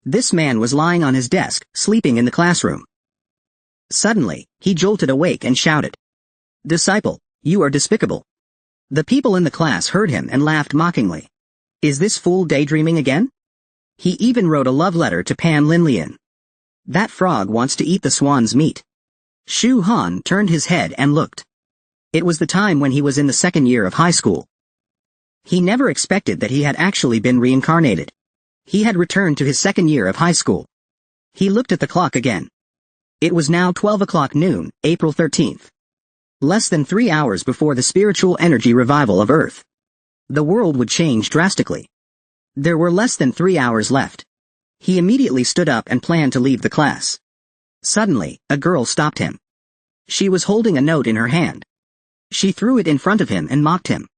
This man was lying on his desk, sleeping in the classroom. Suddenly, he jolted awake and shouted, "Disciple, you are despicable." The people in the class heard him and laughed mockingly. Is this fool daydreaming again? He even wrote a love letter to Pan Linlian. That frog wants to eat the swan's meat. Shu Han turned his head and looked. It was the time when he was in the second year of high school. He never expected that he had actually been reincarnated. He had returned to his second year of high school. He looked at the clock again. It was now 12 o'clock noon, April 13th. Less than 3 hours before the spiritual energy revival of Earth. The world would change drastically. There were less than 3 hours left. He immediately stood up and planned to leave the class. Suddenly, a girl stopped him. She was holding a note in her hand. She threw it in front of him and mocked him.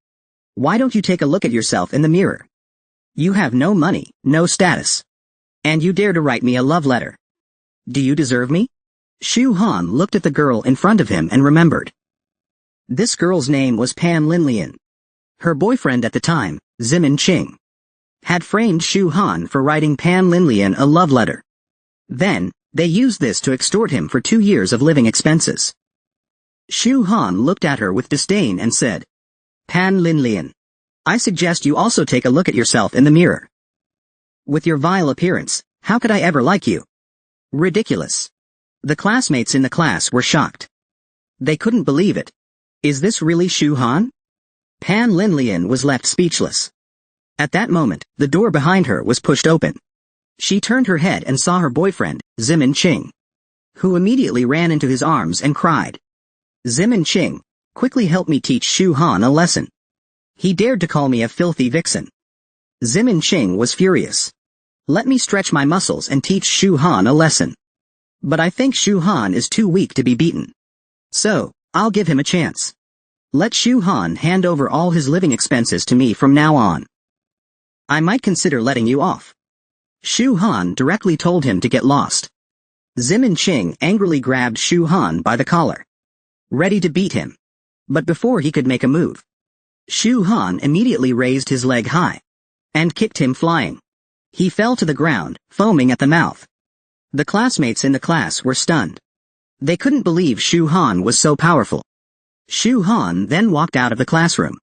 Why don't you take a look at yourself in the mirror? You have no money, no status. And you dare to write me a love letter. Do you deserve me? Shu Han looked at the girl in front of him and remembered. This girl's name was Pan Linlian. Her boyfriend at the time, Zimin Ching, had framed Shu Han for writing Pan Linlian a love letter. Then, they used this to extort him for 2 years of living expenses. Shu Han looked at her with disdain and said, Pan Linlian, I suggest you also take a look at yourself in the mirror. With your vile appearance, how could I ever like you? Ridiculous. The classmates in the class were shocked. They couldn't believe it. Is this really Shu Han? Pan Linlian was left speechless. At that moment, the door behind her was pushed open. She turned her head and saw her boyfriend, Zimin Ching, who immediately ran into his arms and cried, Zimin Ching, quickly help me teach Shu Han a lesson. He dared to call me a filthy vixen. Zimin Ching was furious. Let me stretch my muscles and teach Shu Han a lesson. But I think Shu Han is too weak to be beaten. So, I'll give him a chance. Let Shu Han hand over all his living expenses to me from now on. I might consider letting you off. Shu Han directly told him to get lost. Zimin Ching angrily grabbed Shu Han by the collar, ready to beat him. But before he could make a move, Shu Han immediately raised his leg high and kicked him flying. He fell to the ground, foaming at the mouth. The classmates in the class were stunned. They couldn't believe Shu Han was so powerful. Shu Han then walked out of the classroom.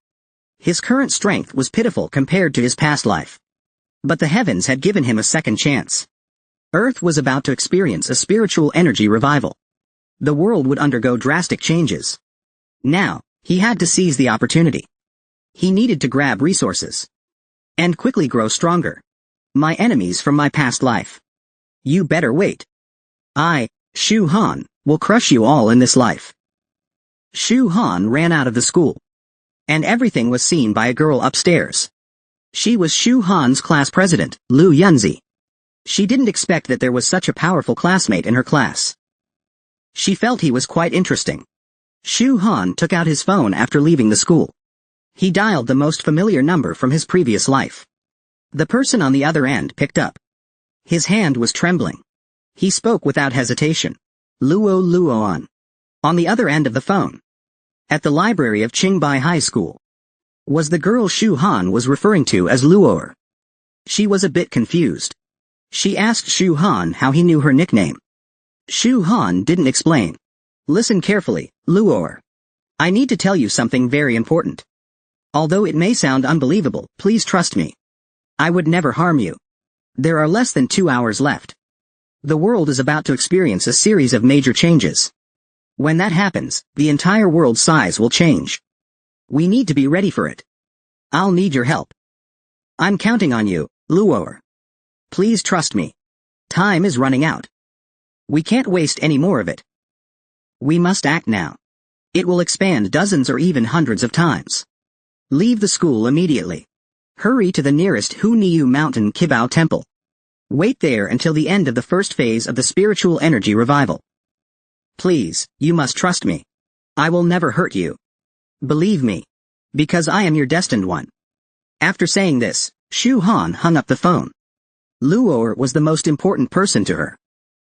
His current strength was pitiful compared to his past life. But the heavens had given him a second chance. Earth was about to experience a spiritual energy revival. The world would undergo drastic changes. Now, he had to seize the opportunity. He needed to grab resources and quickly grow stronger. My enemies from my past life. You better wait. I, Shu Han, will crush you all in this life. Shu Han ran out of the school. And everything was seen by a girl upstairs. She was Shu Han's class president, Lu Yunzi. She didn't expect that there was such a powerful classmate in her class. She felt he was quite interesting. Shu Han took out his phone after leaving the school. He dialed the most familiar number from his previous life. The person on the other end picked up. His hand was trembling. He spoke without hesitation. Luo Luoan. On the other end of the phone, at the library of Qingbai High School, was the girl Shu Han was referring to as Luoer. She was a bit confused. She asked Shu Han how he knew her nickname. Shu Han didn't explain. Listen carefully, Luoer. I need to tell you something very important. Although it may sound unbelievable, please trust me. I would never harm you. There are less than 2 hours left. The world is about to experience a series of major changes. When that happens, the entire world's size will change. We need to be ready for it. I'll need your help. I'm counting on you, Luoer. Please trust me. Time is running out. We can't waste any more of it. We must act now. It will expand dozens or even hundreds of times. Leave the school immediately. Hurry to the nearest Huniu Mountain Kibao Temple. Wait there until the end of the first phase of the spiritual energy revival. Please, you must trust me. I will never hurt you. Believe me. Because I am your destined one. After saying this, Shu Han hung up the phone. Luoer was the most important person to her.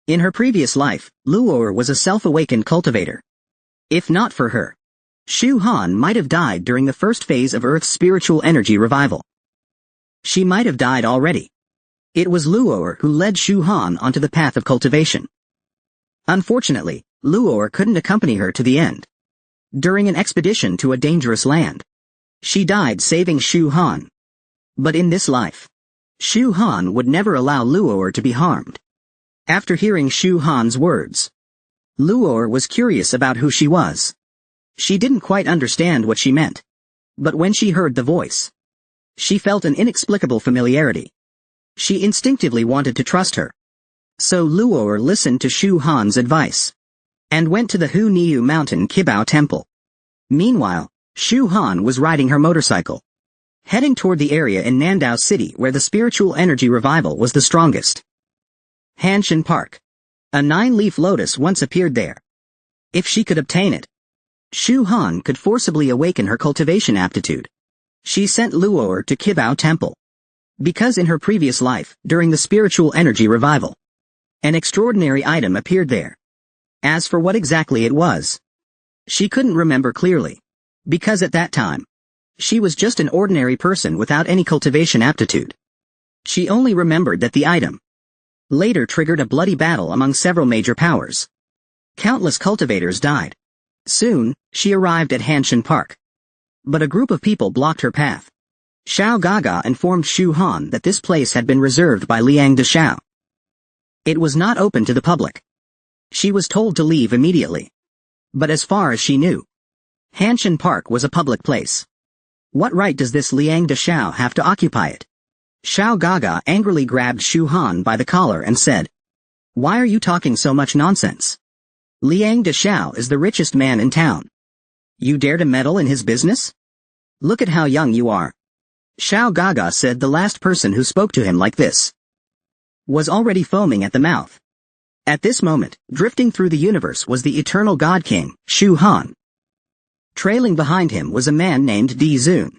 In her previous life, Luoer was a self-awakened cultivator. If not for her, Shu Han might have died during the first phase of Earth's spiritual energy revival. She might have died already. It was Luo'er who led Shu Han onto the path of cultivation. Unfortunately, Luo'er couldn't accompany her to the end. During an expedition to a dangerous land, she died saving Shu Han. But in this life, Shu Han would never allow Luo'er to be harmed. After hearing Shu Han's words, Luo'er was curious about who she was. She didn't quite understand what she meant. But when she heard the voice, she felt an inexplicable familiarity. She instinctively wanted to trust her. So Luo'er listened to Shu Han's advice and went to the Hu Niu Mountain Kibao Temple. Meanwhile, Shu Han was riding her motorcycle, heading toward the area in Nandao City where the spiritual energy revival was the strongest. Hanshin Park. A 9-leaf lotus once appeared there. If she could obtain it, Shu Han could forcibly awaken her cultivation aptitude. She sent Luo'er to Kibao Temple, because in her previous life, during the spiritual energy revival, an extraordinary item appeared there. As for what exactly it was, she couldn't remember clearly, because at that time, she was just an ordinary person without any cultivation aptitude. She only remembered that the item later triggered a bloody battle among several major powers. Countless cultivators died. Soon, she arrived at Hanshin Park. But a group of people blocked her path. Xiao Gaga informed Shu Han that this place had been reserved by Liang Deshao. It was not open to the public. She was told to leave immediately. But as far as she knew, Hanshin Park was a public place. What right does this Liang Deshao have to occupy it? Xiao Gaga angrily grabbed Shu Han by the collar and said, "Why are you talking so much nonsense? Liang Deshao is the richest man in town. You dare to meddle in his business? Look at how young you are." Xiao Gaga said the last person who spoke to him like this was already foaming at the mouth. At this moment, drifting through the universe was the eternal God King, Shu Han. Trailing behind him was a man named Di Zun.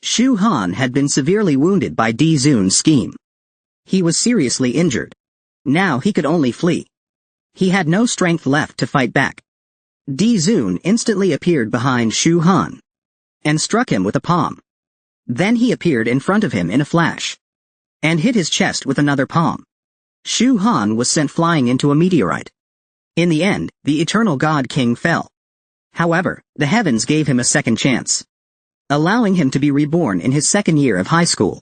Shu Han had been severely wounded by Di Zun's scheme. He was seriously injured. Now he could only flee. He had no strength left to fight back. Di Zun instantly appeared behind Shu Han and struck him with a palm. Then he appeared in front of him in a flash and hit his chest with another palm. Shu Han was sent flying into a meteorite. In the end, the eternal God King fell. However, the heavens gave him a second chance, allowing him to be reborn in his second year of high school.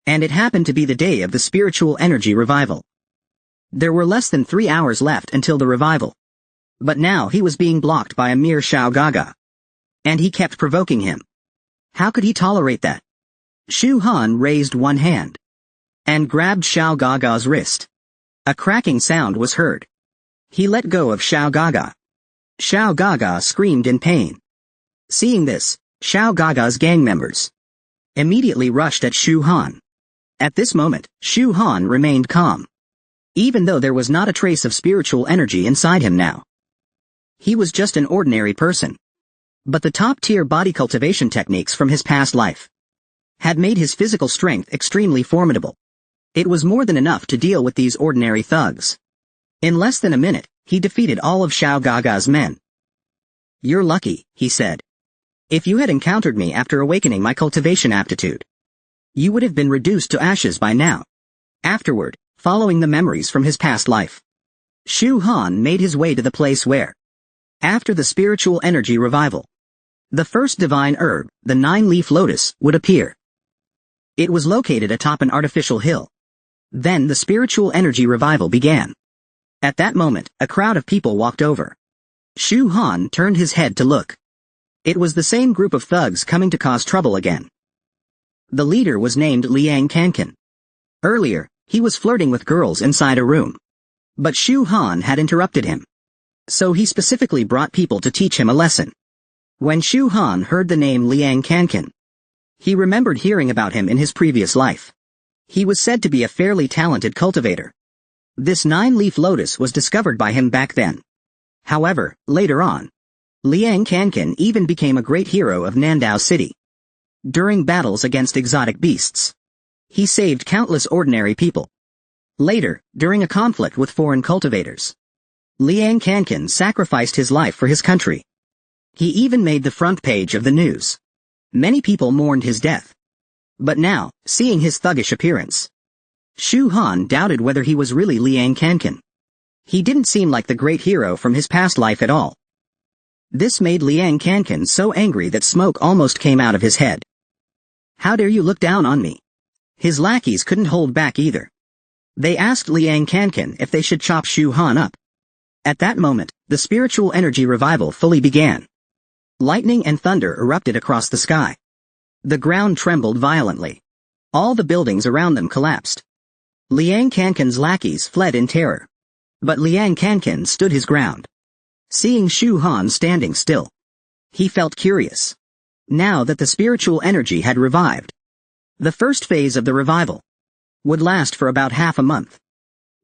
And it happened to be the day of the spiritual energy revival. There were less than 3 hours left until the revival. But now he was being blocked by a mere Xiao Gaga. And he kept provoking him. How could he tolerate that? Shu Han raised one hand and grabbed Xiao Gaga's wrist. A cracking sound was heard. He let go of Xiao Gaga. Xiao Gaga screamed in pain. Seeing this, Xiao Gaga's gang members immediately rushed at Shu Han. At this moment, Shu Han remained calm, even though there was not a trace of spiritual energy inside him now. He was just an ordinary person. But the top-tier body cultivation techniques from his past life had made his physical strength extremely formidable. It was more than enough to deal with these ordinary thugs. In less than a minute, he defeated all of Xiao Gaga's men. "You're lucky," he said. "If you had encountered me after awakening my cultivation aptitude, you would have been reduced to ashes by now." Afterward, following the memories from his past life, Shu Han made his way to the place where, after the spiritual energy revival, the first divine herb, the 9-leaf lotus, would appear. It was located atop an artificial hill. Then the spiritual energy revival began. At that moment, a crowd of people walked over. Shu Han turned his head to look. It was the same group of thugs coming to cause trouble again. The leader was named Liang Kankan. Earlier, he was flirting with girls inside a room. But Shu Han had interrupted him. So he specifically brought people to teach him a lesson. When Shu Han heard the name Liang Kankan, he remembered hearing about him in his previous life. He was said to be a fairly talented cultivator. This 9-leaf lotus was discovered by him back then. However, later on, Liang Kankan even became a great hero of Nandao City. During battles against exotic beasts, he saved countless ordinary people. Later, during a conflict with foreign cultivators, Liang Kankan sacrificed his life for his country. He even made the front page of the news. Many people mourned his death. But now, seeing his thuggish appearance, Shu Han doubted whether he was really Liang Kankan. He didn't seem like the great hero from his past life at all. This made Liang Kankan so angry that smoke almost came out of his head. How dare you look down on me? His lackeys couldn't hold back either. They asked Liang Kankan if they should chop Shu Han up. At that moment, the spiritual energy revival fully began. Lightning and thunder erupted across the sky. The ground trembled violently. All the buildings around them collapsed. Liang Kankan's lackeys fled in terror. But Liang Kankan stood his ground. Seeing Shu Han standing still, he felt curious. Now that the spiritual energy had revived, the first phase of the revival would last for about half a month.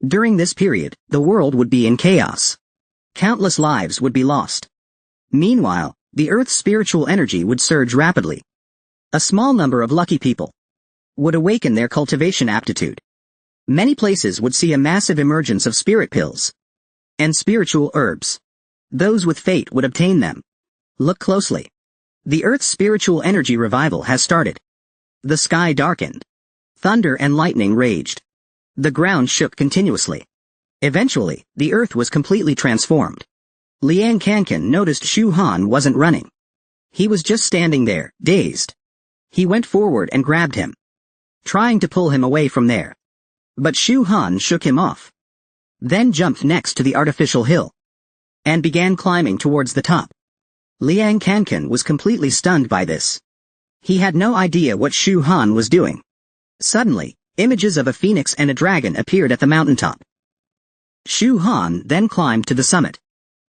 During this period, the world would be in chaos. Countless lives would be lost. Meanwhile, the Earth's spiritual energy would surge rapidly. A small number of lucky people would awaken their cultivation aptitude. Many places would see a massive emergence of spirit pills and spiritual herbs. Those with fate would obtain them. Look closely. The Earth's spiritual energy revival has started. The sky darkened. Thunder and lightning raged. The ground shook continuously. Eventually, the Earth was completely transformed. Liang Kankan noticed Shu Han wasn't running. He was just standing there, dazed. He went forward and grabbed him, trying to pull him away from there. But Shu Han shook him off. Then jumped next to the artificial hill and began climbing towards the top. Liang Kankan was completely stunned by this. He had no idea what Shu Han was doing. Suddenly, images of a phoenix and a dragon appeared at the mountaintop. Shu Han then climbed to the summit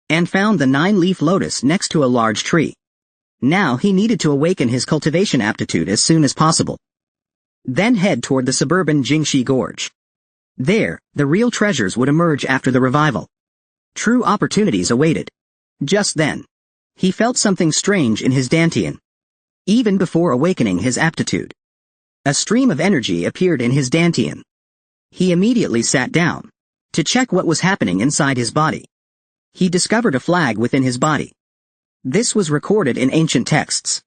and found the 9-leaf lotus next to a large tree. Now he needed to awaken his cultivation aptitude as soon as possible. Then head toward the suburban Jingxi Gorge. There, the real treasures would emerge after the revival. True opportunities awaited. Just then, he felt something strange in his dantian. Even before awakening his aptitude, a stream of energy appeared in his dantian. He immediately sat down to check what was happening inside his body. He discovered a flag within his body. This was recorded in ancient texts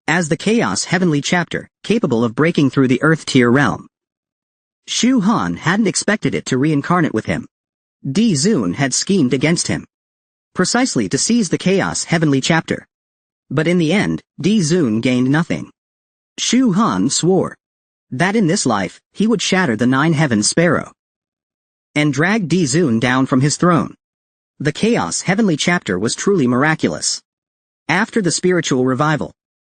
as the Chaos Heavenly Chapter, capable of breaking through the Earth Tier realm. Shu Han hadn't expected it to reincarnate with him. Di Zun had schemed against him, precisely to seize the Chaos Heavenly Chapter. But in the end, Di Zun gained nothing. Shu Han swore that in this life, he would shatter the 9 heavens sparrow and drag Di Zun down from his throne. The Chaos Heavenly Chapter was truly miraculous. After the spiritual revival,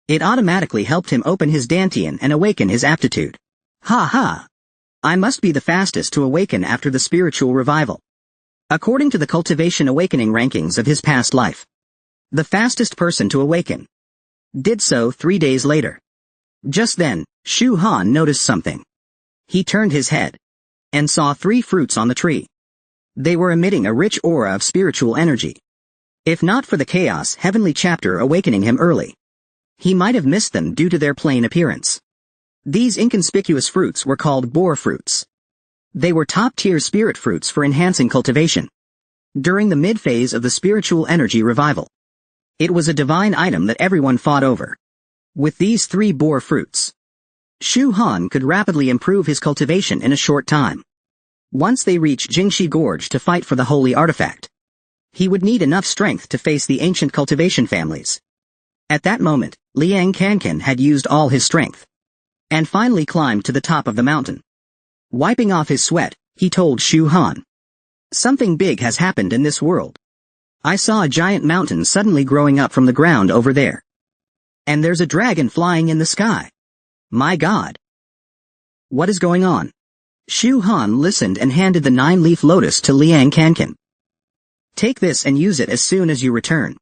it automatically helped him open his dantian and awaken his aptitude. Ha ha! I must be the fastest to awaken after the spiritual revival. According to the cultivation awakening rankings of his past life, the fastest person to awaken did so 3 days later. Just then, Shu Han noticed something. He turned his head and saw 3 fruits on the tree. They were emitting a rich aura of spiritual energy. If not for the Chaos Heavenly Chapter awakening him early, he might have missed them due to their plain appearance. These inconspicuous fruits were called boar fruits. They were top-tier spirit fruits for enhancing cultivation. During the mid-phase of the spiritual energy revival, it was a divine item that everyone fought over. With these 3 boar fruits, Shu Han could rapidly improve his cultivation in a short time. Once they reached Jingxi Gorge to fight for the holy artifact, he would need enough strength to face the ancient cultivation families. At that moment, Liang Kankan had used all his strength and finally climbed to the top of the mountain. Wiping off his sweat, he told Shu Han, "Something big has happened in this world. I saw a giant mountain suddenly growing up from the ground over there. And there's a dragon flying in the sky. My God! What is going on?" Shu Han listened and handed the 9-leaf lotus to Liang Kankan. "Take this and use it as soon as you return.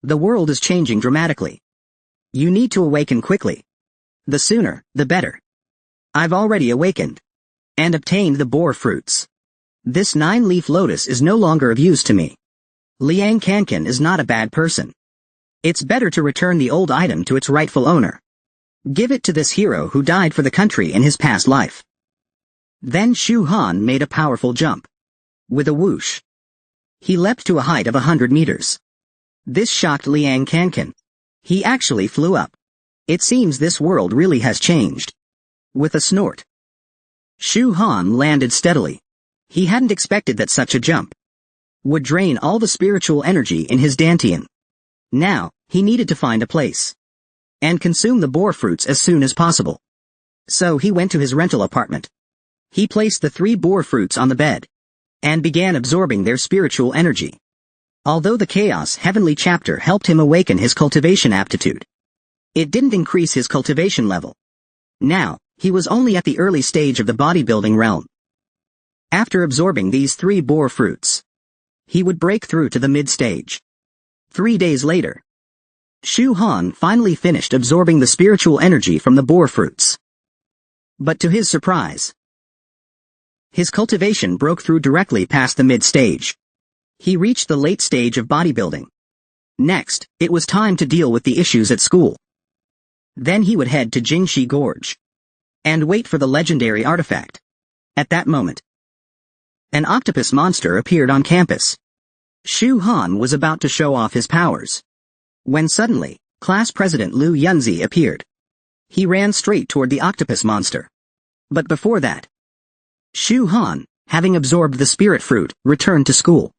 The world is changing dramatically. You need to awaken quickly. The sooner, the better. I've already awakened and obtained the boar fruits. This 9-leaf lotus is no longer of use to me. Liang Kankan is not a bad person. It's better to return the old item to its rightful owner. Give it to this hero who died for the country in his past life." Then Shu Han made a powerful jump. With a whoosh, he leapt to a height of 100 meters. This shocked Liang Kankan. He actually flew up. It seems this world really has changed. With a snort, Shu Han landed steadily. He hadn't expected that such a jump would drain all the spiritual energy in his dantian. Now, he needed to find a place and consume the boar fruits as soon as possible. So he went to his rental apartment. He placed the 3 boar fruits on the bed and began absorbing their spiritual energy. Although the Chaos Heavenly chapter helped him awaken his cultivation aptitude, it didn't increase his cultivation level. Now, he was only at the early stage of the bodybuilding realm. After absorbing these 3 boar fruits, he would break through to the mid-stage. 3 days later, Shu Han finally finished absorbing the spiritual energy from the boar fruits. But to his surprise, his cultivation broke through directly past the mid-stage. He reached the late stage of bodybuilding. Next, it was time to deal with the issues at school. Then he would head to Jingxi Gorge and wait for the legendary artifact. At that moment, an octopus monster appeared on campus. Shu Han was about to show off his powers when suddenly, class president Liu Yunzi appeared. He ran straight toward the octopus monster. But before that, Shu Han, having absorbed the spirit fruit, returned to school.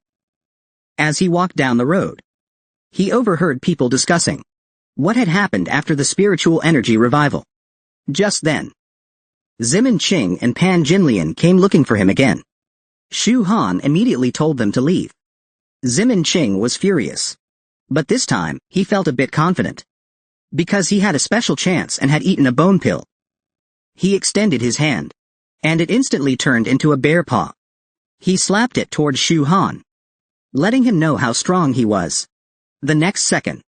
As he walked down the road, he overheard people discussing what had happened after the spiritual energy revival. Just then, Zimin Qing and Pan Jinlian came looking for him again. Shu Han immediately told them to leave. Zimin Qing was furious. But this time, he felt a bit confident. Because he had a special chance and had eaten a bone pill. He extended his hand, and it instantly turned into a bear paw. He slapped it toward Shu Han, letting him know how strong he was. The next second,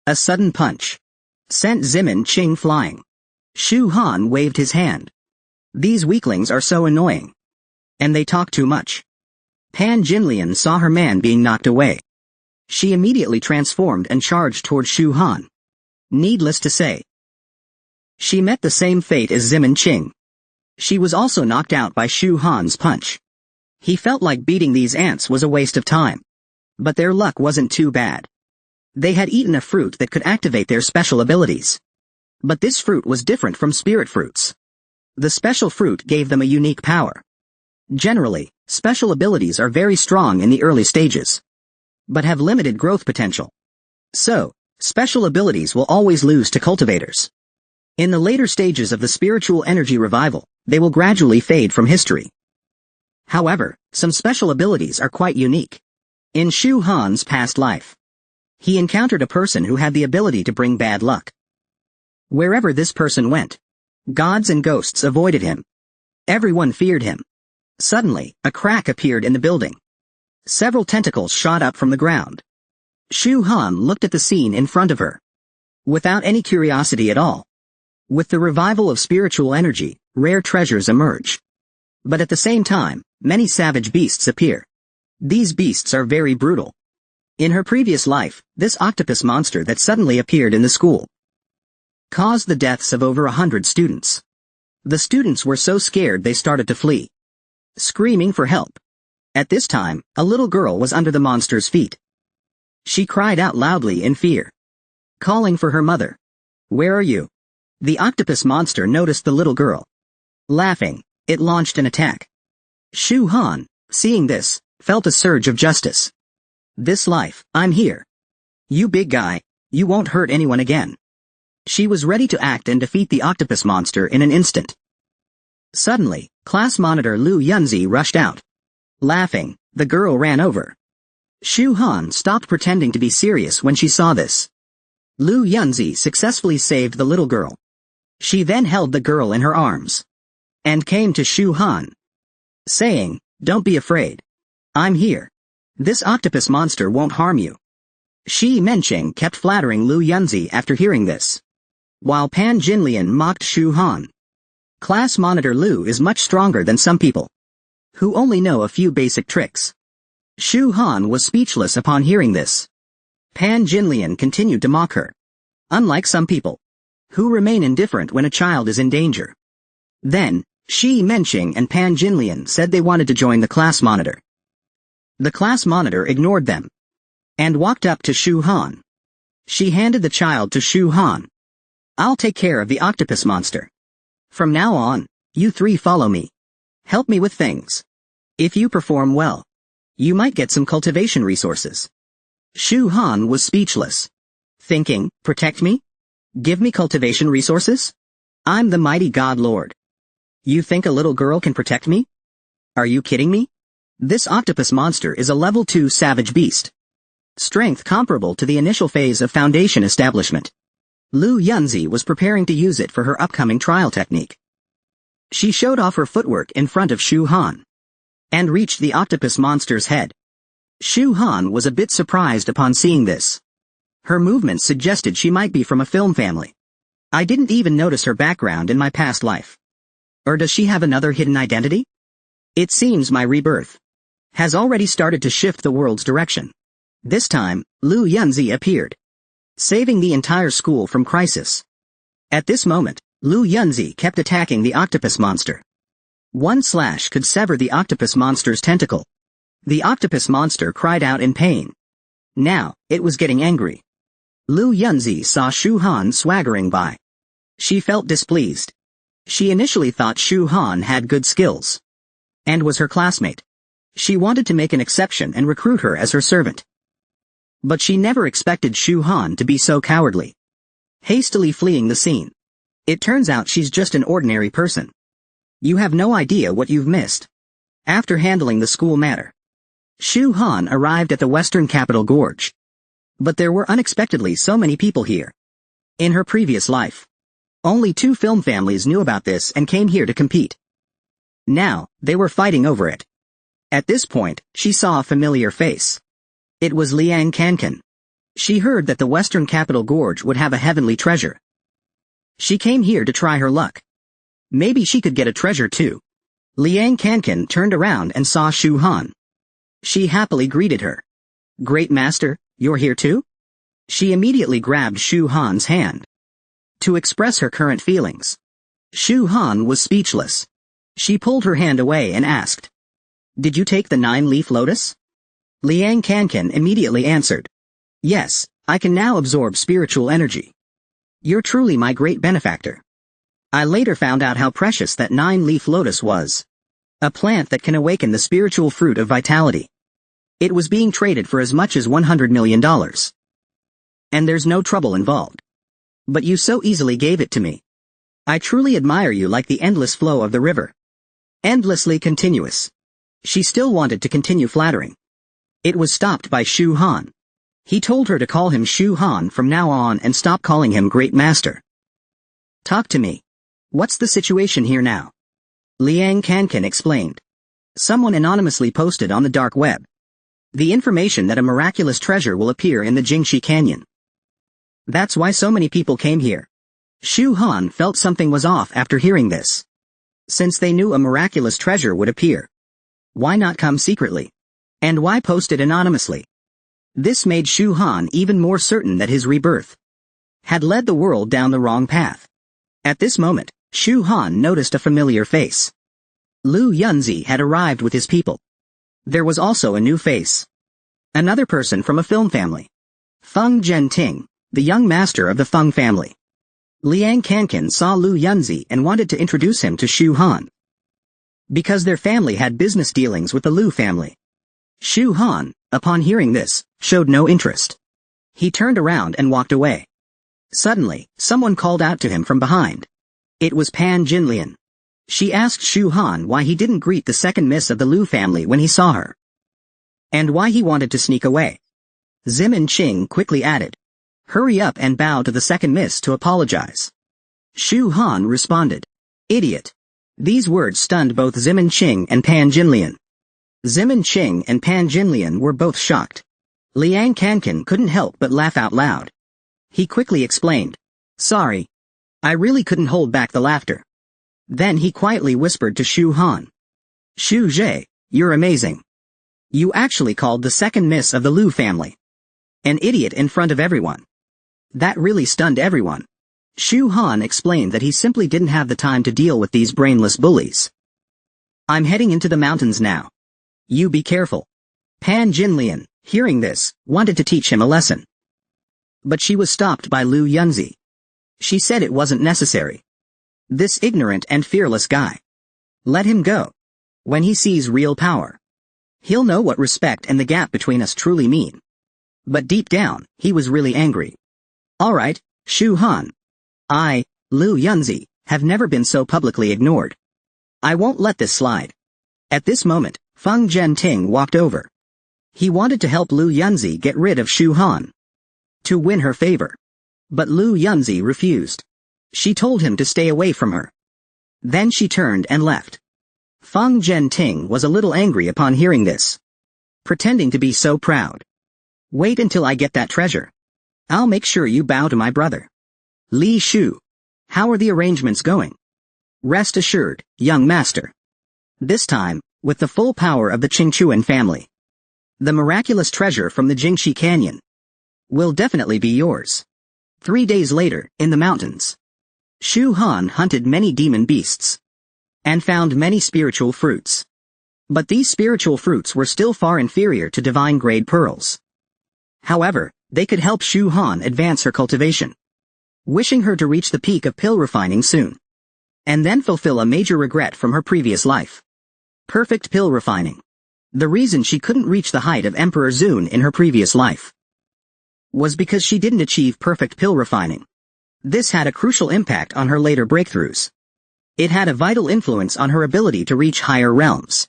a sudden punch sent Zimin Qing flying. Shu Han waved his hand. These weaklings are so annoying. And they talk too much. Pan Jinlian saw her man being knocked away. She immediately transformed and charged toward Shu Han. Needless to say, she met the same fate as Zimin Qing. She was also knocked out by Shu Han's punch. He felt like beating these ants was a waste of time. But their luck wasn't too bad. They had eaten a fruit that could activate their special abilities. But this fruit was different from spirit fruits. The special fruit gave them a unique power. Generally, special abilities are very strong in the early stages, but have limited growth potential. So, special abilities will always lose to cultivators. In the later stages of the spiritual energy revival, they will gradually fade from history. However, some special abilities are quite unique. In Shu Han's past life, he encountered a person who had the ability to bring bad luck. Wherever this person went, gods and ghosts avoided him. Everyone feared him. Suddenly, a crack appeared in the building. Several tentacles shot up from the ground. Shu Han looked at the scene in front of her, without any curiosity at all. With the revival of spiritual energy, rare treasures emerge. But at the same time, many savage beasts appear. These beasts are very brutal. In her previous life, this octopus monster that suddenly appeared in the school caused the deaths of over 100 students. The students were so scared they started to flee, screaming for help. At this time, a little girl was under the monster's feet. She cried out loudly in fear, calling for her mother. "Where are you?" The octopus monster noticed the little girl. Laughing, it launched an attack. Shu Han, seeing this, felt a surge of justice. "This life, I'm here. You big guy, you won't hurt anyone again." She was ready to act and defeat the octopus monster in an instant. Suddenly, class monitor Liu Yunzi rushed out. Laughing, the girl ran over. Shu Han stopped pretending to be serious when she saw this. Liu Yunzi successfully saved the little girl. She then held the girl in her arms and came to Shu Han, saying, "Don't be afraid. I'm here. This octopus monster won't harm you." Shi Menqing kept flattering Liu Yunzi after hearing this, while Pan Jinlian mocked Shu Han. Class monitor Liu is much stronger than some people who only know a few basic tricks. Shu Han was speechless upon hearing this. Pan Jinlian continued to mock her. Unlike some people who remain indifferent when a child is in danger. Then, Shi Menqing and Pan Jinlian said they wanted to join the class monitor. The class monitor ignored them and walked up to Shu Han. She handed the child to Shu Han. "I'll take care of the octopus monster. From now on, You three follow me. Help me with things. If you perform well, you might get some cultivation resources. Shu Han was speechless. Thinking, protect me? Give me cultivation resources? I'm the mighty God Lord. You think a little girl can protect me? Are you kidding me? This octopus monster is a level 2 savage beast. Strength comparable to the initial phase of foundation establishment. Lu Yunzi was preparing to use it for her upcoming trial technique. She showed off her footwork in front of Shu Han and reached the octopus monster's head. Shu Han was a bit surprised upon seeing this. Her movements suggested she might be from a film family. I didn't even notice her background in my past life. Or does she have another hidden identity? It seems my rebirth has already started to shift the world's direction. This time, Lu Yunzi appeared, saving the entire school from crisis. At this moment, Lu Yunzi kept attacking the octopus monster. One slash could sever the octopus monster's tentacle. The octopus monster cried out in pain. Now, it was getting angry. Lu Yunzi saw Shu Han swaggering by. She felt displeased. She initially thought Shu Han had good skills and was her classmate. She wanted to make an exception and recruit her as her servant. But she never expected Shu Han to be so cowardly, hastily fleeing the scene. It turns out she's just an ordinary person. You have no idea what you've missed. After handling the school matter, Shu Han arrived at the Western Capital Gorge. But there were unexpectedly so many people here. In her previous life, only 2 film families knew about this and came here to compete. Now, they were fighting over it. At this point, she saw a familiar face. It was Liang Kankan. She heard that the Western Capital Gorge would have a heavenly treasure. She came here to try her luck. Maybe she could get a treasure too. Liang Kankan turned around and saw Shu Han. She happily greeted her. Great Master, you're here too? She immediately grabbed Shu Han's hand to express her current feelings. Shu Han was speechless. She pulled her hand away and asked, "Did you take the 9-leaf lotus?" Liang Kankan immediately answered, "Yes, I can now absorb spiritual energy. You're truly my great benefactor." I later found out how precious that 9-leaf lotus was. A plant that can awaken the spiritual fruit of vitality. It was being traded for as much as $100 million. And there's no trouble involved. But you so easily gave it to me. I truly admire you like the endless flow of the river. Endlessly continuous. She still wanted to continue flattering. It was stopped by Shu Han. He told her to call him Shu Han from now on and stop calling him Great Master. Talk to me. What's the situation here now? Liang Kankan explained. Someone anonymously posted on the dark web the information that a miraculous treasure will appear in the Jingxi Canyon. That's why so many people came here. Shu Han felt something was off after hearing this. Since they knew a miraculous treasure would appear, why not come secretly? And why post it anonymously? This made Shu Han even more certain that his rebirth had led the world down the wrong path. At this moment, Shu Han noticed a familiar face. Lu Yunzi had arrived with his people. There was also a new face. Another person from a film family. Feng Zhenting, the young master of the Feng family. Liang Kankan saw Lu Yunzi and wanted to introduce him to Shu Han, because their family had business dealings with the Lu family. Shu Han, upon hearing this, showed no interest. He turned around and walked away. Suddenly, someone called out to him from behind. It was Pan Jinlian. She asked Shu Han why he didn't greet the second miss of the Lu family when he saw her, and why he wanted to sneak away. Zimin Qing quickly added, "Hurry up and bow to the second miss to apologize." Shu Han responded, "Idiot." These words stunned both Zimin Qing and Pan Jinlian. Zimin Qing and Pan Jinlian were both shocked. Liang Kankan couldn't help but laugh out loud. He quickly explained, "Sorry. I really couldn't hold back the laughter." Then he quietly whispered to Shu Han, "Shu Zhe, you're amazing. You actually called the second miss of the Lu family an idiot in front of everyone." That really stunned everyone. Shu Han explained that he simply didn't have the time to deal with these brainless bullies. "I'm heading into the mountains now. You be careful." Pan Jinlian, hearing this, wanted to teach him a lesson. But she was stopped by Lu Yunzi. She said it wasn't necessary. This ignorant and fearless guy Let him go. When he sees real power, he'll know what respect and the gap between us truly mean. But deep down, he was really angry. Alright, Shu Han. I, Liu Yunzi, have never been so publicly ignored. I won't let this slide. At this moment, Feng Zhenting walked over. He wanted to help Liu Yunzi get rid of Shu Han, to win her favor. But Liu Yunzi refused. She told him to stay away from her. Then she turned and left. Feng Zhenting was a little angry upon hearing this. Pretending to be so proud. Wait until I get that treasure. I'll make sure you bow to my brother. Li Shu. How are the arrangements going? Rest assured, young master. This time, with the full power of the Qingchuan family. The miraculous treasure from the Jingxi Canyon will definitely be yours. 3 days later, in the mountains, Shu Han hunted many demon beasts and found many spiritual fruits. But these spiritual fruits were still far inferior to divine-grade pearls. However, they could help Shu Han advance her cultivation, wishing her to reach the peak of pill refining soon, and then fulfill a major regret from her previous life. Perfect pill refining. The reason she couldn't reach the height of Emperor Zun in her previous life was because she didn't achieve perfect pill refining. This had a crucial impact on her later breakthroughs. It had a vital influence on her ability to reach higher realms.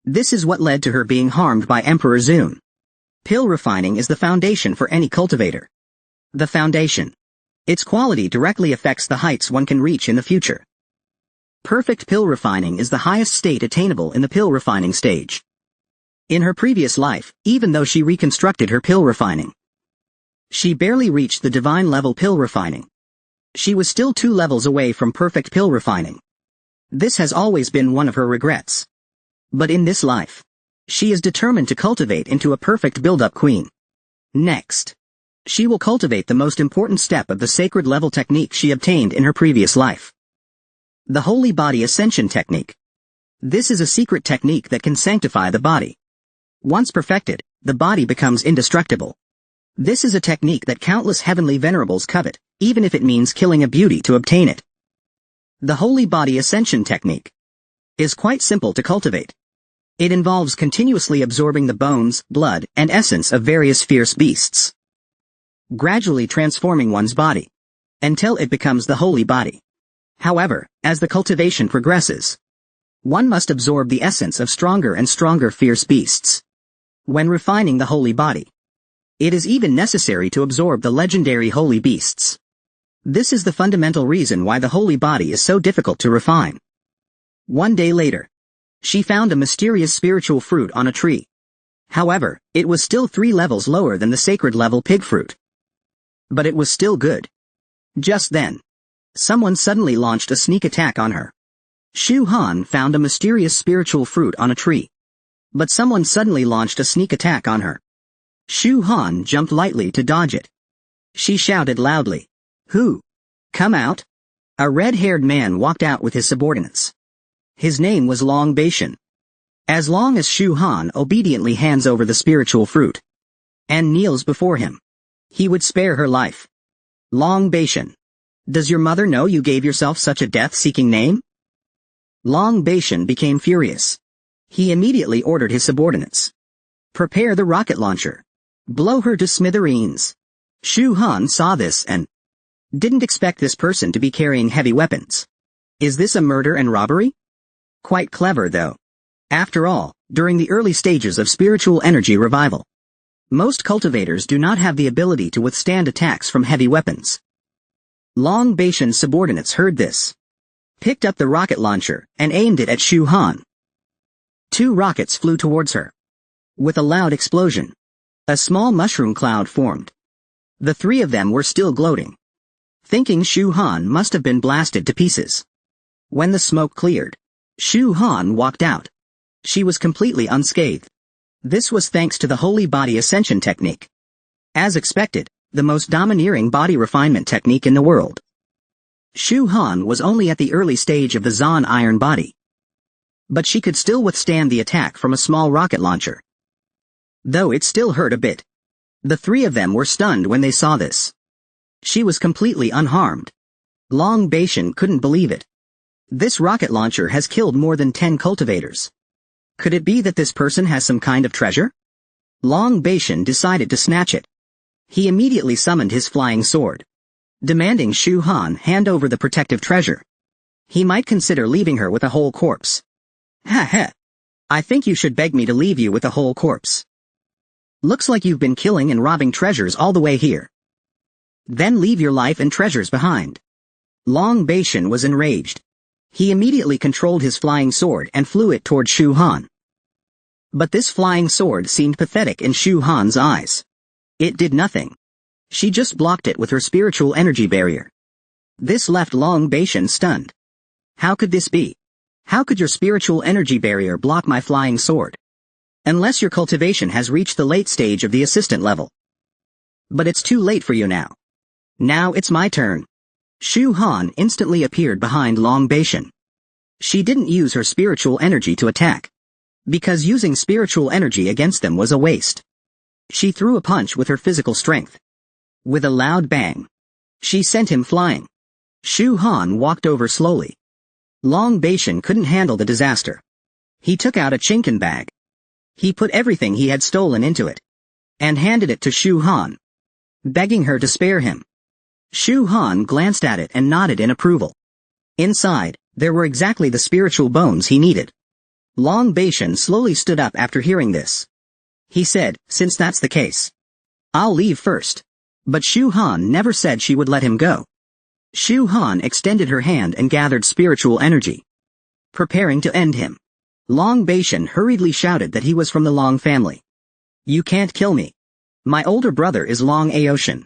This is what led to her being harmed by Emperor Zun. Pill refining is the foundation for any cultivator. The foundation. Its quality directly affects the heights one can reach in the future. Perfect pill refining is the highest state attainable in the pill refining stage. In her previous life, even though she reconstructed her pill refining, she barely reached the divine level pill refining. She was still 2 levels away from perfect pill refining. This has always been one of her regrets. But in this life, she is determined to cultivate into a perfect build-up queen. Next, she will cultivate the most important step of the sacred level technique she obtained in her previous life. The Holy Body Ascension Technique. This is a secret technique that can sanctify the body. Once perfected, the body becomes indestructible. This is a technique that countless heavenly venerables covet, even if it means killing a beauty to obtain it. The Holy Body Ascension Technique is quite simple to cultivate. It involves continuously absorbing the bones, blood, and essence of various fierce beasts, gradually transforming one's body until it becomes the holy body. However, as the cultivation progresses, one must absorb the essence of stronger and stronger fierce beasts. When refining the holy body, it is even necessary to absorb the legendary holy beasts. This is the fundamental reason why the holy body is so difficult to refine. One day later, she found a mysterious spiritual fruit on a tree. However, it was still 3 levels lower than the sacred level pig fruit. But it was still good. Just then, someone suddenly launched a sneak attack on her. Shu Han found a mysterious spiritual fruit on a tree. But someone suddenly launched a sneak attack on her. Shu Han jumped lightly to dodge it. She shouted loudly, "Who? Come out!" A red-haired man walked out with his subordinates. His name was Long Beishan. As long as Shu Han obediently hands over the spiritual fruit and kneels before him, he would spare her life. Long Beishan. Does your mother know you gave yourself such a death-seeking name? Long Beishan became furious. He immediately ordered his subordinates. Prepare the rocket launcher. Blow her to smithereens. Shu Han saw this and didn't expect this person to be carrying heavy weapons. Is this a murder and robbery? Quite clever though. After all, during the early stages of spiritual energy revival, most cultivators do not have the ability to withstand attacks from heavy weapons. Long Beishan's subordinates heard this, picked up the rocket launcher, and aimed it at Shu Han. 2 rockets flew towards her. With a loud explosion, a small mushroom cloud formed. The 3 of them were still gloating, thinking Shu Han must have been blasted to pieces. When the smoke cleared, Shu Han walked out. She was completely unscathed. This was thanks to the Holy Body Ascension Technique. As expected, the most domineering body refinement technique in the world. Shu Han was only at the early stage of the Zan iron body, but she could still withstand the attack from a small rocket launcher. Though it still hurt a bit. The 3 of them were stunned when they saw this. She was completely unharmed. Long Beishan couldn't believe it. This rocket launcher has killed more than 10 cultivators. Could it be that this person has some kind of treasure? Long Beishan decided to snatch it. He immediately summoned his flying sword, demanding Shu Han hand over the protective treasure. He might consider leaving her with a whole corpse. Ha ha. I think you should beg me to leave you with a whole corpse. Looks like you've been killing and robbing treasures all the way here. Then leave your life and treasures behind. Long Beishan was enraged. He immediately controlled his flying sword and flew it toward Shu Han. But this flying sword seemed pathetic in Shu Han's eyes. It did nothing. She just blocked it with her spiritual energy barrier. This left Long Beishan stunned. How could this be? How could your spiritual energy barrier block my flying sword? Unless your cultivation has reached the late stage of the assistant level. But it's too late for you now. Now it's my turn. Shu Han instantly appeared behind Long Beishan. She didn't use her spiritual energy to attack, because using spiritual energy against them was a waste. She threw a punch with her physical strength. With a loud bang, she sent him flying. Shu Han walked over slowly. Long Beishan couldn't handle the disaster. He took out a chinken bag. He put everything he had stolen into it, and handed it to Shu Han, begging her to spare him. Shu Han glanced at it and nodded in approval. Inside, there were exactly the spiritual bones he needed. Long Beishan slowly stood up after hearing this. He said, since that's the case, I'll leave first. But Shu Han never said she would let him go. Shu Han extended her hand and gathered spiritual energy, preparing to end him. Long Beishan hurriedly shouted that he was from the Long family. You can't kill me. My older brother is Long Aoshin.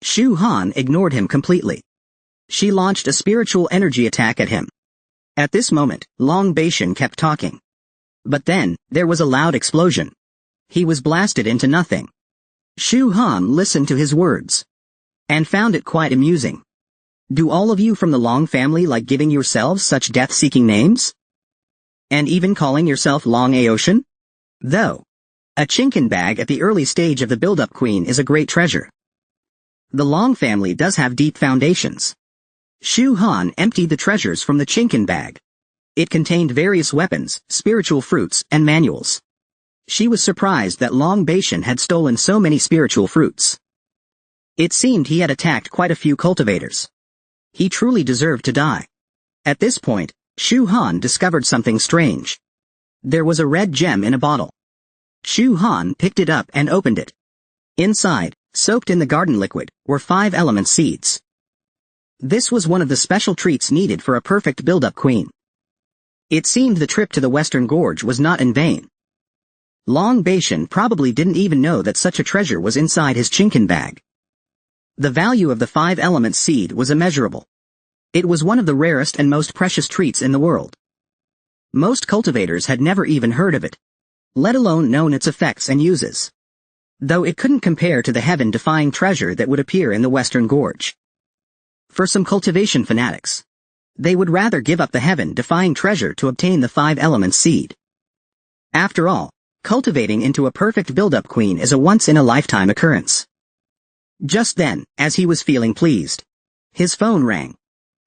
Shu Han ignored him completely. She launched a spiritual energy attack at him. At this moment, Long Beishan kept talking. But then, there was a loud explosion. He was blasted into nothing. Shu Han listened to his words, and found it quite amusing. Do all of you from the Long family like giving yourselves such death-seeking names? And even calling yourself Long Aoshin? Though, a chinken bag at the early stage of the build-up queen is a great treasure. The Long family does have deep foundations. Shu Han emptied the treasures from the chinken bag. It contained various weapons, spiritual fruits, and manuals. She was surprised that Long Beishan had stolen so many spiritual fruits. It seemed he had attacked quite a few cultivators. He truly deserved to die. At this point, Shu Han discovered something strange. There was a red gem in a bottle. Shu Han picked it up and opened it. Inside, soaked in the garden liquid, were 5 element seeds. This was one of the special treats needed for a perfect build-up queen. It seemed the trip to the Western Gorge was not in vain. Long Beishan probably didn't even know that such a treasure was inside his chinken bag. The value of the 5 element seed was immeasurable. It was one of the rarest and most precious treats in the world. Most cultivators had never even heard of it, let alone known its effects and uses. Though it couldn't compare to the heaven-defying treasure that would appear in the Western Gorge. For some cultivation fanatics, they would rather give up the heaven-defying treasure to obtain the 5 element seed. After all, cultivating into a perfect build-up queen is a once-in-a-lifetime occurrence. Just then, as he was feeling pleased, his phone rang.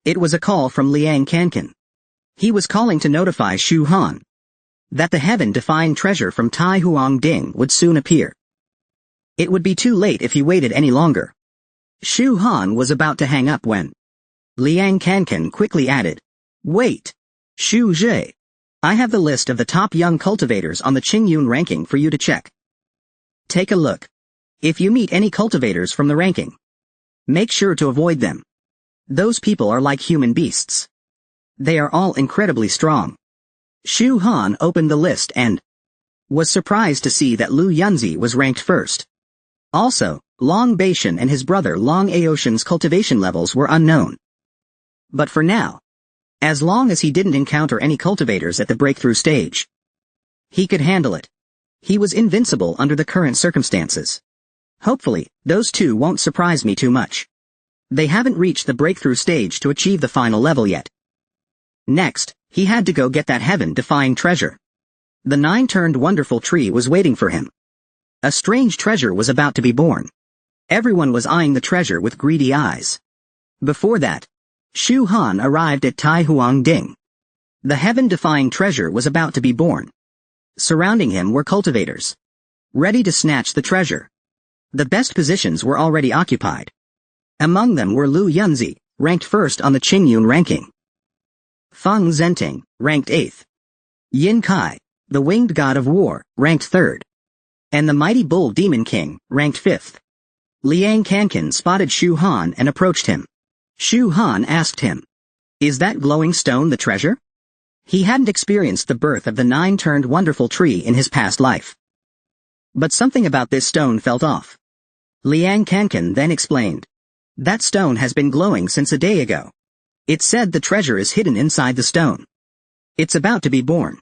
It was a call from Liang Kankan. He was calling to notify Shu Han that the heaven-defying treasure from Tai Huang Ding would soon appear. It would be too late if he waited any longer. Shu Han was about to hang up when Liang Kankan quickly added, Wait, Shu Zhe. I have the list of the top young cultivators on the Qingyun ranking for you to check. Take a look. If you meet any cultivators from the ranking, make sure to avoid them. Those people are like human beasts. They are all incredibly strong. Shu Han opened the list and was surprised to see that Lu Yunzi was ranked first. Also, Long Beishan and his brother Long Aoshin's cultivation levels were unknown. But for now, as long as he didn't encounter any cultivators at the breakthrough stage, he could handle it. He was invincible under the current circumstances. Hopefully, those two won't surprise me too much. They haven't reached the breakthrough stage to achieve the final level yet. Next, he had to go get that heaven-defying treasure. The 9-turned wonderful tree was waiting for him. A strange treasure was about to be born. Everyone was eyeing the treasure with greedy eyes. Before that, Shu Han arrived at Tai Huang Ding. The heaven-defying treasure was about to be born. Surrounding him were cultivators, ready to snatch the treasure. The best positions were already occupied. Among them were Lu Yunzi, ranked first on the Qingyun ranking. Feng Zhenting, ranked 8th. Yin Kai, the winged god of war, ranked 3rd. And the mighty bull demon king, ranked 5th. Liang Kankan spotted Shu Han and approached him. Shu Han asked him, "Is that glowing stone the treasure?" He hadn't experienced the birth of the 9-turned wonderful tree in his past life. But something about this stone felt off. Liang Kankan then explained, "That stone has been glowing since a day ago. It said the treasure is hidden inside the stone. It's about to be born.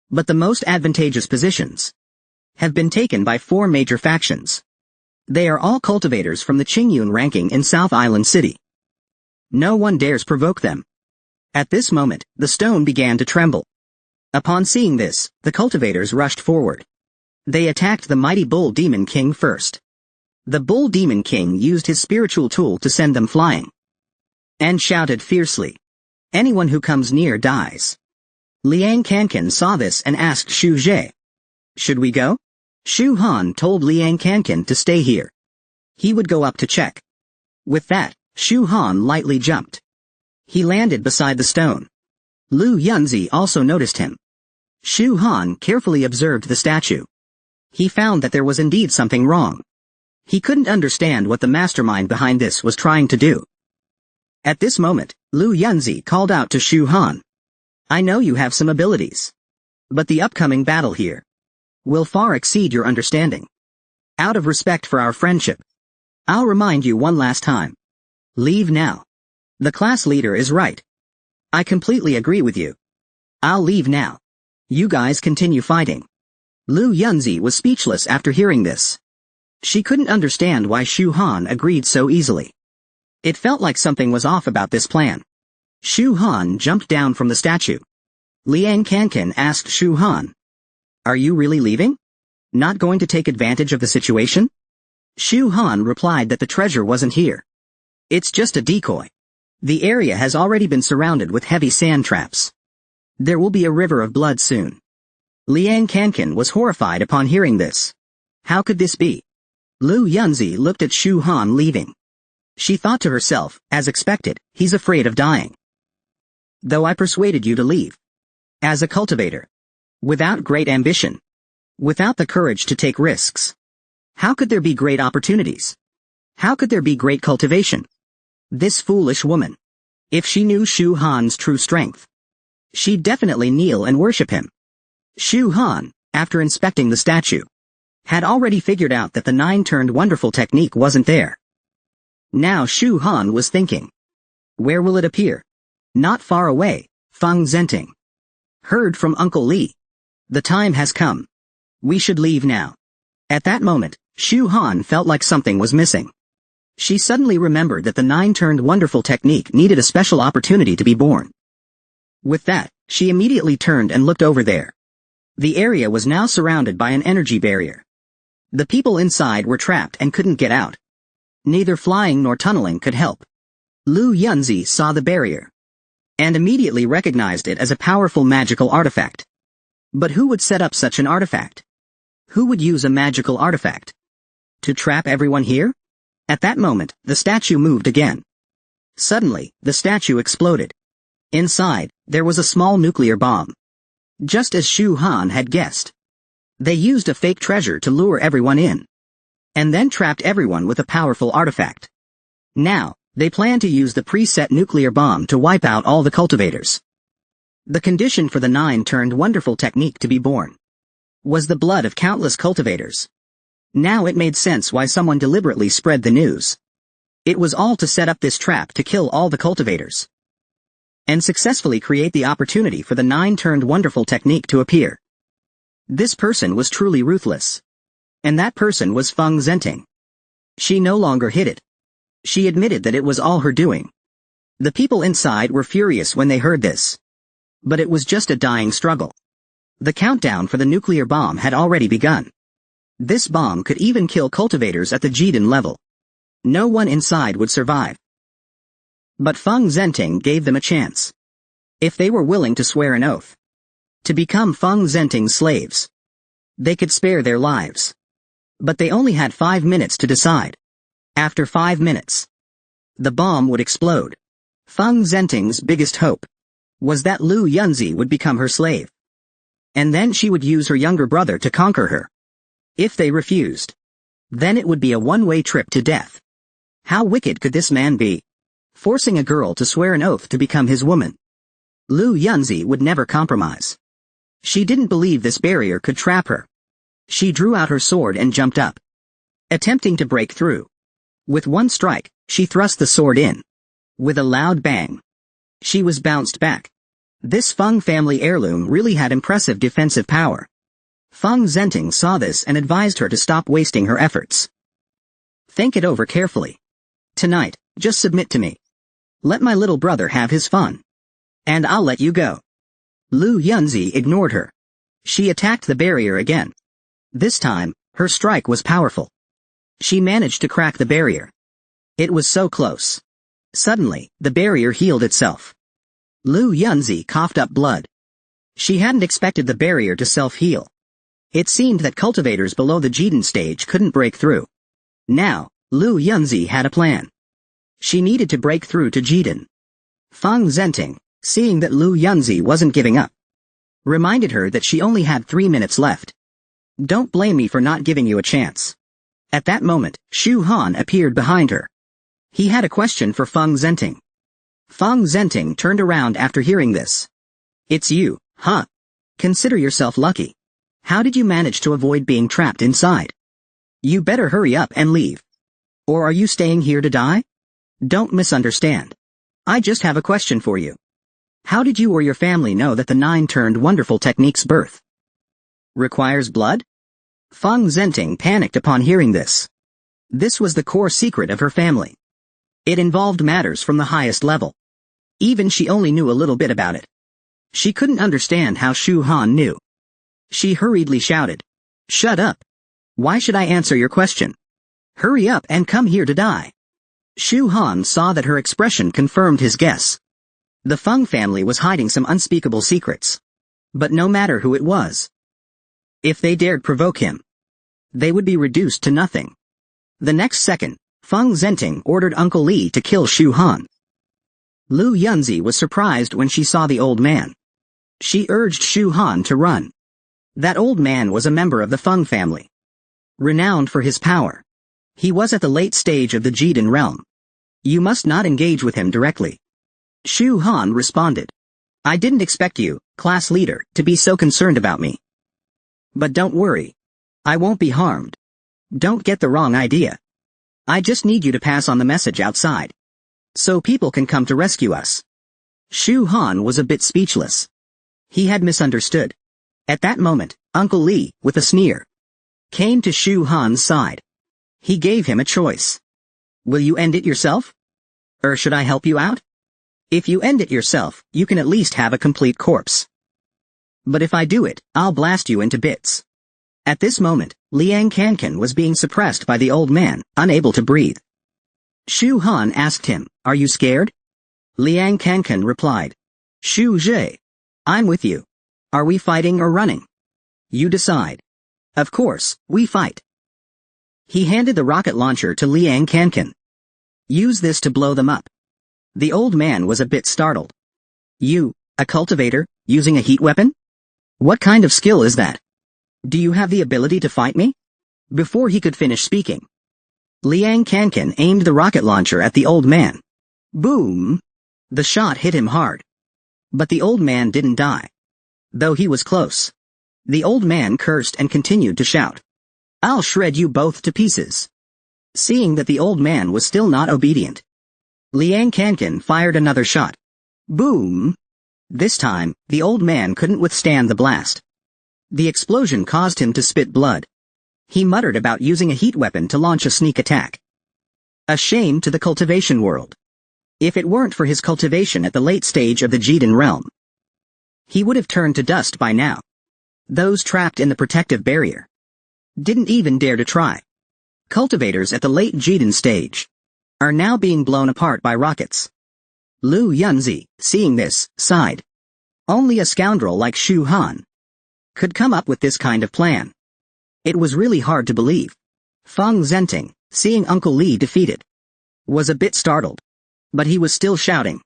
But the most advantageous positions have been taken by 4 major factions. They are all cultivators from the Qingyun ranking in South Island City. No one dares provoke them." At this moment, the stone began to tremble. Upon seeing this, the cultivators rushed forward. They attacked the mighty bull demon king first. The bull demon king used his spiritual tool to send them flying, and shouted fiercely, "Anyone who comes near dies." Liang Kankan saw this and asked Shu Zhe, "Should we go?" Shu Han told Liang Kankan to stay here. He would go up to check. With that, Shu Han lightly jumped. He landed beside the stone. Lu Yunzi also noticed him. Shu Han carefully observed the statue. He found that there was indeed something wrong. He couldn't understand what the mastermind behind this was trying to do. At this moment, Lu Yunzi called out to Shu Han, "I know you have some abilities, but the upcoming battle here will far exceed your understanding. Out of respect for our friendship, I'll remind you one last time. Leave now. The class leader is right. I completely agree with you. I'll leave now. You guys continue fighting." Lu Yunzi was speechless after hearing this. She couldn't understand why Shu Han agreed so easily. It felt like something was off about this plan. Shu Han jumped down from the statue. Liang Kankan asked Shu Han, "Are you really leaving? Not going to take advantage of the situation?" Shu Han replied that the treasure wasn't here. "It's just a decoy. The area has already been surrounded with heavy sand traps. There will be a river of blood soon." Liang Kankan was horrified upon hearing this. How could this be? Lu Yunzi looked at Shu Han leaving. She thought to herself, as expected, he's afraid of dying. Though I persuaded you to leave. As a cultivator. Without great ambition. Without the courage to take risks. How could there be great opportunities? How could there be great cultivation? This foolish woman. If she knew Shu Han's true strength, she'd definitely kneel and worship him. Shu Han, after inspecting the statue, had already figured out that the 9-turned wonderful technique wasn't there. Now Shu Han was thinking, where will it appear? Not far away, Feng Zhenting. Heard from Uncle Li. The time has come. We should leave now. At that moment, Shu Han felt like something was missing. She suddenly remembered that the 9-turned wonderful technique needed a special opportunity to be born. With that, she immediately turned and looked over there. The area was now surrounded by an energy barrier. The people inside were trapped and couldn't get out. Neither flying nor tunneling could help. Lu Yunzi saw the barrier and immediately recognized it as a powerful magical artifact. But who would set up such an artifact? Who would use a magical artifact to trap everyone here? At that moment, the statue moved again. Suddenly, the statue exploded. Inside, there was a small nuclear bomb. Just as Shu Han had guessed. They used a fake treasure to lure everyone in, and then trapped everyone with a powerful artifact. Now, they plan to use the preset nuclear bomb to wipe out all the cultivators. The condition for the 9-turned wonderful technique to be born was the blood of countless cultivators. Now it made sense why someone deliberately spread the news. It was all to set up this trap to kill all the cultivators and successfully create the opportunity for the 9-turned wonderful technique to appear. This person was truly ruthless. And that person was Feng Zhenting. She no longer hid it. She admitted that it was all her doing. The people inside were furious when they heard this. But it was just a dying struggle. The countdown for the nuclear bomb had already begun. This bomb could even kill cultivators at the Jiden level. No one inside would survive. But Feng Zhenting gave them a chance. If they were willing to swear an oath to become Feng Zhenting's slaves, they could spare their lives. But they only had 5 minutes to decide. After 5 minutes, the bomb would explode. Feng Zhenting's biggest hope was that Lu Yunzi would become her slave. And then she would use her younger brother to conquer her. If they refused, then it would be a one-way trip to death. How wicked could this man be? Forcing a girl to swear an oath to become his woman. Lu Yunzi would never compromise. She didn't believe this barrier could trap her. She drew out her sword and jumped up, attempting to break through. With one strike, she thrust the sword in. With a loud bang, she was bounced back. This Feng family heirloom really had impressive defensive power. Feng Zhenting saw this and advised her to stop wasting her efforts. Think it over carefully. Tonight, just submit to me. Let my little brother have his fun. And I'll let you go. Lu Yunzi ignored her. She attacked the barrier again. This time, her strike was powerful. She managed to crack the barrier. It was so close. Suddenly, the barrier healed itself. Lu Yunzi coughed up blood. She hadn't expected the barrier to self-heal. It seemed that cultivators below the Jiden stage couldn't break through. Now, Lu Yunzi had a plan. She needed to break through to Jiden. Feng Zhenting, seeing that Lu Yunzi wasn't giving up, reminded her that she only had 3 minutes left. Don't blame me for not giving you a chance. At that moment, Shu Han appeared behind her. He had a question for Feng Zhenting. Feng Zhenting turned around after hearing this. It's you, huh? Consider yourself lucky. How did you manage to avoid being trapped inside? You better hurry up and leave. Or are you staying here to die? Don't misunderstand. I just have a question for you. How did you or your family know that the 9-turned wonderful technique's birth requires blood? Feng Zhenting panicked upon hearing this. This was the core secret of her family. It involved matters from the highest level. Even she only knew a little bit about it. She couldn't understand how Shu Han knew. She hurriedly shouted, "Shut up! Why should I answer your question? Hurry up and come here to die." Shu Han saw that her expression confirmed his guess. The Feng family was hiding some unspeakable secrets. But no matter who it was, if they dared provoke him, they would be reduced to nothing. The next second, Feng Zhenting ordered Uncle Li to kill Shu Han. Lu Yunzi was surprised when she saw the old man. She urged Shu Han to run. That old man was a member of the Feng family, renowned for his power. He was at the late stage of the Jiden realm. You must not engage with him directly. Shu Han responded. I didn't expect you, class leader, to be so concerned about me. But don't worry. I won't be harmed. Don't get the wrong idea. I just need you to pass on the message outside, so people can come to rescue us. Shu Han was a bit speechless. He had misunderstood. At that moment, Uncle Li, with a sneer, came to Shu Han's side. He gave him a choice. Will you end it yourself? Or should I help you out? If you end it yourself, you can at least have a complete corpse. But if I do it, I'll blast you into bits. At this moment, Liang Kankan was being suppressed by the old man, unable to breathe. Shu Han asked him, Are you scared? Liang Kankan replied, Shu Zhe. I'm with you. Are we fighting or running? You decide. Of course, we fight. He handed the rocket launcher to Liang Kankan. Use this to blow them up. The old man was a bit startled. You, a cultivator, using a heat weapon? What kind of skill is that? Do you have the ability to fight me? Before he could finish speaking, Liang Kankan aimed the rocket launcher at the old man. Boom! The shot hit him hard. But the old man didn't die, though he was close. The old man cursed and continued to shout, I'll shred you both to pieces. Seeing that the old man was still not obedient, Liang Kankan fired another shot. Boom! This time, the old man couldn't withstand the blast. The explosion caused him to spit blood. He muttered about using a heat weapon to launch a sneak attack. A shame to the cultivation world. If it weren't for his cultivation at the late stage of the Jiden realm, he would have turned to dust by now. Those trapped in the protective barrier didn't even dare to try. Cultivators at the late Jiden stage are now being blown apart by rockets. Lu Yunzi, seeing this, sighed. Only a scoundrel like Shu Han could come up with this kind of plan. It was really hard to believe. Feng Zhenting, seeing Uncle Li defeated, was a bit startled. But he was still shouting,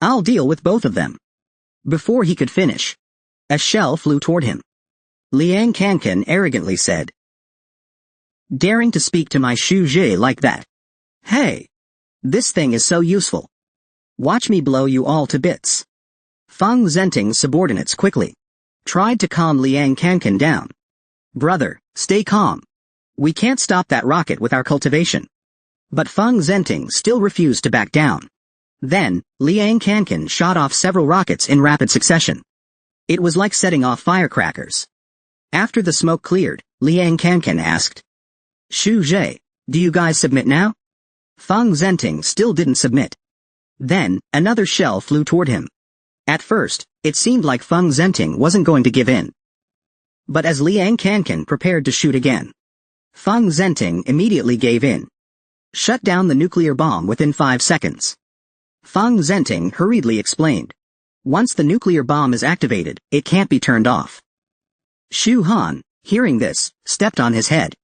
"I'll deal with both of them." Before he could finish, a shell flew toward him. Liang Kankan arrogantly said, "Daring to speak to my Shu Jie like that? Hey! This thing is so useful. Watch me blow you all to bits." Feng Zhenting's subordinates quickly tried to calm Liang Kankan down. "Brother, stay calm. We can't stop that rocket with our cultivation." But Feng Zhenting still refused to back down. Then, Liang Kankan shot off several rockets in rapid succession. It was like setting off firecrackers. After the smoke cleared, Liang Kankan asked, "Shu Jie, do you guys submit now?" Feng Zhenting still didn't submit. Then, another shell flew toward him. At first, it seemed like Feng Zhenting wasn't going to give in. But as Liang Kankan prepared to shoot again, Feng Zhenting immediately gave in. Shut down the nuclear bomb within 5 seconds. Feng Zhenting hurriedly explained. Once the nuclear bomb is activated, it can't be turned off. Shu Han, hearing this, stepped on his head.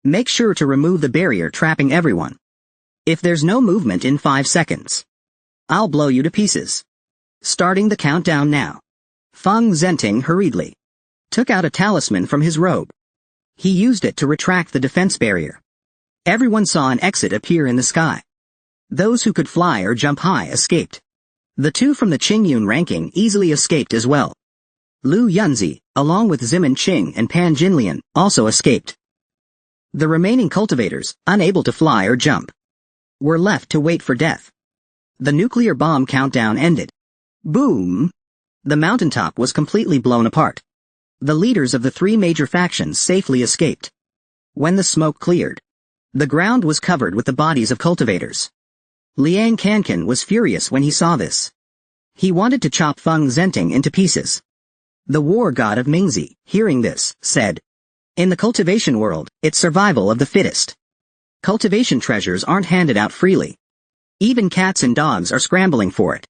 Make sure to remove the barrier trapping everyone. If there's no movement in 5 seconds, I'll blow you to pieces. Starting the countdown now. Feng Zhenting hurriedly took out a talisman from his robe. He used it to retract the defense barrier. Everyone saw an exit appear in the sky. Those who could fly or jump high escaped. The two from the Qingyun ranking easily escaped as well. Lu Yunzi, along with Zimin Qing and Pan Jinlian, also escaped. The remaining cultivators, unable to fly or jump, were left to wait for death. The nuclear bomb countdown ended. Boom! The mountaintop was completely blown apart. The leaders of the 3 major factions safely escaped. When the smoke cleared, the ground was covered with the bodies of cultivators. Liang Kankan was furious when he saw this. He wanted to chop Feng Zhenting into pieces. The war god of Mingzi, hearing this, said, "In the cultivation world, it's survival of the fittest. Cultivation treasures aren't handed out freely. Even cats and dogs are scrambling for it.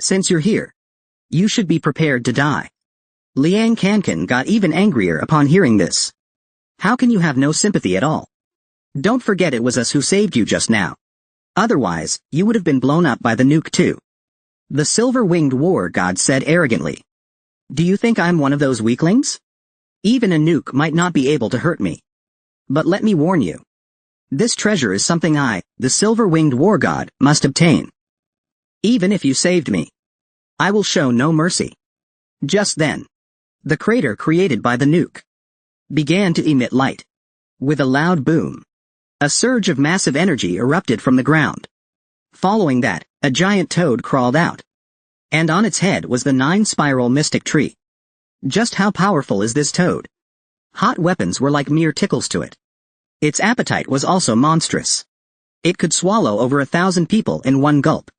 Since you're here, you should be prepared to die." Liang Kankan got even angrier upon hearing this. How can you have no sympathy at all? Don't forget it was us who saved you just now. Otherwise, you would have been blown up by the nuke too. The silver-winged war god said arrogantly. Do you think I'm one of those weaklings? Even a nuke might not be able to hurt me. But let me warn you. This treasure is something I, the silver-winged war god, must obtain. Even if you saved me, I will show no mercy. Just then, the crater created by the nuke began to emit light. With a loud boom, a surge of massive energy erupted from the ground. Following that, a giant toad crawled out. And on its head was the 9-spiral mystic tree. Just how powerful is this toad? Hot weapons were like mere tickles to it. Its appetite was also monstrous. It could swallow over 1,000 people in one gulp,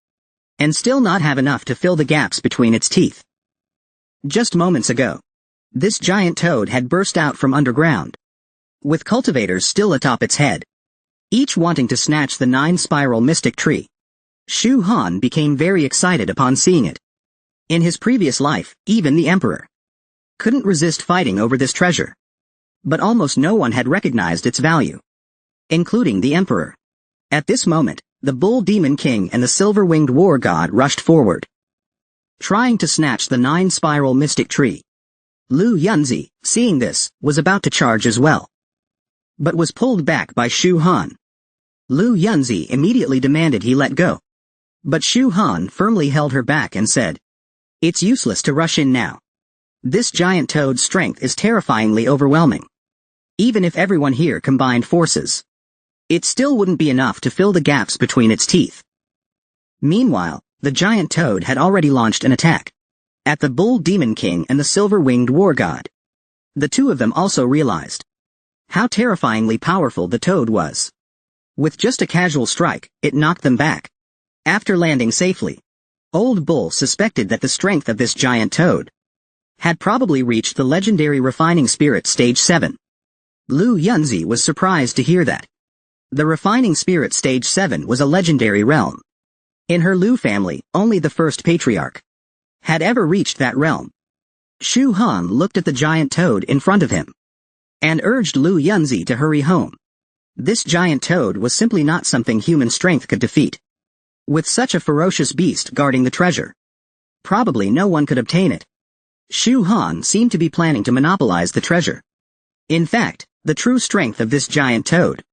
and still not have enough to fill the gaps between its teeth. Just moments ago, this giant toad had burst out from underground, with cultivators still atop its head, each wanting to snatch the 9-spiral mystic tree. Shu Han became very excited upon seeing it. In his previous life, even the emperor couldn't resist fighting over this treasure. But almost no one had recognized its value, including the emperor. At this moment, the bull demon king and the silver-winged war god rushed forward, trying to snatch the 9-spiral mystic tree. Lu Yunzi, seeing this, was about to charge as well, but was pulled back by Shu Han. Lu Yunzi immediately demanded he let go. But Shu Han firmly held her back and said, "It's useless to rush in now. This giant toad's strength is terrifyingly overwhelming. Even if everyone here combined forces, it still wouldn't be enough to fill the gaps between its teeth." Meanwhile, the giant toad had already launched an attack at the bull demon king and the silver-winged war god. The two of them also realized how terrifyingly powerful the toad was. With just a casual strike, it knocked them back. After landing safely, Old Bull suspected that the strength of this giant toad had probably reached the legendary refining spirit stage 7. Lu Yunzi was surprised to hear that. The refining spirit stage 7 was a legendary realm. In her Lu family, only the first patriarch had ever reached that realm. Shu Han looked at the giant toad in front of him and urged Lu Yunzi to hurry home. This giant toad was simply not something human strength could defeat. With such a ferocious beast guarding the treasure, probably no one could obtain it. Shu Han seemed to be planning to monopolize the treasure. In fact, the true strength of this giant toad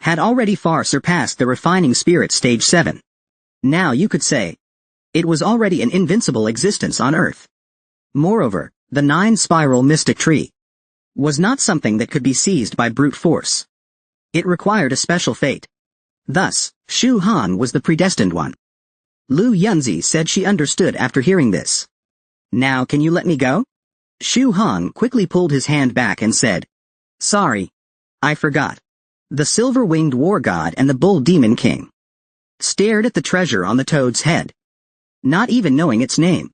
had already far surpassed the refining spirit stage 7. Now you could say, it was already an invincible existence on Earth. Moreover, the 9-spiral mystic tree was not something that could be seized by brute force. It required a special fate. Thus, Shu Han was the predestined one. Lu Yunzi said she understood after hearing this. Now can you let me go? Shu Han quickly pulled his hand back and said, sorry. I forgot. The silver-winged war god and the bull demon king stared at the treasure on the toad's head, not even knowing its name.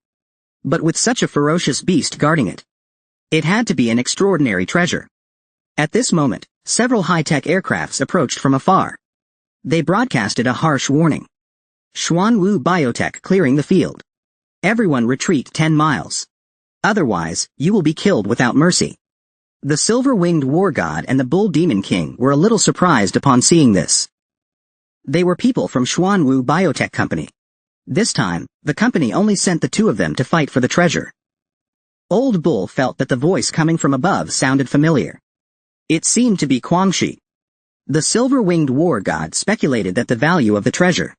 But with such a ferocious beast guarding it, it had to be an extraordinary treasure. At this moment, several high-tech aircrafts approached from afar. They broadcasted a harsh warning. Xuanwu Biotech clearing the field. Everyone retreat 10 miles. Otherwise, you will be killed without mercy. The silver-winged war god and the bull demon king were a little surprised upon seeing this. They were people from Xuanwu Biotech Company. This time, the company only sent the two of them to fight for the treasure. Old Bull felt that the voice coming from above sounded familiar. It seemed to be Guangxi. The silver-winged war god speculated that the value of the treasure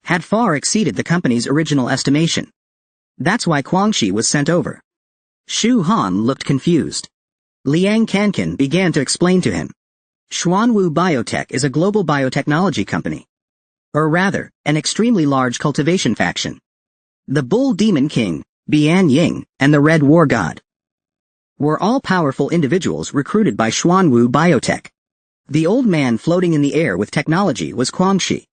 had far exceeded the company's original estimation. That's why Guangxi was sent over. Shu Han looked confused. Liang Kankan began to explain to him. Xuanwu Biotech is a global biotechnology company. Or rather, an extremely large cultivation faction. The Bull Demon King, Bian Ying, and the Red War God were all powerful individuals recruited by Xuanwu Biotech. The old man floating in the air with technology was Guangxi.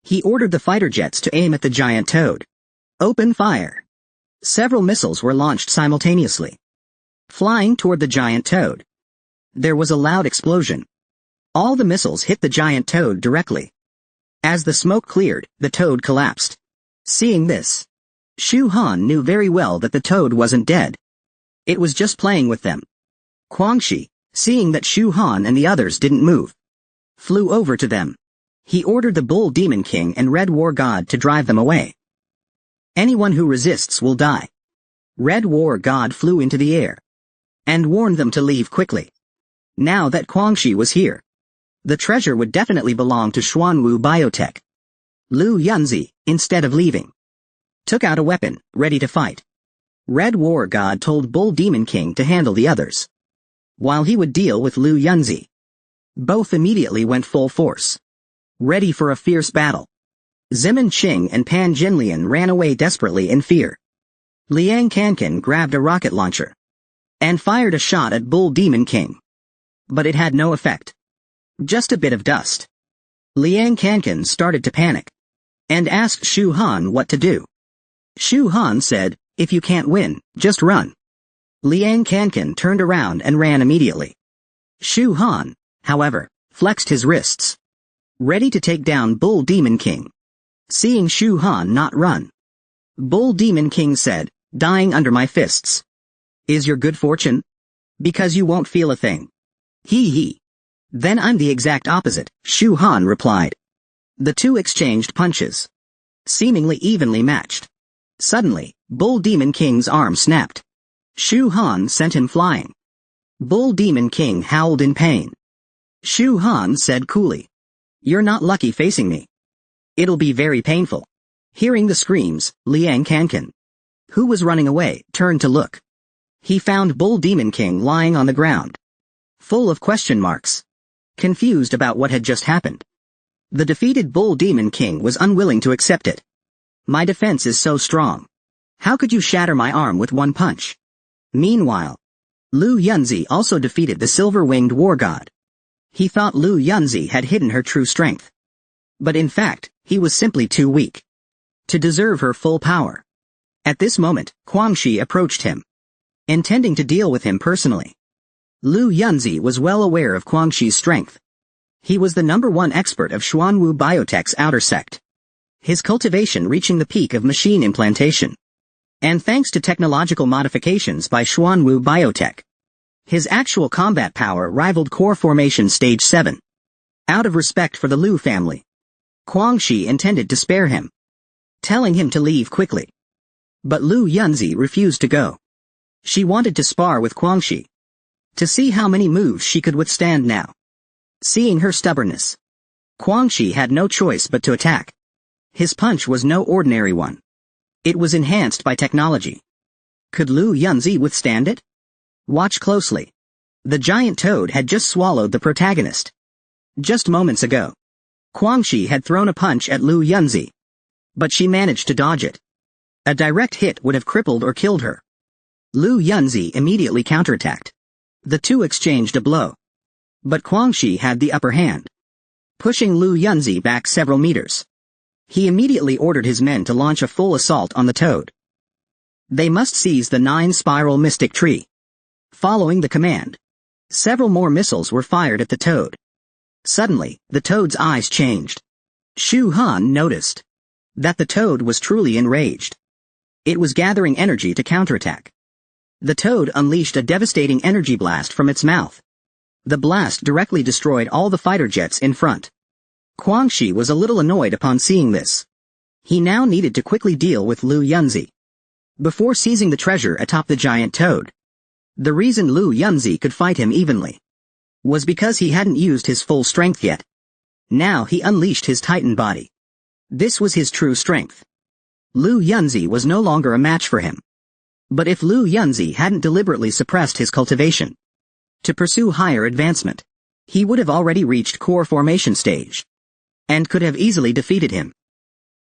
He ordered the fighter jets to aim at the giant toad. Open fire. Several missiles were launched simultaneously, flying toward the giant toad. There was a loud explosion. All the missiles hit the giant toad directly. As the smoke cleared, the toad collapsed. Seeing this, Shu Han knew very well that the toad wasn't dead. It was just playing with them. Guangxi, seeing that Shu Han and the others didn't move, flew over to them. He ordered the Bull Demon King and Red War God to drive them away. Anyone who resists will die. Red War God flew into the air and warned them to leave quickly. Now that Guangxi was here, the treasure would definitely belong to Xuanwu Biotech. Lu Yunzi, instead of leaving, took out a weapon, ready to fight. Red War God told Bull Demon King to handle the others, while he would deal with Lu Yunzi. Both immediately went full force, ready for a fierce battle. Zimin Qing and Pan Jinlian ran away desperately in fear. Liang Kankan grabbed a rocket launcher and fired a shot at Bull Demon King. But it had no effect. Just a bit of dust. Liang Kankan started to panic and asked Shu Han what to do. Shu Han said, if you can't win, just run. Liang Kankan turned around and ran immediately. Shu Han, however, flexed his wrists, ready to take down Bull Demon King. Seeing Shu Han not run, Bull Demon King said, dying under my fists. Is your good fortune? Because you won't feel a thing. Hee hee. Then I'm the exact opposite, Shu Han replied. The two exchanged punches, seemingly evenly matched. Suddenly, Bull Demon King's arm snapped. Shu Han sent him flying. Bull Demon King howled in pain. Shu Han said coolly, you're not lucky facing me. It'll be very painful. Hearing the screams, Liang Kankan, who was running away, turned to look. He found Bull Demon King lying on the ground, full of question marks, confused about what had just happened. The defeated Bull Demon King was unwilling to accept it. My defense is so strong. How could you shatter my arm with one punch? Meanwhile, Lu Yunzi also defeated the silver-winged war god. He thought Lu Yunzi had hidden her true strength. But in fact, he was simply too weak to deserve her full power. At this moment, Guangxi approached him, intending to deal with him personally. Lu Yunzi was well aware of Guangxi's strength. He was the #1 expert of Xuanwu Biotech's outer sect. his cultivation reaching the peak of machine implantation. And thanks to technological modifications by Xuanwu Biotech, his actual combat power rivaled core formation stage 7. Out of respect for the Liu family, Guangxi intended to spare him, telling him to leave quickly. But Liu Yunzi refused to go. She wanted to spar with Guangxi, to see how many moves she could withstand now. Seeing her stubbornness, Guangxi had no choice but to attack. His punch was no ordinary one. It was enhanced by technology. Could Liu Yunzi withstand it? Watch closely. The giant toad had just swallowed the protagonist. Just moments ago, Guangxi had thrown a punch at Liu Yunzi, but she managed to dodge it. A direct hit would have crippled or killed her. Liu Yunzi immediately counterattacked. The two exchanged a blow. But Guangxi had the upper hand, pushing Liu Yunzi back several meters. He immediately ordered his men to launch a full assault on the toad. They must seize the 9-spiral mystic tree. Following the command, several more missiles were fired at the toad. Suddenly, the toad's eyes changed. Shu Han noticed that the toad was truly enraged. It was gathering energy to counterattack. The toad unleashed a devastating energy blast from its mouth. The blast directly destroyed all the fighter jets in front. Guangxi was a little annoyed upon seeing this. He now needed to quickly deal with Liu Yunzi before seizing the treasure atop the giant toad. The reason Liu Yunzi could fight him evenly was because he hadn't used his full strength yet. Now he unleashed his titan body. This was his true strength. Liu Yunzi was no longer a match for him. But if Liu Yunzi hadn't deliberately suppressed his cultivation to pursue higher advancement, he would have already reached core formation stage and could have easily defeated him.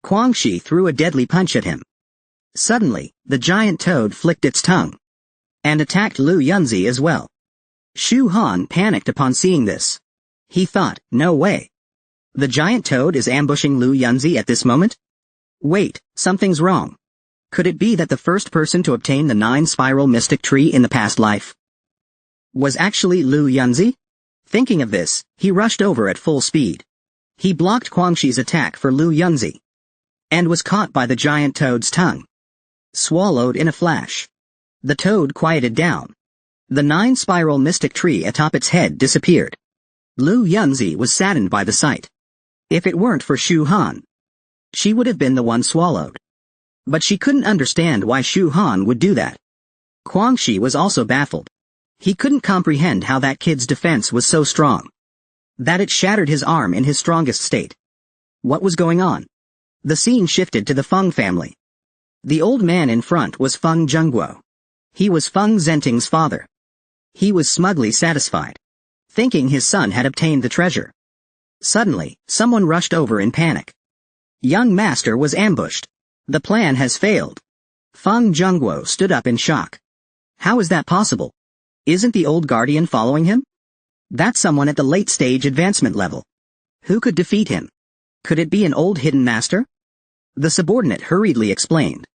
Guangxi threw a deadly punch at him. Suddenly, the giant toad flicked its tongue and attacked Liu Yunzi as well. Shu Han panicked upon seeing this. He thought, no way. The giant toad is ambushing Liu Yunzi at this moment? Wait, something's wrong. Could it be that the first person to obtain the 9-spiral mystic tree in the past life was actually Liu Yunzi? Thinking of this, he rushed over at full speed. He blocked Guangxi's attack for Liu Yunzi and was caught by the giant toad's tongue. Swallowed in a flash. The toad quieted down. The 9-spiral mystic tree atop its head disappeared. Liu Yunzi was saddened by the sight. If it weren't for Shu Han, she would have been the one swallowed. But she couldn't understand why Shu Han would do that. Guangxi was also baffled. He couldn't comprehend how that kid's defense was so strong that it shattered his arm in his strongest state. What was going on? The scene shifted to the Feng family. The old man in front was Feng Zhengguo. He was Feng Zhenting's father. He was smugly satisfied, thinking his son had obtained the treasure. Suddenly, someone rushed over in panic. Young master was ambushed. The plan has failed. Feng Zhengguo stood up in shock. How is that possible? Isn't the old guardian following him? That's someone at the late stage advancement level. Who could defeat him? Could it be an old hidden master? The subordinate hurriedly explained.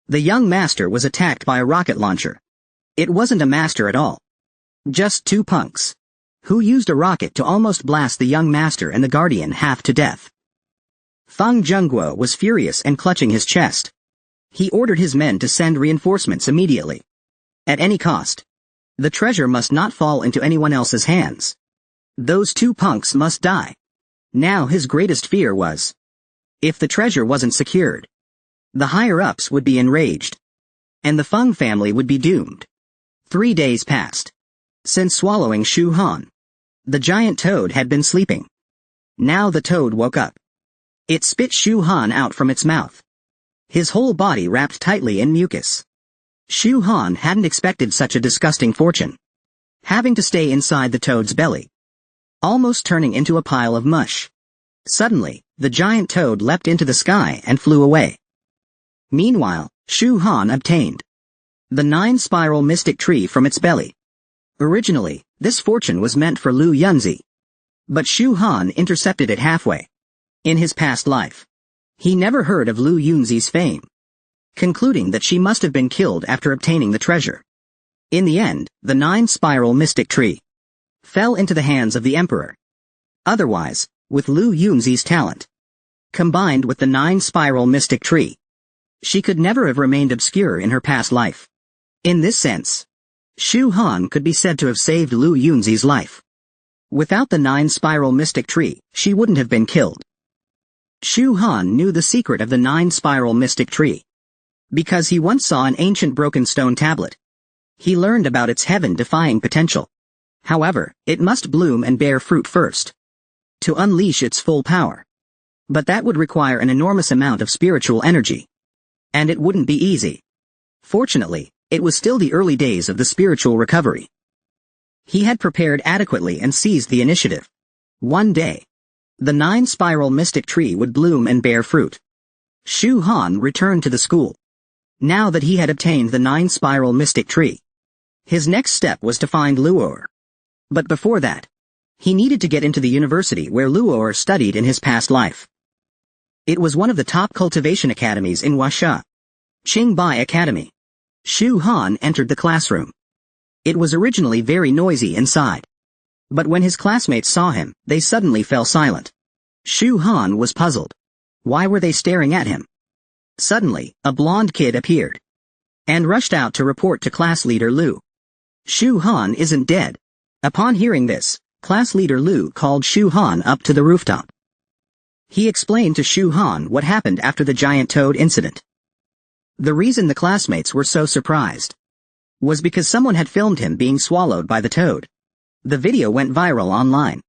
The young master was attacked by a rocket launcher. It wasn't a master at all. Just two punks who used a rocket to almost blast the young master and the guardian half to death. Feng Zhengguo was furious and clutching his chest. He ordered his men to send reinforcements immediately. At any cost. The treasure must not fall into anyone else's hands. Those two punks must die. Now his greatest fear was, if the treasure wasn't secured, the higher-ups would be enraged, and the Feng family would be doomed. 3 days passed since swallowing Shu Han. The giant toad had been sleeping. Now the toad woke up. It spit Shu Han out from its mouth, his whole body wrapped tightly in mucus. Shu Han hadn't expected such a disgusting fortune, having to stay inside the toad's belly, almost turning into a pile of mush. Suddenly, the giant toad leapt into the sky and flew away. Meanwhile, Shu Han obtained the 9-spiral mystic tree from its belly. Originally, this fortune was meant for Liu Yunzi, but Shu Han intercepted it halfway. In his past life, he never heard of Liu Yunzi's fame, concluding that she must have been killed after obtaining the treasure. In the end, the 9-spiral mystic tree fell into the hands of the emperor. Otherwise, with Liu Yunzi's talent, combined with the 9-spiral mystic tree. She could never have remained obscure in her past life. In this sense, Shu Han could be said to have saved Lu Yunzi's life. Without the 9-spiral mystic tree, she wouldn't have been killed. Shu Han knew the secret of the 9-spiral mystic tree, because he once saw an ancient broken stone tablet. He learned about its heaven-defying potential. However, it must bloom and bear fruit first, to unleash its full power. But that would require an enormous amount of spiritual energy. And it wouldn't be easy. Fortunately, it was still the early days of the spiritual recovery. He had prepared adequately and seized the initiative. One day, the 9-spiral mystic tree would bloom and bear fruit. Shu Han returned to the school. Now that he had obtained the 9-spiral mystic tree, his next step was to find Luor. But before that, he needed to get into the university where Luor studied in his past life. It was one of the top cultivation academies in Huaxia, Qingbai Academy. Shu Han entered the classroom. It was originally very noisy inside. But when his classmates saw him, they suddenly fell silent. Shu Han was puzzled. Why were they staring at him? Suddenly, a blonde kid appeared and rushed out to report to class leader Lu. Shu Han isn't dead. Upon hearing this, class leader Lu called Shu Han up to the rooftop. He explained to Shu Han what happened after the giant toad incident. The reason the classmates were so surprised was because someone had filmed him being swallowed by the toad. The video went viral online,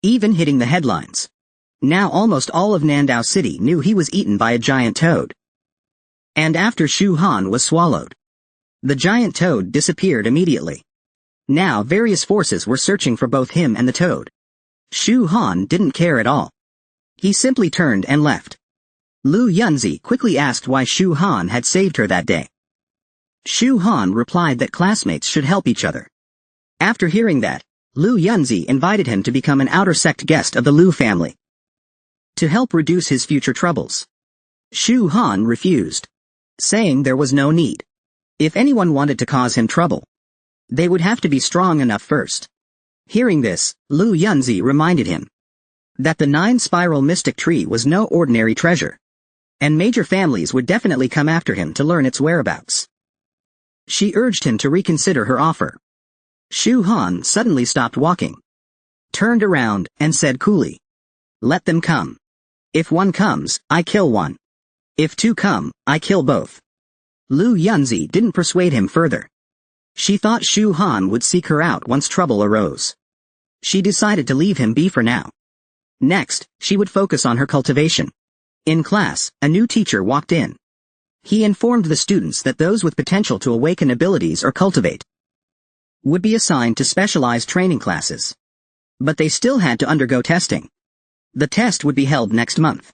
even hitting the headlines. Now almost all of Nandao City knew he was eaten by a giant toad. And after Shu Han was swallowed, the giant toad disappeared immediately. Now various forces were searching for both him and the toad. Shu Han didn't care at all. He simply turned and left. Lu Yunzi quickly asked why Shu Han had saved her that day. Shu Han replied that classmates should help each other. After hearing that, Lu Yunzi invited him to become an outer sect guest of the Lu family, to help reduce his future troubles. Shu Han refused, saying there was no need. If anyone wanted to cause him trouble, they would have to be strong enough first. Hearing this, Lu Yunzi reminded him that the 9-spiral mystic tree was no ordinary treasure, and major families would definitely come after him to learn its whereabouts. She urged him to reconsider her offer. Shu Han suddenly stopped walking, turned around, and said coolly, "Let them come. If one comes, I kill one. If two come, I kill both." Lu Yunzi didn't persuade him further. She thought Shu Han would seek her out once trouble arose. She decided to leave him be for now. Next, she would focus on her cultivation. In class, a new teacher walked in. He informed the students that those with potential to awaken abilities or cultivate would be assigned to specialized training classes. But they still had to undergo testing. The test would be held next month.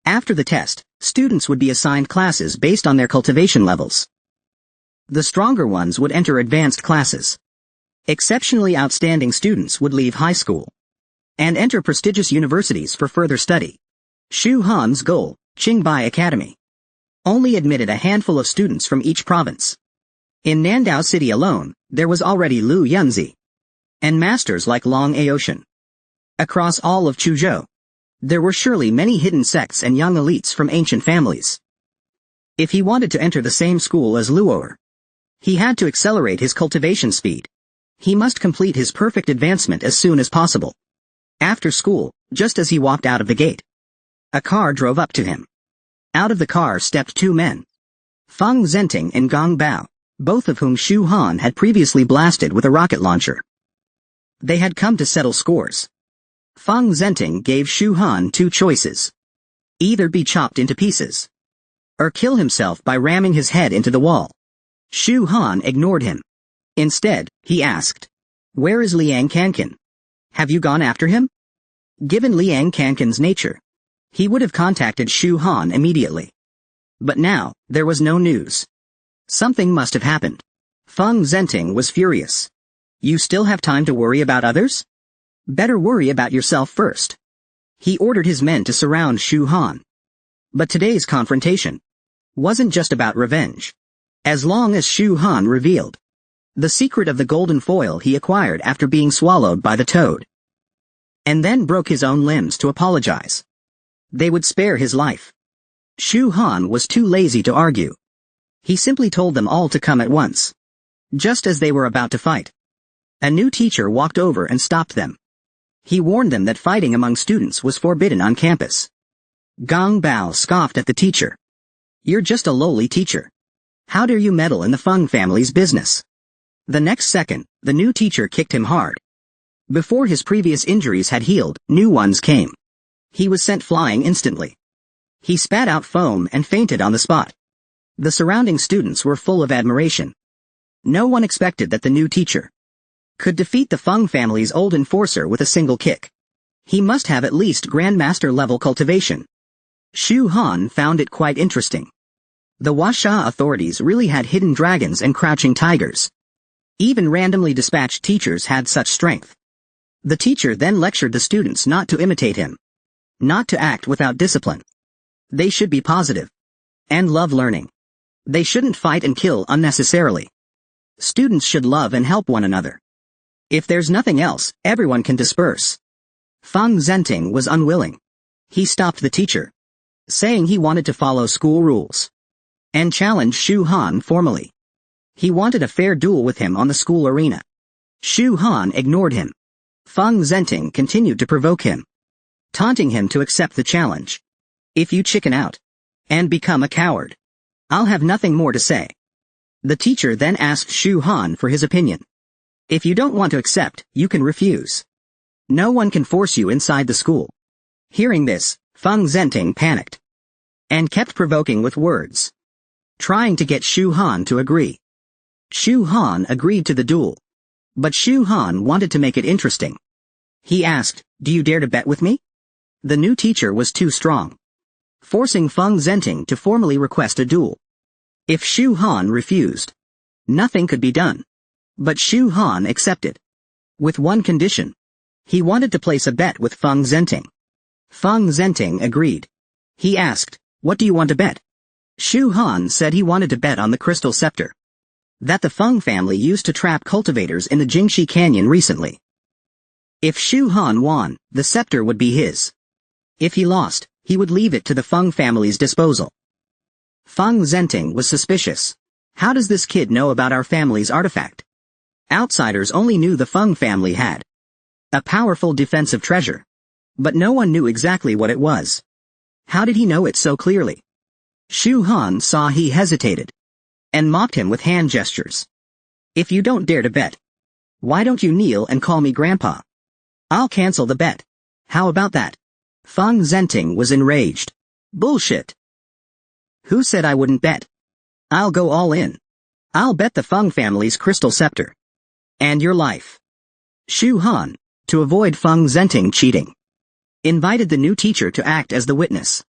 After the test, students would be assigned classes based on their cultivation levels. The stronger ones would enter advanced classes. Exceptionally outstanding students would leave high school and enter prestigious universities for further study. Shu Han's goal, Qingbai Academy, only admitted a handful of students from each province. In Nandao City alone, there was already Lu Yunzi and masters like Long Aotian. Across all of Chuzhou, there were surely many hidden sects and young elites from ancient families. If he wanted to enter the same school as Luor, he had to accelerate his cultivation speed. He must complete his perfect advancement as soon as possible. After school, just as he walked out of the gate, a car drove up to him. Out of the car stepped two men, Feng Zhenting and Gong Bao, both of whom Shu Han had previously blasted with a rocket launcher. They had come to settle scores. Feng Zhenting gave Shu Han two choices: either be chopped into pieces, or kill himself by ramming his head into the wall. Shu Han ignored him. Instead, he asked, "Where is Liang Kankan? Have you gone after him?" Given Liang Kankan's nature, he would have contacted Shu Han immediately. But now, there was no news. Something must have happened. Feng Zhenting was furious. "You still have time to worry about others? Better worry about yourself first." He ordered his men to surround Shu Han. But today's confrontation wasn't just about revenge. As long as Shu Han revealed the secret of the golden foil he acquired after being swallowed by the toad, and then broke his own limbs to apologize, They would spare his life. Shu Han was too lazy to argue. He simply told them all to come at once. Just as they were about to fight, a new teacher walked over and stopped them. He warned them that fighting among students was forbidden on campus. Gong Bao scoffed at the teacher. "You're just a lowly teacher. How dare you meddle in the Feng family's business?" The next second, the new teacher kicked him hard. Before his previous injuries had healed, new ones came. He was sent flying instantly. He spat out foam and fainted on the spot. The surrounding students were full of admiration. No one expected that the new teacher could defeat the Feng family's old enforcer with a single kick. He must have at least Grandmaster level cultivation. Shu Han found it quite interesting. The Huasha authorities really had hidden dragons and crouching tigers. Even randomly dispatched teachers had such strength. The teacher then lectured the students not to imitate him, not to act without discipline. They should be positive and love learning. They shouldn't fight and kill unnecessarily. Students should love and help one another. If there's nothing else, everyone can disperse. Feng Zhenting was unwilling. He stopped the teacher, saying he wanted to follow school rules, and challenged Shu Han formally. He wanted a fair duel with him on the school arena. Shu Han ignored him. Feng Zhenting continued to provoke him, taunting him to accept the challenge. "If you chicken out and become a coward, I'll have nothing more to say." The teacher then asked Shu Han for his opinion. "If you don't want to accept, you can refuse. No one can force you inside the school." Hearing this, Feng Zhenting panicked and kept provoking with words, trying to get Shu Han to agree. Shu Han agreed to the duel, but Shu Han wanted to make it interesting. He asked, "Do you dare to bet with me?" The new teacher was too strong, forcing Feng Zhenting to formally request a duel. If Shu Han refused, nothing could be done. But Shu Han accepted, with one condition. He wanted to place a bet with Feng Zhenting. Feng Zhenting agreed. He asked, "What do you want to bet?" Shu Han said he wanted to bet on the crystal scepter that the Feng family used to trap cultivators in the Jingxi Canyon recently. If Shu Han won, the scepter would be his. If he lost, he would leave it to the Feng family's disposal. Feng Zhenting was suspicious. How does this kid know about our family's artifact? Outsiders only knew the Feng family had a powerful defensive treasure, but no one knew exactly what it was. How did he know it so clearly? Shu Han saw he hesitated and mocked him with hand gestures. "If you don't dare to bet, why don't you kneel and call me Grandpa? I'll cancel the bet. How about that?" Feng Zhenting was enraged. "Bullshit. Who said I wouldn't bet? I'll go all in. I'll bet the Feng family's crystal scepter. And your life." Shu Han, to avoid Feng Zhenting cheating, invited the new teacher to act as the witness.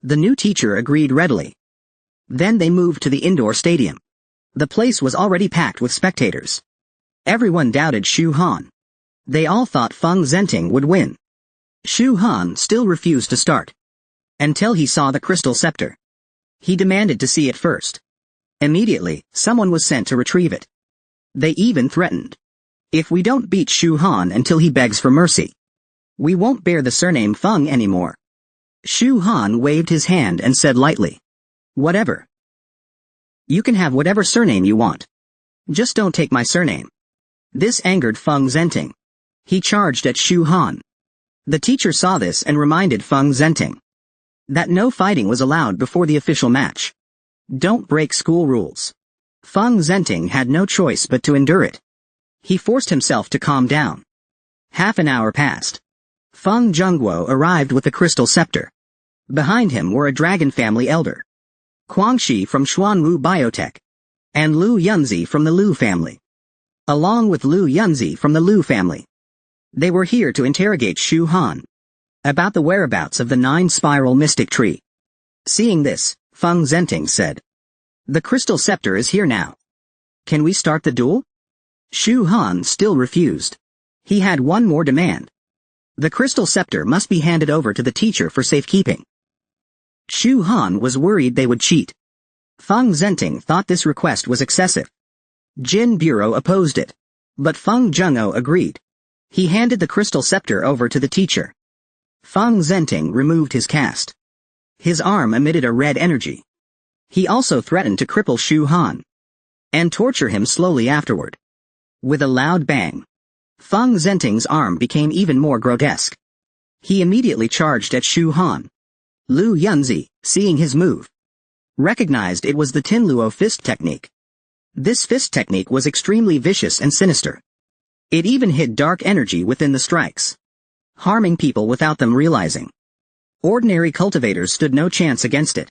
The new teacher agreed readily. Then they moved to the indoor stadium. The place was already packed with spectators. Everyone doubted Shu Han. They all thought Feng Zhenting would win. Shu Han still refused to start until he saw the crystal scepter. He demanded to see it first. Immediately, someone was sent to retrieve it. They even threatened, "If we don't beat Shu Han until he begs for mercy, we won't bear the surname Feng anymore." Shu Han waved his hand and said lightly, "Whatever. You can have whatever surname you want. Just don't take my surname." This angered Feng Zhenting. He charged at Shu Han. The teacher saw this and reminded Feng Zhenting that no fighting was allowed before the official match. Don't break school rules. Feng Zhenting had no choice but to endure it. He forced himself to calm down. Half an hour passed. Feng Zhengguo arrived with the crystal scepter. Behind him were a dragon family elder, Guangxi from Xuanwu Biotech, and Lu Yunzi from the Lu family, along with Lu Yunzi from the Lu family. They were here to interrogate Shu Han about the whereabouts of the 9-spiral mystic tree. Seeing this, Feng Zhenting said, "The crystal scepter is here now. Can we start the duel?" Shu Han still refused. He had one more demand. The crystal scepter must be handed over to the teacher for safekeeping. Shu Han was worried they would cheat. Feng Zhenting thought this request was excessive. Jin Bureau opposed it, but Feng Zhengguo agreed. He handed the crystal scepter over to the teacher. Feng Zhenting removed his cast. His arm emitted a red energy. He also threatened to cripple Shu Han and torture him slowly afterward. With a loud bang, Feng Zhenting's arm became even more grotesque. He immediately charged at Shu Han. Lu Yunzi, seeing his move, recognized it was the Tinluo fist technique. This fist technique was extremely vicious and sinister. It even hid dark energy within the strikes, harming people without them realizing. Ordinary cultivators stood no chance against it.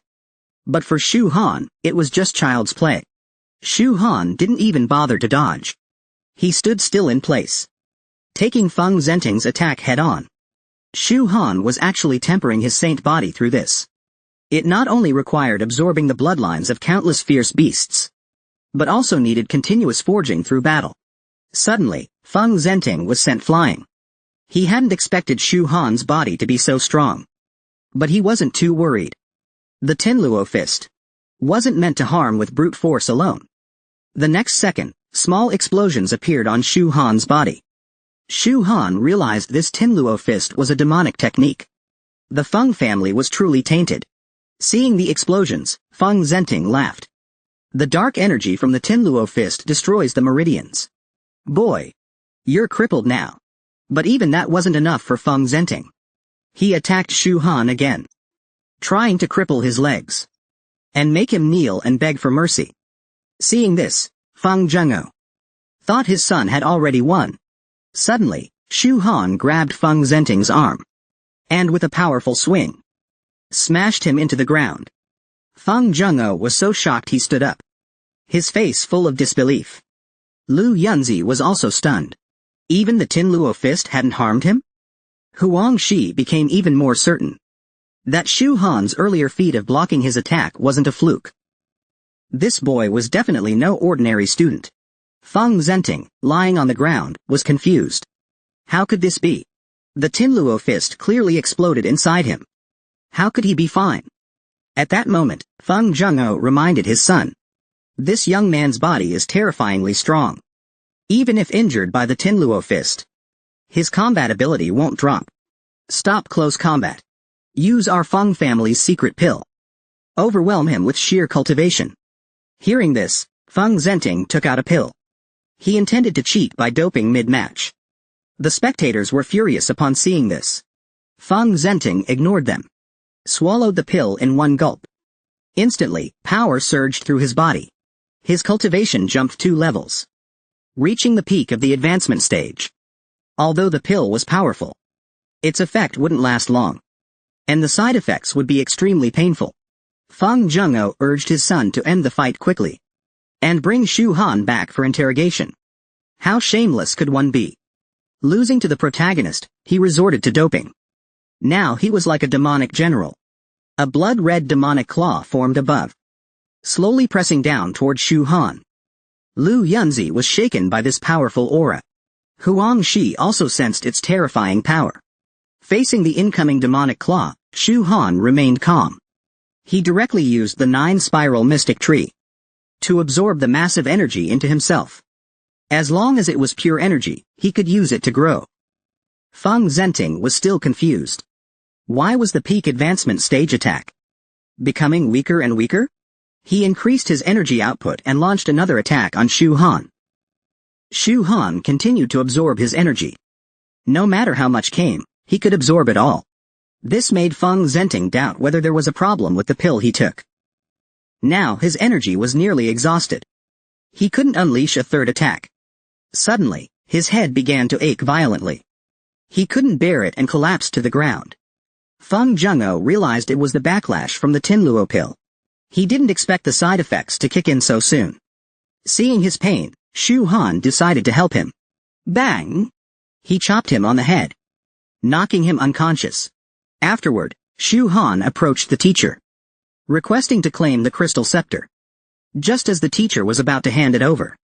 But for Shu Han, it was just child's play. Shu Han didn't even bother to dodge. He stood still in place, taking Feng Zhenting's attack head-on. Shu Han was actually tempering his saint body through this. It not only required absorbing the bloodlines of countless fierce beasts, but also needed continuous forging through battle. Suddenly, Feng Zhenting was sent flying. He hadn't expected Shu Han's body to be so strong. But he wasn't too worried. The Tinluo fist wasn't meant to harm with brute force alone. The next second, small explosions appeared on Shu Han's body. Shu Han realized this Tinluo fist was a demonic technique. The Feng family was truly tainted. Seeing the explosions, Feng Zhenting laughed. The dark energy from the Tinluo fist destroys the meridians. Boy, you're crippled now. But even that wasn't enough for Feng Zhenting. He attacked Shu Han again, trying to cripple his legs and make him kneel and beg for mercy. Seeing this, Feng Zhengo thought his son had already won. Suddenly, Shu Han grabbed Feng Zhenting's arm and with a powerful swing, smashed him into the ground. Feng Zhengo was so shocked he stood up, his face full of disbelief. Lu Yunzi was also stunned. Even the Tinluo fist hadn't harmed him? Huang Shi became even more certain that Shu Han's earlier feat of blocking his attack wasn't a fluke. This boy was definitely no ordinary student. Feng Zhenting, lying on the ground, was confused. How could this be? The Tinluo fist clearly exploded inside him. How could he be fine? At that moment, Feng Zhengo reminded his son. This young man's body is terrifyingly strong. Even if injured by the Tinluo fist, his combat ability won't drop. Stop close combat. Use our Feng family's secret pill. Overwhelm him with sheer cultivation. Hearing this, Feng Zhenting took out a pill. He intended to cheat by doping mid-match. The spectators were furious upon seeing this. Feng Zhenting ignored them, swallowed the pill in one gulp. Instantly, power surged through his body. His cultivation jumped 2 levels, reaching the peak of the advancement stage. Although the pill was powerful, its effect wouldn't last long, and the side effects would be extremely painful. Feng Zhengo urged his son to end the fight quickly and bring Shu Han back for interrogation. How shameless could one be? Losing to the protagonist, he resorted to doping. Now he was like a demonic general. A blood-red demonic claw formed above, slowly pressing down toward Shu Han. Lu Yunzi was shaken by this powerful aura. Huang Shi also sensed its terrifying power. Facing the incoming demonic claw, Shu Han remained calm. He directly used the 9-spiral mystic tree to absorb the massive energy into himself. As long as it was pure energy, he could use it to grow. Feng Zhenting was still confused. Why was the peak advancement stage attack becoming weaker and weaker? He increased his energy output and launched another attack on Shu Han. Shu Han continued to absorb his energy. No matter how much came, he could absorb it all. This made Feng Zhenting doubt whether there was a problem with the pill he took. Now his energy was nearly exhausted. He couldn't unleash a third attack. Suddenly, his head began to ache violently. He couldn't bear it and collapsed to the ground. Feng Zhengo realized it was the backlash from the Tinluo pill. He didn't expect the side effects to kick in so soon. Seeing his pain, Shu Han decided to help him. Bang! He chopped him on the head, knocking him unconscious. Afterward, Shu Han approached the teacher, requesting to claim the crystal scepter. Just as the teacher was about to hand it over,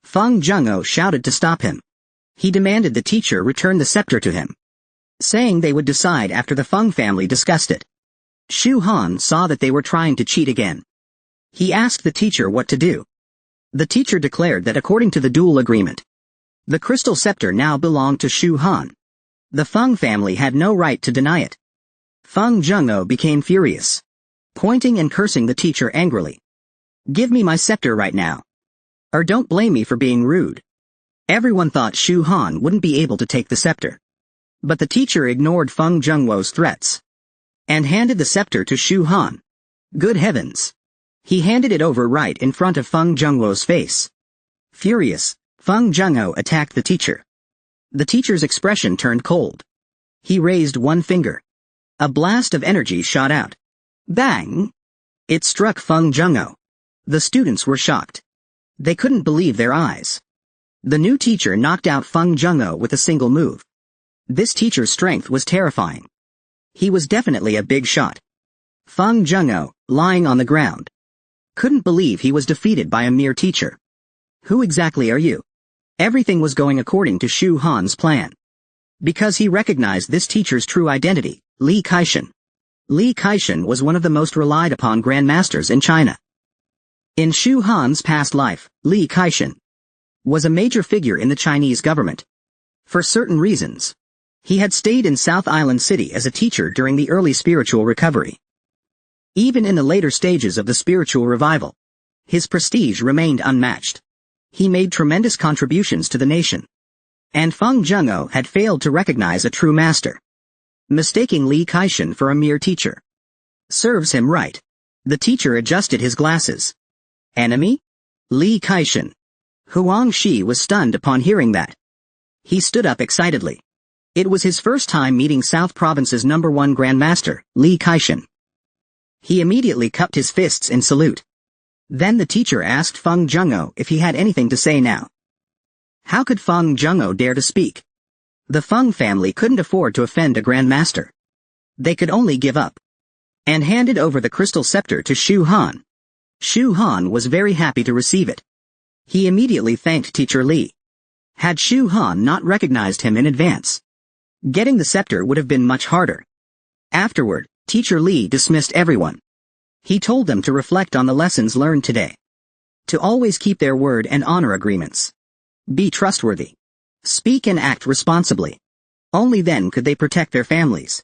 Feng Zhengo shouted to stop him. He demanded the teacher return the scepter to him, saying they would decide after the Feng family discussed it. Shu Han saw that they were trying to cheat again. He asked the teacher what to do. The teacher declared that according to the duel agreement, the crystal scepter now belonged to Shu Han. The Feng family had no right to deny it. Feng Zhengao became furious, pointing and cursing the teacher angrily. "Give me my scepter right now. Or don't blame me for being rude." Everyone thought Shu Han wouldn't be able to take the scepter. But the teacher ignored Feng Zhengwo's threats and handed the scepter to Shu Han. Good heavens! He handed it over right in front of Feng Zhengwo's face. Furious, Feng Zhengwo attacked the teacher. The teacher's expression turned cold. He raised one finger. A blast of energy shot out. Bang! It struck Feng Zhengwo. The students were shocked. They couldn't believe their eyes. The new teacher knocked out Feng Zhengwo with a single move. This teacher's strength was terrifying. He was definitely a big shot. Feng Zhengwo, lying on the ground, couldn't believe he was defeated by a mere teacher. Who exactly are you? Everything was going according to Shu Han's plan. Because he recognized this teacher's true identity, Li Kaishan. Li Kaishan was one of the most relied upon grandmasters in China. In Shu Han's past life, Li Kaishan was a major figure in the Chinese government. For certain reasons, he had stayed in South Island City as a teacher during the early spiritual recovery. Even in the later stages of the spiritual revival, his prestige remained unmatched. He made tremendous contributions to the nation. And Feng Zhengwo had failed to recognize a true master, mistaking Li Kaishan for a mere teacher. Serves him right. The teacher adjusted his glasses. Enemy? Li Kaishan. Huang Shi was stunned upon hearing that. He stood up excitedly. It was his first time meeting South Province's #1 grandmaster, Li Kaishan. He immediately cupped his fists in salute. Then the teacher asked Feng Zhengwo if he had anything to say now. How could Feng Zhengwo dare to speak? The Feng family couldn't afford to offend a grandmaster. They could only give up and handed over the crystal scepter to Shu Han. Shu Han was very happy to receive it. He immediately thanked Teacher Li. Had Shu Han not recognized him in advance, getting the scepter would have been much harder. Afterward, Teacher Li dismissed everyone. He told them to reflect on the lessons learned today, to always keep their word and honor agreements, be trustworthy, speak and act responsibly. Only then could they protect their families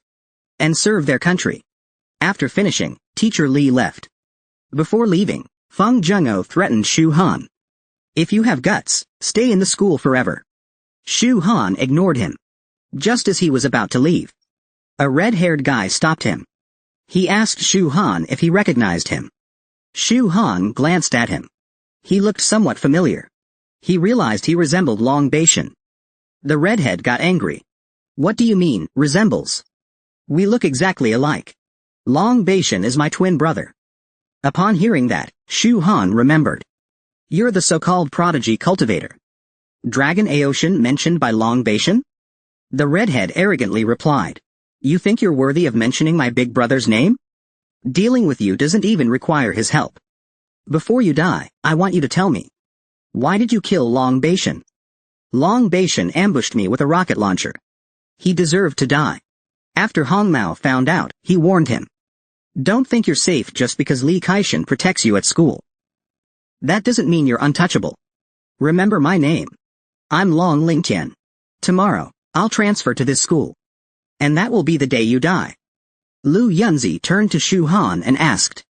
and serve their country. After finishing, Teacher Li left. Before leaving, Feng Zhengwo threatened Shu Han. "If you have guts, stay in the school forever." Shu Han ignored him. Just as he was about to leave, a red-haired guy stopped him. He asked Shu Han if he recognized him. Shu Han glanced at him. He looked somewhat familiar. He realized he resembled Long Beishan. The redhead got angry. "What do you mean, resembles? We look exactly alike. Long Beishan is my twin brother." Upon hearing that, Shu Han remembered. "You're the so-called prodigy cultivator, Dragon Aoshan mentioned by Long Beishan?" The redhead arrogantly replied. "You think you're worthy of mentioning my big brother's name? Dealing with you doesn't even require his help. Before you die, I want you to tell me, why did you kill Long Beishan?" "Long Beishan ambushed me with a rocket launcher. He deserved to die. After Hong Mao found out, he warned him. Don't think you're safe just because Li Kaishan protects you at school. That doesn't mean you're untouchable. Remember my name. I'm Long Lingtian. Tomorrow, I'll transfer to this school. And that will be the day you die." Lu Yunzi turned to Shu Han and asked,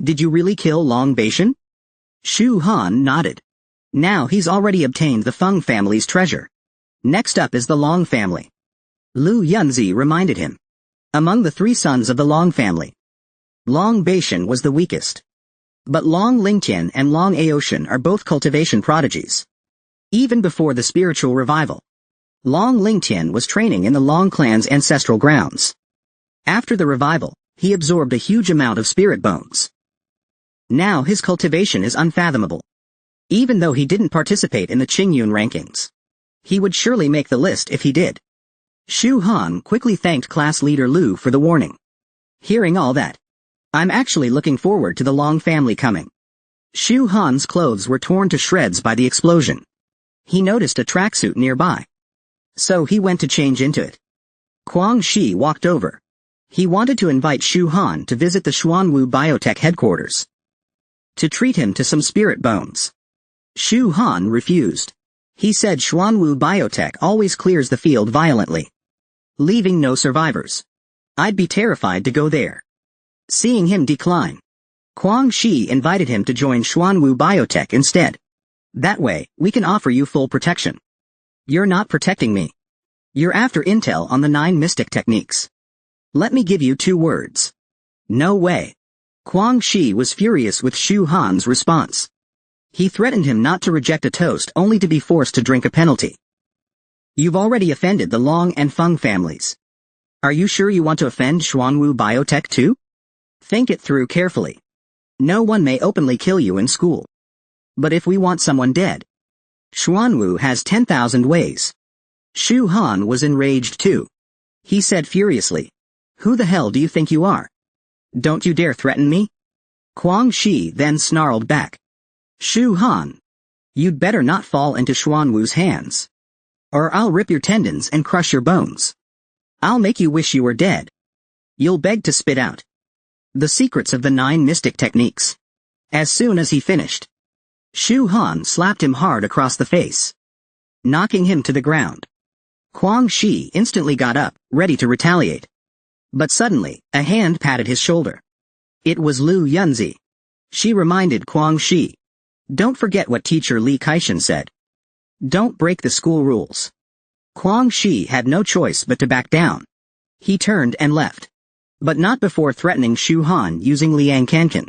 "Did you really kill Long Beishan?" Shu Han nodded. Now he's already obtained the Feng family's treasure. Next up is the Long family. Lu Yunzi reminded him. Among the 3 sons of the Long family, Long Beishan was the weakest. But Long Lingtian and Long Aoshan are both cultivation prodigies. Even before the spiritual revival, Long Lingtian was training in the Long clan's ancestral grounds. After the revival, he absorbed a huge amount of spirit bones. Now his cultivation is unfathomable. Even though he didn't participate in the Qingyun rankings, he would surely make the list if he did. Shu Han quickly thanked class leader Lu for the warning. Hearing all that, I'm actually looking forward to the Long family coming. Shu Han's clothes were torn to shreds by the explosion. He noticed a tracksuit nearby, so he went to change into it. Huang Shi walked over. He wanted to invite Shu Han to visit the Xuanwu Biotech headquarters, to treat him to some spirit bones. Shu Han refused. He said Xuanwu Biotech always clears the field violently. leaving no survivors. I'd be terrified to go there. Seeing him decline, Kwang Shi invited him to join Xuanwu Biotech instead. That way, we can offer you full protection. You're not protecting me. You're after intel on the 9 mystic techniques. Let me give you 2 words. No way. Kwang Shi was furious with Shu Han's response. He threatened him not to reject a toast only to be forced to drink a penalty. You've already offended the Long and Feng families. Are you sure you want to offend Xuanwu Biotech too? Think it through carefully. No one may openly kill you in school. But if we want someone dead, Xuanwu has 10,000 ways. Shu Han was enraged too. He said furiously, "Who the hell do you think you are? Don't you dare threaten me?" Kwang Shi then snarled back, "Shu Han, you'd better not fall into Xuanwu's hands. Or I'll rip your tendons and crush your bones. I'll make you wish you were dead. You'll beg to spit out the secrets of the 9 mystic techniques." As soon as he finished, Shu Han slapped him hard across the face, knocking him to the ground. Kwang Shi instantly got up, ready to retaliate. But suddenly, a hand patted his shoulder. It was Lu Yunzi. She reminded Kwang Shi, "Don't forget what teacher Li Kaishan said. Don't break the school rules." Kwang Shi had no choice but to back down. He turned and left. But not before threatening Shu Han using Liang Kankan.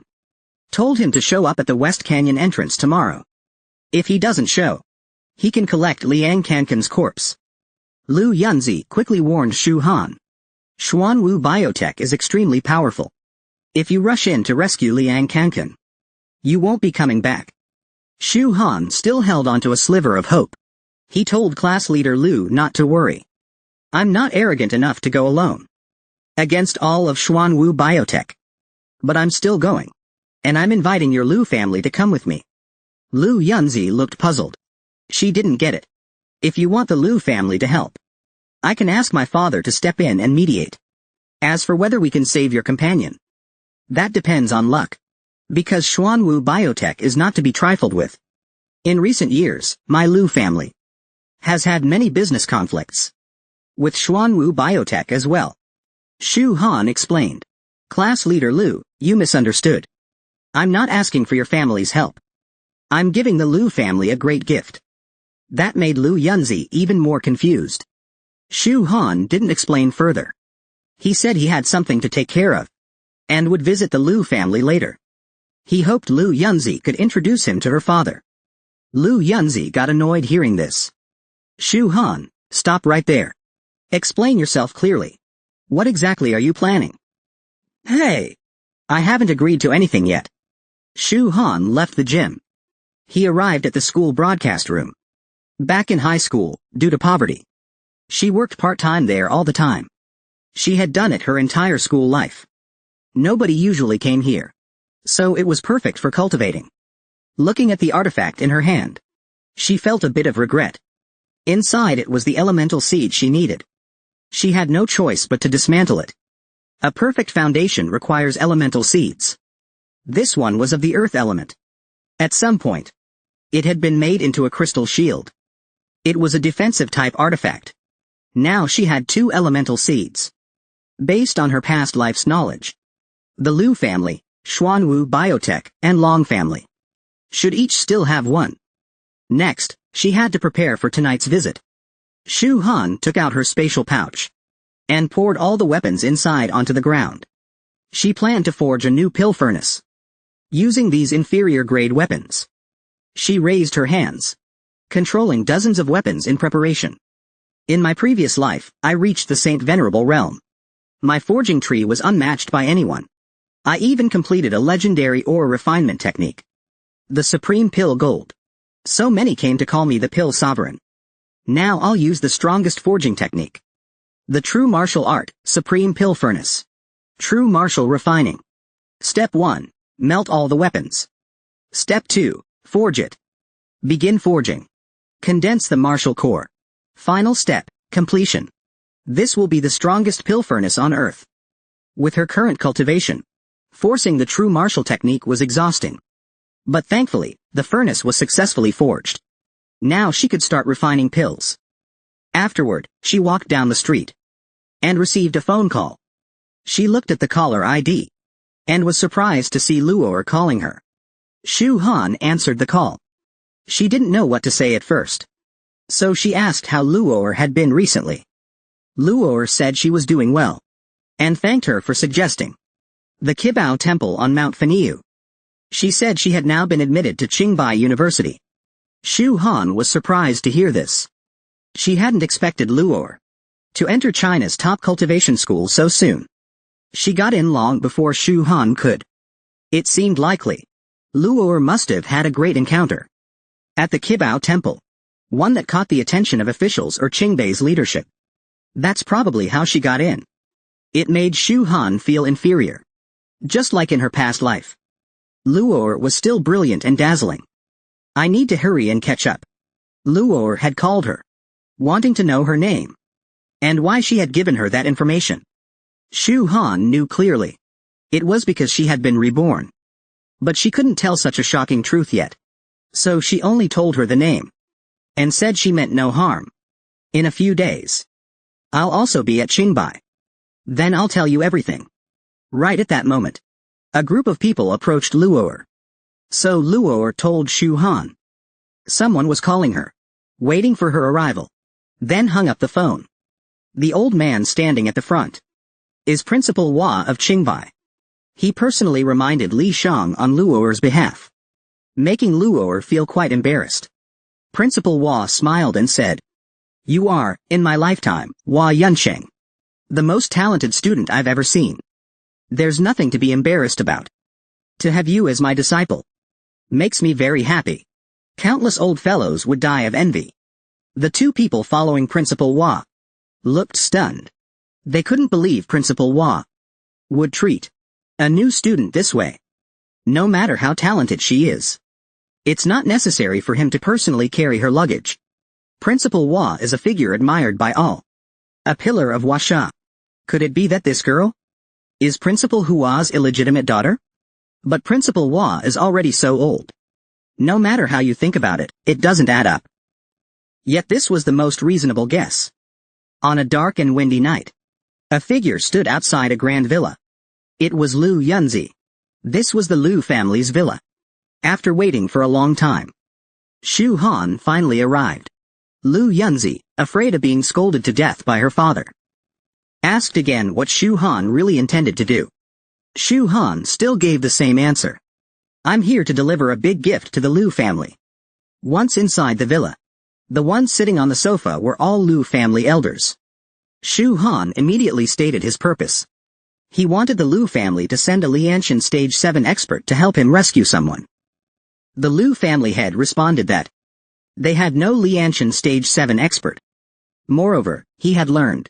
Told him to show up at the West Canyon entrance tomorrow. If he doesn't show, he can collect Liang Kankan's corpse. Lu Yunzi quickly warned Shu Han. Xuanwu Biotech is extremely powerful. If you rush in to rescue Liang Kankan, you won't be coming back. Shu Han still held onto a sliver of hope. He told class leader Lu not to worry. "I'm not arrogant enough to go alone against all of Xuanwu Biotech. But I'm still going. And I'm inviting your Lu family to come with me." Lu Yunzi looked puzzled. She didn't get it. "If you want the Lu family to help, I can ask my father to step in and mediate. As for whether we can save your companion, that depends on luck. Because Xuanwu Biotech is not to be trifled with. In recent years, my Lu family has had many business conflicts with Xuanwu Biotech as well." Shu Han explained. "Class leader Lu, you misunderstood. I'm not asking for your family's help. I'm giving the Lu family a great gift." That made Lu Yunzi even more confused. Shu Han didn't explain further. He said he had something to take care of, and would visit the Lu family later. He hoped Lu Yunzi could introduce him to her father. Lu Yunzi got annoyed hearing this. "Shu Han, stop right there. Explain yourself clearly. What exactly are you planning?" "Hey! I haven't agreed to anything yet." Shu Han left the gym. He arrived at the school broadcast room. Back in high school, due to poverty, she worked part-time there all the time. She had done it her entire school life. Nobody usually came here, so it was perfect for cultivating. Looking at the artifact in her hand, she felt a bit of regret. Inside it was the elemental seed she needed. She had no choice but to dismantle it. A perfect foundation requires elemental seeds. This one was of the earth element. At some point, it had been made into a crystal shield. It was a defensive type artifact. Now she had 2 elemental seeds. Based on her past life's knowledge, the Lu family, Xuanwu Biotech, and Long family should each still have 1. Next, she had to prepare for tonight's visit. Shu Han took out her spatial pouch and poured all the weapons inside onto the ground. She planned to forge a new pill furnace using these inferior-grade weapons. She raised her hands, controlling dozens of weapons in preparation. "In my previous life, I reached the Saint Venerable realm. My forging tree was unmatched by anyone. I even completed a legendary ore refinement technique, the Supreme Pill Gold. So many came to call me the Pill Sovereign. Now I'll use the strongest forging technique. The true martial art, Supreme Pill Furnace. True martial refining. Step 1. Melt all the weapons. Step 2. Forge it. Begin forging. Condense the martial core. Final step, completion. This will be the strongest pill furnace on Earth." With her current cultivation, forcing the true martial technique was exhausting. But thankfully, the furnace was successfully forged. Now she could start refining pills. Afterward, she walked down the street. and received a phone call. She looked at the caller ID and was surprised to see Luor calling her. Shu Han answered the call. She didn't know what to say at first, so she asked how Luor had been recently. Luor said she was doing well and thanked her for suggesting the Qibao Temple on Mount Feniu. She said she had now been admitted to Qinghai University. Shu Han was surprised to hear this. She hadn't expected Luor to enter China's top cultivation school so soon. She got in long before Shu Han could. It seemed likely Luor must have had a great encounter at the Qibao Temple, one that caught the attention of officials or Qingbei's leadership. That's probably how she got in. It made Shu Han feel inferior, just like in her past life. Luor was still brilliant and dazzling. I need to hurry and catch up. Luor had called her, wanting to know her name and why she had given her that information. Shu Han knew clearly. It was because she had been reborn. But she couldn't tell such a shocking truth yet. So she only told her the name and said she meant no harm. In a few days, I'll also be at Qinghai. Then I'll tell you everything. Right at that moment, a group of people approached Luor. So Luor told Shu Han someone was calling her, waiting for her arrival, then hung up the phone. The old man standing at the front is Principal Hua of Qinghai. He personally reminded Li Shang on Luor's behalf, making Luor feel quite embarrassed. Principal Hua smiled and said, "You are, in my lifetime, Hua Yunsheng, the most talented student I've ever seen. There's nothing to be embarrassed about. To have you as my disciple makes me very happy. Countless old fellows would die of envy." The two people following Principal Hua looked stunned. They couldn't believe Principal Hua would treat a new student this way. No matter how talented she is, it's not necessary for him to personally carry her luggage. Principal Hua is a figure admired by all, a pillar of Huasha. Could it be that this girl is Principal Hua's illegitimate daughter? But Principal Hua is already so old. No matter how you think about it, it doesn't add up. Yet this was the most reasonable guess. On a dark and windy night, a figure stood outside a grand villa. It was Lu Yunzi. This was the Lu family's villa. After waiting for a long time, Shu Han finally arrived. Lu Yunzi, afraid of being scolded to death by her father, asked again what Shu Han really intended to do. Shu Han still gave the same answer. "I'm here to deliver a big gift to the Lu family." Once inside the villa, the ones sitting on the sofa were all Lu family elders. Shu Han immediately stated his purpose. He wanted the Lu family to send a Lianshan Stage 7 expert to help him rescue someone. The Lu family head responded that they had no Lianshan Stage 7 expert. Moreover, he had learned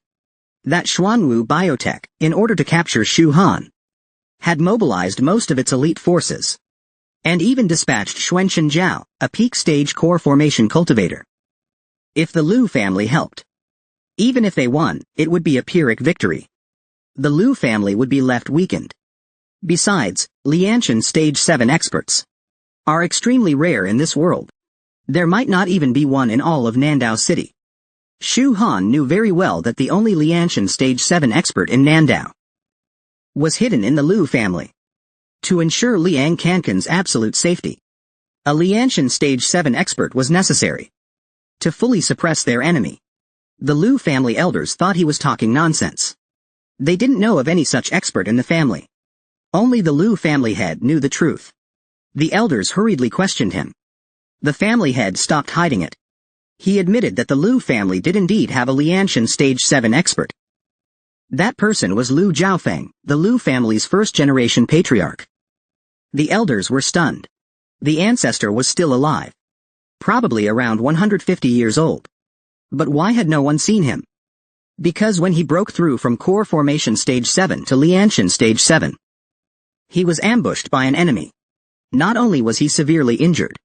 that Xuanwu Biotech, in order to capture Shu Han, had mobilized most of its elite forces, and even dispatched Xuanchen Zhao, a peak stage core formation cultivator. If the Lu family helped, even if they won, it would be a Pyrrhic victory. The Lu family would be left weakened. Besides, Lianshan Stage 7 experts are extremely rare in this world. There might not even be one in all of Nandao City. Shu Han knew very well that the only Lianshan Stage 7 expert in Nandao was hidden in the Lu family. To ensure Liang Kankan's absolute safety, a Lianshan Stage 7 expert was necessary to fully suppress their enemy. The Lu family elders thought he was talking nonsense. They didn't know of any such expert in the family. Only the Lu family head knew the truth. The elders hurriedly questioned him. The family head stopped hiding it. He admitted that the Lu family did indeed have a Lianshan Stage 7 expert. That person was Lu Zhaofeng, the Lu family's first-generation patriarch. The elders were stunned. The ancestor was still alive, probably around 150 years old. But why had no one seen him? Because when he broke through from core formation stage 7 to Lianshan stage 7, he was ambushed by an enemy. Not only was he severely injured,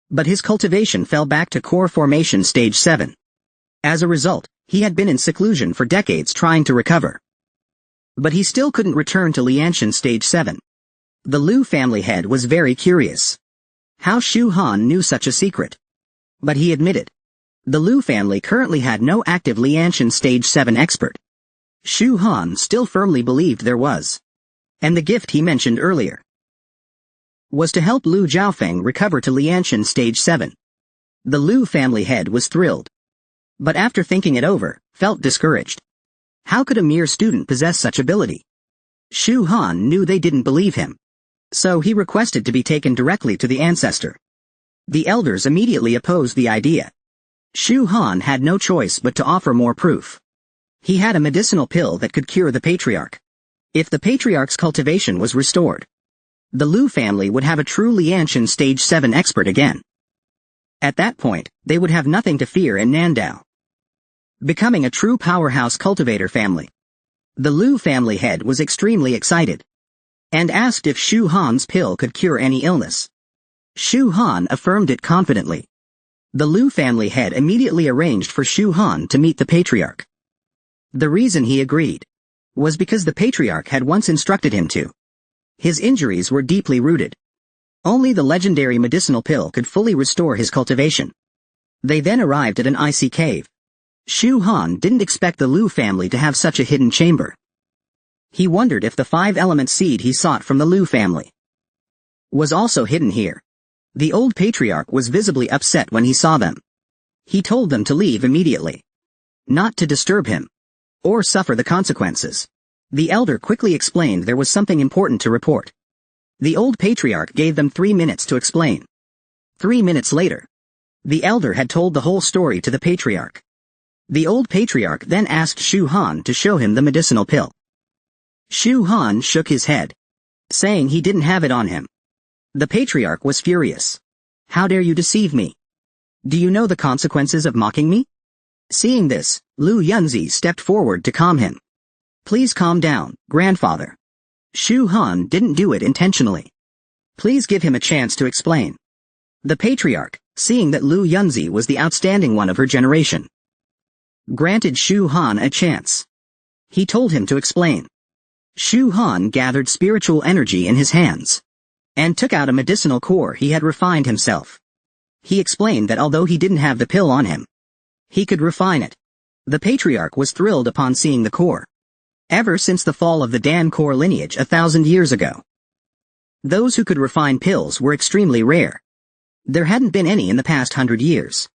but his cultivation fell back to core formation stage 7. As a result, he had been in seclusion for decades trying to recover. But he still couldn't return to Lianshan stage 7. The Lu family head was very curious how Shu Han knew such a secret. But he admitted the Lu family currently had no active Lianshan Stage 7 expert. Shu Han still firmly believed there was. And the gift he mentioned earlier was to help Lu Jiaofeng recover to Lianshan Stage 7. The Lu family head was thrilled. But after thinking it over, felt discouraged. How could a mere student possess such ability? Shu Han knew they didn't believe him. So he requested to be taken directly to the ancestor. The elders immediately opposed the idea. Shu Han had no choice but to offer more proof. He had a medicinal pill that could cure the patriarch. If the patriarch's cultivation was restored, the Lu family would have a true Lianshan Stage 7 expert again. At that point, they would have nothing to fear in Nandao, becoming a true powerhouse cultivator family. The Lu family head was extremely excited and asked if Shu Han's pill could cure any illness. Shu Han affirmed it confidently. The Lu family head immediately arranged for Shu Han to meet the patriarch. The reason he agreed was because the patriarch had once instructed him to. His injuries were deeply rooted. Only the legendary medicinal pill could fully restore his cultivation. They then arrived at an icy cave. Shu Han didn't expect the Lu family to have such a hidden chamber. He wondered if the 5-element seed he sought from the Lu family was also hidden here. The old patriarch was visibly upset when he saw them. He told them to leave immediately, not to disturb him or suffer the consequences. The elder quickly explained there was something important to report. The old patriarch gave them 3 minutes to explain. 3 minutes later, the elder had told the whole story to the patriarch. The old patriarch then asked Shu Han to show him the medicinal pill. Shu Han shook his head, saying he didn't have it on him. The patriarch was furious. How dare you deceive me? Do you know the consequences of mocking me? Seeing this, Lu Yunzi stepped forward to calm him. Please calm down, grandfather. Shu Han didn't do it intentionally. Please give him a chance to explain. The patriarch, seeing that Lu Yunzi was the outstanding one of her generation, granted Shu Han a chance. He told him to explain. Shu Han gathered spiritual energy in his hands and took out a medicinal core he had refined himself. He explained that although he didn't have the pill on him, he could refine it. The patriarch was thrilled upon seeing the core. Ever since the fall of the Dan core lineage 1,000 years ago, those who could refine pills were extremely rare. There hadn't been any in the past 100 years.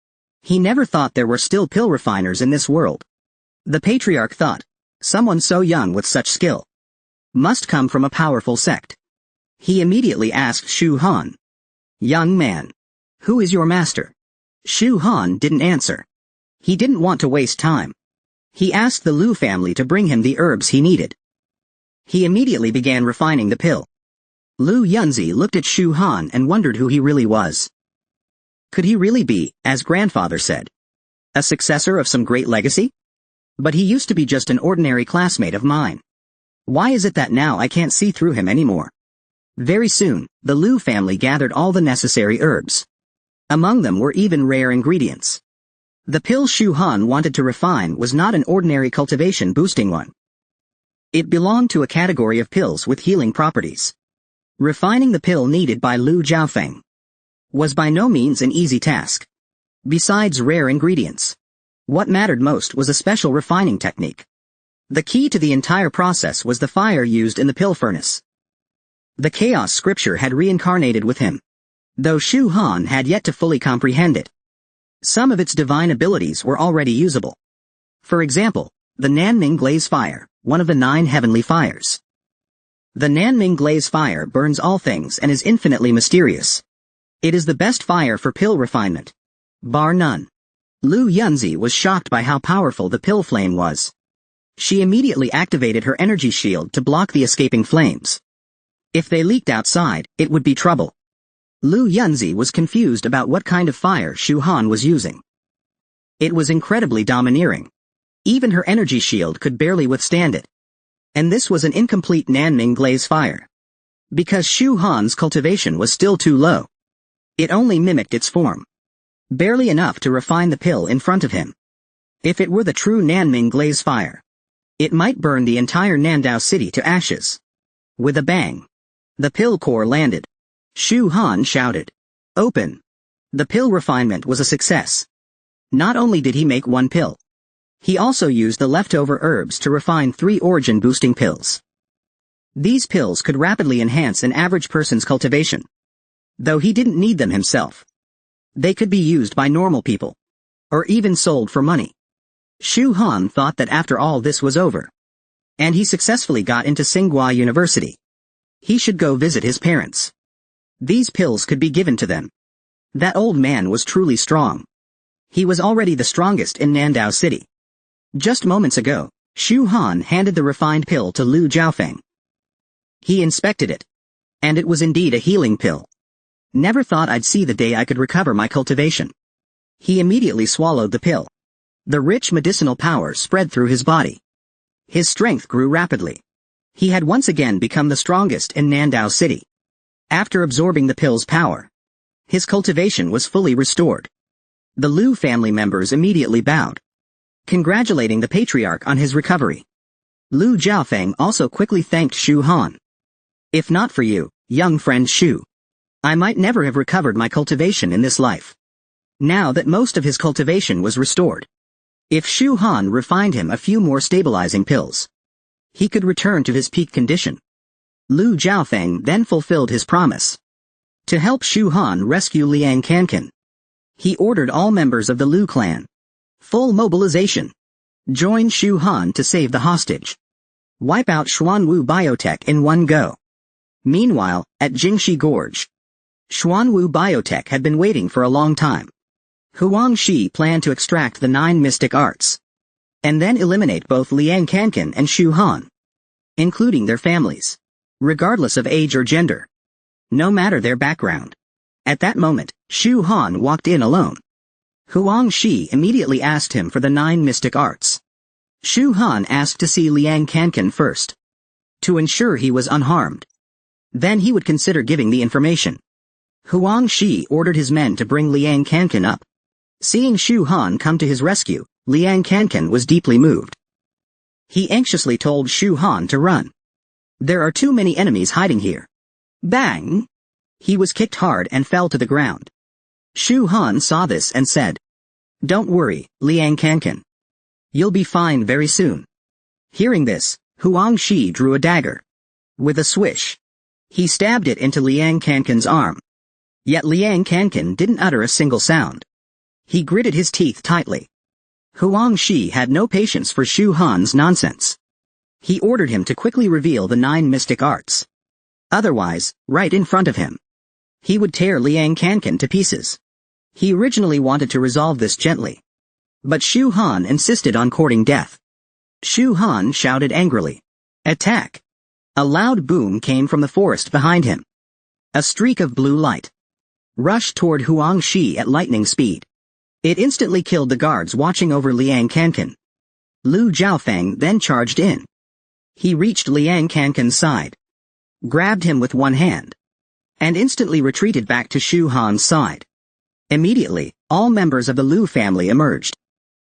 He never thought there were still pill refiners in this world. The patriarch thought, someone so young with such skill must come from a powerful sect. He immediately asked Shu Han, young man, who is your master? Shu Han didn't answer. He didn't want to waste time. He asked the Lu family to bring him the herbs he needed. He immediately began refining the pill. Lu Yunzi looked at Shu Han and wondered who he really was. Could he really be, as grandfather said, a successor of some great legacy? But he used to be just an ordinary classmate of mine. Why is it that now I can't see through him anymore? Very soon, the Lu family gathered all the necessary herbs. Among them were even rare ingredients. The pill Shu Han wanted to refine was not an ordinary cultivation-boosting one. It belonged to a category of pills with healing properties. Refining the pill needed by Lu Jiaofeng was by no means an easy task. Besides rare ingredients, what mattered most was a special refining technique. The key to the entire process was the fire used in the pill furnace. The chaos scripture had reincarnated with him, though Shu Han had yet to fully comprehend it. Some of its divine abilities were already usable. For example, the Nanming Glaze Fire, one of the 9 heavenly fires. The Nanming Glaze Fire burns all things and is infinitely mysterious. It is the best fire for pill refinement, bar none. Lu Yunzi was shocked by how powerful the pill flame was. She immediately activated her energy shield to block the escaping flames. If they leaked outside, it would be trouble. Lu Yunzi was confused about what kind of fire Shu Han was using. It was incredibly domineering. Even her energy shield could barely withstand it. And this was an incomplete Nanming Glaze Fire. Because Shu Han's cultivation was still too low, it only mimicked its form. Barely enough to refine the pill in front of him. If it were the true Nanming Glaze Fire, it might burn the entire Nandao city to ashes. With a bang, the pill core landed. Shu Han shouted, "Open!" The pill refinement was a success. Not only did he make one pill, He also used the leftover herbs to refine 3 origin-boosting pills. These pills could rapidly enhance an average person's cultivation, though he didn't need them himself. They could be used by normal people, or even sold for money. Shu Han thought that after all this was over, and he successfully got into Tsinghua University, he should go visit his parents. These pills could be given to them. That old man was truly strong. He was already the strongest in Nandao City. Just moments ago, Shu Han handed the refined pill to Lu Jiaofeng. He inspected it, and it was indeed a healing pill. Never thought I'd see the day I could recover my cultivation. He immediately swallowed the pill. The rich medicinal power spread through his body. His strength grew rapidly. He had once again become the strongest in Nandao City. After absorbing the pill's power, his cultivation was fully restored. The Lu family members immediately bowed, congratulating the patriarch on his recovery. Lu Jiaofeng also quickly thanked Shu Han. If not for you, young friend Shu, I might never have recovered my cultivation in this life. Now that most of his cultivation was restored, if Shu Han refined him a few more stabilizing pills, he could return to his peak condition. Lu Jiaofeng then fulfilled his promise to help Shu Han rescue Liang Kankan. He ordered all members of the Lu clan, full mobilization, join Shu Han to save the hostage. Wipe out Xuanwu Biotech in one go. Meanwhile, at Jingxi Gorge, Xuanwu Biotech had been waiting for a long time. Huang Shi planned to extract the 9 mystic arts, and then eliminate both Liang Kankan and Shu Han, including their families, regardless of age or gender, no matter their background. At that moment, Shu Han walked in alone. Huang Shi immediately asked him for the 9 mystic arts. Shu Han asked to see Liang Kankan first, to ensure he was unharmed. Then he would consider giving the information. Huang Shi ordered his men to bring Liang Kankan up. Seeing Shu Han come to his rescue, Liang Kankan was deeply moved. He anxiously told Shu Han to run. There are too many enemies hiding here. Bang! He was kicked hard and fell to the ground. Shu Han saw this and said, "Don't worry, Liang Kankan. You'll be fine very soon." Hearing this, Huang Shi drew a dagger. With a swish, he stabbed it into Liang Kankan's arm. Yet Liang Kankan didn't utter a single sound. He gritted his teeth tightly. Huang Shi had no patience for Shu Han's nonsense. He ordered him to quickly reveal the 9 mystic arts. Otherwise, right in front of him, he would tear Liang Kankan to pieces. He originally wanted to resolve this gently, but Shu Han insisted on courting death. Shu Han shouted angrily, "Attack!" A loud boom came from the forest behind him. A streak of blue light rushed toward Huang Shi at lightning speed. It instantly killed the guards watching over Liang Kankan. Lu Jiaofeng then charged in. He reached Liang Kankan's side, grabbed him with one hand, and instantly retreated back to Shu Han's side. Immediately, all members of the Lu family emerged,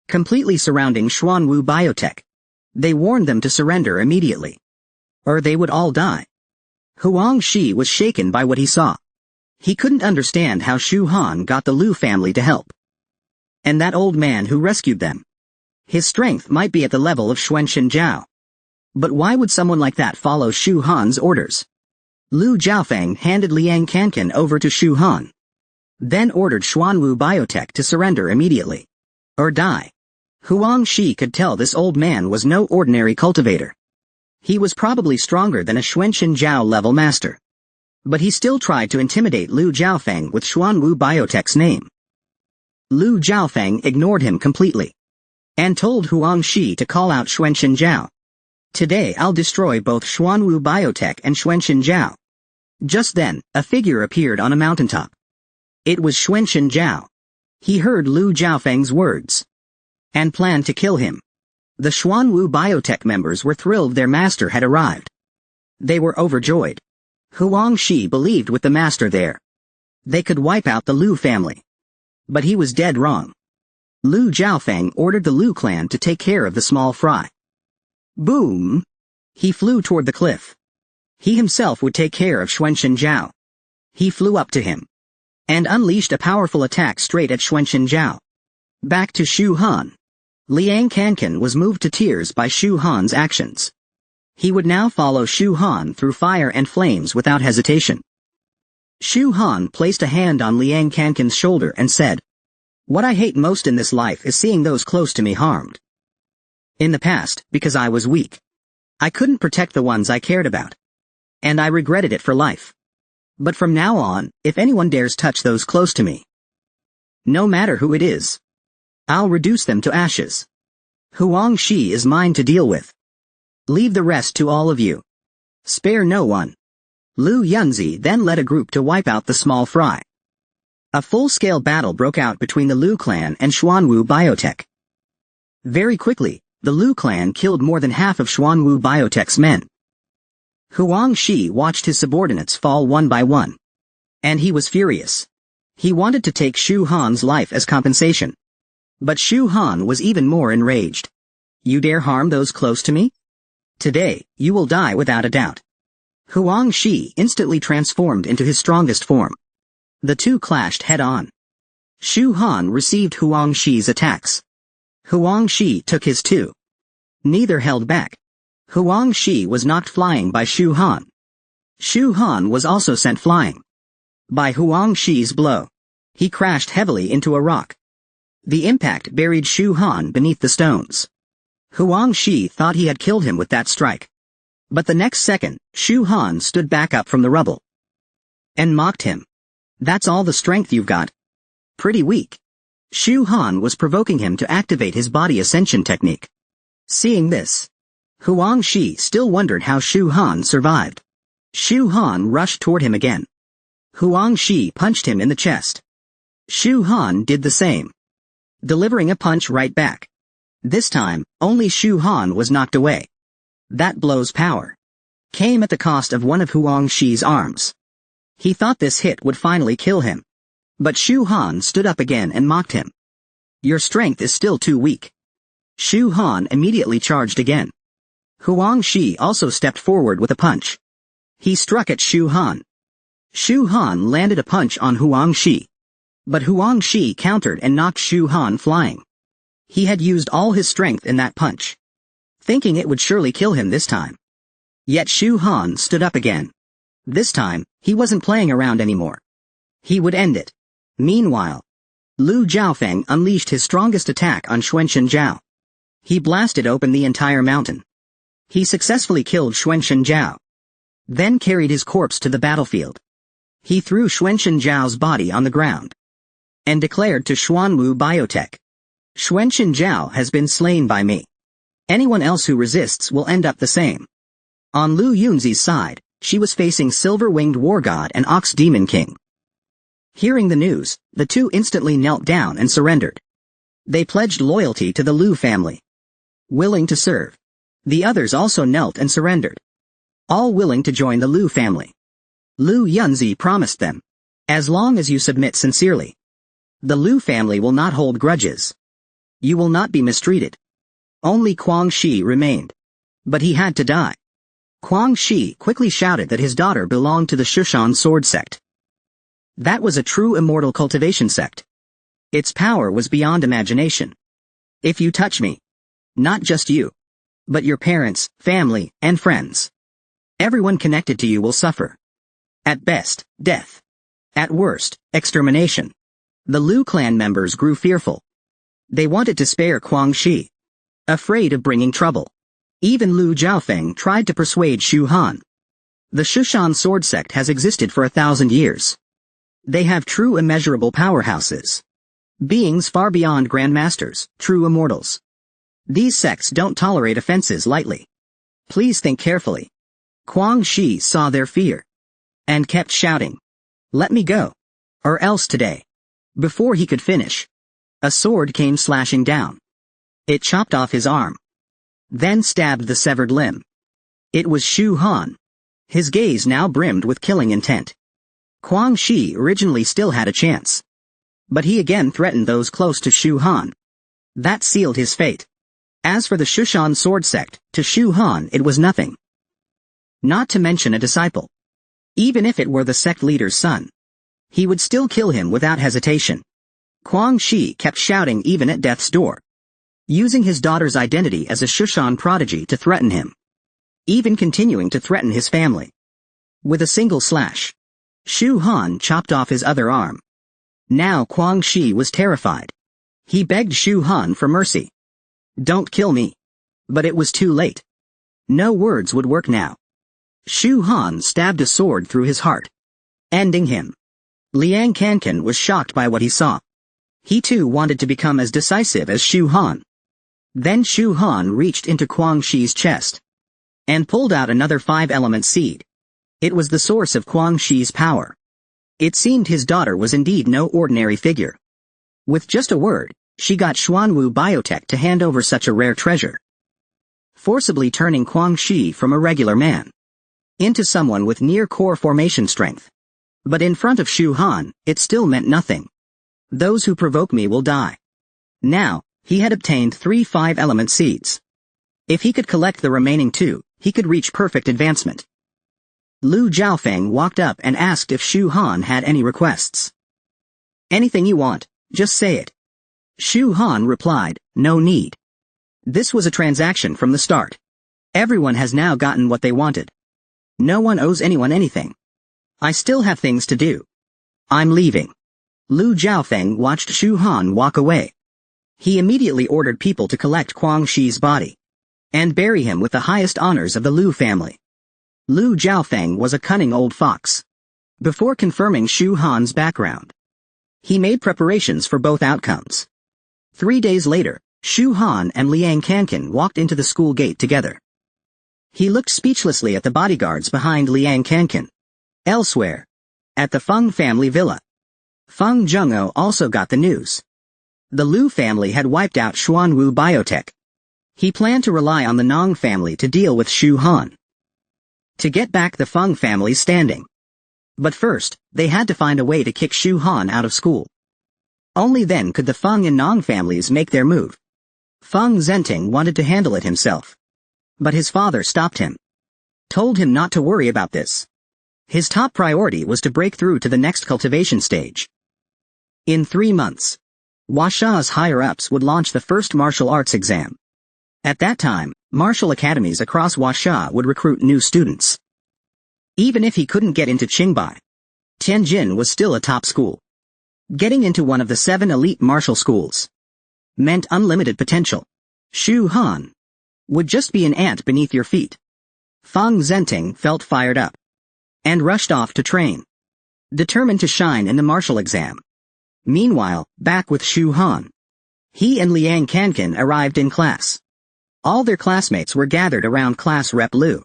completely surrounding Xuanwu Biotech. They warned them to surrender immediately, or they would all die. Huang Shi was shaken by what he saw. He couldn't understand how Shu Han got the Lu family to help. And that old man who rescued them. His strength might be at the level of Xuanxin Zhao. But why would someone like that follow Shu Han's orders? Lu Jiaofeng handed Liang Kankan over to Shu Han, then ordered Xuanwu Biotech to surrender immediately, or die. Huang Shi could tell this old man was no ordinary cultivator. He was probably stronger than a Xuanxin Zhao level master. But he still tried to intimidate Lu Jiaofeng with Xuanwu Biotech's name. Lu Jiaofeng ignored him completely, and told Huang Shi to call out Xuanxin Zhao. "Today I'll destroy both Xuanwu Biotech and Xuanxin Zhao." Just then, a figure appeared on a mountaintop. It was Xuanxin Zhao. He heard Lu Jiaofeng's words, and planned to kill him. The Xuanwu Biotech members were thrilled their master had arrived. They were overjoyed. Huang Shi believed with the master there, they could wipe out the Lu family. But he was dead wrong. Lu Jiaofeng ordered the Lu clan to take care of the small fry. Boom! He flew toward the cliff. He himself would take care of Xuanxin Zhao. He flew up to him, and unleashed a powerful attack straight at Xuanxin Zhao. Back to Shu Han. Liang Kankan was moved to tears by Shu Han's actions. He would now follow Shu Han through fire and flames without hesitation. Shu Han placed a hand on Liang Kankan's shoulder and said, "What I hate most in this life is seeing those close to me harmed. In the past, because I was weak, I couldn't protect the ones I cared about. And I regretted it for life. But from now on, if anyone dares touch those close to me, no matter who it is, I'll reduce them to ashes. Huang Shi is mine to deal with. Leave the rest to all of you. Spare no one." Lu Yunzi then led a group to wipe out the small fry. A full-scale battle broke out between the Lu clan and Xuanwu Biotech. Very quickly, the Lu clan killed more than half of Xuanwu Biotech's men. Huang Shi watched his subordinates fall one by one. And he was furious. He wanted to take Shu Han's life as compensation. But Shu Han was even more enraged. "You dare harm those close to me? Today, you will die without a doubt." Huang Shi instantly transformed into his strongest form. The two clashed head-on. Shu Han received Huang Shi's attacks. Huang Shi took his too. Neither held back. Huang Shi was knocked flying by Shu Han. Shu Han was also sent flying by Huang Shi's blow. He crashed heavily into a rock. The impact buried Shu Han beneath the stones. Huang Shi thought he had killed him with that strike. But the next second, Shu Han stood back up from the rubble and mocked him. "That's all the strength you've got? Pretty weak." Shu Han was provoking him to activate his body ascension technique. Seeing this, Huang Shi still wondered how Shu Han survived. Shu Han rushed toward him again. Huang Shi punched him in the chest. Shu Han did the same, delivering a punch right back. This time, only Shu Han was knocked away. That blow's power came at the cost of one of Huang Shi's arms. He thought this hit would finally kill him. But Shu Han stood up again and mocked him. "Your strength is still too weak." Shu Han immediately charged again. Huang Shi also stepped forward with a punch. He struck at Shu Han. Shu Han landed a punch on Huang Shi. But Huang Shi countered and knocked Shu Han flying. He had used all his strength in that punch, thinking it would surely kill him this time. Yet Shu Han stood up again. This time, he wasn't playing around anymore. He would end it. Meanwhile, Lu Jiaofeng unleashed his strongest attack on Xuanchen Jiao. He blasted open the entire mountain. He successfully killed Xuanchen Jiao, then carried his corpse to the battlefield. He threw Xuanchen Jiao's body on the ground and declared to Xuanwu Biotech, "Xuanchen Jiao has been slain by me. Anyone else who resists will end up the same." On Lu Yunzi's side, she was facing Silver-Winged War God and Ox Demon King. Hearing the news, the two instantly knelt down and surrendered. They pledged loyalty to the Lu family, willing to serve. The others also knelt and surrendered, all willing to join the Lu family. Lu Yunzi promised them, "As long as you submit sincerely, the Lu family will not hold grudges. You will not be mistreated." Only Huang Shi remained. But he had to die. Huang Shi quickly shouted that his daughter belonged to the Shushan sword sect. That was a true immortal cultivation sect. Its power was beyond imagination. "If you touch me, not just you, but your parents, family, and friends, everyone connected to you will suffer. At best, death. At worst, extermination." The Lu clan members grew fearful. They wanted to spare Huang Shi, afraid of bringing trouble. Even Lu Jiaofeng tried to persuade Shu Han. The Shushan sword sect has existed for 1,000 years. They have true immeasurable powerhouses. Beings far beyond grandmasters, true immortals. These sects don't tolerate offenses lightly. Please think carefully. Huang Shi saw their fear and kept shouting, "Let me go, or else today." Before he could finish, a sword came slashing down. It chopped off his arm, then stabbed the severed limb. It was Shu Han. His gaze now brimmed with killing intent. Huang Shi originally still had a chance, but he again threatened those close to Shu Han. That sealed his fate. As for the Shushan sword sect, to Shu Han it was nothing. Not to mention a disciple. Even if it were the sect leader's son, he would still kill him without hesitation. Huang Shi kept shouting even at death's door. using his daughter's identity as a Shushan prodigy to threaten him, even continuing to threaten his family. With a single slash, Shu Han chopped off his other arm. Now Quang Shi was terrified. He begged Shu Han for mercy. "Don't kill me." But it was too late. No words would work now. Shu Han stabbed a sword through his heart, ending him. Liang Kankan was shocked by what he saw. He too wanted to become as decisive as Shu Han. Then Shu Han reached into Quang Shi's chest and pulled out another 5-element seed. It was the source of Quang Shi's power. It seemed his daughter was indeed no ordinary figure. With just a word, she got Xuanwu Biotech to hand over such a rare treasure, forcibly turning Quang Shi from a regular man into someone with near-core formation strength. But in front of Shu Han, it still meant nothing. Those who provoke me will die. Now, he had obtained 3 5-element seeds. If he could collect the remaining 2, he could reach perfect advancement. Lu Zhaofeng walked up and asked if Shu Han had any requests. "Anything you want, just say it." Shu Han replied, "No need. This was a transaction from the start. Everyone has now gotten what they wanted. No one owes anyone anything. I still have things to do. I'm leaving." Lu Zhaofeng watched Shu Han walk away. He immediately ordered people to collect Quang Shi's body and bury him with the highest honors of the Lu family. Lu Zhaofeng was a cunning old fox. Before confirming Shu Han's background, he made preparations for both outcomes. 3 days later, Shu Han and Liang Kankan walked into the school gate together. He looked speechlessly at the bodyguards behind Liang Kankan. Elsewhere, at the Feng family villa, Feng Zhengou also got the news. The Lu family had wiped out Xuanwu Biotech. He planned to rely on the Nong family to deal with Shu Han, to get back the Feng family's standing. But first, they had to find a way to kick Shu Han out of school. Only then could the Feng and Nong families make their move. Feng Zhenting wanted to handle it himself, but his father stopped him, told him not to worry about this. His top priority was to break through to the next cultivation stage. In 3 months, Huasha's higher-ups would launch the first martial arts exam. At that time, martial academies across Huasha would recruit new students. Even if he couldn't get into Qingbai, Tianjin was still a top school. Getting into one of the 7 elite martial schools meant unlimited potential. Shu Han would just be an ant beneath your feet. Feng Zhenting felt fired up and rushed off to train, determined to shine in the martial exam. Meanwhile, back with Shu Han, he and Liang Kankan arrived in class. All their classmates were gathered around class rep Lu,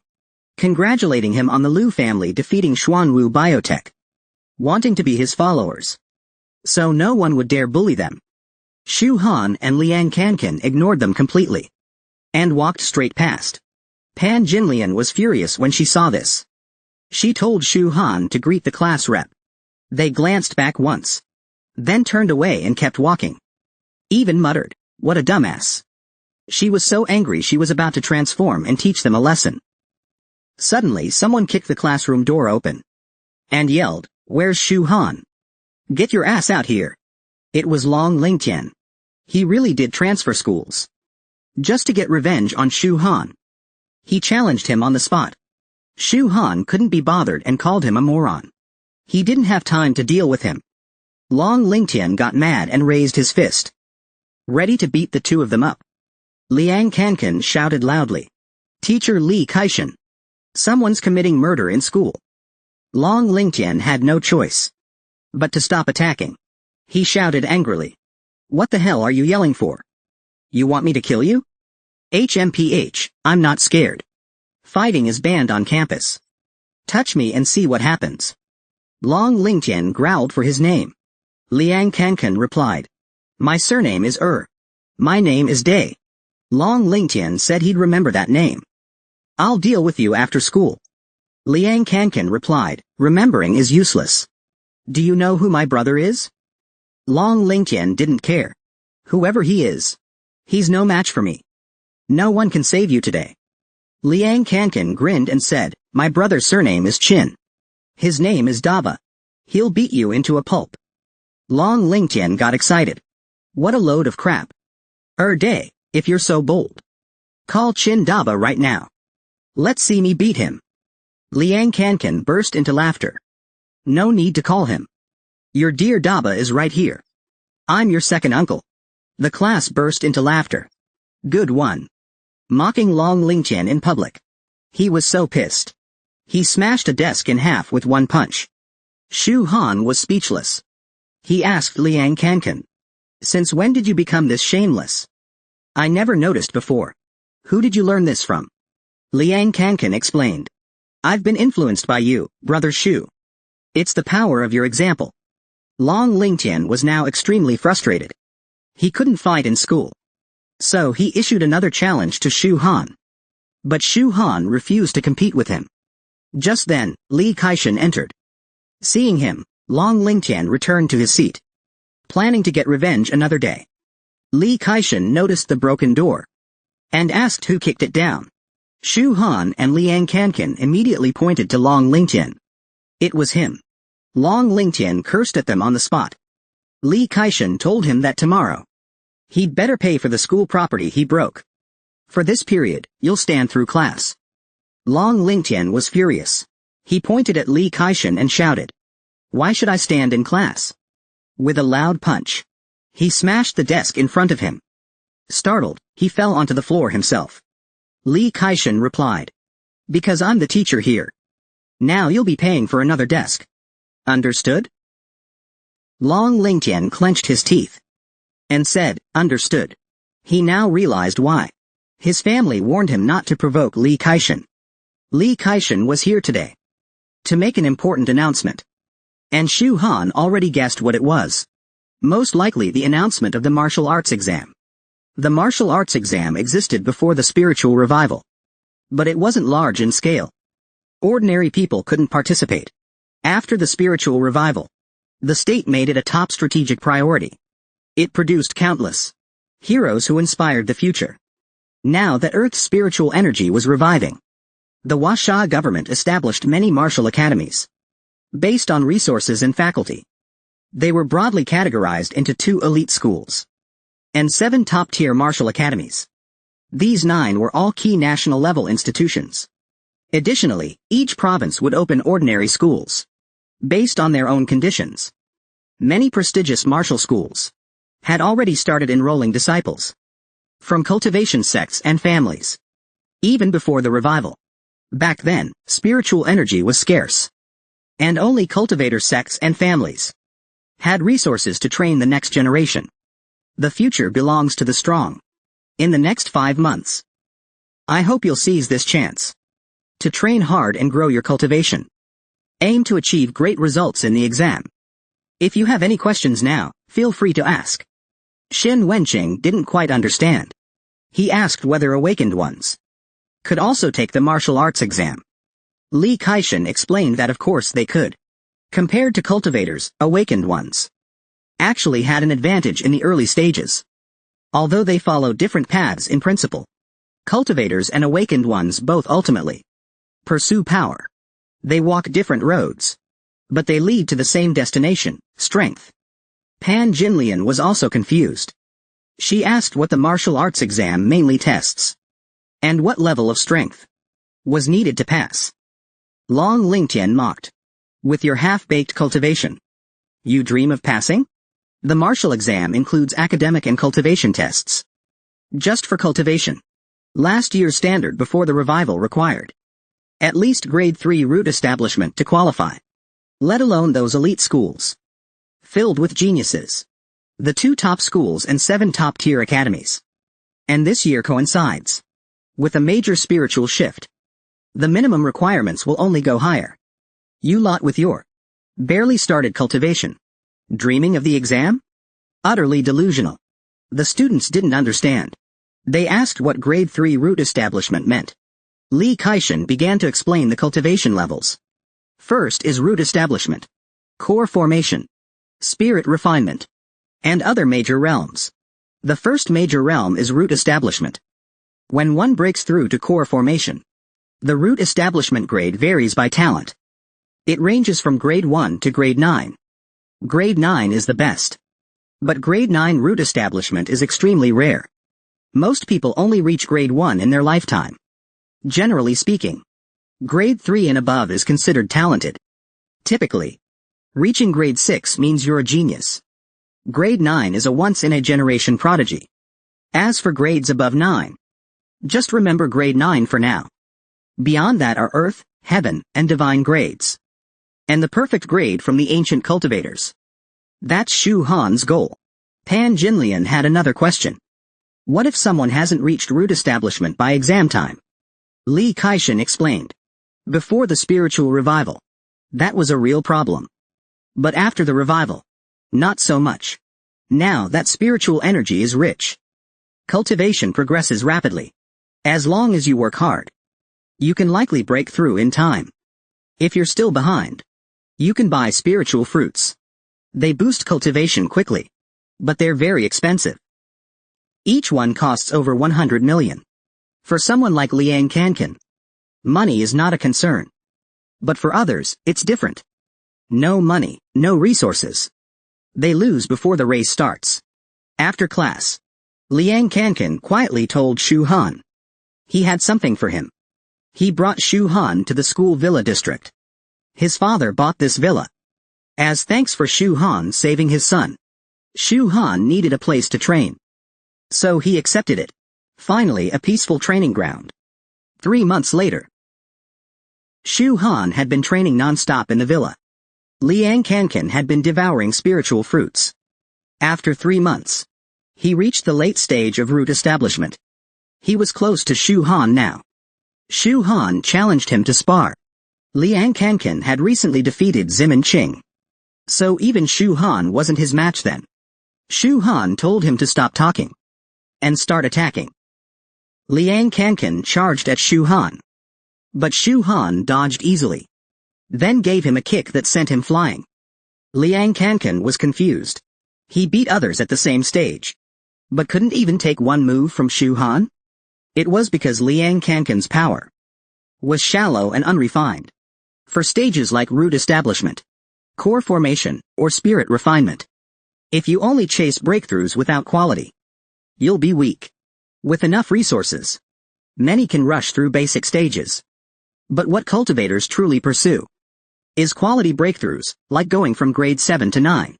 congratulating him on the Lu family defeating Xuanwu Biotech, wanting to be his followers, so no one would dare bully them. Shu Han and Liang Kankan ignored them completely and walked straight past. Pan Jinlian was furious when she saw this. She told Shu Han to greet the class rep. They glanced back once, then turned away and kept walking. Even muttered, "What a dumbass." She was so angry she was about to transform and teach them a lesson. Suddenly someone kicked the classroom door open and yelled, "Where's Shu Han? Get your ass out here." It was Long Lingtian. He really did transfer schools, just to get revenge on Shu Han. He challenged him on the spot. Shu Han couldn't be bothered and called him a moron. He didn't have time to deal with him. Long Lingtian got mad and raised his fist, ready to beat the 2 of them up. Liang Kankan shouted loudly, "Teacher Li Kaishan! Someone's committing murder in school." Long Lingtian had no choice but to stop attacking. He shouted angrily, "What the hell are you yelling for? You want me to kill you? HMPH, I'm not scared. Fighting is banned on campus. Touch me and see what happens." Long Lingtian growled for his name. Liang Kankan replied, "My surname is My name is Day." Long Lingtian said he'd remember that name. "I'll deal with you after school." Liang Kankan replied, "Remembering is useless. Do you know who my brother is?" Long Lingtian didn't care. "Whoever he is, he's no match for me. No one can save you today." Liang Kankan grinned and said, "My brother's surname is Qin. His name is Daba. He'll beat you into a pulp." Long Lingtian got excited. What a load of crap. Day, If you're so bold, call Chin Daba right now. Let's see me beat him. Liang Kankan burst into laughter. No need to call him. Your dear Daba is right here. I'm your second uncle. The class burst into laughter. Good one. Mocking Long Lingtian in public. He was so pissed. He smashed a desk in half with one punch. Shu Han was speechless. He asked Liang Kankan. Since when did you become this shameless? I never noticed before. Who did you learn this from? Liang Kankan explained. I've been influenced by you, Brother Shu. It's the power of your example. Long Lingtian was now extremely frustrated. He couldn't fight in school. So he issued another challenge to Shu Han. But Shu Han refused to compete with him. Just then, Li Kaishan entered. Seeing him, Long Lingtian returned to his seat. Planning to get revenge another day. Li Kaishan noticed the broken door. And asked who kicked it down. Shu Han and Liang Kankan immediately pointed to Long Lingtian. It was him. Long Lingtian cursed at them on the spot. Li Kaishan told him that tomorrow, he'd better pay for the school property he broke. For this period, you'll stand through class. Long Lingtian was furious. He pointed at Li Kaishan and shouted, Why should I stand in class? With a loud punch, he smashed the desk in front of him. Startled, he fell onto the floor himself. Li Kaishan replied, Because I'm the teacher here. Now you'll be paying for another desk. Understood? Long Lingtian clenched his teeth. And said, Understood. He now realized why. His family warned him not to provoke Li Kaishan. Li Kaishan was here today to make an important announcement. And Shu Han already guessed what it was. Most likely the announcement of the martial arts exam. The martial arts exam existed before the spiritual revival. But it wasn't large in scale. Ordinary people couldn't participate. After the spiritual revival, the state made it a top strategic priority. It produced countless heroes who inspired the future. Now that Earth's spiritual energy was reviving, the Washa government established many martial academies. Based on resources and faculty, they were broadly categorized into 2 elite schools and 7 top-tier martial academies. These 9 were all key national-level institutions. Additionally, each province would open ordinary schools based on their own conditions. Many prestigious martial schools had already started enrolling disciples from cultivation sects and families. Even before the revival. Back then, spiritual energy was scarce. And only cultivator sects and families had resources to train the next generation. The future belongs to the strong. In the next 5 months, I hope you'll seize this chance to train hard and grow your cultivation. Aim to achieve great results in the exam. If you have any questions now, feel free to ask. Shin Wenqing didn't quite understand. He asked whether awakened ones could also take the martial arts exam. Li Kaishan explained that of course they could. Compared to cultivators, awakened ones actually had an advantage in the early stages. Although they follow different paths in principle, cultivators and awakened ones both ultimately pursue power. They walk different roads, but they lead to the same destination, strength. Pan Jinlian was also confused. She asked what the martial arts exam mainly tests, and what level of strength was needed to pass. Long Lingtian mocked. With your half-baked cultivation, you dream of passing? The martial exam includes academic and cultivation tests. Just for cultivation. Last year's standard before the revival required at least grade 3 root establishment to qualify. Let alone those elite schools filled with geniuses. The 2 top schools and 7 top-tier academies. And this year coincides with a major spiritual shift. The minimum requirements will only go higher. You lot with your barely started cultivation, dreaming of the exam? Utterly delusional. The students didn't understand. They asked what grade 3 root establishment meant. Li Kaishan began to explain the cultivation levels. First is root establishment, core formation, spirit refinement, and other major realms. The first major realm is root establishment. When one breaks through to core formation, the root establishment grade varies by talent. It ranges from grade 1 to grade 9. Grade 9 is the best. But grade 9 root establishment is extremely rare. Most people only reach grade 1 in their lifetime. Generally speaking, grade 3 and above is considered talented. Typically, reaching grade 6 means you're a genius. Grade 9 is a once-in-a-generation prodigy. As for grades above 9, just remember grade 9 for now. Beyond that are earth, heaven, and divine grades. And the perfect grade from the ancient cultivators. That's Shu Han's goal. Pan Jinlian had another question. What if someone hasn't reached root establishment by exam time? Li Kaishan explained. Before the spiritual revival, that was a real problem. But after the revival, not so much. Now that spiritual energy is rich, cultivation progresses rapidly. As long as you work hard, you can likely break through in time. If you're still behind, you can buy spiritual fruits. They boost cultivation quickly, but they're very expensive. Each one costs over 100 million. For someone like Liang Kankan, money is not a concern. But for others, it's different. No money, no resources. They lose before the race starts. After class, Liang Kankan quietly told Shu Han. He had something for him. He brought Shu Han to the school villa district. His father bought this villa. As thanks for Shu Han saving his son, Shu Han needed a place to train. So he accepted it. Finally, a peaceful training ground. 3 months later, Shu Han had been training non-stop in the villa. Liang Kankan had been devouring spiritual fruits. After 3 months, he reached the late stage of root establishment. He was close to Shu Han now. Shu Han challenged him to spar. Liang Kankan had recently defeated Zimin Qing. So even Shu Han wasn't his match then. Shu Han told him to stop talking and start attacking. Liang Kankan charged at Shu Han. But Shu Han dodged easily, then gave him a kick that sent him flying. Liang Kankan was confused. He beat others at the same stage, but couldn't even take one move from Shu Han? It was because Liang Kankan's power was shallow and unrefined. For stages like root establishment, core formation, or spirit refinement, if you only chase breakthroughs without quality, you'll be weak. With enough resources, many can rush through basic stages. But what cultivators truly pursue is quality breakthroughs, like going from grade 7 to 9.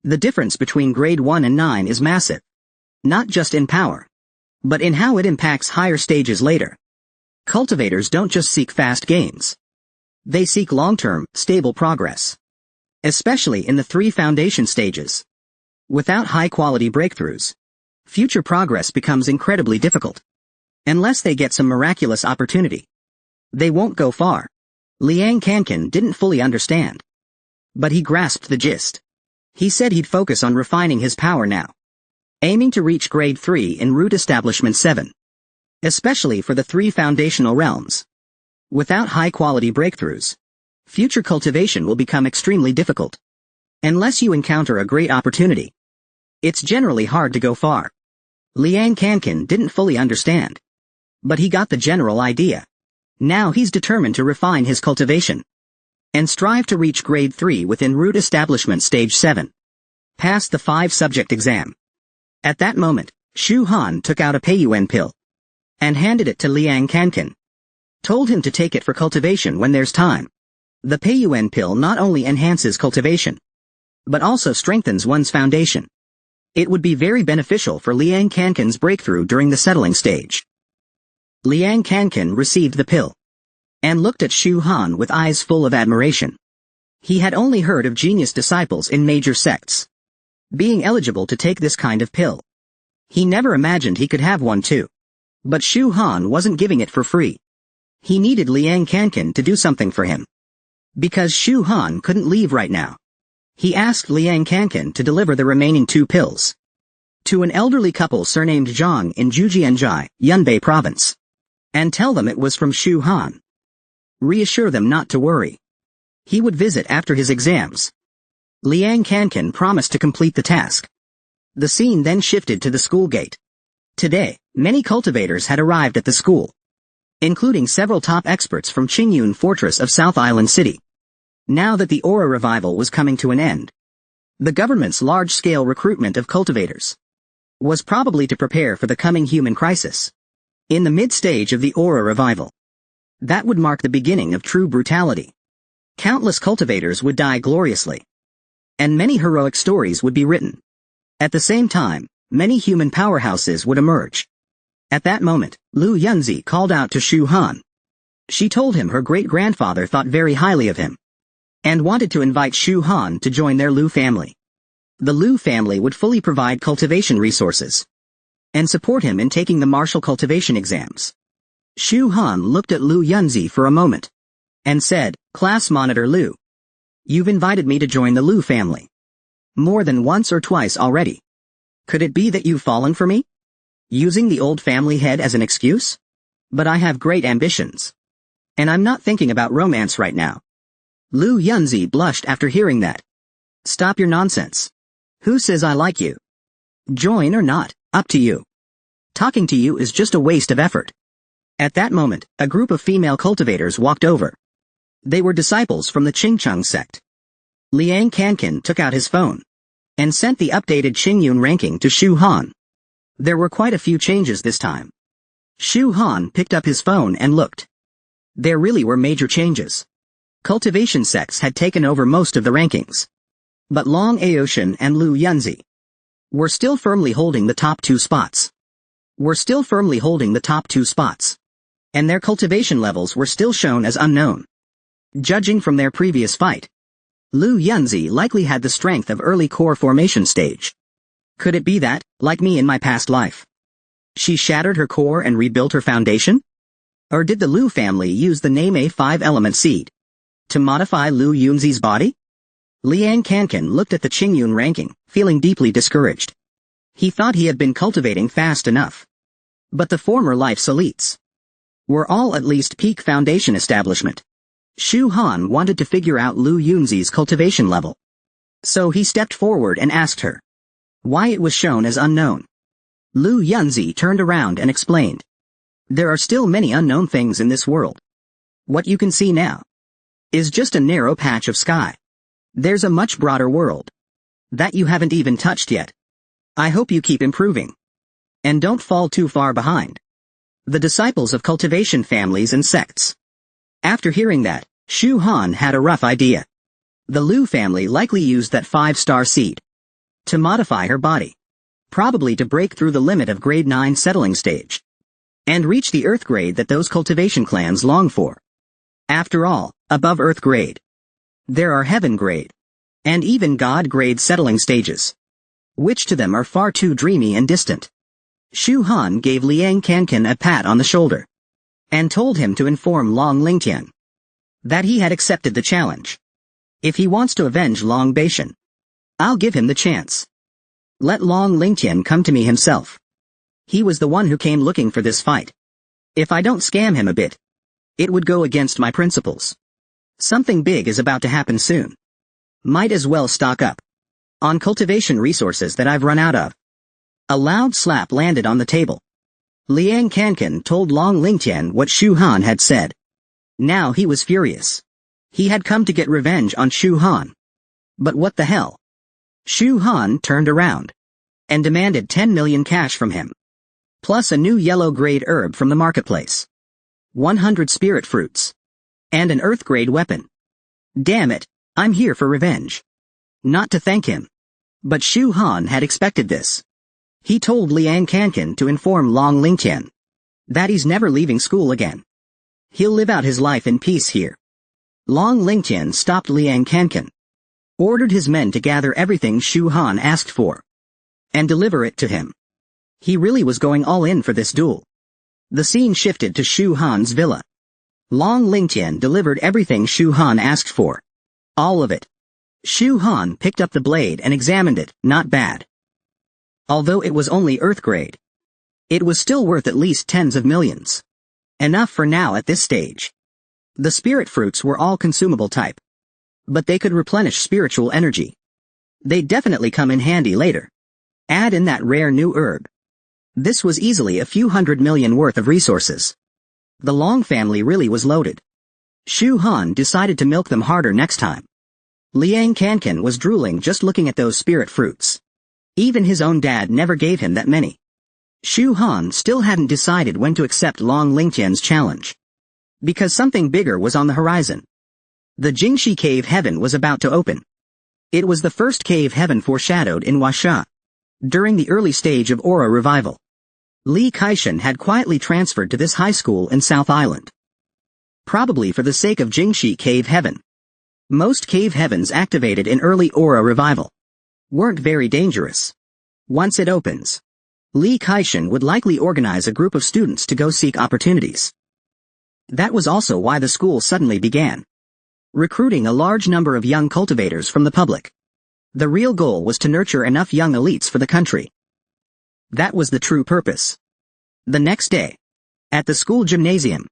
The difference between grade 1 and 9 is massive. Not just in power, but in how it impacts higher stages later. Cultivators don't just seek fast gains. They seek long-term, stable progress. Especially in the 3 foundation stages. Without high-quality breakthroughs, future progress becomes incredibly difficult. Unless they get some miraculous opportunity, they won't go far. Liang Kankan didn't fully understand, but he grasped the gist. He said he'd focus on refining his power now, aiming to reach grade 3 in root establishment 7. Especially for the 3 foundational realms. Without high-quality breakthroughs, future cultivation will become extremely difficult. Unless you encounter a great opportunity, it's generally hard to go far. Liang Kankan didn't fully understand, but he got the general idea. Now he's determined to refine his cultivation and strive to reach grade 3 within root establishment stage 7. Pass the 5-subject exam. At that moment, Shu Han took out a Peiyuan pill and handed it to Liang Kankan. Told him to take it for cultivation when there's time. The Peiyuan pill not only enhances cultivation, but also strengthens one's foundation. It would be very beneficial for Liang Kankan's breakthrough during the settling stage. Liang Kankan received the pill and looked at Shu Han with eyes full of admiration. He had only heard of genius disciples in major sects being eligible to take this kind of pill. He never imagined he could have one too. But Shu Han wasn't giving it for free. He needed Liang Kankan to do something for him. Because Shu Han couldn't leave right now, he asked Liang Kankan to deliver the remaining 2 pills to an elderly couple surnamed Zhang in Zhujianzhai, Yunbei province, and tell them it was from Shu Han. Reassure them not to worry. He would visit after his exams. Liang Kankan promised to complete the task. The scene then shifted to the school gate. Today, many cultivators had arrived at the school, including several top experts from Qingyun Fortress of South Island City. Now that the Aura revival was coming to an end, the government's large-scale recruitment of cultivators was probably to prepare for the coming human crisis. In the mid-stage of the aura revival. That would mark the beginning of true brutality. Countless cultivators would die gloriously. And many heroic stories would be written. At the same time, many human powerhouses would emerge. At that moment, Lu Yunzi called out to Shu Han. She told him her great-grandfather thought very highly of him, and wanted to invite Shu Han to join their Lu family. The Lu family would fully provide cultivation resources, and support him in taking the martial cultivation exams. Shu Han looked at Lu Yunzi for a moment, and said, "Class Monitor Lu. You've invited me to join the Lu family. More than once or twice already. Could it be that you've fallen for me? Using the old family head as an excuse? But I have great ambitions. And I'm not thinking about romance right now." Lu Yunzi blushed after hearing that. "Stop your nonsense. Who says I like you? Join or not, up to you. Talking to you is just a waste of effort." At that moment, a group of female cultivators walked over. They were disciples from the Qingcheng sect. Liang Kankan took out his phone and sent the updated Qingyun ranking to Shu Han. There were quite a few changes this time. Shu Han picked up his phone and looked. There really were major changes. Cultivation sects had taken over most of the rankings. But Long Aoshan and Lu Yunzi were still firmly holding the top two spots. And their cultivation levels were still shown as unknown. Judging from their previous fight, Lu Yunzi likely had the strength of early core formation stage. Could it be that, like me in my past life, she shattered her core and rebuilt her foundation? Or did the Lu family use the name A5 element seed to modify Lu Yunzi's body? Liang Kankan looked at the Qingyun ranking, feeling deeply discouraged. He thought he had been cultivating fast enough. But the former life's elites were all at least peak foundation establishment. Shu Han wanted to figure out Lu Yunzi's cultivation level. So he stepped forward and asked her why it was shown as unknown. Lu Yunzi turned around and explained. There are still many unknown things in this world. What you can see now is just a narrow patch of sky. There's a much broader world that you haven't even touched yet. I hope you keep improving. And don't fall too far behind the disciples of cultivation families and sects. After hearing that, Shu Han had a rough idea. The Lu family likely used that 5-star seed to modify her body, probably to break through the limit of grade 9 settling stage, and reach the earth grade that those cultivation clans long for. After all, above earth grade, there are heaven grade, and even god grade settling stages, which to them are far too dreamy and distant. Shu Han gave Liang Kankan a pat on the shoulder, and told him to inform Long Lingtian that he had accepted the challenge. If he wants to avenge Long Beishan, I'll give him the chance. Let Long Lingtian come to me himself. He was the one who came looking for this fight. If I don't scam him a bit, it would go against my principles. Something big is about to happen soon. Might as well stock up on cultivation resources that I've run out of. A loud slap landed on the table. Liang Kankan told Long Lingtian what Shu Han had said. Now he was furious. He had come to get revenge on Shu Han. But what the hell? Shu Han turned around and demanded 10 million cash from him, plus a new yellow-grade herb from the marketplace, 100 spirit fruits, and an earth-grade weapon. Damn it, I'm here for revenge. Not to thank him. But Shu Han had expected this. He told Liang Kankan to inform Long Lingtian that he's never leaving school again. He'll live out his life in peace here. Long Lingtian stopped Liang Kankan, ordered his men to gather everything Shu Han asked for, and deliver it to him. He really was going all in for this duel. The scene shifted to Shu Han's villa. Long Lingtian delivered everything Shu Han asked for. All of it. Shu Han picked up the blade and examined it. Not bad. Although it was only earth grade, it was still worth at least tens of millions. Enough for now at this stage. The spirit fruits were all consumable type, but they could replenish spiritual energy. They'd definitely come in handy later. Add in that rare new herb. This was easily a few 100 million worth of resources. The Long family really was loaded. Shu Han decided to milk them harder next time. Liang Kankan was drooling just looking at those spirit fruits. Even his own dad never gave him that many. Shu Han still hadn't decided when to accept Long Lingtian's challenge. Because something bigger was on the horizon. The Jingxi Cave Heaven was about to open. It was the first cave heaven foreshadowed in Huaxia. During the early stage of Aura revival, Li Kaishan had quietly transferred to this high school in South Island. Probably for the sake of Jingxi Cave Heaven. Most cave heavens activated in early Aura revival weren't very dangerous. Once it opens, Li Kaishan would likely organize a group of students to go seek opportunities. That was also why the school suddenly began recruiting a large number of young cultivators from the public. The real goal was to nurture enough young elites for the country. That was the true purpose. The next day, at the school gymnasium,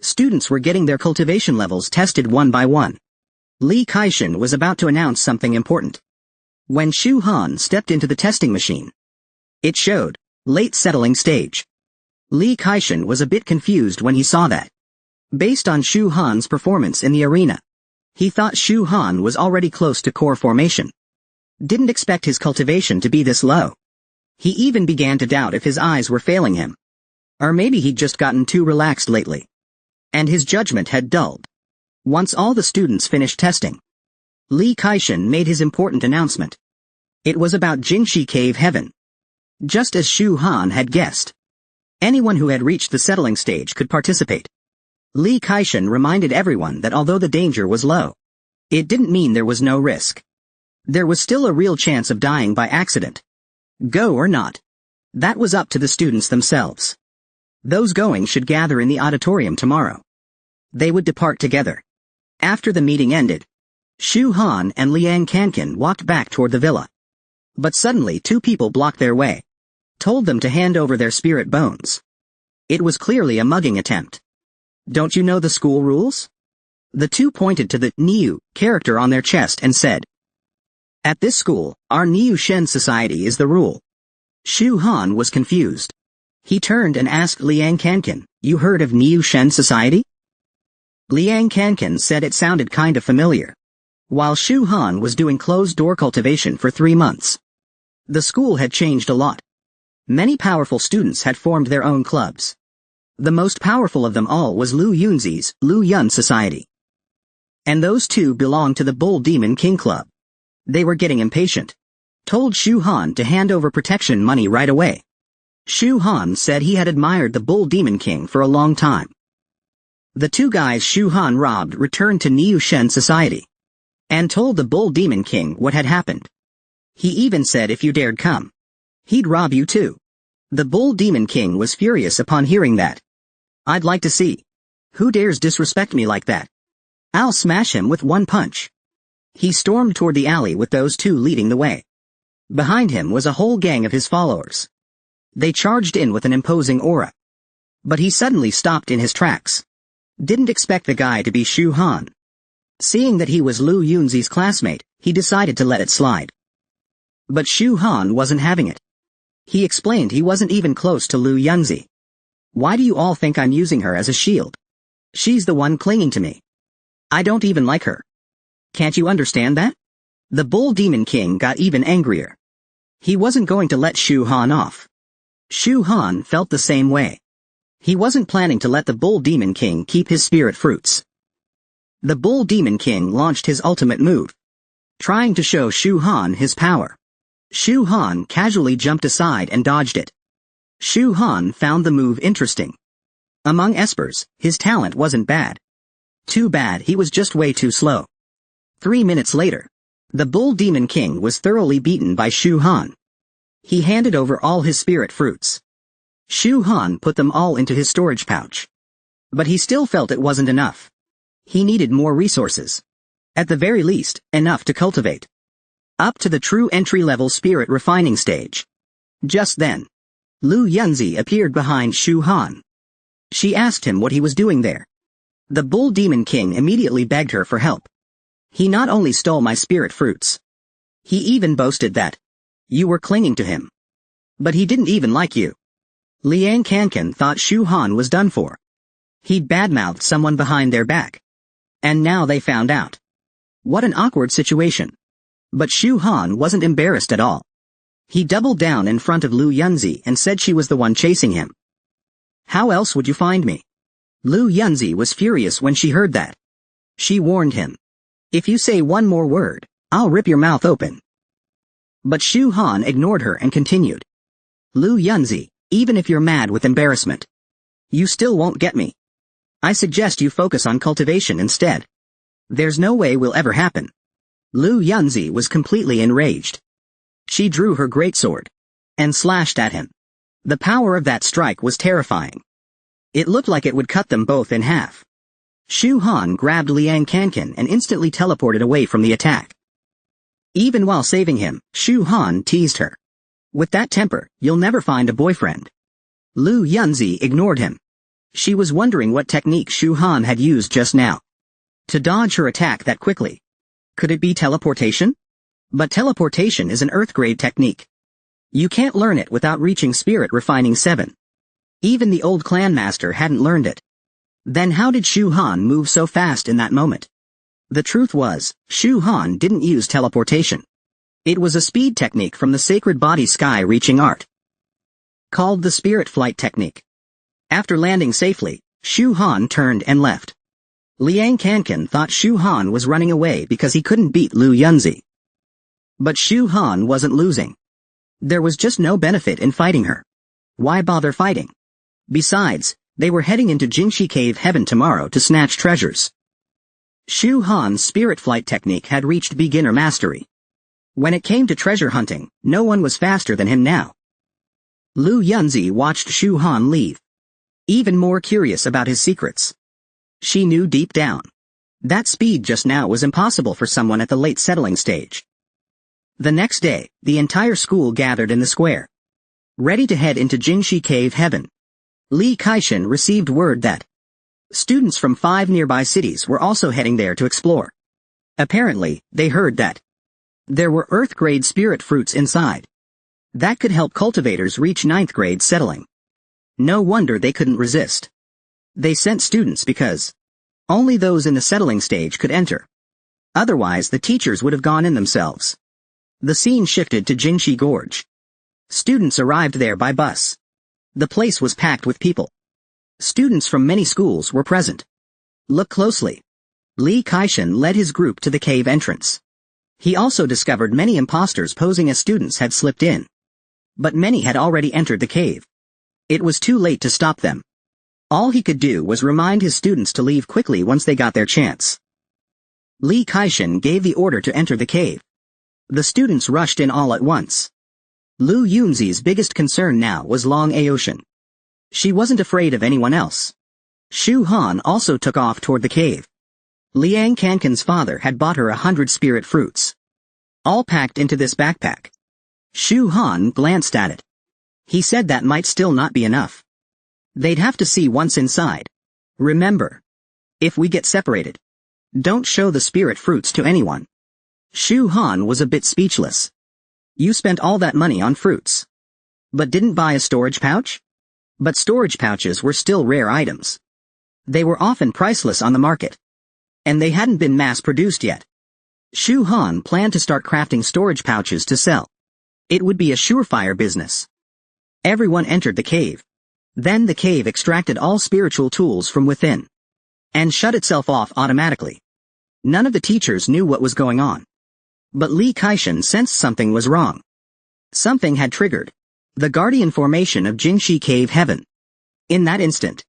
students were getting their cultivation levels tested one by one. Li Kaishan was about to announce something important when Shu Han stepped into the testing machine. It showed late settling stage. Li Kaishan was a bit confused when he saw that. Based on Shu Han's performance in the arena, he thought Shu Han was already close to core formation. Didn't expect his cultivation to be this low. He even began to doubt if his eyes were failing him. Or maybe he'd just gotten too relaxed lately. And his judgment had dulled. Once all the students finished testing, Li Kaishan made his important announcement. It was about Jingxi Cave Heaven. Just as Shu Han had guessed. Anyone who had reached the settling stage could participate. Li Kaishan reminded everyone that although the danger was low, it didn't mean there was no risk. There was still a real chance of dying by accident. Go or not. That was up to the students themselves. Those going should gather in the auditorium tomorrow. They would depart together. After the meeting ended, Shu Han and Liang Kankan walked back toward the villa. But suddenly 2 people blocked their way. Told them to hand over their spirit bones. It was clearly a mugging attempt. Don't you know the school rules? The 2 pointed to the Niu character on their chest and said, at this school, our Niu Shen society is the rule. Shu Han was confused. He turned and asked Liang Kankan, you heard of Niu Shen society? Liang Kankan said it sounded kind of familiar. While Shu Han was doing closed-door cultivation for 3 months, the school had changed a lot. Many powerful students had formed their own clubs. The most powerful of them all was Lu Yunzi's Lu Yun Society. And those 2 belonged to the Bull Demon King Club. They were getting impatient. Told Shu Han to hand over protection money right away. Shu Han said he had admired the Bull Demon King for a long time. The 2 guys Shu Han robbed returned to Niu Shen Society and told the Bull Demon King what had happened. He even said if you dared come, he'd rob you too. The Bull Demon King was furious upon hearing that. I'd like to see. Who dares disrespect me like that? I'll smash him with 1 punch. He stormed toward the alley with those 2 leading the way. Behind him was a whole gang of his followers. They charged in with an imposing aura. But he suddenly stopped in his tracks. Didn't expect the guy to be Shu Han. Seeing that he was Lu Yunzi's classmate, he decided to let it slide. But Shu Han wasn't having it. He explained he wasn't even close to Lu Yunzi. Why do you all think I'm using her as a shield? She's the one clinging to me. I don't even like her. Can't you understand that? The Bull Demon King got even angrier. He wasn't going to let Shu Han off. Shu Han felt the same way. He wasn't planning to let the Bull Demon King keep his spirit fruits. The Bull Demon King launched his ultimate move, trying to show Shu Han his power. Shu Han casually jumped aside and dodged it. Shu Han found the move interesting. Among espers, his talent wasn't bad. Too bad he was just way too slow. 3 minutes later, the Bull Demon King was thoroughly beaten by Shu Han. He handed over all his spirit fruits. Shu Han put them all into his storage pouch. But he still felt it wasn't enough. He needed more resources. At the very least, enough to cultivate. Up to the true entry-level spirit refining stage. Just then, Lu Yunzi appeared behind Shu Han. She asked him what he was doing there. The Bull Demon King immediately begged her for help. He not only stole my spirit fruits. He even boasted that you were clinging to him. But he didn't even like you. Liang Kankan thought Shu Han was done for. He'd badmouthed someone behind their back. And now they found out. What an awkward situation. But Shu Han wasn't embarrassed at all. He doubled down in front of Lu Yunzi and said she was the one chasing him. How else would you find me? Lu Yunzi was furious when she heard that. She warned him. If you say one more word, I'll rip your mouth open. But Shu Han ignored her and continued. Lu Yunzi, even if you're mad with embarrassment, you still won't get me. I suggest you focus on cultivation instead. There's no way will ever happen. Lu Yunzi was completely enraged. She drew her greatsword and slashed at him. The power of that strike was terrifying. It looked like it would cut them both in half. Shu Han grabbed Liang Kankan and instantly teleported away from the attack. Even while saving him, Shu Han teased her. With that temper, you'll never find a boyfriend. Lu Yunzi ignored him. She was wondering what technique Shu Han had used just now to dodge her attack that quickly. Could it be teleportation? But teleportation is an Earth-grade technique. You can't learn it without reaching Spirit Refining 7. Even the old clan master hadn't learned it. Then how did Shu Han move so fast in that moment? The truth was, Shu Han didn't use teleportation. It was a speed technique from the sacred body sky-reaching art, called the Spirit Flight Technique. After landing safely, Shu Han turned and left. Liang Kankan thought Shu Han was running away because he couldn't beat Lu Yunzi. But Shu Han wasn't losing. There was just no benefit in fighting her. Why bother fighting? Besides, they were heading into Jingxi Cave Heaven tomorrow to snatch treasures. Shu Han's spirit flight technique had reached beginner mastery. When it came to treasure hunting, no one was faster than him now. Lu Yunzi watched Shu Han leave, even more curious about his secrets. She knew deep down that speed just now was impossible for someone at the late settling stage. The next day, the entire school gathered in the square, ready to head into Jingxi Cave Heaven. Li Kaishan received word that students from 5 nearby cities were also heading there to explore. Apparently, they heard that there were Earth-grade spirit fruits inside that could help cultivators reach 9th grade settling. No wonder they couldn't resist. They sent students because only those in the settling stage could enter. Otherwise, the teachers would have gone in themselves. The scene shifted to Jingxi Gorge. Students arrived there by bus. The place was packed with people. Students from many schools were present. Look closely. Li Kaishan led his group to the cave entrance. He also discovered many imposters posing as students had slipped in. But many had already entered the cave. It was too late to stop them. All he could do was remind his students to leave quickly once they got their chance. Li Kaishan gave the order to enter the cave. The students rushed in all at once. Lu Yunzi's biggest concern now was Long Aoshan. She wasn't afraid of anyone else. Shu Han also took off toward the cave. Liang Kankan's father had bought her 100 spirit fruits, all packed into this backpack. Shu Han glanced at it. He said that might still not be enough. They'd have to see once inside. Remember, if we get separated, don't show the spirit fruits to anyone. Shu Han was a bit speechless. You spent all that money on fruits, but didn't buy a storage pouch? But storage pouches were still rare items. They were often priceless on the market, and they hadn't been mass-produced yet. Shu Han planned to start crafting storage pouches to sell. It would be a surefire business. Everyone entered the cave. Then the cave extracted all spiritual tools from within and shut itself off automatically. None of the teachers knew what was going on. But Li Kaishan sensed something was wrong. Something had triggered the guardian formation of Jingxi Cave Heaven. In that instant,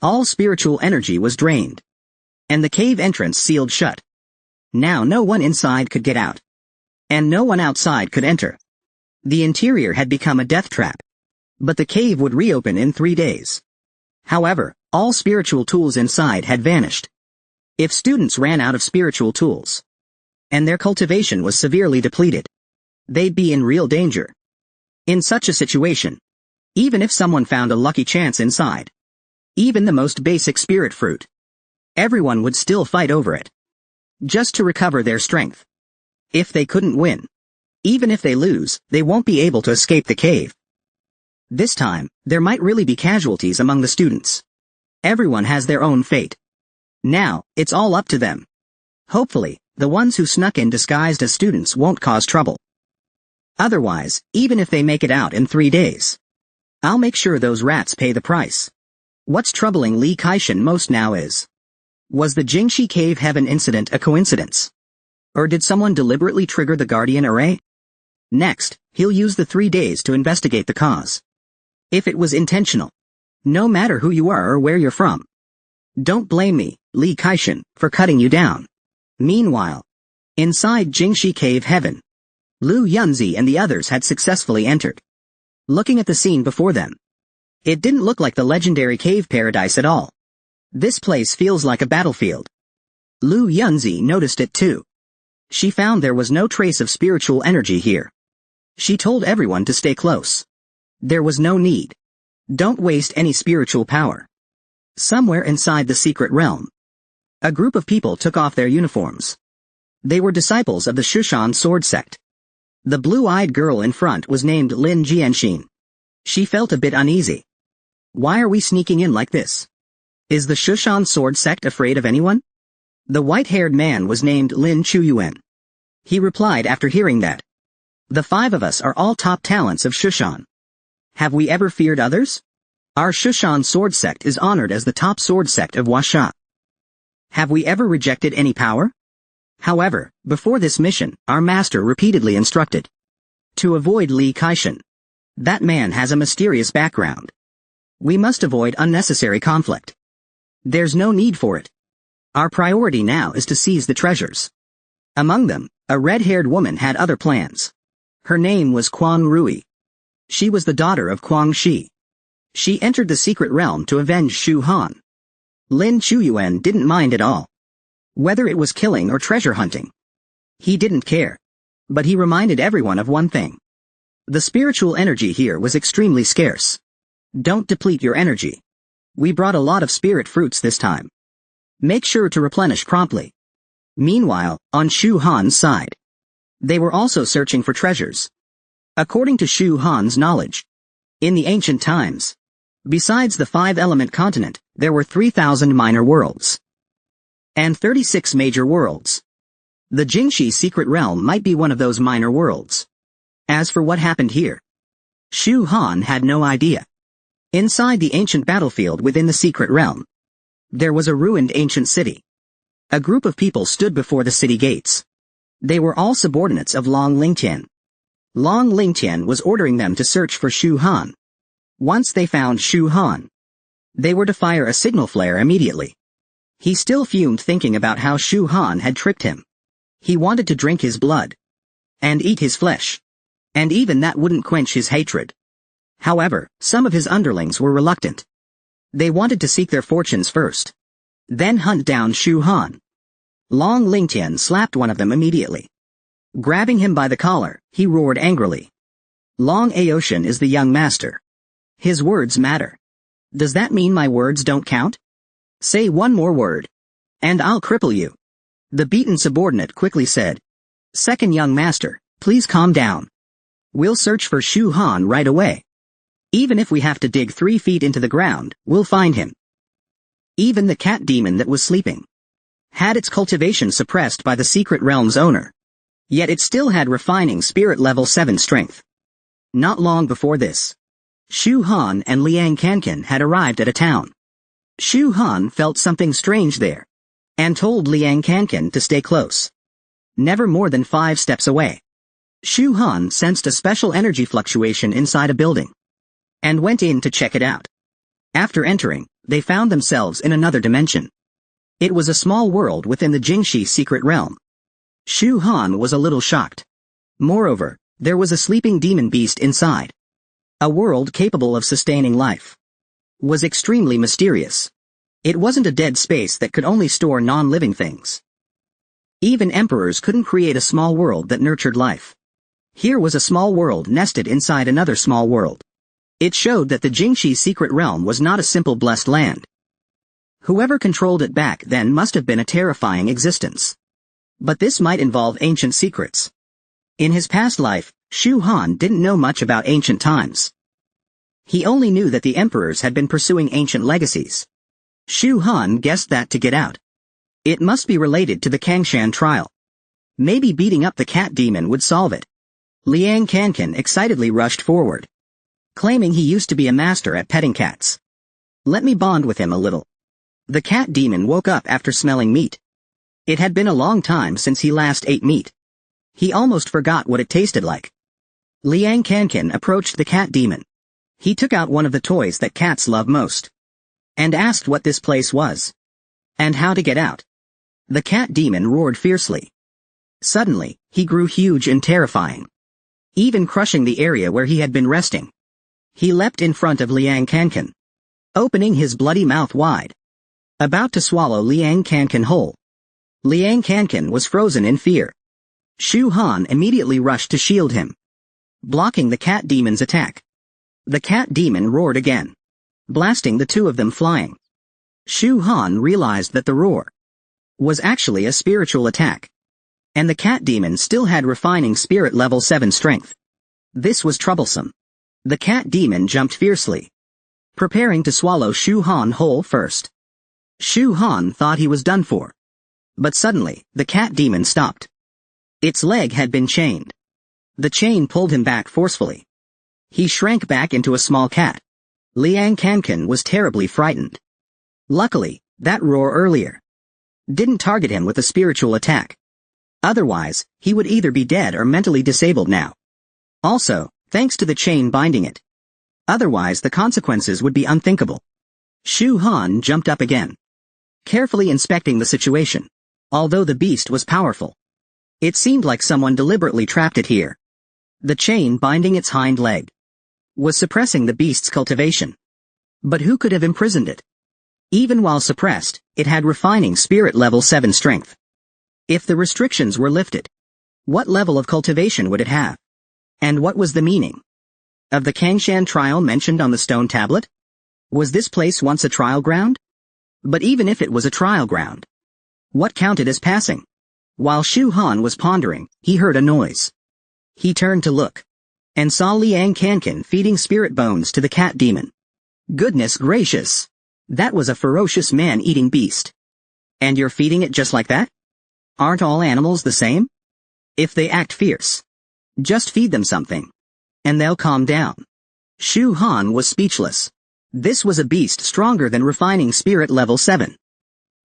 all spiritual energy was drained, and the cave entrance sealed shut. Now no one inside could get out, and no one outside could enter. The interior had become a death trap. But the cave would reopen in 3 days. However, all spiritual tools inside had vanished. If students ran out of spiritual tools, and their cultivation was severely depleted, they'd be in real danger. In such a situation, even if someone found a lucky chance inside, even the most basic spirit fruit, everyone would still fight over it, just to recover their strength. If they couldn't win, even if they lose, they won't be able to escape the cave. This time, there might really be casualties among the students. Everyone has their own fate. Now, it's all up to them. Hopefully, the ones who snuck in disguised as students won't cause trouble. Otherwise, even if they make it out in 3 days, I'll make sure those rats pay the price. What's troubling Li Kaishan most now is, was the Jingxi Cave Heaven incident a coincidence? Or did someone deliberately trigger the Guardian Array? Next, he'll use the 3 days to investigate the cause. If it was intentional, no matter who you are or where you're from, don't blame me, Li Kaishan, for cutting you down. Meanwhile, inside Jingxi Cave Heaven, Lu Yunzi and the others had successfully entered. Looking at the scene before them, it didn't look like the legendary cave paradise at all. This place feels like a battlefield. Lu Yunzi noticed it too. She found there was no trace of spiritual energy here. She told everyone to stay close. There was no need. Don't waste any spiritual power. Somewhere inside the secret realm, a group of people took off their uniforms. They were disciples of the Shushan sword sect. The blue-eyed girl in front was named Lin Jianxin. She felt a bit uneasy. Why are we sneaking in like this? Is the Shushan sword sect afraid of anyone? The white-haired man was named Lin Chuyuan. He replied after hearing that. The 5 of us are all top talents of Shushan. Have we ever feared others? Our Shushan sword sect is honored as the top sword sect of Huasha. Have we ever rejected any power? However, before this mission, our master repeatedly instructed to avoid Li Kaishan. That man has a mysterious background. We must avoid unnecessary conflict. There's no need for it. Our priority now is to seize the treasures. Among them, a red-haired woman had other plans. Her name was Kwang Rui. She was the daughter of Kwang Shi. She entered the secret realm to avenge Shu Han. Lin Chuyuan didn't mind at all. Whether it was killing or treasure hunting, he didn't care. But he reminded everyone of one thing. The spiritual energy here was extremely scarce. Don't deplete your energy. We brought a lot of spirit fruits this time. Make sure to replenish promptly. Meanwhile, on Shu Han's side, they were also searching for treasures. According to Shu Han's knowledge, in the ancient times, besides the 5-element continent, there were 3,000 minor worlds and 36 major worlds. The Jingxi secret realm might be one of those minor worlds. As for what happened here, Shu Han had no idea. Inside the ancient battlefield within the secret realm, there was a ruined ancient city. A group of people stood before the city gates. They were all subordinates of Long Lingtian. Long Lingtian was ordering them to search for Shu Han. Once they found Shu Han, they were to fire a signal flare immediately. He still fumed thinking about how Shu Han had tricked him. He wanted to drink his blood and eat his flesh, and even that wouldn't quench his hatred. However, some of his underlings were reluctant. They wanted to seek their fortunes first, then hunt down Shu Han. Long Lingtian slapped one of them immediately. Grabbing him by the collar, he roared angrily. Long Aoshan is the young master. His words matter. Does that mean my words don't count? Say one more word, and I'll cripple you. The beaten subordinate quickly said. Second young master, please calm down. We'll search for Shu Han right away. Even if we have to dig 3 feet into the ground, we'll find him. Even the cat demon that was sleeping had its cultivation suppressed by the secret realm's owner. Yet it still had refining spirit level 7 strength. Not long before this, Shu Han and Liang Kankan had arrived at a town. Shu Han felt something strange there, and told Liang Kankan to stay close. Never more than 5 steps away. Shu Han sensed a special energy fluctuation inside a building, and went in to check it out. After entering, they found themselves in another dimension. It was a small world within the Jingxi secret realm. Shu Han was a little shocked. Moreover, there was a sleeping demon beast inside. A world capable of sustaining life. Was extremely mysterious. It wasn't a dead space that could only store non-living things. Even emperors couldn't create a small world that nurtured life. Here was a small world nested inside another small world. It showed that the Jingxi secret realm was not a simple blessed land. Whoever controlled it back then must have been a terrifying existence. But this might involve ancient secrets. In his past life, Shu Han didn't know much about ancient times. He only knew that the emperors had been pursuing ancient legacies. Shu Han guessed that to get out, it must be related to the Kangshan trial. Maybe beating up the cat demon would solve it. Liang Kankan excitedly rushed forward, claiming he used to be a master at petting cats. Let me bond with him a little. The cat demon woke up after smelling meat. It had been a long time since he last ate meat. He almost forgot what it tasted like. Liang Kankan approached the cat demon. He took out one of the toys that cats love most, and asked what this place was, and how to get out. The cat demon roared fiercely. Suddenly, he grew huge and terrifying, even crushing the area where he had been resting. He leapt in front of Liang Kankan, opening his bloody mouth wide, about to swallow Liang Kankan whole. Liang Kankan was frozen in fear. Shu Han immediately rushed to shield him, blocking the cat demon's attack. The cat demon roared again, blasting the two of them flying. Shu Han realized that the roar was actually a spiritual attack, and the cat demon still had refining spirit level 7 strength. This was troublesome. The cat demon jumped fiercely, preparing to swallow Shu Han whole first. Shu Han thought he was done for. But suddenly, the cat demon stopped. Its leg had been chained. The chain pulled him back forcefully. He shrank back into a small cat. Liang Kankan was terribly frightened. Luckily, that roar earlier didn't target him with a spiritual attack. Otherwise, he would either be dead or mentally disabled now. Also, thanks to the chain binding it. Otherwise the consequences would be unthinkable. Shu Han jumped up again, carefully inspecting the situation. Although the beast was powerful, it seemed like someone deliberately trapped it here. The chain binding its hind leg was suppressing the beast's cultivation. But who could have imprisoned it? Even while suppressed, it had refining spirit level 7 strength. If the restrictions were lifted, what level of cultivation would it have? And what was the meaning of the Kangshan trial mentioned on the stone tablet? Was this place once a trial ground? But even if it was a trial ground, what counted as passing? While Shu Han was pondering, he heard a noise. He turned to look, and saw Liang Kankan feeding spirit bones to the cat demon. Goodness gracious! That was a ferocious man-eating beast. And you're feeding it just like that? Aren't all animals the same? If they act fierce, just feed them something, and they'll calm down. Shu Han was speechless. This was a beast stronger than refining spirit level 7.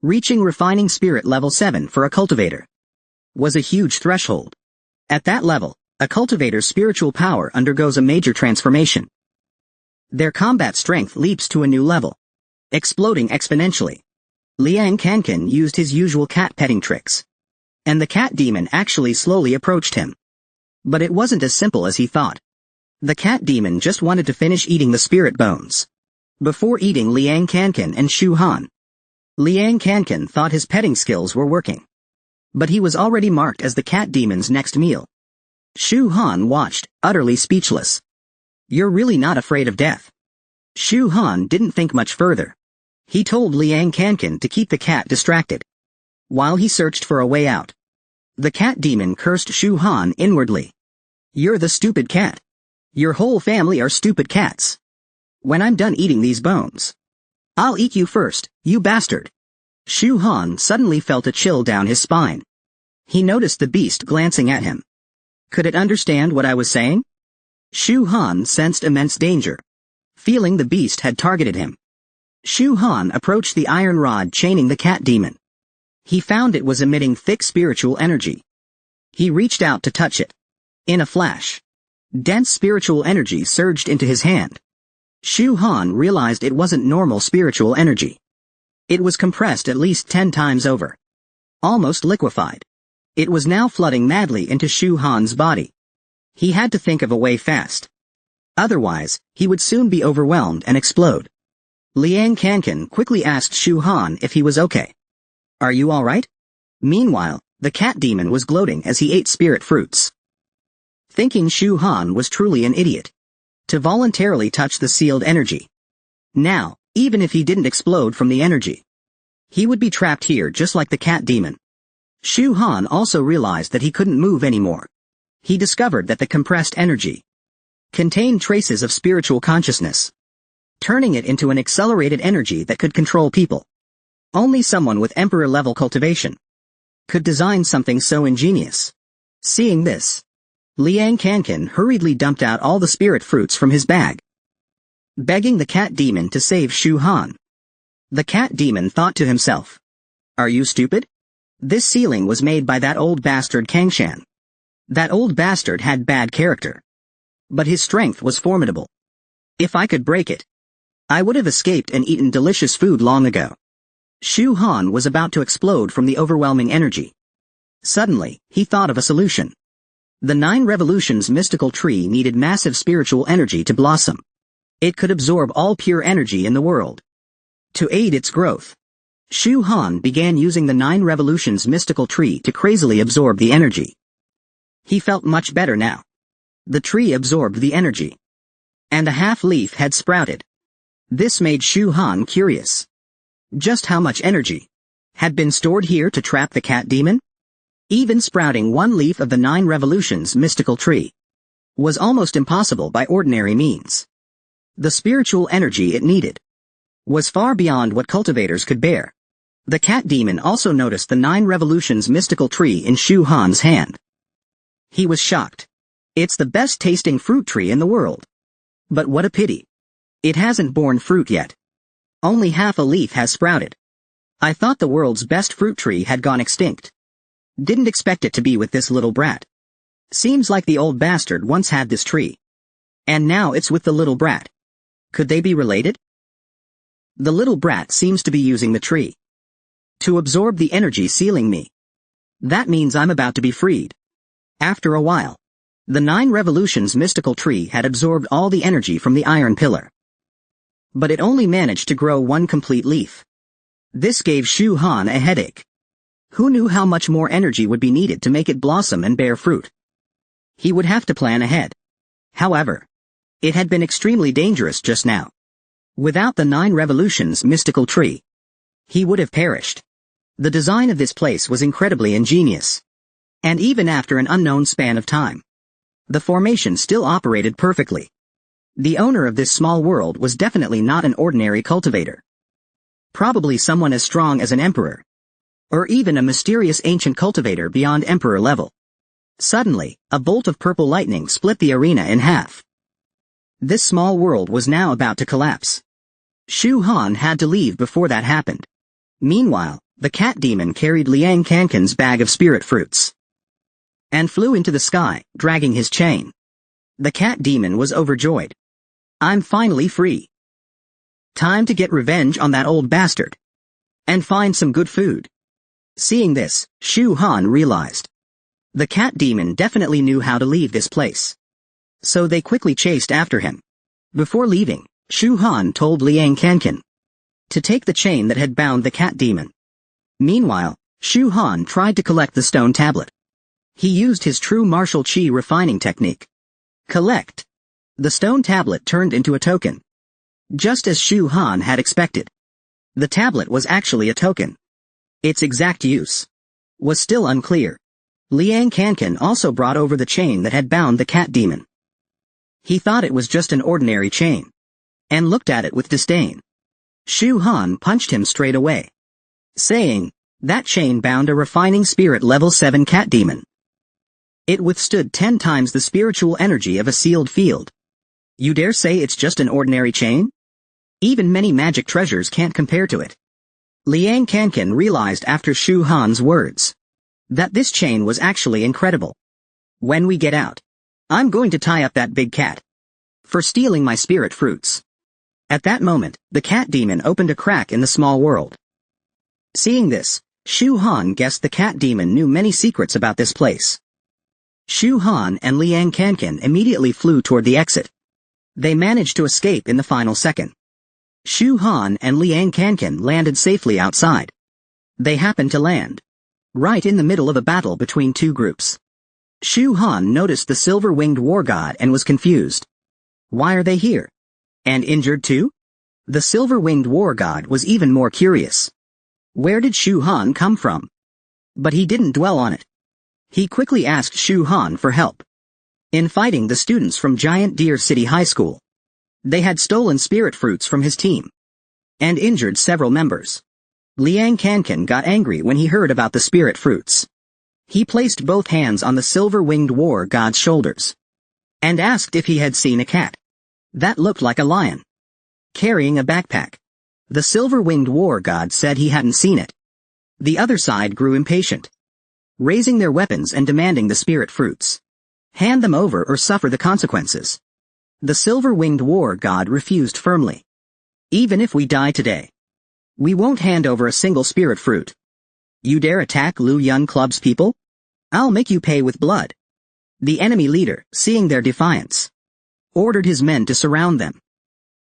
Reaching refining spirit level 7 for a cultivator was a huge threshold. At that level, a cultivator's spiritual power undergoes a major transformation. Their combat strength leaps to a new level, exploding exponentially. Liang Kankan used his usual cat petting tricks, and the cat demon actually slowly approached him. But it wasn't as simple as he thought. The cat demon just wanted to finish eating the spirit bones before eating Liang Kankan and Shu Han. Liang Kankan thought his petting skills were working, but he was already marked as the cat demon's next meal. Shu Han watched, utterly speechless. You're really not afraid of death. Shu Han didn't think much further. He told Liang Kankan to keep the cat distracted while he searched for a way out. The cat demon cursed Shu Han inwardly. You're the stupid cat. Your whole family are stupid cats. When I'm done eating these bones, I'll eat you first, you bastard. Shu Han suddenly felt a chill down his spine. He noticed the beast glancing at him. Could it understand what I was saying? Shu Han sensed immense danger, feeling the beast had targeted him. Shu Han approached the iron rod chaining the cat demon. He found it was emitting thick spiritual energy. He reached out to touch it. In a flash, dense spiritual energy surged into his hand. Shu Han realized it wasn't normal spiritual energy. It was compressed at least 10 times over, almost liquefied. It was now flooding madly into Shu Han's body. He had to think of a way fast. Otherwise, he would soon be overwhelmed and explode. Liang Kankan quickly asked Shu Han if he was okay. Are you alright? Meanwhile, the cat demon was gloating as he ate spirit fruits, thinking Shu Han was truly an idiot to voluntarily touch the sealed energy. Now, even if he didn't explode from the energy, he would be trapped here just like the cat demon. Shu Han also realized that he couldn't move anymore. He discovered that the compressed energy contained traces of spiritual consciousness, turning it into an accelerated energy that could control people. Only someone with emperor-level cultivation could design something so ingenious. Seeing this, Liang Kankan hurriedly dumped out all the spirit fruits from his bag, begging the cat demon to save Shu Han. The cat demon thought to himself, "Are you stupid? This ceiling was made by that old bastard Kangshan. That old bastard had bad character. But his strength was formidable. If I could break it, I would have escaped and eaten delicious food long ago." Shu Han was about to explode from the overwhelming energy. Suddenly, he thought of a solution. The 9 Revolutions mystical tree needed massive spiritual energy to blossom. It could absorb all pure energy in the world. To aid its growth, Shu Han began using the 9 Revolutions mystical tree to crazily absorb the energy. He felt much better now. The tree absorbed the energy, and a half-leaf had sprouted. This made Shu Han curious. Just how much energy had been stored here to trap the cat demon? Even sprouting one leaf of the 9 Revolutions mystical tree was almost impossible by ordinary means. The spiritual energy it needed was far beyond what cultivators could bear. The cat demon also noticed the 9 Revolutions mystical tree in Shu Han's hand. He was shocked. It's the best tasting fruit tree in the world. But what a pity. It hasn't borne fruit yet. Only half a leaf has sprouted. I thought the world's best fruit tree had gone extinct. Didn't expect it to be with this little brat. Seems like the old bastard once had this tree. And now it's with the little brat. Could they be related? The little brat seems to be using the tree to absorb the energy sealing me. That means I'm about to be freed. After a while, the 9 Revolutions mystical tree had absorbed all the energy from the iron pillar. But it only managed to grow one complete leaf. This gave Shu Han a headache. Who knew how much more energy would be needed to make it blossom and bear fruit? He would have to plan ahead. However, it had been extremely dangerous just now. Without the 9 Revolutions mystical tree, he would have perished. The design of this place was incredibly ingenious. And even after an unknown span of time, the formation still operated perfectly. The owner of this small world was definitely not an ordinary cultivator. Probably someone as strong as an emperor, or even a mysterious ancient cultivator beyond emperor level. Suddenly, a bolt of purple lightning split the arena in half. This small world was now about to collapse. Shu Han had to leave before that happened. Meanwhile, the cat demon carried Liang Kankan's bag of spirit fruits and flew into the sky, dragging his chain. The cat demon was overjoyed. I'm finally free. Time to get revenge on that old bastard and find some good food. Seeing this, Shu Han realized the cat demon definitely knew how to leave this place. So they quickly chased after him. Before leaving, Shu Han told Liang Kankan to take the chain that had bound the cat demon. Meanwhile, Shu Han tried to collect the stone tablet. He used his true martial chi refining technique. Collect. The stone tablet turned into a token. Just as Shu Han had expected. The tablet was actually a token. Its exact use was still unclear. Liang Kankan also brought over the chain that had bound the cat demon. He thought it was just an ordinary chain, and looked at it with disdain. Shu Han punched him straight away, saying, that chain bound a refining spirit level 7 cat demon. It withstood 10 times the spiritual energy of a sealed field. You dare say it's just an ordinary chain? Even many magic treasures can't compare to it. Liang Kankan realized after Shu Han's words that this chain was actually incredible. When we get out, I'm going to tie up that big cat for stealing my spirit fruits. At that moment, the cat demon opened a crack in the small world. Seeing this, Shu Han guessed the cat demon knew many secrets about this place. Shu Han and Liang Kankan immediately flew toward the exit. They managed to escape in the final second. Shu Han and Liang Kankan landed safely outside. They happened to land right in the middle of a battle between two groups. Shu Han noticed the silver-winged war god and was confused. Why are they here? And injured too? The silver-winged war god was even more curious. Where did Shu Han come from? But he didn't dwell on it. He quickly asked Shu Han for help in fighting the students from Giant Deer City High School. They had stolen spirit fruits from his team and injured several members. Liang Kankan got angry when he heard about the spirit fruits. He placed both hands on the silver-winged war god's shoulders and asked if he had seen a cat that looked like a lion carrying a backpack. The silver-winged war god said he hadn't seen it. The other side grew impatient, raising their weapons and demanding the spirit fruits. Hand them over or suffer the consequences. The silver-winged war god refused firmly. Even if we die today, we won't hand over a single spirit fruit. You dare attack Lu Yun Club's people? I'll make you pay with blood. The enemy leader, seeing their defiance, ordered his men to surround them.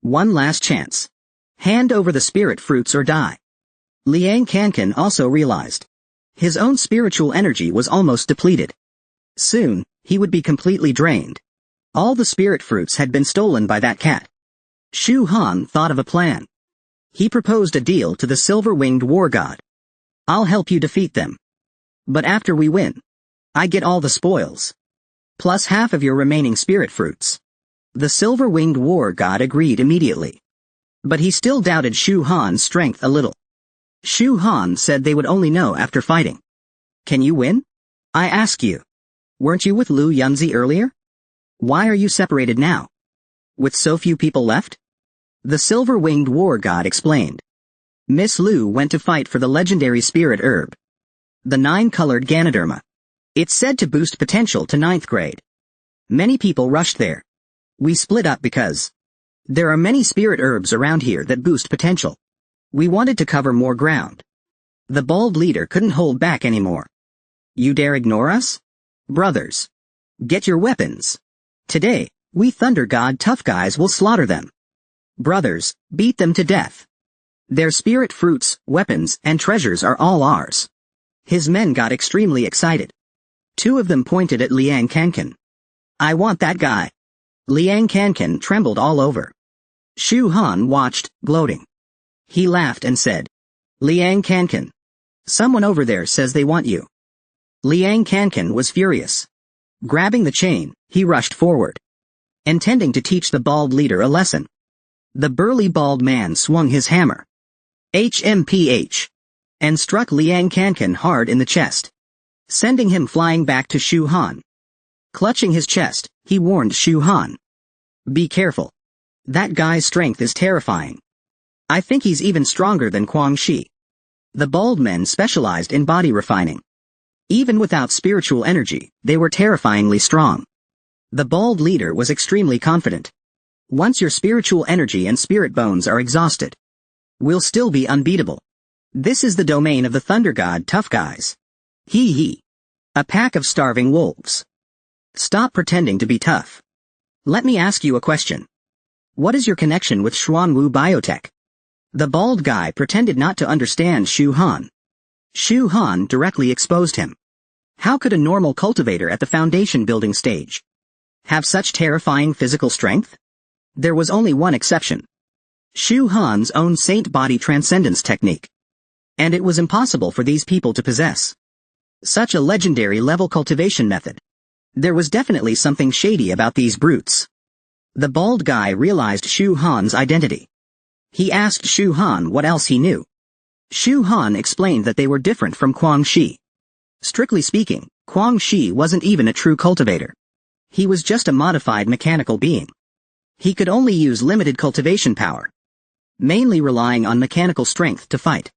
One last chance. Hand over the spirit fruits or die. Liang Kankan also realized his own spiritual energy was almost depleted. Soon, he would be completely drained. All the spirit fruits had been stolen by that cat. Shu Han thought of a plan. He proposed a deal to the silver-winged war god. I'll help you defeat them. But after we win, I get all the spoils, plus half of your remaining spirit fruits. The silver-winged war god agreed immediately. But he still doubted Shu Han's strength a little. Shu Han said they would only know after fighting. Can you win? I ask you. Weren't you with Lu Yunzi earlier? Why are you separated now? With so few people left? The silver-winged war god explained. Miss Lu went to fight for the legendary spirit herb, the 9-colored Ganoderma. It's said to boost potential to 9th grade. Many people rushed there. We split up because there are many spirit herbs around here that boost potential. We wanted to cover more ground. The bald leader couldn't hold back anymore. You dare ignore us? Brothers, get your weapons. Today, we Thunder God tough guys will slaughter them. Brothers, beat them to death. Their spirit fruits, weapons, and treasures are all ours. His men got extremely excited. Two of them pointed at Liang Kankan. I want that guy. Liang Kankan trembled all over. Shu Han watched, gloating. He laughed and said, Liang Kankan, someone over there says they want you. Liang Kankan was furious. Grabbing the chain, he rushed forward, intending to teach the bald leader a lesson. The burly bald man swung his hammer, HMPH, and struck Liang Kankan hard in the chest, sending him flying back to Shu Han. Clutching his chest, he warned Shu Han. Be careful. That guy's strength is terrifying. I think he's even stronger than Kwang Shi. The bald men specialized in body refining. Even without spiritual energy, they were terrifyingly strong. The bald leader was extremely confident. Once your spiritual energy and spirit bones are exhausted, we'll still be unbeatable. This is the domain of the Thunder God tough guys. Hee. A pack of starving wolves. Stop pretending to be tough. Let me ask you a question. What is your connection with Xuanwu Biotech? The bald guy pretended not to understand Shu Han. Shu Han directly exposed him. How could a normal cultivator at the foundation building stage have such terrifying physical strength? There was only one exception. Shu Han's own saint body transcendence technique. And it was impossible for these people to possess such a legendary level cultivation method. There was definitely something shady about these brutes. The bald guy realized Shu Han's identity. He asked Shu Han what else he knew. Shu Han explained that they were different from Kwang Shi. Strictly speaking, Kwang Shi wasn't even a true cultivator. He was just a modified mechanical being. He could only use limited cultivation power, mainly relying on mechanical strength to fight.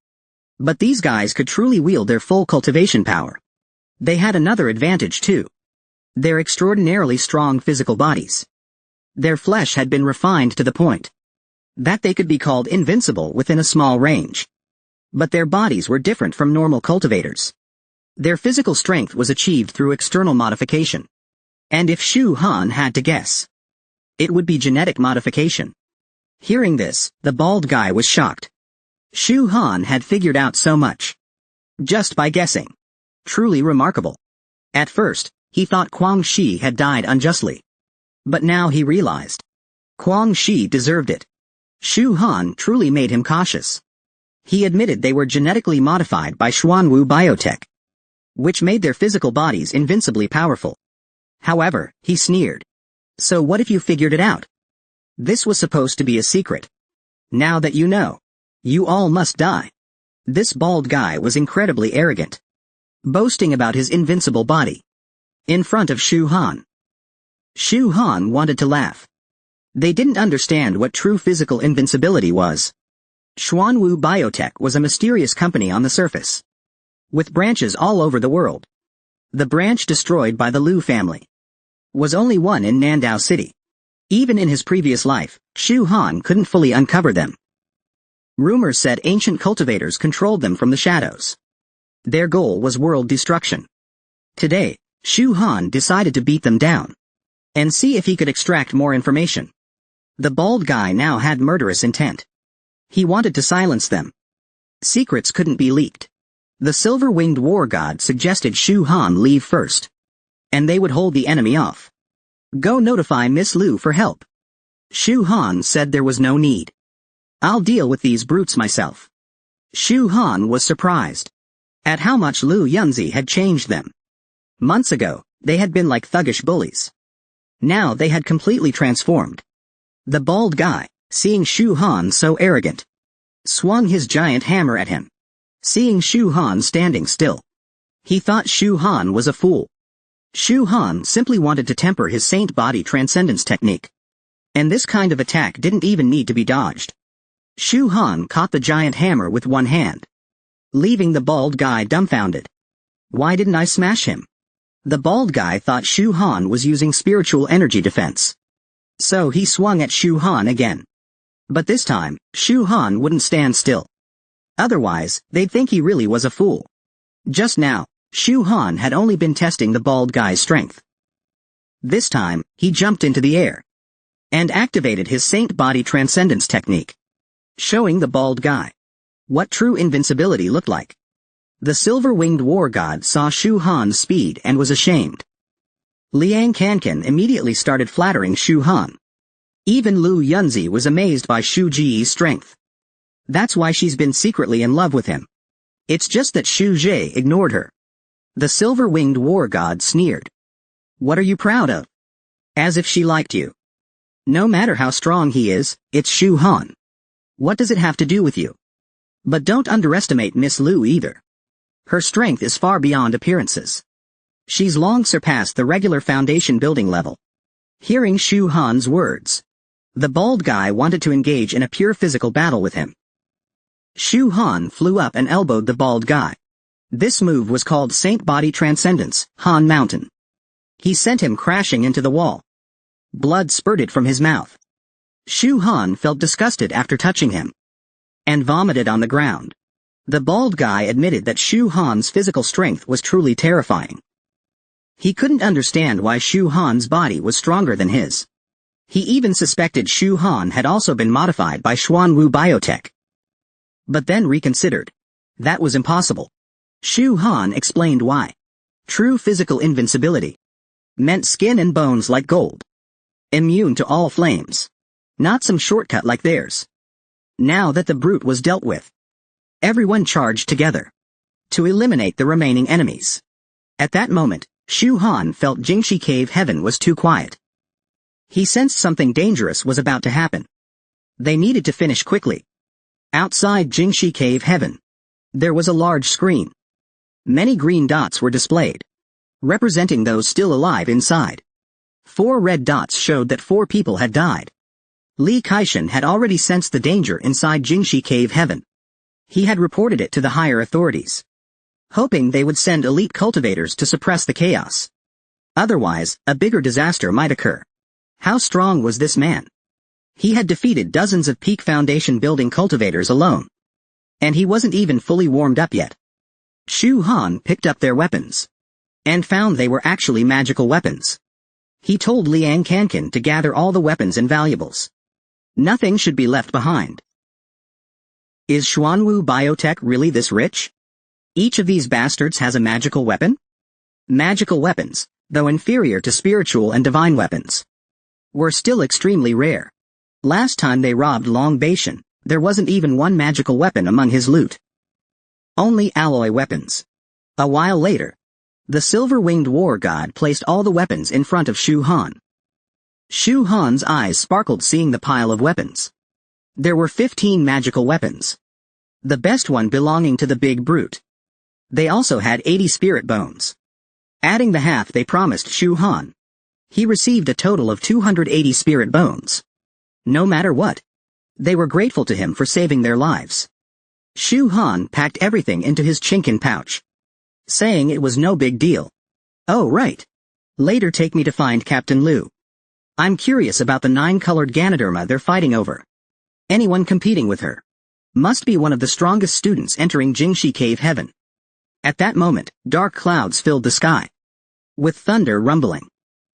But these guys could truly wield their full cultivation power. They had another advantage too. Their extraordinarily strong physical bodies. Their flesh had been refined to the point that they could be called invincible within a small range. But their bodies were different from normal cultivators. Their physical strength was achieved through external modification. And if Shu Han had to guess, it would be genetic modification. Hearing this, the bald guy was shocked. Shu Han had figured out so much just by guessing. Truly remarkable. At first, he thought Kwang Shi had died unjustly. But now he realized Kwang Shi deserved it. Shu Han truly made him cautious. He admitted they were genetically modified by Xuanwu Biotech, which made their physical bodies invincibly powerful. However, he sneered. So what if you figured it out? This was supposed to be a secret. Now that you know, you all must die. This bald guy was incredibly arrogant. boasting about his invincible body. In front of Shu Han. Shu Han wanted to laugh. They didn't understand what true physical invincibility was. Xuanwu Biotech was a mysterious company on the surface, with branches all over the world. The branch destroyed by the Liu family was only one in Nandao City. Even in his previous life, Shu Han couldn't fully uncover them. Rumors said ancient cultivators controlled them from the shadows. Their goal was world destruction. Today, Shu Han decided to beat them down and see if he could extract more information. The bald guy now had murderous intent. He wanted to silence them. Secrets couldn't be leaked. The silver-winged war god suggested Shu Han leave first, and they would hold the enemy off. Go notify Miss Liu for help. Shu Han said there was no need. I'll deal with these brutes myself. Shu Han was surprised at how much Liu Yunzi had changed them. Months ago, they had been like thuggish bullies. Now they had completely transformed. The bald guy, seeing Shu Han so arrogant, swung his giant hammer at him. Seeing Shu Han standing still, he thought Shu Han was a fool. Shu Han simply wanted to temper his saint body transcendence technique. And this kind of attack didn't even need to be dodged. Shu Han caught the giant hammer with one hand, leaving the bald guy dumbfounded. Why didn't I smash him? The bald guy thought Shu Han was using spiritual energy defense. So he swung at Shu Han again. But this time, Shu Han wouldn't stand still. Otherwise, they'd think he really was a fool. Just now, Shu Han had only been testing the bald guy's strength. This time, he jumped into the air and activated his saint body transcendence technique, showing the bald guy what true invincibility looked like. The silver-winged war god saw Shu Han's speed and was ashamed. Liang Kankan immediately started flattering Shu Han. Even Liu Yunzi was amazed by Shu Ji's strength. That's why she's been secretly in love with him. It's just that Shu Jie ignored her. The silver-winged war god sneered. What are you proud of? As if she liked you. No matter how strong he is, it's Shu Han. What does it have to do with you? But don't underestimate Miss Liu either. Her strength is far beyond appearances. She's long surpassed the regular foundation building level. Hearing Shu Han's words, the bald guy wanted to engage in a pure physical battle with him. Shu Han flew up and elbowed the bald guy. This move was called Saint Body Transcendence, Han Mountain. He sent him crashing into the wall. Blood spurted from his mouth. Shu Han felt disgusted after touching him and vomited on the ground. The bald guy admitted that Shu Han's physical strength was truly terrifying. He couldn't understand why Shu Han's body was stronger than his. He even suspected Shu Han had also been modified by Xuanwu Biotech. But then reconsidered. That was impossible. Shu Han explained why. True physical invincibility meant skin and bones like gold, immune to all flames. Not some shortcut like theirs. Now that the brute was dealt with, everyone charged together to eliminate the remaining enemies. At that moment, Shu Han felt Jingxi Cave Heaven was too quiet. He sensed something dangerous was about to happen. They needed to finish quickly. Outside Jingxi Cave Heaven, there was a large screen. Many green dots were displayed, representing those still alive inside. 4 red dots showed that 4 people had died. Li Kaishan had already sensed the danger inside Jingxi Cave Heaven. He had reported it to the higher authorities, hoping they would send elite cultivators to suppress the chaos. Otherwise, a bigger disaster might occur. How strong was this man? He had defeated dozens of peak foundation building cultivators alone. And he wasn't even fully warmed up yet. Shu Han picked up their weapons and found they were actually magical weapons. He told Liang Kankan to gather all the weapons and valuables. Nothing should be left behind. Is Xuanwu Biotech really this rich? Each of these bastards has a magical weapon? Magical weapons, though inferior to spiritual and divine weapons, were still extremely rare. Last time they robbed Long Beishan, there wasn't even one magical weapon among his loot. Only alloy weapons. A while later, the silver-winged war god placed all the weapons in front of Shu Han. Shu Han's eyes sparkled seeing the pile of weapons. There were 15 magical weapons. The best one belonging to the big brute. They also had 80 spirit bones. Adding the half they promised Shu Han, he received a total of 280 spirit bones. No matter what, they were grateful to him for saving their lives. Shu Han packed everything into his chinkin pouch, saying it was no big deal. Oh right. Later take me to find Captain Liu. I'm curious about the 9-colored Ganoderma they're fighting over. Anyone competing with her must be one of the strongest students entering Jingshi Cave Heaven. At that moment, dark clouds filled the sky, with thunder rumbling.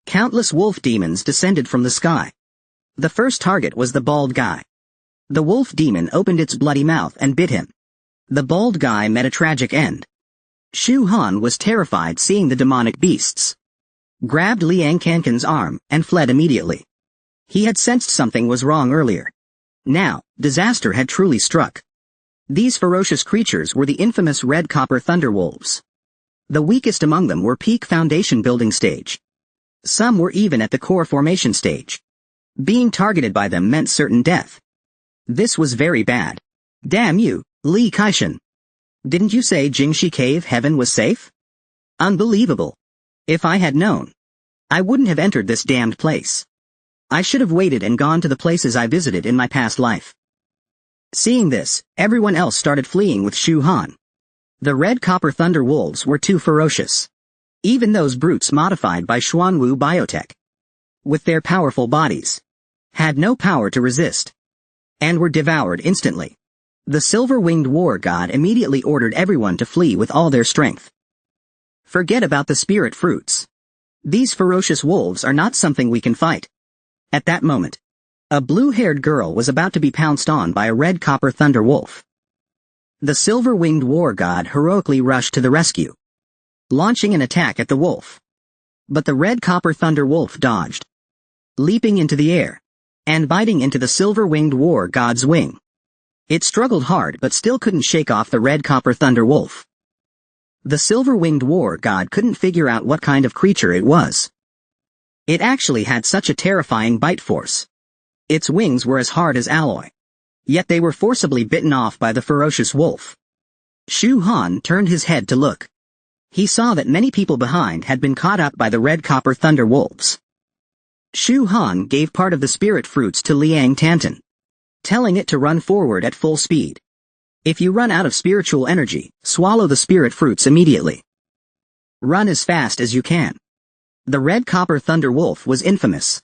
Countless wolf demons descended from the sky. The first target was the bald guy. The wolf demon opened its bloody mouth and bit him. The bald guy met a tragic end. Shu Han was terrified seeing the demonic beasts, grabbed Liang Kankan's arm, and fled immediately. He had sensed something was wrong earlier. Now, disaster had truly struck. These ferocious creatures were the infamous red copper thunderwolves. The weakest among them were peak foundation building stage. Some were even at the core formation stage. Being targeted by them meant certain death. This was very bad. Damn you, Li Kaishan. Didn't you say Jingshi Cave Heaven was safe? Unbelievable. If I had known, I wouldn't have entered this damned place. I should have waited and gone to the places I visited in my past life. Seeing this, everyone else started fleeing with Shu Han. The red copper thunder wolves were too ferocious. Even those brutes modified by Xuanwu Biotech, with their powerful bodies, had no power to resist, and were devoured instantly. The silver-winged war god immediately ordered everyone to flee with all their strength. Forget about the spirit fruits. These ferocious wolves are not something we can fight. At that moment, a blue-haired girl was about to be pounced on by a red copper thunder wolf. The silver-winged war god heroically rushed to the rescue, launching an attack at the wolf. But the red copper thunder wolf dodged, leaping into the air, and biting into the silver-winged war god's wing. It struggled hard but still couldn't shake off the red copper thunder wolf. The silver-winged war god couldn't figure out what kind of creature it was. It actually had such a terrifying bite force. Its wings were as hard as alloy. Yet they were forcibly bitten off by the ferocious wolf. Shu Han turned his head to look. He saw that many people behind had been caught up by the red copper thunder wolves. Shu Han gave part of the spirit fruits to Liang Tantan, telling it to run forward at full speed. If you run out of spiritual energy, swallow the spirit fruits immediately. Run as fast as you can. The red copper thunder wolf was infamous.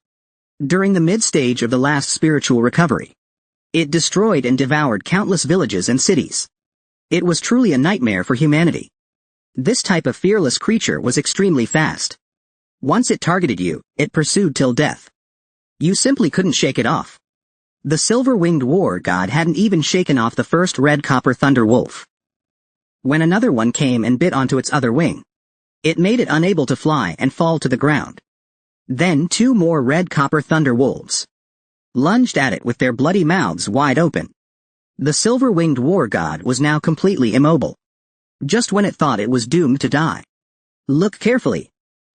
During the mid-stage of the last spiritual recovery, it destroyed and devoured countless villages and cities. It was truly a nightmare for humanity. This type of fearless creature was extremely fast. Once it targeted you, it pursued till death. You simply couldn't shake it off. The silver-winged war god hadn't even shaken off the first red copper thunder wolf. When another one came and bit onto its other wing, it made it unable to fly and fall to the ground. Then 2 more red copper thunder wolves lunged at it with their bloody mouths wide open. The silver-winged war god was now completely immobile, just when it thought it was doomed to die. Look carefully.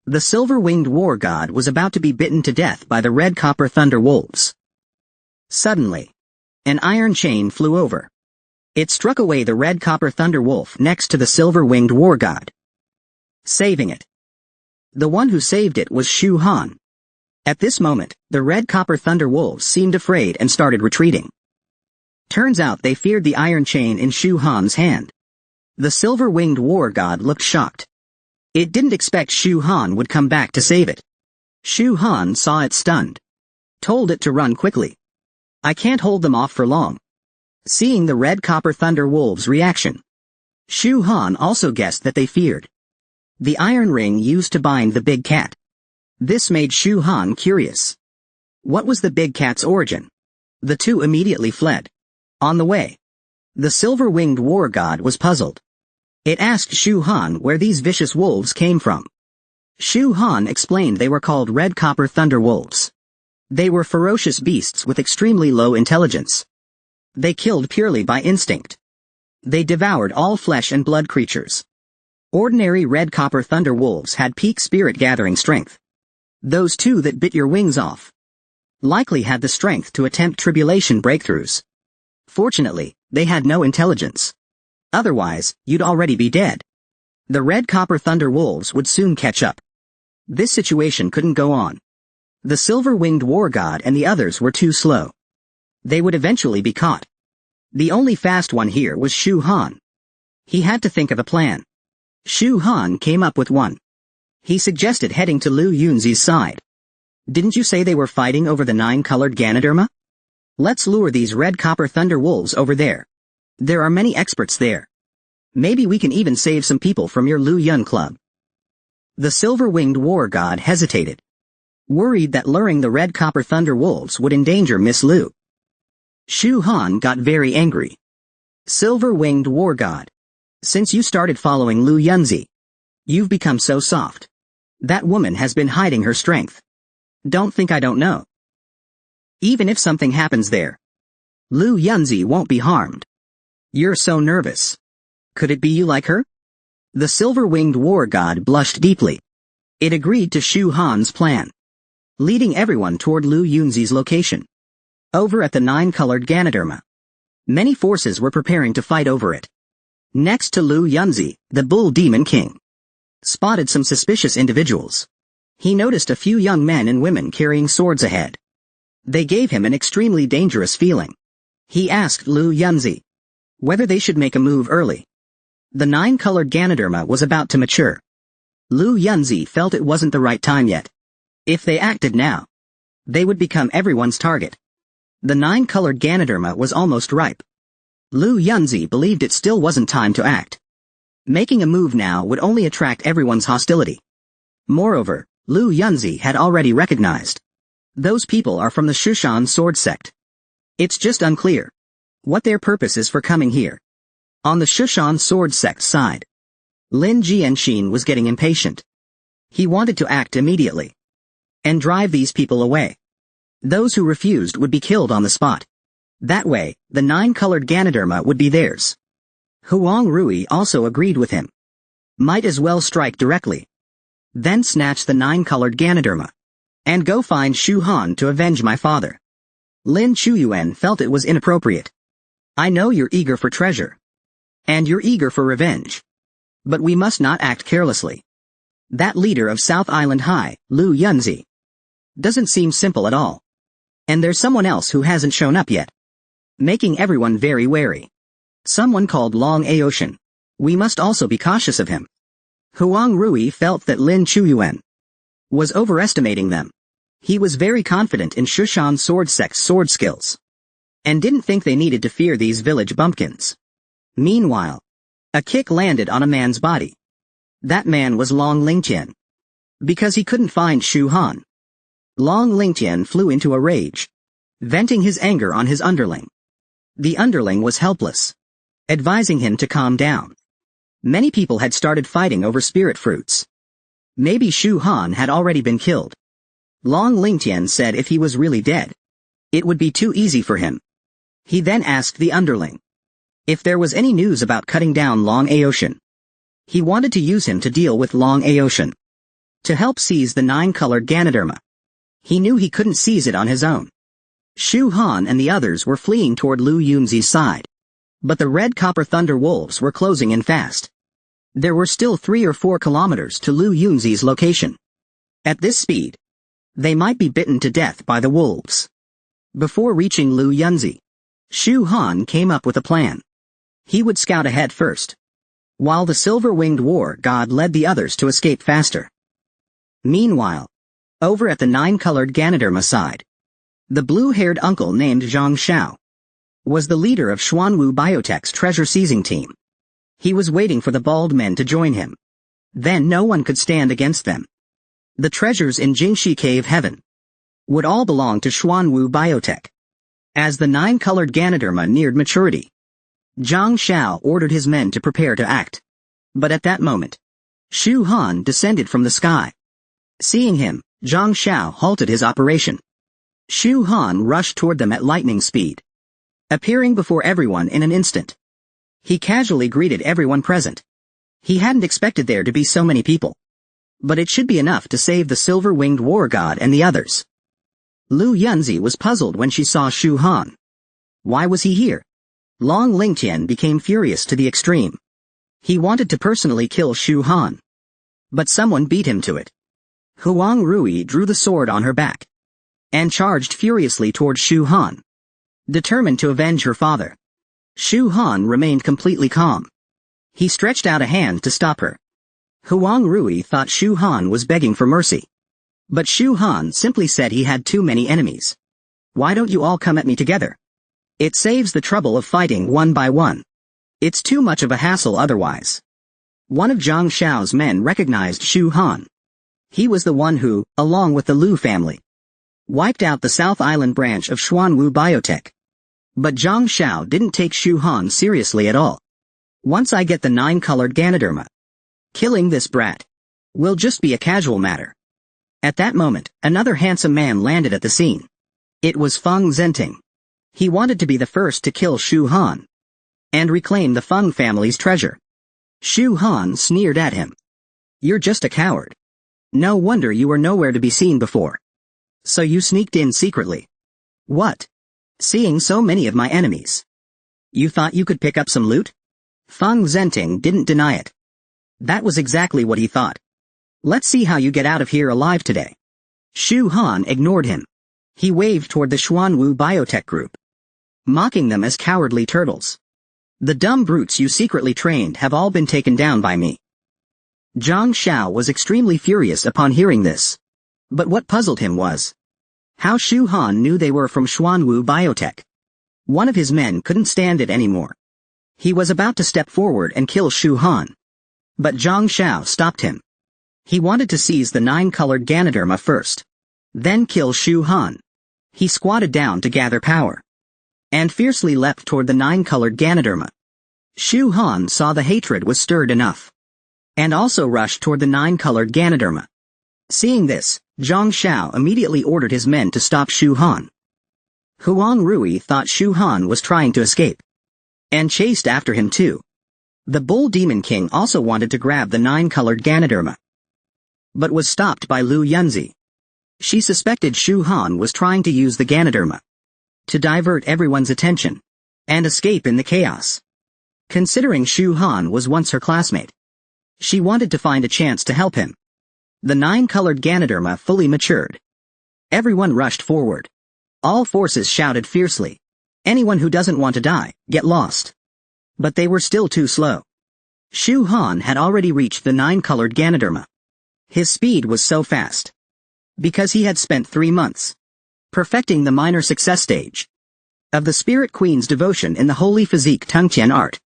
The silver-winged war god was about to be bitten to death by the red copper thunder wolves. Suddenly, an iron chain flew over. It struck away the red copper thunder wolf next to the silver-winged war god, saving it. The one who saved it was Shu Han. At this moment, the red copper thunder wolves seemed afraid and started retreating. Turns out they feared the iron chain in Shu Han's hand. The silver-winged war god looked shocked. It didn't expect Shu Han would come back to save it. Shu Han saw it stunned, told it to run quickly. I can't hold them off for long. Seeing the red copper thunder wolves' reaction, Shu Han also guessed that they feared the iron ring used to bind the big cat. This made Shu Han curious. What was the big cat's origin? The two immediately fled. On the way, the silver-winged war god was puzzled. It asked Shu Han where these vicious wolves came from. Shu Han explained they were called red copper thunder wolves. They were ferocious beasts with extremely low intelligence. They killed purely by instinct. They devoured all flesh and blood creatures. Ordinary red copper thunder wolves had peak spirit gathering strength. Those 2 that bit your wings off likely had the strength to attempt tribulation breakthroughs. Fortunately, they had no intelligence. Otherwise, you'd already be dead. The red copper thunder wolves would soon catch up. This situation couldn't go on. The silver-winged war god and the others were too slow. They would eventually be caught. The only fast one here was Shu Han. He had to think of a plan. Shu Han came up with one. He suggested heading to Lu Yunzi's side. Didn't you say they were fighting over the 9-colored Ganoderma? Let's lure these red copper thunder wolves over there. There are many experts there. Maybe we can even save some people from your Lu Yun club. The silver-winged war god hesitated, worried that luring the red copper thunder wolves would endanger Miss Lu. Shu Han got very angry. Silver-winged war god. Since you started following Lu Yunzi, you've become so soft. That woman has been hiding her strength. Don't think I don't know. Even if something happens there, Lu Yunzi won't be harmed. You're so nervous. Could it be you like her? The silver-winged war god blushed deeply. It agreed to Shu Han's plan, leading everyone toward Lu Yunzi's location. Over at the 9-colored Ganoderma, many forces were preparing to fight over it. Next to Lu Yunzi, the bull demon king spotted some suspicious individuals. He noticed a few young men and women carrying swords ahead. They gave him an extremely dangerous feeling. He asked Lu Yunzi whether they should make a move early. The 9-colored Ganoderma was about to mature. Lu Yunzi felt it wasn't the right time yet. If they acted now, they would become everyone's target. The 9-colored Ganoderma was almost ripe. Lu Yunzi believed it still wasn't time to act. Making a move now would only attract everyone's hostility. Moreover, Lu Yunzi had already recognized those people are from the Shushan sword sect. It's just unclear what their purpose is for coming here. On the Shushan sword sect side, Lin Jianxin was getting impatient. He wanted to act immediately and drive these people away. Those who refused would be killed on the spot. That way, the 9-colored Ganoderma would be theirs. Huang Rui also agreed with him. Might as well strike directly. Then snatch the 9-colored Ganoderma and go find Shu Han to avenge my father. Lin Chuyuan felt it was inappropriate. I know you're eager for treasure. And you're eager for revenge. But we must not act carelessly. That leader of South Island High, Lu Yunzi, doesn't seem simple at all. And there's someone else who hasn't shown up yet, making everyone very wary. Someone called Long Aocean. We must also be cautious of him. Huang Rui felt that Lin Chuyuan was overestimating them. He was very confident in Shushan sword sect's sword skills, and didn't think they needed to fear these village bumpkins. Meanwhile, a kick landed on a man's body. That man was Long Lingtian. Because he couldn't find Shu Han, Long Lingtian flew into a rage, venting his anger on his underling. The underling was helpless, advising him to calm down. Many people had started fighting over spirit fruits. Maybe Shu Han had already been killed. Long Lingtian said if he was really dead, it would be too easy for him. He then asked the underling if there was any news about cutting down Long Aocean. He wanted to use him to deal with Long Aocean, to help seize the 9-colored Ganoderma. He knew he couldn't seize it on his own. Shu Han and the others were fleeing toward Lu Yunzi's side. But the red copper thunder wolves were closing in fast. There were still 3 or 4 kilometers to Lu Yunzi's location. At this speed, they might be bitten to death by the wolves. Before reaching Lu Yunzi, Shu Han came up with a plan. He would scout ahead first, while the silver-winged war god led the others to escape faster. Meanwhile, over at the 9-colored Ganoderma side, the blue-haired uncle named Zhang Xiao was the leader of Xuanwu Biotech's treasure-seizing team. He was waiting for the bald men to join him. Then no one could stand against them. The treasures in Jingxi Cave Heaven would all belong to Xuanwu Biotech. As the 9-colored Ganoderma neared maturity, Zhang Xiao ordered his men to prepare to act. But at that moment, Shu Han descended from the sky. Seeing him, Zhang Xiao halted his operation. Shu Han rushed toward them at lightning speed, appearing before everyone in an instant. He casually greeted everyone present. He hadn't expected there to be so many people. But it should be enough to save the silver-winged war god and the others. Lu Yunzi was puzzled when she saw Shu Han. Why was he here? Long Lingtian became furious to the extreme. He wanted to personally kill Shu Han. But someone beat him to it. Huang Rui drew the sword on her back and charged furiously toward Shu Han, determined to avenge her father. Shu Han remained completely calm. He stretched out a hand to stop her. Huang Rui thought Shu Han was begging for mercy. But Shu Han simply said he had too many enemies. Why don't you all come at me together? It saves the trouble of fighting one by one. It's too much of a hassle otherwise. One of Zhang Xiao's men recognized Shu Han. He was the one who, along with the Lu family, wiped out the South Island branch of Xuanwu Biotech. But Zhang Xiao didn't take Shu Han seriously at all. Once I get the 9-colored Ganoderma, killing this brat will just be a casual matter. At that moment, another handsome man landed at the scene. It was Feng Zhenting. He wanted to be the first to kill Shu Han and reclaim the Feng family's treasure. Shu Han sneered at him. You're just a coward. No wonder you were nowhere to be seen before. So you sneaked in secretly. What? Seeing so many of my enemies, you thought you could pick up some loot? Feng Zhenting didn't deny it. That was exactly what he thought. Let's see how you get out of here alive today. Shu Han ignored him. He waved toward the Xuanwu Biotech group, mocking them as cowardly turtles. The dumb brutes you secretly trained have all been taken down by me. Zhang Xiao was extremely furious upon hearing this. But what puzzled him was how Shu Han knew they were from Xuanwu Biotech. One of his men couldn't stand it anymore. He was about to step forward and kill Shu Han. But Zhang Xiao stopped him. He wanted to seize the 9-colored Ganoderma first, then kill Shu Han. He squatted down to gather power and fiercely leapt toward the 9-colored Ganoderma. Shu Han saw the hatred was stirred enough and also rushed toward the 9-colored Ganoderma. Seeing this, Zhang Xiao immediately ordered his men to stop Shu Han. Huang Rui thought Shu Han was trying to escape and chased after him too. The Bull Demon King also wanted to grab the 9-colored Ganoderma, but was stopped by Lu Yunzi. She suspected Shu Han was trying to use the Ganoderma to divert everyone's attention and escape in the chaos. Considering Shu Han was once her classmate, she wanted to find a chance to help him. The 9-colored Ganoderma fully matured. Everyone rushed forward. All forces shouted fiercely, anyone who doesn't want to die, get lost. But they were still too slow. Shu Han had already reached the 9-colored Ganoderma. His speed was so fast because he had spent 3 months perfecting the minor success stage of the Spirit Queen's devotion in the Holy Physique Tungtian art.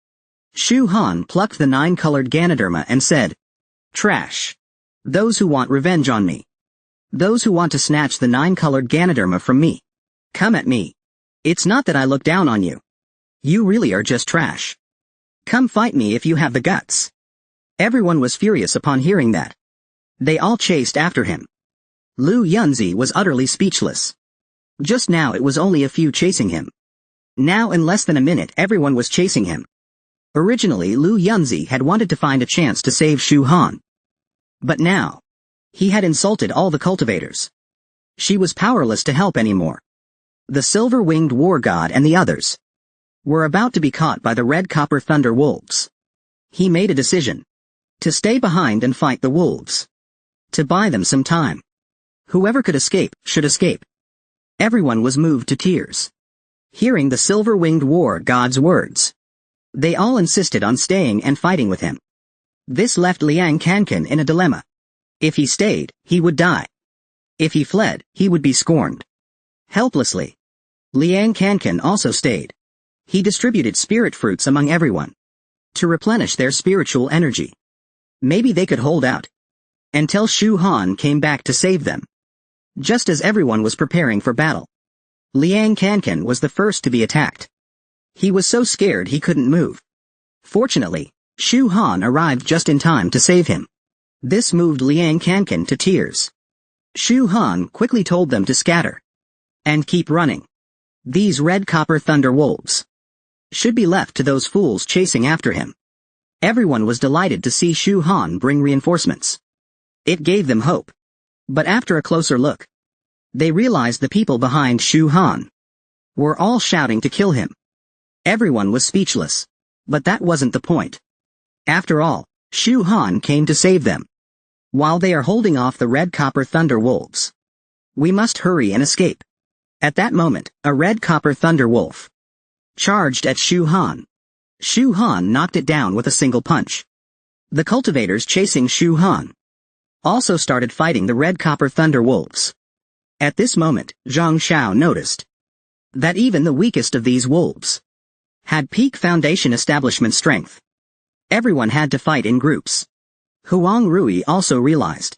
Shu Han plucked the 9-colored Ganoderma and said, "Trash. Those who want revenge on me. Those who want to snatch the 9-colored Ganoderma from me. Come at me. It's not that I look down on you. You really are just trash. Come fight me if you have the guts." Everyone was furious upon hearing that. They all chased after him. Lu Yunzi was utterly speechless. Just now it was only a few chasing him. Now in less than a minute everyone was chasing him. Originally Lu Yunzi had wanted to find a chance to save Shu Han. But now, he had insulted all the cultivators. She was powerless to help anymore. The silver-winged war god and the others were about to be caught by the red copper thunder wolves. He made a decision to stay behind and fight the wolves, to buy them some time. Whoever could escape should escape. Everyone was moved to tears hearing the silver-winged war god's words. They all insisted on staying and fighting with him. This left Liang Kankan in a dilemma. If he stayed, he would die. If he fled, he would be scorned. Helplessly, Liang Kankan also stayed. He distributed spirit fruits among everyone to replenish their spiritual energy. Maybe they could hold out until Shu Han came back to save them. Just as everyone was preparing for battle, Liang Kankan was the first to be attacked. He was so scared he couldn't move. Fortunately, Shu Han arrived just in time to save him. This moved Liang Kankan to tears. Shu Han quickly told them to scatter and keep running. These red copper thunder wolves should be left to those fools chasing after him. Everyone was delighted to see Shu Han bring reinforcements. It gave them hope. But after a closer look, they realized the people behind Shu Han were all shouting to kill him. Everyone was speechless. But that wasn't the point. After all, Shu Han came to save them. While they are holding off the red copper thunder wolves, we must hurry and escape. At that moment, a red copper thunder wolf charged at Shu Han. Shu Han knocked it down with a single punch. The cultivators chasing Shu Han also started fighting the red copper thunder wolves. At this moment, Zhang Xiao noticed that even the weakest of these wolves had peak foundation establishment strength. Everyone had to fight in groups. Huang Rui also realized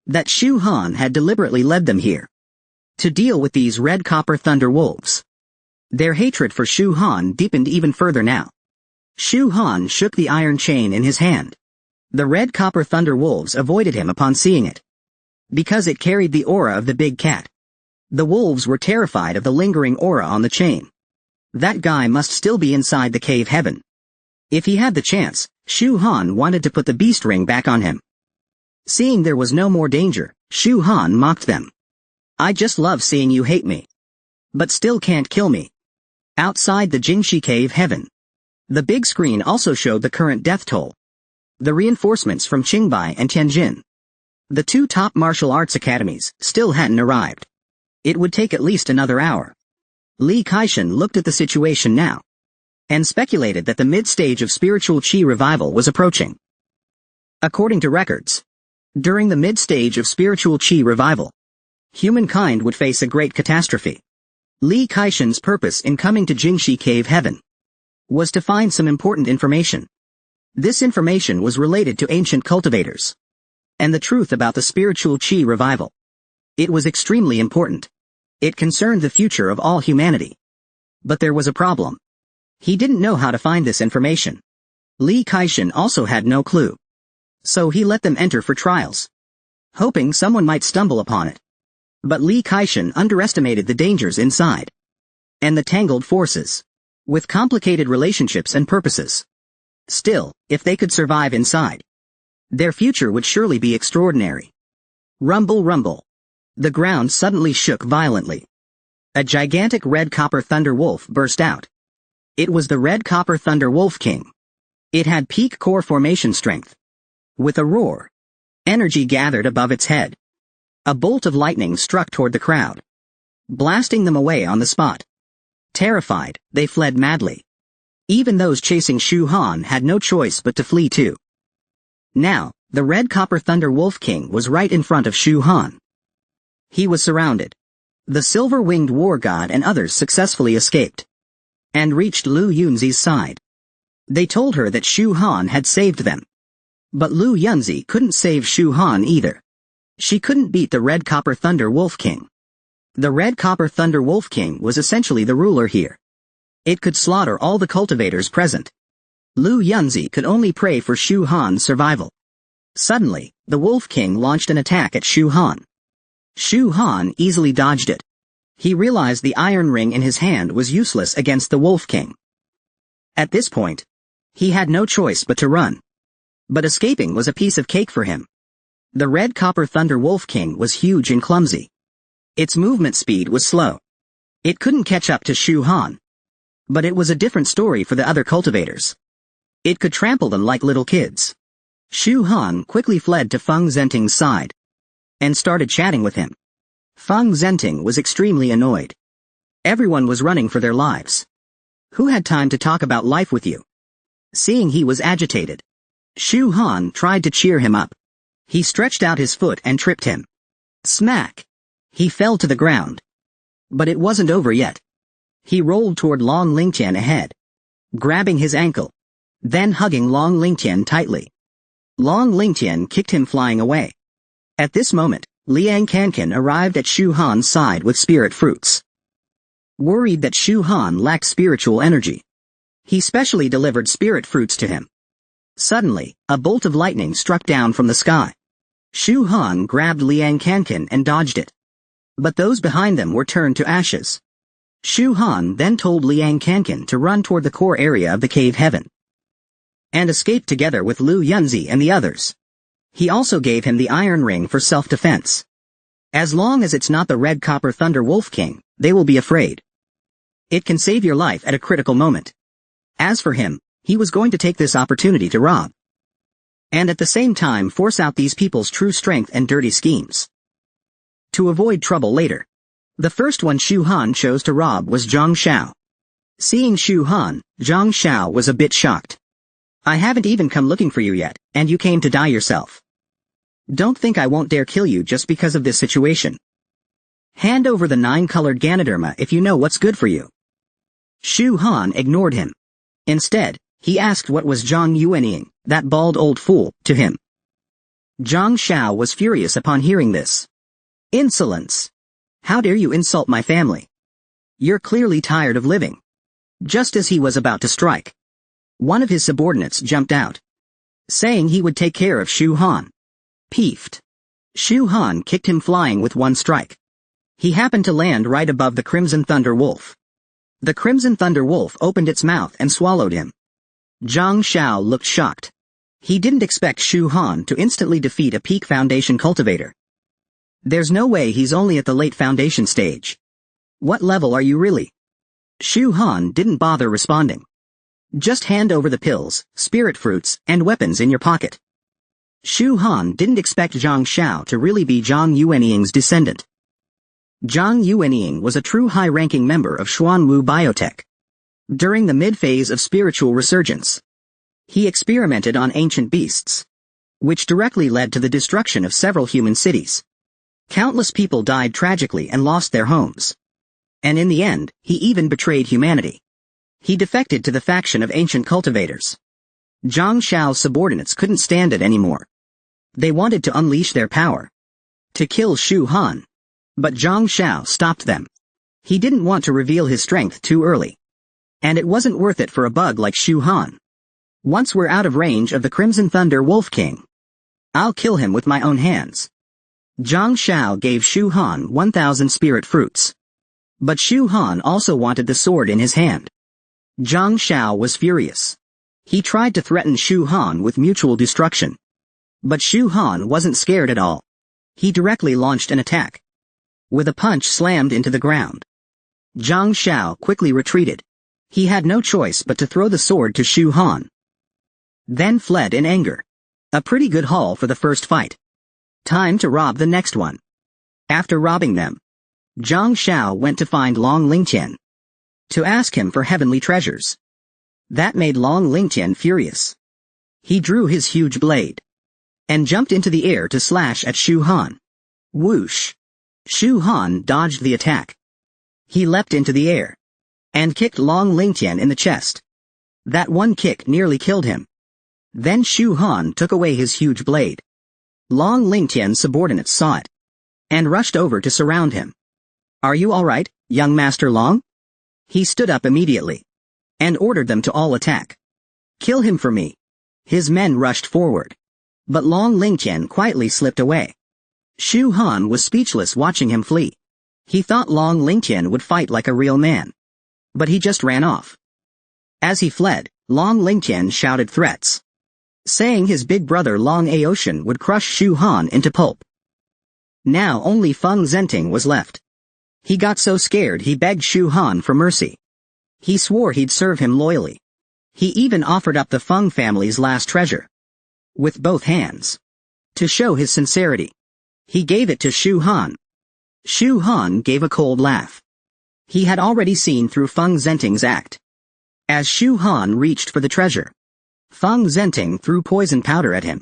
that Shu Han had deliberately led them here to deal with these red copper thunder wolves. Their hatred for Shu Han deepened even further now. Shu Han shook the iron chain in his hand. The red copper thunder wolves avoided him upon seeing it, because it carried the aura of the big cat. The wolves were terrified of the lingering aura on the chain. That guy must still be inside the cave heaven. If he had the chance, Shu Han wanted to put the beast ring back on him. Seeing there was no more danger, Shu Han mocked them. I just love seeing you hate me, but still can't kill me. Outside the Jingxi cave heaven, the big screen also showed the current death toll. The reinforcements from Qingbai and Tianjin, the two top martial arts academies, still hadn't arrived. It would take at least another hour. Li Kaishan looked at the situation now and speculated that the mid-stage of spiritual qi revival was approaching. According to records, during the mid-stage of spiritual qi revival, humankind would face a great catastrophe. Li Kaishan's purpose in coming to Jingxi Cave Heaven was to find some important information. This information was related to ancient cultivators and the truth about the spiritual qi revival. It was extremely important. It concerned the future of all humanity. But there was a problem. He didn't know how to find this information. Li Kaishan also had no clue. So he let them enter for trials, hoping someone might stumble upon it. But Li Kaishan underestimated the dangers inside and the tangled forces with complicated relationships and purposes. Still, if they could survive inside, their future would surely be extraordinary. Rumble, rumble. The ground suddenly shook violently. A gigantic red copper thunder wolf burst out. It was the red copper thunder wolf king. It had peak core formation strength. With a roar, energy gathered above its head. A bolt of lightning struck toward the crowd, blasting them away on the spot. Terrified, they fled madly. Even those chasing Shu Han had no choice but to flee too. Now, the red copper thunder wolf king was right in front of Shu Han. He was surrounded. The silver-winged war god and others successfully escaped and reached Lu Yunzi's side. They told her that Shu Han had saved them. But Lu Yunzi couldn't save Shu Han either. She couldn't beat the red copper thunder wolf king. The red copper thunder wolf king was essentially the ruler here. It could slaughter all the cultivators present. Lu Yunzi could only pray for Shu Han's survival. Suddenly, the wolf king launched an attack at Shu Han. Shu Han easily dodged it. He realized the iron ring in his hand was useless against the wolf king. At this point, he had no choice but to run. But escaping was a piece of cake for him. The red copper thunder wolf king was huge and clumsy. Its movement speed was slow. It couldn't catch up to Shu Han. But it was a different story for the other cultivators. It could trample them like little kids. Shu Han quickly fled to Feng Zhenting's side and started chatting with him. Feng Zhenting was extremely annoyed. Everyone was running for their lives. Who had time to talk about life with you? Seeing he was agitated, Shu Han tried to cheer him up. He stretched out his foot and tripped him. Smack! He fell to the ground. But it wasn't over yet. He rolled toward Long Lingtian ahead, grabbing his ankle, then hugging Long Lingtian tightly. Long Lingtian kicked him flying away. At this moment, Liang Kankan arrived at Shu Han's side with spirit fruits. Worried that Shu Han lacked spiritual energy, he specially delivered spirit fruits to him. Suddenly, a bolt of lightning struck down from the sky. Shu Han grabbed Liang Kankan and dodged it. But those behind them were turned to ashes. Shu Han then told Liang Kankan to run toward the core area of the cave heaven and escape together with Lu Yunzi and the others. He also gave him the iron ring for self-defense. As long as it's not the red copper thunder wolf king, they will be afraid. It can save your life at a critical moment. As for him, he was going to take this opportunity to rob and at the same time force out these people's true strength and dirty schemes. To avoid trouble later. The first one Shu Han chose to rob was Zhang Xiao. Seeing Shu Han, Zhang Xiao was a bit shocked. I haven't even come looking for you yet, and you came to die yourself. Don't think I won't dare kill you just because of this situation. Hand over the 9-colored Ganoderma if you know what's good for you. Shu Han ignored him. Instead, he asked what was Zhang Yuanying, that bald old fool, to him. Zhang Xiao was furious upon hearing this. Insolence! How dare you insult my family? You're clearly tired of living. Just as he was about to strike, one of his subordinates jumped out, saying he would take care of Shu Han. Peeved, Shu Han kicked him flying with one strike. He happened to land right above the Crimson Thunder Wolf. The Crimson Thunder Wolf opened its mouth and swallowed him. Zhang Xiao looked shocked. He didn't expect Shu Han to instantly defeat a peak foundation cultivator. There's no way he's only at the late foundation stage. What level are you really? Shu Han didn't bother responding. Just hand over the pills, spirit fruits, and weapons in your pocket. Shu Han didn't expect Zhang Xiao to really be Zhang Yuanying's descendant. Zhang Yuanying was a true high-ranking member of Xuanwu Biotech. During the mid-phase of spiritual resurgence, he experimented on ancient beasts, which directly led to the destruction of several human cities. Countless people died tragically and lost their homes. And in the end, he even betrayed humanity. He defected to the faction of ancient cultivators. Zhang Xiao's subordinates couldn't stand it anymore. They wanted to unleash their power, to kill Shu Han. But Zhang Xiao stopped them. He didn't want to reveal his strength too early. And it wasn't worth it for a bug like Shu Han. Once we're out of range of the Crimson Thunder Wolf King, I'll kill him with my own hands. Zhang Xiao gave Shu Han 1,000 spirit fruits. But Shu Han also wanted the sword in his hand. Zhang Xiao was furious. He tried to threaten Shu Han with mutual destruction. But Shu Han wasn't scared at all. He directly launched an attack, with a punch slammed into the ground. Zhang Xiao quickly retreated. He had no choice but to throw the sword to Shu Han, then fled in anger. A pretty good haul for the first fight. Time to rob the next one. After robbing them, Zhang Xiao went to find Long Lingtian, to ask him for heavenly treasures. That made Long Lingtian furious. He drew his huge blade, and jumped into the air to slash at Shu Han. Whoosh! Shu Han dodged the attack. He leapt into the air, and kicked Long Lingtian in the chest. That one kick nearly killed him. Then Shu Han took away his huge blade. Long Lingtian's subordinates saw it, and rushed over to surround him. Are you all right, young Master Long? He stood up immediately, and ordered them to all attack. Kill him for me. His men rushed forward, but Long Lingtian quietly slipped away. Shu Han was speechless watching him flee. He thought Long Lingtian would fight like a real man, but he just ran off. As he fled, Long Lingtian shouted threats, saying his big brother Long Aotian would crush Shu Han into pulp. Now only Feng Zhenting was left. He got so scared he begged Shu Han for mercy. He swore he'd serve him loyally. He even offered up the Feng family's last treasure, with both hands. To show his sincerity, he gave it to Shu Han. Shu Han gave a cold laugh. He had already seen through Feng Zhenting's act. As Shu Han reached for the treasure, Feng Zhenting threw poison powder at him.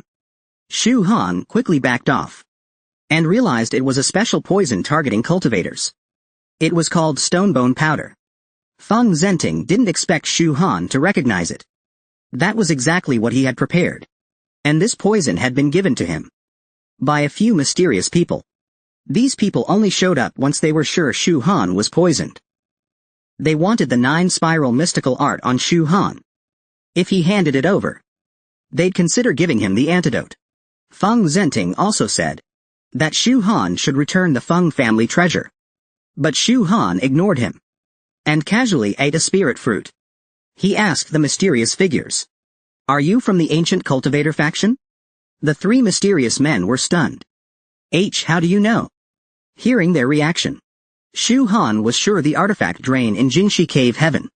Shu Han quickly backed off, and realized it was a special poison targeting cultivators. It was called stonebone powder. Feng Zhenting didn't expect Shu Han to recognize it. That was exactly what he had prepared. And this poison had been given to him by a few mysterious people. These people only showed up once they were sure Shu Han was poisoned. They wanted the 9-spiral mystical art on Shu Han. If he handed it over, they'd consider giving him the antidote. Feng Zhenting also said that Shu Han should return the Feng family treasure. But Shu Han ignored him, and casually ate a spirit fruit. He asked the mysterious figures, "Are you from the ancient cultivator faction?" The 3 mysterious men were stunned. How do you know? Hearing their reaction, Shu Han was sure the artifact drain in Jingxi Cave Heaven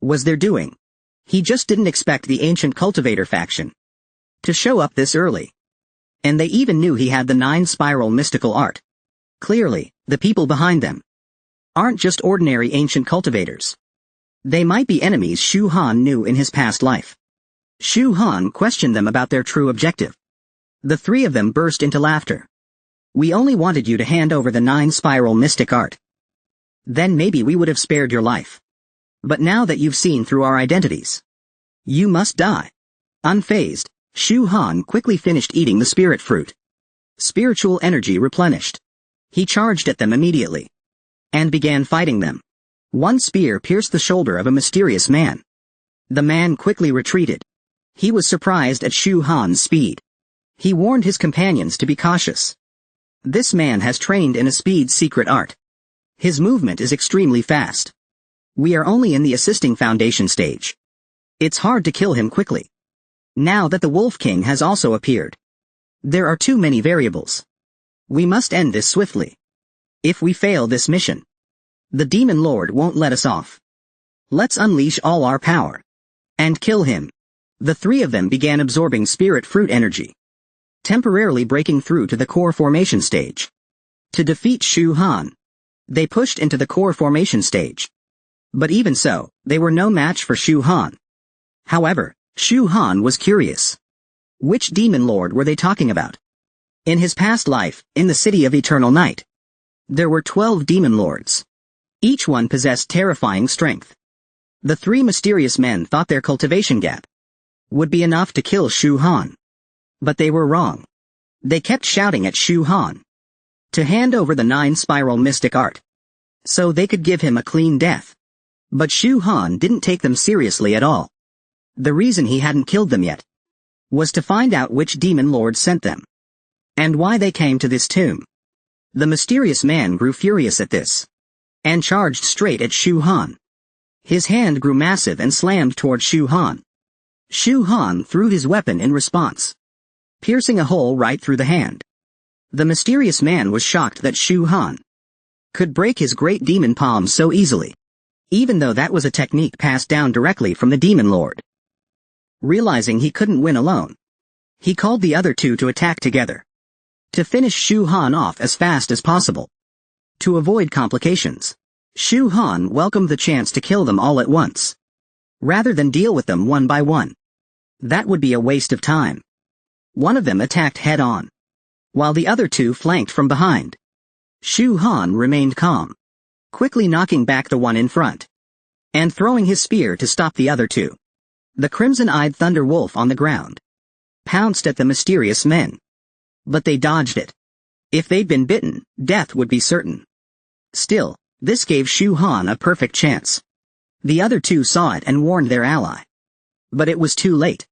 was their doing. He just didn't expect the ancient cultivator faction to show up this early. And they even knew he had the 9-spiral mystical art. Clearly, the people behind them aren't just ordinary ancient cultivators. They might be enemies Shu Han knew in his past life. Shu Han questioned them about their true objective. The three of them burst into laughter. We only wanted you to hand over the 9-spiral mystic art. Then maybe we would have spared your life. But now that you've seen through our identities, you must die. Unfazed, Shu Han quickly finished eating the spirit fruit. Spiritual energy replenished. He charged at them immediately and began fighting them. One spear pierced the shoulder of a mysterious man. The man quickly retreated. He was surprised at Shu Han's speed. He warned his companions to be cautious. This man has trained in a speed secret art. His movement is extremely fast. We are only in the assisting foundation stage. It's hard to kill him quickly. Now that the Wolf King has also appeared, there are too many variables. We must end this swiftly. If we fail this mission, the Demon Lord won't let us off. Let's unleash all our power and kill him. The three of them began absorbing spirit fruit energy, temporarily breaking through to the core formation stage. To defeat Shu Han, they pushed into the core formation stage. But even so, they were no match for Shu Han. However, Shu Han was curious. Which demon lord were they talking about? In his past life, in the city of Eternal Night, there were 12 demon lords. Each one possessed terrifying strength. The three mysterious men thought their cultivation gap would be enough to kill Shu Han. But they were wrong. They kept shouting at Shu Han to hand over the 9-spiral mystic art, so they could give him a clean death. But Shu Han didn't take them seriously at all. The reason he hadn't killed them yet was to find out which demon lord sent them, and why they came to this tomb. The mysterious man grew furious at this, and charged straight at Shu Han. His hand grew massive and slammed toward Shu Han. Shu Han threw his weapon in response, piercing a hole right through the hand. The mysterious man was shocked that Shu Han could break his great demon palm so easily, even though that was a technique passed down directly from the demon lord. Realizing he couldn't win alone, he called the other two to attack together, to finish Shu Han off as fast as possible. To avoid complications, Shu Han welcomed the chance to kill them all at once, rather than deal with them one by one. That would be a waste of time. One of them attacked head-on, while the other two flanked from behind. Shu Han remained calm, quickly knocking back the one in front, and throwing his spear to stop the other two. The crimson-eyed thunder wolf on the ground pounced at the mysterious men, but they dodged it. If they'd been bitten, death would be certain. Still, this gave Shu Han a perfect chance. The other two saw it and warned their ally. But it was too late.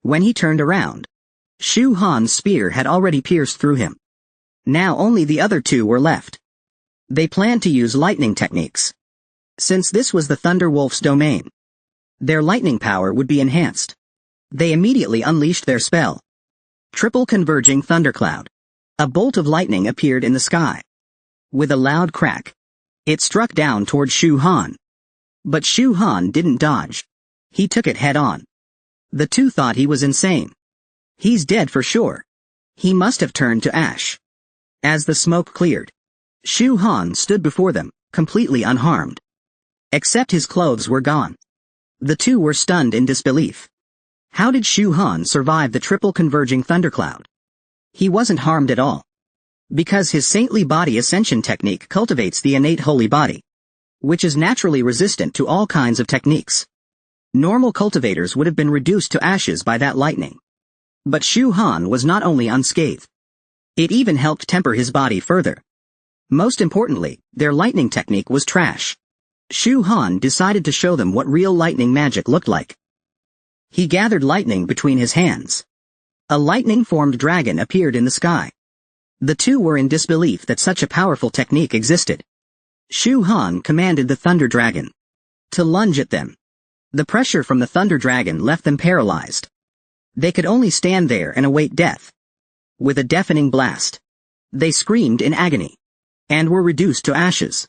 When he turned around, Shu Han's spear had already pierced through him. Now only the other two were left. They planned to use lightning techniques. Since this was the Thunder Wolf's domain, their lightning power would be enhanced. They immediately unleashed their spell. Triple converging thundercloud. A bolt of lightning appeared in the sky. With a loud crack, it struck down toward Shu Han. But Shu Han didn't dodge. He took it head-on. The two thought he was insane. He's dead for sure. He must have turned to ash. As the smoke cleared, Shu Han stood before them, completely unharmed. Except his clothes were gone. The two were stunned in disbelief. How did Shu Han survive the triple converging thundercloud? He wasn't harmed at all. Because his saintly body ascension technique cultivates the innate holy body, which is naturally resistant to all kinds of techniques. Normal cultivators would have been reduced to ashes by that lightning. But Shu Han was not only unscathed, it even helped temper his body further. Most importantly, their lightning technique was trash. Shu Han decided to show them what real lightning magic looked like. He gathered lightning between his hands. A lightning-formed dragon appeared in the sky. The two were in disbelief that such a powerful technique existed. Shu Han commanded the thunder dragon to lunge at them. The pressure from the thunder dragon left them paralyzed. They could only stand there and await death. With a deafening blast, they screamed in agony and were reduced to ashes.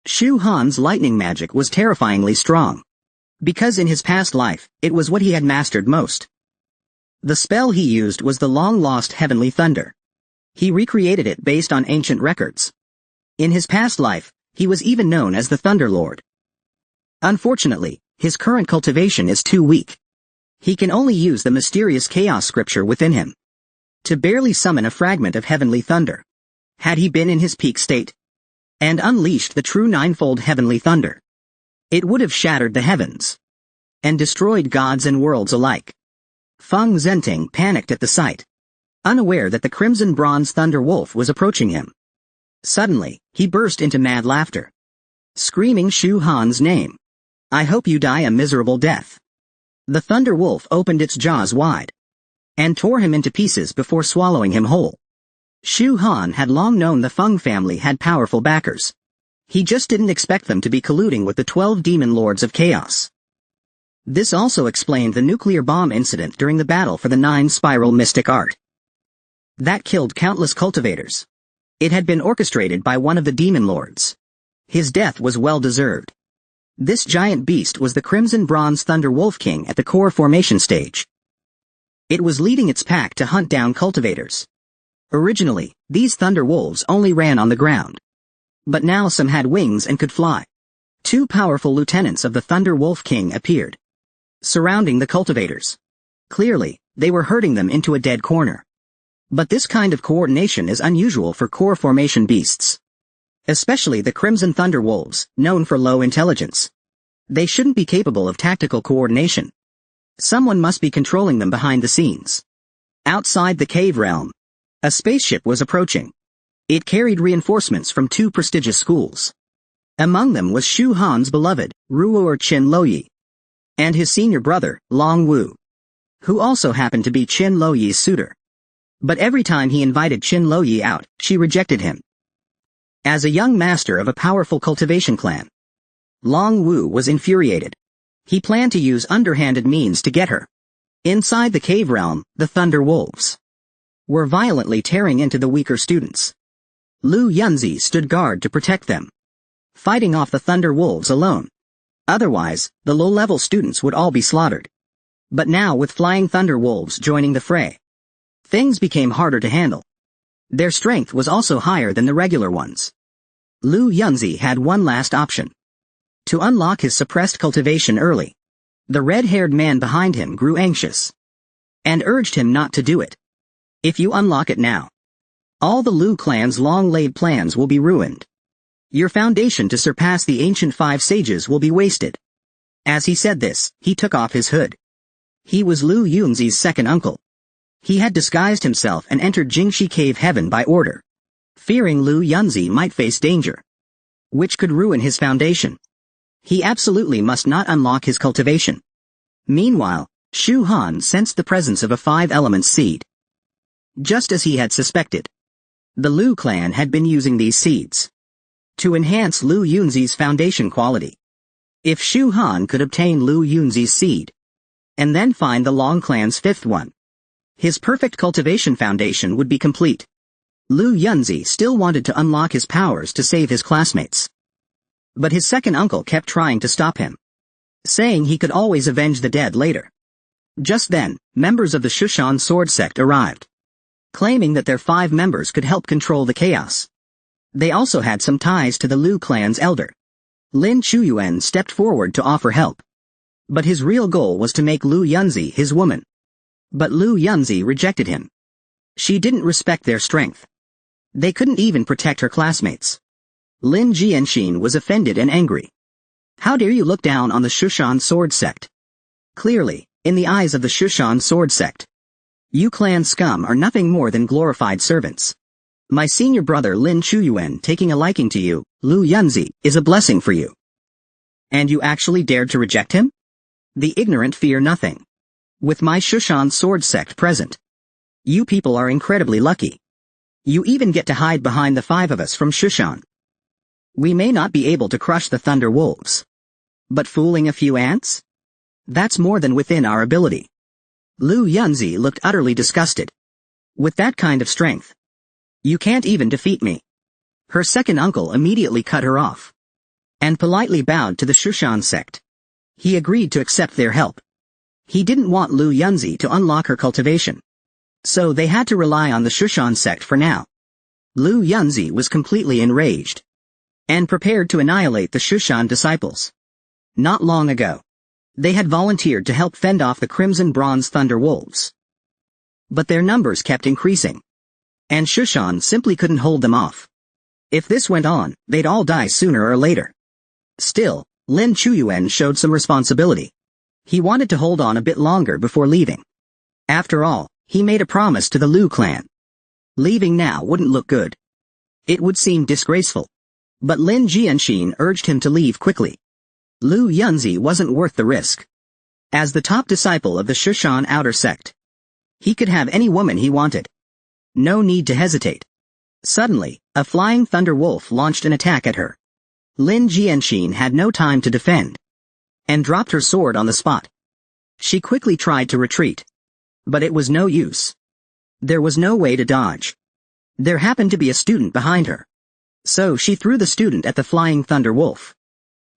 Shu Han's lightning magic was terrifyingly strong, because in his past life, it was what he had mastered most. The spell he used was the long-lost heavenly thunder. He recreated it based on ancient records. In his past life, he was even known as the Thunder Lord. Unfortunately, his current cultivation is too weak. He can only use the mysterious chaos scripture within him to barely summon a fragment of heavenly thunder. Had he been in his peak state and unleashed the true ninefold heavenly thunder, it would have shattered the heavens and destroyed gods and worlds alike. Feng Zhenting panicked at the sight, unaware that the crimson bronze thunder wolf was approaching him. Suddenly, he burst into mad laughter, screaming Shu Han's name. "I hope you die a miserable death." The thunder wolf opened its jaws wide and tore him into pieces before swallowing him whole. Shu Han had long known the Feng family had powerful backers. He just didn't expect them to be colluding with the 12 demon lords of chaos. This also explained the nuclear bomb incident during the battle for the 9-spiral mystic art that killed countless cultivators. It had been orchestrated by one of the demon lords. His death was well-deserved. This giant beast was the Crimson Bronze Thunder Wolf King at the core formation stage. It was leading its pack to hunt down cultivators. Originally, these thunder wolves only ran on the ground. But now some had wings and could fly. 2 powerful lieutenants of the Thunder Wolf King appeared, surrounding the cultivators. Clearly, they were herding them into a dead corner. But this kind of coordination is unusual for core formation beasts, especially the Crimson Thunder Wolves, known for low intelligence. They shouldn't be capable of tactical coordination. Someone must be controlling them behind the scenes. Outside the cave realm, a spaceship was approaching. It carried reinforcements from 2 prestigious schools. Among them was Shu Han's beloved, Ruor Qin Loyi, and his senior brother, Long Wu, who also happened to be Qin Loyi's suitor. But every time he invited Qin Loyi out, she rejected him. As a young master of a powerful cultivation clan, Long Wu was infuriated. He planned to use underhanded means to get her. Inside the cave realm, the Thunder Wolves were violently tearing into the weaker students. Lu Yunzi stood guard to protect them, fighting off the Thunder Wolves alone. Otherwise, the low-level students would all be slaughtered. But now with flying Thunder Wolves joining the fray, things became harder to handle. Their strength was also higher than the regular ones. Lu Yunzi had one last option: to unlock his suppressed cultivation early. The red-haired man behind him grew anxious and urged him not to do it. "If you unlock it now, all the Lu clan's long-laid plans will be ruined. Your foundation to surpass the ancient 5 sages will be wasted." As he said this, he took off his hood. He was Lu Yunzi's second uncle. He had disguised himself and entered Jingxi Cave Heaven by order, fearing Lu Yunzi might face danger, which could ruin his foundation. He absolutely must not unlock his cultivation. Meanwhile, Shu Han sensed the presence of a 5-element seed. Just as he had suspected, the Lu clan had been using these seeds to enhance Lu Yunzi's foundation quality. If Shu Han could obtain Lu Yunzi's seed, and then find the Long clan's 5th one, his perfect cultivation foundation would be complete. Lu Yunzi still wanted to unlock his powers to save his classmates. But his second uncle kept trying to stop him, saying he could always avenge the dead later. Just then, members of the Shushan sword sect arrived, claiming that their 5 members could help control the chaos. They also had some ties to the Lu clan's elder. Lin Chuyuan stepped forward to offer help. But his real goal was to make Lu Yunzi his woman. But Lu Yunzi rejected him. She didn't respect their strength. They couldn't even protect her classmates. Lin Jianxin was offended and angry. "How dare you look down on the Shushan sword sect?" Clearly, in the eyes of the Shushan sword sect, you clan scum are nothing more than glorified servants. My senior brother Lin Chuyuan taking a liking to you, Lu Yunzi, is a blessing for you. And you actually dared to reject him? The ignorant fear nothing. With my Shushan sword sect present, you people are incredibly lucky. You even get to hide behind the 5 of us from Shushan. We may not be able to crush the Thunder Wolves, but fooling a few ants? That's more than within our ability. Lu Yunzi looked utterly disgusted. With that kind of strength, you can't even defeat me. Her second uncle immediately cut her off and politely bowed to the Shushan sect. He agreed to accept their help. He didn't want Lu Yunzi to unlock her cultivation. So they had to rely on the Shushan sect for now. Lu Yunzi was completely enraged and prepared to annihilate the Shushan disciples. Not long ago, they had volunteered to help fend off the Crimson Bronze Thunder Wolves. But their numbers kept increasing, and Shushan simply couldn't hold them off. If this went on, they'd all die sooner or later. Still, Lin Chuyuan showed some responsibility. He wanted to hold on a bit longer before leaving. After all, he made a promise to the Lu clan. Leaving now wouldn't look good. It would seem disgraceful. But Lin Jianxin urged him to leave quickly. Lu Yunzi wasn't worth the risk. As the top disciple of the Shushan outer sect, he could have any woman he wanted. No need to hesitate. Suddenly, a flying thunder wolf launched an attack at her. Lin Jianxin had no time to defend, and dropped her sword on the spot. She quickly tried to retreat, but it was no use. There was no way to dodge. There happened to be a student behind her. So she threw the student at the flying thunder wolf.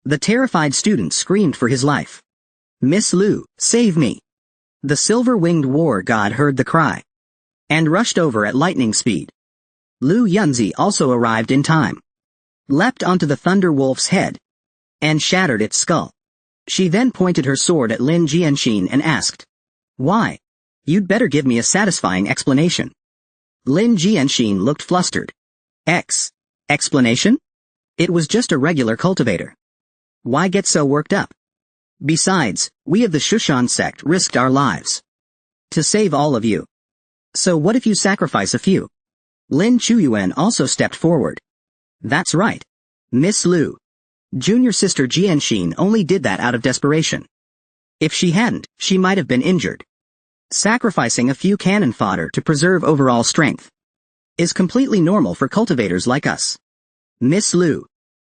The terrified student screamed for his life. "Miss Lu, save me!" The silver-winged war god heard the cry, and rushed over at lightning speed. Lu Yunzi also arrived in time, leapt onto the thunder wolf's head, and shattered its skull. She then pointed her sword at Lin Jianxin and asked, "Why? You'd better give me a satisfying explanation." Lin Jianxin looked flustered. Explanation? It was just a regular cultivator. Why get so worked up? Besides, we of the Shushan sect risked our lives to save all of you. So what if you sacrifice a few? Lin Chuyuan also stepped forward. That's right. Miss Lu. Junior sister Jianxin only did that out of desperation. If she hadn't, she might have been injured. Sacrificing a few cannon fodder to preserve overall strength is completely normal for cultivators like us. Miss Lu,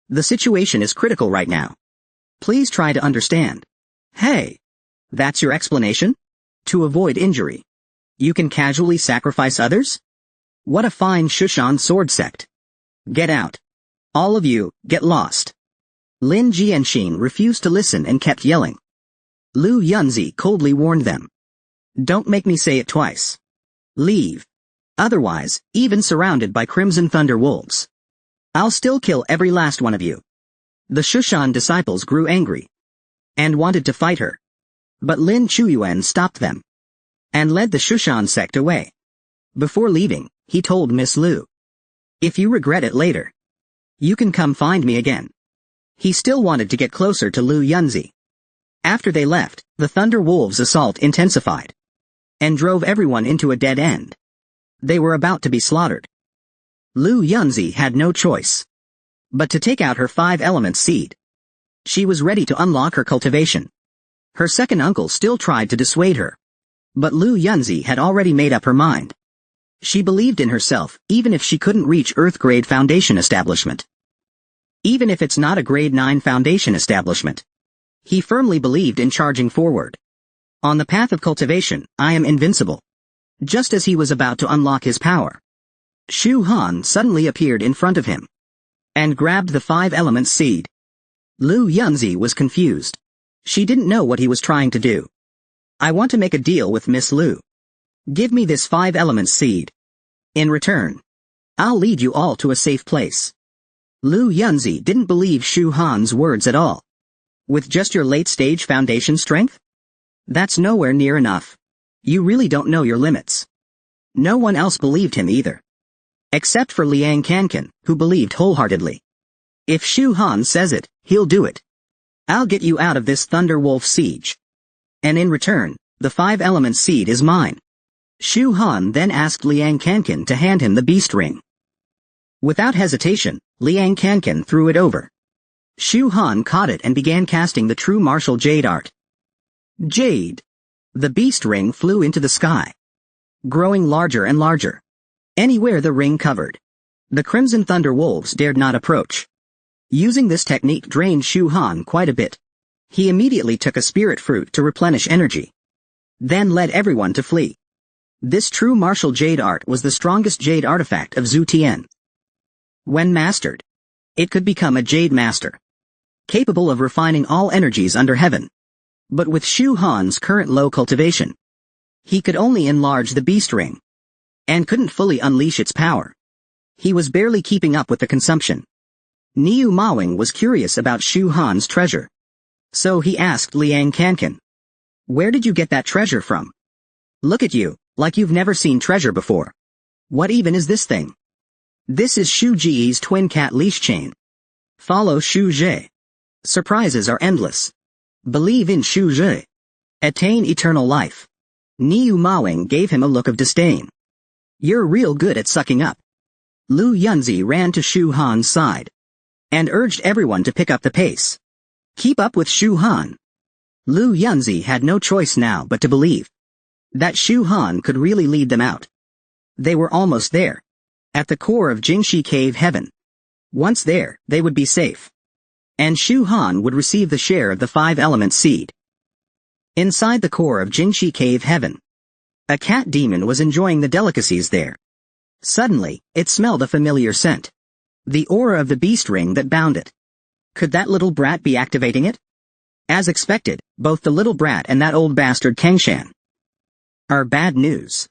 the situation is critical right now. Please try to understand. Hey, that's your explanation? To avoid injury, you can casually sacrifice others? What a fine Shushan sword sect. Get out. All of you, get lost. Lin Jianxin refused to listen and kept yelling. Lu Yunzi coldly warned them. Don't make me say it twice. Leave. Otherwise, even surrounded by Crimson Thunder Wolves, I'll still kill every last one of you. The Shushan disciples grew angry and wanted to fight her. But Lin Chuyuan stopped them and led the Shushan sect away. Before leaving, he told Miss Lu, "If you regret it later, you can come find me again." He still wanted to get closer to Lu Yunzi. After they left, the Thunder Wolves' assault intensified and drove everyone into a dead end. They were about to be slaughtered. Lu Yunzi had no choice but to take out her 5-element seed. She was ready to unlock her cultivation. Her second uncle still tried to dissuade her, but Lu Yunzi had already made up her mind. She believed in herself, even if she couldn't reach Earth Grade Foundation establishment. Even if it's not a Grade 9 Foundation establishment. He firmly believed in charging forward. On the path of cultivation, I am invincible. Just as he was about to unlock his power, Shu Han suddenly appeared in front of him and grabbed the 5-element seed. Lu Yunzi was confused. She didn't know what he was trying to do. "I want to make a deal with Miss Lu. Give me this 5-element seed. In return, I'll lead you all to a safe place." Lu Yunzi didn't believe Shu Han's words at all. "With just your late-stage foundation strength? That's nowhere near enough. You really don't know your limits." No one else believed him either, except for Liang Kankan, who believed wholeheartedly. "If Shu Han says it, he'll do it. I'll get you out of this Thunder Wolf siege. And in return, the 5-element seed is mine." Shu Han then asked Liang Kankan to hand him the beast ring. Without hesitation, Liang Kankan threw it over. Shu Han caught it and began casting the true martial jade art. Jade. The beast ring flew into the sky, growing larger and larger. Anywhere the ring covered, the Crimson Thunder Wolves dared not approach. Using this technique drained Shu Han quite a bit. He immediately took a spirit fruit to replenish energy, then led everyone to flee. This true martial jade art was the strongest jade artifact of Zhu Tian. When mastered, it could become a jade master, capable of refining all energies under heaven. But with Shu Han's current low cultivation, he could only enlarge the beast ring, and couldn't fully unleash its power. He was barely keeping up with the consumption. Niu Mawing was curious about Shu Han's treasure. So he asked Liang Kankan, "Where did you get that treasure from? Look at you, like you've never seen treasure before. What even is this thing?" "This is Shu Ji's twin cat leash chain. Follow Shu Ji. Surprises are endless. Believe in Shu Ji. Attain eternal life." Niu Mawing gave him a look of disdain. "You're real good at sucking up." Lu Yunzi ran to Shu Han's side and urged everyone to pick up the pace. Keep up with Shu Han. Lu Yunzi had no choice now but to believe that Shu Han could really lead them out. They were almost there, at the core of Jingxi Cave Heaven. Once there, they would be safe, and Shu Han would receive the share of the 5-element seed. Inside the core of Jingxi Cave Heaven, a cat demon was enjoying the delicacies there. Suddenly, it smelled a familiar scent. The aura of the beast ring that bound it. Could that little brat be activating it? As expected, both the little brat and that old bastard Kengshan are bad news.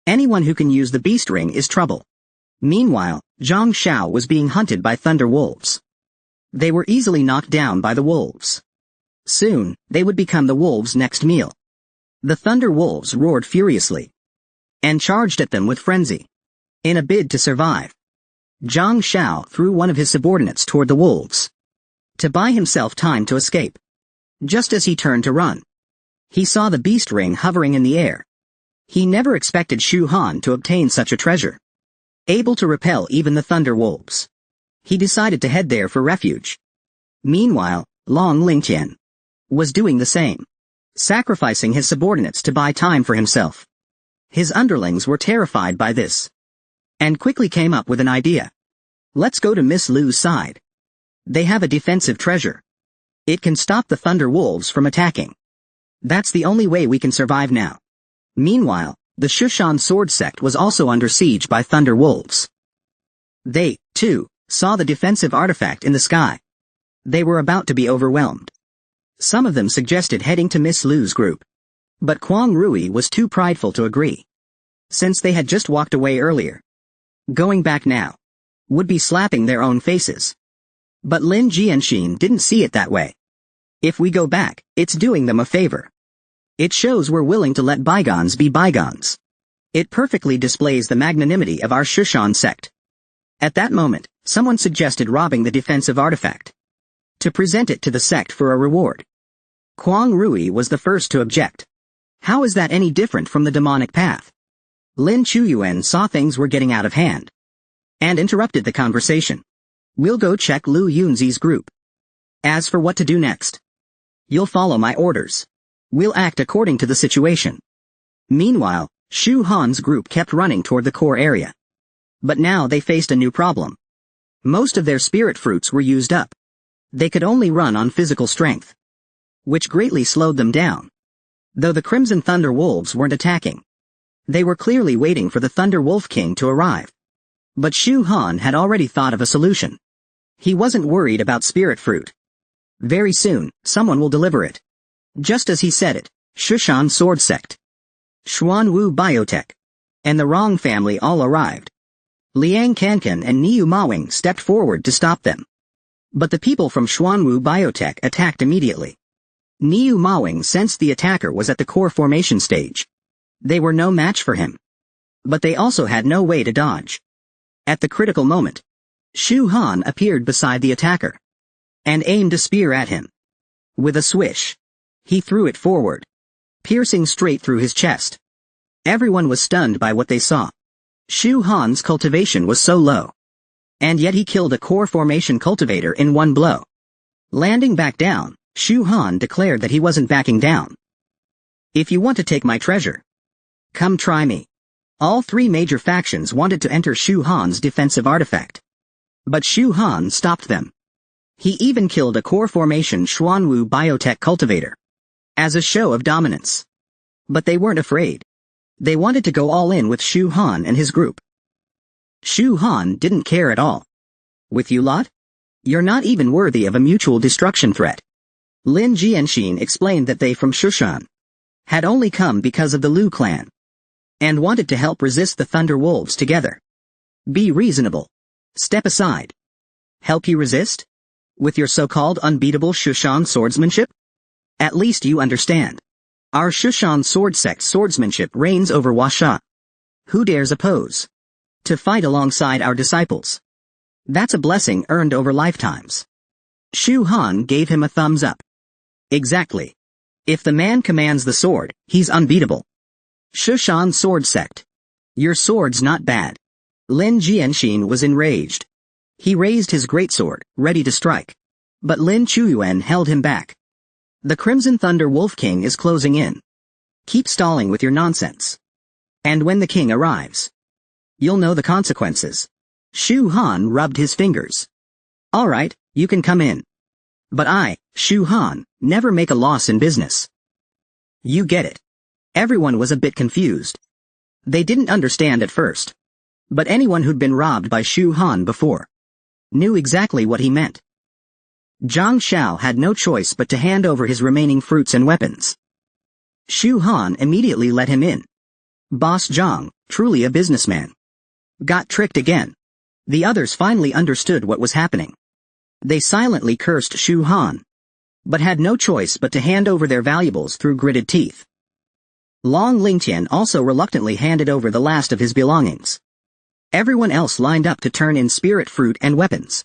Anyone who can use the beast ring is trouble. Meanwhile, Zhang Xiao was being hunted by thunder wolves. They were easily knocked down by the wolves. Soon, they would become the wolves' next meal. The thunder wolves roared furiously and charged at them with frenzy. In a bid to survive, Zhang Xiao threw one of his subordinates toward the wolves to buy himself time to escape. Just as he turned to run, he saw the beast ring hovering in the air. He never expected Shu Han to obtain such a treasure. Able to repel even the thunder wolves, he decided to head there for refuge. Meanwhile, Long Lingtian was doing the same, sacrificing his subordinates to buy time for himself. His underlings were terrified by this, and quickly came up with an idea. "Let's go to Miss Lu's side. They have a defensive treasure. It can stop the thunder wolves from attacking. That's the only way we can survive now." Meanwhile, the Shushan sword sect was also under siege by thunder wolves. They, too, saw the defensive artifact in the sky. They were about to be overwhelmed. Some of them suggested heading to Miss Lu's group, but Kwang Rui was too prideful to agree, since they had just walked away earlier. Going back now would be slapping their own faces. But Lin Jianxin didn't see it that way. If we go back, it's doing them a favor. It shows we're willing to let bygones be bygones. It perfectly displays the magnanimity of our Shushan sect. At that moment, someone suggested robbing the defensive artifact to present it to the sect for a reward. Kwang Rui was the first to object. How is that any different from the demonic path? Lin Chuyuan saw things were getting out of hand and interrupted the conversation. "We'll go check Lu Yunzi's group. As for what to do next, you'll follow my orders. We'll act according to the situation." Meanwhile, Shu Han's group kept running toward the core area. But now they faced a new problem. Most of their spirit fruits were used up. They could only run on physical strength, which greatly slowed them down. Though the Crimson Thunder Wolves weren't attacking, they were clearly waiting for the Thunder Wolf King to arrive. But Shu Han had already thought of a solution. He wasn't worried about spirit fruit. Very soon, someone will deliver it. Just as he said it, Shushan Sword Sect, Xuanwu Biotech, and the Rong family all arrived. Liang Kankan and Niu Mawing stepped forward to stop them. But the people from Xuanwu Biotech attacked immediately. Niu Mawing sensed the attacker was at the core formation stage. They were no match for him. But they also had no way to dodge. At the critical moment, Shu Han appeared beside the attacker and aimed a spear at him. With a swish, he threw it forward, piercing straight through his chest. Everyone was stunned by what they saw. Shu Han's cultivation was so low, and yet he killed a core formation cultivator in one blow. Landing back down, Shu Han declared that he wasn't backing down. "If you want to take my treasure, come try me." All three major factions wanted to enter Shu Han's defensive artifact, but Shu Han stopped them. He even killed a core formation Xuanwu Biotech cultivator as a show of dominance. But they weren't afraid. They wanted to go all in with Shu Han and his group. Shu Han didn't care at all. "With you lot? You're not even worthy of a mutual destruction threat. Lin Jianxin explained that they from Shushan had only come because of the Lu clan and wanted to help resist the Thunder Wolves together. Be reasonable. Step aside. Help you resist? With your so-called unbeatable Shushan swordsmanship? At least you understand. Our Shushan sword sect swordsmanship reigns over Washa. Who dares oppose? To fight alongside our disciples. That's a blessing earned over lifetimes. Shu Han gave him a thumbs up. Exactly. If the man commands the sword, he's unbeatable. Shushan sword sect. Your sword's not bad. Lin Jianxin was enraged. He raised his greatsword, ready to strike. But Lin Chuyuan held him back. The Crimson Thunder Wolf King is closing in. Keep stalling with your nonsense. And when the king arrives, you'll know the consequences. Shu Han rubbed his fingers. All right, you can come in. But I, Shu Han, never make a loss in business. You get it. Everyone was a bit confused. They didn't understand at first. But anyone who'd been robbed by Shu Han before knew exactly what he meant. Zhang Xiao had no choice but to hand over his remaining fruits and weapons. Shu Han immediately let him in. Boss Zhang, truly a businessman. Got tricked again. The others finally understood what was happening. They silently cursed Shu Han, but had no choice but to hand over their valuables through gritted teeth. Long Lingtian also reluctantly handed over the last of his belongings. Everyone else lined up to turn in spirit fruit and weapons,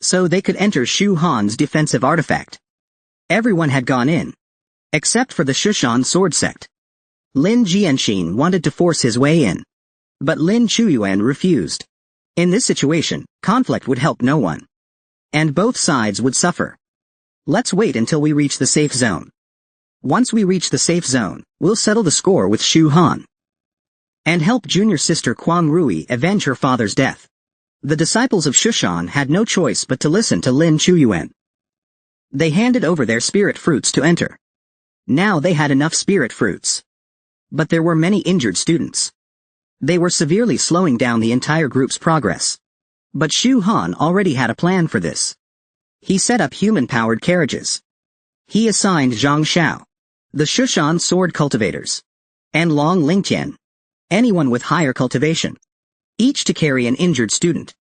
so they could enter Shu Han's defensive artifact. Everyone had gone in, except for the Shushan sword sect. Lin Jianxin wanted to force his way in, but Lin Chuyuan refused. In this situation, conflict would help no one, and both sides would suffer. Let's wait until we reach the safe zone. Once we reach the safe zone, we'll settle the score with Shu Han and help junior sister Quang Rui avenge her father's death. The disciples of Shushan had no choice but to listen to Lin Chuyuan. They handed over their spirit fruits to enter. Now they had enough spirit fruits. But there were many injured students. They were severely slowing down the entire group's progress. But Shu Han already had a plan for this. He set up human-powered carriages. He assigned Zhang Xiao, the Shushan sword cultivators, and Long Lingtian, anyone with higher cultivation, each to carry an injured student.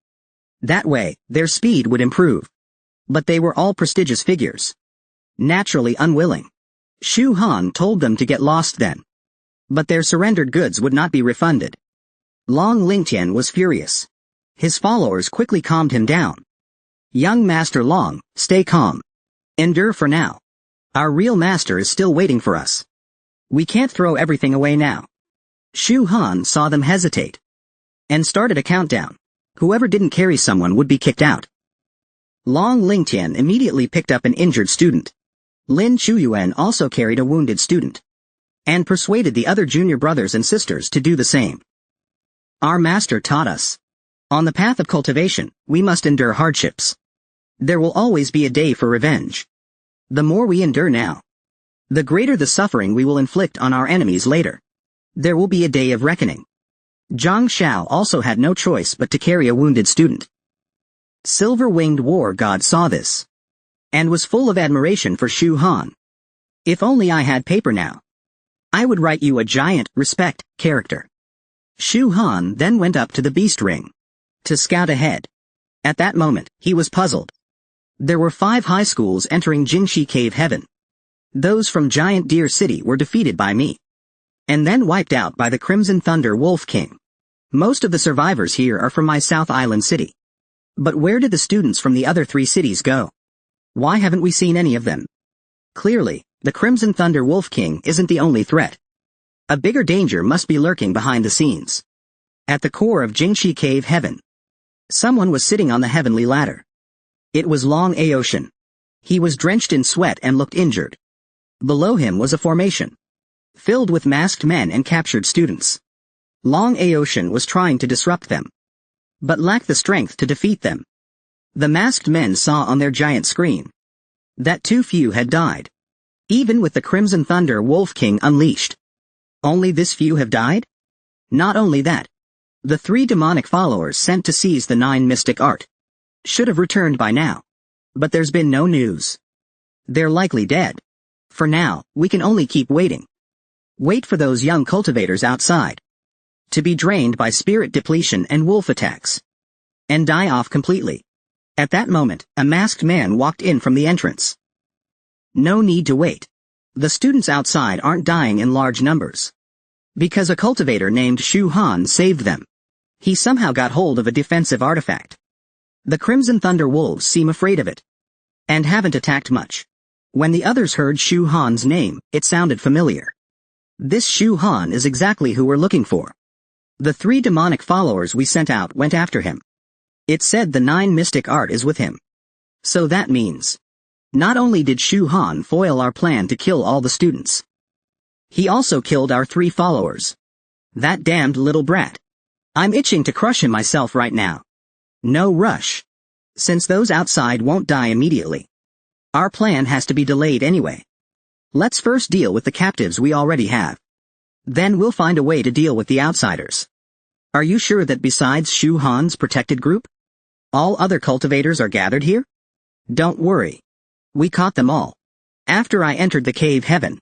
That way, their speed would improve. But they were all prestigious figures. Naturally unwilling. Shu Han told them to get lost then. But their surrendered goods would not be refunded. Long Lingtian was furious. His followers quickly calmed him down. Young Master Long, stay calm. Endure for now. Our real master is still waiting for us. We can't throw everything away now. Shu Han saw them hesitate and started a countdown. Whoever didn't carry someone would be kicked out. Long Lingtian immediately picked up an injured student. Lin Chuyuan also carried a wounded student and persuaded the other junior brothers and sisters to do the same. Our master taught us. On the path of cultivation, we must endure hardships. There will always be a day for revenge. The more we endure now, the greater the suffering we will inflict on our enemies later. There will be a day of reckoning. Zhang Xiao also had no choice but to carry a wounded student. Silver-winged war god saw this and was full of admiration for Shu Han. If only I had paper now, I would write you a giant, respect, character. Shu Han then went up to the beast ring to scout ahead. At that moment, he was puzzled. There were 5 high schools entering Jingxi Cave Heaven. Those from Giant Deer City were defeated by me, and then wiped out by the Crimson Thunder Wolf King. Most of the survivors here are from my South Island city. But where did the students from the other 3 cities go? Why haven't we seen any of them? Clearly, the Crimson Thunder Wolf King isn't the only threat. A bigger danger must be lurking behind the scenes. At the core of Jingxi Cave Heaven, someone was sitting on the heavenly ladder. It was Long Aoshan. He was drenched in sweat and looked injured. Below him was a formation filled with masked men and captured students. Long Aoshan was trying to disrupt them, but lacked the strength to defeat them. The masked men saw on their giant screen that too few had died. Even with the Crimson Thunder Wolf King unleashed, only this few have died? Not only that, the 3 demonic followers sent to seize the 9 mystic art should have returned by now. But there's been no news. They're likely dead. For now, we can only keep waiting. Wait for those young cultivators outside to be drained by spirit depletion and wolf attacks, and die off completely. At that moment, a masked man walked in from the entrance. No need to wait. The students outside aren't dying in large numbers, because a cultivator named Shu Han saved them. He somehow got hold of a defensive artifact. The Crimson Thunder Wolves seem afraid of it, and haven't attacked much. When the others heard Shu Han's name, it sounded familiar. This Shu Han is exactly who we're looking for. The 3 demonic followers we sent out went after him. It said the 9 mystic art is with him. So that means, not only did Shu Han foil our plan to kill all the students, he also killed our 3 followers. That damned little brat. I'm itching to crush him myself right now. No rush. Since those outside won't die immediately, our plan has to be delayed anyway. Let's first deal with the captives we already have. Then we'll find a way to deal with the outsiders. Are you sure that besides Shu Han's protected group, all other cultivators are gathered here? Don't worry. We caught them all. After I entered the cave heaven,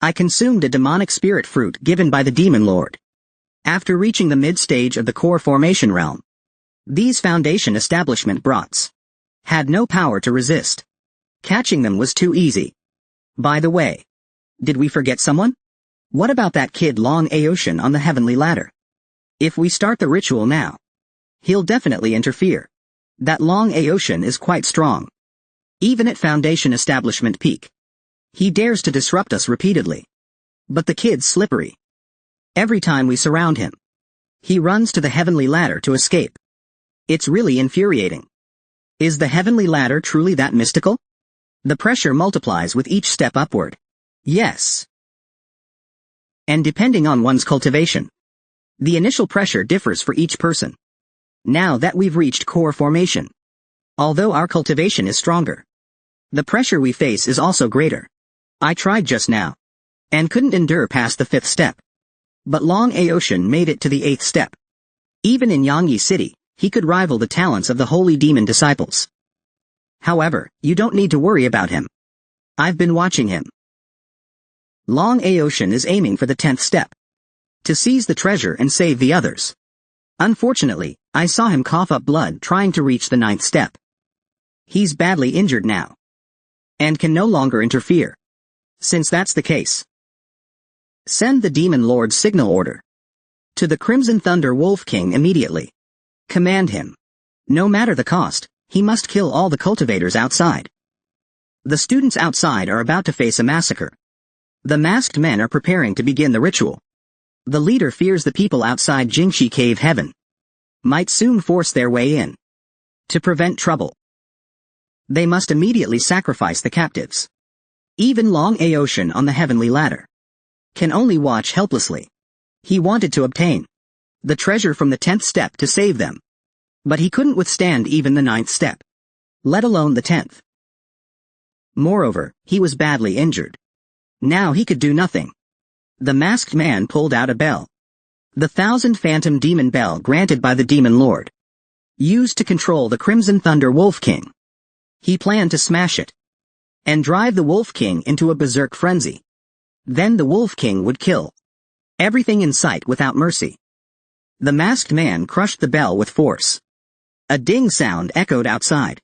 I consumed a demonic spirit fruit given by the demon lord. After reaching the mid-stage of the core formation realm, these foundation establishment brats had no power to resist. Catching them was too easy. By the way, did we forget someone? What about that kid Long Aotian on the heavenly ladder? If we start the ritual now, he'll definitely interfere. That Long Aotian is quite strong. Even at foundation establishment peak, he dares to disrupt us repeatedly. But the kid's slippery. Every time we surround him, he runs to the heavenly ladder to escape. It's really infuriating. Is the heavenly ladder truly that mystical? The pressure multiplies with each step upward. Yes. And depending on one's cultivation, the initial pressure differs for each person. Now that we've reached core formation, although our cultivation is stronger, the pressure we face is also greater. I tried just now, and couldn't endure past the 5th step. But Long Aotian made it to the 8th step. Even in Yangyi City, he could rival the talents of the holy demon disciples. However, you don't need to worry about him. I've been watching him. Long Aotian is aiming for the 10th step, to seize the treasure and save the others. Unfortunately, I saw him cough up blood trying to reach the 9th step. He's badly injured now, and can no longer interfere. Since that's the case, send the Demon Lord's signal order to the Crimson Thunder Wolf King immediately. Command him. No matter the cost, he must kill all the cultivators outside. The students outside are about to face a massacre. The masked men are preparing to begin the ritual. The leader fears the people outside Jingxi Cave Heaven might soon force their way in. To prevent trouble, they must immediately sacrifice the captives. Even Long Aotian on the heavenly ladder can only watch helplessly. He wanted to obtain the treasure from the 10th step to save them, but he couldn't withstand even the 9th step, let alone the 10th. Moreover, he was badly injured. Now he could do nothing. The masked man pulled out a bell. The 1,000 phantom demon bell granted by the demon lord, used to control the Crimson Thunder Wolf King. He planned to smash it and drive the Wolf King into a berserk frenzy. Then the Wolf King would kill everything in sight without mercy. The masked man crushed the bell with force. A ding sound echoed outside.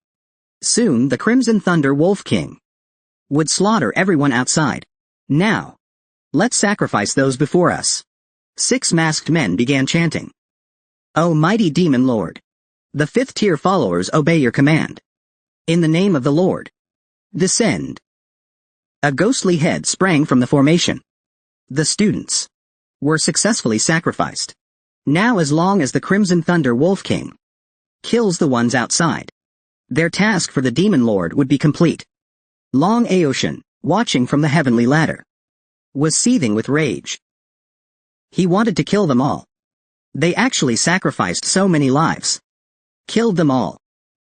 Soon the Crimson Thunder Wolf King would slaughter everyone outside. Now, let's sacrifice those before us. 6 masked men began chanting. O mighty demon lord, the 5th tier followers obey your command. In the name of the Lord, descend. A ghostly head sprang from the formation. The students were successfully sacrificed. Now as long as the Crimson Thunder Wolf King kills the ones outside, their task for the demon lord would be complete. Long Aotian, watching from the heavenly ladder, was seething with rage. He wanted to kill them all. They actually sacrificed so many lives. Killed them all.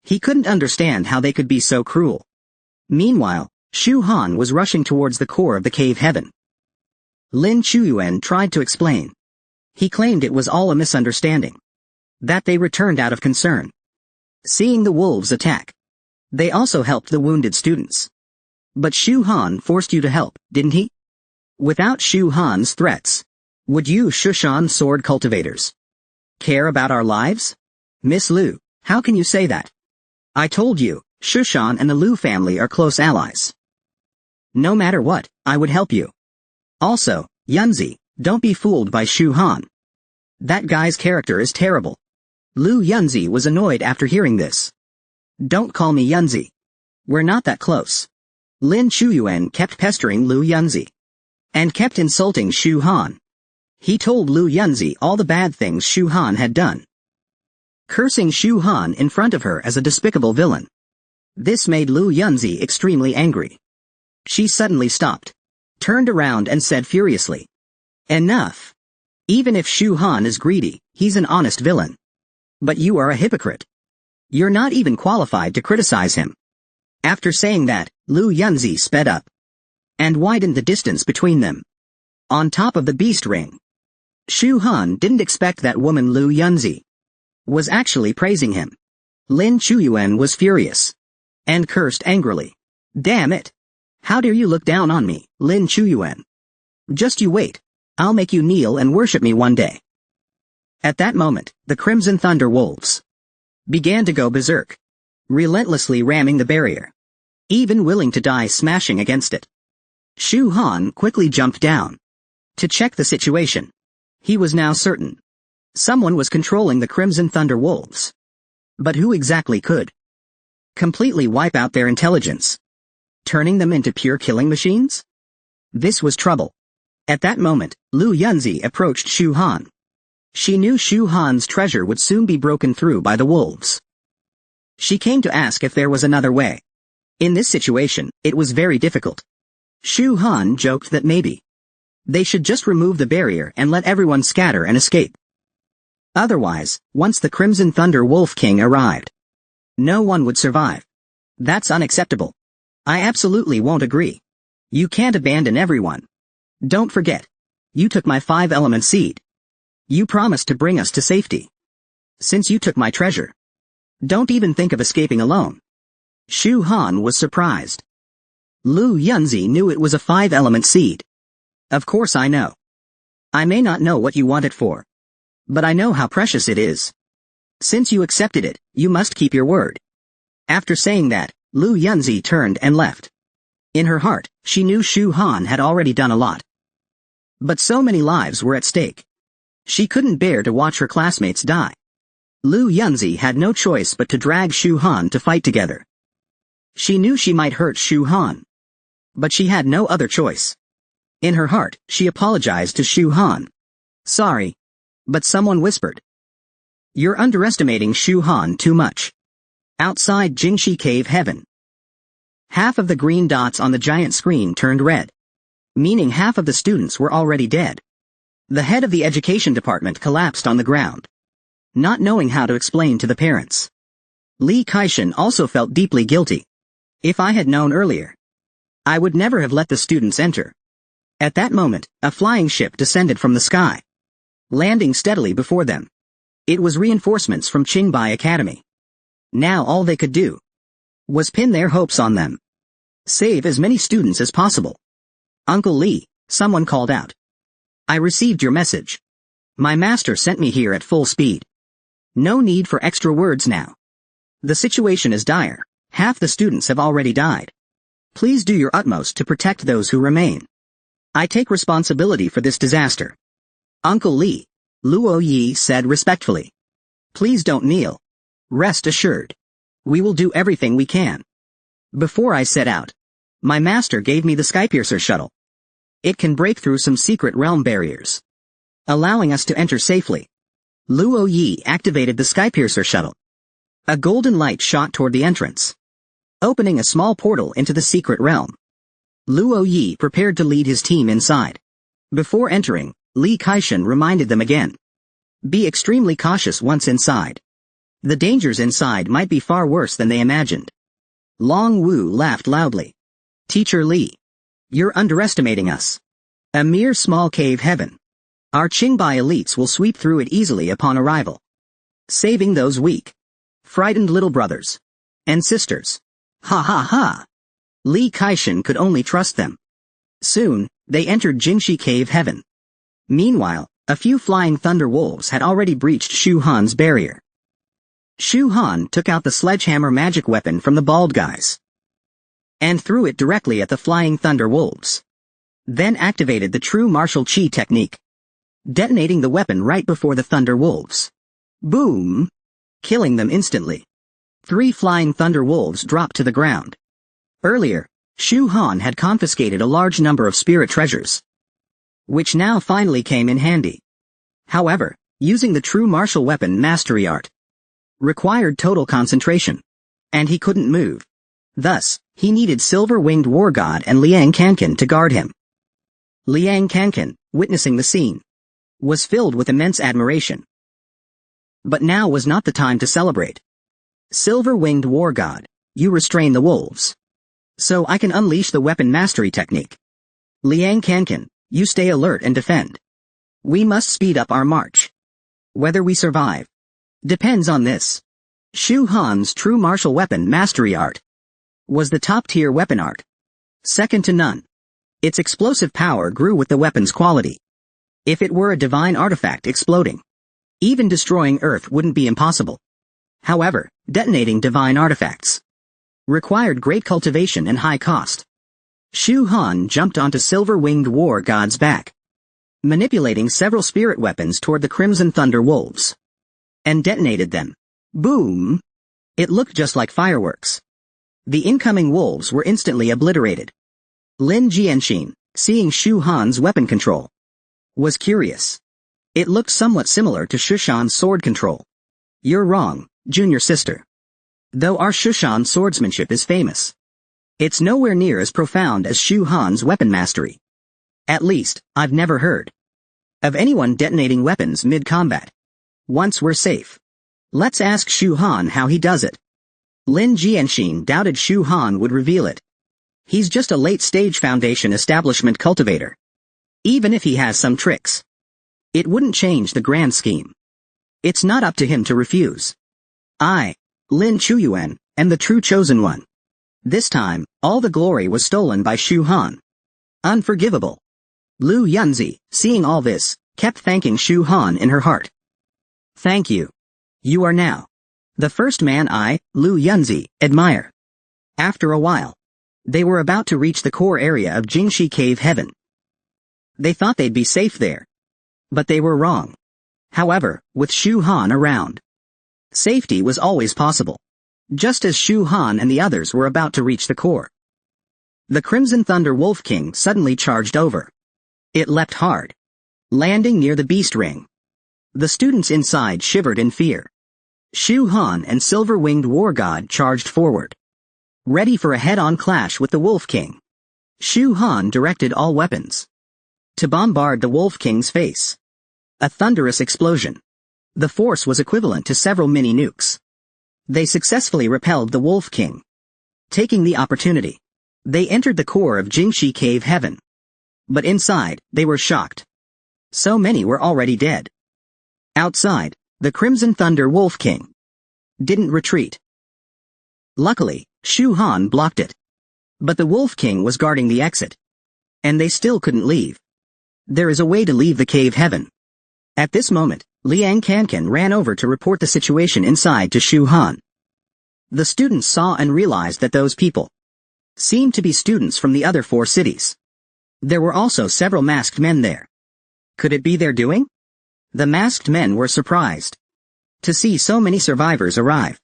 He couldn't understand how they could be so cruel. Meanwhile, Shu Han was rushing towards the core of the cave heaven. Lin Chuyuan tried to explain. He claimed it was all a misunderstanding, that they returned out of concern. Seeing the wolves attack, they also helped the wounded students. But Shu Han forced you to help, didn't he? Without Shu Han's threats, would you Shushan sword cultivators care about our lives? Miss Liu, how can you say that? I told you, Shushan and the Liu family are close allies. No matter what, I would help you. Also, Yunzi, don't be fooled by Shu Han. That guy's character is terrible. Liu Yunzi was annoyed after hearing this. Don't call me Yunzi. We're not that close. Lin Chuyuan kept pestering Liu Yunzi and kept insulting Shu Han. He told Liu Yunzi all the bad things Shu Han had done, cursing Shu Han in front of her as a despicable villain. This made Liu Yunzi extremely angry. She suddenly stopped, turned around and said furiously, "Enough. Even if Shu Han is greedy, he's an honest villain. But you are a hypocrite. You're not even qualified to criticize him." After saying that, Liu Yunzi sped up and widened the distance between them. On top of the beast ring, Shu Han didn't expect that woman Liu Yunzi was actually praising him. Lin Chuyuan was furious and cursed angrily. "Damn it! How dare you look down on me, Lin Chuyuan? Just you wait. I'll make you kneel and worship me one day." At that moment, the Crimson Thunder Wolves began to go berserk, relentlessly ramming the barrier, even willing to die smashing against it. Shu Han quickly jumped down to check the situation. He was now certain someone was controlling the Crimson Thunder Wolves. But who exactly could completely wipe out their intelligence, turning them into pure killing machines? This was trouble. At that moment, Liu Yunzi approached Shu Han. She knew Shu Han's treasure would soon be broken through by the wolves. She came to ask if there was another way. In this situation, it was very difficult. Shu Han joked that maybe they should just remove the barrier and let everyone scatter and escape. Otherwise, once the Crimson Thunder Wolf King arrived, no one would survive. That's unacceptable. I absolutely won't agree. You can't abandon everyone. Don't forget, you took my 5-element seed. You promised to bring us to safety. Since you took my treasure, don't even think of escaping alone. Shu Han was surprised. Liu Yunzi knew it was a 5-element seed. Of course I know. I may not know what you want it for, but I know how precious it is. Since you accepted it, you must keep your word. After saying that, Liu Yunzi turned and left. In her heart, she knew Shu Han had already done a lot. But so many lives were at stake. She couldn't bear to watch her classmates die. Liu Yunzi had no choice but to drag Shu Han to fight together. She knew she might hurt Shu Han, but she had no other choice. In her heart, she apologized to Shu Han. "Sorry." But someone whispered, "You're underestimating Shu Han too much." Outside Jingxi Cave Heaven, half of the green dots on the giant screen turned red, meaning half of the students were already dead. The head of the education department collapsed on the ground, not knowing how to explain to the parents. Li Kaishan also felt deeply guilty. If I had known earlier, I would never have let the students enter. At that moment, a flying ship descended from the sky, landing steadily before them. It was reinforcements from Qingbai Academy. Now all they could do was pin their hopes on them. Save as many students as possible. "Uncle Li," someone called out. "I received your message. My master sent me here at full speed. No need for extra words now. The situation is dire. Half the students have already died. Please do your utmost to protect those who remain. I take responsibility for this disaster." "Uncle Li," Luo Yi said respectfully. "Please don't kneel. Rest assured. We will do everything we can. Before I set out, my master gave me the Skypiercer shuttle. It can break through some secret realm barriers, allowing us to enter safely." Luo Yi activated the Skypiercer shuttle. A golden light shot toward the entrance, opening a small portal into the secret realm. Luo Yi prepared to lead his team inside. Before entering, Li Kaishan reminded them again. Be extremely cautious once inside. The dangers inside might be far worse than they imagined. Long Wu laughed loudly. "Teacher Li, you're underestimating us. A mere small cave heaven. Our Qingbai elites will sweep through it easily upon arrival, saving those weak, frightened little brothers and sisters." "Ha ha ha! Li Kaishan could only trust them. Soon, they entered Jingxi Cave Heaven. Meanwhile, a few flying thunder wolves had already breached Shu Han's barrier. Shu Han took out the sledgehammer magic weapon from the bald guys and threw it directly at the flying thunder wolves. Then activated the true martial chi technique, detonating the weapon right before the thunder wolves. Boom! Killing them instantly. 3 flying thunder wolves dropped to the ground. Earlier, Shu Han had confiscated a large number of spirit treasures, which now finally came in handy. However, using the true martial weapon mastery art required total concentration, and he couldn't move. Thus, he needed Silver-Winged War God and Liang Kankan to guard him. Liang Kankan, witnessing the scene, was filled with immense admiration. But now was not the time to celebrate. Silver-Winged War God, you restrain the wolves, so I can unleash the weapon mastery technique. Liang Kankan, you stay alert and defend. We must speed up our march. Whether we survive depends on this. Shu Han's true martial weapon mastery art was the top-tier weapon art, second to none. Its explosive power grew with the weapon's quality. If it were a divine artifact exploding, even destroying Earth wouldn't be impossible. However, detonating divine artifacts required great cultivation and high cost. Shu Han jumped onto Silver-Winged War God's back, manipulating several spirit weapons toward the Crimson Thunder Wolves, and detonated them. Boom! It looked just like fireworks. The incoming wolves were instantly obliterated. Lin Jianxin, seeing Shu Han's weapon control, was curious. It looked somewhat similar to Shushan's sword control. You're wrong, junior sister. Though our Shushan swordsmanship is famous, it's nowhere near as profound as Shu Han's weapon mastery. At least, I've never heard of anyone detonating weapons mid-combat. Once we're safe, let's ask Shu Han how he does it. Lin Jianxin doubted Shu Han would reveal it. He's just a late-stage foundation establishment cultivator. Even if he has some tricks, it wouldn't change the grand scheme. It's not up to him to refuse. I, Lin Chuyuan, am the true chosen one. This time, all the glory was stolen by Shu Han. Unforgivable. Lu Yunzi, seeing all this, kept thanking Shu Han in her heart. Thank you. You are now the first man I, Lu Yunzi, admire. After a while, they were about to reach the core area of Jingxi Cave Heaven. They thought they'd be safe there, but they were wrong. However, with Shu Han around, safety was always possible. Just as Shu Han and the others were about to reach the core, the Crimson Thunder Wolf King suddenly charged over. It leapt hard, landing near the beast ring. The students inside shivered in fear. Shu Han and Silver-Winged War God charged forward, ready for a head-on clash with the Wolf King. Shu Han directed all weapons to bombard the Wolf King's face. A thunderous explosion. The force was equivalent to several mini-nukes. They successfully repelled the Wolf King. Taking the opportunity, they entered the core of Jingxi Cave Heaven. But inside, they were shocked. So many were already dead. Outside, the Crimson Thunder Wolf King didn't retreat. Luckily, Shu Han blocked it. But the Wolf King was guarding the exit, and they still couldn't leave. There is a way to leave the cave heaven. At this moment, Liang Kankan ran over to report the situation inside to Shu Han. The students saw and realized that those people seemed to be students from the other 4 cities. There were also several masked men there. Could it be their doing? The masked men were surprised to see so many survivors arrive.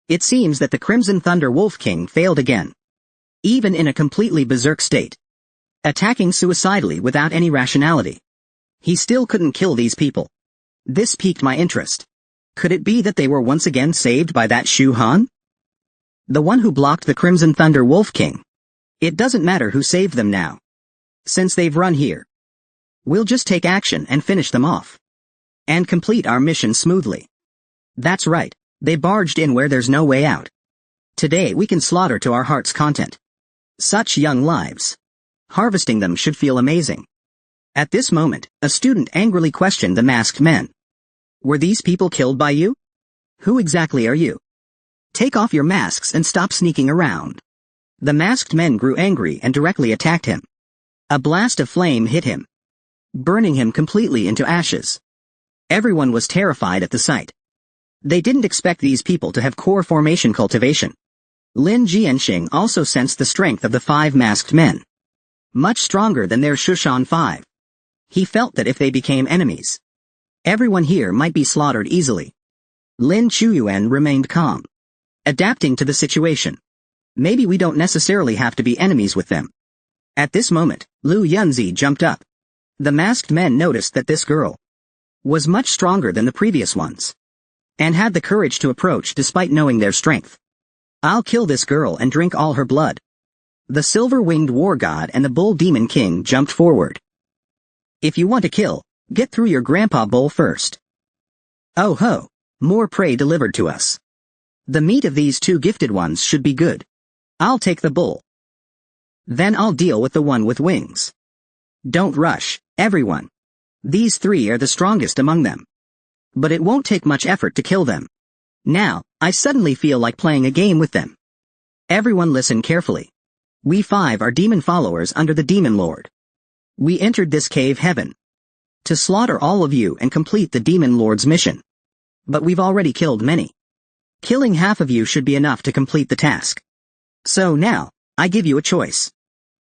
It seems that the Crimson Thunder Wolf King failed again. Even in a completely berserk state, attacking suicidally without any rationality, he still couldn't kill these people. This piqued my interest. Could it be that they were once again saved by that Shu Han? The one who blocked the Crimson Thunder Wolf King. It doesn't matter who saved them now, since they've run here. We'll just take action and finish them off, and complete our mission smoothly. That's right, they barged in where there's no way out. Today we can slaughter to our heart's content. Such young lives. Harvesting them should feel amazing. At this moment, a student angrily questioned the masked men. Were these people killed by you? Who exactly are you? Take off your masks and stop sneaking around. The masked men grew angry and directly attacked him. A blast of flame hit him, burning him completely into ashes. Everyone was terrified at the sight. They didn't expect these people to have core formation cultivation. Lin Jianxing also sensed the strength of the 5 masked men. Much stronger than their Shushan 5. He felt that if they became enemies, everyone here might be slaughtered easily. Lin Chuyuan remained calm, adapting to the situation. Maybe we don't necessarily have to be enemies with them. At this moment, Lu Yunzi jumped up. The masked men noticed that this girl was much stronger than the previous ones, and had the courage to approach despite knowing their strength. I'll kill this girl and drink all her blood. The silver-winged war god and the bull demon king jumped forward. If you want to kill, get through your grandpa bowl first. Oh ho, more prey delivered to us. The meat of these 2 gifted ones should be good. I'll take the bull. Then I'll deal with the one with wings. Don't rush, everyone. These 3 are the strongest among them. But it won't take much effort to kill them. Now, I suddenly feel like playing a game with them. Everyone listen carefully. We 5 are demon followers under the demon lord. We entered this cave heaven to slaughter all of you and complete the demon lord's mission. But we've already killed many. Killing half of you should be enough to complete the task. So now, I give you a choice.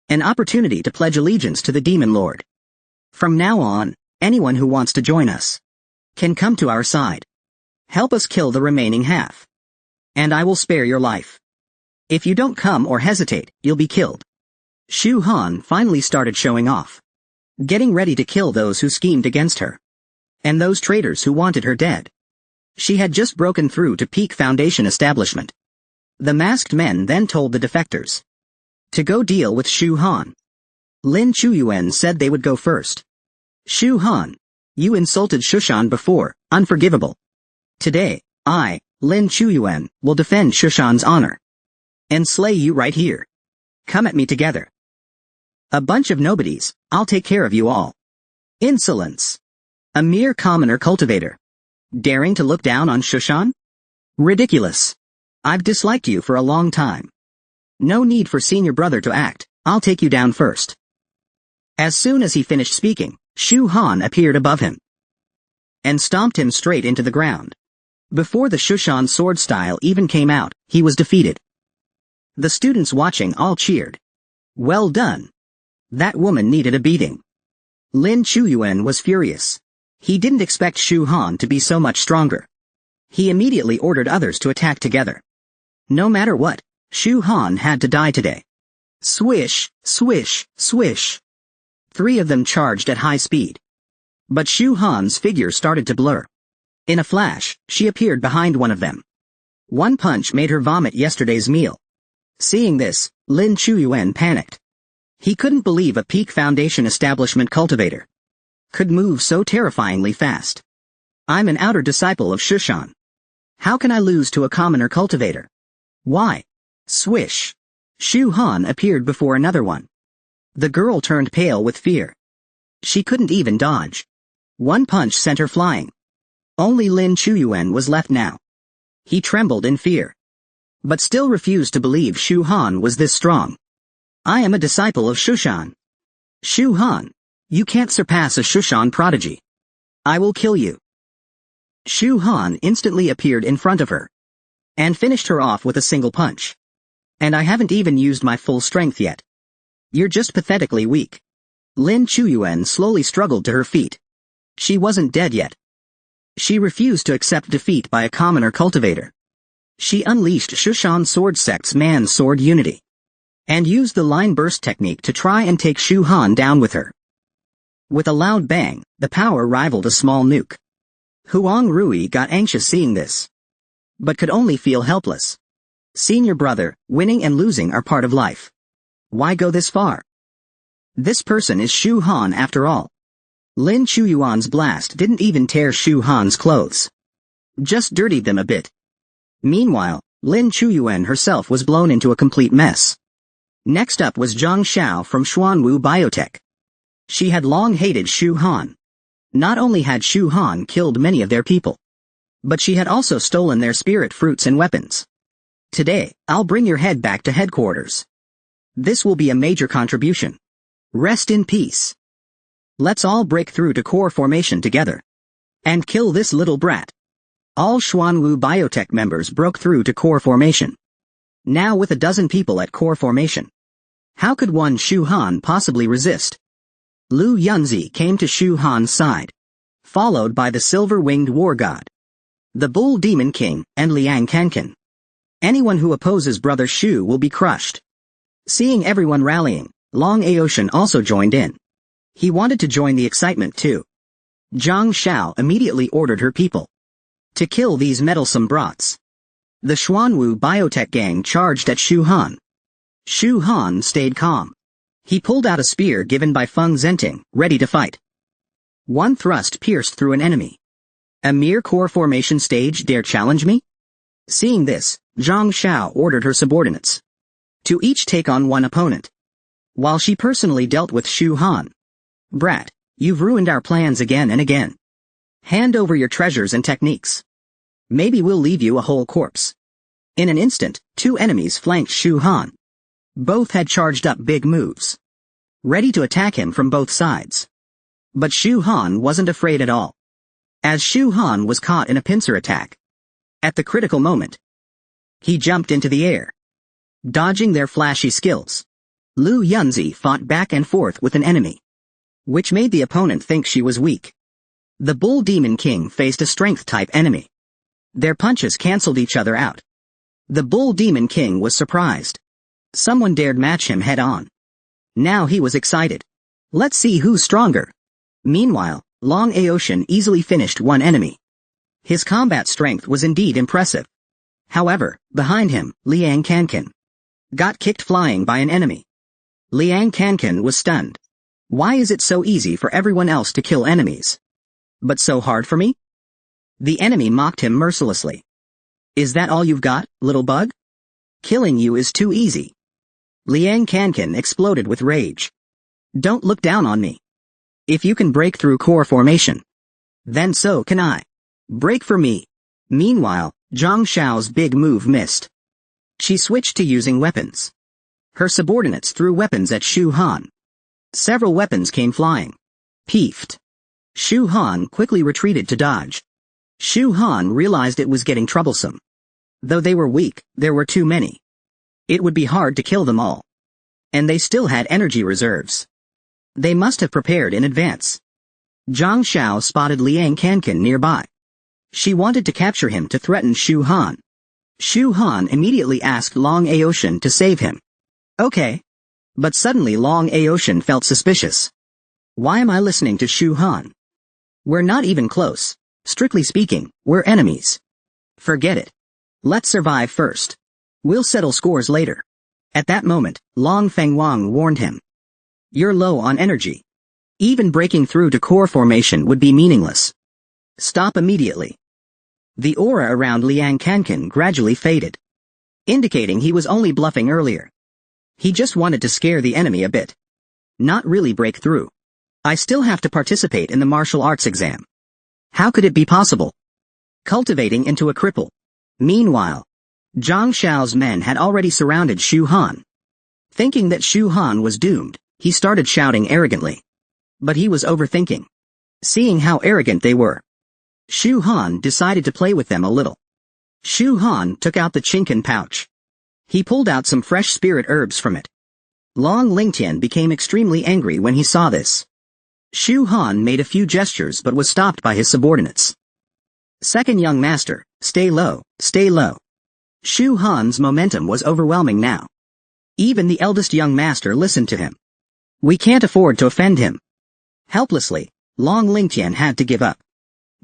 An opportunity to pledge allegiance to the demon lord. From now on, anyone who wants to join us can come to our side. Help us kill the remaining half. And I will spare your life. If you don't come or hesitate, you'll be killed. Shu Han finally started showing off, getting ready to kill those who schemed against her, and those traitors who wanted her dead. She had just broken through to peak foundation establishment. The masked men then told the defectors to go deal with Shu Han. Lin Chuyuan said they would go first. Shu Han, you insulted Shushan before, unforgivable. Today, I, Lin Chuyuan, will defend Shushan's honor and slay you right here. Come at me together. A bunch of nobodies, I'll take care of you all. Insolence. A mere commoner cultivator, daring to look down on Shushan? Ridiculous. I've disliked you for a long time. No need for senior brother to act, I'll take you down first. As soon as he finished speaking, Shu Han appeared above him and stomped him straight into the ground. Before the Shushan sword style even came out, he was defeated. The students watching all cheered. Well done. That woman needed a beating. Lin Chuyuan was furious. He didn't expect Shu Han to be so much stronger. He immediately ordered others to attack together. No matter what, Shu Han had to die today. Swish, swish, swish. 3 of them charged at high speed. But Shu Han's figure started to blur. In a flash, she appeared behind one of them. One punch made her vomit yesterday's meal. Seeing this, Lin Chuyuan panicked. He couldn't believe a peak foundation establishment cultivator could move so terrifyingly fast. I'm an outer disciple of Shushan. How can I lose to a commoner cultivator? Why? Swish. Shu Han appeared before another one. The girl turned pale with fear. She couldn't even dodge. One punch sent her flying. Only Lin Chuyuan was left now. He trembled in fear, but still refused to believe Shu Han was this strong. I am a disciple of Shushan. Shu Han, you can't surpass a Shushan prodigy. I will kill you. Shu Han instantly appeared in front of her and finished her off with a single punch. And I haven't even used my full strength yet. You're just pathetically weak. Lin Chuyuan slowly struggled to her feet. She wasn't dead yet. She refused to accept defeat by a commoner cultivator. She unleashed Shushan Sword Sect's Man Sword Unity and used the line burst technique to try and take Shu Han down with her. With a loud bang, the power rivaled a small nuke. Huang Rui got anxious seeing this, but could only feel helpless. Senior brother, winning and losing are part of life. Why go this far? This person is Shu Han after all. Lin Chuyuan's blast didn't even tear Shu Han's clothes, just dirtied them a bit. Meanwhile, Lin Chuyuan herself was blown into a complete mess. Next up was Zhang Xiao from Xuanwu Biotech. She had long hated Shu Han. Not only had Shu Han killed many of their people, but she had also stolen their spirit fruits and weapons. Today, I'll bring your head back to headquarters. This will be a major contribution. Rest in peace. Let's all break through to core formation together. And kill this little brat. All Xuanwu Biotech members broke through to core formation. Now with a dozen people at core formation. How could one Shu Han possibly resist? Lu Yunzi came to Shu Han's side, followed by the silver-winged war god, the bull demon king, and Liang Kankan. Anyone who opposes Brother Shu will be crushed. Seeing everyone rallying, Long Aoshan also joined in. He wanted to join the excitement too. Zhang Xiao immediately ordered her people to kill these meddlesome brats. The Xuanwu Biotech gang charged at Shu Han. Shu Han stayed calm. He pulled out a spear given by Feng Zhenting, ready to fight. One thrust pierced through an enemy. A mere core formation stage dare challenge me? Seeing this, Zhang Xiao ordered her subordinates to each take on one opponent, while she personally dealt with Shu Han. Brat, you've ruined our plans again and again. Hand over your treasures and techniques. Maybe we'll leave you a whole corpse. In an instant, two enemies flanked Shu Han. Both had charged up big moves, ready to attack him from both sides. But Shu Han wasn't afraid at all, as Shu Han was caught in a pincer attack. At the critical moment, he jumped into the air, dodging their flashy skills. Lu Yunzi fought back and forth with an enemy, which made the opponent think she was weak. The Bull Demon King faced a strength-type enemy. Their punches canceled each other out. The Bull Demon King was surprised. Someone dared match him head-on. Now he was excited. Let's see who's stronger. Meanwhile, Long Aoshan easily finished one enemy. His combat strength was indeed impressive. However, behind him, Liang Kankan got kicked flying by an enemy. Liang Kankan was stunned. Why is it so easy for everyone else to kill enemies, but so hard for me? The enemy mocked him mercilessly. Is that all you've got, little bug? Killing you is too easy. Liang Kankan exploded with rage. Don't look down on me. If you can break through core formation, then so can I. Break for me. Meanwhile, Zhang Xiao's big move missed. She switched to using weapons. Her subordinates threw weapons at Shu Han. Several weapons came flying. Peefed. Shu Han quickly retreated to dodge. Shu Han realized it was getting troublesome. Though they were weak, there were too many. It would be hard to kill them all. And they still had energy reserves. They must have prepared in advance. Zhang Xiao spotted Liang Kankan nearby. She wanted to capture him to threaten Shu Han. Shu Han immediately asked Long Aoshan to save him. Okay. But suddenly Long Aoshan felt suspicious. Why am I listening to Shu Han? We're not even close. Strictly speaking, we're enemies. Forget it. Let's survive first. We'll settle scores later. At that moment, Long Fengwang warned him. You're low on energy. Even breaking through to core formation would be meaningless. Stop immediately. The aura around Liang Kankan gradually faded, indicating he was only bluffing earlier. He just wanted to scare the enemy a bit. Not really break through. I still have to participate in the martial arts exam. How could it be possible? Cultivating into a cripple. Meanwhile, Zhang Xiao's men had already surrounded Shu Han. Thinking that Shu Han was doomed, he started shouting arrogantly. But he was overthinking. Seeing how arrogant they were, Shu Han decided to play with them a little. Shu Han took out the Chinkan pouch. He pulled out some fresh spirit herbs from it. Long Lingtian became extremely angry when he saw this. Shu Han made a few gestures but was stopped by his subordinates. Second young master, stay low, stay low. Shu Han's momentum was overwhelming now. Even the eldest young master listened to him. We can't afford to offend him. Helplessly, Long Lingtian had to give up.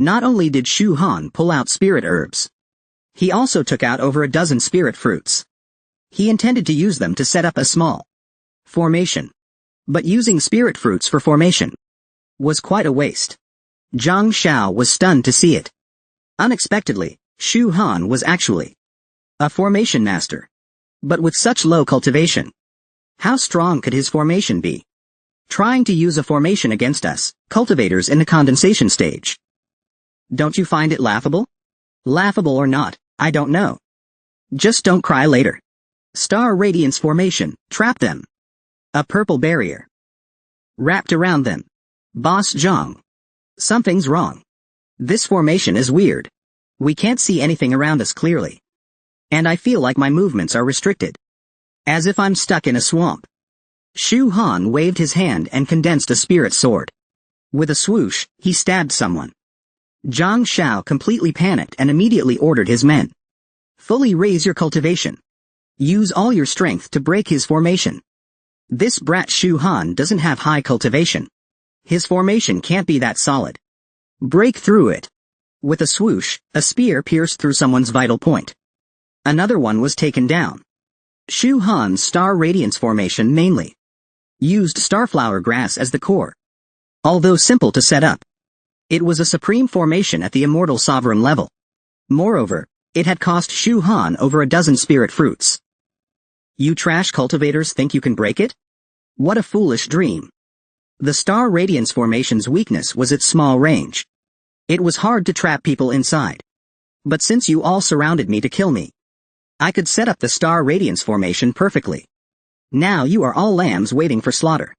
Not only did Shu Han pull out spirit herbs, he also took out over a dozen spirit fruits. He intended to use them to set up a small formation. But using spirit fruits for formation was quite a waste. Zhang Xiao was stunned to see it. Unexpectedly, Shu Han was actually a formation master. But with such low cultivation, how strong could his formation be? Trying to use a formation against us, cultivators in the condensation stage. Don't you find it laughable? Laughable or not, I don't know. Just don't cry later. Star radiance formation, trap them. A purple barrier. Wrapped around them. Boss Zhang. Something's wrong. This formation is weird. We can't see anything around us clearly. And I feel like my movements are restricted. As if I'm stuck in a swamp. Shu Han waved his hand and condensed a spirit sword. With a swoosh, he stabbed someone. Zhang Xiao completely panicked and immediately ordered his men. Fully raise your cultivation. Use all your strength to break his formation. This brat Shu Han doesn't have high cultivation. His formation can't be that solid. Break through it. With a swoosh, a spear pierced through someone's vital point. Another one was taken down. Shu Han's star radiance formation mainly used starflower grass as the core. Although simple to set up, it was a supreme formation at the immortal sovereign level. Moreover, it had cost Shu Han over a dozen spirit fruits. You trash cultivators think you can break it? What a foolish dream. The star radiance formation's weakness was its small range. It was hard to trap people inside. But since you all surrounded me to kill me, I could set up the star radiance formation perfectly. Now you are all lambs waiting for slaughter.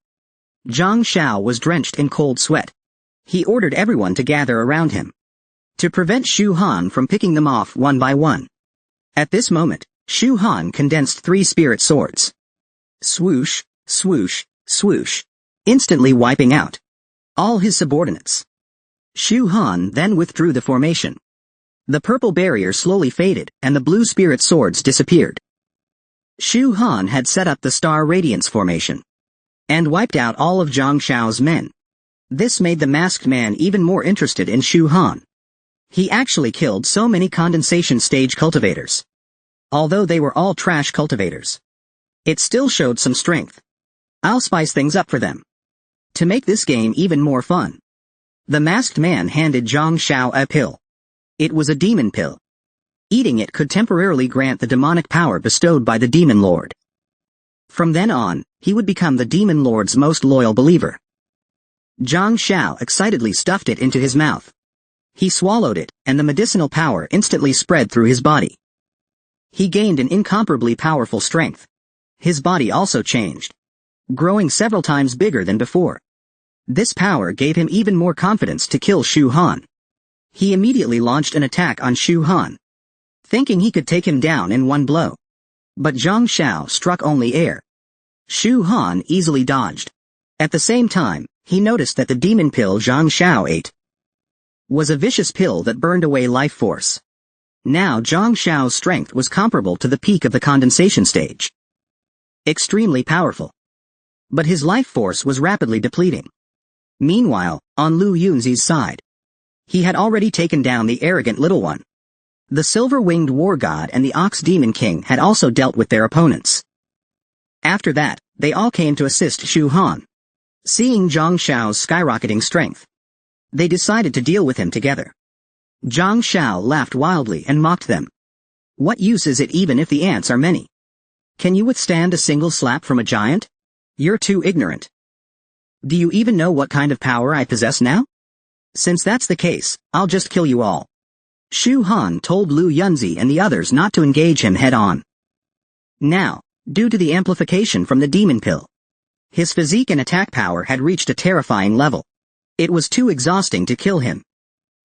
Zhang Xiao was drenched in cold sweat. He ordered everyone to gather around him, to prevent Shu Han from picking them off one by one. At this moment, Shu Han condensed 3 spirit swords. Swoosh, swoosh, swoosh, instantly wiping out all his subordinates. Shu Han then withdrew the formation. The purple barrier slowly faded, and the blue spirit swords disappeared. Shu Han had set up the star radiance formation and wiped out all of Zhang Xiao's men. This made the masked man even more interested in Shu Han. He actually killed so many condensation stage cultivators. Although they were all trash cultivators, it still showed some strength. I'll spice things up for them. To make this game even more fun, the masked man handed Zhang Xiao a pill. It was a demon pill. Eating it could temporarily grant the demonic power bestowed by the Demon Lord. From then on, he would become the Demon Lord's most loyal believer. Zhang Xiao excitedly stuffed it into his mouth. He swallowed it, and the medicinal power instantly spread through his body. He gained an incomparably powerful strength. His body also changed, growing several times bigger than before. This power gave him even more confidence to kill Shu Han. He immediately launched an attack on Shu Han, thinking he could take him down in one blow. But Zhang Xiao struck only air. Shu Han easily dodged. At the same time, he noticed that the demon pill Zhang Xiao ate was a vicious pill that burned away life force. Now Zhang Xiao's strength was comparable to the peak of the condensation stage. Extremely powerful. But his life force was rapidly depleting. Meanwhile, on Lu Yunzi's side, he had already taken down the arrogant little one. The silver-winged war god and the ox demon king had also dealt with their opponents. After that, they all came to assist Shu Han. Seeing Zhang Xiao's skyrocketing strength, they decided to deal with him together. Zhang Xiao laughed wildly and mocked them. What use is it even if the ants are many? Can you withstand a single slap from a giant? You're too ignorant. Do you even know what kind of power I possess now? Since that's the case, I'll just kill you all. Shu Han told Lu Yunzi and the others not to engage him head-on. Now, due to the amplification from the demon pill, his physique and attack power had reached a terrifying level. It was too exhausting to kill him.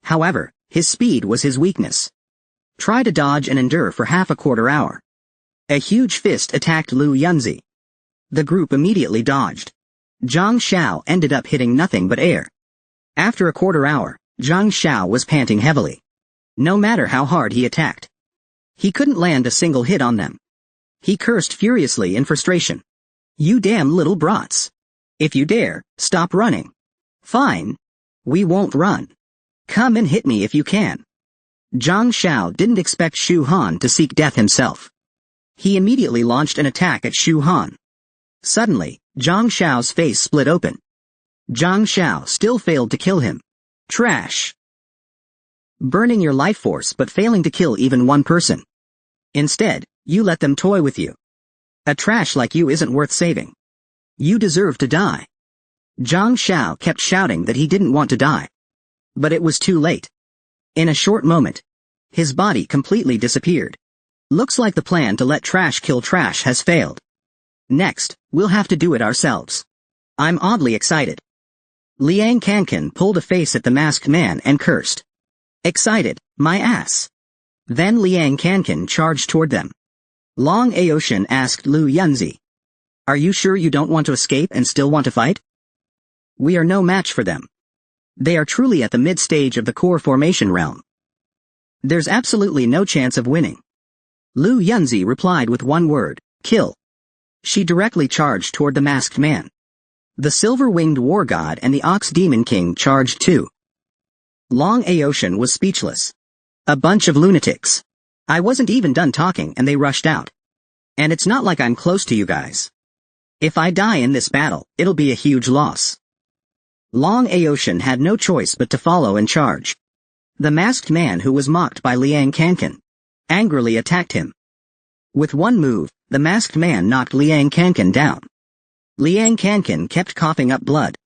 However, his speed was his weakness. Try to dodge and endure for half a quarter hour. A huge fist attacked Lu Yunzi. The group immediately dodged. Zhang Xiao ended up hitting nothing but air. After a quarter hour, Zhang Xiao was panting heavily. No matter how hard he attacked, he couldn't land a single hit on them. He cursed furiously in frustration. You damn little brats. If you dare, stop running. Fine. We won't run. Come and hit me if you can. Zhang Xiao didn't expect Shu Han to seek death himself. He immediately launched an attack at Shu Han. Suddenly, Zhang Xiao's face split open. Zhang Xiao still failed to kill him. Trash. Burning your life force but failing to kill even one person. Instead, you let them toy with you. A trash like you isn't worth saving. You deserve to die. Zhang Xiao kept shouting that he didn't want to die. But it was too late. In a short moment, his body completely disappeared. Looks like the plan to let trash kill trash has failed. Next, we'll have to do it ourselves. I'm oddly excited. Liang Kankan pulled a face at the masked man and cursed. Excited, my ass. Then Liang Kankan charged toward them. Long Aoshin asked Lu Yunzi. Are you sure you don't want to escape and still want to fight? We are no match for them. They are truly at the mid-stage of the core formation realm. There's absolutely no chance of winning. Lu Yunzi replied with one word, kill. She directly charged toward the masked man. The silver-winged war god and the ox demon king charged too. Long Aoshin was speechless. A bunch of lunatics. I wasn't even done talking and they rushed out. And it's not like I'm close to you guys. If I die in this battle, it'll be a huge loss. Long Aoshin had no choice but to follow and charge. The masked man who was mocked by Liang Kankan angrily attacked him. With one move, the masked man knocked Liang Kankan down. Liang Kankan kept coughing up blood.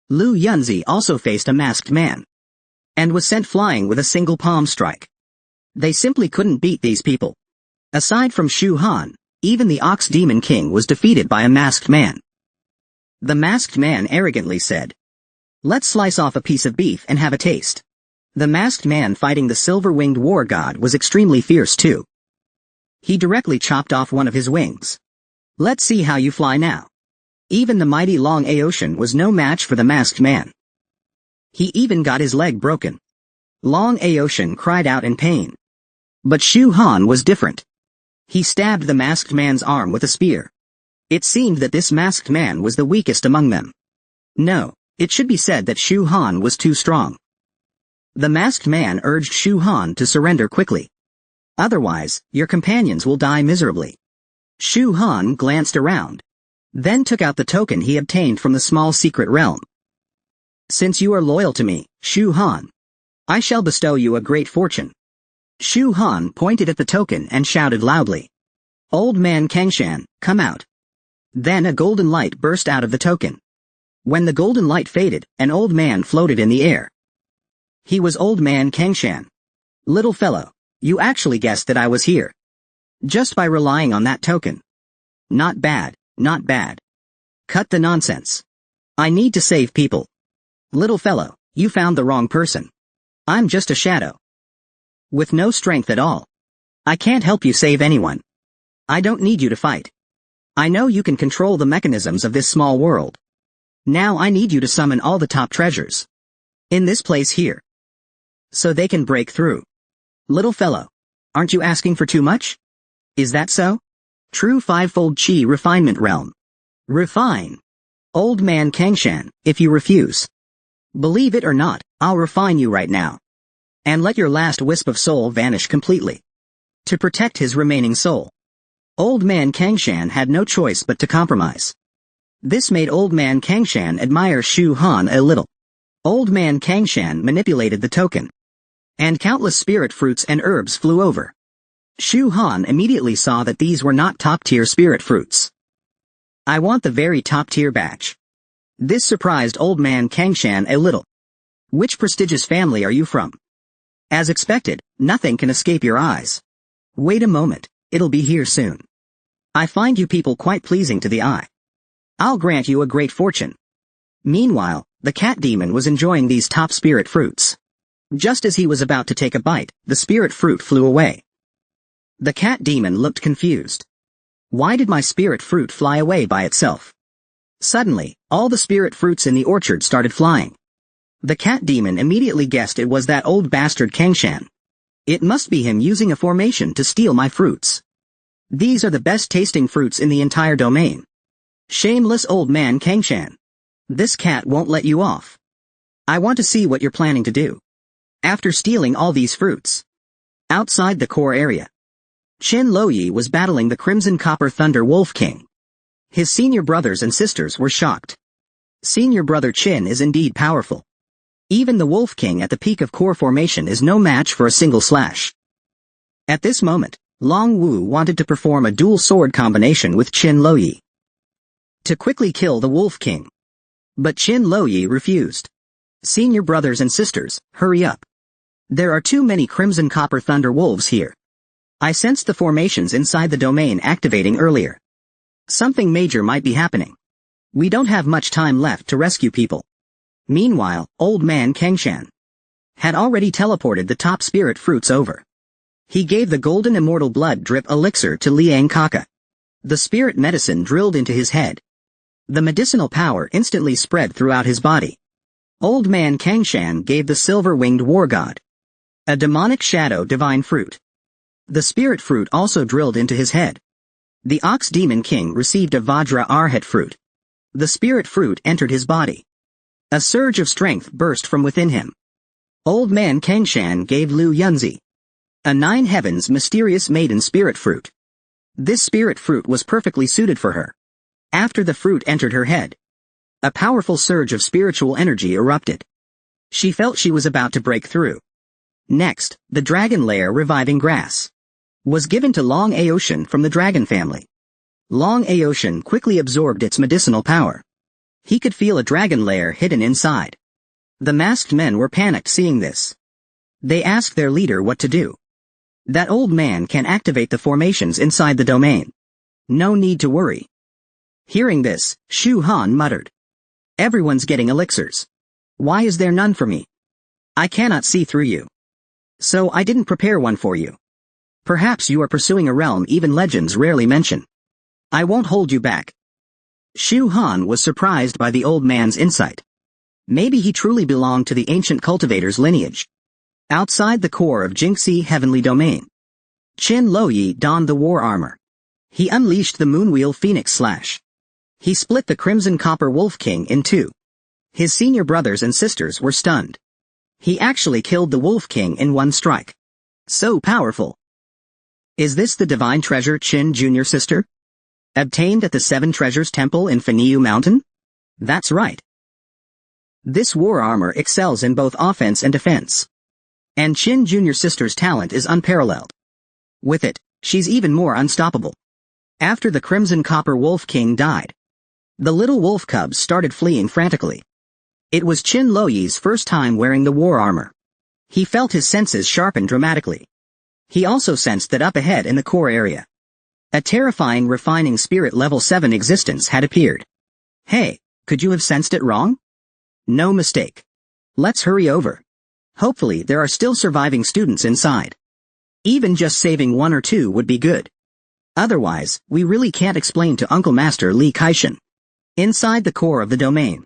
Lu Yunzi also faced a masked man and was sent flying with a single palm strike. They simply couldn't beat these people. Aside from Shu Han, even the Ox Demon King was defeated by a masked man. The masked man arrogantly said, let's slice off a piece of beef and have a taste. The masked man fighting the silver-winged war god was extremely fierce too. He directly chopped off one of his wings. Let's see how you fly now. Even the mighty Long Aoshin was no match for the masked man. He even got his leg broken. Long Aoshin cried out in pain. But Shu Han was different. He stabbed the masked man's arm with a spear. It seemed that this masked man was the weakest among them. No, it should be said that Shu Han was too strong. The masked man urged Shu Han to surrender quickly. Otherwise, your companions will die miserably. Shu Han glanced around, then took out the token he obtained from the small secret realm. Since you are loyal to me, Shu Han, I shall bestow you a great fortune. Shu Han pointed at the token and shouted loudly. Old man Kangshan, come out. Then a golden light burst out of the token. When the golden light faded, an old man floated in the air. He was old man Kangshan. Little fellow, you actually guessed that I was here. Just by relying on that token. Not bad, not bad. Cut the nonsense. I need to save people. Little fellow, you found the wrong person. I'm just a shadow. With no strength at all. I can't help you save anyone. I don't need you to fight. I know you can control the mechanisms of this small world. Now I need you to summon all the top treasures. In this place here. So they can break through. Little fellow, aren't you asking for too much? Is that so? True fivefold chi refinement realm. Refine. Old man Kangshan, if you refuse. Believe it or not, I'll refine you right now. And let your last wisp of soul vanish completely. To protect his remaining soul. Old man Kangshan had no choice but to compromise. This made old man Kangshan admire Shu Han a little. Old man Kangshan manipulated the token. And countless spirit fruits and herbs flew over. Shu Han immediately saw that these were not top-tier spirit fruits. I want the very top-tier batch. This surprised old man Kangshan a little. Which prestigious family are you from? As expected, nothing can escape your eyes. Wait a moment, it'll be here soon. I find you people quite pleasing to the eye. I'll grant you a great fortune. Meanwhile, the cat demon was enjoying these top spirit fruits. Just as he was about to take a bite, the spirit fruit flew away. The cat demon looked confused. Why did my spirit fruit fly away by itself? Suddenly, all the spirit fruits in the orchard started flying. The cat demon immediately guessed it was that old bastard Kangshan. It must be him using a formation to steal my fruits. These are the best tasting fruits in the entire domain. Shameless old man Kangshan. This cat won't let you off. I want to see what you're planning to do. After stealing all these fruits. Outside the core area. Qin Loyi was battling the Crimson Copper Thunder Wolf King. His senior brothers and sisters were shocked. Senior brother Qin is indeed powerful. Even the Wolf King at the peak of core formation is no match for a single slash. At this moment, Long Wu wanted to perform a dual sword combination with Qin Loyi. To quickly kill the Wolf King. But Qin Loyi refused. Senior brothers and sisters, hurry up. There are too many Crimson Copper Thunder Wolves here. I sensed the formations inside the domain activating earlier. Something major might be happening. We don't have much time left to rescue people. Meanwhile, old man Kengshan had already teleported the top spirit fruits over. He gave the golden immortal blood drip elixir to Liang Kaka. The spirit medicine drilled into his head. The medicinal power instantly spread throughout his body. Old man Kengshan gave the silver-winged war god a demonic shadow divine fruit. The spirit fruit also drilled into his head. The ox demon king received a Vajra Arhat fruit. The spirit fruit entered his body. A surge of strength burst from within him. Old man Kengshan gave Lu Yunzi a nine heavens mysterious maiden spirit fruit. This spirit fruit was perfectly suited for her. After the fruit entered her head, a powerful surge of spiritual energy erupted. She felt she was about to break through. Next, the dragon lair reviving grass was given to Long Aocean from the dragon family. Long Aocean quickly absorbed its medicinal power. He could feel a dragon lair hidden inside. The masked men were panicked seeing this. They asked their leader what to do. That old man can activate the formations inside the domain. No need to worry. Hearing this, Shu Han muttered. Everyone's getting elixirs. Why is there none for me? I cannot see through you. So I didn't prepare one for you. Perhaps you are pursuing a realm even legends rarely mention. I won't hold you back. Shu Han was surprised by the old man's insight. Maybe he truly belonged to the ancient cultivator's lineage. Outside the core of Jinxi heavenly domain, Qin Loyi donned the war armor. He unleashed the Moonwheel Phoenix Slash. He split the Crimson Copper Wolf King in two. His senior brothers and sisters were stunned. He actually killed the Wolf King in one strike. So powerful. Is this the divine treasure Qin Junior sister? Obtained at the Seven Treasures Temple in Feniu Mountain? That's right. This war armor excels in both offense and defense. And Qin Junior sister's talent is unparalleled. With it, she's even more unstoppable. After the Crimson Copper Wolf King died, the little wolf cubs started fleeing frantically. It was Qin Loyi's first time wearing the war armor. He felt his senses sharpen dramatically. He also sensed that up ahead in the core area, a terrifying refining spirit level 7 existence had appeared. Hey, could you have sensed it wrong? No mistake. Let's hurry over. Hopefully there are still surviving students inside. Even just saving one or two would be good. Otherwise, we really can't explain to Uncle Master Li Kaishan. Inside the core of the domain,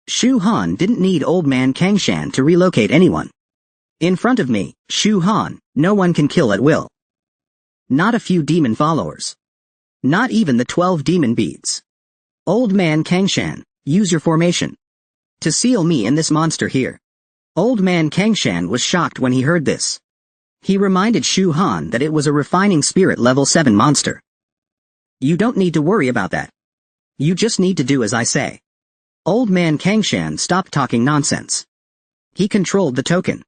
Shu Han didn't need old man Kengshan to relocate anyone. In front of me, Shu Han, no one can kill at will. Not a few demon followers. Not even the 12 demon beads. Old man Kengshan, use your formation to seal me and this monster here. Old man Kengshan was shocked when he heard this. He reminded Shu Han that it was a refining spirit level 7 monster. You don't need to worry about that. You just need to do as I say. Old man Kengshan stopped talking nonsense. He controlled the token.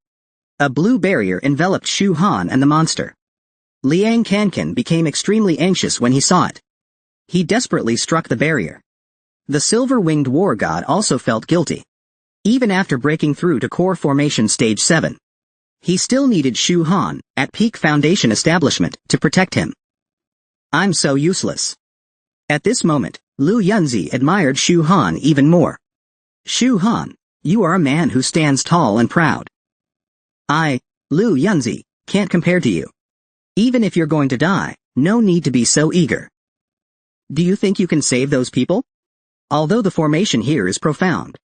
A blue barrier enveloped Shu Han and the monster. Liang Kankan became extremely anxious when he saw it. He desperately struck the barrier. The silver-winged war god also felt guilty. Even after breaking through to core formation stage 7, he still needed Shu Han, at peak foundation establishment, to protect him. I'm so useless. At this moment, Lu Yunzi admired Shu Han even more. Shu Han, you are a man who stands tall and proud. I, Lu Yunzi, can't compare to you. Even if you're going to die, no need to be so eager. Do you think you can save those people? Although the formation here is profound,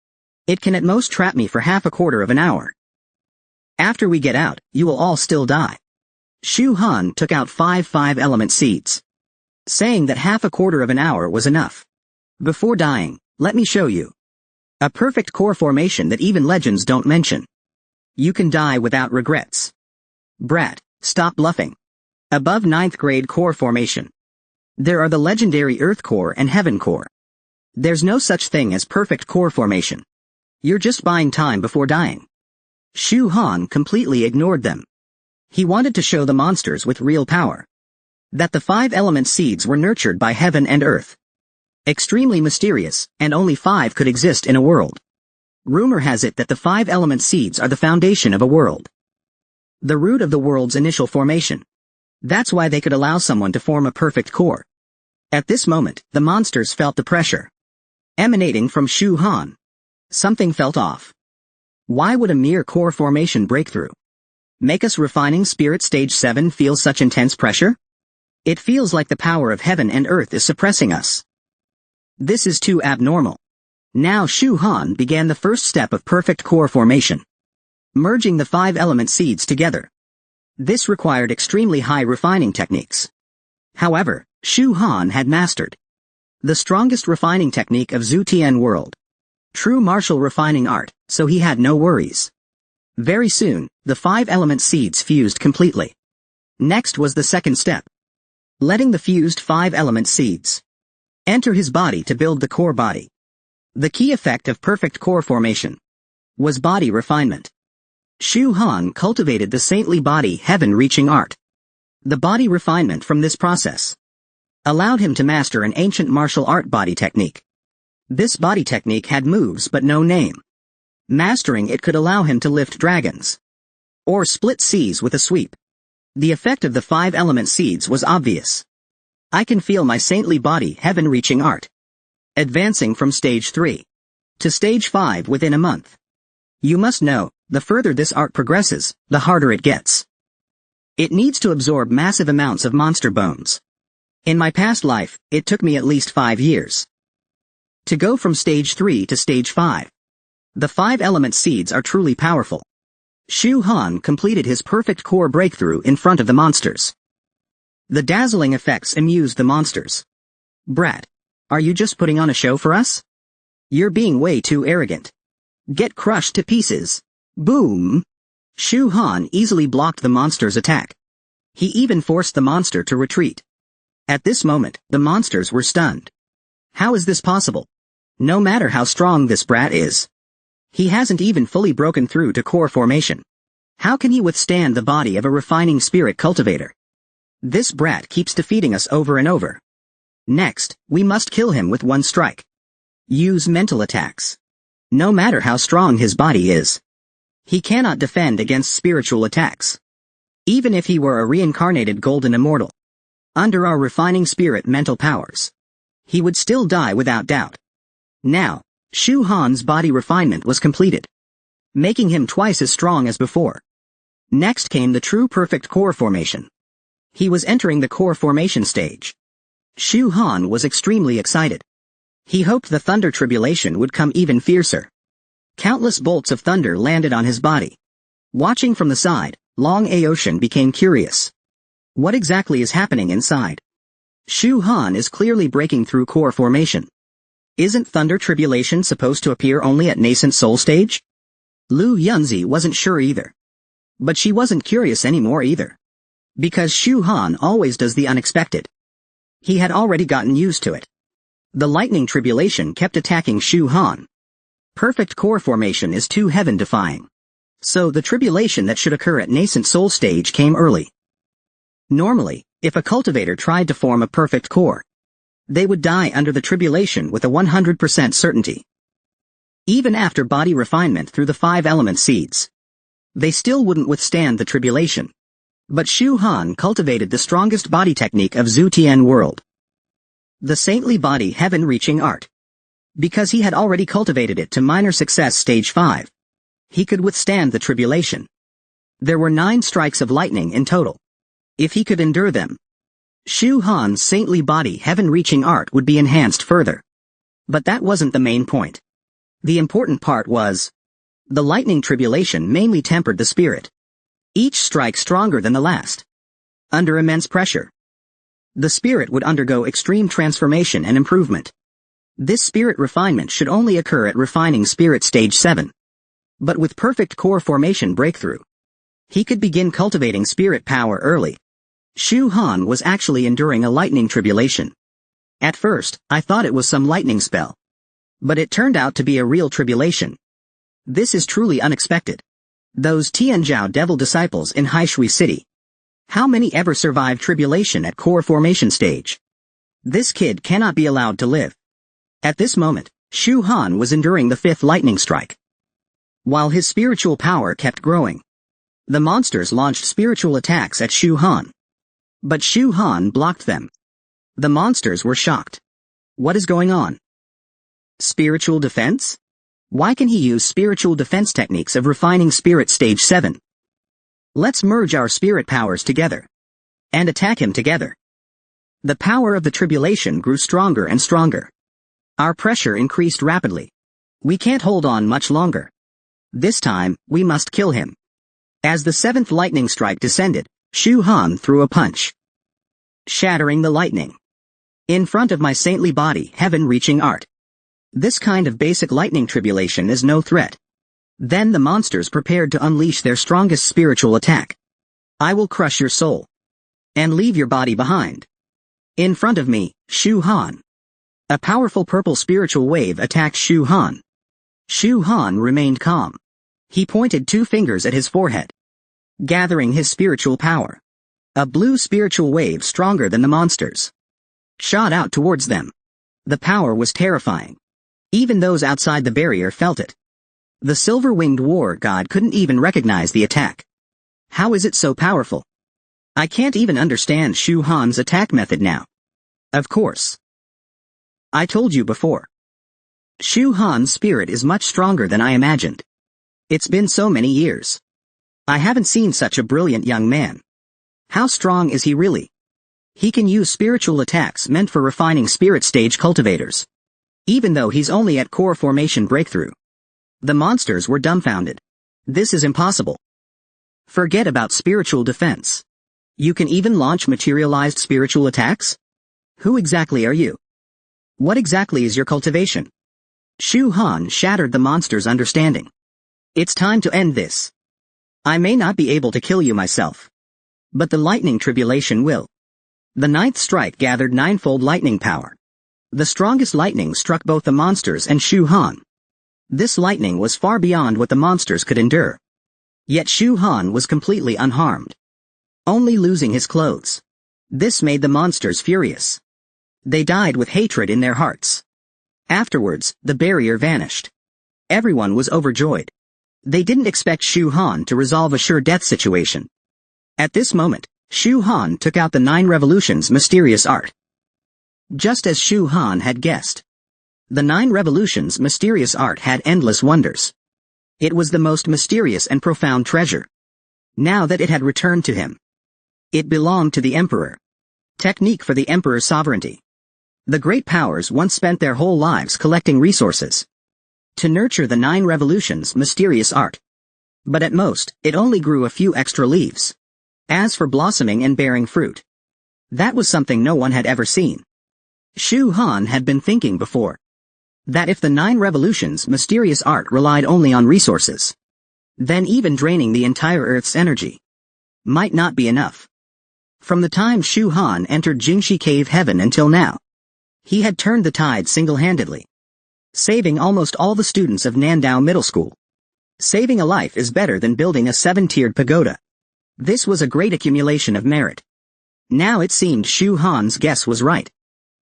it can at most trap me for half a quarter of an hour. After we get out, you will all still die. Shu Han took out 5 element seeds, saying that half a quarter of an hour was enough. Before dying, let me show you a perfect core formation that even legends don't mention. You can die without regrets. Brat, stop bluffing. Above 9th grade core formation, there are the legendary Earth Core and Heaven Core. There's no such thing as perfect core formation. You're just buying time before dying. Shu Han completely ignored them. He wanted to show the monsters with real power that the 5 element seeds were nurtured by heaven and earth. Extremely mysterious, and only 5 could exist in a world. Rumor has it that the 5 element seeds are the foundation of a world. The root of the world's initial formation. That's why they could allow someone to form a perfect core. At this moment, the monsters felt the pressure emanating from Shu Han. Something felt off. Why would a mere core formation breakthrough make us refining spirit stage 7 feel such intense pressure? It feels like the power of heaven and earth is suppressing us. This is too abnormal. Now Shu Han began the first step of perfect core formation, merging the 5-element seeds together. This required extremely high refining techniques. However, Shu Han had mastered the strongest refining technique of Zhu Tian world. True martial refining art, so he had no worries. Very soon, the 5-element seeds fused completely. Next was the second step. Letting the fused 5-element seeds enter his body to build the core body. The key effect of perfect core formation was body refinement. Shu Han cultivated the saintly body heaven-reaching art. The body refinement from this process allowed him to master an ancient martial art body technique. This body technique had moves but no name. Mastering it could allow him to lift dragons or split seas with a sweep. The effect of the 5-element seeds was obvious. I can feel my saintly body heaven-reaching art advancing from stage 3 to stage 5 within a month. You must know, the further this art progresses, the harder it gets. It needs to absorb massive amounts of monster bones. In my past life, it took me at least 5 years to go from stage 3 to stage 5. The 5-element seeds are truly powerful. Shu Han completed his perfect core breakthrough in front of the monsters. The dazzling effects amused the monsters. Brat, are you just putting on a show for us? You're being way too arrogant. Get crushed to pieces. Boom! Shu Han easily blocked the monster's attack. He even forced the monster to retreat. At this moment, the monsters were stunned. How is this possible? No matter how strong this brat is, he hasn't even fully broken through to core formation. How can he withstand the body of a refining spirit cultivator? This brat keeps defeating us over and over. Next, we must kill him with one strike. Use mental attacks. No matter how strong his body is, he cannot defend against spiritual attacks. Even if he were a reincarnated golden immortal, under our refining spirit mental powers, he would still die without doubt. Now, Shu Han's body refinement was completed, making him twice as strong as before. Next came the true perfect core formation. He was entering the core formation stage. Shu Han was extremely excited. He hoped the thunder tribulation would come even fiercer. Countless bolts of thunder landed on his body. Watching from the side, Long Aoshan became curious. What exactly is happening inside? Shu Han is clearly breaking through core formation. Isn't thunder tribulation supposed to appear only at nascent soul stage? Lu Yunzi wasn't sure either. But she wasn't curious anymore either. Because Shu Han always does the unexpected. He had already gotten used to it. The lightning tribulation kept attacking Shu Han. Perfect core formation is too heaven-defying. So the tribulation that should occur at nascent soul stage came early. Normally, if a cultivator tried to form a perfect core, they would die under the tribulation with a 100% certainty. Even after body refinement through the 5-element seeds, they still wouldn't withstand the tribulation. But Shu Han cultivated the strongest body technique of Zhu Tian world. The saintly body heaven-reaching art. Because he had already cultivated it to minor success stage 5. He could withstand the tribulation. There were 9 strikes of lightning in total. If he could endure them, Shu Han's saintly body heaven-reaching art would be enhanced further. But that wasn't the main point. The important part was, the lightning tribulation mainly tempered the spirit. Each strike stronger than the last. Under immense pressure, the spirit would undergo extreme transformation and improvement. This spirit refinement should only occur at refining spirit stage 7. But with perfect core formation breakthrough, he could begin cultivating spirit power early. Shu Han was actually enduring a lightning tribulation. At first, I thought it was some lightning spell. But it turned out to be a real tribulation. This is truly unexpected. Those Tianzhao devil disciples in Haishui City. How many ever survived tribulation at core formation stage? This kid cannot be allowed to live. At this moment, Shu Han was enduring the 5th lightning strike. While his spiritual power kept growing, the monsters launched spiritual attacks at Shu Han. But Shu Han blocked them. The monsters were shocked. What is going on? Spiritual defense? Why can he use spiritual defense techniques of refining spirit stage 7? Let's merge our spirit powers together. And attack him together. The power of the tribulation grew stronger and stronger. Our pressure increased rapidly. We can't hold on much longer. This time, we must kill him. As the 7th lightning strike descended, Shu Han threw a punch, shattering the lightning. In front of my saintly body, heaven-reaching art. This kind of basic lightning tribulation is no threat. Then the monsters prepared to unleash their strongest spiritual attack. I will crush your soul. And leave your body behind. In front of me, Shu Han. A powerful purple spiritual wave attacked Shu Han. Shu Han remained calm. He pointed 2 fingers at his forehead, gathering his spiritual power. A blue spiritual wave stronger than the monsters shot out towards them. The power was terrifying. Even those outside the barrier felt it. The silver-winged war god couldn't even recognize the attack. How is it so powerful? I can't even understand Shu Han's attack method now. Of course. I told you before. Shu Han's spirit is much stronger than I imagined. It's been so many years. I haven't seen such a brilliant young man. How strong is he really? He can use spiritual attacks meant for refining spirit stage cultivators. Even though he's only at core formation breakthrough. The monsters were dumbfounded. This is impossible. Forget about spiritual defense. You can even launch materialized spiritual attacks? Who exactly are you? What exactly is your cultivation? Shu Han shattered the monster's understanding. It's time to end this. I may not be able to kill you myself. But the lightning tribulation will. The 9th strike gathered 9-fold lightning power. The strongest lightning struck both the monsters and Shu Han. This lightning was far beyond what the monsters could endure. Yet Shu Han was completely unharmed. Only losing his clothes. This made the monsters furious. They died with hatred in their hearts. Afterwards, the barrier vanished. Everyone was overjoyed. They didn't expect Shu Han to resolve a sure death situation. At this moment, Shu Han took out the 9 revolutions mysterious art. Just as Shu Han had guessed. The 9 revolutions mysterious art had endless wonders. It was the most mysterious and profound treasure. Now that it had returned to him. It belonged to the emperor. Technique for the emperor's sovereignty. The great powers once spent their whole lives collecting resources to nurture the 9 revolutions mysterious art. But at most, it only grew a few extra leaves. As for blossoming and bearing fruit, that was something no one had ever seen. Shu Han had been thinking before that if the 9 revolutions mysterious art relied only on resources, then even draining the entire Earth's energy might not be enough. From the time Shu Han entered Jingxi Cave Heaven until now, he had turned the tide single-handedly, saving almost all the students of Nandao Middle School. Saving a life is better than building a 7-tiered pagoda. This was a great accumulation of merit. Now it seemed Shu Han's guess was right.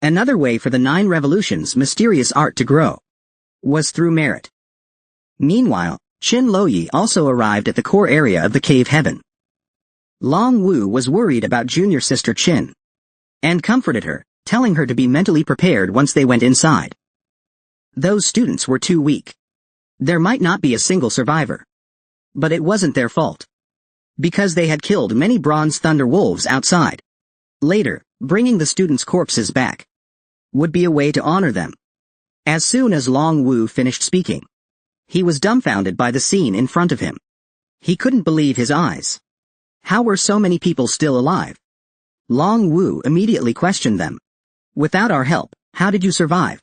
Another way for the 9 revolutions mysterious art to grow was through merit. Meanwhile, Qin Loyi also arrived at the core area of the cave heaven. Long Wu was worried about junior sister Qin and comforted her, telling her to be mentally prepared once they went inside. Those students were too weak. There might not be a single survivor. But it wasn't their fault. Because they had killed many bronze thunder wolves outside. Later, bringing the students' corpses back would be a way to honor them. As soon as Long Wu finished speaking, he was dumbfounded by the scene in front of him. He couldn't believe his eyes. How were so many people still alive? Long Wu immediately questioned them. Without our help, how did you survive?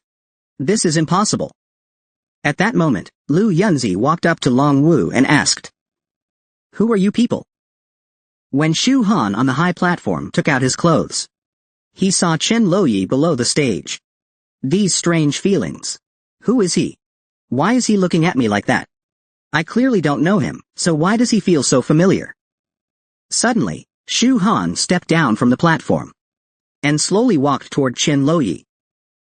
This is impossible. At that moment, Lu Yunzi walked up to Long Wu and asked, "Who are you people?" When Shu Han on the high platform took out his clothes, he saw Qin Loyi below the stage. These strange feelings. Who is he? Why is he looking at me like that? I clearly don't know him, so why does he feel so familiar? Suddenly, Shu Han stepped down from the platform and slowly walked toward Qin Loyi.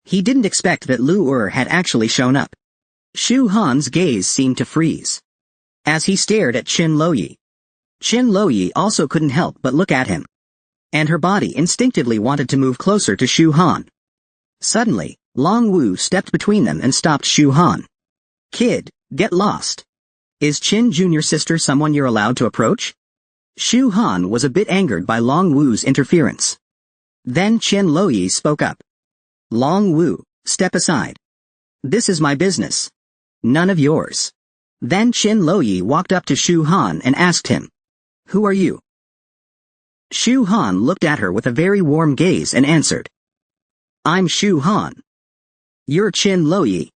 He didn't expect that Lu had actually shown up. Shu Han's gaze seemed to freeze as he stared at Qin Loyi. Qin Loyi also couldn't help but look at him. and her body instinctively wanted to move closer to Shu Han. Suddenly, Long Wu stepped between them and stopped Shu Han. "Kid, get lost. Is Qin Jr.'s sister someone you're allowed to approach?" Shu Han was a bit angered by Long Wu's interference. Then Qin Loyi spoke up. "Long Wu, step aside. This is my business. None of yours." Then Qin Loyi walked up to Shu Han and asked him, "Who are you?" Shu Han looked at her with a very warm gaze and answered, "I'm Shu Han." "You're Qin Loyi.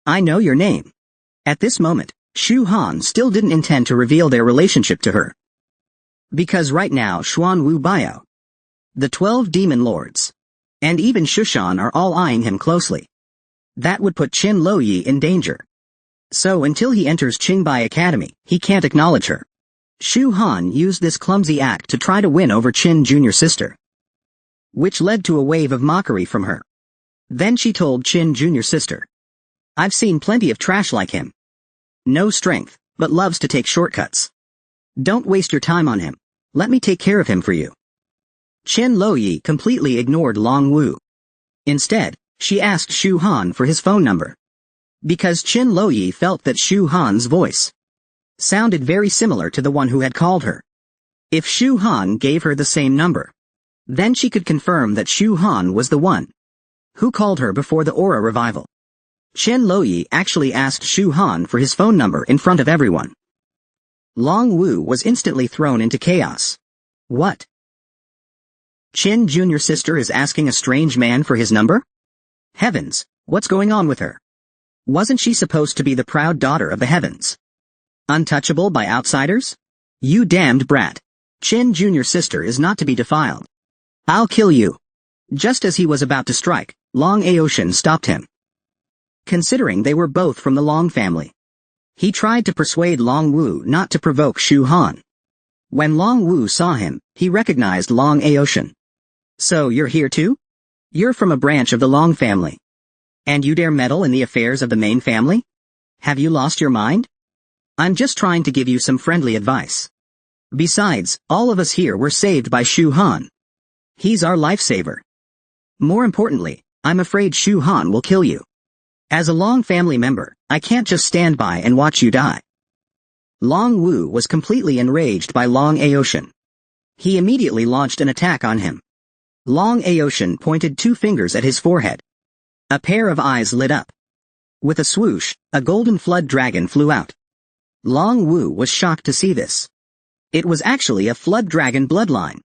I know your name." At this moment, Shu Han still didn't intend to reveal their relationship to her. Because right now Xuan Wu Biao, the 12 demon lords, and even Shushan are all eyeing him closely. That would put Qin Loyi in danger. So until he enters Qingbai Academy, he can't acknowledge her. Shu Han used this clumsy act to try to win over Qin Jr.'s sister, which led to a wave of mockery from her. Then she told Qin Jr.'s sister, "I've seen plenty of trash like him. No strength, but loves to take shortcuts. Don't waste your time on him. Let me take care of him for you." Qin Loyi completely ignored Long Wu. Instead, she asked Shu Han for his phone number. Because Qin Loyi felt that Shu Han's voice sounded very similar to the one who had called her. If Shu Han gave her the same number, then she could confirm that Shu Han was the one who called her before the aura revival. Qin Loyi actually asked Shu Han for his phone number in front of everyone. Long Wu was instantly thrown into chaos. What? Qin Jr.'s sister is asking a strange man for his number? Heavens, what's going on with her? Wasn't she supposed to be the proud daughter of the heavens? Untouchable by outsiders? You damned brat. Qin Jr.'s sister is not to be defiled. I'll kill you. Just as he was about to strike, Long Aoshin stopped him. Considering they were both from the Long family, he tried to persuade Long Wu not to provoke Shu Han. When Long Wu saw him, he recognized Long Aoshin. "So you're here too? You're from a branch of the Long family. And you dare meddle in the affairs of the main family? Have you lost your mind? I'm just trying to give you some friendly advice. Besides, all of us here were saved by Shu Han. He's our lifesaver. More importantly, I'm afraid Shu Han will kill you. As a Long family member, I can't just stand by and watch you die." Long Wu was completely enraged by Long Aoshin. He immediately launched an attack on him. Long Aoshin pointed 2 fingers at his forehead. A pair of eyes lit up. With a swoosh, a golden flood dragon flew out. Long Wu was shocked to see this. It was actually a flood dragon bloodline.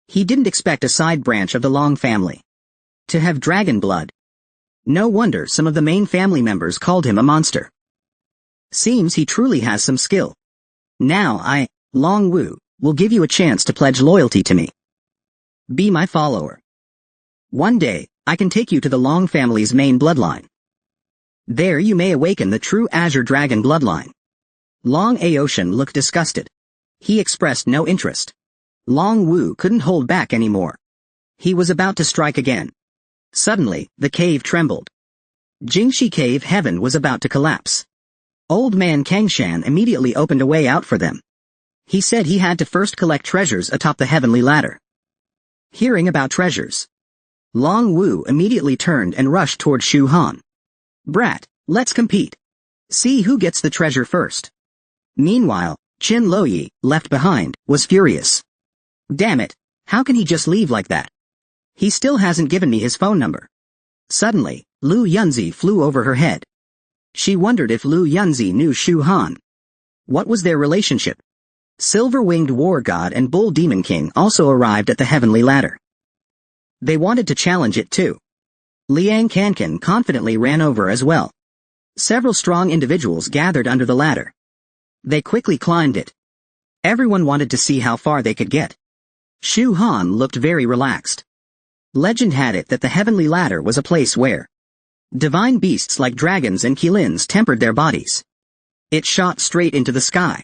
He didn't expect a side branch of the Long family to have dragon blood. No wonder some of the main family members called him a monster. Seems he truly has some skill. Now I, Long Wu, will give you a chance to pledge loyalty to me. Be my follower. One day, I can take you to the Long family's main bloodline. There you may awaken the true Azure Dragon bloodline. Long Aoshin looked disgusted. He expressed no interest. Long Wu couldn't hold back anymore. He was about to strike again. Suddenly, the cave trembled. Jingxi Cave heaven was about to collapse. Old man Kangshan immediately opened a way out for them. He said he had to first collect treasures atop the heavenly ladder. Hearing about treasures, Long Wu immediately turned and rushed toward Shu Han. "Brat, let's compete. See who gets the treasure first." Meanwhile, Qin Loyi, left behind, was furious. "Damn it, how can he just leave like that? He still hasn't given me his phone number." Suddenly, Lu Yunzi flew over her head. She wondered if Lu Yunzi knew Shu Han. What was their relationship? Silver-winged war god and bull demon king also arrived at the heavenly ladder. They wanted to challenge it too. Liang Kankan confidently ran over as well. Several strong individuals gathered under the ladder. They quickly climbed it. Everyone wanted to see how far they could get. Shu Han looked very relaxed. Legend had it that the heavenly ladder was a place where divine beasts like dragons and qilins tempered their bodies. It shot straight into the sky,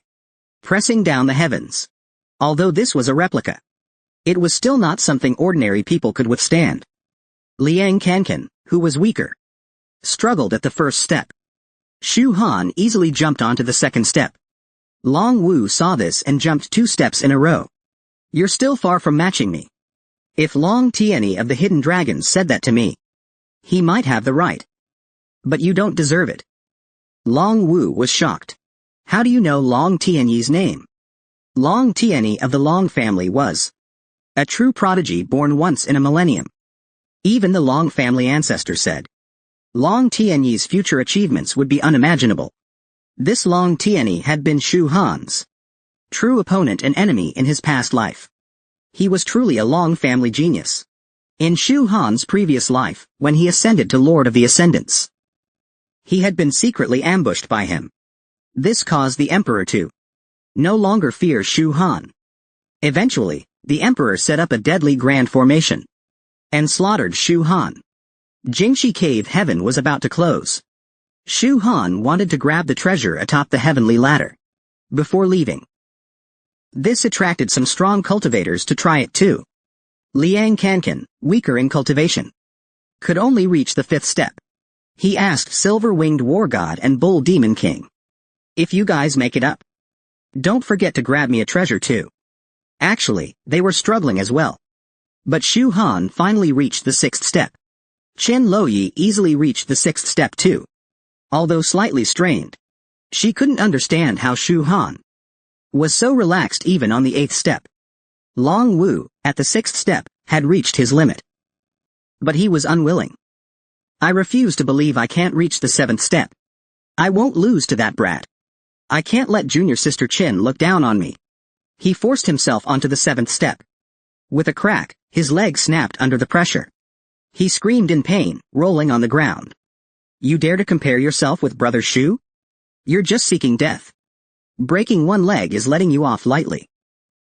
pressing down the heavens. Although this was a replica, it was still not something ordinary people could withstand. Liang Kankan, who was weaker, struggled at the first step. Shu Han easily jumped onto the second step. Long Wu saw this and jumped 2 steps in a row. "You're still far from matching me. If Long Tianyi of the Hidden Dragons said that to me, he might have the right. But you don't deserve it. Long Wu was shocked. How do you know Long Tianyi's name? Long Tianyi of the Long family was a true prodigy born once in a millennium. Even the Long family ancestor said Long Tianyi's future achievements would be unimaginable. This Long Tianyi had been Shu Han's true opponent and enemy in his past life. He was truly a Long family genius. In Shu Han's previous life, when he ascended to Lord of the Ascendants, he had been secretly ambushed by him. This caused the Emperor to no longer fear Shu Han. Eventually, the Emperor set up a deadly grand formation and slaughtered Shu Han. Jingxi Cave Heaven was about to close. Shu Han wanted to grab the treasure atop the heavenly ladder before leaving. This attracted some strong cultivators to try it too. Liang Kankan, weaker in cultivation, could only reach the 5th step. He asked Silver-Winged War God and Bull Demon King, if you guys make it up, don't forget to grab me a treasure too. Actually, they were struggling as well. But Shu Han finally reached the 6th step. Chen Luoyi easily reached the 6th step too. Although slightly strained, she couldn't understand how Shu Han was so relaxed even on the 8th step. Long Wu, at the 6th step, had reached his limit. But he was unwilling. I refuse to believe I can't reach the 7th step. I won't lose to that brat. I can't let junior sister Chen look down on me. He forced himself onto the 7th step. With a crack, his leg snapped under the pressure. He screamed in pain, rolling on the ground. You dare to compare yourself with Brother Shu? You're just seeking death. Breaking one leg is letting you off lightly.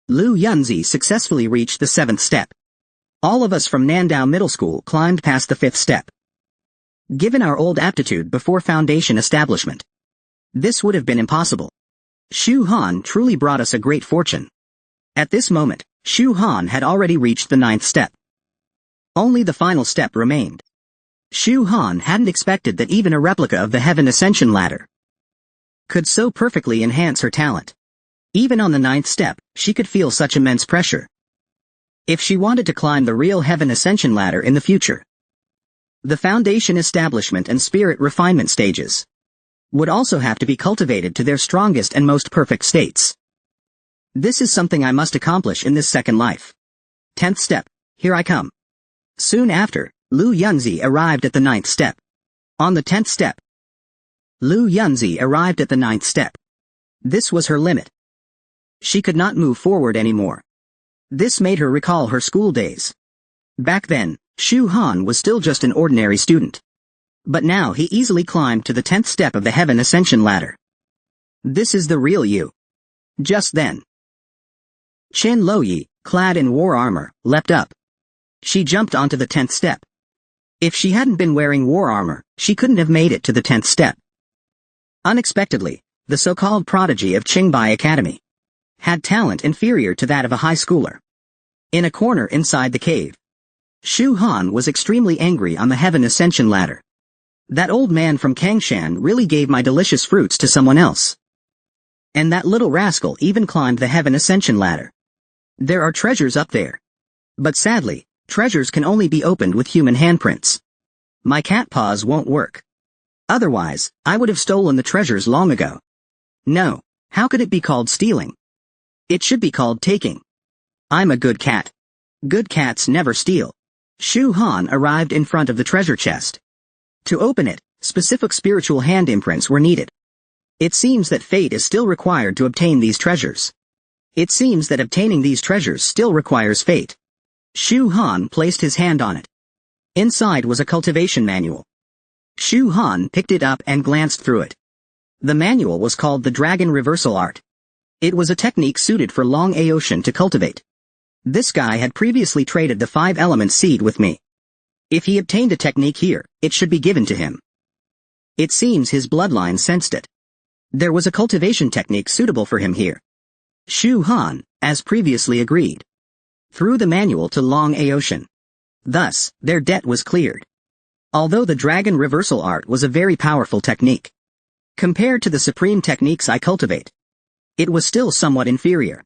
Lu Yunzi successfully reached the 7th step. All of us from Nandao Middle School climbed past the 5th step. Given our old aptitude before foundation establishment, this would have been impossible. Shu Han truly brought us a great fortune. At this moment, Shu Han had already reached the 9th step. Only the final step remained. Shu Han hadn't expected that even a replica of the Heaven Ascension Ladder could so perfectly enhance her talent. Even on the 9th step, she could feel such immense pressure. If she wanted to climb the real Heaven Ascension Ladder in the future, the foundation establishment and spirit refinement stages would also have to be cultivated to their strongest and most perfect states. This is something I must accomplish in this second life. 10th step, here I come. Soon after, Lu Yunzi arrived at the 9th step. On the 10th step, Lu Yunzi arrived at the 9th step. This was her limit. She could not move forward anymore. This made her recall her school days. Back then, Shu Han was still just an ordinary student. But now he easily climbed to the 10th step of the Heaven Ascension Ladder. This is the real you. Just then, Chen Luoyi, clad in war armor, leapt up. She jumped onto the 10th step. If she hadn't been wearing war armor, she couldn't have made it to the 10th step. Unexpectedly, the so-called prodigy of Qingbai Academy had talent inferior to that of a high schooler. In a corner inside the cave, Shu Han was extremely angry on the Heaven Ascension Ladder. That old man from Kangshan really gave my delicious fruits to someone else. And that little rascal even climbed the Heaven Ascension Ladder. There are treasures up there. But sadly, treasures can only be opened with human handprints. My cat paws won't work. Otherwise, I would have stolen the treasures long ago. No, how could it be called stealing? It should be called taking. I'm a good cat. Good cats never steal. Shu Han arrived in front of the treasure chest. To open it, specific spiritual hand imprints were needed. It seems that fate is still required to obtain these treasures. It seems that obtaining these treasures still requires fate. Shu Han placed his hand on it. Inside was a cultivation manual. Shu Han picked it up and glanced through it. The manual was called the Dragon Reversal Art. It was a technique suited for Long Aoshan to cultivate. This guy had previously traded the 5-element seed with me. If he obtained a technique here, it should be given to him. It seems his bloodline sensed it. There was a cultivation technique suitable for him here. Shu Han, as previously agreed, threw the manual to Long Aoshan. Thus, their debt was cleared. Although the Dragon Reversal Art was a very powerful technique, compared to the supreme techniques I cultivate, it was still somewhat inferior.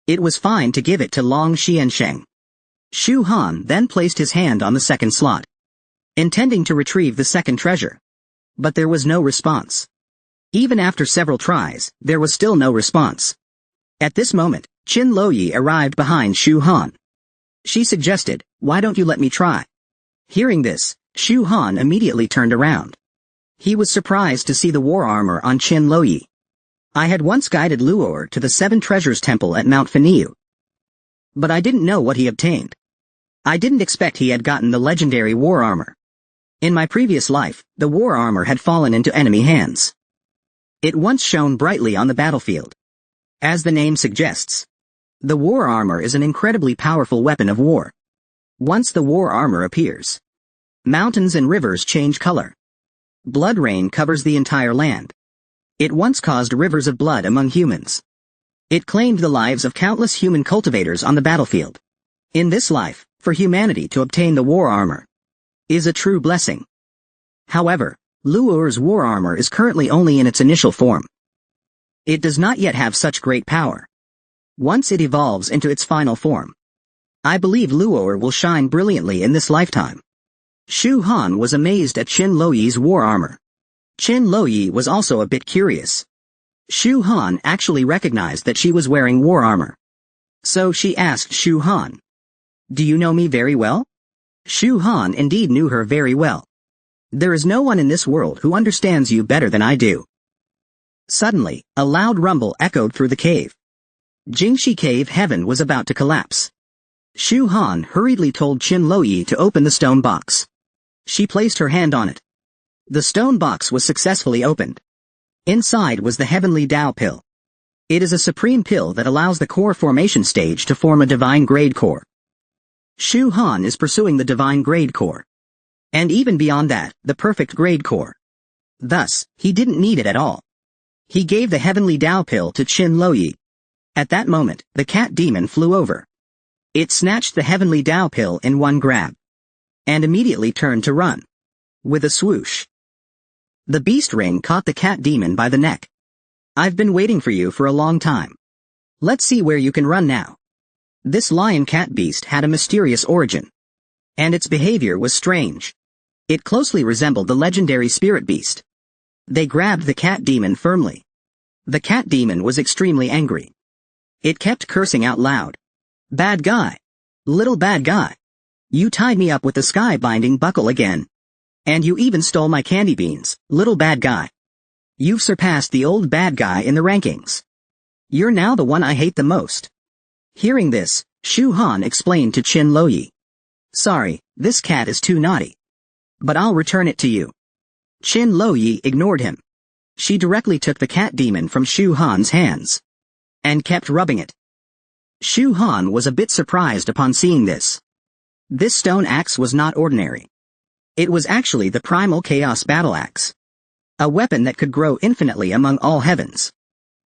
It was fine to give it to Long Xiansheng. Shu Han then placed his hand on the second slot, intending to retrieve the second treasure. But there was no response. Even after several tries, there was still no response. At this moment, Qin Loyi arrived behind Shu Han. She suggested, "Why don't you let me try?" Hearing this, Shu Han immediately turned around. He was surprised to see the war armor on Qin Loyi. I had once guided Luor to the Seven Treasures Temple at Mount Feniu. But I didn't know what he obtained. I didn't expect he had gotten the legendary war armor. In my previous life, the war armor had fallen into enemy hands. It once shone brightly on the battlefield. As the name suggests, the war armor is an incredibly powerful weapon of war. Once the war armor appears, mountains and rivers change color. Blood rain covers the entire land. It once caused rivers of blood among humans. It claimed the lives of countless human cultivators on the battlefield. In this life, for humanity to obtain the war armor is a true blessing. However, Luor's war armor is currently only in its initial form. It does not yet have such great power. Once it evolves into its final form, I believe Luor will shine brilliantly in this lifetime. Shu Han was amazed at Qin Loyi's war armor. Qin Loyi was also a bit curious. Shu Han actually recognized that she was wearing war armor. So she asked Shu Han, "Do you know me very well?" Shu Han indeed knew her very well. "There is no one in this world who understands you better than I do." Suddenly, a loud rumble echoed through the cave. Jingxi Cave Heaven was about to collapse. Shu Han hurriedly told Qin Loyi to open the stone box. She placed her hand on it. The stone box was successfully opened. Inside was the heavenly Tao pill. It is a supreme pill that allows the core formation stage to form a divine grade core. Shu Han is pursuing the divine grade core. And even beyond that, the perfect grade core. Thus, he didn't need it at all. He gave the heavenly Tao pill to Qin Loyi. At that moment, the cat demon flew over. It snatched the heavenly Tao pill in one grab, and immediately turned to run. With a swoosh, the beast ring caught the cat demon by the neck. "I've been waiting for you for a long time. Let's see where you can run now." This lion-cat beast had a mysterious origin, and its behavior was strange. It closely resembled the legendary spirit beast. They grabbed the cat demon firmly. The cat demon was extremely angry. It kept cursing out loud. "Bad guy. Little bad guy. You tied me up with the sky-binding buckle again. And you even stole my candy beans, little bad guy. You've surpassed the old bad guy in the rankings. You're now the one I hate the most." Hearing this, Shu Han explained to Qin Loyi, "Sorry, this cat is too naughty. But I'll return it to you." Qin Loyi ignored him. She directly took the cat demon from Shu Han's hands and kept rubbing it. Shu Han was a bit surprised upon seeing this. This stone axe was not ordinary. It was actually the primal chaos battle axe, a weapon that could grow infinitely among all heavens.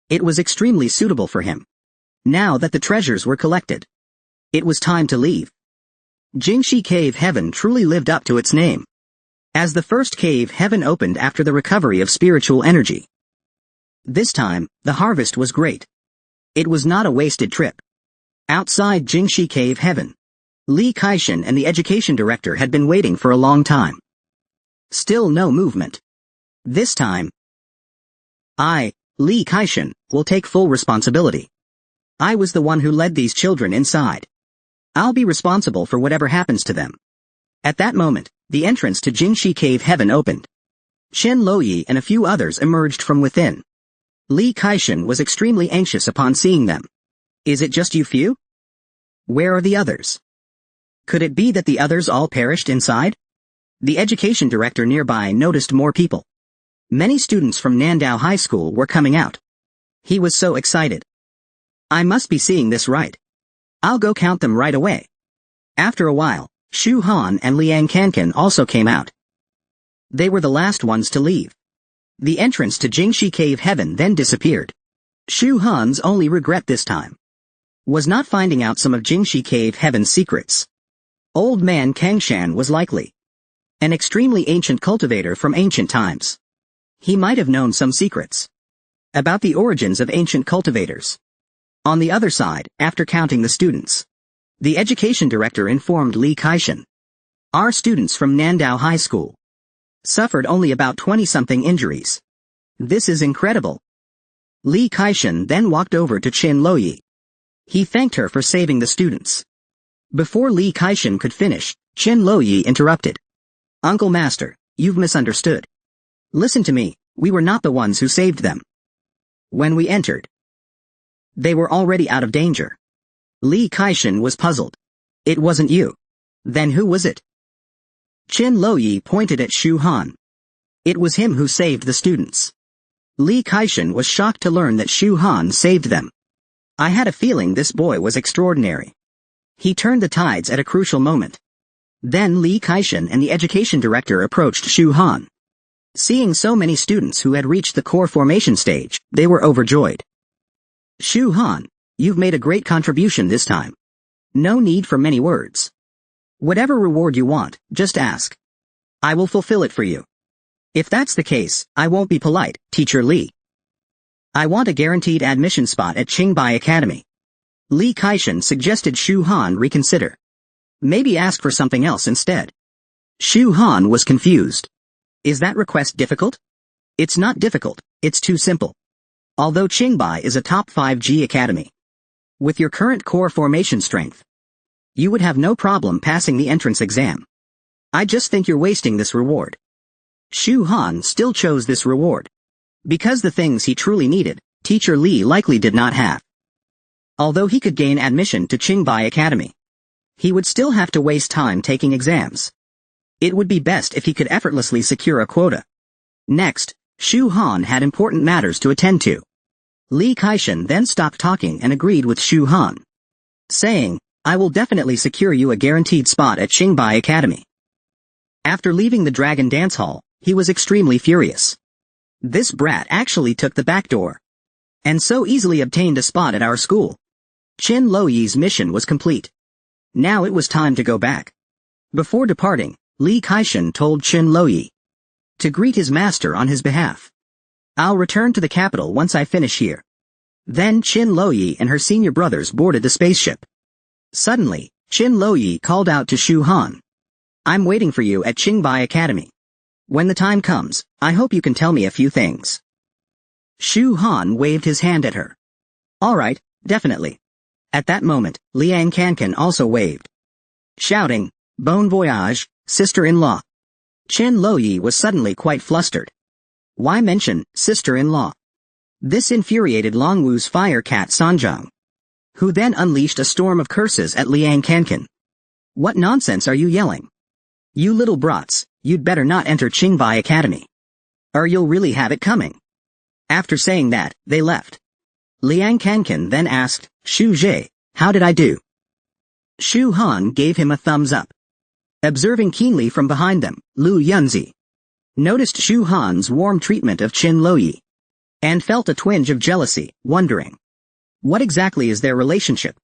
It was extremely suitable for him. Now that the treasures were collected, it was time to leave. Jingxi Cave Heaven truly lived up to its name, as the first cave heaven opened after the recovery of spiritual energy. This time, the harvest was great. It was not a wasted trip. Outside Jingxi Cave Heaven, Li Kaishan and the education director had been waiting for a long time. Still no movement. This time, I, Li Kaishan, will take full responsibility. I was the one who led these children inside. I'll be responsible for whatever happens to them. At that moment, the entrance to Jingxi Cave Heaven opened. Qin Loyi and a few others emerged from within. Li Kaishan was extremely anxious upon seeing them. "Is it just you few? Where are the others? Could it be that the others all perished inside?" The education director nearby noticed more people. Many students from Nandao High School were coming out. He was so excited. "I must be seeing this right. I'll go count them right away." After a while, Shu Han and Liang Kankan also came out. They were the last ones to leave. The entrance to Jingxi Cave Heaven then disappeared. Shu Han's only regret this time was not finding out some of Jingxi Cave Heaven's secrets. Old man Kangshan was likely an extremely ancient cultivator from ancient times. He might have known some secrets about the origins of ancient cultivators. On the other side, after counting the students, The education director informed Li Kaishan. Our students from Nandao High School suffered only about 20-something injuries. This is incredible. Li Kaishan then walked over to Qin Loyi. He thanked her for saving the students. Before Li Kaishan could finish, Qin Loyi interrupted. Uncle Master, you've misunderstood. Listen to me, we were not the ones who saved them. When we entered, they were already out of danger. Li Kaishan was puzzled. It wasn't you. Then who was it? Qin Loyi pointed at Shu Han. It was him who saved the students. Li Kaishan was shocked to learn that Shu Han saved them. I had a feeling this boy was extraordinary. He turned the tides at a crucial moment. Then Li Kaishan and the education director approached Shu Han. Seeing so many students who had reached the core formation stage, they were overjoyed. Shu Han, you've made a great contribution this time. No need for many words. Whatever reward you want, just ask. I will fulfill it for you. If that's the case, I won't be polite, Teacher Li. I want a guaranteed admission spot at Qingbai Academy. Li Kaishan suggested Shu Han reconsider. Maybe ask for something else instead. Shu Han was confused. Is that request difficult? It's not difficult, it's too simple. Although Qingbai is a top 5G academy, with your current core formation strength, you would have no problem passing the entrance exam. I just think you're wasting this reward. Shu Han still chose this reward because the things he truly needed, Teacher Li likely did not have. Although he could gain admission to Qingbai Academy, he would still have to waste time taking exams. It would be best if he could effortlessly secure a quota. Next, Shu Han had important matters to attend to. Li Kaishan then stopped talking and agreed with Shu Han, saying, I will definitely secure you a guaranteed spot at Qingbai Academy. After leaving the Dragon Dance Hall, he was extremely furious. This brat actually took the back door, and so easily obtained a spot at our school. Qin Loyi's mission was complete. Now it was time to go back. Before departing, Li Kaishan told Qin Loyi to greet his master on his behalf. I'll return to the capital once I finish here. Then Qin Loyi and her senior brothers boarded the spaceship. Suddenly, Qin Loyi called out to Shu Han. I'm waiting for you at Qingbai Academy. When the time comes, I hope you can tell me a few things. Shu Han waved his hand at her. All right, definitely. At that moment, Liang Kankan also waved, shouting, Bon voyage, sister-in-law. Qin Loyi was suddenly quite flustered. Why mention sister-in-law? This infuriated Longwu's fire cat Sanjiang, who then unleashed a storm of curses at Liang Kankan. What nonsense are you yelling? You little brats, you'd better not enter Qingbai Academy, or you'll really have it coming. After saying that, they left. Liang Kankan then asked, Shu Zhe, how did I do? Shu Han gave him a thumbs up. Observing keenly from behind them, Lu Yunzi noticed Shu Han's warm treatment of Qin Loyi, and felt a twinge of jealousy, wondering, what exactly is their relationship?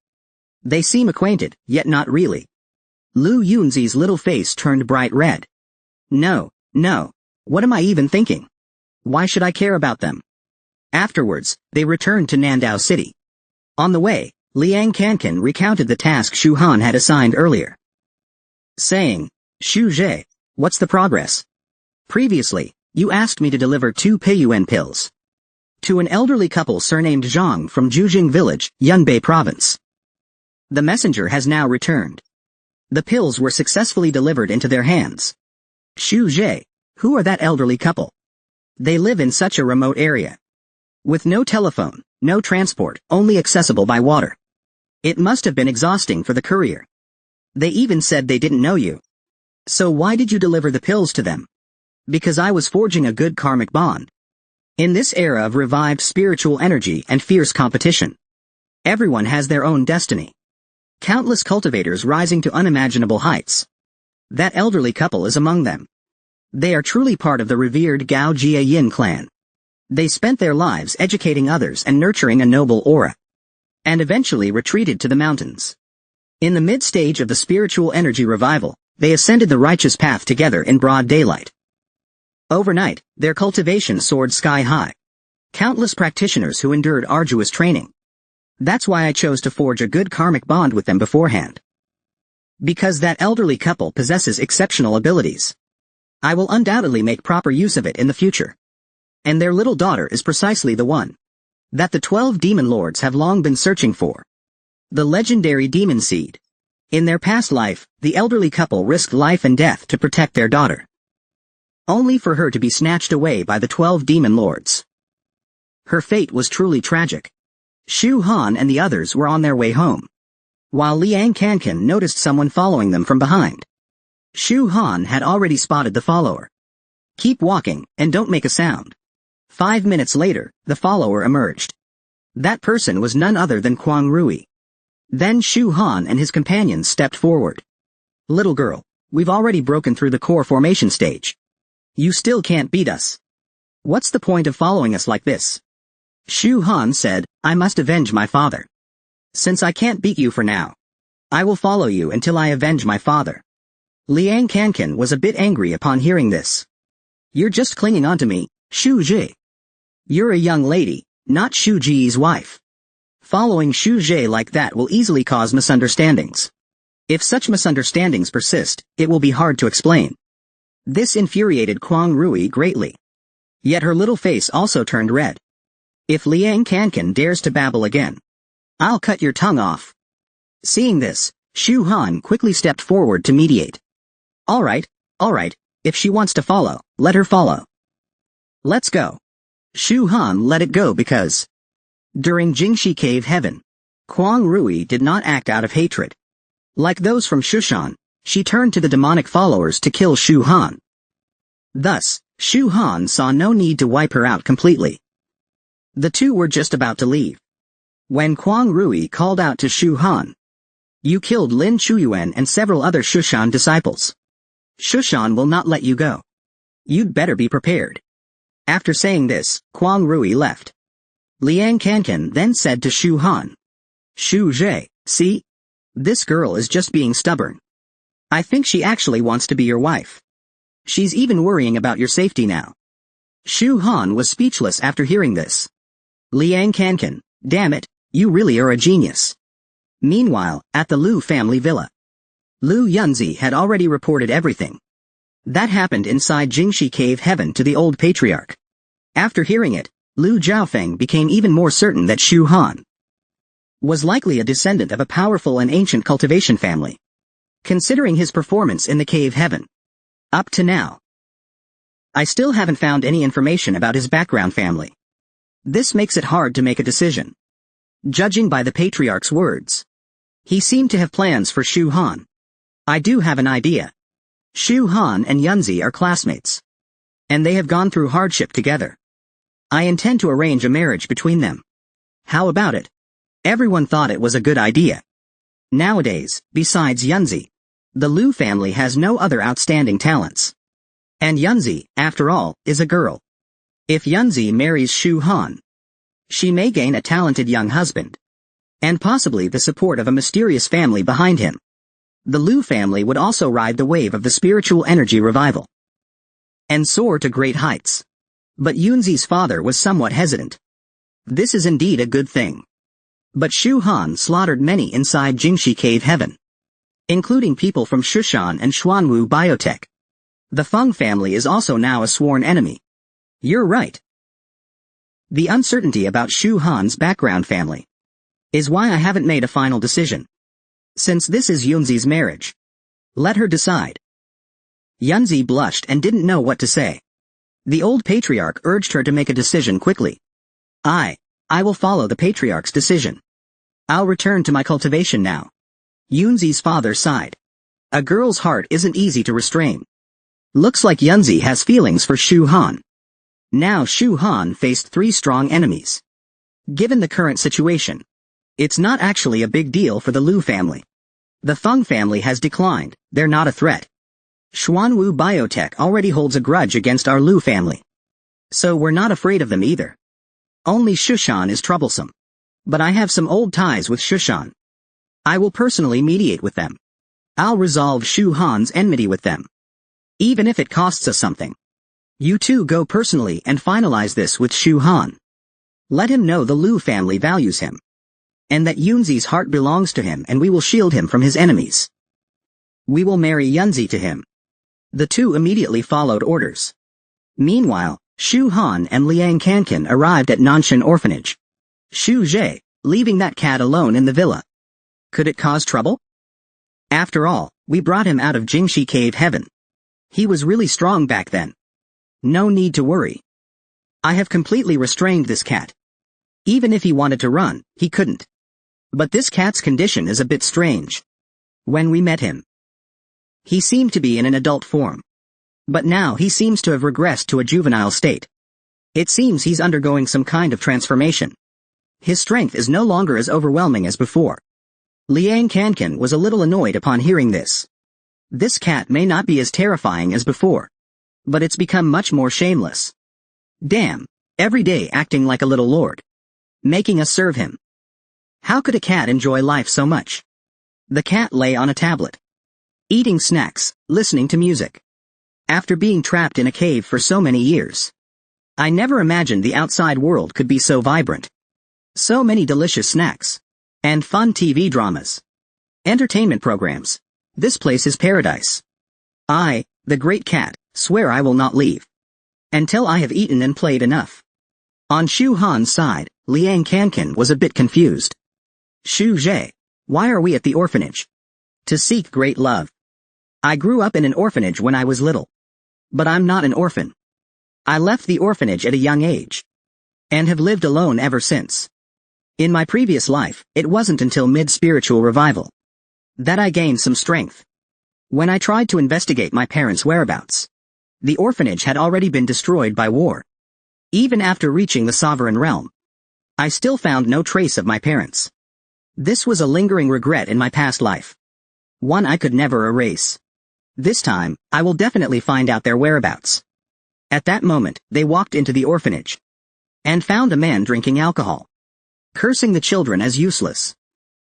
They seem acquainted, yet not really. Lu Yunzi's little face turned bright red. No, what am I even thinking? Why should I care about them? Afterwards, they returned to Nandao City. On the way, Liang Kankan recounted the task Shu Han had assigned earlier, saying, Shu Zhe, what's the progress? Previously, you asked me to deliver 2 Peiyuan pills to an elderly couple surnamed Zhang from Jujing Village, Yunbei Province. The messenger has now returned. The pills were successfully delivered into their hands. Shu Zhe, who are that elderly couple? They live in such a remote area, with no telephone, no transport, only accessible by water. It must have been exhausting for the courier. They even said they didn't know you. So why did you deliver the pills to them? Because I was forging a good karmic bond. In this era of revived spiritual energy and fierce competition, everyone has their own destiny. Countless cultivators rising to unimaginable heights. That elderly couple is among them. They are truly part of the revered Gao Jia Yin clan. They spent their lives educating others and nurturing a noble aura, and eventually retreated to the mountains. In the mid-stage of the spiritual energy revival, they ascended the righteous path together in broad daylight. Overnight, their cultivation soared sky-high. Countless practitioners who endured arduous training. That's why I chose to forge a good karmic bond with them beforehand. Because that elderly couple possesses exceptional abilities. I will undoubtedly make proper use of it in the future. And their little daughter is precisely the one that the 12 demon lords have long been searching for. The legendary demon seed. In their past life, the elderly couple risked life and death to protect their daughter, only for her to be snatched away by the 12 demon lords. Her fate was truly tragic. Shu Han and the others were on their way home, while Liang Kankan noticed someone following them from behind. Shu Han had already spotted the follower. Keep walking, and don't make a sound. 5 minutes later, the follower emerged. That person was none other than Kwang Rui. Then Shu Han and his companions stepped forward. Little girl, we've already broken through the core formation stage. You still can't beat us. What's the point of following us like this? Shu Han said, I must avenge my father. Since I can't beat you for now, I will follow you until I avenge my father. Liang Kankan was a bit angry upon hearing this. You're just clinging on to me, Shu Ji. You're a young lady, not Shu Ji's wife. Following Shu Ji like that will easily cause misunderstandings. If such misunderstandings persist, it will be hard to explain. This infuriated Kwang Rui greatly. Yet her little face also turned red. If Liang Kankan dares to babble again, I'll cut your tongue off. Seeing this, Shu Han quickly stepped forward to mediate. All right, if she wants to follow, let her follow. Let's go. Shu Han let it go because during Jingxi Cave Heaven, Kwang Rui did not act out of hatred. Like those from Shushan, she turned to the demonic followers to kill Shu Han. Thus, Shu Han saw no need to wipe her out completely. The two were just about to leave, when Kwang Rui called out to Shu Han. You killed Lin Chuyuan and several other Shushan disciples. Shushan will not let you go. You'd better be prepared. After saying this, Kwang Rui left. Liang Kankan then said to Shu Han. Shu Ji, see? This girl is just being stubborn. I think she actually wants to be your wife. She's even worrying about your safety now. Shu Han was speechless after hearing this. Liang Kankan, damn it, you really are a genius. Meanwhile, at the Liu family villa, Liu Yunzi had already reported everything that happened inside Jingxi Cave Heaven to the old patriarch. After hearing it, Liu Zhaofeng became even more certain that Shu Han was likely a descendant of a powerful and ancient cultivation family, considering his performance in the Cave Heaven. Up to now, I still haven't found any information about his background family. This makes it hard to make a decision. Judging by the patriarch's words, he seemed to have plans for Shu Han. I do have an idea. Shu Han and Yunzi are classmates, and they have gone through hardship together. I intend to arrange a marriage between them. How about it? Everyone thought it was a good idea. Nowadays, besides Yunzi, the Liu family has no other outstanding talents. And Yunzi, after all, is a girl. If Yunzi marries Shu Han, she may gain a talented young husband, and possibly the support of a mysterious family behind him. The Liu family would also ride the wave of the spiritual energy revival and soar to great heights. But Yunzi's father was somewhat hesitant. This is indeed a good thing. But Shu Han slaughtered many inside Jingxi Cave Heaven, including people from Shushan and Xuanwu Biotech. The Feng family is also now a sworn enemy. You're right. The uncertainty about Shu Han's background family is why I haven't made a final decision. Since this is Yunzi's marriage, let her decide. Yunzi blushed and didn't know what to say. The old patriarch urged her to make a decision quickly. I will follow the patriarch's decision. I'll return to my cultivation now. Yunzi's father sighed. A girl's heart isn't easy to restrain. Looks like Yunzi has feelings for Shu Han. Now Shu Han faced 3 strong enemies. Given the current situation, it's not actually a big deal for the Liu family. The Feng family has declined, they're not a threat. Xuanwu Biotech already holds a grudge against our Liu family, so we're not afraid of them either. Only Shushan is troublesome. But I have some old ties with Shushan. I will personally mediate with them. I'll resolve Shu Han's enmity with them, even if it costs us something. You two go personally and finalize this with Shu Han. Let him know the Liu family values him, and that Yunzi's heart belongs to him, and we will shield him from his enemies. We will marry Yunzi to him. The two immediately followed orders. Meanwhile, Shu Han and Liang Kankan arrived at Nanshan orphanage. Shu Zhe, leaving that cat alone in the villa. Could it cause trouble? After all, we brought him out of Jingxi cave heaven. He was really strong back then. No need to worry. I have completely restrained this cat. Even if he wanted to run, he couldn't. But this cat's condition is a bit strange. When we met him, he seemed to be in an adult form. But now he seems to have regressed to a juvenile state. It seems he's undergoing some kind of transformation. His strength is no longer as overwhelming as before. Liang Kankan was a little annoyed upon hearing this. This cat may not be as terrifying as before, but it's become much more shameless. Damn, every day acting like a little lord. Making us serve him. How could a cat enjoy life so much? The cat lay on a tablet, eating snacks, listening to music. After being trapped in a cave for so many years, I never imagined the outside world could be so vibrant. So many delicious snacks. And fun TV dramas. Entertainment programs. This place is paradise. I, the great cat, swear I will not leave. Until I have eaten and played enough. On Shu Han's side, Liang Kankan was a bit confused. Shu Zhe, why are we at the orphanage? To seek great love. I grew up in an orphanage when I was little. But I'm not an orphan. I left the orphanage at a young age. And have lived alone ever since. In my previous life, it wasn't until mid-spiritual revival that I gained some strength. When I tried to investigate my parents' whereabouts, the orphanage had already been destroyed by war. Even after reaching the sovereign realm, I still found no trace of my parents. This was a lingering regret in my past life. One I could never erase. This time, I will definitely find out their whereabouts. At that moment, they walked into the orphanage and found a man drinking alcohol, cursing the children as useless.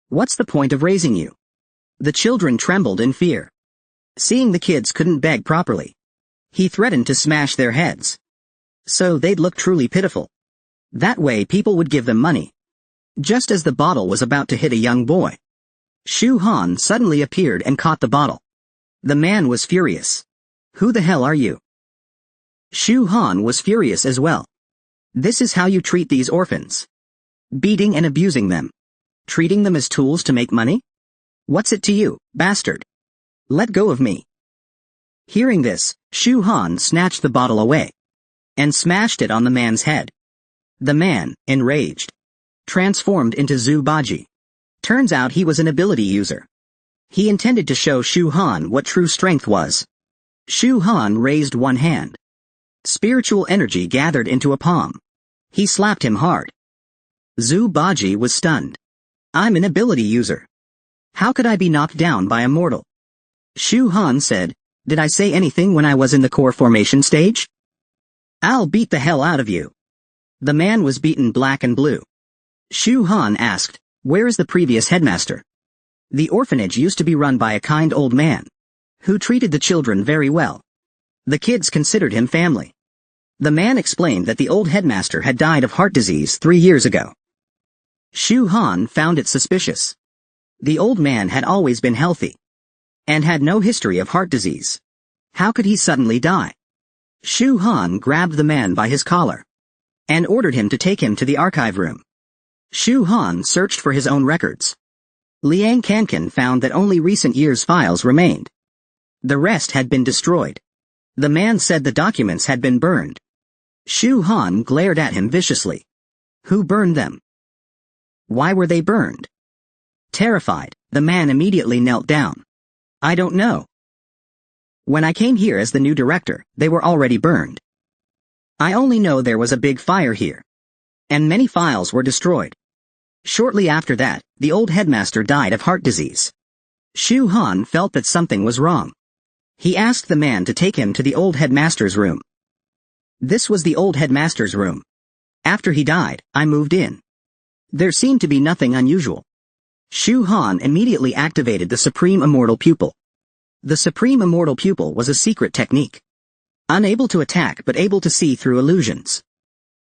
What's the point of raising you? The children trembled in fear. Seeing the kids couldn't beg properly, he threatened to smash their heads, so they'd look truly pitiful. That way people would give them money. Just as the bottle was about to hit a young boy, Shu Han suddenly appeared and caught the bottle. The man was furious. Who the hell are you? Shu Han was furious as well. This is how you treat these orphans? Beating and abusing them? Treating them as tools to make money? What's it to you, bastard? Let go of me. Hearing this, Shu Han snatched the bottle away and smashed it on the man's head. The man, enraged, transformed into Zhu Baji. Turns out he was an ability user. He intended to show Shu Han what true strength was. Shu Han raised one hand. Spiritual energy gathered into a palm. He slapped him hard. Zhu Baji was stunned. I'm an ability user. How could I be knocked down by a mortal? Shu Han said, did I say anything when I was in the core formation stage? I'll beat the hell out of you. The man was beaten black and blue. Shu Han asked, where is the previous headmaster? The orphanage used to be run by a kind old man, who treated the children very well. The kids considered him family. The man explained that the old headmaster had died of heart disease 3 years ago. Shu Han found it suspicious. The old man had always been healthy, and had no history of heart disease. How could he suddenly die? Shu Han grabbed the man by his collar, and ordered him to take him to the archive room. Shu Han searched for his own records. Liang Kankan found that only recent years' files remained. The rest had been destroyed. The man said the documents had been burned. Shu Han glared at him viciously. Who burned them? Why were they burned? Terrified, the man immediately knelt down. I don't know. When I came here as the new director, they were already burned. I only know there was a big fire here, and many files were destroyed. Shortly after that, the old headmaster died of heart disease. Shu Han felt that something was wrong. He asked the man to take him to the old headmaster's room. This was the old headmaster's room. After he died, I moved in. There seemed to be nothing unusual. Shu Han immediately activated the Supreme Immortal Pupil. The Supreme Immortal Pupil was a secret technique. Unable to attack but able to see through illusions,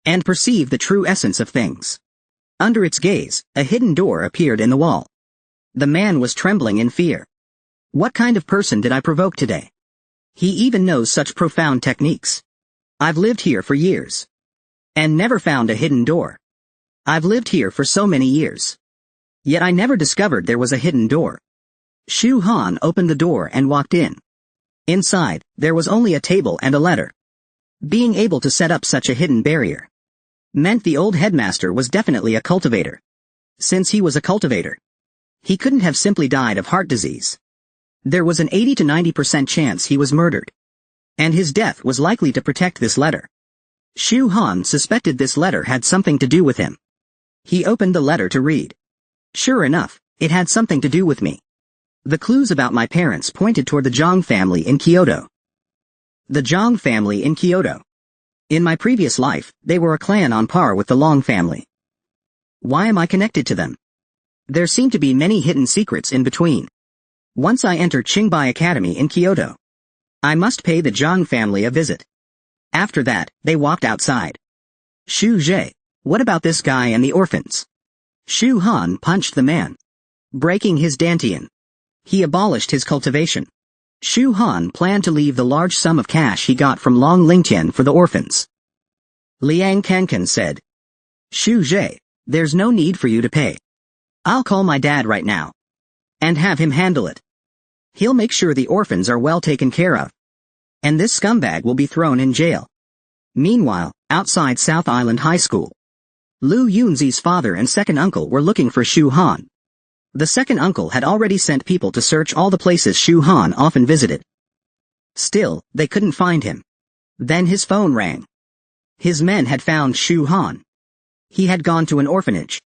and perceive the true essence of things. Under its gaze, a hidden door appeared in the wall. The man was trembling in fear. What kind of person did I provoke today? He even knows such profound techniques. I've lived here for years. And never found a hidden door. I've lived here for so many years. Yet I never discovered there was a hidden door. Shu Han opened the door and walked in. Inside, there was only a table and a letter. Being able to set up such a hidden barrier meant the old headmaster was definitely a cultivator. Since he was a cultivator, he couldn't have simply died of heart disease. There was an 80 to 90% chance he was murdered. And his death was likely to protect this letter. Shu Han suspected this letter had something to do with him. He opened the letter to read. Sure enough, it had something to do with me. The clues about my parents pointed toward the Zhang family in Kyoto. The Zhang family in Kyoto. In my previous life, they were a clan on par with the Long family. Why am I connected to them? There seem to be many hidden secrets in between. Once I enter Qingbai Academy in Kyoto, I must pay the Zhang family a visit. After that, they walked outside. Shu Zhe, what about this guy and the orphans? Shu Han punched the man, breaking his dantian. He abolished his cultivation. Shu Han planned to leave the large sum of cash he got from Long Lingtian for the orphans. Liang Kankan said, Shu Zhe, there's no need for you to pay. I'll call my dad right now. And have him handle it. He'll make sure the orphans are well taken care of. And this scumbag will be thrown in jail. Meanwhile, outside South Island High School, Lu Yunzi's father and second uncle were looking for Shu Han. The second uncle had already sent people to search all the places Shu Han often visited. Still, they couldn't find him. Then his phone rang. His men had found Shu Han. He had gone to an orphanage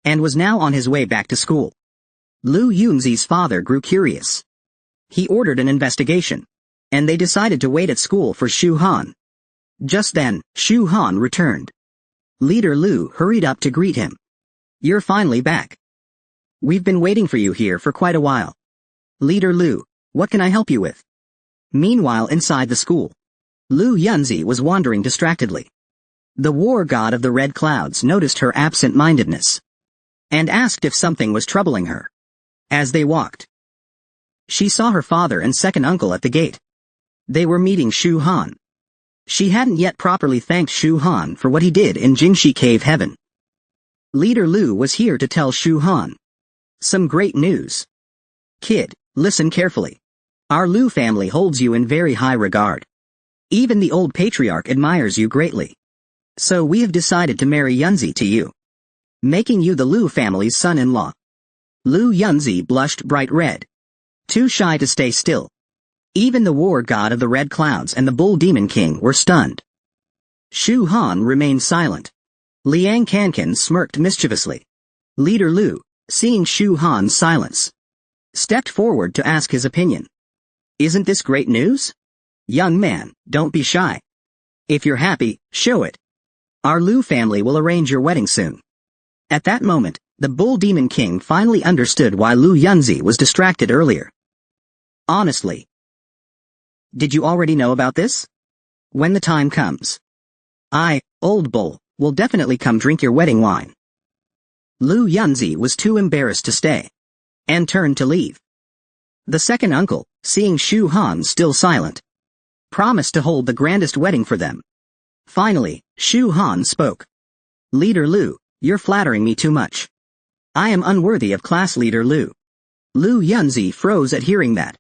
and was now on his way back to school. Lu Yunzi's father grew curious. He ordered an investigation, and they decided to wait at school for Shu Han. Just then, Shu Han returned. Leader Lu hurried up to greet him. You're finally back. We've been waiting for you here for quite a while. Leader Lu, what can I help you with? Meanwhile inside the school, Lu Yunzi was wandering distractedly. The war god of the red clouds noticed her absent-mindedness and asked if something was troubling her. As they walked, she saw her father and second uncle at the gate. They were meeting Shu Han. She hadn't yet properly thanked Shu Han for what he did in Jingxi Cave Heaven. Leader Lu was here to tell Shu Han some great news. Kid, listen carefully. Our Lu family holds you in very high regard. Even the old patriarch admires you greatly. So we have decided to marry Yunzi to you, making you the Lu family's son-in-law. Lu Yunzi blushed bright red, too shy to stay still. Even the war god of the red clouds and the bull demon king were stunned. Shu Han remained silent. Liang Kankan smirked mischievously. Leader Lu, seeing Shu Han's silence, stepped forward to ask his opinion. Isn't this great news? Young man, don't be shy. If you're happy, show it. Our Lu family will arrange your wedding soon. At that moment, the bull demon king finally understood why Lu Yunzi was distracted earlier. Honestly, did you already know about this? When the time comes, I, old bull, will definitely come drink your wedding wine. Lu Yunzi was too embarrassed to stay, and turned to leave. The second uncle, seeing Shu Han still silent, promised to hold the grandest wedding for them. Finally, Shu Han spoke. Leader Lu, you're flattering me too much. I am unworthy of class leader Lu. Lu Yunzi froze at hearing that.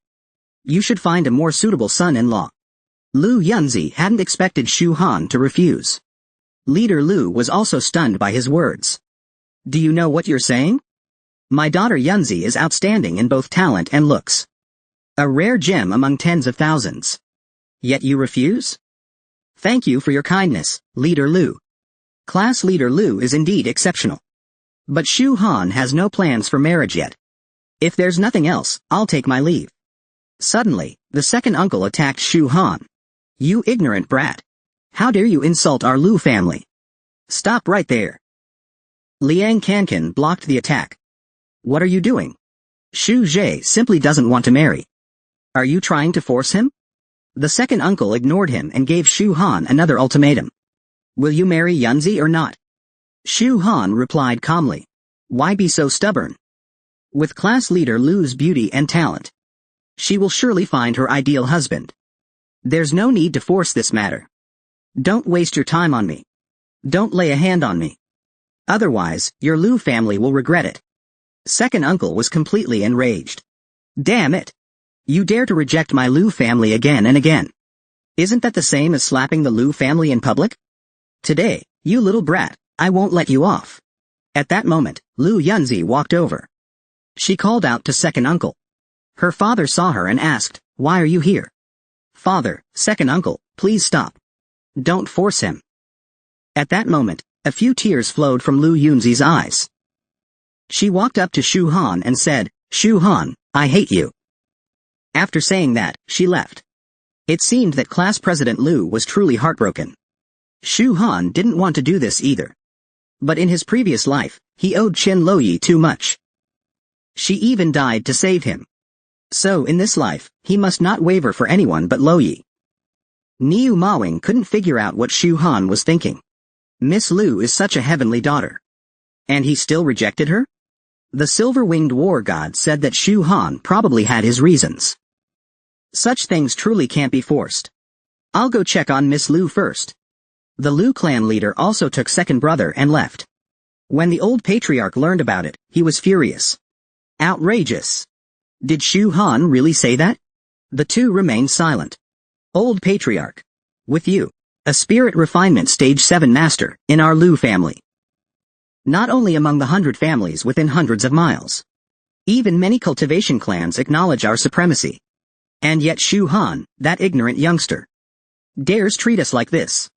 You should find a more suitable son-in-law. Lu Yunzi hadn't expected Shu Han to refuse. Leader Lu was also stunned by his words. Do you know what you're saying? My daughter Yunzi is outstanding in both talent and looks. A rare gem among tens of thousands. Yet you refuse? Thank you for your kindness, Leader Lu. Class Leader Lu is indeed exceptional. But Shu Han has no plans for marriage yet. If there's nothing else, I'll take my leave. Suddenly, the second uncle attacked Shu Han. You ignorant brat. How dare you insult our Lu family? Stop right there. Liang Kankan blocked the attack. What are you doing? Shu Zhe simply doesn't want to marry. Are you trying to force him? The second uncle ignored him and gave Shu Han another ultimatum. Will you marry Yunzi or not? Shu Han replied calmly. Why be so stubborn? With class leader Lu's beauty and talent, She will surely find her ideal husband. There's no need to force this matter. Don't waste your time on me. Don't lay a hand on me. Otherwise, your Lu family will regret it. Second uncle was completely enraged. Damn it! You dare to reject my Lu family again and again. Isn't that the same as slapping the Lu family in public? Today, you little brat, I won't let you off. At that moment, Lu Yunzi walked over. She called out to second uncle. Her father saw her and asked, "Why are you here?" "Father, second uncle, please stop. Don't force him." At that moment, a few tears flowed from Lu Yunzi's eyes. She walked up to Shu Han and said, "Shu Han, I hate you." After saying that, she left. It seemed that class president Lu was truly heartbroken. Shu Han didn't want to do this either. But in his previous life, he owed Qin Loyi too much. She even died to save him. So in this life, he must not waver for anyone but Loyi. Niu Mawing couldn't figure out what Shu Han was thinking. Miss Lu is such a heavenly daughter. And he still rejected her? The silver-winged war god said that Shu Han probably had his reasons. Such things truly can't be forced. I'll go check on Miss Lu first. The Lu clan leader also took second brother and left. When the old patriarch learned about it, he was furious. Outrageous. Did Shu Han really say that? The two remained silent. Old patriarch. With you. A spirit refinement stage 7 master, in our Lu family. Not only among the 100 families within hundreds of miles. Even many cultivation clans acknowledge our supremacy. And yet Shu Han, that ignorant youngster, dares treat us like this.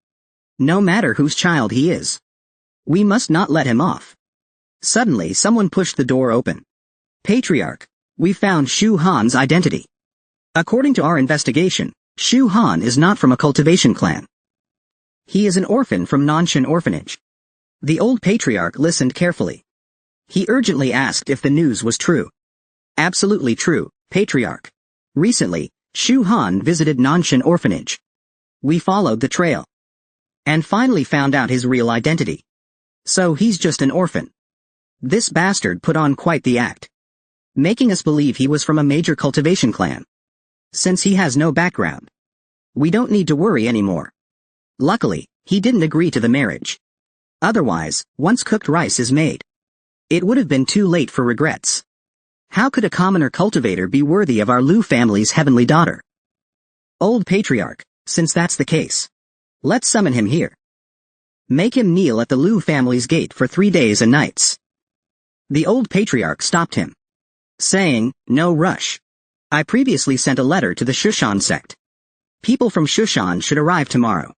No matter whose child he is. We must not let him off. Suddenly someone pushed the door open. Patriarch, we found Shu Han's identity. According to our investigation, Shu Han is not from a cultivation clan. He is an orphan from Nanshan orphanage. The old patriarch listened carefully. He urgently asked if the news was true. Absolutely true, patriarch. Recently, Shu Han visited Nanshan orphanage. We followed the trail. And finally found out his real identity. So he's just an orphan. This bastard put on quite the act. Making us believe he was from a major cultivation clan. Since he has no background, we don't need to worry anymore. Luckily, he didn't agree to the marriage. Otherwise, once cooked rice is made, it would have been too late for regrets. How could a commoner cultivator be worthy of our Lu family's heavenly daughter? Old patriarch, since that's the case, let's summon him here. Make him kneel at the Lu family's gate for 3 days and nights. The old patriarch stopped him, saying, "No rush. I previously sent a letter to the Shushan sect. People from Shushan should arrive tomorrow.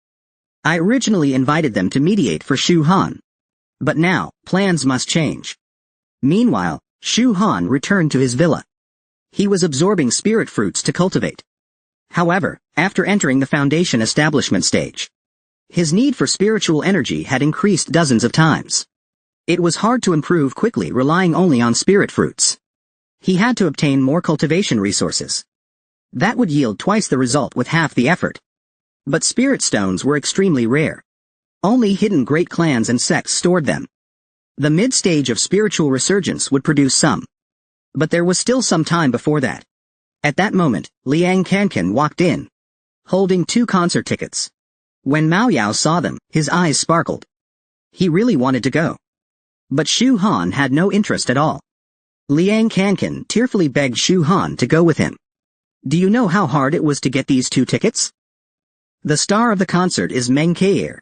I originally invited them to mediate for Shu Han. But now, plans must change." Meanwhile, Shu Han returned to his villa. He was absorbing spirit fruits to cultivate. However, after entering the foundation establishment stage, his need for spiritual energy had increased dozens of times. It was hard to improve quickly relying only on spirit fruits. He had to obtain more cultivation resources. That would yield twice the result with half the effort. But spirit stones were extremely rare. Only hidden great clans and sects stored them. The mid-stage of spiritual resurgence would produce some. But there was still some time before that. At that moment, Liang Kankan walked in, holding 2 concert tickets. When Mao Yao saw them, his eyes sparkled. He really wanted to go. But Shu Han had no interest at all. Liang Kankan tearfully begged Shu Han to go with him. Do you know how hard it was to get these 2 tickets? The star of the concert is Meng Kaer.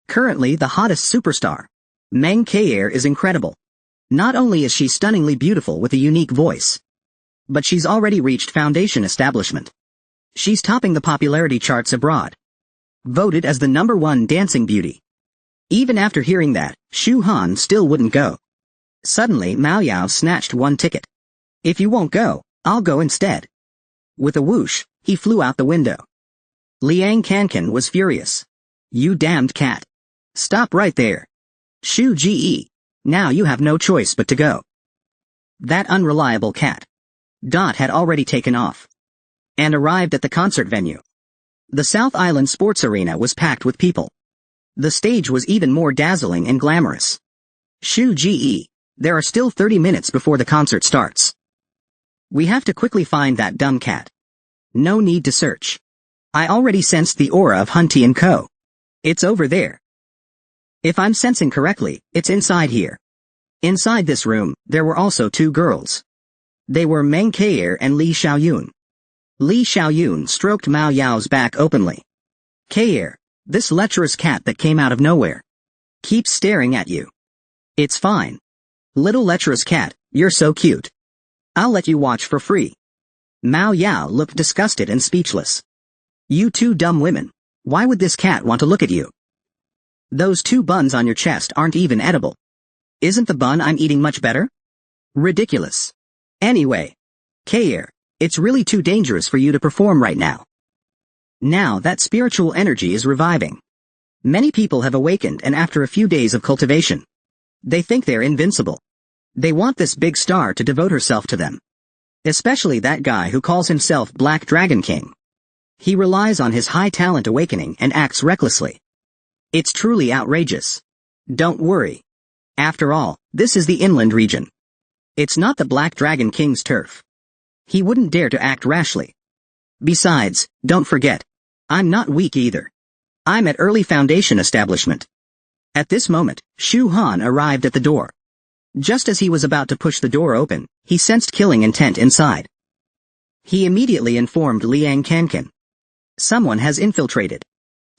Currently the hottest superstar. Meng Kaer is incredible. Not only is she stunningly beautiful with a unique voice, but she's already reached foundation establishment. She's topping the popularity charts abroad. Voted as the #1 dancing beauty. Even after hearing that, Shu Han still wouldn't go. Suddenly Mao Yao snatched 1 ticket. If you won't go, I'll go instead. With a whoosh, he flew out the window. Liang Kankan was furious. You damned cat. Stop right there. Shu Ge. Now you have no choice but to go. That unreliable cat. Dot had already taken off and arrived at the concert venue. The South Island sports arena was packed with people. The stage was even more dazzling and glamorous. Shu Ge. There are still 30 minutes before the concert starts. We have to quickly find that dumb cat. No need to search. I already sensed the aura of Hunty and Co. It's over there. If I'm sensing correctly, it's inside here. Inside this room, there were also two girls. They were Meng Kair and Li Xiaoyun. Li Xiaoyun stroked Mao Yao's back openly. Kair, this lecherous cat that came out of nowhere, keeps staring at you. It's fine. Little lecherous cat, you're so cute. I'll let you watch for free. Mao Yao looked disgusted and speechless. You two dumb women. Why would this cat want to look at you? Those two buns on your chest aren't even edible. Isn't the bun I'm eating much better? Ridiculous. Anyway, Kair, it's really too dangerous for you to perform right now. Now that spiritual energy is reviving. Many people have awakened, and after a few days of cultivation, they think they're invincible. They want this big star to devote herself to them. Especially that guy who calls himself Black Dragon King. He relies on his high talent awakening and acts recklessly. It's truly outrageous. Don't worry. After all, this is the inland region. It's not the Black Dragon King's turf. He wouldn't dare to act rashly. Besides, don't forget, I'm not weak either. I'm at early foundation establishment. At this moment, Shu Han arrived at the door. Just as he was about to push the door open, he sensed killing intent inside. He immediately informed Liang Kankan. Someone has infiltrated.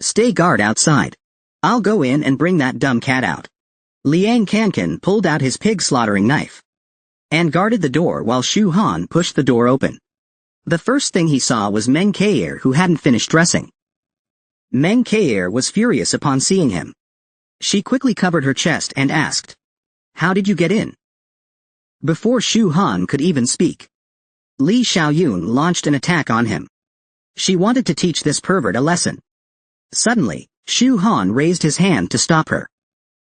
Stay guard outside. I'll go in and bring that dumb cat out. Liang Kankan pulled out his pig slaughtering knife and guarded the door while Shu Han pushed the door open. The first thing he saw was Meng Kair, who hadn't finished dressing. Meng Kair was furious upon seeing him. She quickly covered her chest and asked, "How did you get in?" Before Shu Han could even speak, Li Xiaoyun launched an attack on him. She wanted to teach this pervert a lesson. Suddenly, Shu Han raised his hand to stop her.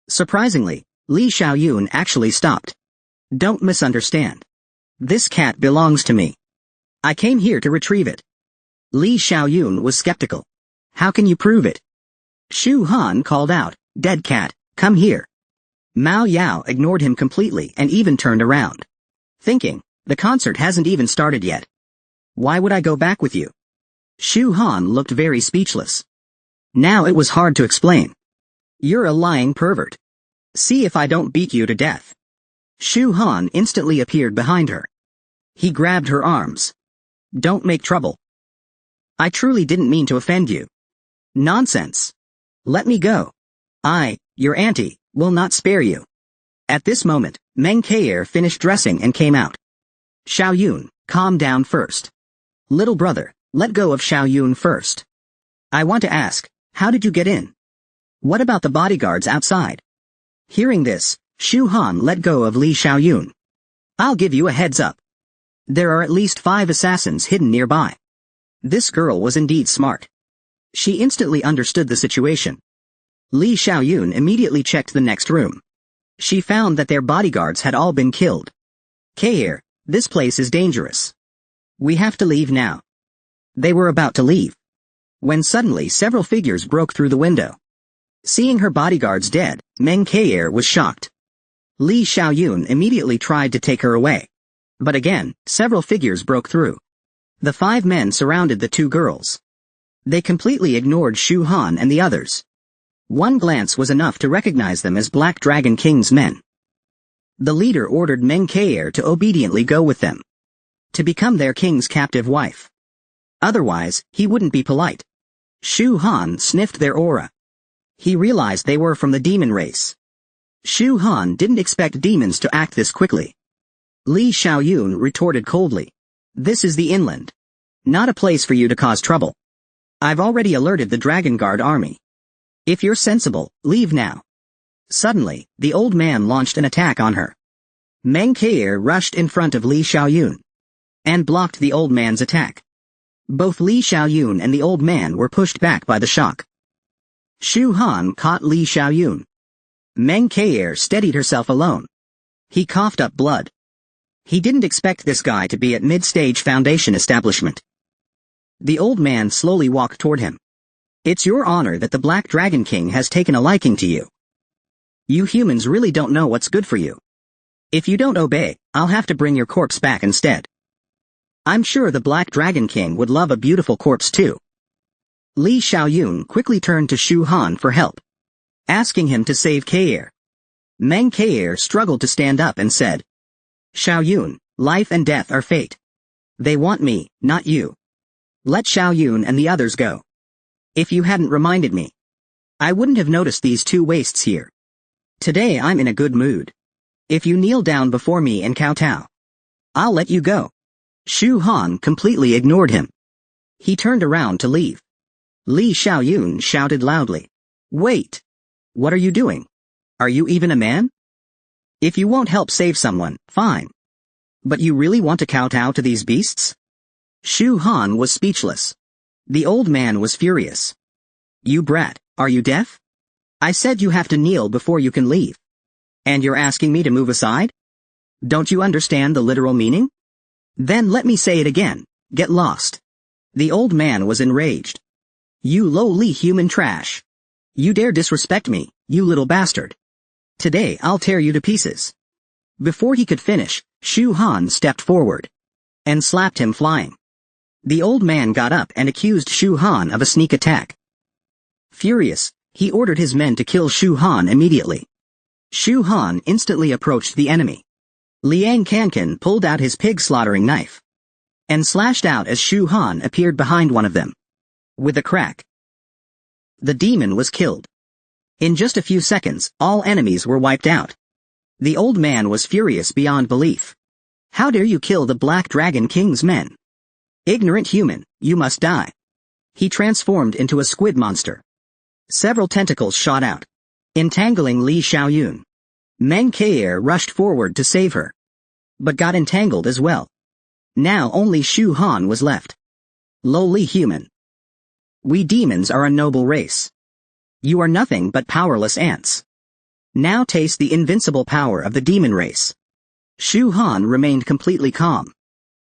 Surprisingly, Li Xiaoyun actually stopped. Don't misunderstand. This cat belongs to me. I came here to retrieve it. Li Xiaoyun was skeptical. How can you prove it? Shu Han called out, "Dead cat, come here." Mao Yao ignored him completely and even turned around, thinking, the concert hasn't even started yet. Why would I go back with you? Shu Han looked very speechless. Now it was hard to explain. You're a lying pervert. See if I don't beat you to death. Shu Han instantly appeared behind her. He grabbed her arms. Don't make trouble. I truly didn't mean to offend you. Nonsense. Let me go. Your auntie, will not spare you. At this moment, Meng Kair finished dressing and came out. Xiaoyun, calm down first. Little brother, let go of Xiaoyun first. I want to ask, how did you get in? What about the bodyguards outside? Hearing this, Shu Han let go of Li Xiaoyun. I'll give you a heads up. There are at least 5 assassins hidden nearby. This girl was indeed smart. She instantly understood the situation. Li Xiaoyun immediately checked the next room. She found that their bodyguards had all been killed. Kair, this place is dangerous. We have to leave now. They were about to leave, when suddenly several figures broke through the window. Seeing her bodyguards dead, Meng Kair was shocked. Li Xiaoyun immediately tried to take her away. But again, several figures broke through. The 5 men surrounded the 2 girls. They completely ignored Shu Han and the others. One glance was enough to recognize them as Black Dragon King's men. The leader ordered Meng Kair to obediently go with them, to become their king's captive wife. Otherwise, he wouldn't be polite. Shu Han sniffed their aura. He realized they were from the demon race. Shu Han didn't expect demons to act this quickly. Li Xiaoyun retorted coldly. This is the inland. Not a place for you to cause trouble. I've already alerted the Dragon Guard army. If you're sensible, leave now. Suddenly, the old man launched an attack on her. Meng Kair rushed in front of Li Xiaoyun and blocked the old man's attack. Both Li Xiaoyun and the old man were pushed back by the shock. Shu Han caught Li Xiaoyun. Meng Kair steadied herself alone. He coughed up blood. He didn't expect this guy to be at mid-stage foundation establishment. The old man slowly walked toward him. It's your honor that the Black Dragon King has taken a liking to you. You humans really don't know what's good for you. If you don't obey, I'll have to bring your corpse back instead. I'm sure the Black Dragon King would love a beautiful corpse too. Li Xiaoyun quickly turned to Shu Han for help, asking him to save Kair. Meng Kair struggled to stand up and said, Xiaoyun, life and death are fate. They want me, not you. Let Xiaoyun and the others go. If you hadn't reminded me, I wouldn't have noticed these two wastes here. Today I'm in a good mood. If you kneel down before me and kowtow, I'll let you go. Shu Han completely ignored him. He turned around to leave. Li Xiaoyun shouted loudly, Wait! What are you doing? Are you even a man? If you won't help save someone, fine. But you really want to kowtow to these beasts? Shu Han was speechless. The old man was furious. You brat, are you deaf? I said you have to kneel before you can leave. And you're asking me to move aside? Don't you understand the literal meaning? Then let me say it again, get lost. The old man was enraged. You lowly human trash. You dare disrespect me, you little bastard. Today I'll tear you to pieces. Before he could finish, Shu Han stepped forward and slapped him flying. The old man got up and accused Shu Han of a sneak attack. Furious, he ordered his men to kill Shu Han immediately. Shu Han instantly approached the enemy. Liang Kankan pulled out his pig-slaughtering knife and slashed out as Shu Han appeared behind one of them. With a crack, the demon was killed. In just a few seconds, all enemies were wiped out. The old man was furious beyond belief. How dare you kill the Black Dragon King's men? Ignorant human, you must die. He transformed into a squid monster. Several tentacles shot out, entangling Li Xiaoyun. Meng Kair rushed forward to save her, but got entangled as well. Now only Shu Han was left. Lowly human. We demons are a noble race. You are nothing but powerless ants. Now taste the invincible power of the demon race. Shu Han remained completely calm,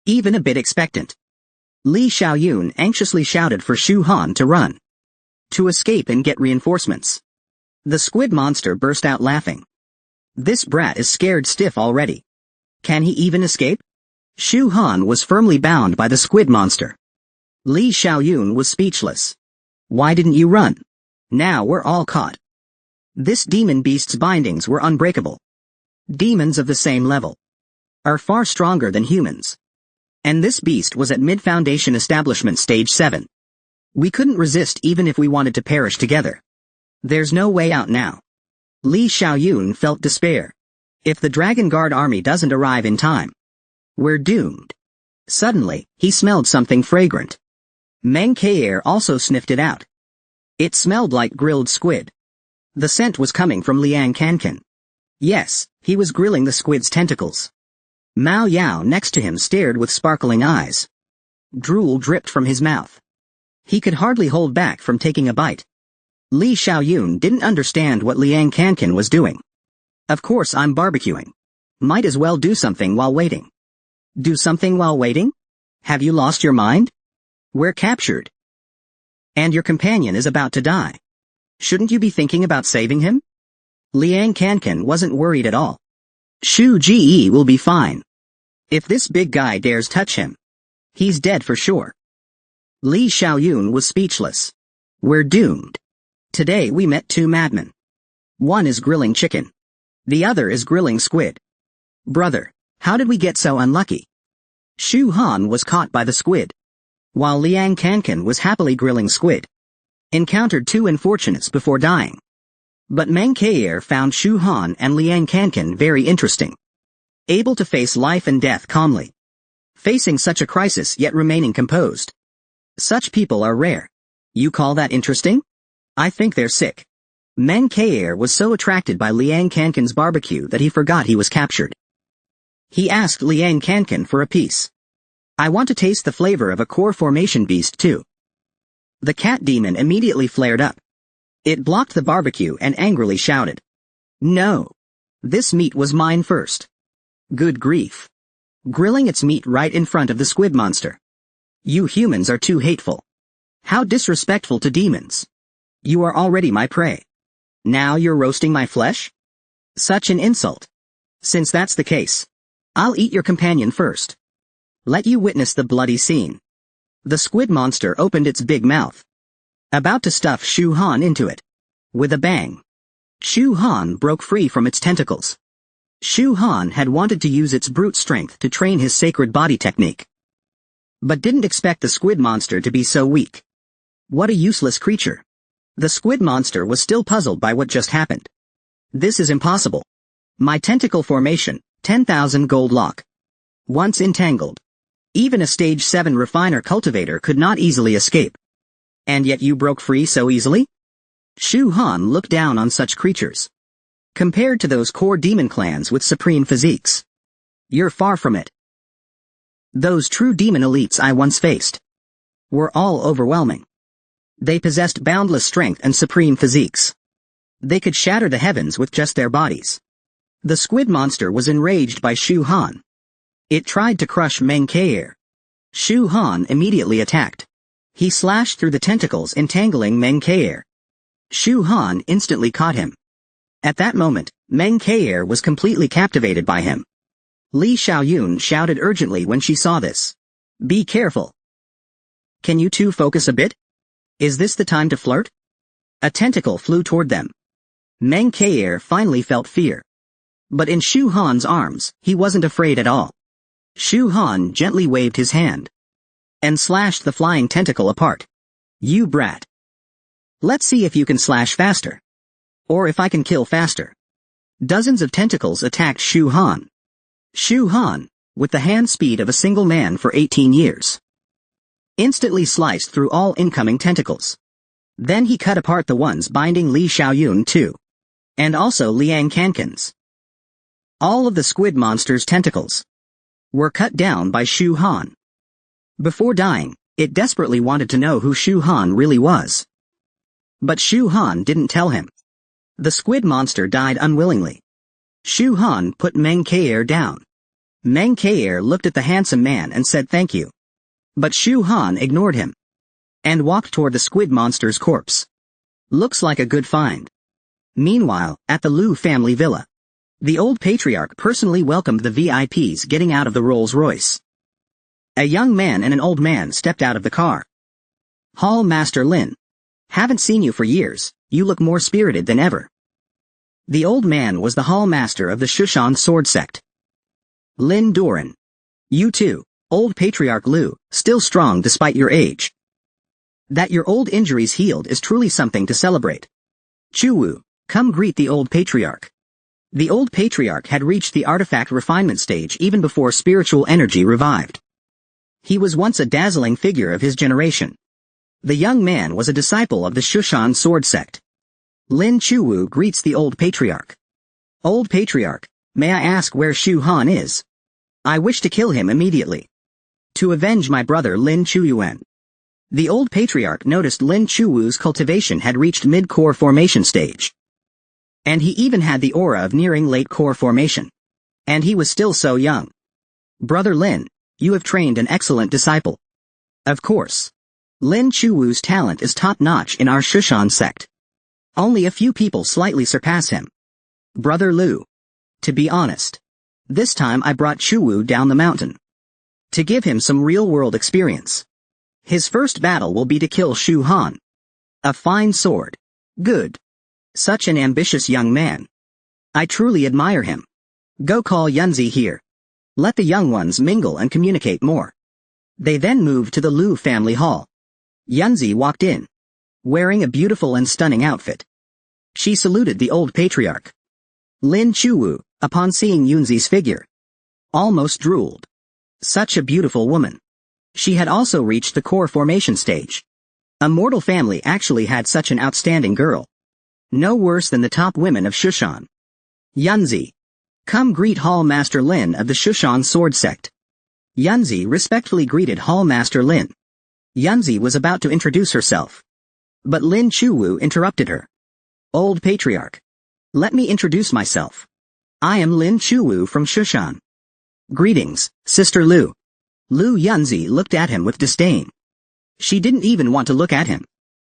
even a bit expectant. Li Xiaoyun anxiously shouted for Shu Han to run, to escape and get reinforcements. The squid monster burst out laughing. This brat is scared stiff already. Can he even escape? Shu Han was firmly bound by the squid monster. Li Xiaoyun was speechless. Why didn't you run? Now we're all caught. This demon beast's bindings were unbreakable. Demons of the same level are far stronger than humans. And this beast was at mid-foundation establishment stage 7. We couldn't resist even if we wanted to perish together. There's no way out now. Li Xiaoyun felt despair. If the Dragon Guard army doesn't arrive in time, we're doomed. Suddenly, he smelled something fragrant. Meng Kair also sniffed it out. It smelled like grilled squid. The scent was coming from Liang Kankan. Yes, he was grilling the squid's tentacles. Mao Yao next to him stared with sparkling eyes. Drool dripped from his mouth. He could hardly hold back from taking a bite. Li Xiaoyun didn't understand what Liang Kankan was doing. Of course I'm barbecuing. Might as well do something while waiting. Do something while waiting? Have you lost your mind? We're captured. And your companion is about to die. Shouldn't you be thinking about saving him? Liang Kankan wasn't worried at all. Shu Ji will be fine. If this big guy dares touch him, he's dead for sure. Li Xiaoyun was speechless. We're doomed. Today we met two madmen. One is grilling chicken. The other is grilling squid. Brother, how did we get so unlucky? Shu Han was caught by the squid, while Liang Kankan was happily grilling squid. Encountered two unfortunates before dying. But Meng Kair found Shu Han and Liang Kankan very interesting. Able to face life and death calmly. Facing such a crisis yet remaining composed. Such people are rare. You call that interesting? I think they're sick. Meng Kair was so attracted by Liang Kankan's barbecue that he forgot he was captured. He asked Liang Kankan for a piece. I want to taste the flavor of a core formation beast too. The cat demon immediately flared up. It blocked the barbecue and angrily shouted. No. This meat was mine first. Good grief. Grilling its meat right in front of the squid monster. You humans are too hateful. How disrespectful to demons. You are already my prey. Now you're roasting my flesh? Such an insult. Since that's the case, I'll eat your companion first. Let you witness the bloody scene. The squid monster opened its big mouth, about to stuff Shu Han into it. With a bang, Shu Han broke free from its tentacles. Shu Han had wanted to use its brute strength to train his sacred body technique, but didn't expect the squid monster to be so weak. What a useless creature. The squid monster was still puzzled by what just happened. This is impossible. My tentacle formation, 10,000 gold lock. Once entangled, even a stage 7 refiner cultivator could not easily escape. And yet you broke free so easily? Shu Han looked down on such creatures. Compared to those core demon clans with supreme physiques, you're far from it. Those true demon elites I once faced were all overwhelming. They possessed boundless strength and supreme physiques. They could shatter the heavens with just their bodies. The squid monster was enraged by Shu Han. It tried to crush Meng Keir. Shu Han immediately attacked. He slashed through the tentacles, entangling Meng Keir. Shu Han instantly caught him. At that moment, Meng Keir was completely captivated by him. Li Xiaoyun shouted urgently when she saw this. Be careful. Can you two focus a bit? Is this the time to flirt? A tentacle flew toward them. Meng Keir finally felt fear. But in Shu Han's arms, he wasn't afraid at all. Shu Han gently waved his hand and slashed the flying tentacle apart. You brat. Let's see if you can slash faster. Or if I can kill faster. Dozens of tentacles attacked Shu Han. Shu Han, with the hand speed of a single man for 18 years, instantly sliced through all incoming tentacles. Then he cut apart the ones binding Li Xiaoyun too. And also Liang Kankan's. All of the squid monster's tentacles were cut down by Shu Han. Before dying, it desperately wanted to know who Shu Han really was. But Shu Han didn't tell him. The squid monster died unwillingly. Shu Han put Meng Keir down. Meng Keir looked at the handsome man and said thank you. But Shu Han ignored him and walked toward the squid monster's corpse. Looks like a good find. Meanwhile, at the Liu family villa, the old patriarch personally welcomed the VIPs getting out of the Rolls-Royce. A young man and an old man stepped out of the car. Hall Master Lin. Haven't seen you for years, you look more spirited than ever. The old man was the hall master of the Shushan sword sect. Lin Doran. You too, old patriarch Liu, still strong despite your age. That your old injuries healed is truly something to celebrate. Chuwu, come greet the old patriarch. The old patriarch had reached the artifact refinement stage even before spiritual energy revived. He was once a dazzling figure of his generation. The young man was a disciple of the Shushan sword sect. Lin Chuwu greets the old patriarch. Old patriarch, may I ask where Shu Han is? I wish to kill him immediately, to avenge my brother Lin Chuyuan. The old patriarch noticed Lin Chuwu's cultivation had reached mid-core formation stage. And he even had the aura of nearing late core formation. And he was still so young. Brother Lin, you have trained an excellent disciple. Of course. Lin Chuwu's talent is top-notch in our Shushan sect. Only a few people slightly surpass him. Brother Liu. To be honest, this time I brought Chuwu down the mountain to give him some real-world experience. His first battle will be to kill Shu Han. A fine sword. Good. Such an ambitious young man. I truly admire him. Go call Yunzi here. Let the young ones mingle and communicate more. They then moved to the Liu family hall. Yunzi walked in, wearing a beautiful and stunning outfit. She saluted the old patriarch. Lin Chuwu, upon seeing Yunzi's figure, almost drooled. Such a beautiful woman. She had also reached the core formation stage. A mortal family actually had such an outstanding girl. No worse than the top women of Shushan. Yunzi. Come greet Hall Master Lin of the Shushan sword sect. Yunzi respectfully greeted Hall Master Lin. Yunzi was about to introduce herself. But Lin Chuwu interrupted her. Old patriarch. Let me introduce myself. I am Lin Chuwu from Shushan. Greetings, Sister Liu. Liu Yunzi looked at him with disdain. She didn't even want to look at him.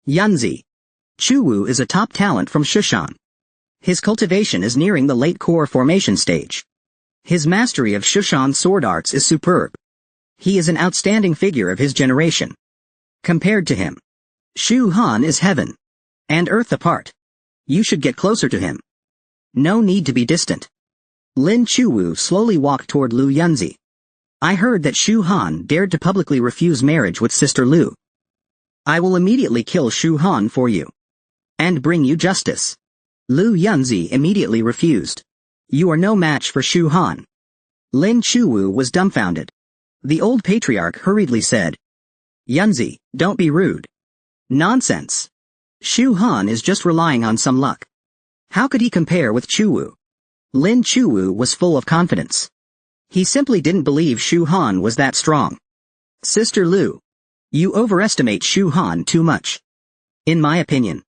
Yunzi. Chuwu is a top talent from Shushan. His cultivation is nearing the late core formation stage. His mastery of Shushan sword arts is superb. He is an outstanding figure of his generation. Compared to him, Shu Han is heaven and earth apart. You should get closer to him. No need to be distant. Lin Chuwu slowly walked toward Lu Yunzi. I heard that Shu Han dared to publicly refuse marriage with Sister Lu. I will immediately kill Shu Han for you and bring you justice. Lu Yunzi immediately refused. You are no match for Shu Han. Lin Chuwu was dumbfounded. The old patriarch hurriedly said, Yunzi, don't be rude. Nonsense. Shu Han is just relying on some luck. How could he compare with Chuwu? Lin Chuwu was full of confidence. He simply didn't believe Shu Han was that strong. Sister Lu, you overestimate Shu Han too much. In my opinion,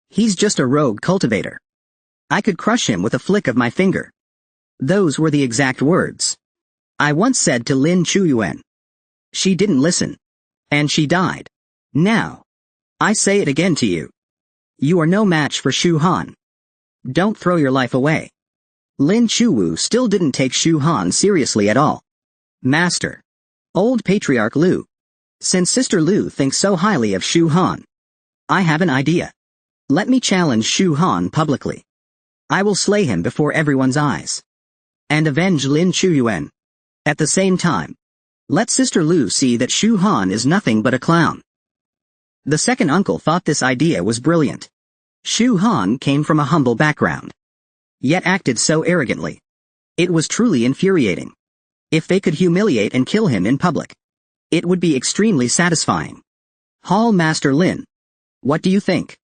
he's just a rogue cultivator. I could crush him with a flick of my finger. Those were the exact words I once said to Lin Chuyuan. She didn't listen. And she died. Now, I say it again to you. You are no match for Shu Han. Don't throw your life away. Lin Chuwu still didn't take Shu Han seriously at all. Master. Old Patriarch Lu. Since Sister Lu thinks so highly of Shu Han, I have an idea. Let me challenge Shu Han publicly. I will slay him before everyone's eyes and avenge Lin Chuyuan. At the same time, let Sister Lu see that Shu Han is nothing but a clown. The second uncle thought this idea was brilliant. Shu Han came from a humble background, yet acted so arrogantly. It was truly infuriating. If they could humiliate and kill him in public, it would be extremely satisfying. Hall Master Lin, what do you think?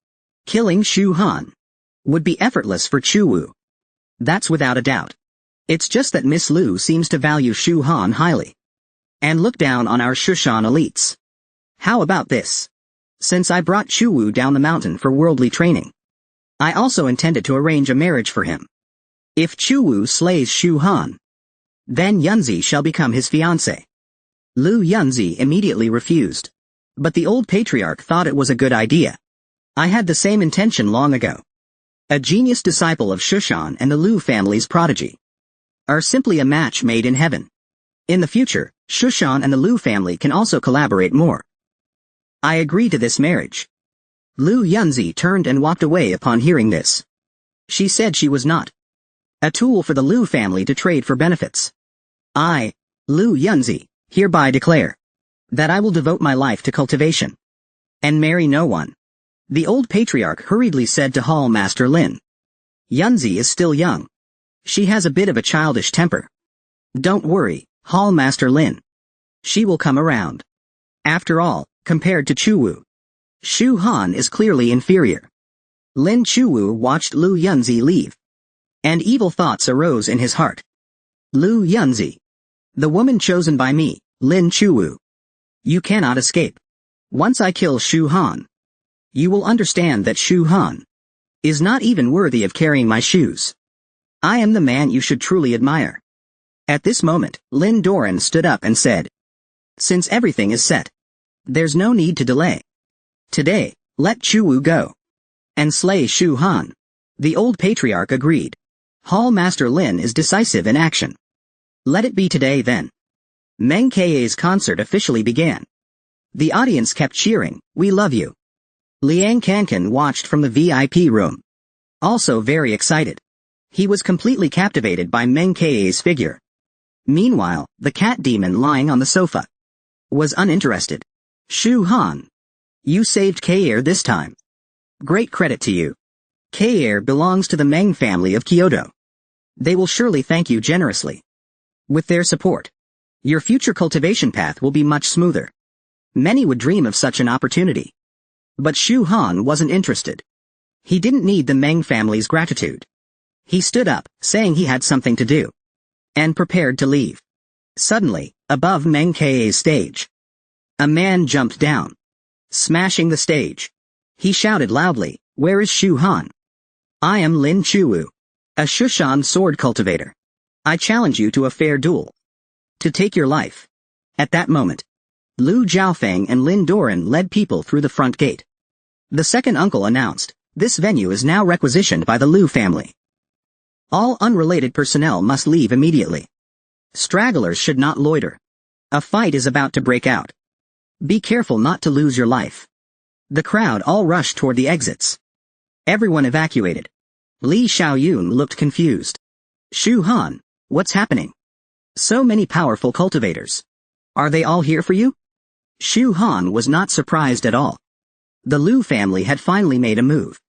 Killing Shu Han would be effortless for Chuwu. That's without a doubt. It's just that Miss Lu seems to value Shu Han highly and look down on our Shushan elites. How about this? Since I brought Chuwu down the mountain for worldly training, I also intended to arrange a marriage for him. If Chuwu slays Shu Han, then Yunzi shall become his fiancé. Lu Yunzi immediately refused. But the old patriarch thought it was a good idea. I had the same intention long ago. A genius disciple of Shushan and the Lu family's prodigy are simply a match made in heaven. In the future, Shushan and the Lu family can also collaborate more. I agree to this marriage. Lu Yunzi turned and walked away upon hearing this. She said she was not a tool for the Lu family to trade for benefits. I, Lu Yunzi, hereby declare that I will devote my life to cultivation and marry no one. The old patriarch hurriedly said to Hall Master Lin. Yunzi is still young. She has a bit of a childish temper. Don't worry, Hall Master Lin. She will come around. After all, compared to Chuwu, Shu Han is clearly inferior. Lin Chuwu watched Lu Yunzi leave, and evil thoughts arose in his heart. Lu Yunzi, the woman chosen by me, Lin Chuwu. You cannot escape. Once I kill Shu Han, you will understand that Shu Han is not even worthy of carrying my shoes. I am the man you should truly admire. At this moment, Lin Doran stood up and said, Since everything is set, there's no need to delay. Today, let Chuwu go and slay Shu Han. The old patriarch agreed. Hall Master Lin is decisive in action. Let it be today then. Meng Ka's concert officially began. The audience kept cheering, We love you. Liang Kankan watched from the VIP room, also very excited. He was completely captivated by Meng Ka's figure. Meanwhile, the cat demon lying on the sofa was uninterested. Shu Han, you saved Kair this time. Great credit to you. Kair belongs to the Meng family of Kyoto. They will surely thank you generously. With their support, your future cultivation path will be much smoother. Many would dream of such an opportunity. But Shu Han wasn't interested. He didn't need the Meng family's gratitude. He stood up, saying he had something to do, and prepared to leave. Suddenly, above Meng Ka's stage, a man jumped down, smashing the stage. He shouted loudly, Where is Shu Han? I am Lin Chuwu, a Shushan sword cultivator. I challenge you to a fair duel, to take your life. At that moment, Lu Jiaofeng and Lin Doran led people through the front gate. The second uncle announced, This venue is now requisitioned by the Lu family. All unrelated personnel must leave immediately. Stragglers should not loiter. A fight is about to break out. Be careful not to lose your life. The crowd all rushed toward the exits. Everyone evacuated. Li Xiaoyun looked confused. Shu Han, what's happening? So many powerful cultivators. Are they all here for you? Shu Han was not surprised at all. The Liu family had finally made a move.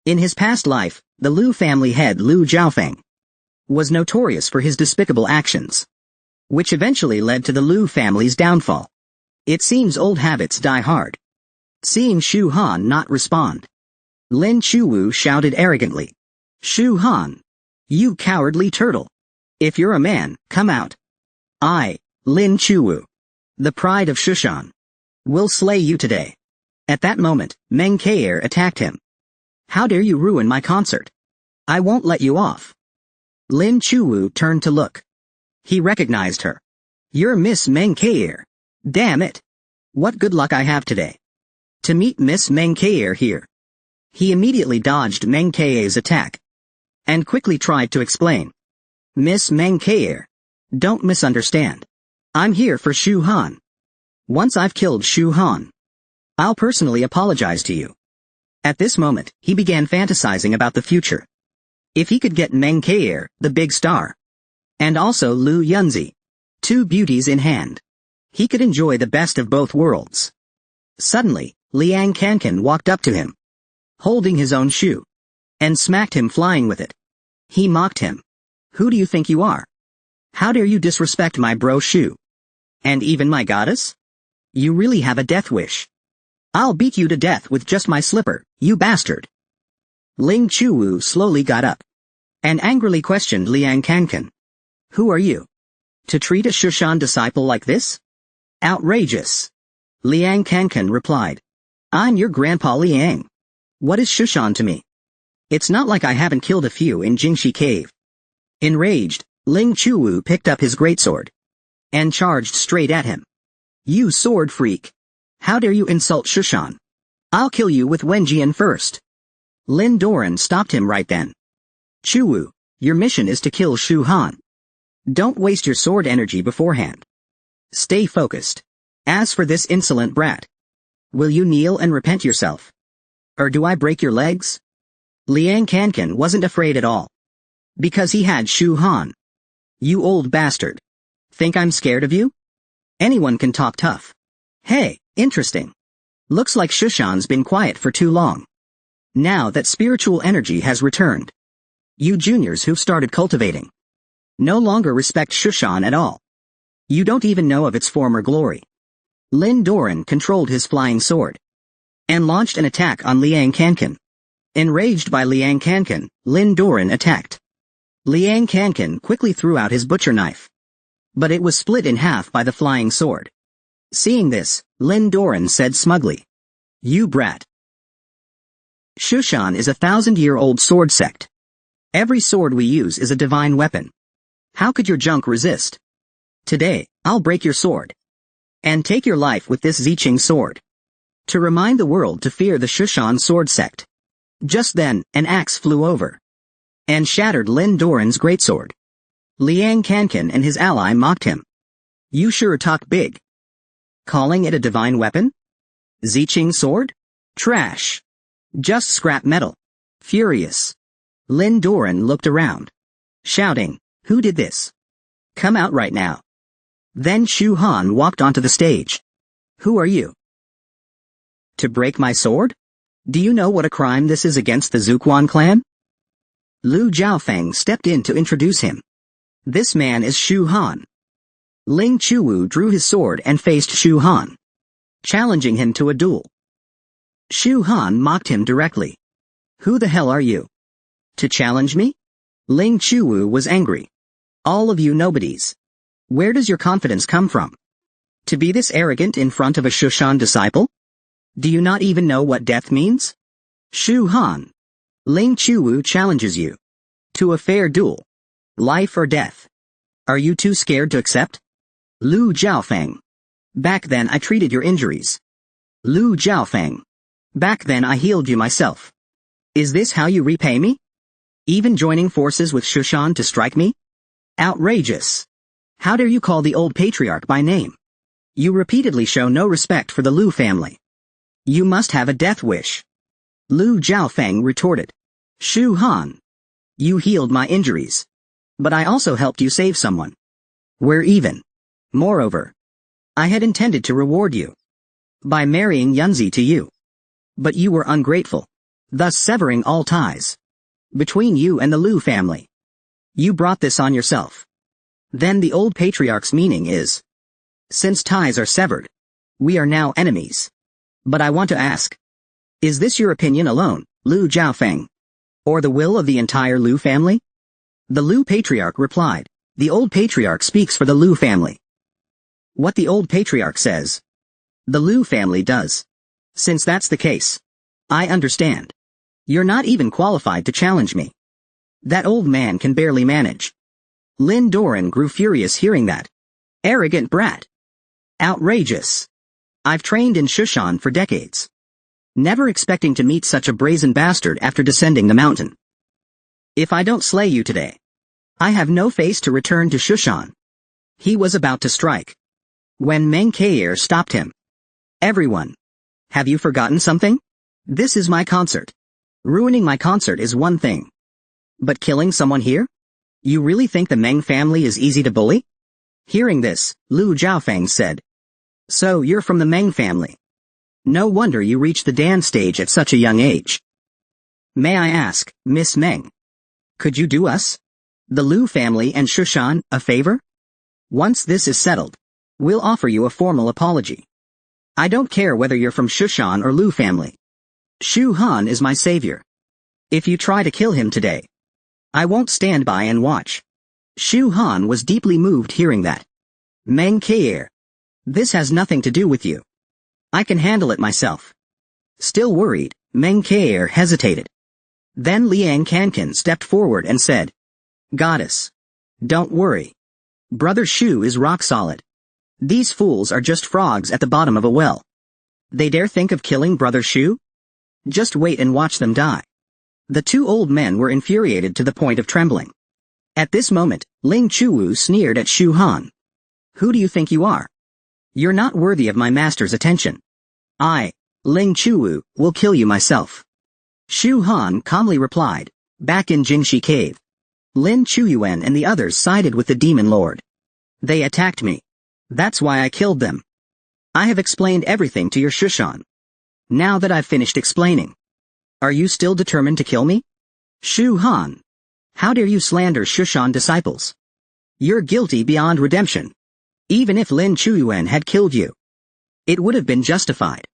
In his past life, the Liu family head Liu Zhaofeng was notorious for his despicable actions, which eventually led to the Liu family's downfall. It seems old habits die hard. Seeing Shu Han not respond, Lin Chuwu shouted arrogantly. Shu Han, you cowardly turtle. If you're a man, come out. I, Lin Chuwu, the pride of Shushan, will slay you today. At that moment, Meng Keir attacked him. How dare you ruin my concert? I won't let you off. Lin Chuwu turned to look. He recognized her. You're Miss Meng Keir. Damn it. What good luck I have today. To meet Miss Meng Keir here. He immediately dodged Meng Keir's attack and quickly tried to explain. Miss Meng Keir, don't misunderstand. I'm here for Shu Han. Once I've killed Shu Han, I'll personally apologize to you. At this moment, he began fantasizing about the future. If he could get Meng Keir, the big star, and also Lu Yunzi, two beauties in hand, he could enjoy the best of both worlds. Suddenly, Liang Kankan walked up to him, holding his own shoe, and smacked him flying with it. He mocked him. Who do you think you are? How dare you disrespect my bro shoe? And even my goddess? You really have a death wish. I'll beat you to death with just my slipper, you bastard. Ling Chuwu slowly got up and angrily questioned Liang Kankan. Who are you? To treat a Shushan disciple like this? Outrageous. Liang Kankan replied. I'm your grandpa Liang. What is Shushan to me? It's not like I haven't killed a few in Jingxi Cave. Enraged, Ling Chuwu picked up his greatsword and charged straight at him. You sword freak. How dare you insult Shushan? I'll kill you with Wenjian first. Lin Doran stopped him right then. Chuwu, your mission is to kill Shu Han. Don't waste your sword energy beforehand. Stay focused. As for this insolent brat, will you kneel and repent yourself? Or do I break your legs? Liang Kankan wasn't afraid at all. Because he had Shu Han. You old bastard. Think I'm scared of you? Anyone can talk tough. Hey, interesting. Looks like Shushan's been quiet for too long. Now that spiritual energy has returned, you juniors who've started cultivating no longer respect Shushan at all. You don't even know of its former glory. Lin Doran controlled his flying sword and launched an attack on Liang Kankan. Enraged by Liang Kankan, Lin Doran attacked. Liang Kankan quickly threw out his butcher knife, but it was split in half by the flying sword. Seeing this, Lin Doran said smugly, You brat. Shushan is a 1,000-year-old sword sect. Every sword we use is a divine weapon. How could your junk resist? Today, I'll break your sword and take your life with this Ziqing sword to remind the world to fear the Shushan sword sect. Just then, an axe flew over and shattered Lin Doran's greatsword. Liang Kankan and his ally mocked him. You sure talk big. Calling it a divine weapon? Ziqing sword? Trash. Just scrap metal. Furious, Lin Doran looked around, shouting, Who did this? Come out right now. Then Shu Han walked onto the stage. Who are you? To break my sword? Do you know what a crime this is against the Zuquan clan? Lu Zhaofeng stepped in to introduce him. This man is Shu Han. Ling Chuwu drew his sword and faced Shu Han, challenging him to a duel. Shu Han mocked him directly. Who the hell are you? To challenge me? Ling Chuwu was angry. All of you nobodies. Where does your confidence come from? To be this arrogant in front of a Shushan disciple? Do you not even know what death means? Shu Han. Ling Chuwu challenges you to a fair duel. Life or death. Are you too scared to accept? Lu Zhaofeng. Back then I treated your injuries. Lu Zhaofeng. Back then I healed you myself. Is this how you repay me? Even joining forces with Shushan to strike me? Outrageous. How dare you call the old patriarch by name? You repeatedly show no respect for the Lu family. You must have a death wish. Lu Jiaofeng retorted. Shu Han. You healed my injuries. But I also helped you save someone. We're even. Moreover, I had intended to reward you by marrying Yunzi to you. But you were ungrateful, thus severing all ties between you and the Lu family. You brought this on yourself. Then the old patriarch's meaning is, since ties are severed, we are now enemies. But I want to ask, is this your opinion alone, Lu Jiaofeng? Or the will of the entire Lu family? The Lu patriarch replied, the old patriarch speaks for the Lu family. What the old patriarch says, the Lu family does. Since that's the case, I understand. You're not even qualified to challenge me. That old man can barely manage. Lin Doran grew furious hearing that. Arrogant brat. Outrageous. I've trained in Shushan for decades, never expecting to meet such a brazen bastard after descending the mountain. If I don't slay you today, I have no face to return to Shushan. He was about to strike when Meng Kair stopped him. Everyone, have you forgotten something? This is my concert. Ruining my concert is one thing. But killing someone here? You really think the Meng family is easy to bully? Hearing this, Lu Jiaofeng said. So you're from the Meng family. No wonder you reached the Dan stage at such a young age. May I ask, Miss Meng, could you do us, the Lu family and Shushan, a favor? Once this is settled, we'll offer you a formal apology. I don't care whether you're from Shushan or Lu family. Shu Han is my savior. If you try to kill him today, I won't stand by and watch. Shu Han was deeply moved hearing that. Meng Kair, this has nothing to do with you. I can handle it myself. Still worried, Meng Kair hesitated. Then Liang Kankan stepped forward and said, Goddess, don't worry. Brother Shu is rock solid. These fools are just frogs at the bottom of a well. They dare think of killing Brother Shu? Just wait and watch them die. The two old men were infuriated to the point of trembling. At this moment, Ling Chuwu sneered at Shu Han. Who do you think you are? You're not worthy of my master's attention. I, Ling Chuwu, will kill you myself. Shu Han calmly replied, back in Jingxi Cave. Lin Chuyuan and the others sided with the demon lord. They attacked me. That's why I killed them. I have explained everything to your Shushan. Now that I've finished explaining, are you still determined to kill me? Shu Han, how dare you slander Shushan disciples? You're guilty beyond redemption. Even if Lin Chuyuan had killed you, it would have been justified.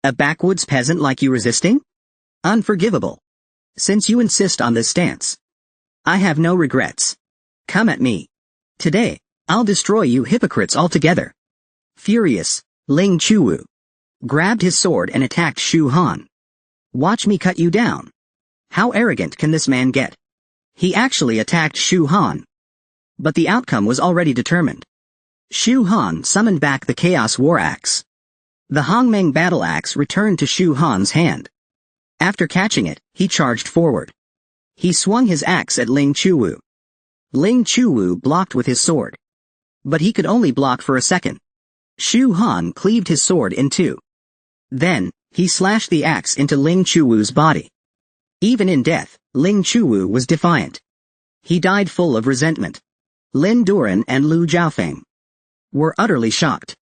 A backwoods peasant like you resisting? Unforgivable. Since you insist on this stance, I have no regrets. Come at me. Today, I'll destroy you hypocrites altogether. Furious, Ling Chuwu grabbed his sword and attacked Shu Han. Watch me cut you down. How arrogant can this man get? He actually attacked Shu Han. But the outcome was already determined. Shu Han summoned back the Chaos War Axe. The Hongmeng Battle Axe returned to Shu Han's hand. After catching it, he charged forward. He swung his axe at Ling Chuwu. Ling Chuwu blocked with his sword. But he could only block for a second. Shu Han cleaved his sword in two. Then, he slashed the axe into Ling Chuwu's body. Even in death, Ling Chuwu was defiant. He died full of resentment. Lin Doran and Lu Jiaofeng were utterly shocked.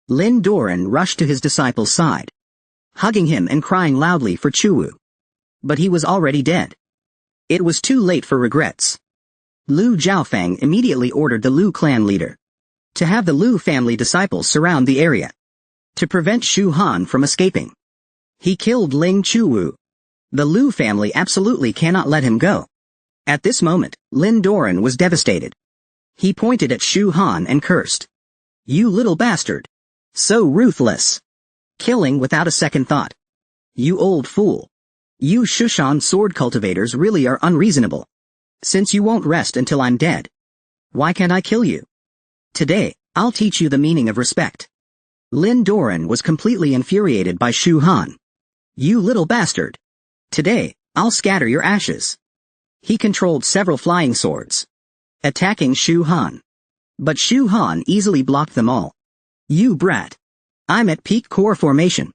Lin Doran rushed to his disciple's side, hugging him and crying loudly for Chuwu. But he was already dead. It was too late for regrets. Lu Jiaofeng immediately ordered the Lu clan leader to have the Lu family disciples surround the area to prevent Shu Han from escaping. He killed Ling Chuwu. The Lu family absolutely cannot let him go. At this moment, Lin Doran was devastated. He pointed at Shu Han and cursed. You little bastard. So ruthless. Killing without a second thought. You old fool. You Shushan sword cultivators really are unreasonable. Since you won't rest until I'm dead, why can't I kill you? Today, I'll teach you the meaning of respect. Lin Doran was completely infuriated by Shu Han. You little bastard. Today, I'll scatter your ashes. He controlled several flying swords, attacking Shu Han. But Shu Han easily blocked them all. You brat. I'm at peak core formation.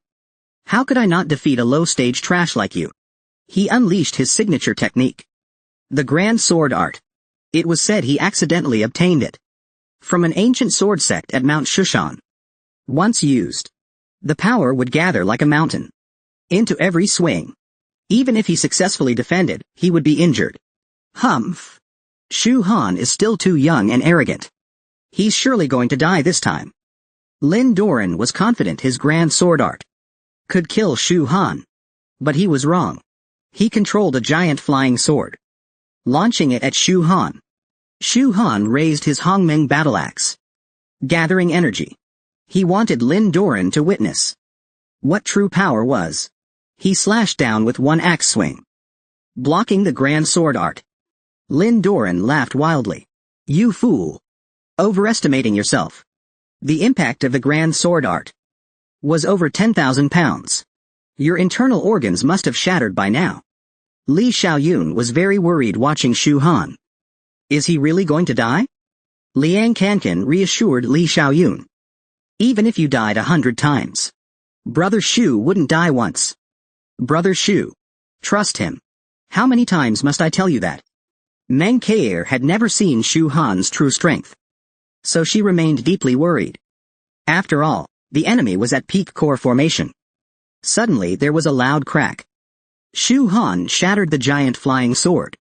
How could I not defeat a low-stage trash like you? He unleashed his signature technique. The Grand Sword Art. It was said he accidentally obtained it from an ancient sword sect at Mount Shushan. Once used, the power would gather like a mountain into every swing. Even if he successfully defended, he would be injured. Humph. Shu Han is still too young and arrogant. He's surely going to die this time. Lin Doran was confident his Grand Sword Art could kill Shu Han. But he was wrong. He controlled a giant flying sword, launching it at Shu Han. Shu Han raised his Hongmeng battle axe, gathering energy. He wanted Lin Doran to witness what true power was. He slashed down with one axe swing, blocking the Grand Sword Art. Lin Doran laughed wildly. You fool. Overestimating yourself. The impact of the Grand Sword Art was over 10,000 pounds. Your internal organs must have shattered by now. Li Xiaoyun was very worried watching Shu Han. Is he really going to die? Liang Kankan reassured Li Xiaoyun. Even if you died 100 times, Brother Shu wouldn't die once. Brother Shu. Trust him. How many times must I tell you that? Meng Keir had never seen Shu Han's true strength, so she remained deeply worried. After all, the enemy was at peak core formation. Suddenly there was a loud crack. Shu Han shattered the giant flying sword.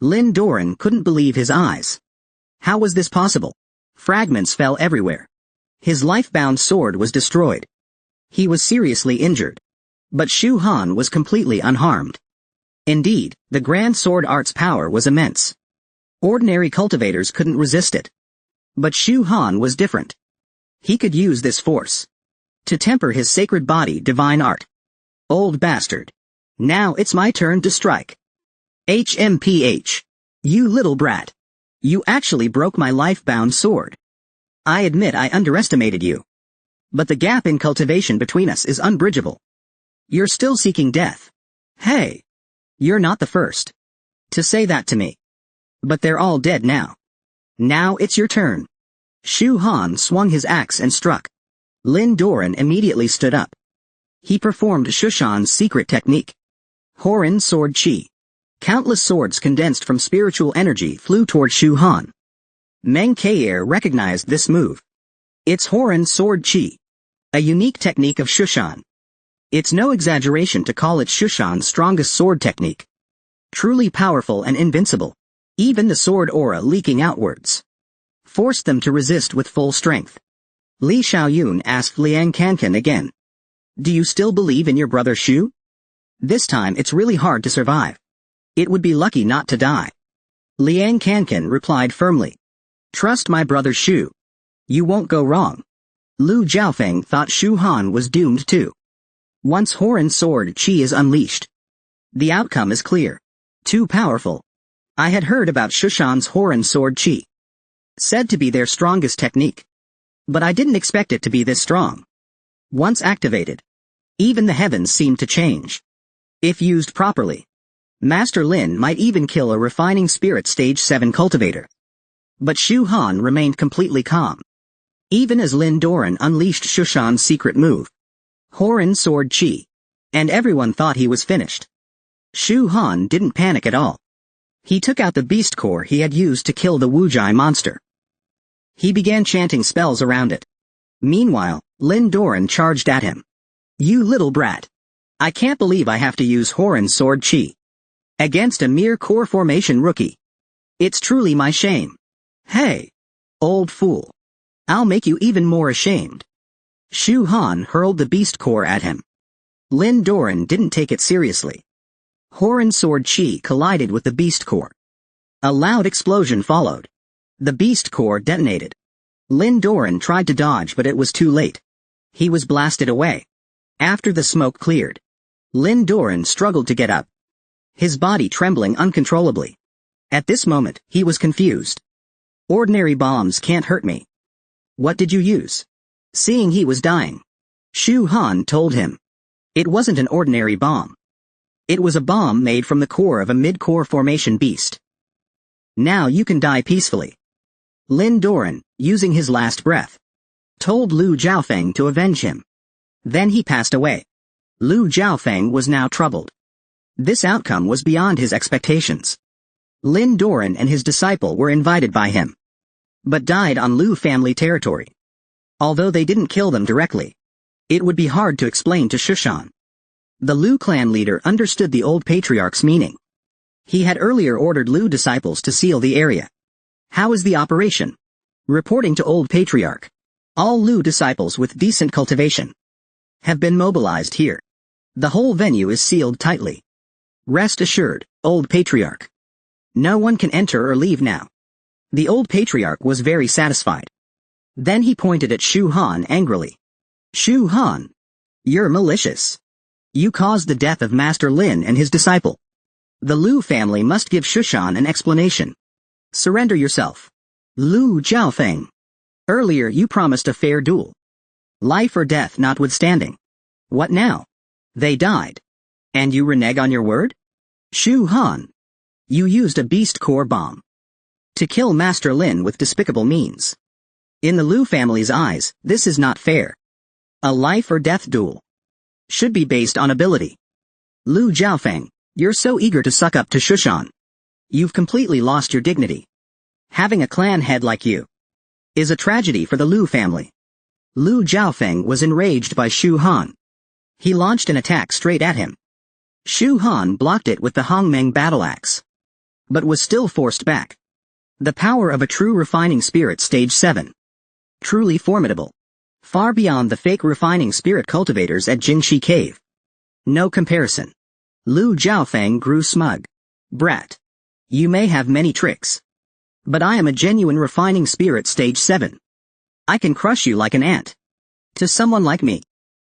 Lin Doran couldn't believe his eyes. How was this possible? Fragments fell everywhere. His life-bound sword was destroyed. He was seriously injured. But Shu Han was completely unharmed. Indeed, the Grand Sword Art's power was immense. Ordinary cultivators couldn't resist it. But Shu Han was different. He could use this force to temper his sacred body divine art. Old bastard. Now it's my turn to strike. HMPH. You little brat. You actually broke my life-bound sword. I admit I underestimated you. But the gap in cultivation between us is unbridgeable. You're still seeking death. Hey. You're not the first to say that to me. But they're all dead now. Now it's your turn. Shu Han swung his axe and struck. Lin Doran immediately stood up. He performed Shushan's secret technique. Horan Sword Chi. Countless swords condensed from spiritual energy flew toward Shu Han. Meng Keir recognized this move. It's Horan Sword Chi, a unique technique of Shushan. It's no exaggeration to call it Shushan's strongest sword technique. Truly powerful and invincible. Even the sword aura leaking outwards forced them to resist with full strength. Li Xiaoyun asked Liang Kankan again. Do you still believe in your brother Shu? This time it's really hard to survive. It would be lucky not to die. Liang Kankan replied firmly. Trust my brother Shu. You won't go wrong. Lu Jiaofeng thought Shu Han was doomed too. Once Horan Sword Chi is unleashed, the outcome is clear. Too powerful. I had heard about Shushan's Horan Sword Chi, said to be their strongest technique. But I didn't expect it to be this strong. Once activated, even the heavens seemed to change. If used properly, Master Lin might even kill a refining spirit stage 7 cultivator. But Shu Han remained completely calm. Even as Lin Doran unleashed Shushan's secret move, Horan Sword Chi, and everyone thought he was finished. Shu Han didn't panic at all. He took out the beast core he had used to kill the Wujai monster. He began chanting spells around it. Meanwhile, Lin Doran charged at him. You little brat. I can't believe I have to use Horan Sword Chi against a mere core formation rookie. It's truly my shame. Hey, old fool. I'll make you even more ashamed. Shu Han hurled the beast core at him. Lin Doran didn't take it seriously. Horan Sword Chi collided with the beast core. A loud explosion followed. The beast core detonated. Lin Doran tried to dodge, but it was too late. He was blasted away. After the smoke cleared, Lin Doran struggled to get up, his body trembling uncontrollably. At this moment, he was confused. Ordinary bombs can't hurt me. What did you use? Seeing he was dying, Shu Han told him. It wasn't an ordinary bomb. It was a bomb made from the core of a mid-core formation beast. Now you can die peacefully. Lin Doran, using his last breath, told Lu Jiaofeng to avenge him. Then he passed away. Lu Jiaofeng was now troubled. This outcome was beyond his expectations. Lin Doran and his disciple were invited by him, but died on Lu family territory. Although they didn't kill them directly, it would be hard to explain to Shushan. The Lu clan leader understood the old patriarch's meaning. He had earlier ordered Lu disciples to seal the area. How is the operation? Reporting to old patriarch. All Lu disciples with decent cultivation have been mobilized here. The whole venue is sealed tightly. Rest assured, old patriarch. No one can enter or leave now. The old patriarch was very satisfied. Then he pointed at Shu Han angrily. Shu Han, you're malicious. You caused the death of Master Lin and his disciple. The Lu family must give Shushan an explanation. Surrender yourself. Lu Jiaofeng. Earlier you promised a fair duel. Life or death notwithstanding. What now? They died. And you renege on your word? Shu Han. You used a beast core bomb to kill Master Lin with despicable means. In the Lu family's eyes, this is not fair. A life or death duel should be based on ability. Lu Jiaofeng, you're so eager to suck up to Shushan. You've completely lost your dignity. Having a clan head like you is a tragedy for the Lu family. Lu Jiaofeng was enraged by Shu Han. He launched an attack straight at him. Shu Han blocked it with the Hongmeng battle axe, but was still forced back. The power of a true refining spirit stage 7. Truly formidable. Far beyond the fake refining spirit cultivators at Jingxi Cave. No comparison. Lu Jiaofeng grew smug. Brat. You may have many tricks, but I am a genuine refining spirit stage 7. I can crush you like an ant. To someone like me,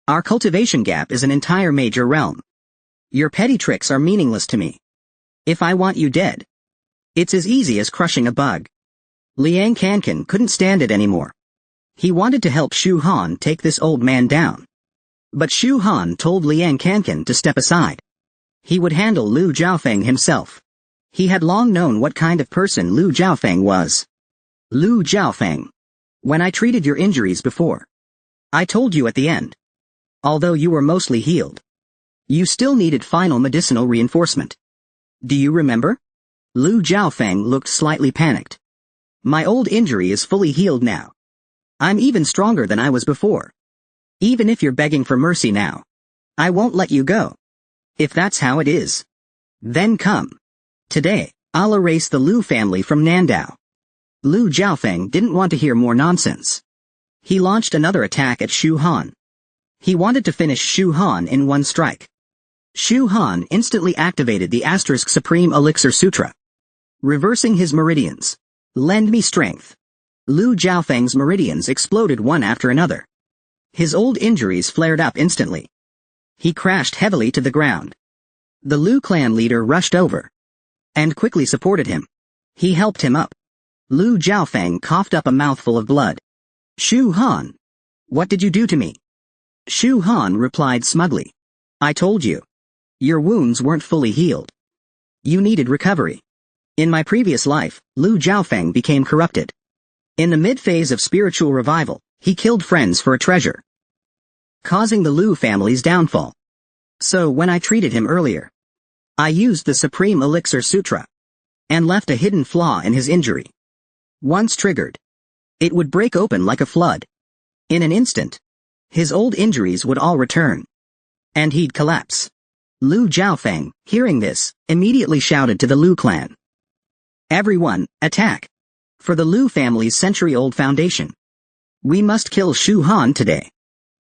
our cultivation gap is an entire major realm. Your petty tricks are meaningless to me. If I want you dead, it's as easy as crushing a bug. Liang Kankan couldn't stand it anymore. He wanted to help Shu Han take this old man down. But Shu Han told Liang Kankan to step aside. He would handle Lu Jiaofeng himself. He had long known what kind of person Lu Jiaofeng was. Lu Jiaofeng. When I treated your injuries before, I told you at the end. Although you were mostly healed, you still needed final medicinal reinforcement. Do you remember? Lu Jiaofeng looked slightly panicked. My old injury is fully healed now. I'm even stronger than I was before. Even if you're begging for mercy now, I won't let you go. If that's how it is, then come. Today, I'll erase the Lu family from Nandao. Lu Jiaofeng didn't want to hear more nonsense. He launched another attack at Shu Han. He wanted to finish Shu Han in one strike. Shu Han instantly activated the Asterisk Supreme Elixir Sutra, reversing his meridians. Lend me strength. Lu Jiaofeng's meridians exploded one after another. His old injuries flared up instantly. He crashed heavily to the ground. The Lu clan leader rushed over and quickly supported him. He helped him up. Lu Jiaofeng coughed up a mouthful of blood. Shu Han, what did you do to me? Shu Han replied smugly. I told you. Your wounds weren't fully healed. You needed recovery. In my previous life, Lu Jiaofeng became corrupted. In the mid-phase of spiritual revival, he killed friends for a treasure, causing the Lu family's downfall. So when I treated him earlier, I used the Supreme Elixir Sutra and left a hidden flaw in his injury. Once triggered, it would break open like a flood. In an instant, his old injuries would all return, and he'd collapse. Lu Jiaofeng, hearing this, immediately shouted to the Lu clan. Everyone, attack! For the Lu family's century-old foundation. We must kill Shu Han today.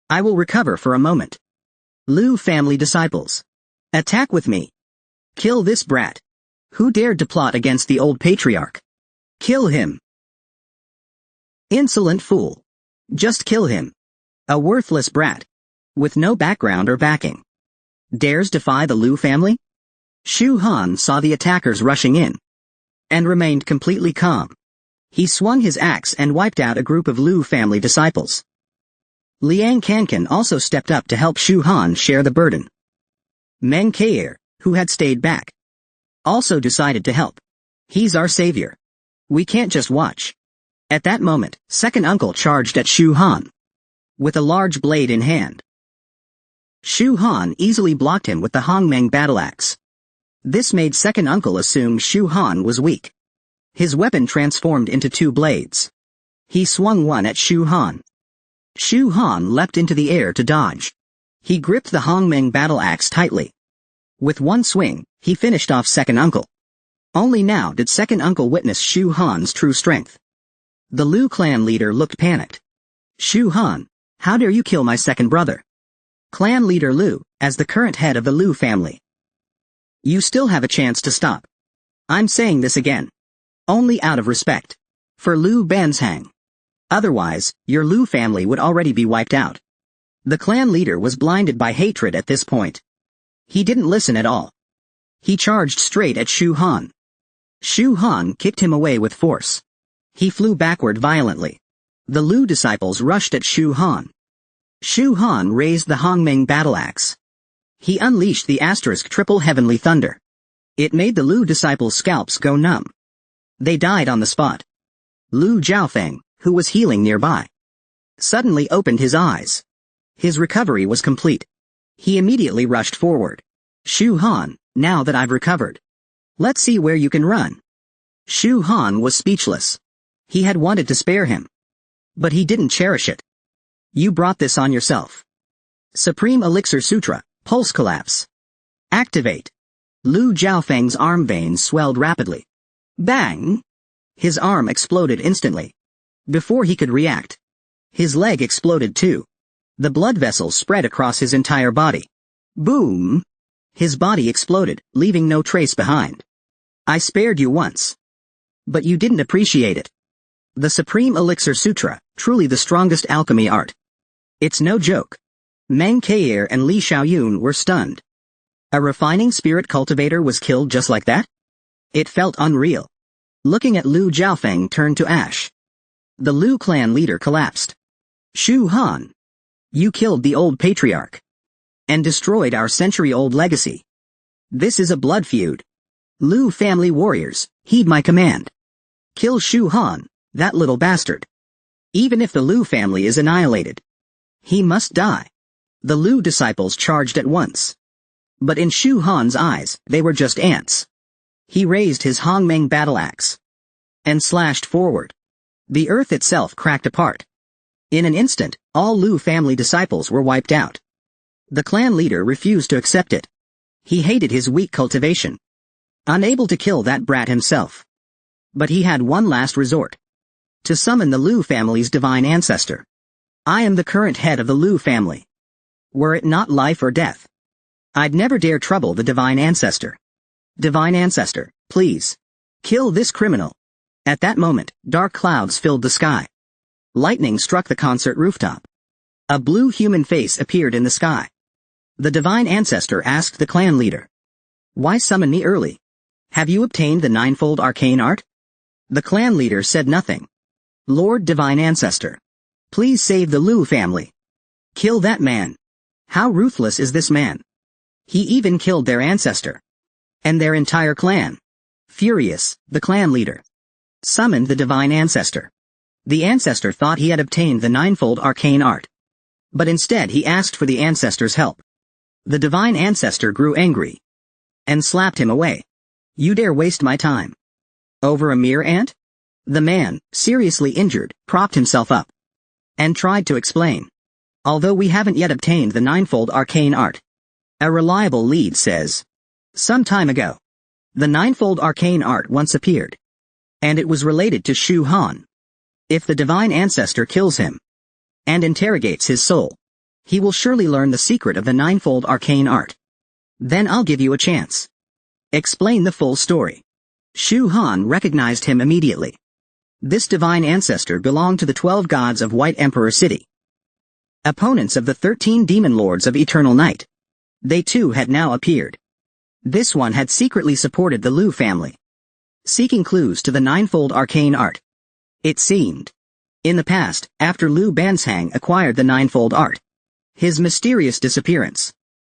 I will recover for a moment. Lu family disciples, attack with me. Kill this brat. Who dared to plot against the old patriarch? Kill him. Insolent fool. Just kill him. A worthless brat, with no background or backing, dares defy the Lu family? Shu Han saw the attackers rushing in and remained completely calm. He swung his axe and wiped out a group of Lu family disciples. Liang Kankan also stepped up to help Shu Han share the burden. Meng Kair, who had stayed back, also decided to help. He's our savior. We can't just watch. At that moment, second uncle charged at Shu Han with a large blade in hand. Shu Han easily blocked him with the Hongmeng battle axe. This made second uncle assume Shu Han was weak. His weapon transformed into two blades. He swung one at Shu Han. Shu Han leapt into the air to dodge. He gripped the Hongmeng battle axe tightly. With one swing, he finished off second uncle. Only now did second uncle witness Shu Han's true strength. The Lu clan leader looked panicked. Shu Han, how dare you kill my second brother? Clan leader Lu, as the current head of the Lu family. You still have a chance to stop. I'm saying this again. Only out of respect. For Lu Banzhang. Otherwise, your Lu family would already be wiped out. The clan leader was blinded by hatred at this point. He didn't listen at all. He charged straight at Shu Han. Shu Han kicked him away with force. He flew backward violently. The Lu disciples rushed at Shu Han. Shu Han raised the Hongmeng battle axe. He unleashed the triple heavenly thunder. It made the Lu disciples' scalps go numb. They died on the spot. Lu Zhaofeng, who was healing nearby, suddenly opened his eyes. His recovery was complete. He immediately rushed forward. Shu Han, now that I've recovered, let's see where you can run. Shu Han was speechless. He had wanted to spare him, but he didn't cherish it. You brought this on yourself. Supreme Elixir Sutra, Pulse Collapse. Activate. Lu Zhaofeng's arm veins swelled rapidly. Bang! His arm exploded instantly. Before he could react, his leg exploded too. The blood vessels spread across his entire body. Boom! His body exploded, leaving no trace behind. I spared you once, but you didn't appreciate it. The Supreme Elixir Sutra, truly the strongest alchemy art. It's no joke. Meng Keir and Li Xiaoyun were stunned. A refining spirit cultivator was killed just like that? It felt unreal. Looking at Lu Zhaofeng turned to ash. The Lu clan leader collapsed. Shu Han, you killed the old patriarch and destroyed our century-old legacy. This is a blood feud. Lu family warriors, heed my command. Kill Shu Han, that little bastard. Even if the Lu family is annihilated, he must die. The Lu disciples charged at once. But in Shu Han's eyes, they were just ants. He raised his Hongmeng battle axe and slashed forward. The earth itself cracked apart. In an instant, all Lu family disciples were wiped out. The clan leader refused to accept it. He hated his weak cultivation. Unable to kill that brat himself. But he had one last resort. To summon the Lu family's divine ancestor. I am the current head of the Lu family. Were it not life or death, I'd never dare trouble the divine ancestor. Divine ancestor, please. Kill this criminal. At that moment, dark clouds filled the sky. Lightning struck the concert rooftop. A blue human face appeared in the sky. The divine ancestor asked the clan leader. Why summon me early? Have you obtained the ninefold arcane art? The clan leader said nothing. Lord divine ancestor, please save the Lu family. Kill that man. How ruthless is this man? He even killed their ancestor. And their entire clan. Furious, the clan leader summoned the divine ancestor. The ancestor thought he had obtained the ninefold arcane art. But instead he asked for the ancestor's help. The divine ancestor grew angry and slapped him away. You dare waste my time over a mere ant? The man, seriously injured, propped himself up and tried to explain. Although we haven't yet obtained the ninefold arcane art, a reliable lead says, some time ago, the ninefold arcane art once appeared, and it was related to Shu Han. If the divine ancestor kills him and interrogates his soul, he will surely learn the secret of the ninefold arcane art. Then I'll give you a chance. Explain the full story. Shu Han recognized him immediately. This divine ancestor belonged to the 12 gods of White Emperor City. Opponents of the 13 demon lords of Eternal Night. They too had now appeared. This one had secretly supported the Lu family, seeking clues to the ninefold arcane art. It seemed, in the past, after Lu Banzhang acquired the ninefold art, his mysterious disappearance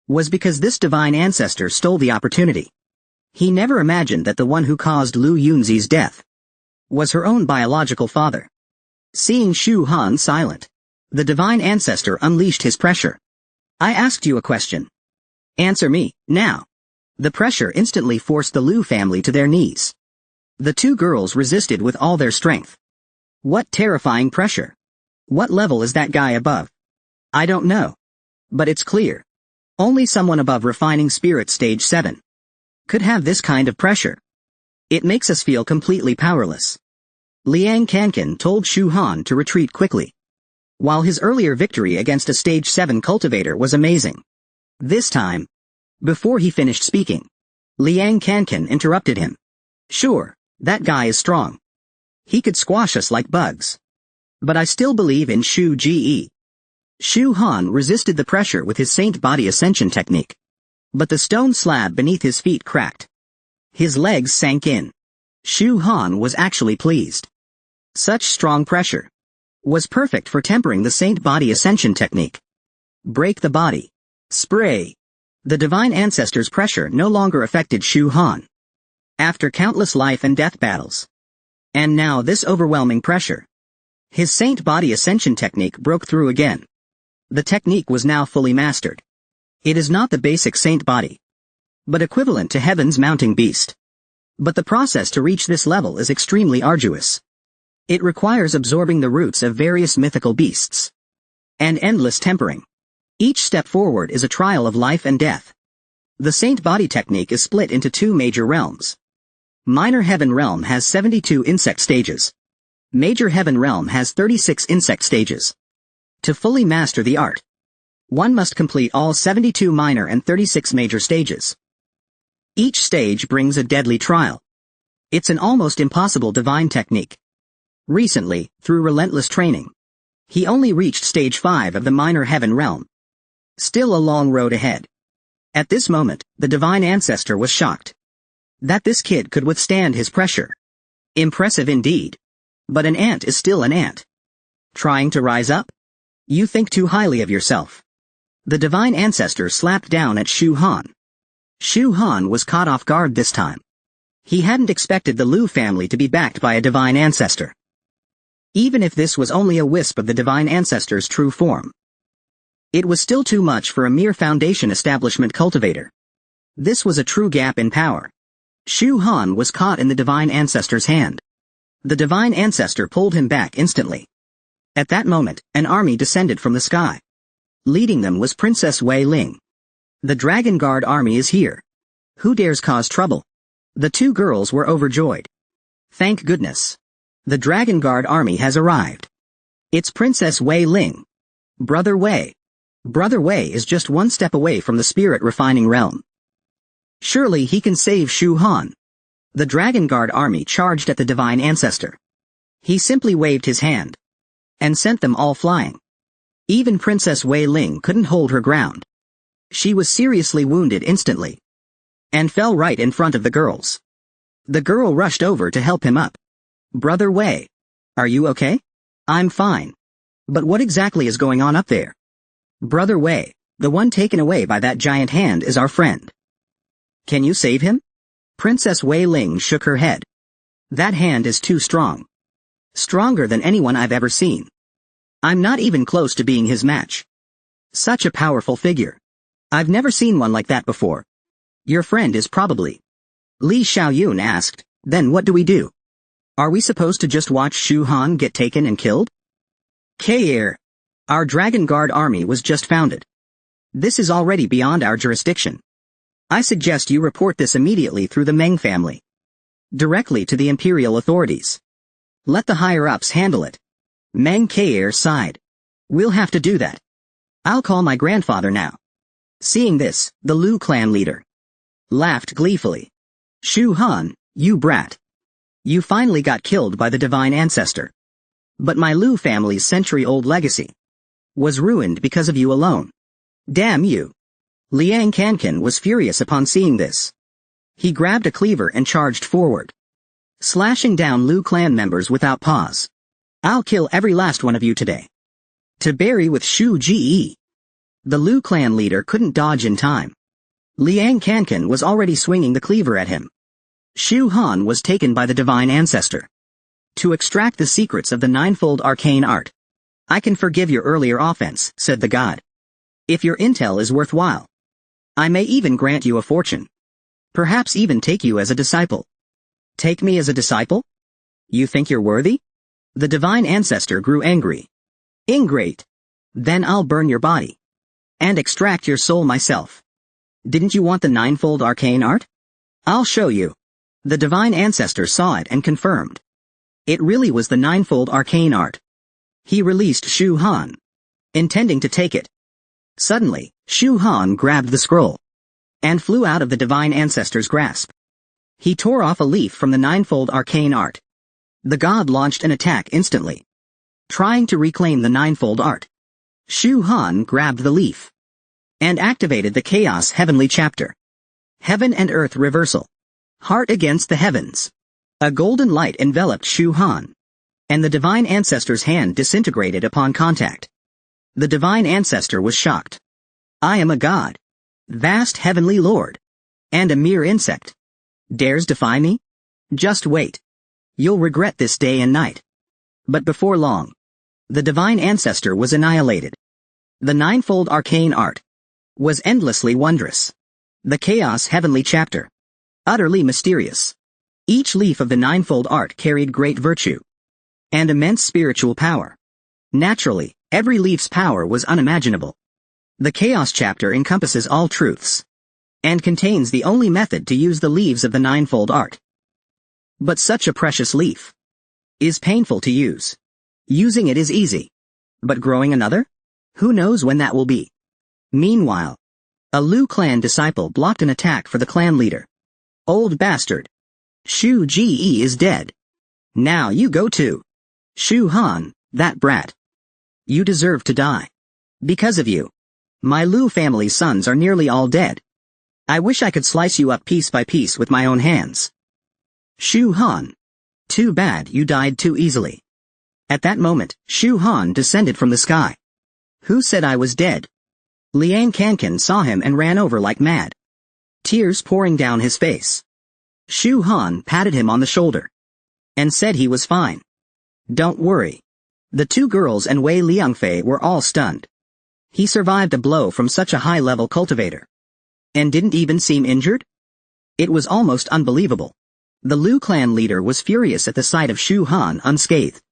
was because this divine ancestor stole the opportunity. He never imagined that the one who caused Lu Yunzi's death was her own biological father. Seeing Shu Han silent, the divine ancestor unleashed his pressure. I asked you a question. Answer me, now. The pressure instantly forced the Liu family to their knees. The two girls resisted with all their strength. What terrifying pressure. What level is that guy above? I don't know. But it's clear. Only someone above refining spirit stage 7 could have this kind of pressure. It makes us feel completely powerless. Liang Kankan told Shu Han to retreat quickly. While his earlier victory against a stage 7 cultivator was amazing. This time, before he finished speaking, Liang Kankan interrupted him. Sure, that guy is strong. He could squash us like bugs. But I still believe in Shu Ge. Shu Han resisted the pressure with his Saint Body Ascension technique. But the stone slab beneath his feet cracked. His legs sank in. Shu Han was actually pleased. Such strong pressure was perfect for tempering the Saint Body Ascension technique. Break the body. Spray. The divine ancestor's pressure no longer affected Shu Han. After countless life and death battles. And now this overwhelming pressure. His Saint Body Ascension technique broke through again. The technique was now fully mastered. It is not the basic Saint Body, but equivalent to Heaven's mounting beast. But the process to reach this level is extremely arduous. It requires absorbing the roots of various mythical beasts. And endless tempering. Each step forward is a trial of life and death. The Saint Body technique is split into two major realms. Minor Heaven Realm has 72 insect stages. Major Heaven Realm has 36 insect stages. To fully master the art, one must complete all 72 minor and 36 major stages. Each stage brings a deadly trial. It's an almost impossible divine technique. Recently, through relentless training, he only reached stage 5 of the Minor Heaven Realm. Still a long road ahead. At this moment, the divine ancestor was shocked. That this kid could withstand his pressure. Impressive indeed. But an ant is still an ant. Trying to rise up? You think too highly of yourself. The divine ancestor slapped down at Shu Han. Shu Han was caught off guard this time. He hadn't expected the Liu family to be backed by a divine ancestor. Even if this was only a wisp of the divine ancestor's true form. It was still too much for a mere foundation establishment cultivator. This was a true gap in power. Shu Han was caught in the divine ancestor's hand. The divine ancestor pulled him back instantly. At that moment, an army descended from the sky. Leading them was Princess Wei Ling. The Dragon Guard army is here. Who dares cause trouble? The two girls were overjoyed. Thank goodness. The Dragon Guard army has arrived. It's Princess Wei Ling. Brother Wei. Brother Wei is just one step away from the spirit refining realm. Surely he can save Shu Han. The Dragon Guard army charged at the divine ancestor. He simply waved his hand. And sent them all flying. Even Princess Wei Ling couldn't hold her ground. She was seriously wounded instantly. And fell right in front of the girls. The girl rushed over to help him up. Brother Wei. Are you okay? I'm fine. But what exactly is going on up there? Brother Wei, the one taken away by that giant hand is our friend. Can you save him? Princess Wei Ling shook her head. That hand is too strong. Stronger than anyone I've ever seen. I'm not even close to being his match. Such a powerful figure. I've never seen one like that before. Your friend is probably... Li Xiaoyun asked, then what do we do? Are we supposed to just watch Shu Han get taken and killed? Kair. Our Dragon Guard army was just founded. This is already beyond our jurisdiction. I suggest you report this immediately through the Meng family. Directly to the imperial authorities. Let the higher-ups handle it. Meng Kair sighed. We'll have to do that. I'll call my grandfather now. Seeing this, the Liu clan leader laughed gleefully. Shu Han, you brat. You finally got killed by the divine ancestor. But my Liu family's century-old legacy was ruined because of you alone. Damn you. Liang Kankan was furious upon seeing this. He grabbed a cleaver and charged forward, slashing down Liu clan members without pause. I'll kill every last one of you today. To bury with Shu Ge. The Liu clan leader couldn't dodge in time. Liang Kankan was already swinging the cleaver at him. Shu Han was taken by the divine ancestor. To extract the secrets of the ninefold arcane art. I can forgive your earlier offense, said the god. If your intel is worthwhile, I may even grant you a fortune. Perhaps even take you as a disciple. Take me as a disciple? You think you're worthy? The divine ancestor grew angry. Ingrate. Then I'll burn your body. And extract your soul myself. Didn't you want the ninefold arcane art? I'll show you. The divine ancestor saw it and confirmed. It really was the ninefold arcane art. He released Shu Han, intending to take it. Suddenly, Shu Han grabbed the scroll and flew out of the divine ancestor's grasp. He tore off a leaf from the ninefold arcane art. The god launched an attack instantly, trying to reclaim the ninefold art. Shu Han grabbed the leaf and activated the Chaos Heavenly chapter. Heaven and Earth reversal. Heart against the heavens. A golden light enveloped Shu Han, and the divine ancestor's hand disintegrated upon contact. The divine ancestor was shocked. I am a god, vast heavenly lord, and a mere insect. Dares defy me? Just wait. You'll regret this day and night. But before long, the divine ancestor was annihilated. The ninefold arcane art was endlessly wondrous. The Chaos Heavenly chapter. Utterly mysterious. Each leaf of the ninefold art carried great virtue and immense spiritual power. Naturally, every leaf's power was unimaginable. The Chaos chapter encompasses all truths and contains the only method to use the leaves of the ninefold art. But such a precious leaf is painful to use. Using it is easy. But growing another? Who knows when that will be? Meanwhile, a Liu clan disciple blocked an attack for the clan leader. Old bastard. Shu Ji is dead. Now you go too. Shu Han, that brat. You deserve to die. Because of you, my Liu family's sons are nearly all dead. I wish I could slice you up piece by piece with my own hands. Shu Han. Too bad you died too easily. At that moment, Shu Han descended from the sky. Who said I was dead? Liang Kankan saw him and ran over like mad, tears pouring down his face. Shu Han patted him on the shoulder and said he was fine. Don't worry. The two girls and Wei Liangfei were all stunned. He survived a blow from such a high-level cultivator and didn't even seem injured? It was almost unbelievable. The Liu clan leader was furious at the sight of Shu Han unscathed.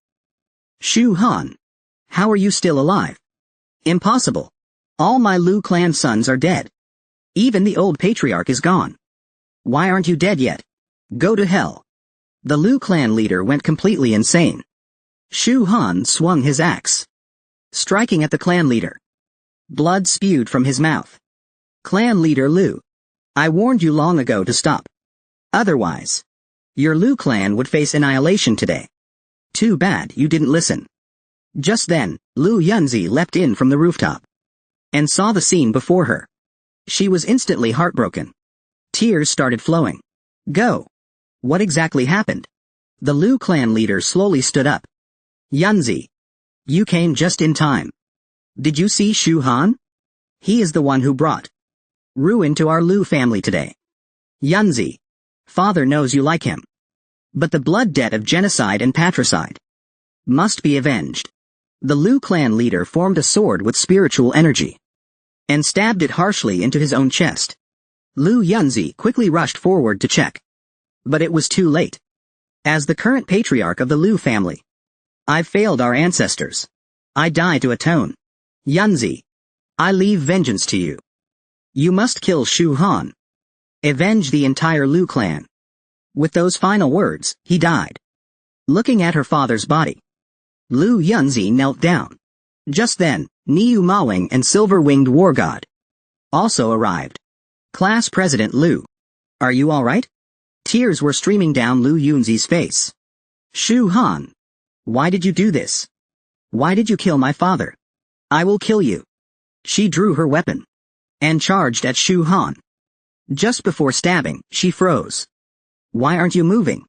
Shu Han, how are you still alive? Impossible. All my Liu clan sons are dead. Even the old patriarch is gone. Why aren't you dead yet? Go to hell. The Liu clan leader went completely insane. Shu Han swung his axe, striking at the clan leader. Blood spewed from his mouth. Clan leader Liu, I warned you long ago to stop. Otherwise, your Liu clan would face annihilation today. Too bad you didn't listen. Just then, Liu Yunzi leapt in from the rooftop and saw the scene before her. She was instantly heartbroken. Tears started flowing. Go. What exactly happened? The Liu clan leader slowly stood up. Yunzi. You came just in time. Did you see Shu Han? He is the one who brought ruin to our Liu family today. Yunzi. Father knows you like him. But the blood debt of genocide and patricide must be avenged. The Liu clan leader formed a sword with spiritual energy and stabbed it harshly into his own chest. Liu Yunzi quickly rushed forward to check. But it was too late. As the current patriarch of the Liu family, I've failed our ancestors. I die to atone. Yunzi, I leave vengeance to you. You must kill Shu Han. Avenge the entire Liu clan. With those final words, he died. Looking at her father's body, Liu Yunzi knelt down. Just then, Niu Mawing and Silver-Winged War God also arrived. Class President Liu. Are you alright? Tears were streaming down Liu Yunzi's face. Shu Han. Why did you do this? Why did you kill my father? I will kill you. She drew her weapon and charged at Shu Han. Just before stabbing, she froze. Why aren't you moving?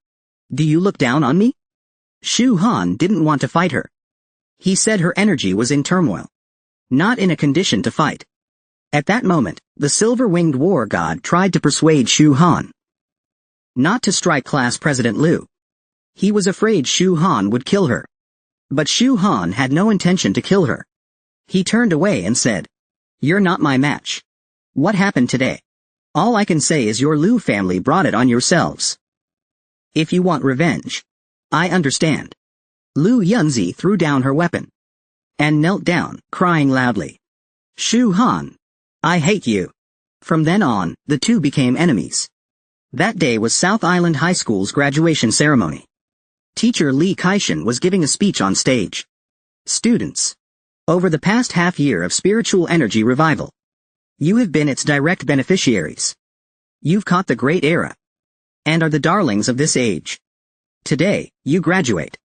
Do you look down on me? Shu Han didn't want to fight her. He said her energy was in turmoil, not in a condition to fight. At that moment, the Silver-Winged War God tried to persuade Shu Han not to strike Class President Liu. He was afraid Shu Han would kill her. But Shu Han had no intention to kill her. He turned away and said, "You're not my match. What happened today? All I can say is your Lu family brought it on yourselves. If you want revenge, I understand." Lu Yunzi threw down her weapon and knelt down, crying loudly, "Shu Han, I hate you." From then on, the two became enemies. That day was South Island High School's graduation ceremony. Teacher Li Kaishan was giving a speech on stage. Students, over the past half year of spiritual energy revival, you have been its direct beneficiaries. You've caught the great era and are the darlings of this age. Today, you graduate.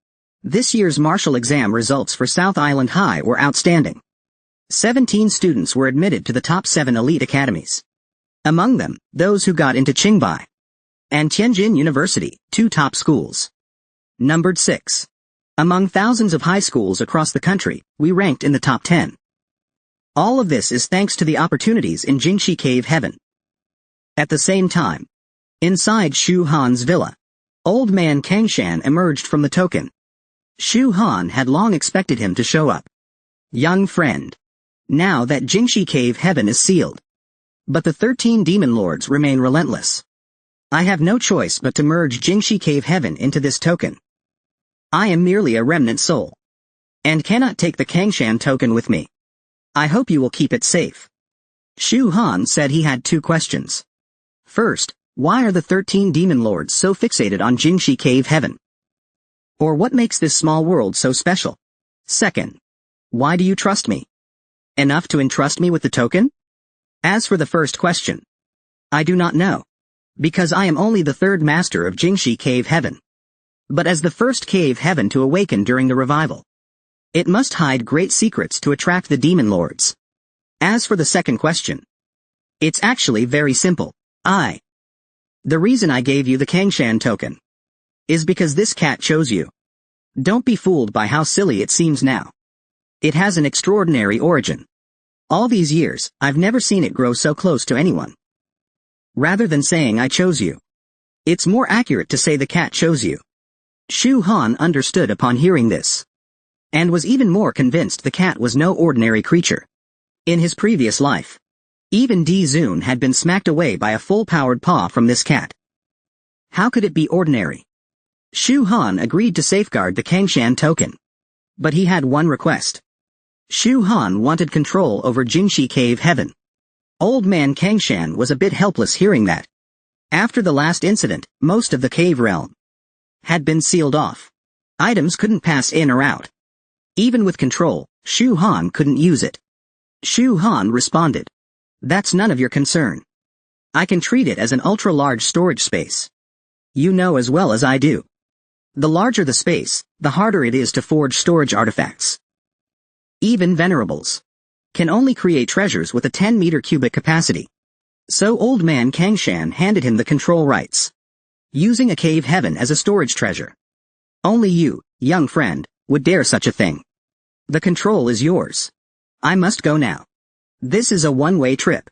This year's martial exam results for South Island High were outstanding. 17 students were admitted to the top 7 elite academies. Among them, those who got into Qinghai and Tianjin University, 2 top schools. Numbered 6. Among thousands of high schools across the country, we ranked in the top 10. All of this is thanks to the opportunities in Jingxi Cave Heaven. At the same time, inside Shu Han's villa, old man Kangshan emerged from the token. Shu Han had long expected him to show up. "Young friend, now that Jingxi Cave Heaven is sealed, but the 13 demon lords remain relentless. I have no choice but to merge Jingxi Cave Heaven into this token. I am merely a remnant soul, and cannot take the Kangshan token with me. I hope you will keep it safe." Shu Han said he had 2 questions. First, why are the 13 demon lords so fixated on Jingxi Cave Heaven? Or what makes this small world so special? Second, why do you trust me? Enough to entrust me with the token? As for the first question, I do not know, because I am only the 3rd master of Jingxi Cave Heaven. But as the first cave heaven to awaken during the revival, it must hide great secrets to attract the demon lords. As for the second question, it's actually very simple. The reason I gave you the Kangshan token is because this cat chose you. Don't be fooled by how silly it seems now. It has an extraordinary origin. All these years, I've never seen it grow so close to anyone. Rather than saying I chose you, it's more accurate to say the cat chose you. Shu Han understood upon hearing this, and was even more convinced the cat was no ordinary creature. In his previous life, even Di Zun had been smacked away by a full-powered paw from this cat. How could it be ordinary? Shu Han agreed to safeguard the Kangshan token, but he had one request. Shu Han wanted control over Jingxi Cave Heaven. Old man Kangshan was a bit helpless hearing that. After the last incident, most of the cave realm had been sealed off. Items couldn't pass in or out. Even with control, Shu Han couldn't use it. Shu Han responded, "That's none of your concern. I can treat it as an ultra-large storage space. You know as well as I do. The larger the space, the harder it is to forge storage artifacts. Even venerables can only create treasures with a 10-meter cubic capacity." So old man Kangshan handed him the control rights, using a cave heaven as a storage treasure. "Only you, young friend, would dare such a thing. The control is yours. I must go now. This is a one-way trip.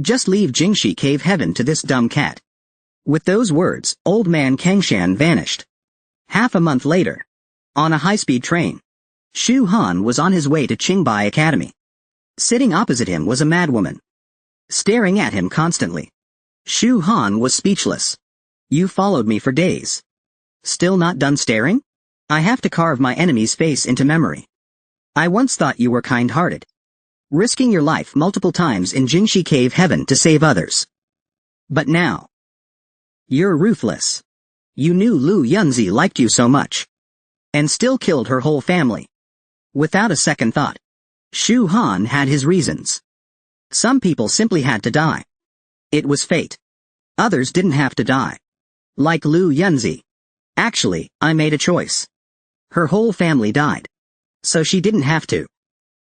Just leave Jingxi Cave Heaven to this dumb cat." With those words, old man Kangshan vanished. Half a month later, on a high-speed train, Shu Han was on his way to Qinghai Academy. Sitting opposite him was a madwoman, staring at him constantly. Shu Han was speechless. "You followed me for days. Still not done staring? I have to carve my enemy's face into memory. I once thought you were kind-hearted, risking your life multiple times in Jingxi Cave Heaven to save others. But now, you're ruthless. You knew Lu Yunzi liked you so much, and still killed her whole family." Without a second thought, Shu Han had his reasons. Some people simply had to die. It was fate. Others didn't have to die. Like Lu Yunzi. Actually, I made a choice. Her whole family died, so she didn't have to.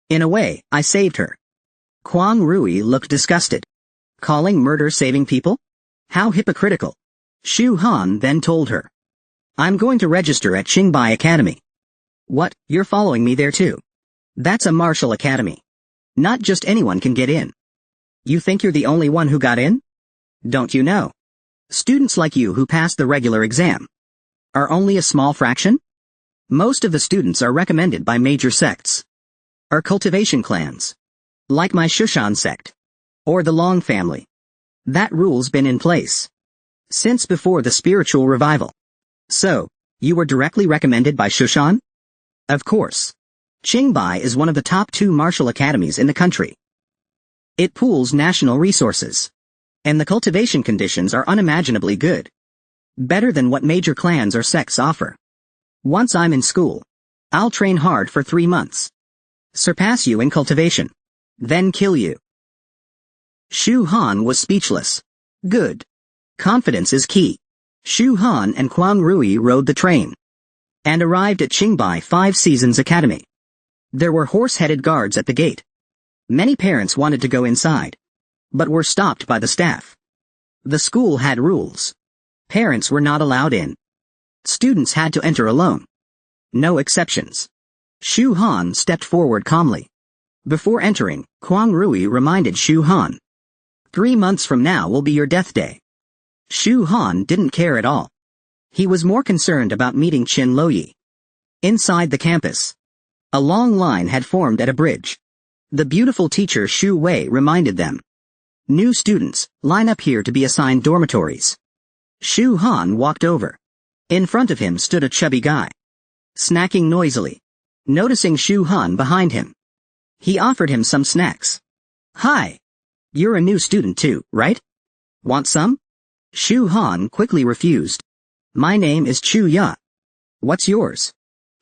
In a way, I saved her. Kwang Rui looked disgusted. Calling murder saving people? How hypocritical. Shu Han then told her, "I'm going to register at Qinghai Academy." "What, you're following me there too?" "That's a martial academy. Not just anyone can get in. You think you're the only one who got in? Don't you know? Students like you who passed the regular exam are only a small fraction? Most of the students are recommended by major sects. Are cultivation clans. Like my Shushan sect. Or the Long family. That rule's been in place since before the spiritual revival. So, you were directly recommended by Shushan? Of course. Qingbai is one of the top 2 martial academies in the country. It pools national resources. And the cultivation conditions are unimaginably good. Better than what major clans or sects offer. Once I'm in school, I'll train hard for 3 months. Surpass you in cultivation. Then kill you. Shu Han was speechless. Good. Confidence is key. Shu Han and Quang Rui rode the train and arrived at Qingbai 5 Seasons Academy. There were horse-headed guards at the gate. Many parents wanted to go inside, but were stopped by the staff. The school had rules. Parents were not allowed in. Students had to enter alone. No exceptions. Shu Han stepped forward calmly. Before entering, Quang Rui reminded Shu Han. 3 months from now will be your death day. Shu Han didn't care at all. He was more concerned about meeting Qin Loyi. Inside the campus, a long line had formed at a bridge. The beautiful teacher Shu Wei reminded them. New students, line up here to be assigned dormitories. Shu Han walked over. In front of him stood a chubby guy, snacking noisily. Noticing Shu Han behind him, he offered him some snacks. Hi. You're a new student too, right? Want some? Shu Han quickly refused. My name is Chu Ya. What's yours?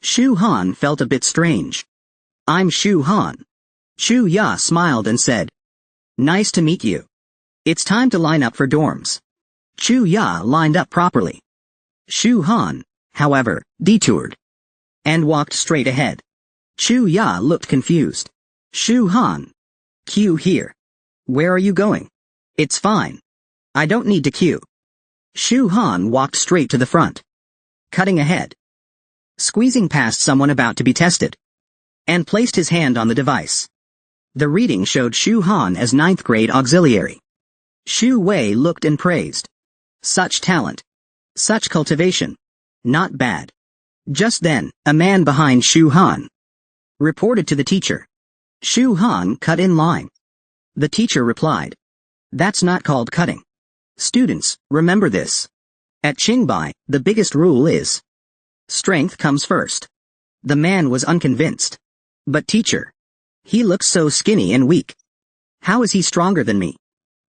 Shu Han felt a bit strange. I'm Shu Han. Chu Ya smiled and said. Nice to meet you. It's time to line up for dorms. Chu Ya lined up properly. Shu Han, however, detoured and walked straight ahead. Chu Ya looked confused. Shu Han. Queue here. Where are you going? It's fine. I don't need to queue. Shu Han walked straight to the front, cutting ahead, squeezing past someone about to be tested, and placed his hand on the device. The reading showed Shu Han as 9th grade auxiliary. Shu Wei looked and praised. Such talent. Such cultivation. Not bad. Just then, a man behind Shu Han reported to the teacher. Shu Han cut in line. The teacher replied. That's not called cutting. Students, remember this. At Qingbai, the biggest rule is strength comes first. The man was unconvinced. But teacher, he looks so skinny and weak. How is he stronger than me?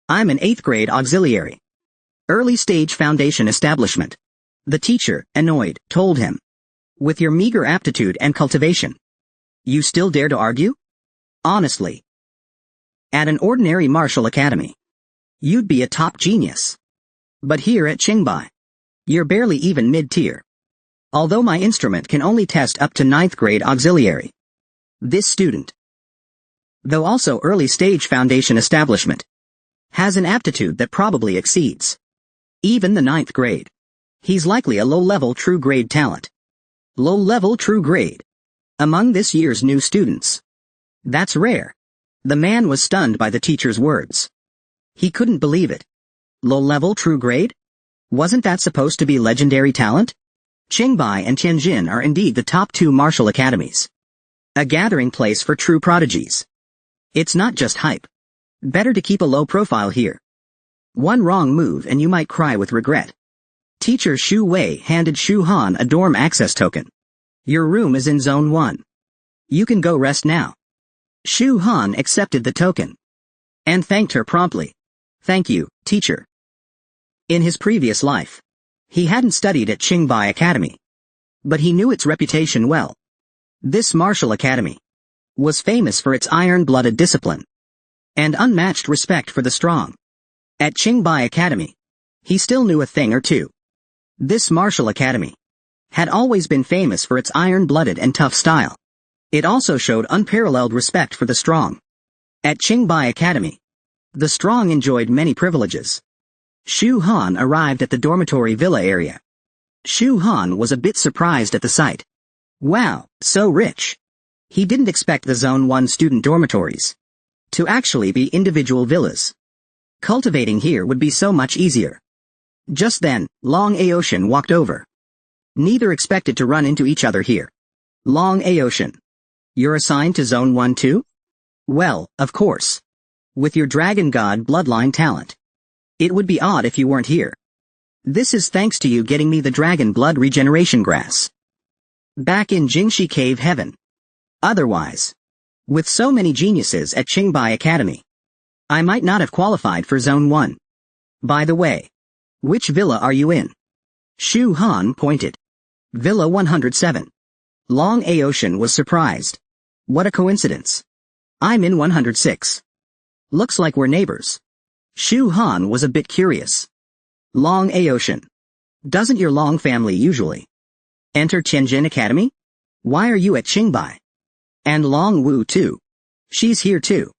I'm an 8th grade auxiliary. Early stage foundation establishment. The teacher, annoyed, told him. With your meager aptitude and cultivation, you still dare to argue? Honestly. At an ordinary martial academy, you'd be a top genius. But here at Qingbai, you're barely even mid-tier. Although my instrument can only test up to 9th grade auxiliary. This student, though also early stage foundation establishment, has an aptitude that probably exceeds even the 9th grade. He's likely a low-level true grade talent. Low-level true grade. Among this year's new students. That's rare. The man was stunned by the teacher's words. He couldn't believe it. Low-level true grade? Wasn't that supposed to be legendary talent? Qingbai and Tianjin are indeed the top 2 martial academies. A gathering place for true prodigies. It's not just hype. Better to keep a low profile here. One wrong move and you might cry with regret. Teacher Shu Wei handed Shu Han a dorm access token. Your room is in Zone 1. You can go rest now. Shu Han accepted the token and thanked her promptly. Thank you, teacher. In his previous life, he hadn't studied at Qingbai Academy, but he knew its reputation well. This martial academy was famous for its iron-blooded discipline and unmatched respect for the strong. At Qingbai Academy, he still knew a thing or two. This martial academy had always been famous for its iron-blooded and tough style. It also showed unparalleled respect for the strong. At Qingbai Academy, the strong enjoyed many privileges. Shu Han arrived at the dormitory villa area. Shu Han was a bit surprised at the sight. Wow, so rich. He didn't expect the Zone 1 student dormitories to actually be individual villas. Cultivating here would be so much easier. Just then, Long Aoshan walked over. Neither expected to run into each other here. Long Aocean. You're assigned to Zone 1 too? Well, of course. With your Dragon God bloodline talent. It would be odd if you weren't here. This is thanks to you getting me the dragon blood regeneration grass. Back in Jingxi Cave Heaven. Otherwise. With so many geniuses at Qingbai Academy. I might not have qualified for Zone 1. By the way. Which villa are you in? Shu Han pointed. Villa 107. Long Aocean was surprised. What a coincidence. I'm in 106. Looks like we're neighbors. Shu Han was a bit curious. Long Aocean. Doesn't your Long family usually enter Tianjin Academy? Why are you at Qingbai? And Long Wu too. She's here too.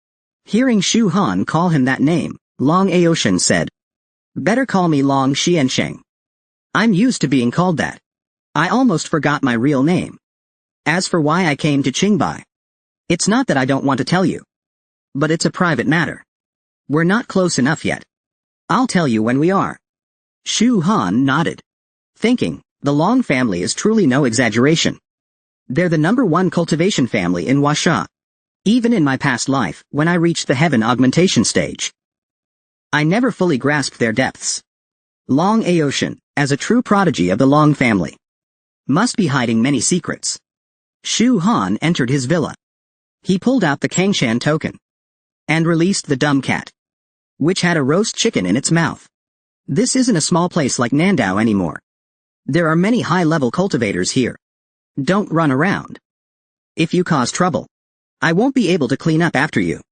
Hearing Shu Han call him that name, Long Aocean said. Better call me Long Xiansheng. I'm used to being called that. I almost forgot my real name. As for why I came to Qingbai, it's not that I don't want to tell you. But it's a private matter. We're not close enough yet. I'll tell you when we are. Shu Han nodded. Thinking, the Long family is truly no exaggeration. They're the #1 cultivation family in Huasha. Even in my past life, when I reached the heaven augmentation stage, I never fully grasped their depths. Long Aocean, as a true prodigy of the Long family, must be hiding many secrets. Shu Han entered his villa. He pulled out the Kangshan token and released the dumb cat, which had a roast chicken in its mouth. This isn't a small place like Nandao anymore. There are many high-level cultivators here. Don't run around. If you cause trouble, I won't be able to clean up after you.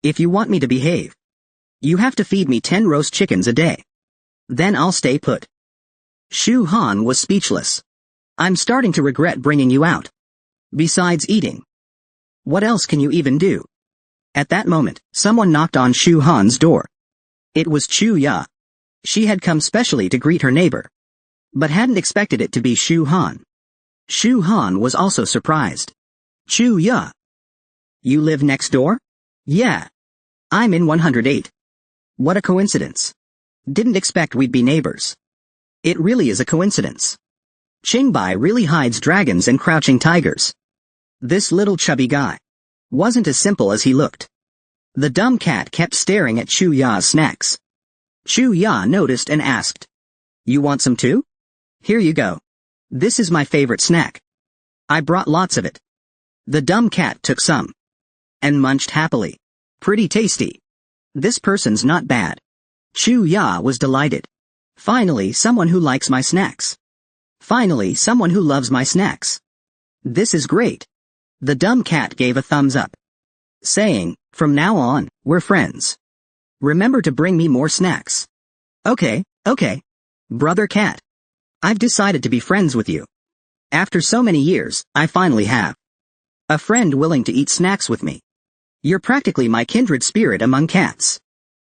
If you want me to behave, you have to feed me 10 roast chickens a day. Then I'll stay put. Shu Han was speechless. I'm starting to regret bringing you out. Besides eating, what else can you even do? At that moment, someone knocked on Shu Han's door. It was Chu Ya. She had come specially to greet her neighbor, but hadn't expected it to be Shu Han. Shu Han was also surprised. Chu Ya. You live next door? Yeah. I'm in 108. What a coincidence. Didn't expect we'd be neighbors. It really is a coincidence. Qingbai really hides dragons and crouching tigers. This little chubby guy wasn't as simple as he looked. The dumb cat kept staring at Chu Ya's snacks. Chu Ya noticed and asked, You want some too? Here you go. This is my favorite snack. I brought lots of it. The dumb cat took some and munched happily. Pretty tasty. This person's not bad. Chu Ya was delighted. Finally, someone who likes my snacks. Finally, someone who loves my snacks. This is great. The dumb cat gave a thumbs up, saying, From now on, we're friends. Remember to bring me more snacks. Okay. Brother cat. I've decided to be friends with you. After so many years, I finally have a friend willing to eat snacks with me. You're practically my kindred spirit among cats.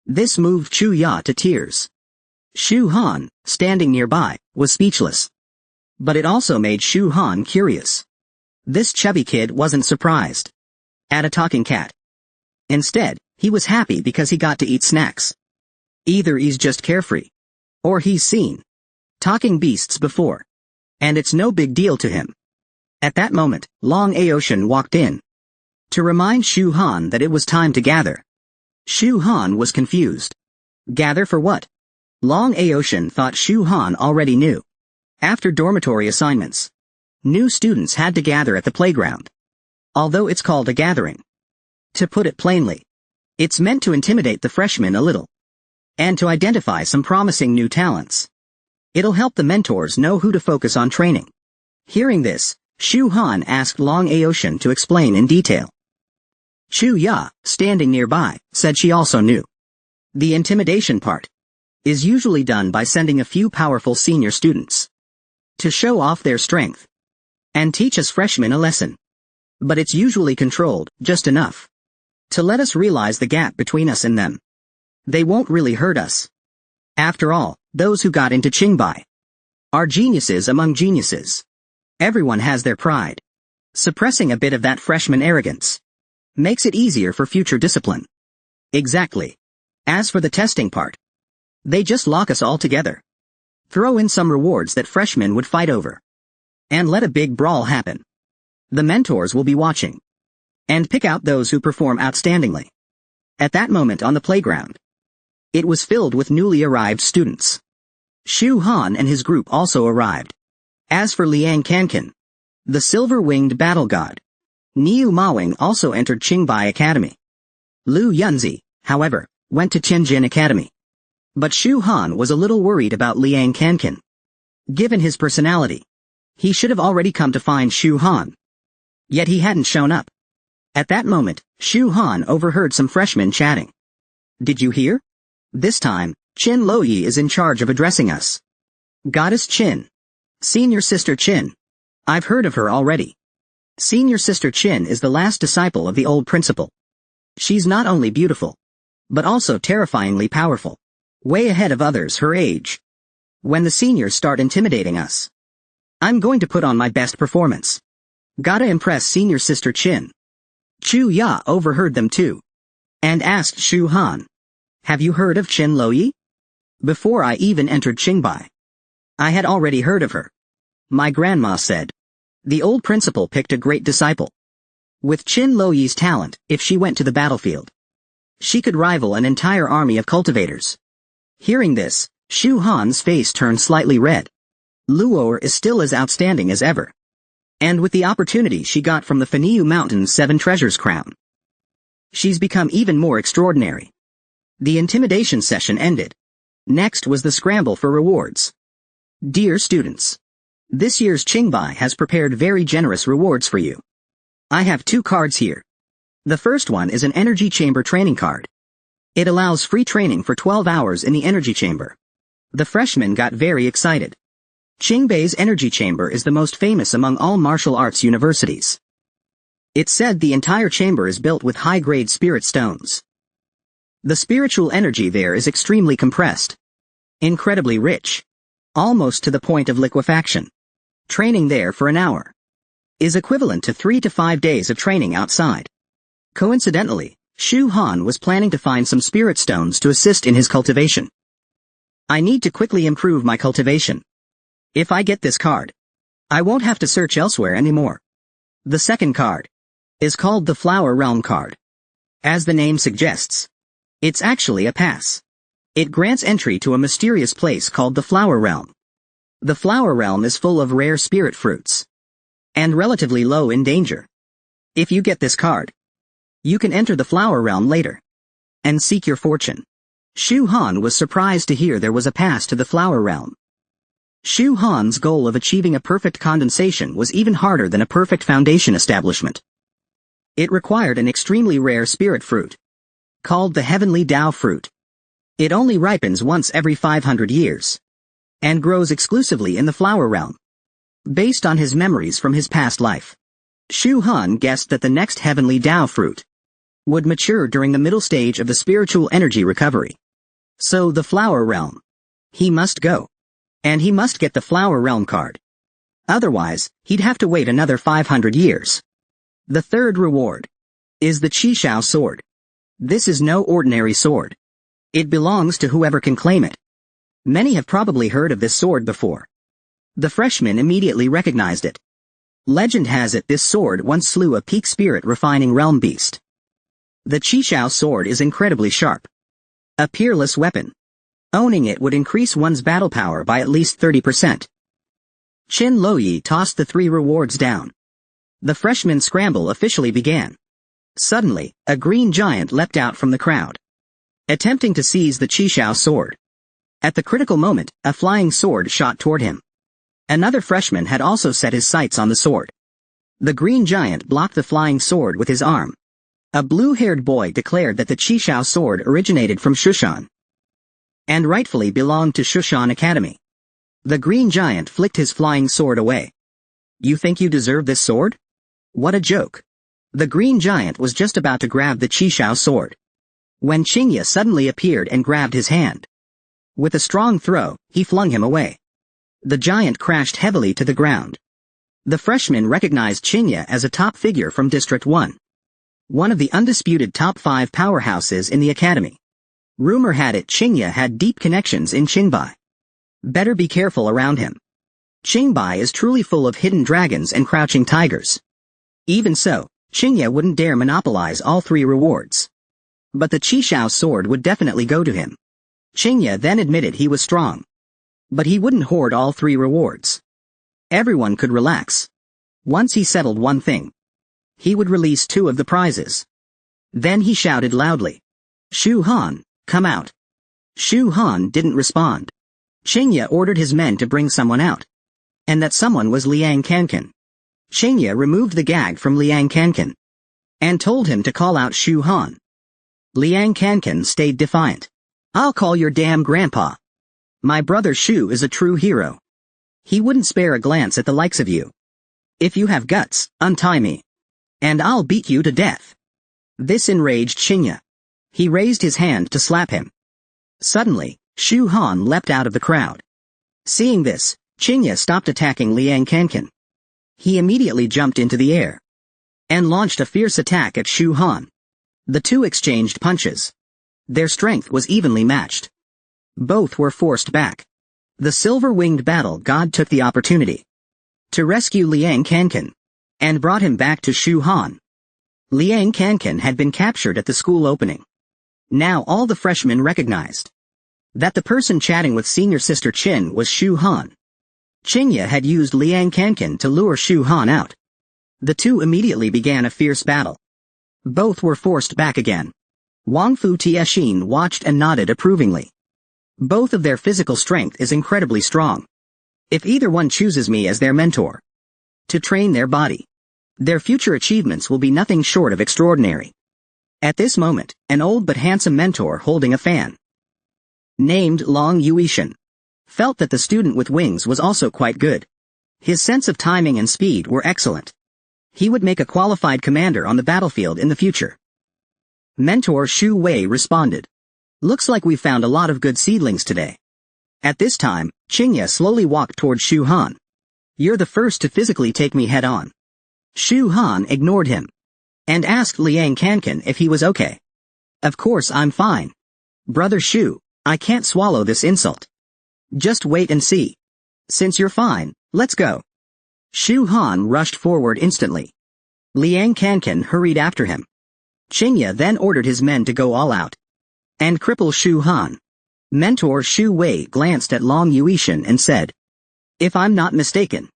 This moved Chu Ya to tears. Shu Han, standing nearby, was speechless. But it also made Shu Han curious. This chubby kid wasn't surprised at a talking cat. Instead, he was happy because he got to eat snacks. Either he's just carefree, or he's seen talking beasts before, and it's no big deal to him. At that moment, Long Aocean walked in to remind Shu Han that it was time to gather. Shu Han was confused. Gather for what? Long Aocean thought Shu Han already knew. After dormitory assignments, new students had to gather at the playground. Although it's called a gathering, to put it plainly, it's meant to intimidate the freshmen a little, and to identify some promising new talents. It'll help the mentors know who to focus on training. Hearing this, Shu Han asked Long Aocean to explain in detail. Chu Ya, standing nearby, said she also knew. The intimidation part is usually done by sending a few powerful senior students to show off their strength and teach us freshmen a lesson. But it's usually controlled, just enough to let us realize the gap between us and them. They won't really hurt us. After all, those who got into Qingbai are geniuses among geniuses. Everyone has their pride. Suppressing a bit of that freshman arrogance makes it easier for future discipline. Exactly. As for the testing part, they just lock us all together. Throw in some rewards that freshmen would fight over. and let a big brawl happen. The mentors will be watching and pick out those who perform outstandingly. At that moment on the playground, it was filled with newly arrived students. Shu Han and his group also arrived. As for Liang Kankan, the silver-winged battle god, Niu Mawing also entered Qingbai Academy. Lu Yunzi, however, went to Tianjin Academy. But Shu Han was a little worried about Liang Kankan. Given his personality, he should have already come to find Shu Han. Yet he hadn't shown up. At that moment, Shu Han overheard some freshmen chatting. Did you hear? This time, Qin Loyi is in charge of addressing us. Goddess Qin. Senior Sister Qin. I've heard of her already. Senior Sister Qin is the last disciple of the old principal. She's not only beautiful, but also terrifyingly powerful. Way ahead of others her age. When the seniors start intimidating us, I'm going to put on my best performance. Gotta impress Senior Sister Qin. Chu Ya overheard them too, and asked Shu Han, have you heard of Qin Loyi? Before I even entered Qingbai, I had already heard of her. My grandma said, the old principal picked a great disciple. With Qin Loyi's talent, if she went to the battlefield, she could rival an entire army of cultivators. Hearing this, Shu Han's face turned slightly red. Luo'er is still as outstanding as ever. And with the opportunity she got from the Feniu Mountain's 7 treasures crown, she's become even more extraordinary. The intimidation session ended. Next was the scramble for rewards. Dear students, this year's Qingbai has prepared very generous rewards for you. I have 2 cards here. The first one is an energy chamber training card. It allows free training for 12 hours in the energy chamber. The freshmen got very excited. Qingbei's energy chamber is the most famous among all martial arts universities. It's said the entire chamber is built with high-grade spirit stones. The spiritual energy there is extremely compressed, incredibly rich, almost to the point of liquefaction. Training there for an hour is equivalent to 3 to 5 days of training outside. Coincidentally, Shu Han was planning to find some spirit stones to assist in his cultivation. I need to quickly improve my cultivation. If I get this card, I won't have to search elsewhere anymore. The second card is called the Flower Realm card. As the name suggests, it's actually a pass. It grants entry to a mysterious place called the Flower Realm. The Flower Realm is full of rare spirit fruits, and relatively low in danger. If you get this card, you can enter the Flower Realm later, and seek your fortune. Shu Han was surprised to hear there was a pass to the Flower Realm. Shu Han's goal of achieving a perfect condensation was even harder than a perfect foundation establishment. It required an extremely rare spirit fruit, called the Heavenly Tao fruit. It only ripens once every 500 years, and grows exclusively in the Flower Realm. Based on his memories from his past life, Shu Han guessed that the next Heavenly Tao fruit would mature during the middle stage of the spiritual energy recovery. So the Flower Realm. He must go. And he must get the Flower Realm card. Otherwise, he'd have to wait another 500 years. The third reward is the Qishao sword. This is no ordinary sword. It belongs to whoever can claim it. Many have probably heard of this sword before. The freshmen immediately recognized it. Legend has it this sword once slew a peak spirit refining realm beast. The Qishao sword is incredibly sharp. A peerless weapon. Owning it would increase one's battle power by at least 30%. Qin Loyi tossed the 3 rewards down. The freshman scramble officially began. Suddenly, a green giant leapt out from the crowd, attempting to seize the Qishao sword. At the critical moment, a flying sword shot toward him. Another freshman had also set his sights on the sword. The green giant blocked the flying sword with his arm. A blue-haired boy declared that the Qishao sword originated from Shushan, and rightfully belonged to Shushan Academy. The green giant flicked his flying sword away. You think you deserve this sword? What a joke. The green giant was just about to grab the Qishao sword, when Qingya suddenly appeared and grabbed his hand. With a strong throw, he flung him away. The giant crashed heavily to the ground. The freshmen recognized Qingya as a top figure from District 1. One of the undisputed top 5 powerhouses in the academy. Rumor had it Qingya had deep connections in Qingbai. Better be careful around him. Qingbai is truly full of hidden dragons and crouching tigers. Even so, Qingye wouldn't dare monopolize all 3 rewards. But the Qishao sword would definitely go to him. Qingye then admitted he was strong. But he wouldn't hoard all 3 rewards. Everyone could relax. Once he settled one thing, he would release 2 of the prizes. Then he shouted loudly, "Shu Han, come out." Shu Han didn't respond. Qingye ordered his men to bring someone out. And that someone was Liang Kankan. Qingye removed the gag from Liang Kankan and told him to call out Shu Han. Liang Kankan stayed defiant. "I'll call your damn grandpa. My brother Shu is a true hero. He wouldn't spare a glance at the likes of you. If you have guts, untie me. And I'll beat you to death." This enraged Qingye. He raised his hand to slap him. Suddenly, Shu Han leapt out of the crowd. Seeing this, Qingye stopped attacking Liang Kankan. He immediately jumped into the air and launched a fierce attack at Shu Han. The 2 exchanged punches. Their strength was evenly matched. Both were forced back. The silver-winged battle god took the opportunity to rescue Liang Kankan and brought him back to Shu Han. Liang Kankan had been captured at the school opening. Now all the freshmen recognized that the person chatting with senior sister Qin was Shu Han. Qingye had used Liang Kankan to lure Shu Han out. The 2 immediately began a fierce battle. Both were forced back again. Wang Fu Tiexin watched and nodded approvingly. Both of their physical strength is incredibly strong. If either one chooses me as their mentor to train their body, their future achievements will be nothing short of extraordinary. At this moment, an old but handsome mentor holding a fan, named Long Yuishan, felt that the student with wings was also quite good. His sense of timing and speed were excellent. He would make a qualified commander on the battlefield in the future. Mentor Shu Wei responded, "Looks like we found a lot of good seedlings today." At this time, Qingye slowly walked toward Shu Han. "You're the first to physically take me head-on." Shu Han ignored him and asked Liang Kankan if he was okay. "Of course I'm fine. Brother Shu, I can't swallow this insult. Just wait and see. Since you're fine, let's go." Shu Han rushed forward instantly. Liang Kankan hurried after him. Qingye then ordered his men to go all out and cripple Shu Han. Mentor Shu Wei glanced at Long Yuishan and said, "If I'm not mistaken,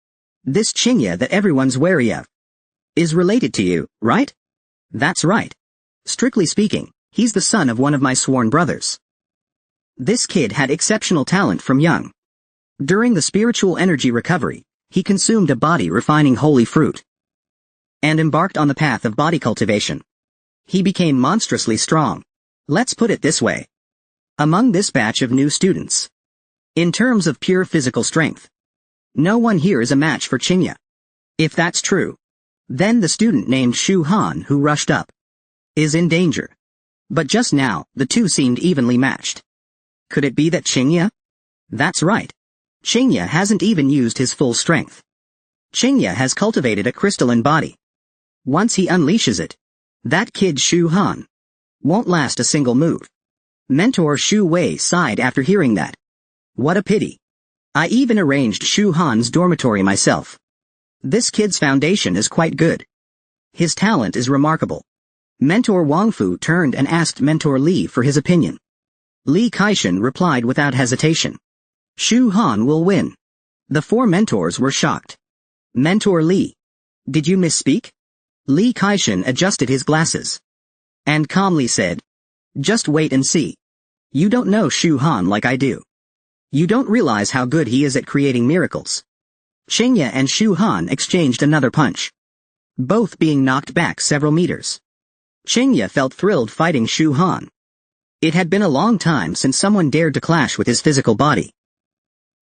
this Qingye that everyone's wary of is related to you, right?" "That's right. Strictly speaking, he's the son of one of my sworn brothers. This kid had exceptional talent from young. During the spiritual energy recovery, he consumed a body-refining holy fruit and embarked on the path of body cultivation. He became monstrously strong. Let's put it this way. Among this batch of new students, in terms of pure physical strength, no one here is a match for Qingye. If that's true, then the student named Shu Han who rushed up is in danger. But just now, the 2 seemed evenly matched. Could it be that Qingye? That's right. Qingye hasn't even used his full strength. Qingye has cultivated a crystalline body. Once he unleashes it, that kid Shu Han won't last a single move." Mentor Shu Wei sighed after hearing that. "What a pity. I even arranged Shu Han's dormitory myself. This kid's foundation is quite good. His talent is remarkable." Mentor Wang Fu turned and asked Mentor Li for his opinion. Li Kaishan replied without hesitation, "Shu Han will win." The 4 mentors were shocked. "Mentor Li, did you misspeak?" Li Kaishan adjusted his glasses and calmly said, "Just wait and see. You don't know Shu Han like I do. You don't realize how good he is at creating miracles." Qingye and Shu Han exchanged another punch, both being knocked back several meters. Qingye felt thrilled fighting Shu Han. It had been a long time since someone dared to clash with his physical body.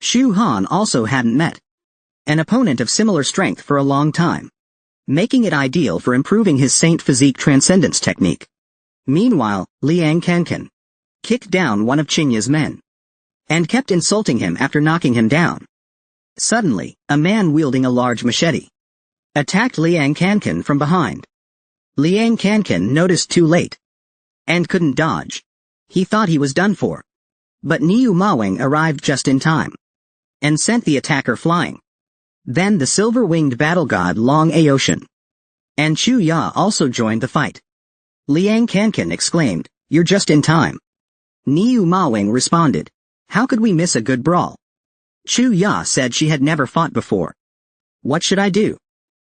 Shu Han also hadn't met an opponent of similar strength for a long time, making it ideal for improving his saint physique transcendence technique. Meanwhile, Liang Kankan kicked down one of Qingye's men and kept insulting him after knocking him down. Suddenly, a man wielding a large machete attacked Liang Kankan from behind. Liang Kankan noticed too late and couldn't dodge. He thought he was done for. But Niu Mawing arrived just in time and sent the attacker flying. Then the silver-winged battle god Long Aocean and Chu Ya also joined the fight. Liang Kankan exclaimed, "You're just in time." Niu Mawing responded, "How could we miss a good brawl?" Chu Ya said she had never fought before. "What should I do?"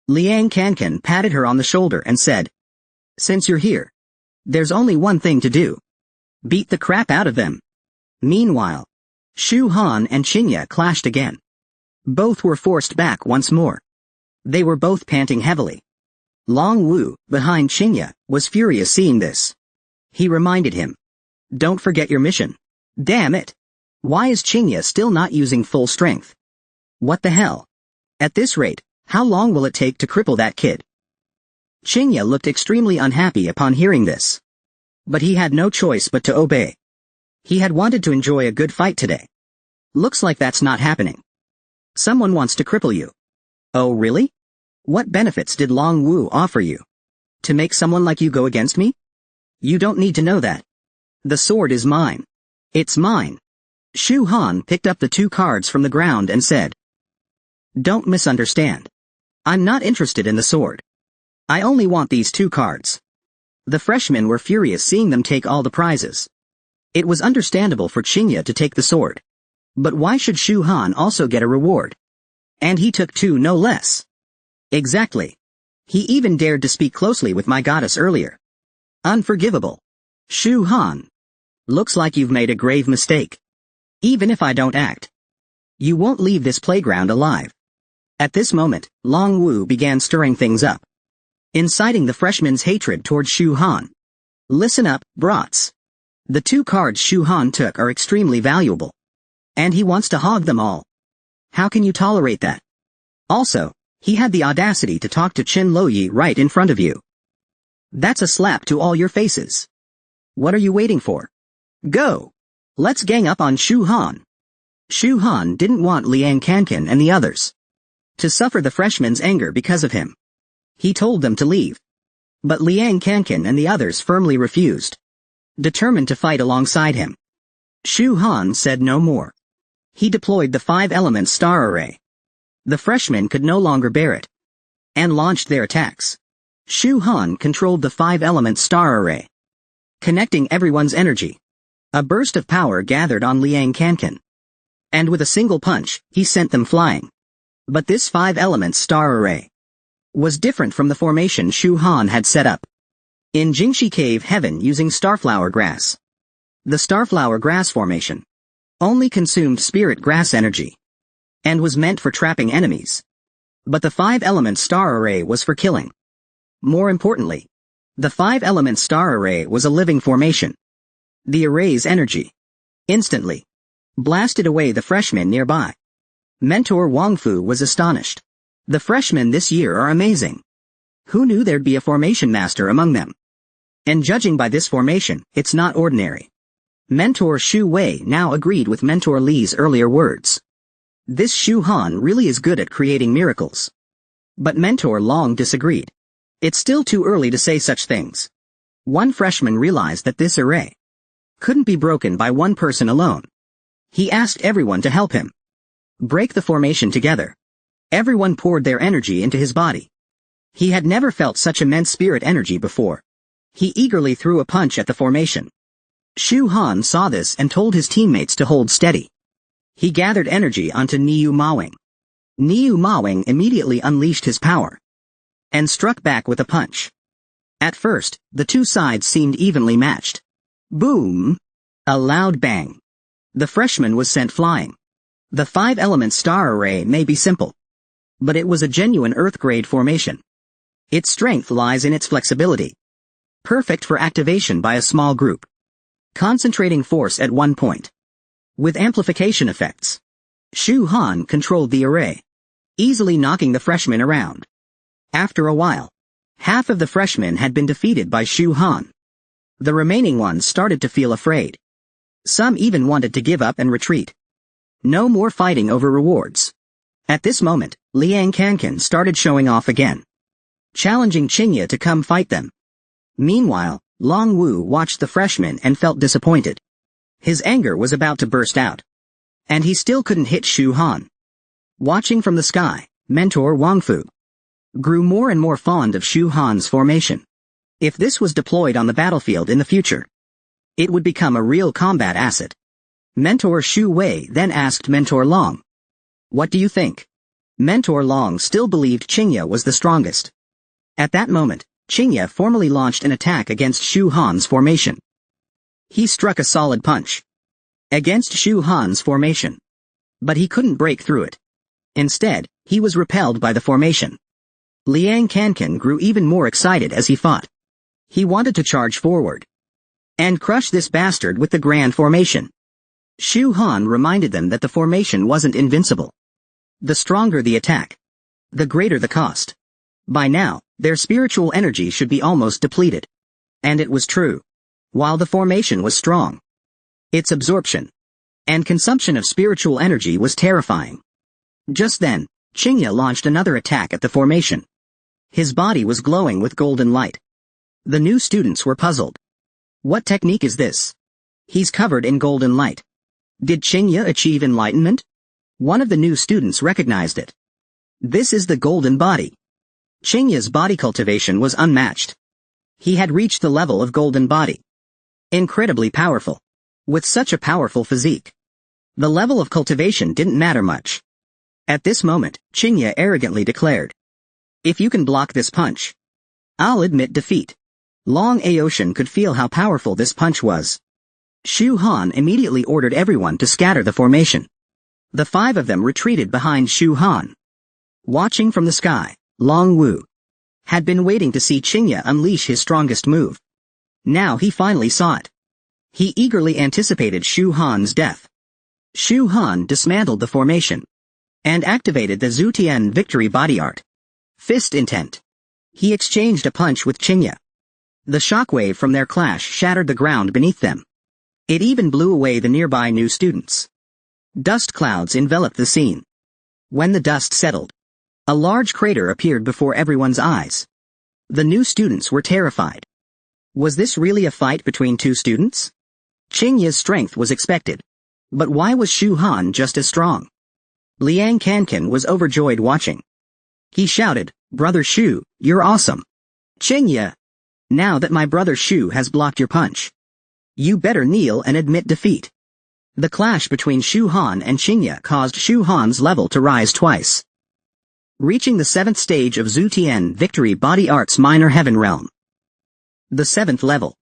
Liang Kankan patted her on the shoulder and said, "Since you're here, there's only one thing to do. Beat the crap out of them." Meanwhile, Shu Han and Chinya clashed again. Both were forced back once more. They were both panting heavily. Long Wu, behind Chinya, was furious seeing this. He reminded him, "Don't forget your mission." Damn it! Why is Chinya still not using full strength? What the hell? At this rate, how long will it take to cripple that kid? Chinya looked extremely unhappy upon hearing this. But he had no choice but to obey. He had wanted to enjoy a good fight today. Looks like that's not happening. Someone wants to cripple you. Oh really? What benefits did Long Wu offer you? To make someone like you go against me? You don't need to know that. The sword is mine. It's mine. Shu Han picked up the 2 cards from the ground and said, "Don't misunderstand. I'm not interested in the sword. I only want these 2 cards." The freshmen were furious seeing them take all the prizes. It was understandable for Chinya to take the sword. But why should Shu Han also get a reward? And he took 2 no less. Exactly. He even dared to speak closely with my goddess earlier. Unforgivable. Shu Han. Looks like you've made a grave mistake. Even if I don't act, you won't leave this playground alive. At this moment, Long Wu began stirring things up, inciting the freshmen's hatred toward Shu Han. Listen up, brats. The 2 cards Shu Han took are extremely valuable. And he wants to hog them all. How can you tolerate that? Also, he had the audacity to talk to Qin Loyi right in front of you. That's a slap to all your faces. What are you waiting for? Go! Let's gang up on Shu Han. Shu Han didn't want Liang Kankan and the others to suffer the freshmen's anger because of him. He told them to leave. But Liang Kankan and the others firmly refused, determined to fight alongside him. Shu Han said no more. He deployed the 5-element star array. The freshmen could no longer bear it, and launched their attacks. Shu Han controlled the 5-element star array, connecting everyone's energy. A burst of power gathered on Liang Kankan, and with a single punch, he sent them flying. But this 5-element star array was different from the formation Shu Han had set up in Jingxi Cave Heaven using starflower grass. The starflower grass formation only consumed spirit grass energy and was meant for trapping enemies. But the 5-element star array was for killing. More importantly, the 5-element star array was a living formation. The array's energy instantly blasted away the freshmen nearby. Mentor Wang Fu was astonished. The freshmen this year are amazing. Who knew there'd be a formation master among them? And judging by this formation, it's not ordinary. Mentor Shu Wei now agreed with Mentor Li's earlier words. This Shu Han really is good at creating miracles. But Mentor Long disagreed. It's still too early to say such things. One freshman realized that this array couldn't be broken by one person alone. He asked everyone to help him break the formation together. Everyone poured their energy into his body. He had never felt such immense spirit energy before. He eagerly threw a punch at the formation. Shu Han saw this and told his teammates to hold steady. He gathered energy onto Niu Mawing. Niu Mawing immediately unleashed his power and struck back with a punch. At first, the 2 sides seemed evenly matched. Boom! A loud bang. The freshman was sent flying. The 5-element star array may be simple, but it was a genuine Earth-grade formation. Its strength lies in its flexibility. Perfect for activation by a small group. Concentrating force at one point. With amplification effects. Shu Han controlled the array, easily knocking the freshmen around. After a while, half of the freshmen had been defeated by Shu Han. The remaining ones started to feel afraid. Some even wanted to give up and retreat. No more fighting over rewards. At this moment, Liang Kankan started showing off again, challenging Chinya to come fight them. Meanwhile, Long Wu watched the freshmen and felt disappointed. His anger was about to burst out, and he still couldn't hit Shu Han. Watching from the sky, mentor Wangfu, grew more and more fond of Shu Han's formation. If this was deployed on the battlefield in the future, it would become a real combat asset. Mentor Shu Wei then asked Mentor Long, "What do you think?" Mentor Long still believed Qingya was the strongest. At that moment, Qingya formally launched an attack against Shu Han's formation. He struck a solid punch against Shu Han's formation, but he couldn't break through it. Instead, he was repelled by the formation. Liang Kankan grew even more excited as he fought. He wanted to charge forward and crush this bastard with the grand formation. Shu Han reminded them that the formation wasn't invincible. The stronger the attack, the greater the cost. By now, their spiritual energy should be almost depleted. And it was true. While the formation was strong, its absorption and consumption of spiritual energy was terrifying. Just then, Qingya launched another attack at the formation. His body was glowing with golden light. The new students were puzzled. What technique is this? He's covered in golden light. Did Qingya achieve enlightenment? One of the new students recognized it. This is the golden body. Qingya's body cultivation was unmatched. He had reached the level of golden body. Incredibly powerful. With such a powerful physique, the level of cultivation didn't matter much. At this moment, Qingya arrogantly declared, "If you can block this punch, I'll admit defeat." Long Aoshan could feel how powerful this punch was. Shu Han immediately ordered everyone to scatter the formation. The 5 of them retreated behind Shu Han. Watching from the sky, Long Wu had been waiting to see Qingya unleash his strongest move. Now he finally saw it. He eagerly anticipated Shu Han's death. Shu Han dismantled the formation and activated the Zutian victory body art. Fist intent. He exchanged a punch with Qingya. The shockwave from their clash shattered the ground beneath them. It even blew away the nearby new students. Dust clouds enveloped the scene. When the dust settled, a large crater appeared before everyone's eyes. The new students were terrified. Was this really a fight between 2 students? Qingya's strength was expected. But why was Shu Han just as strong? Liang Kankan was overjoyed watching. He shouted, "Brother Shu, you're awesome. Qingya, now that my brother Shu has blocked your punch, you better kneel and admit defeat." The clash between Shu Han and Qingya caused Shu Han's level to rise twice, reaching the 7th stage of Zutian Victory Body Arts Minor Heaven Realm. The 7th level.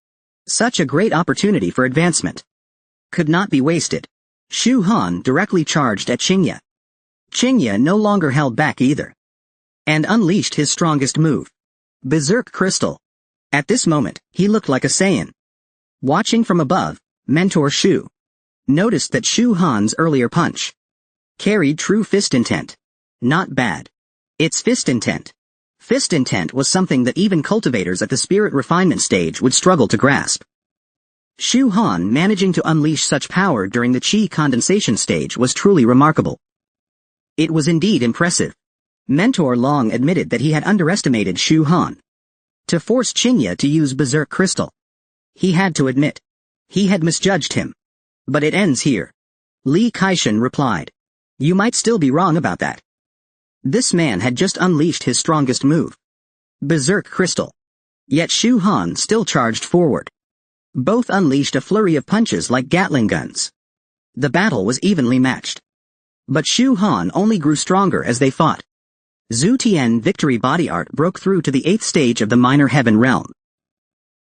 Such a great opportunity for advancement could not be wasted. Shu Han directly charged at Qingya. Qingya no longer held back either, and unleashed his strongest move, Berserk Crystal. At this moment, he looked like a Saiyan. Watching from above, Mentor Shu noticed that Shu Han's earlier punch carried true fist intent. Not bad. It's fist intent. Fist intent was something that even cultivators at the spirit refinement stage would struggle to grasp. Shu Han managing to unleash such power during the Qi condensation stage was truly remarkable. It was indeed impressive. Mentor Long admitted that he had underestimated Shu Han. To force Qingya to use Berserk Crystal, he had to admit, he had misjudged him. But it ends here. Li Kaishan replied, "You might still be wrong about that." This man had just unleashed his strongest move, Berserk Crystal. Yet Shu Han still charged forward. Both unleashed a flurry of punches like Gatling guns. The battle was evenly matched. But Shu Han only grew stronger as they fought. Zutian Victory Body Art broke through to the 8th stage of the Minor Heaven Realm.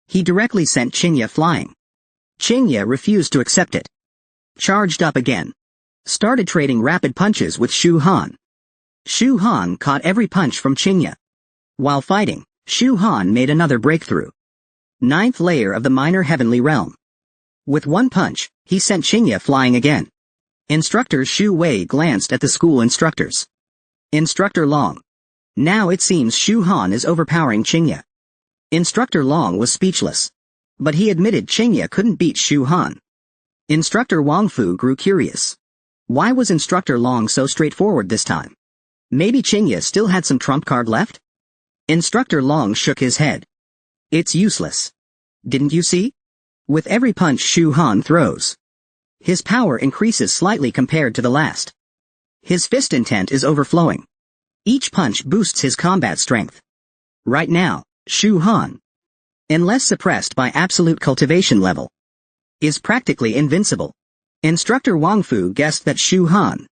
He directly sent Qingya flying. Qingya refused to accept it. Charged up again. Started trading rapid punches with Shu Han. Shu Han caught every punch from Qingya. While fighting, Shu Han made another breakthrough. 9th layer of the Minor Heavenly Realm. With one punch, he sent Qingya flying again. Instructor Shu Wei glanced at the school instructors. Instructor Long. Now it seems Shu Han is overpowering Qingya. Instructor Long was speechless. But he admitted Qingya couldn't beat Shu Han. Instructor Wangfu grew curious. Why was Instructor Long so straightforward this time? Maybe Qingya still had some trump card left? Instructor Long shook his head. It's useless. Didn't you see? With every punch Shu Han throws, his power increases slightly compared to the last. His fist intent is overflowing. Each punch boosts his combat strength. Right now, Shu Han, unless suppressed by absolute cultivation level, is practically invincible. Instructor Wang Fu guessed that Shu Han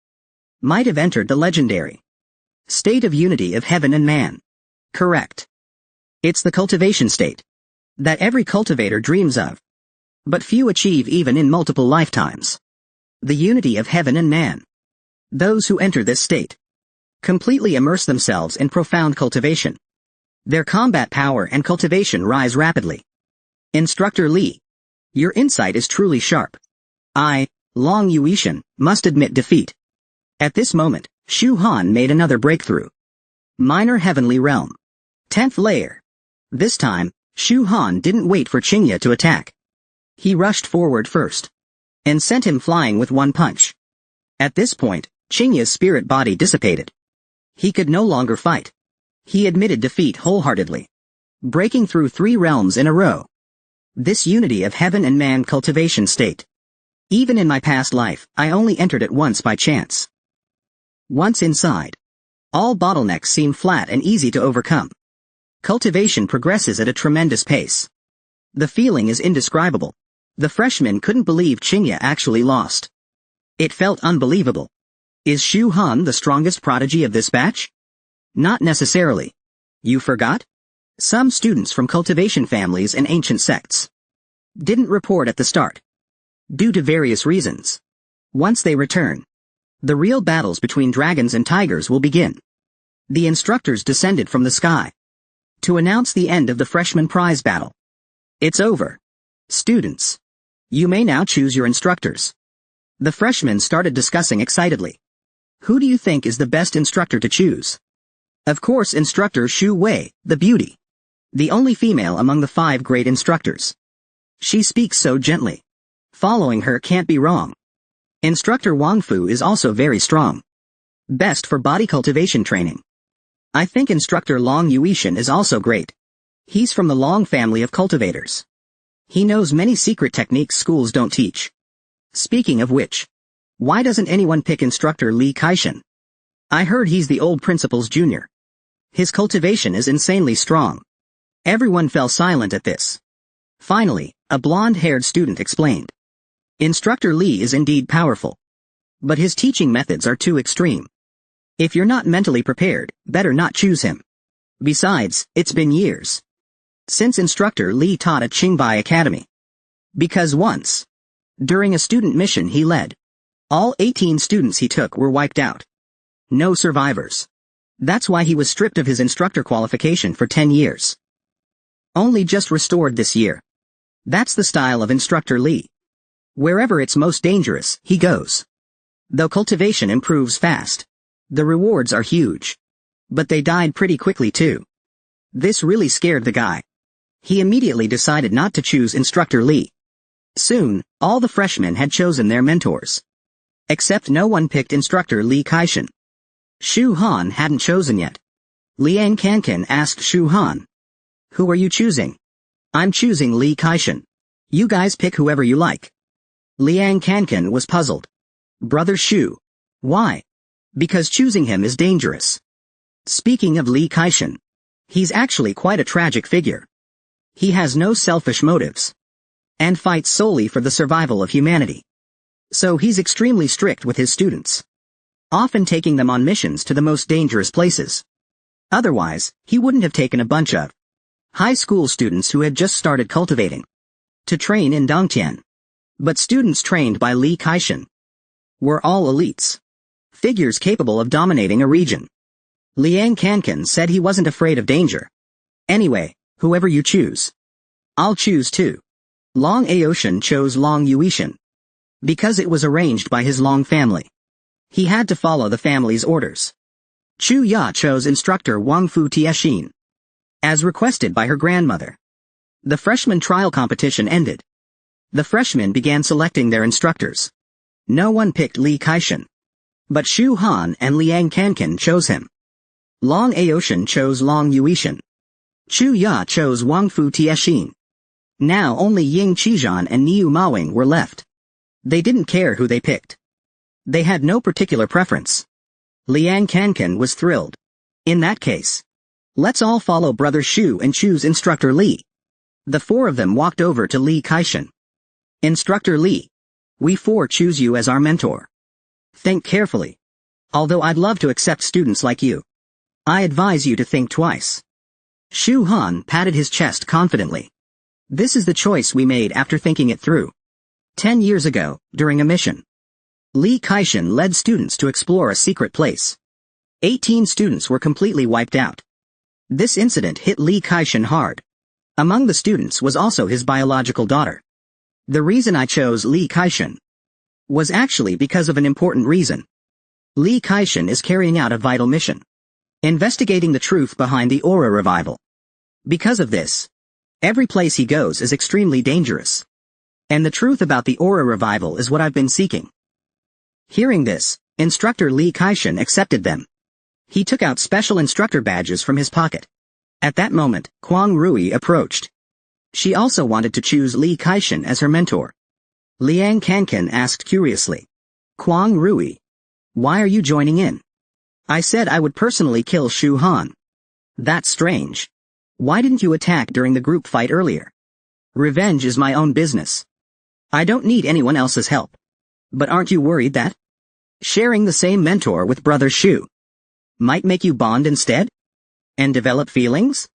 might have entered the legendary state of unity of heaven and man. Correct. It's the cultivation state that every cultivator dreams of, but few achieve even in multiple lifetimes. The unity of heaven and man. Those who enter this state completely immerse themselves in profound cultivation. Their combat power and cultivation rise rapidly. Instructor Li, your insight is truly sharp. I, Long Yuishan, must admit defeat. At this moment, Shu Han made another breakthrough. Minor Heavenly Realm. 10th layer. This time, Shu Han didn't wait for Qingya to attack. He rushed forward first and sent him flying with one punch. At this point, Qingya's spirit body dissipated. He could no longer fight. He admitted defeat wholeheartedly, breaking through 3 realms in a row. This unity of heaven and man cultivation state. Even in my past life, I only entered it once by chance. Once inside, all bottlenecks seem flat and easy to overcome. Cultivation progresses at a tremendous pace. The feeling is indescribable. The freshman couldn't believe Qingya actually lost. It felt unbelievable. Is Shu Han the strongest prodigy of this batch? Not necessarily. You forgot? Some students from cultivation families and ancient sects didn't report at the start, due to various reasons. Once they return, the real battles between dragons and tigers will begin. The instructors descended from the sky to announce the end of the freshman prize battle. It's over. Students, you may now choose your instructors. The freshmen started discussing excitedly. Who do you think is the best instructor to choose? Of course, instructor Shu Wei, the beauty. The only female among the 5 great instructors. She speaks so gently. Following her can't be wrong. Instructor Wang Fu is also very strong. Best for body cultivation training. I think instructor Long Yuishan is also great. He's from the Long family of cultivators. He knows many secret techniques schools don't teach. Speaking of which, why doesn't anyone pick instructor Li Kaishan? I heard he's the old principal's junior. His cultivation is insanely strong. Everyone fell silent at this. Finally, a blonde-haired student explained. Instructor Li is indeed powerful, but his teaching methods are too extreme. If you're not mentally prepared, better not choose him. Besides, it's been years since instructor Li taught at Qingbai Academy. Because once, during a student mission he led, all 18 students he took were wiped out. No survivors. That's why he was stripped of his instructor qualification for 10 years. Only just restored this year. That's the style of instructor Li. Wherever it's most dangerous, he goes. Though cultivation improves fast, the rewards are huge. But they died pretty quickly too. This really scared the guy. He immediately decided not to choose instructor Li. Soon, all the freshmen had chosen their mentors. Except no one picked instructor Li Kaishan. Shu Han hadn't chosen yet. Liang Kankan asked Shu Han. Who are you choosing? I'm choosing Li Kaishan. You guys pick whoever you like. Liang Kankan was puzzled. Brother Shu. Why? Because choosing him is dangerous. Speaking of Li Kaishan, he's actually quite a tragic figure. He has no selfish motives and fights solely for the survival of humanity. So he's extremely strict with his students, often taking them on missions to the most dangerous places. Otherwise, he wouldn't have taken a bunch of high school students who had just started cultivating to train in Dongtian. But students trained by Li Kaishan were all elites, figures capable of dominating a region. Liang Kankan said he wasn't afraid of danger. Anyway, whoever you choose, I'll choose too. Long Aoshan chose Long Yuishan because it was arranged by his Long family. He had to follow the family's orders. Chu Ya chose instructor Wang Fu Tiexin, as requested by her grandmother. The freshman trial competition ended. The freshmen began selecting their instructors. No one picked Li Kaishan, but Shu Han and Liang Kankan chose him. Long Aoshan chose Long Yuishan. Chu Ya chose Wang Fu Tiexin. Now only Ying Qizhan and Niu Mawing were left. They didn't care who they picked. They had no particular preference. Liang Kankan was thrilled. In that case, let's all follow Brother Shu and choose Instructor Lee. The four of them walked over to Lee Kaishan. Instructor Lee, we four choose you as our mentor. Think carefully. Although I'd love to accept students like you, I advise you to think twice. Shu Han patted his chest confidently. This is the choice we made after thinking it through. 10 years ago, during a mission, Lee Kaishan led students to explore a secret place. 18 students were completely wiped out. This incident hit Lee Kaishan hard. Among the students was also his biological daughter. The reason I chose Lee Kaishan was actually because of an important reason. Lee Kaishan is carrying out a vital mission, investigating the truth behind the aura revival. Because of this, every place he goes is extremely dangerous. And the truth about the aura revival is what I've been seeking. Hearing this, Instructor Lee Kaishan accepted them. He took out special instructor badges from his pocket. At that moment, Kwang Rui approached. She also wanted to choose Lee Kaishan as her mentor. Liang Kankan asked curiously, Kwang Rui, why are you joining in? I said I would personally kill Shu Han. That's strange. Why didn't you attack during the group fight earlier? Revenge is my own business. I don't need anyone else's help. But aren't you worried that sharing the same mentor with Brother Shu might make you bond instead? And develop feelings?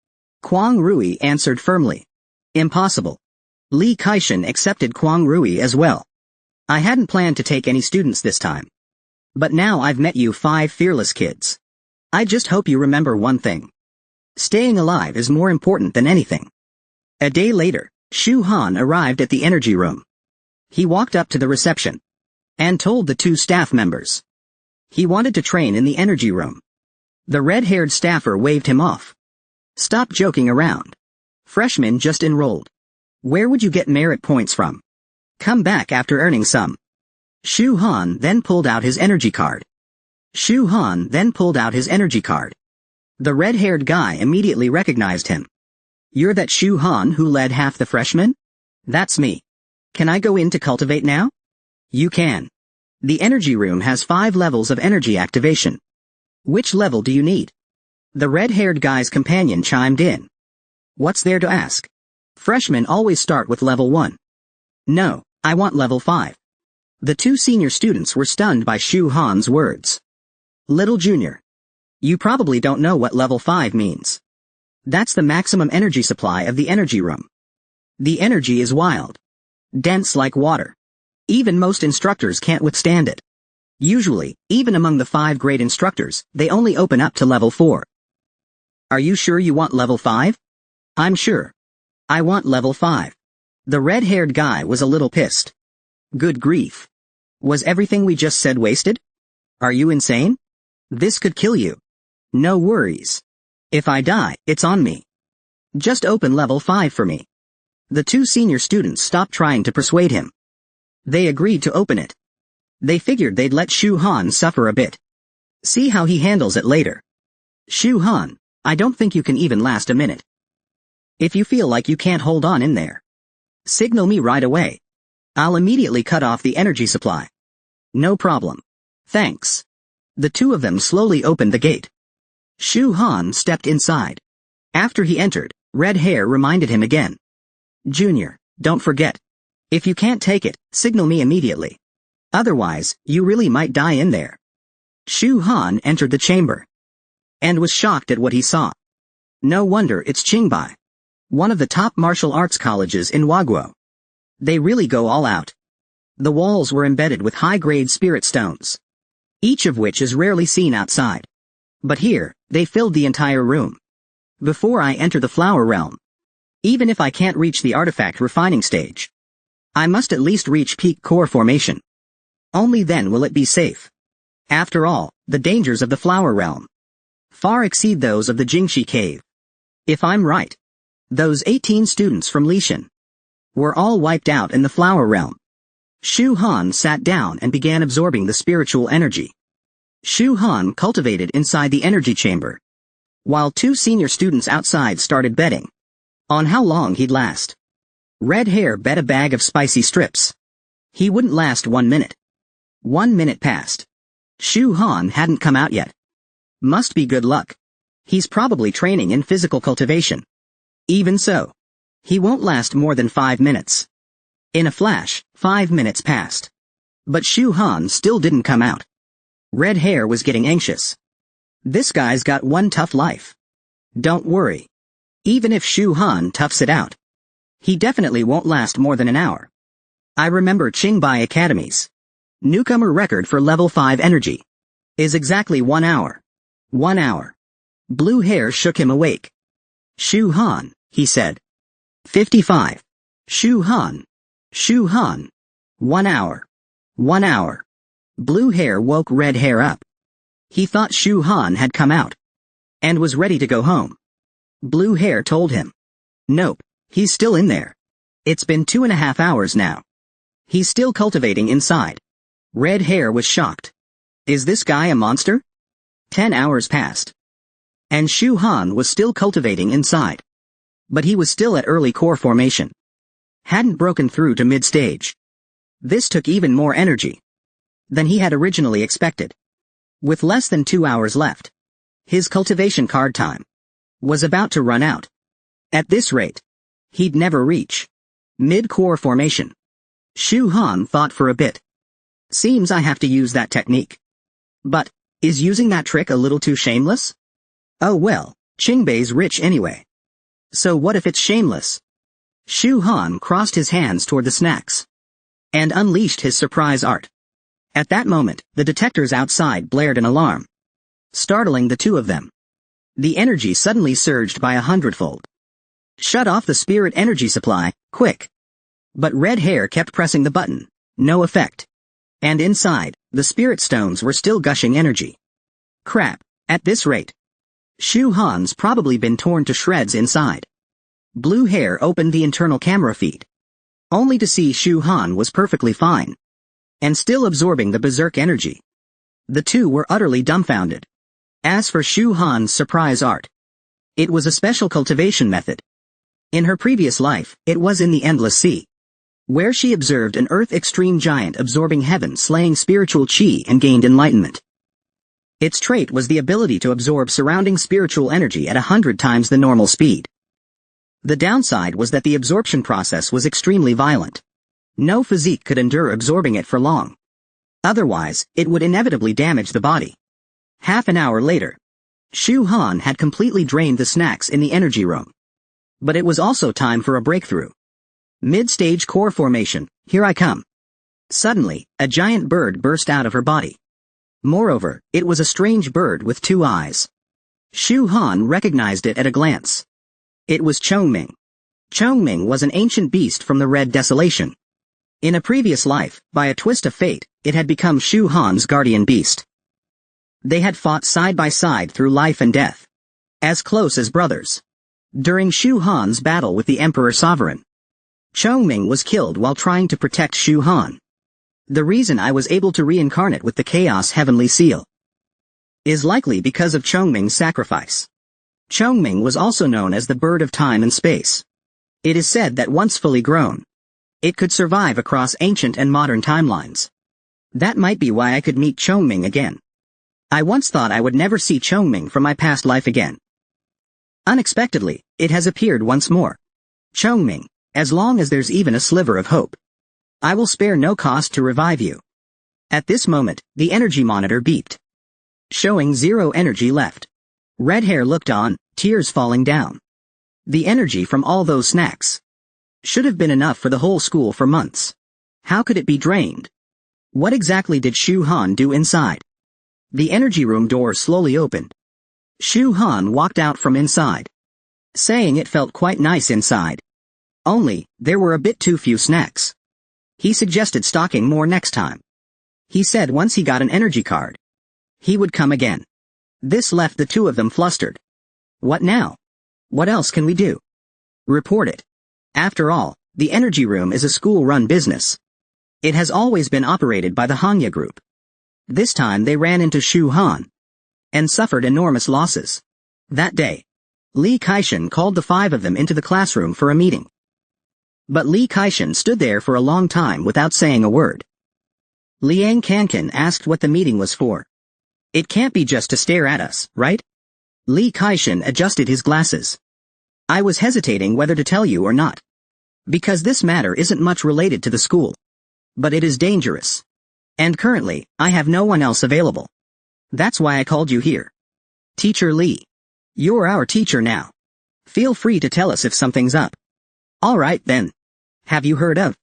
Kwang Rui answered firmly. Impossible. Lee Kaishan accepted Kwang Rui as well. I hadn't planned to take any students this time. But now I've met you 5 fearless kids. I just hope you remember one thing. Staying alive is more important than anything. A day later, Shu Han arrived at the energy room. He walked up to the reception and told the 2 staff members he wanted to train in the energy room. The red-haired staffer waved him off. Stop joking around. Freshman just enrolled. Where would you get merit points from? Come back after earning some. Shu Han then pulled out his energy card. The red-haired guy immediately recognized him. You're that Shu Han who led half the freshmen? That's me. Can I go in to cultivate now? You can. The energy room has 5 levels of energy activation. Which level do you need? The red-haired guy's companion chimed in. What's there to ask? Freshmen always start with level 1. No, I want level 5. The 2 senior students were stunned by Shu Han's words. Little junior, you probably don't know what level 5 means. That's the maximum energy supply of the energy room. The energy is wild, dense like water. Even most instructors can't withstand it. Usually, even among the 5 great instructors, they only open up to level 4. Are you sure you want level 5? I'm sure. I want level 5. The red-haired guy was a little pissed. Good grief. Was everything we just said wasted? Are you insane? This could kill you. No worries. If I die, it's on me. Just open level 5 for me. The 2 senior students stopped trying to persuade him. They agreed to open it. They figured they'd let Shu Han suffer a bit. See how he handles it later. Shu Han, I don't think you can even last a minute. If you feel like you can't hold on in there, signal me right away. I'll immediately cut off the energy supply. No problem. Thanks. The 2 of them slowly opened the gate. Shu Han stepped inside. After he entered, red hair reminded him again. Junior, don't forget. If you can't take it, signal me immediately. Otherwise, you really might die in there. Shu Han entered the chamber and was shocked at what he saw. No wonder it's Qingbai, one of the top martial arts colleges in Waguo. They really go all out. The walls were embedded with high-grade spirit stones, each of which is rarely seen outside. But here, they filled the entire room. Before I enter the flower realm, even if I can't reach the artifact refining stage, I must at least reach peak core formation. Only then will it be safe. After all, the dangers of the flower realm far exceed those of the Jingxi cave. If I'm right, those 18 students from Lishan were all wiped out in the flower realm. Shu Han sat down and began absorbing the spiritual energy. Shu Han cultivated inside the energy chamber, while 2 senior students outside started betting on how long he'd last. Red hair bet a bag of spicy strips. He wouldn't last 1 minute. 1 minute passed. Shu Han hadn't come out yet. Must be good luck. He's probably training in physical cultivation. Even so, he won't last more than 5 minutes. In a flash, 5 minutes passed. But Shu Han still didn't come out. Red Hair was getting anxious. This guy's got one tough life. Don't worry. Even if Shu Han toughs it out, he definitely won't last more than an hour. I remember Qingbai Academy's newcomer record for level 5 energy is exactly 1 hour. 1 hour. Blue Hair shook him awake. Shu Han, he said. 55. Shu Han. Shu Han. 1 hour. 1 hour. Blue Hair woke Red Hair up. He thought Shu Han had come out and was ready to go home. Blue Hair told him. Nope, he's still in there. It's been 2.5 hours now. He's still cultivating inside. Red Hair was shocked. Is this guy a monster? 10 hours passed. And Shu Han was still cultivating inside. But he was still at early core formation. Hadn't broken through to mid-stage. This took even more energy than he had originally expected. With less than 2 hours left, his cultivation card time was about to run out. At this rate, he'd never reach mid-core formation. Shu Han thought for a bit. Seems I have to use that technique. But, is using that trick a little too shameless? Oh well, Qingbei's rich anyway. So what if it's shameless? Shu Han crossed his hands toward the snacks and unleashed his surprise art. At that moment, the detectors outside blared an alarm, startling the two of them. The energy suddenly surged by 100-fold. Shut off the spirit energy supply, quick. But Red Hair kept pressing the button, no effect. And inside, the spirit stones were still gushing energy. Crap, at this rate, Shu Han's probably been torn to shreds inside. Blue Hair opened the internal camera feed, only to see Shu Han was perfectly fine and still absorbing the berserk energy. The two were utterly dumbfounded. As for Shu Han's surprise art, it was a special cultivation method. In her previous life, it was in the Endless Sea, where she observed an Earth Extreme Giant absorbing heaven slaying spiritual chi and gained enlightenment. Its trait was the ability to absorb surrounding spiritual energy at 100 times the normal speed. The downside was that the absorption process was extremely violent. No physique could endure absorbing it for long. Otherwise, it would inevitably damage the body. Half an hour later, Shu Han had completely drained the snacks in the energy room. But it was also time for a breakthrough. Mid-stage core formation, here I come. Suddenly, a giant bird burst out of her body. Moreover, it was a strange bird with 2 eyes. Shu Han recognized it at a glance. It was Chongming. Chongming was an ancient beast from the Red Desolation. In a previous life, by a twist of fate, it had become Shu Han's guardian beast. They had fought side by side through life and death, as close as brothers. During Shu Han's battle with the Emperor Sovereign, Chongming was killed while trying to protect Shu Han. The reason I was able to reincarnate with the Chaos Heavenly Seal is likely because of Chongming's sacrifice. Chongming was also known as the Bird of Time and Space. It is said that once fully grown, it could survive across ancient and modern timelines. That might be why I could meet Chongming again. I once thought I would never see Chongming from my past life again. Unexpectedly, it has appeared once more. Chongming, as long as there's even a sliver of hope, I will spare no cost to revive you. At this moment, the energy monitor beeped, showing 0 energy left. Red Hair looked on, tears falling down. The energy from all those snacks should have been enough for the whole school for months. How could it be drained? What exactly did Shu Han do inside? The energy room door slowly opened. Shu Han walked out from inside, saying it felt quite nice inside. Only, there were a bit too few snacks. He suggested stocking more next time. He said once he got an energy card, he would come again. This left the two of them flustered. What now? What else can we do? Report it. After all, the energy room is a school-run business. It has always been operated by the Hanya Group. This time they ran into Shu Han and suffered enormous losses. That day, Li Kaishan called the 5 of them into the classroom for a meeting. But Li Kaishan stood there for a long time without saying a word. Liang Kankan asked what the meeting was for. It can't be just to stare at us, right? Li Kaishan adjusted his glasses. I was hesitating whether to tell you or not. Because this matter isn't much related to the school. But it is dangerous. And currently, I have no one else available. That's why I called you here. Teacher Li. You're our teacher now. Feel free to tell us if something's up. Alright then. Have you heard of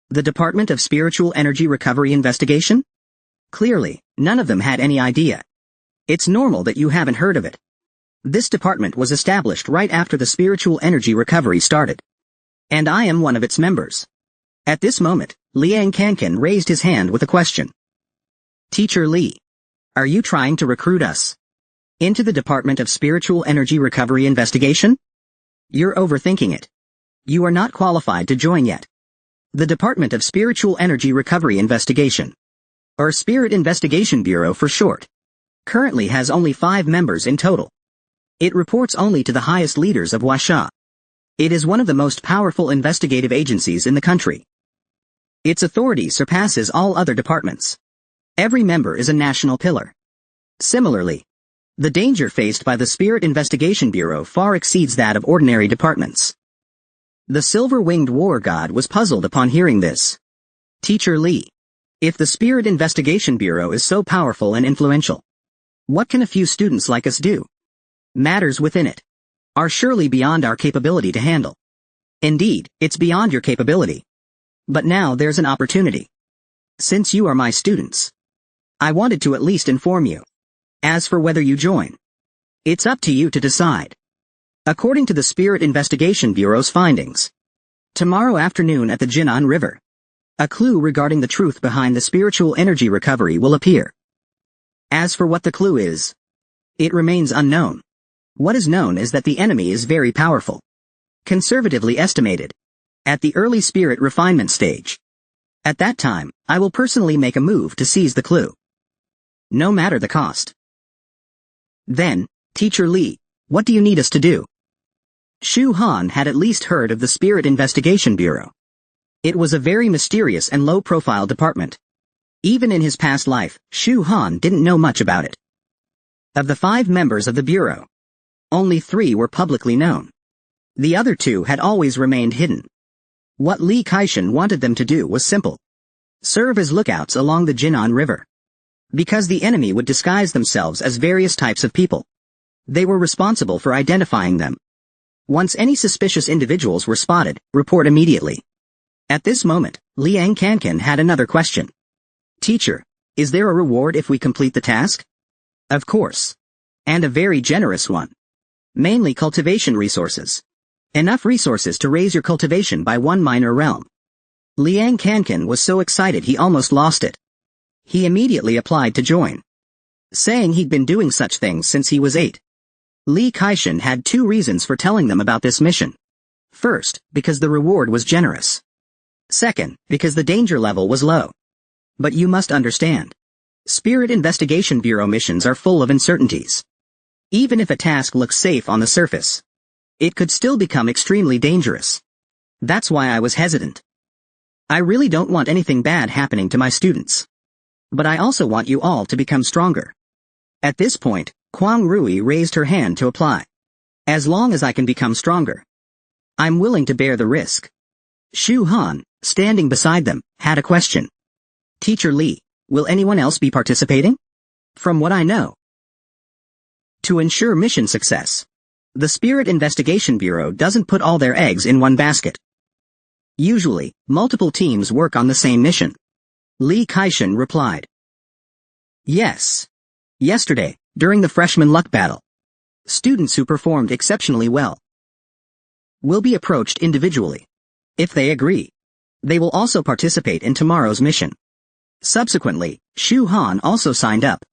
the Department of Spiritual Energy Recovery Investigation? Clearly, none of them had any idea. It's normal that you haven't heard of it. This department was established right after the spiritual energy recovery started. And I am one of its members. At this moment, Liang Kankan raised his hand with a question. Teacher Li. Are you trying to recruit us into the Department of Spiritual Energy Recovery Investigation? You're overthinking it. You are not qualified to join yet. The Department of Spiritual Energy Recovery Investigation, or Spirit Investigation Bureau for short, currently has only 5 members in total. It reports only to the highest leaders of Huaxia. It is one of the most powerful investigative agencies in the country. Its authority surpasses all other departments. Every member is a national pillar. Similarly, the danger faced by the Spirit Investigation Bureau far exceeds that of ordinary departments. The silver-winged war god was puzzled upon hearing this. Teacher Li. If the Spirit Investigation Bureau is so powerful and influential, what can a few students like us do? Matters within it are surely beyond our capability to handle. Indeed, it's beyond your capability. But now there's an opportunity. Since you are my students, I wanted to at least inform you. As for whether you join, it's up to you to decide. According to the Spirit Investigation Bureau's findings, tomorrow afternoon at the Jinan River, a clue regarding the truth behind the spiritual energy recovery will appear. As for what the clue is, it remains unknown. What is known is that the enemy is very powerful. Conservatively estimated, at the early spirit refinement stage. At that time, I will personally make a move to seize the clue. No matter the cost. Then, Teacher Li, what do you need us to do? Shu Han had at least heard of the Spirit Investigation Bureau. It was a very mysterious and low-profile department. Even in his past life, Shu Han didn't know much about it. Of the 5 members of the Bureau, only 3 were publicly known. The other 2 had always remained hidden. What Li Kaishan wanted them to do was simple. Serve as lookouts along the Jinan River. Because the enemy would disguise themselves as various types of people, they were responsible for identifying them. Once any suspicious individuals were spotted, report immediately. At this moment, Liang Kankan had another question. Teacher, is there a reward if we complete the task? Of course. And a very generous one. Mainly cultivation resources. Enough resources to raise your cultivation by 1 minor realm. Liang Kankan was so excited he almost lost it. He immediately applied to join, saying he'd been doing such things since he was 8. Li Kaishan had 2 reasons for telling them about this mission. First, because the reward was generous. Second, because the danger level was low. But you must understand. Spirit Investigation Bureau missions are full of uncertainties. Even if a task looks safe on the surface, it could still become extremely dangerous. That's why I was hesitant. I really don't want anything bad happening to my students. But I also want you all to become stronger. At this point, Kwang Rui raised her hand to apply. As long as I can become stronger, I'm willing to bear the risk. Shu Han, standing beside them, had a question. Teacher Li, will anyone else be participating? From what I know, to ensure mission success, the Spirit Investigation Bureau doesn't put all their eggs in one basket. Usually, multiple teams work on the same mission. Li Kaishan replied. Yes. Yesterday, during the freshman luck battle, students who performed exceptionally well will be approached individually. If they agree, they will also participate in tomorrow's mission. Subsequently, Shu Han also signed up.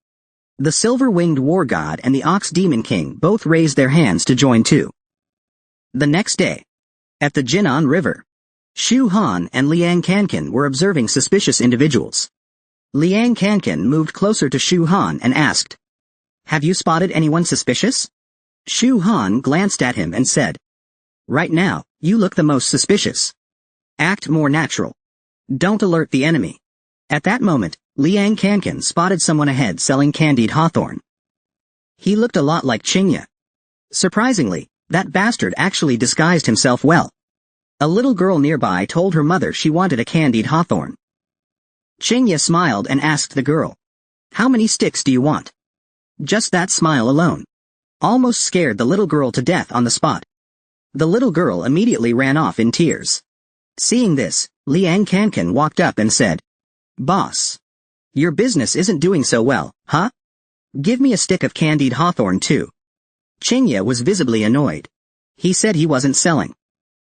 The silver-winged war god and the ox demon king both raised their hands to join too. The next day, at the Jinan River, Shu Han and Liang Kankan were observing suspicious individuals. Liang Kankan moved closer to Shu Han and asked, Have you spotted anyone suspicious? Shu Han glanced at him and said, Right now, you look the most suspicious. Act more natural. Don't alert the enemy. At that moment, Liang Kankan spotted someone ahead selling candied hawthorn. He looked a lot like Qingya, Surprisingly, that bastard actually disguised himself well. A little girl nearby told her mother she wanted a candied hawthorn. Chingya smiled and asked the girl, "How many sticks do you want?" Just that smile alone almost scared the little girl to death on the spot. The little girl immediately ran off in tears. Seeing this, Liang Kankan walked up and said, "Boss, your business isn't doing so well, huh? Give me a stick of candied hawthorn too." Chingya was visibly annoyed. He said he wasn't selling,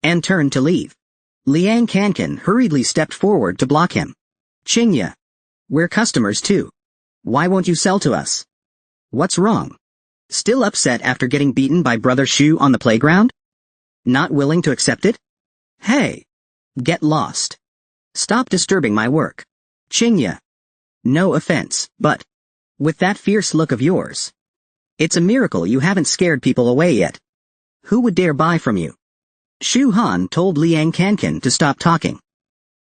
and turned to leave. Liang Kankan hurriedly stepped forward to block him. "Chingya, we're customers too. Why won't you sell to us? What's wrong? Still upset after getting beaten by Brother Shu on the playground? Not willing to accept it? Hey! Get lost. Stop disturbing my work. Chingya. No offense, but with that fierce look of yours, it's a miracle you haven't scared people away yet. Who would dare buy from you?" Shu Han told Liang Kankan to stop talking.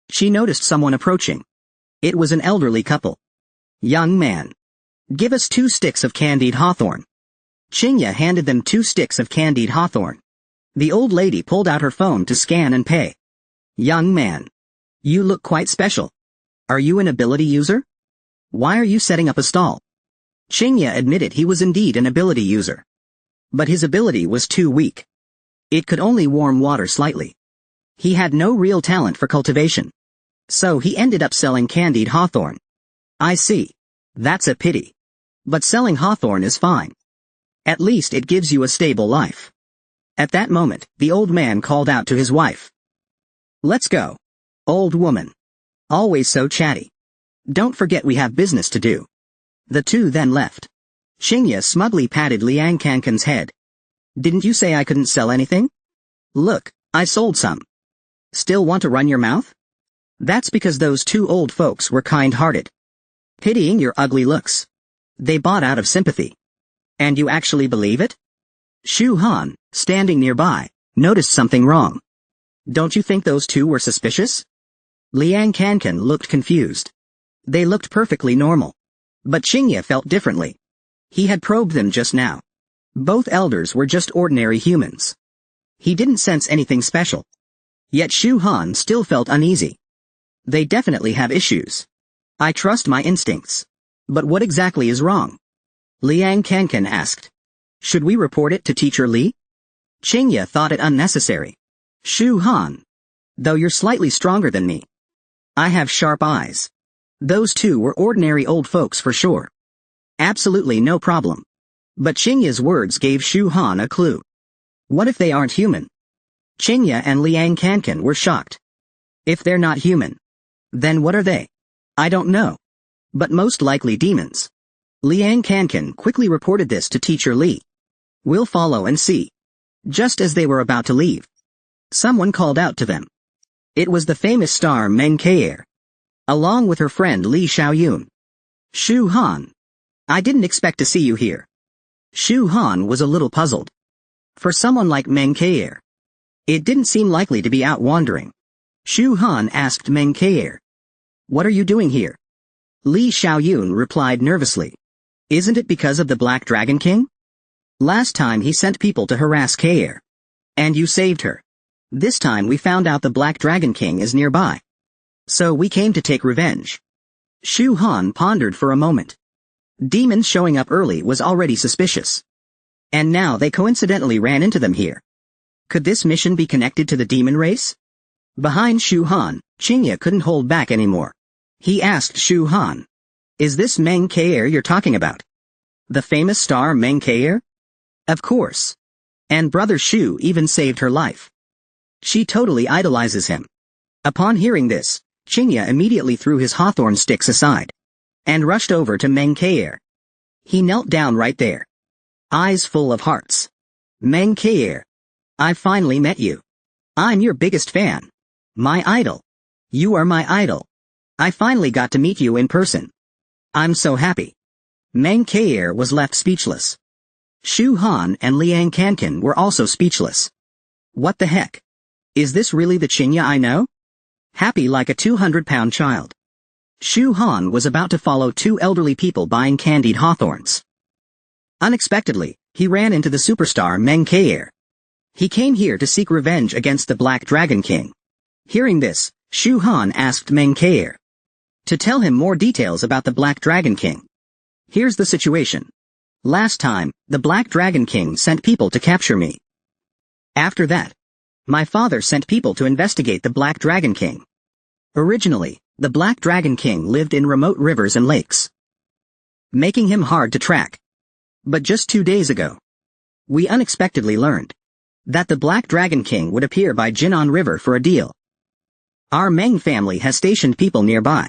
She noticed someone approaching. It was an elderly couple. "Young man, give us 2 sticks of candied hawthorn." Chingya handed them 2 sticks of candied hawthorn. The old lady pulled out her phone to scan and pay. "Young man, you look quite special. Are you an ability user? Why are you setting up a stall?" Chingya admitted he was indeed an ability user. But his ability was too weak. It could only warm water slightly. He had no real talent for cultivation. So he ended up selling candied hawthorn. "I see. That's a pity. But selling hawthorn is fine. At least it gives you a stable life." At that moment, the old man called out to his wife. "Let's go. Old woman. Always so chatty. Don't forget we have business to do." The two then left. Chingya smugly patted Liang Kankan's head. "Didn't you say I couldn't sell anything? Look, I sold some. Still want to run your mouth? That's because those 2 old folks were kind-hearted. Pitying your ugly looks. They bought out of sympathy. And you actually believe it?" Shu Han, standing nearby, noticed something wrong. "Don't you think those 2 were suspicious?" Liang Kankan looked confused. They looked perfectly normal. But Chingya felt differently. He had probed them just now. Both elders were just ordinary humans. He didn't sense anything special. Yet Shu Han still felt uneasy. They definitely have issues. "I trust my instincts. But what exactly is wrong?" Liang Kankan asked. "Should we report it to Teacher Li?" Chingya thought it unnecessary. "Shu Han. Though you're slightly stronger than me. I have sharp eyes. Those 2 were ordinary old folks for sure. Absolutely no problem." But Chingya's words gave Shu Han a clue. What if they aren't human? Chingya and Liang Kankan were shocked. If they're not human, then what are they? "I don't know. But most likely demons." Liang Kankan quickly reported this to Teacher Li. "We'll follow and see." Just as they were about to leave, someone called out to them. It was the famous star Meng Kaer, along with her friend Li Xiaoyun. "Shu Han. I didn't expect to see you here." Shu Han was a little puzzled. For someone like Meng Kaer, it didn't seem likely to be out wandering. Shu Han asked Meng Kaer, "What are you doing here?" Li Xiaoyun replied nervously. "Isn't it because of the Black Dragon King? Last time he sent people to harass Kaer. And you saved her. This time we found out the Black Dragon King is nearby. So we came to take revenge." Shu Han pondered for a moment. Demons showing up early was already suspicious. And now they coincidentally ran into them here. Could this mission be connected to the demon race? Behind Shu Han, Chingya couldn't hold back anymore. He asked Shu Han, "Is this Meng Kaer you're talking about? The famous star Meng Kaer?" "Of course. And Brother Shu even saved her life. She totally idolizes him." Upon hearing this, Chingya immediately threw his hawthorn sticks aside and rushed over to Meng Kaer. He knelt down right there, eyes full of hearts. "Meng Kaer, I finally met you. I'm your biggest fan. My idol. You are my idol. I finally got to meet you in person. I'm so happy." Meng Kaer was left speechless. Shu Han and Liang Kankan were also speechless. What the heck? Is this really the Chingya I know? Happy like a 200-pound child. Shu Han was about to follow 2 elderly people buying candied hawthorns. Unexpectedly, He ran into the superstar Meng Kaer. He came here to seek revenge against the Black Dragon King. Hearing this, Shu Han asked Meng Kaer to tell him more details about the Black Dragon King. Here's the situation. Last time, the Black Dragon King sent people to capture me. After that, my father sent people to investigate the Black Dragon King. Originally, the Black Dragon King lived in remote rivers and lakes, making him hard to track. But just 2 days ago, we unexpectedly learned that the Black Dragon King would appear by Jinan River for a deal. Our Meng family has stationed people nearby.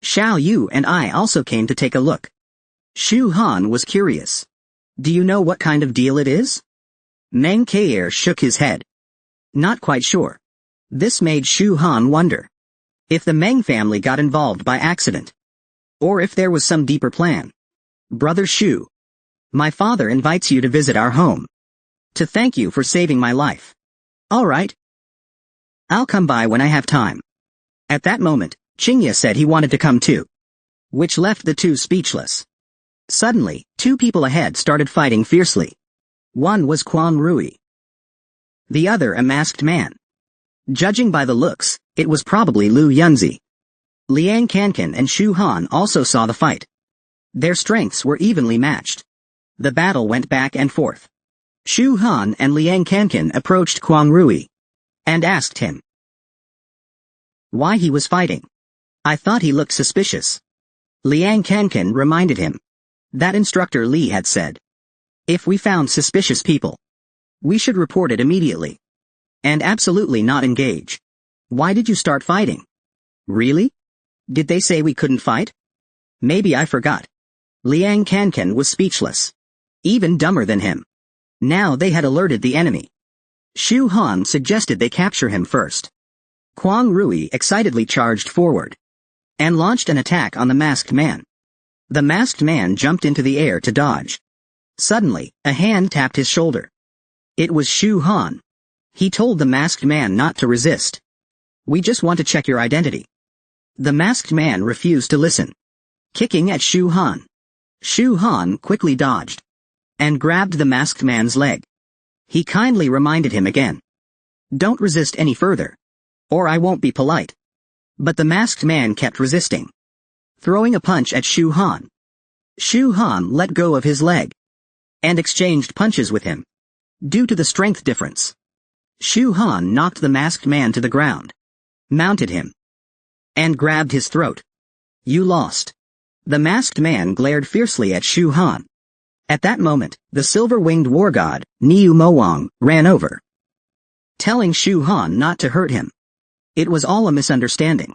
Xiao Yu and I also came to take a look. Shu Han was curious. Do you know what kind of deal it is? Meng Kaer shook his head. Not quite sure. This made Shu Han wonder if the Meng family got involved by accident, or if there was some deeper plan. Brother Shu, my father invites you to visit our home, to thank you for saving my life. All right. I'll come by when I have time. At that moment, Qingya said he wanted to come too, which left the two speechless. Suddenly, two people ahead started fighting fiercely. One was Quan Rui, the other a masked man. Judging by the looks, it was probably Lu Yunzi. Liang Kankan and Shu Han also saw the fight. Their strengths were evenly matched. The battle went back and forth. Shu Han and Liang Kankan approached Quan Rui and asked him why he was fighting. I thought he looked suspicious. Liang Kankan reminded him that instructor Li had said, if we found suspicious people, we should report it immediately, and absolutely not engage. Why did you start fighting? Really? Did they say we couldn't fight? Maybe I forgot. Liang Kankan was speechless. Even dumber than him. Now they had alerted the enemy. Shu Han suggested they capture him first. Quan Rui excitedly charged forward and launched an attack on the masked man. The masked man jumped into the air to dodge. Suddenly, a hand tapped his shoulder. It was Shu Han. He told the masked man not to resist. We just want to check your identity. The masked man refused to listen, kicking at Shu Han. Shu Han quickly dodged and grabbed the masked man's leg. He kindly reminded him again, don't resist any further, or I won't be polite. But the masked man kept resisting, throwing a punch at Shu Han. Shu Han let go of his leg and exchanged punches with him. Due to the strength difference, Shu Han knocked the masked man to the ground, mounted him, and grabbed his throat. You lost. The masked man glared fiercely at Shu Han. At that moment, the silver-winged war god, Niu Moang, ran over, telling Shu Han not to hurt him. It was all a misunderstanding.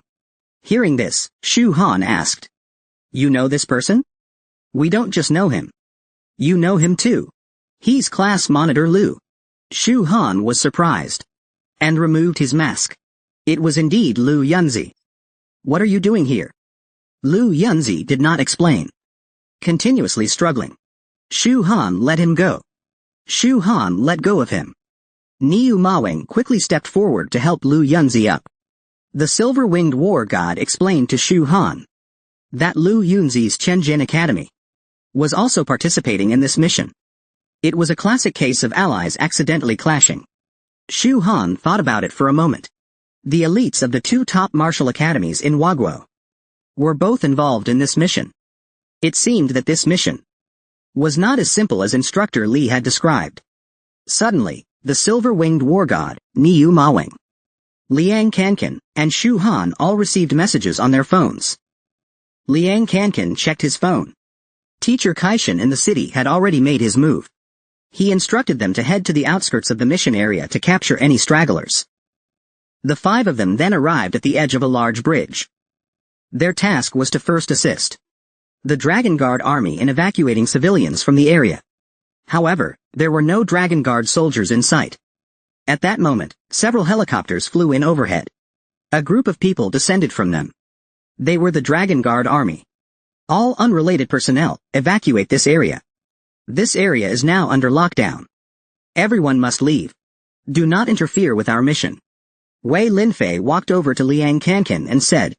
Hearing this, Shu Han asked, you know this person? We don't just know him. You know him too. He's class monitor Lu. Shu Han was surprised and removed his mask. It was indeed Lu Yunzi. What are you doing here? Lu Yunzi did not explain. Continuously struggling, Shu Han let him go. Shu Han let go of him. Niu Mawang quickly stepped forward to help Lu Yunzi up. The silver-winged war god explained to Shu Han that Lu Yunzi's Chenjin Academy was also participating in this mission. It was a classic case of allies accidentally clashing. Shu Han thought about it for a moment. The elites of the two top martial academies in Wagwo were both involved in this mission. It seemed that this mission was not as simple as instructor Li had described. Suddenly, the silver-winged war god, Niu Mawang, Liang Kankan, and Shu Han all received messages on their phones. Liang Kankan checked his phone. Teacher Kaishin in the city had already made his move. He instructed them to head to the outskirts of the mission area to capture any stragglers. The five of them then arrived at the edge of a large bridge. Their task was to first assist the Dragon Guard army in evacuating civilians from the area. However, there were no Dragon Guard soldiers in sight. At that moment, several helicopters flew in overhead. A group of people descended from them. They were the Dragon Guard army. All unrelated personnel, evacuate this area. This area is now under lockdown. Everyone must leave. Do not interfere with our mission. Wei Linfei walked over to Liang Kankan and said,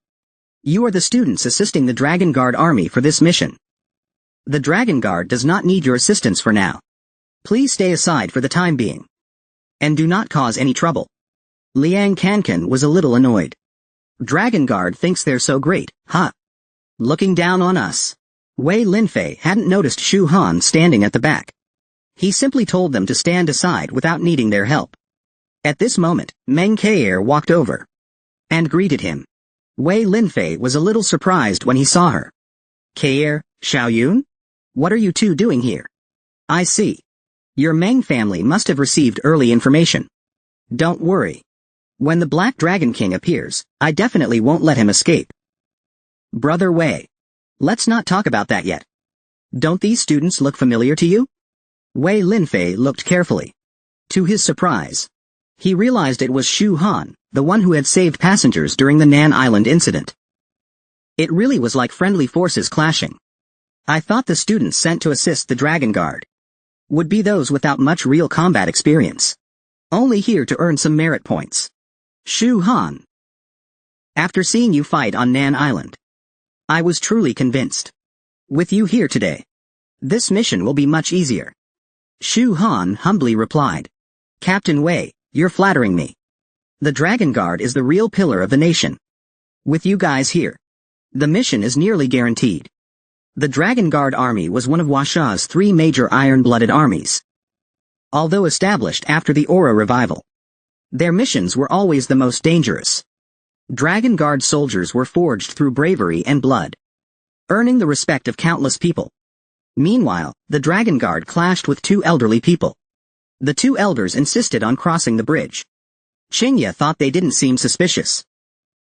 you are the students assisting the Dragon Guard army for this mission. The Dragon Guard does not need your assistance for now. Please stay aside for the time being. And do not cause any trouble. Liang Kankan was a little annoyed. Dragon Guard thinks they're so great, huh? Looking down on us. Wei Linfei hadn't noticed Shu Han standing at the back. He simply told them to stand aside without needing their help. At this moment, Meng Keir walked over and greeted him. Wei Linfei was a little surprised when he saw her. Keir, Xiaoyun? What are you two doing here? I see. Your Meng family must have received early information. Don't worry. When the Black Dragon King appears, I definitely won't let him escape. Brother Wei. Let's not talk about that yet. Don't these students look familiar to you? Wei Linfei looked carefully. To his surprise, he realized it was Shu Han, the one who had saved passengers during the Nan Island incident. It really was like friendly forces clashing. I thought the students sent to assist the Dragon Guard would be those without much real combat experience. Only here to earn some merit points. Shu Han. After seeing you fight on Nan Island, I was truly convinced. With you here today, this mission will be much easier. Shu Han humbly replied. Captain Wei, you're flattering me. The Dragon Guard is the real pillar of the nation. With you guys here, the mission is nearly guaranteed. The Dragon Guard army was one of Washa's 3 major iron-blooded armies. Although established after the Aura revival, their missions were always the most dangerous. Dragon Guard soldiers were forged through bravery and blood, earning the respect of countless people. Meanwhile, the Dragon Guard clashed with 2 elderly people. The 2 elders insisted on crossing the bridge. Qingya thought they didn't seem suspicious.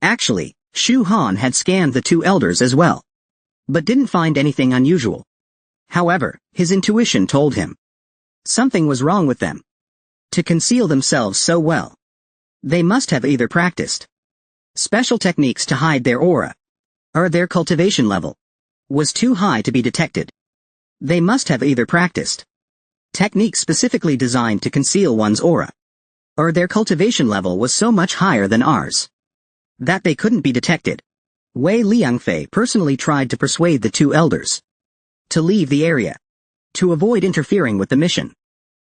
Actually, Shu Han had scanned the 2 elders as well, but didn't find anything unusual. However, his intuition told him something was wrong with them. To conceal themselves so well, they must have either practiced special techniques to hide their aura, or their cultivation level was too high to be detected. They must have either practiced techniques specifically designed to conceal one's aura, or their cultivation level was so much higher than ours that they couldn't be detected. Wei Liangfei personally tried to persuade the 2 elders to leave the area, to avoid interfering with the mission.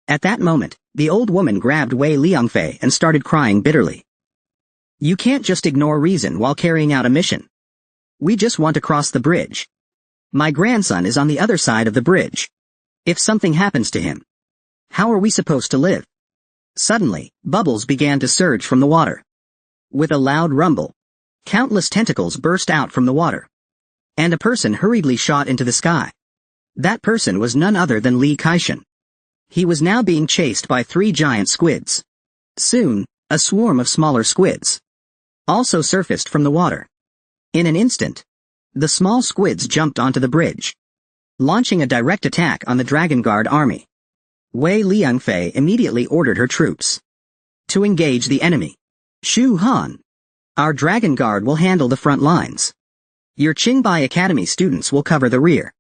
At that moment, the old woman grabbed Wei Liangfei and started crying bitterly. You can't just ignore reason while carrying out a mission. We just want to cross the bridge. My grandson is on the other side of the bridge. If something happens to him, how are we supposed to live? Suddenly, bubbles began to surge from the water. With a loud rumble, countless tentacles burst out from the water, and a person hurriedly shot into the sky. That person was none other than Li Kaishan. He was now being chased by 3 giant squids. Soon, a swarm of smaller squids also surfaced from the water. In an instant, the small squids jumped onto the bridge, launching a direct attack on the Dragon Guard army. Wei Liangfei immediately ordered her troops to engage the enemy. Shu Han, our Dragon Guard will handle the front lines. Your Qingbai Academy students will cover the rear.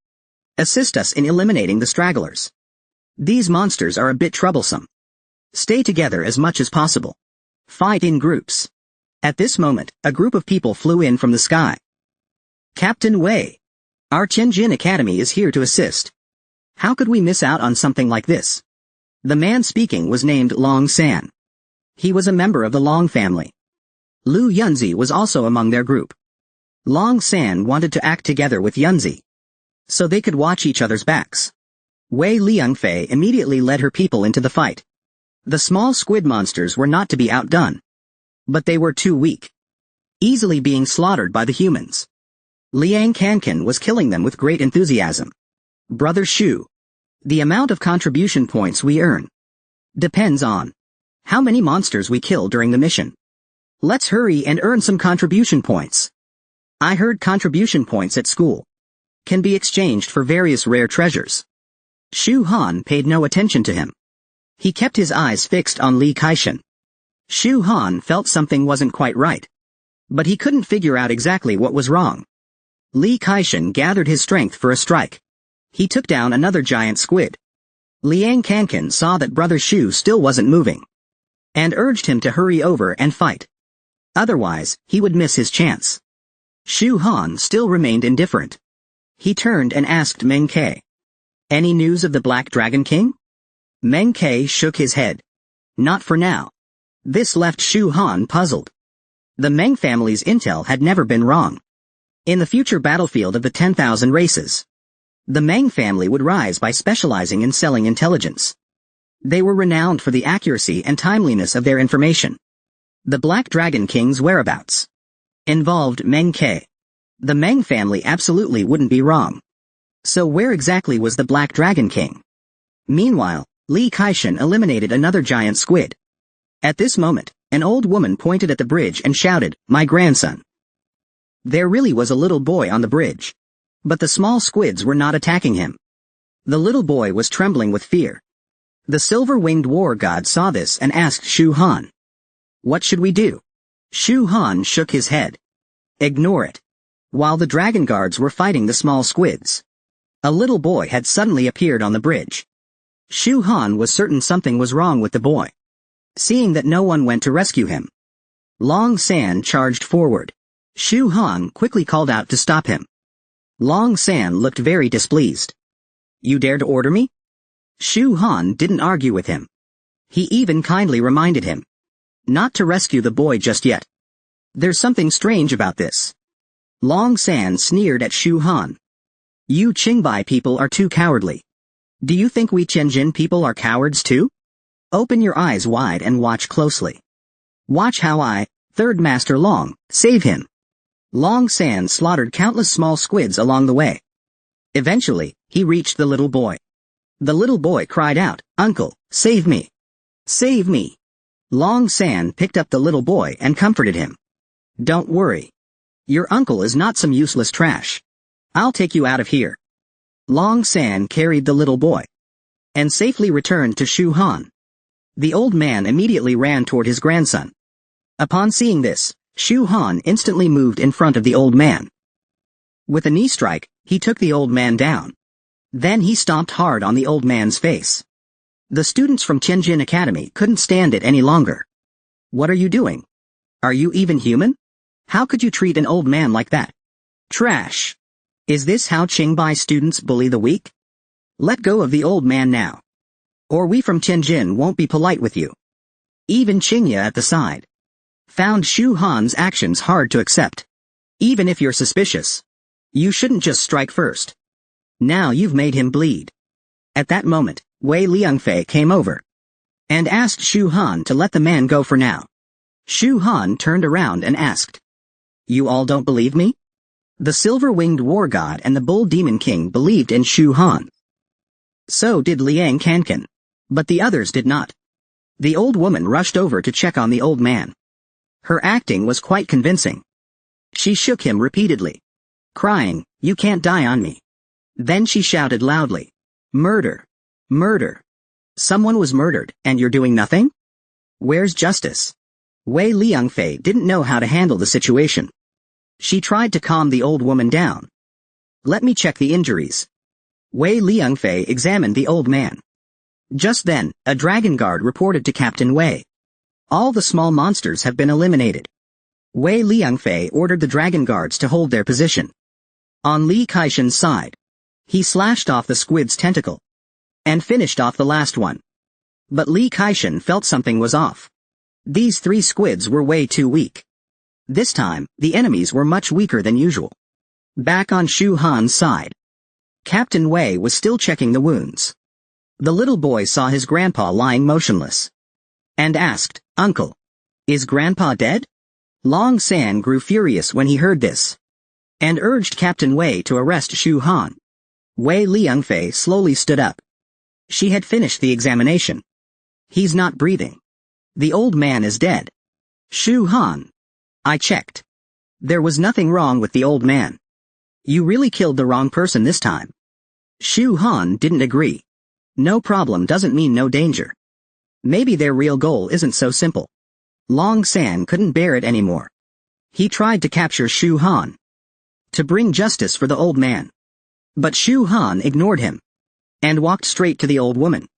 Assist us in eliminating the stragglers. These monsters are a bit troublesome. Stay together as much as possible. Fight in groups. At this moment, a group of people flew in from the sky. Captain Wei, our Tianjin Academy is here to assist. How could we miss out on something like this? The man speaking was named Long San. He was a member of the Long family. Lu Yunzi was also among their group. Long San wanted to act together with Yunzi, so they could watch each other's backs. Wei Liangfei immediately led her people into the fight. The small squid monsters were not to be outdone, but they were too weak, easily being slaughtered by the humans. Liang Kankan was killing them with great enthusiasm. Brother Shu, the amount of contribution points we earn depends on how many monsters we kill during the mission. Let's hurry and earn some contribution points. I heard contribution points at school can be exchanged for various rare treasures. Shu Han paid no attention to him. He kept his eyes fixed on Li Kaishan. Shu Han felt something wasn't quite right, but he couldn't figure out exactly what was wrong. Li Kaishan gathered his strength for a strike. He took down another giant squid. Liang Kankan saw that Brother Shu still wasn't moving, and urged him to hurry over and fight. Otherwise, he would miss his chance. Shu Han still remained indifferent. He turned and asked Meng Ke, "Any news of the Black Dragon King?" Meng Ke shook his head. Not for now. This left Shu Han puzzled. The Meng family's intel had never been wrong. In the future battlefield of the 10,000 races, the Meng family would rise by specializing in selling intelligence. They were renowned for the accuracy and timeliness of their information. The Black Dragon King's whereabouts involved Meng Ke. The Meng family absolutely wouldn't be wrong. So where exactly was the Black Dragon King? Meanwhile, Li Kaishan eliminated another giant squid. At this moment, an old woman pointed at the bridge and shouted, "My grandson." There really was a little boy on the bridge. But the small squids were not attacking him. The little boy was trembling with fear. The silver-winged war god saw this and asked Shu Han, "What should we do?" Shu Han shook his head. "Ignore it." While the dragon guards were fighting the small squids, a little boy had suddenly appeared on the bridge. Shu Han was certain something was wrong with the boy. Seeing that no one went to rescue him, Long San charged forward. Shu Han quickly called out to stop him. Long San looked very displeased. "You dare to order me?" Shu Han didn't argue with him. He even kindly reminded him not to rescue the boy just yet. "There's something strange about this." Long San sneered at Shu Han. "You Qingbai people are too cowardly. Do you think we Tianjin people are cowards too? Open your eyes wide and watch closely. Watch how I, Third Master Long, save him." Long San slaughtered countless small squids along the way. Eventually, he reached the little boy. The little boy cried out, "Uncle, save me! Save me!" Long San picked up the little boy and comforted him. "Don't worry. Your uncle is not some useless trash. I'll take you out of here." Long San carried the little boy and safely returned to Shu Han. The old man immediately ran toward his grandson. Upon seeing this, Shu Han instantly moved in front of the old man. With a knee strike, he took the old man down. Then he stomped hard on the old man's face. The students from Tianjin Academy couldn't stand it any longer. "What are you doing? Are you even human? How could you treat an old man like that? Trash! Is this how Qingbai students bully the weak? Let go of the old man now, or we from Tianjin won't be polite with you." Even Qingya at the side found Shu Han's actions hard to accept. "Even if you're suspicious, you shouldn't just strike first. Now you've made him bleed." At that moment, Wei Liangfei came over and asked Shu Han to let the man go for now. Shu Han turned around and asked, "You all don't believe me?" The silver-winged war god and the bull demon king believed in Shu Han. So did Liang Kankan. But the others did not. The old woman rushed over to check on the old man. Her acting was quite convincing. She shook him repeatedly, crying, "You can't die on me." Then she shouted loudly, "Murder! Murder! Someone was murdered, and you're doing nothing? Where's justice?" Wei Liangfei didn't know how to handle the situation. She tried to calm the old woman down. "Let me check the injuries." Wei Liangfei examined the old man. Just then, a dragon guard reported to Captain Wei. "All the small monsters have been eliminated." Wei Liangfei ordered the dragon guards to hold their position. On Li Kaishan's side, he slashed off the squid's tentacle and finished off the last one. But Li Kaishan felt something was off. These 3 squids were way too weak. This time, the enemies were much weaker than usual. Back on Shu Han's side, Captain Wei was still checking the wounds. The little boy saw his grandpa lying motionless and asked, "Uncle, is Grandpa dead?" Long San grew furious when he heard this and urged Captain Wei to arrest Shu Han. Wei Liangfei slowly stood up. She had finished the examination. "He's not breathing. The old man is dead." "Shu Han, I checked. There was nothing wrong with the old man. You really killed the wrong person this time." Shu Han didn't agree. No problem doesn't mean no danger. Maybe their real goal isn't so simple. Long San couldn't bear it anymore. He tried to capture Shu Han to bring justice for the old man. But Shu Han ignored him and walked straight to the old woman.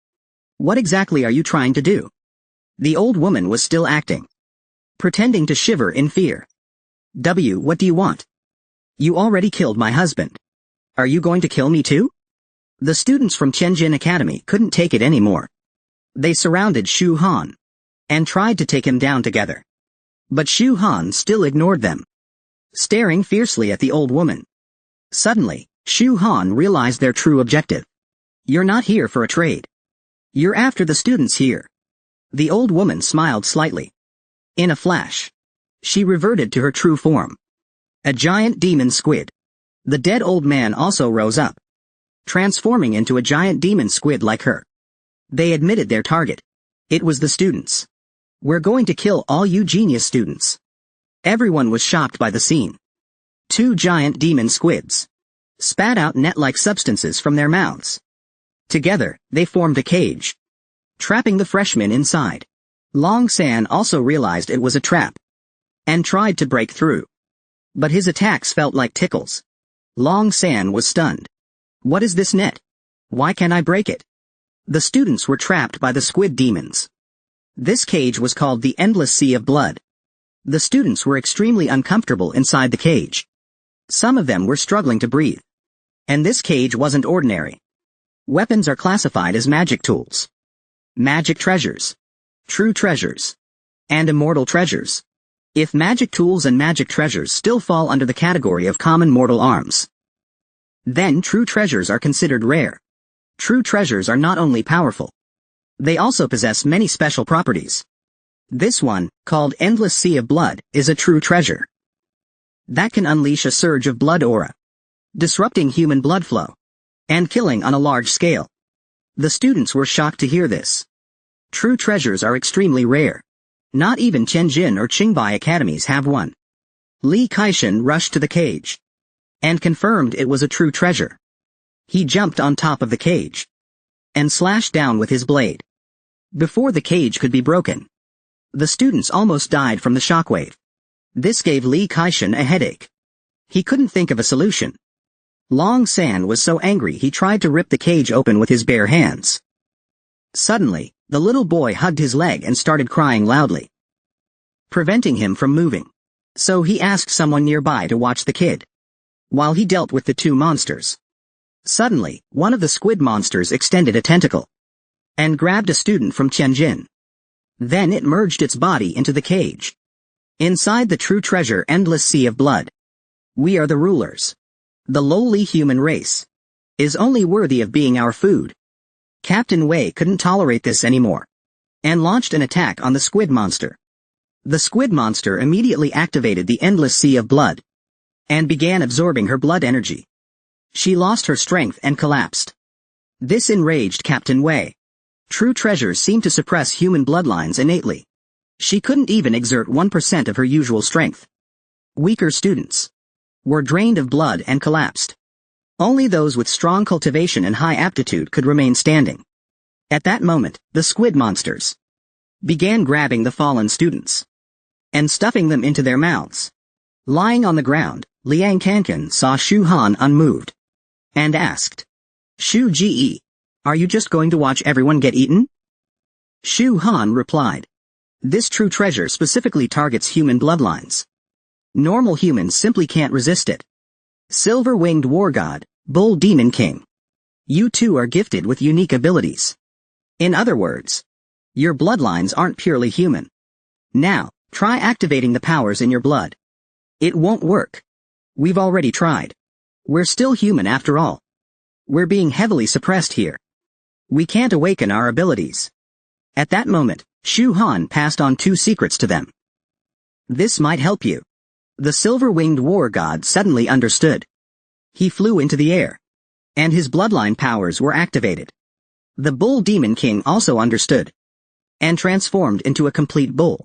"What exactly are you trying to do?" The old woman was still acting, pretending to shiver in fear. What do you want? You already killed my husband. Are you going to kill me too?" The students from Tianjin Academy couldn't take it anymore. They surrounded Shu Han and tried to take him down together. But Shu Han still ignored them, staring fiercely at the old woman. Suddenly, Shu Han realized their true objective. You're not here for a trade. You're after the students here. The old woman smiled slightly. In a flash, she reverted to her true form. A giant demon squid. The dead old man also rose up, transforming into a giant demon squid like her. They admitted their target. It was the students. We're going to kill all you genius students. Everyone was shocked by the scene. Two giant demon squids spat out net-like substances from their mouths. Together, they formed a cage, trapping the freshmen inside. Long San also realized it was a trap and tried to break through. But his attacks felt like tickles. Long San was stunned. What is this net? Why can't I break it? The students were trapped by the squid demons. This cage was called the Endless Sea of Blood. The students were extremely uncomfortable inside the cage. Some of them were struggling to breathe. And this cage wasn't ordinary. Weapons are classified as magic tools, magic treasures, true treasures, and immortal treasures. If magic tools and magic treasures still fall under the category of common mortal arms, then true treasures are considered rare. True treasures are not only powerful, they also possess many special properties. This one, called Endless Sea of Blood, is a true treasure that can unleash a surge of blood aura, disrupting human blood flow and killing on a large scale. The students were shocked to hear this. True treasures are extremely rare. Not even Tianjin or Qingbai academies have one. Li Kaishan rushed to the cage and confirmed it was a true treasure. He jumped on top of the cage and slashed down with his blade. Before the cage could be broken, the students almost died from the shockwave. This gave Li Kaishan a headache. He couldn't think of a solution. Long San was so angry he tried to rip the cage open with his bare hands. Suddenly, the little boy hugged his leg and started crying loudly, preventing him from moving. So he asked someone nearby to watch the kid while he dealt with the two monsters. Suddenly, one of the squid monsters extended a tentacle and grabbed a student from Tianjin. Then it merged its body into the cage. Inside the true treasure Endless Sea of Blood, we are the rulers. The lowly human race is only worthy of being our food. Captain Wei couldn't tolerate this anymore and launched an attack on the squid monster. The squid monster immediately activated the Endless Sea of Blood and began absorbing her blood energy. She lost her strength and collapsed. This enraged Captain Wei. True treasures seem to suppress human bloodlines innately. She couldn't even exert 1% of her usual strength. Weaker students were drained of blood and collapsed. Only those with strong cultivation and high aptitude could remain standing. At that moment, the squid monsters began grabbing the fallen students and stuffing them into their mouths. Lying on the ground, Liang Kankan saw Shu Han unmoved and asked, Shu Ji, are you just going to watch everyone get eaten? Shu Han replied, this true treasure specifically targets human bloodlines. Normal humans simply can't resist it. Silver-winged war god, bull demon king. You two are gifted with unique abilities. In other words, your bloodlines aren't purely human. Now, try activating the powers in your blood. It won't work. We've already tried. We're still human after all. We're being heavily suppressed here. We can't awaken our abilities. At that moment, Shu Han passed on two secrets to them. This might help you. The silver-winged war god suddenly understood. He flew into the air, and his bloodline powers were activated. The bull demon king also understood, and transformed into a complete bull.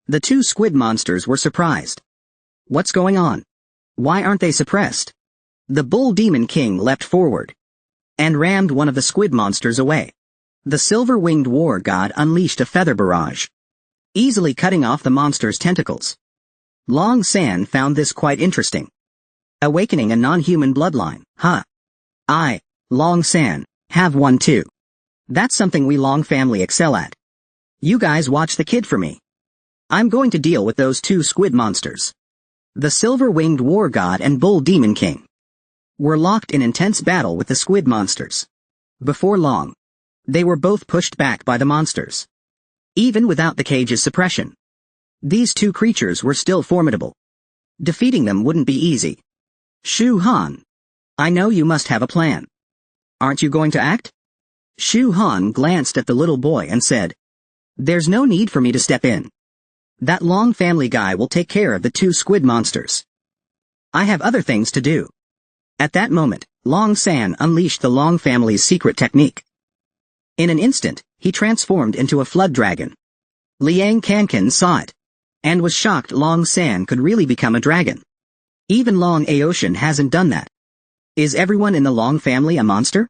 The two squid monsters were surprised. What's going on? Why aren't they suppressed? The bull demon king leapt forward and rammed one of the squid monsters away. The silver-winged war god unleashed a feather barrage, easily cutting off the monster's tentacles. Long San found this quite interesting. Awakening a non-human bloodline, huh? I, Long San, have one too. That's something we Long family excel at. You guys watch the kid for me. I'm going to deal with those two squid monsters. The silver-winged war god and bull demon king were locked in intense battle with the squid monsters. Before long, They were both pushed back by the monsters. Even without the cage's suppression, these two creatures were still formidable. Defeating them wouldn't be easy. Shu Han, I know you must have a plan. Aren't you going to act? Shu Han glanced at the little boy and said, There's no need for me to step in. That Long family guy will take care of the two squid monsters. I have other things to do. At that moment, Long San unleashed the Long family's secret technique. In an instant, he transformed into a flood dragon. Liang Kankan saw it, and was shocked Long San could really become a dragon. Even Long Aocean hasn't done that. Is everyone in the Long family a monster?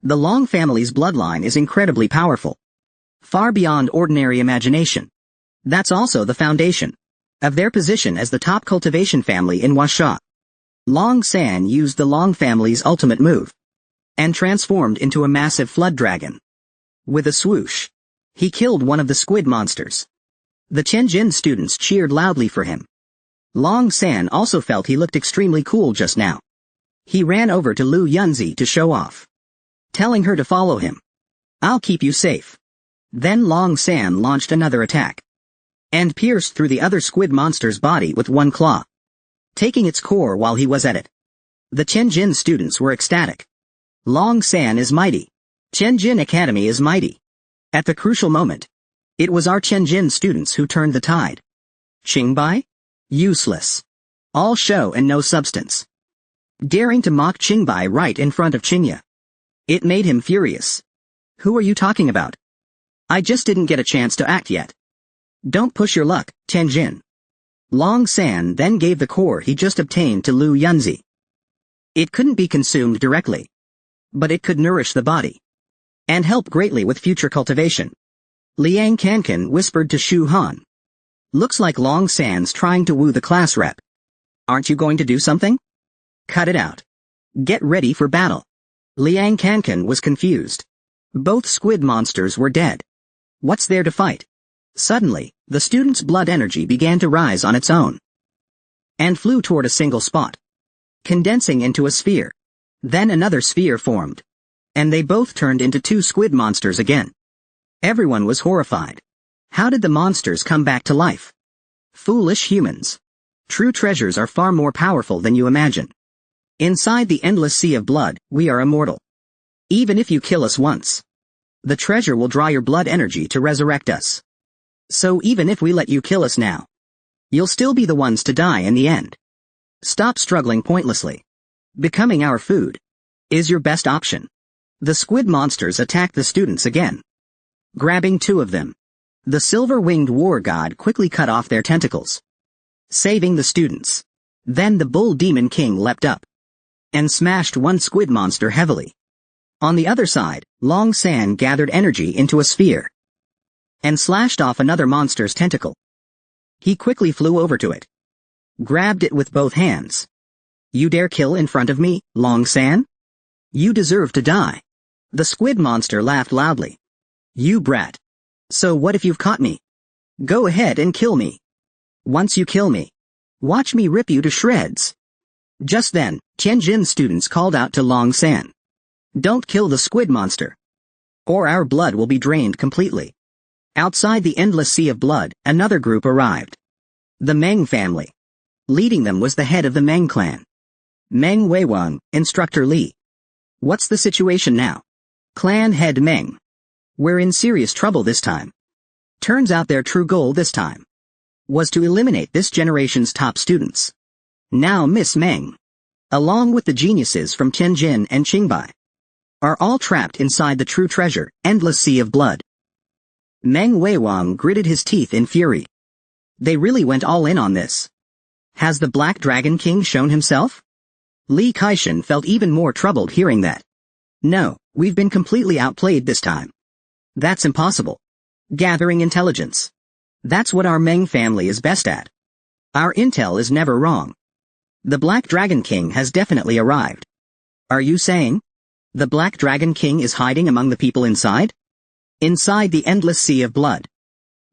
The Long family's bloodline is incredibly powerful. Far beyond ordinary imagination. That's also the foundation of their position as the top cultivation family in Huasha. Long San used the Long family's ultimate move and transformed into a massive flood dragon. With a swoosh, he killed one of the squid monsters. The Tianjin students cheered loudly for him. Long San also felt he looked extremely cool just now. He ran over to Lu Yunzi to show off, telling her to follow him. I'll keep you safe. Then Long San launched another attack and pierced through the other squid monster's body with one claw, taking its core while he was at it. The Tianjin students were ecstatic. Long San is mighty. Tianjin Academy is mighty. At the crucial moment, it was our Tianjin students who turned the tide. Qingbai? Useless. All show and no substance. Daring to mock Qingbai right in front of Qingya. It made him furious. Who are you talking about? I just didn't get a chance to act yet. Don't push your luck, Tianjin. Long San then gave the core he just obtained to Lu Yunzi. It couldn't be consumed directly, but it could nourish the body and help greatly with future cultivation. Liang Kankan whispered to Shu Han. Looks like Long San's trying to woo the class rep. Aren't you going to do something? Cut it out. Get ready for battle. Liang Kankan was confused. Both squid monsters were dead. What's there to fight? Suddenly, the student's blood energy began to rise on its own and flew toward a single spot, condensing into a sphere. Then another sphere formed, and they both turned into two squid monsters again. Everyone was horrified. How did the monsters come back to life? Foolish humans. True treasures are far more powerful than you imagine. Inside the endless sea of blood, we are immortal. Even if you kill us once, the treasure will draw your blood energy to resurrect us. So even if we let you kill us now, you'll still be the ones to die in the end. Stop struggling pointlessly. Becoming our food is your best option. The squid monsters attacked the students again, grabbing two of them. The silver-winged war god quickly cut off their tentacles, saving the students. Then the bull demon king leapt up and smashed one squid monster heavily. On the other side, Long San gathered energy into a sphere and slashed off another monster's tentacle. He quickly flew over to it, grabbed it with both hands. You dare kill in front of me, Long San? You deserve to die. The squid monster laughed loudly. You brat. So what if you've caught me? Go ahead and kill me. Once you kill me, watch me rip you to shreds. Just then, Tianjin students called out to Long San. Don't kill the squid monster, or our blood will be drained completely. Outside the endless sea of blood, another group arrived. The Meng family. Leading them was the head of the Meng clan, Meng Weiwang, Instructor Li. What's the situation now? Clan head Meng. We're in serious trouble this time. Turns out their true goal this time was to eliminate this generation's top students. Now Miss Meng, along with the geniuses from Tianjin and Qingbai, are all trapped inside the true treasure, endless sea of blood. Meng Weiwang gritted his teeth in fury. They really went all in on this. Has the Black Dragon King shown himself? Li Kaishan felt even more troubled hearing that. No, we've been completely outplayed this time. That's impossible. Gathering intelligence. That's what our Meng family is best at. Our intel is never wrong. The Black Dragon King has definitely arrived. Are you saying the Black Dragon King is hiding among the people inside? Inside the endless sea of blood.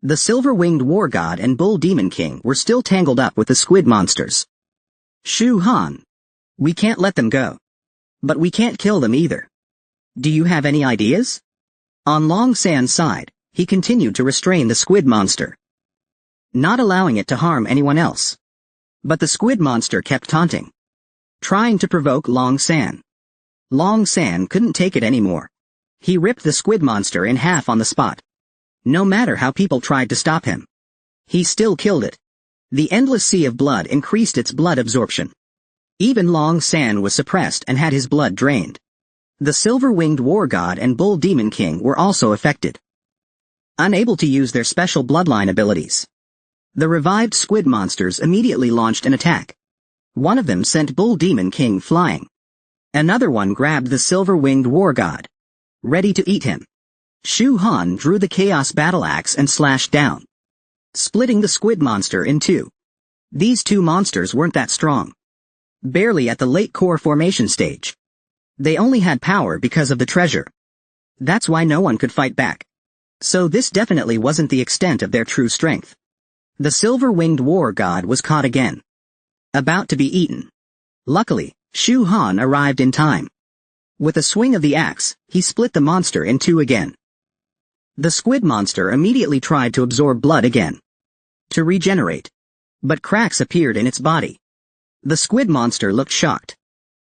The silver-winged war god and bull demon king were still tangled up with the squid monsters. Shu Han. We can't let them go. But we can't kill them either. Do you have any ideas? On Long San's side, he continued to restrain the squid monster, not allowing it to harm anyone else. But the squid monster kept taunting, trying to provoke Long San. Long San couldn't take it anymore. He ripped the squid monster in half on the spot. No matter how people tried to stop him, he still killed it. The endless sea of blood increased its blood absorption. Even Long San was suppressed and had his blood drained. The silver-winged war god and bull demon king were also affected, unable to use their special bloodline abilities. The revived squid monsters immediately launched an attack. One of them sent bull demon king flying. Another one grabbed the silver-winged war god, ready to eat him. Shu Han drew the chaos battle axe and slashed down, splitting the squid monster in two. These two monsters weren't that strong, barely at the late core formation stage. They only had power because of the treasure. That's why no one could fight back. So this definitely wasn't the extent of their true strength. The silver-winged war god was caught again, about to be eaten. Luckily, Shu Han arrived in time. With a swing of the axe, he split the monster in two again. The squid monster immediately tried to absorb blood again, to regenerate. But cracks appeared in its body. The squid monster looked shocked.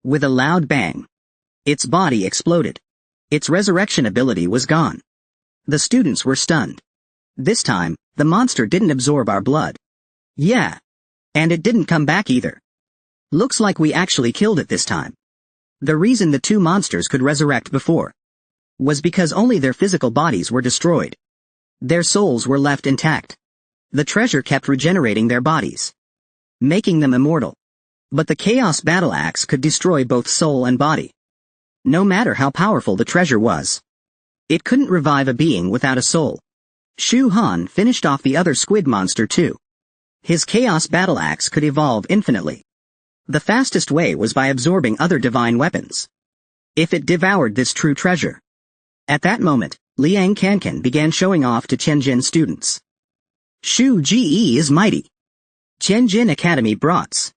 With a loud bang, its body exploded. Its resurrection ability was gone. The students were stunned. This time, the monster didn't absorb our blood. Yeah. And it didn't come back either. Looks like we actually killed it this time. The reason the two monsters could resurrect before was because only their physical bodies were destroyed. Their souls were left intact. The treasure kept regenerating their bodies, making them immortal. But the Chaos Battle Axe could destroy both soul and body. No matter how powerful the treasure was, it couldn't revive a being without a soul. Shu Han finished off the other squid monster too. His Chaos Battle Axe could evolve infinitely. The fastest way was by absorbing other divine weapons. If it devoured this true treasure. At that moment, Liang Kankan began showing off to Tianjin students. Shu Ji is mighty. Tianjin Academy brats.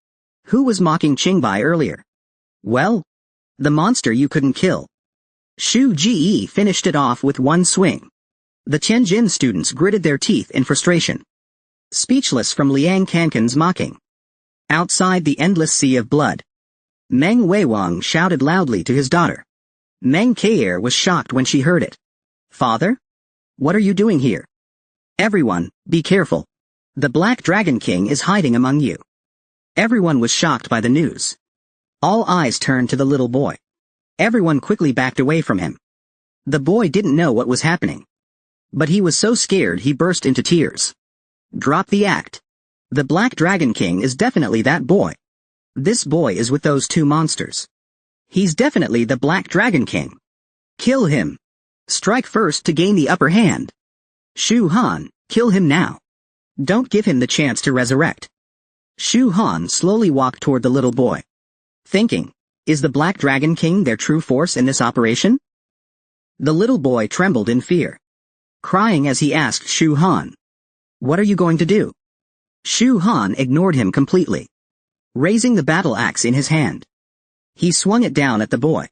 Who was mocking Qingbai earlier? Well, the monster you couldn't kill. Shu Ji finished it off with one swing. The Tianjin students gritted their teeth in frustration, speechless from Liang Kankan's mocking. Outside the endless sea of blood, Meng Weiwang shouted loudly to his daughter. Meng Keier was shocked when she heard it. Father? What are you doing here? Everyone, be careful. The Black Dragon King is hiding among you. Everyone was shocked by the news. All eyes turned to the little boy. Everyone quickly backed away from him. The boy didn't know what was happening, but he was so scared he burst into tears. Drop the act. The Black Dragon King is definitely that boy. This boy is with those two monsters. He's definitely the Black Dragon King. Kill him. Strike first to gain the upper hand. Shu Han, kill him now. Don't give him the chance to resurrect. Shu Han slowly walked toward the little boy, thinking, is the Black Dragon King their true force in this operation? The little boy trembled in fear, crying as he asked Shu Han, what are you going to do? Shu Han ignored him completely, raising the battle axe in his hand. He swung it down at the boy.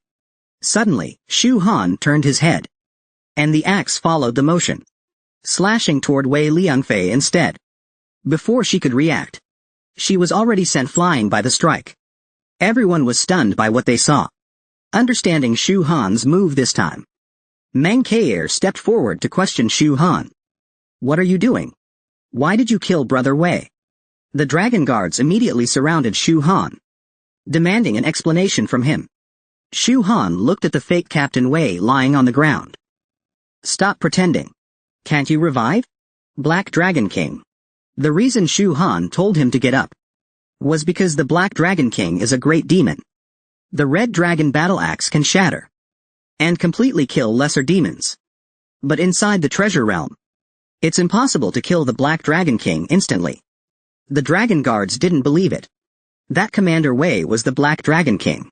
Suddenly, Shu Han turned his head, and the axe followed the motion, slashing toward Wei Liangfei instead. Before she could react, she was already sent flying by the strike. Everyone was stunned by what they saw. Understanding Shu Han's move this time, Meng Keier stepped forward to question Shu Han. What are you doing? Why did you kill Brother Wei? The dragon guards immediately surrounded Shu Han, demanding an explanation from him. Shu Han looked at the fake Captain Wei lying on the ground. Stop pretending. Can't you revive? Black Dragon King. The reason Shu Han told him to get up was because the Black Dragon King is a great demon. The Red Dragon Battle Axe can shatter and completely kill lesser demons. But inside the treasure realm, it's impossible to kill the Black Dragon King instantly. The dragon guards didn't believe it. That Commander Wei was the Black Dragon King.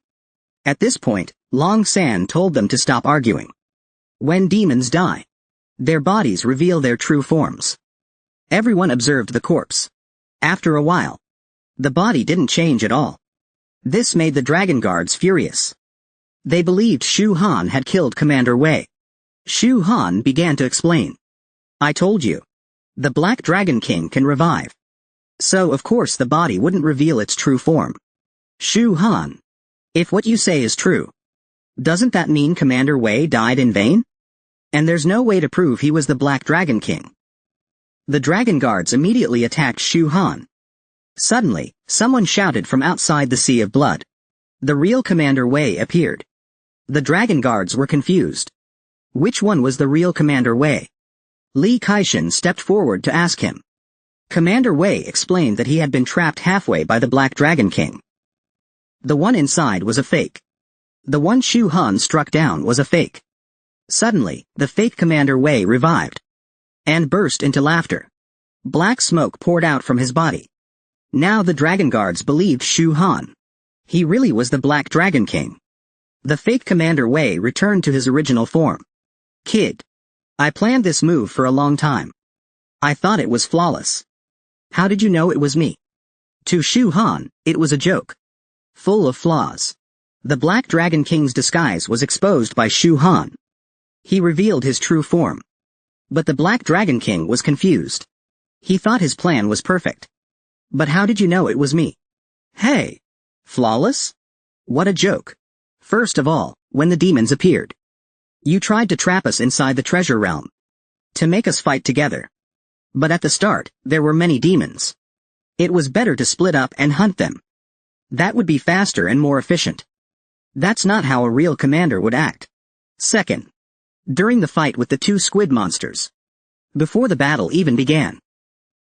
At this point, Long San told them to stop arguing. When demons die, their bodies reveal their true forms. Everyone observed the corpse. After a while, the body didn't change at all. This made the dragon guards furious. They believed Shu Han had killed Commander Wei. Shu Han began to explain. I told you. The Black Dragon King can revive. So of course the body wouldn't reveal its true form. Shu Han. If what you say is true, doesn't that mean Commander Wei died in vain? And there's no way to prove he was the Black Dragon King. The dragon guards immediately attacked Shu Han. Suddenly, someone shouted from outside the Sea of Blood. The real Commander Wei appeared. The dragon guards were confused. Which one was the real Commander Wei? Li Kaishan stepped forward to ask him. Commander Wei explained that he had been trapped halfway by the Black Dragon King. The one inside was a fake. The one Shu Han struck down was a fake. Suddenly, the fake Commander Wei revived and burst into laughter. Black smoke poured out from his body. Now the dragon guards believed Shu Han. He really was the Black Dragon King. The fake Commander Wei returned to his original form. Kid. I planned this move for a long time. I thought it was flawless. How did you know it was me? To Shu Han, it was a joke. Full of flaws. The Black Dragon King's disguise was exposed by Shu Han. He revealed his true form. But the Black Dragon King was confused. He thought his plan was perfect. But how did you know it was me? Hey! Flawless? What a joke. First of all, when the demons appeared, you tried to trap us inside the treasure realm. To make us fight together. But at the start, there were many demons. It was better to split up and hunt them. That would be faster and more efficient. That's not how a real commander would act. Second, during the fight with the two squid monsters, before the battle even began,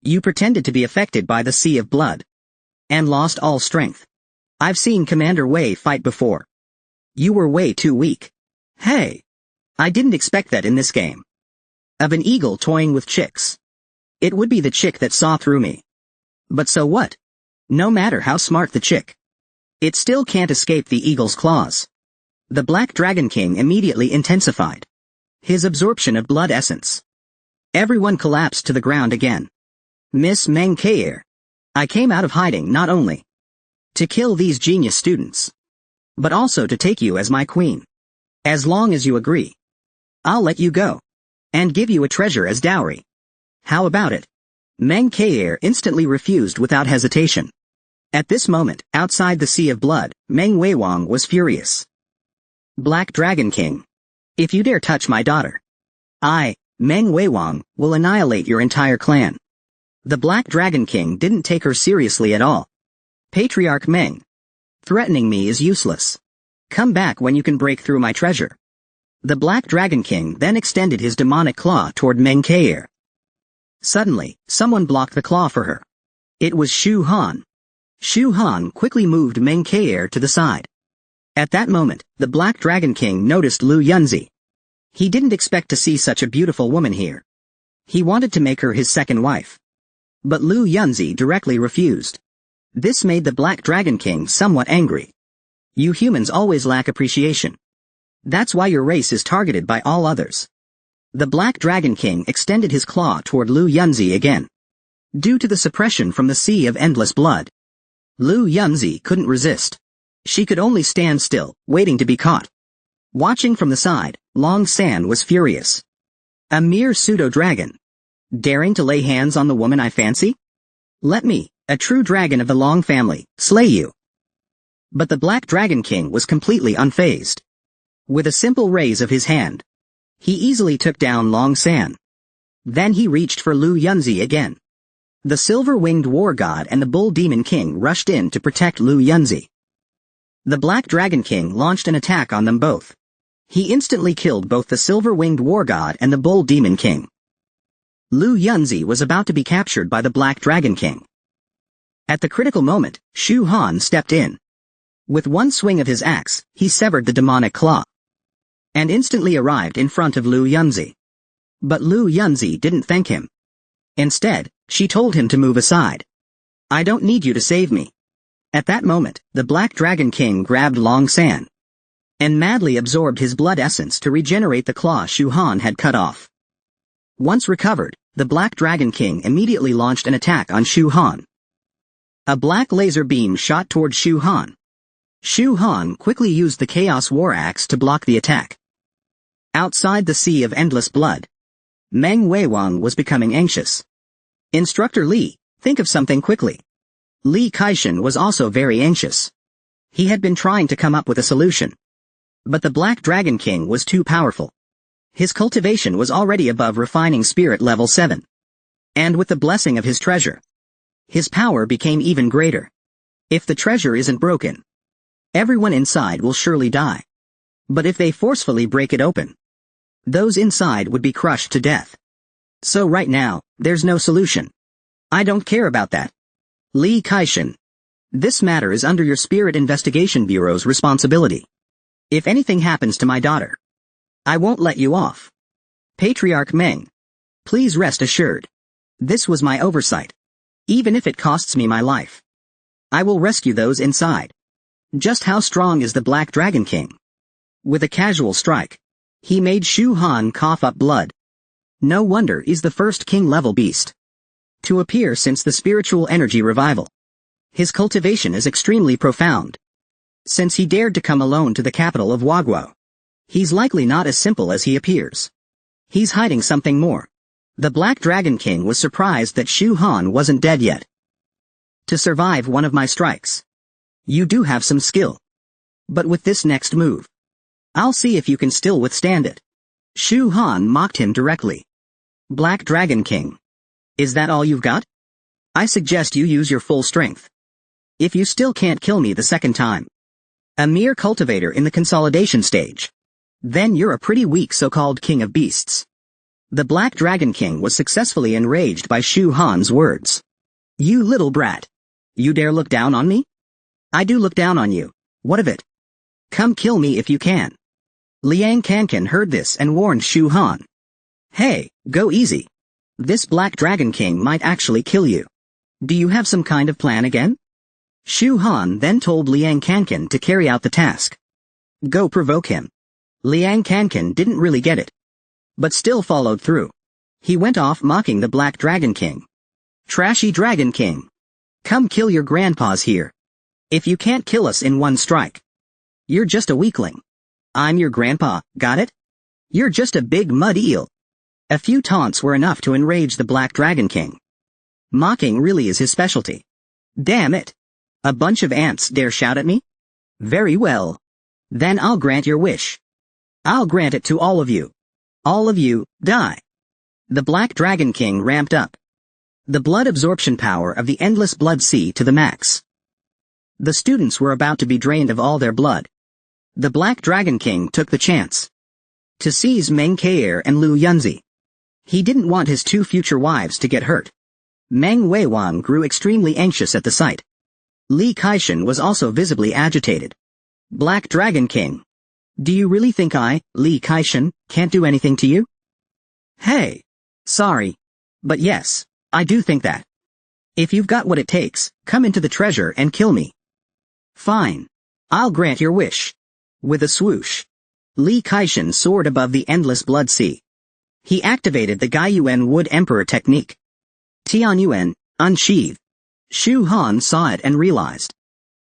you pretended to be affected by the Sea of Blood and lost all strength. I've seen Commander Wei fight before. You were way too weak. Hey! I didn't expect that in this game. Of an eagle toying with chicks. It would be the chick that saw through me. But so what? No matter how smart the chick, it still can't escape the eagle's claws. The Black Dragon King immediately intensified his absorption of blood essence. Everyone collapsed to the ground again. Miss Meng Kair. I came out of hiding not only to kill these genius students, but also to take you as my queen. As long as you agree, I'll let you go and give you a treasure as dowry. How about it? Meng Kair instantly refused without hesitation. At this moment, outside the Sea of Blood, Meng Weiwang was furious. Black Dragon King. If you dare touch my daughter, I, Meng Weiwang, will annihilate your entire clan. The Black Dragon King didn't take her seriously at all. Patriarch Meng. Threatening me is useless. Come back when you can break through my treasure. The Black Dragon King then extended his demonic claw toward Meng Kair. Suddenly, someone blocked the claw for her. It was Shu Han. Shu Han quickly moved Meng Kair to the side. At that moment, the Black Dragon King noticed Lu Yunzi. He didn't expect to see such a beautiful woman here. He wanted to make her his second wife. But Lu Yunzi directly refused. This made the Black Dragon King somewhat angry. You humans always lack appreciation. That's why your race is targeted by all others. The Black Dragon King extended his claw toward Lu Yunzi again. Due to the suppression from the Sea of Endless Blood, Lu Yunzi couldn't resist. She could only stand still, waiting to be caught. Watching from the side, Long San was furious. A mere pseudo-dragon. Daring to lay hands on the woman I fancy? Let me, a true dragon of the Long family, slay you. But the Black Dragon King was completely unfazed. With a simple raise of his hand, he easily took down Long San. Then he reached for Lu Yunzi again. The silver-winged war god and the bull demon king rushed in to protect Lu Yunzi. The Black Dragon King launched an attack on them both. He instantly killed both the silver-winged war god and the bull demon king. Lu Yunzi was about to be captured by the Black Dragon King. At the critical moment, Shu Han stepped in. With one swing of his axe, he severed the demonic claw and instantly arrived in front of Lu Yunzi. But Lu Yunzi didn't thank him. Instead, she told him to move aside. I don't need you to save me. At that moment, the Black Dragon King grabbed Long San and madly absorbed his blood essence to regenerate the claw Shu Han had cut off. Once recovered, the Black Dragon King immediately launched an attack on Shu Han. A black laser beam shot toward Shu Han. Shu Han quickly used the Chaos War Axe to block the attack. Outside the sea of endless blood, Meng Weiwang was becoming anxious. Instructor Li, think of something quickly. Li Kaishan was also very anxious. He had been trying to come up with a solution. But the Black Dragon King was too powerful. His cultivation was already above refining spirit level 7. And with the blessing of his treasure, his power became even greater. If the treasure isn't broken, everyone inside will surely die. But if they forcefully break it open, those inside would be crushed to death. So right now, there's no solution. I don't care about that. Li Kaishan. This matter is under your Spirit Investigation Bureau's responsibility. If anything happens to my daughter, I won't let you off. Patriarch Meng. Please rest assured. This was my oversight. Even if it costs me my life, I will rescue those inside. Just how strong is the Black Dragon King? With a casual strike, he made Shu Han cough up blood. No wonder he's the first king-level beast to appear since the spiritual energy revival. His cultivation is extremely profound. Since he dared to come alone to the capital of Wagwo, he's likely not as simple as he appears. He's hiding something more. The Black Dragon King was surprised that Shu Han wasn't dead yet. To survive one of my strikes, you do have some skill. But with this next move, I'll see if you can still withstand it. Shu Han mocked him directly. Black Dragon King. Is that all you've got? I suggest you use your full strength. If you still can't kill me the second time, a mere cultivator in the consolidation stage, then you're a pretty weak so-called king of beasts. The Black Dragon King was successfully enraged by Shu Han's words. You little brat. You dare look down on me? I do look down on you. What of it? Come kill me if you can. Liang Kankan heard this and warned Shu Han. Hey, go easy. This Black Dragon King might actually kill you. Do you have some kind of plan again? Shu Han then told Liang Kankan to carry out the task. Go provoke him. Liang Kankan didn't really get it, but still followed through. He went off mocking the Black Dragon King. Trashy Dragon King. Come kill your grandpas here. If you can't kill us in one strike, you're just a weakling. I'm your grandpa, got it? You're just a big mud eel. A few taunts were enough to enrage the Black Dragon King. Mocking really is his specialty. Damn it. A bunch of ants dare shout at me? Very well. Then I'll grant your wish. I'll grant it to all of you. All of you, die. The Black Dragon King ramped up the blood absorption power of the endless blood sea to the max. The students were about to be drained of all their blood. The Black Dragon King took the chance to seize Meng Kair and Lu Yunzi. He didn't want his two future wives to get hurt. Meng Weiwang grew extremely anxious at the sight. Li Kaishan was also visibly agitated. Black Dragon King. Do you really think I, Li Kaishan, can't do anything to you? Hey. Sorry. But yes, I do think that. If you've got what it takes, come into the treasure and kill me. Fine. I'll grant your wish. With a swoosh, Li Kaishan soared above the endless blood sea. He activated the Gaiyuan Wood Emperor technique. Tianyuan, unsheathe. Shu Han saw it and realized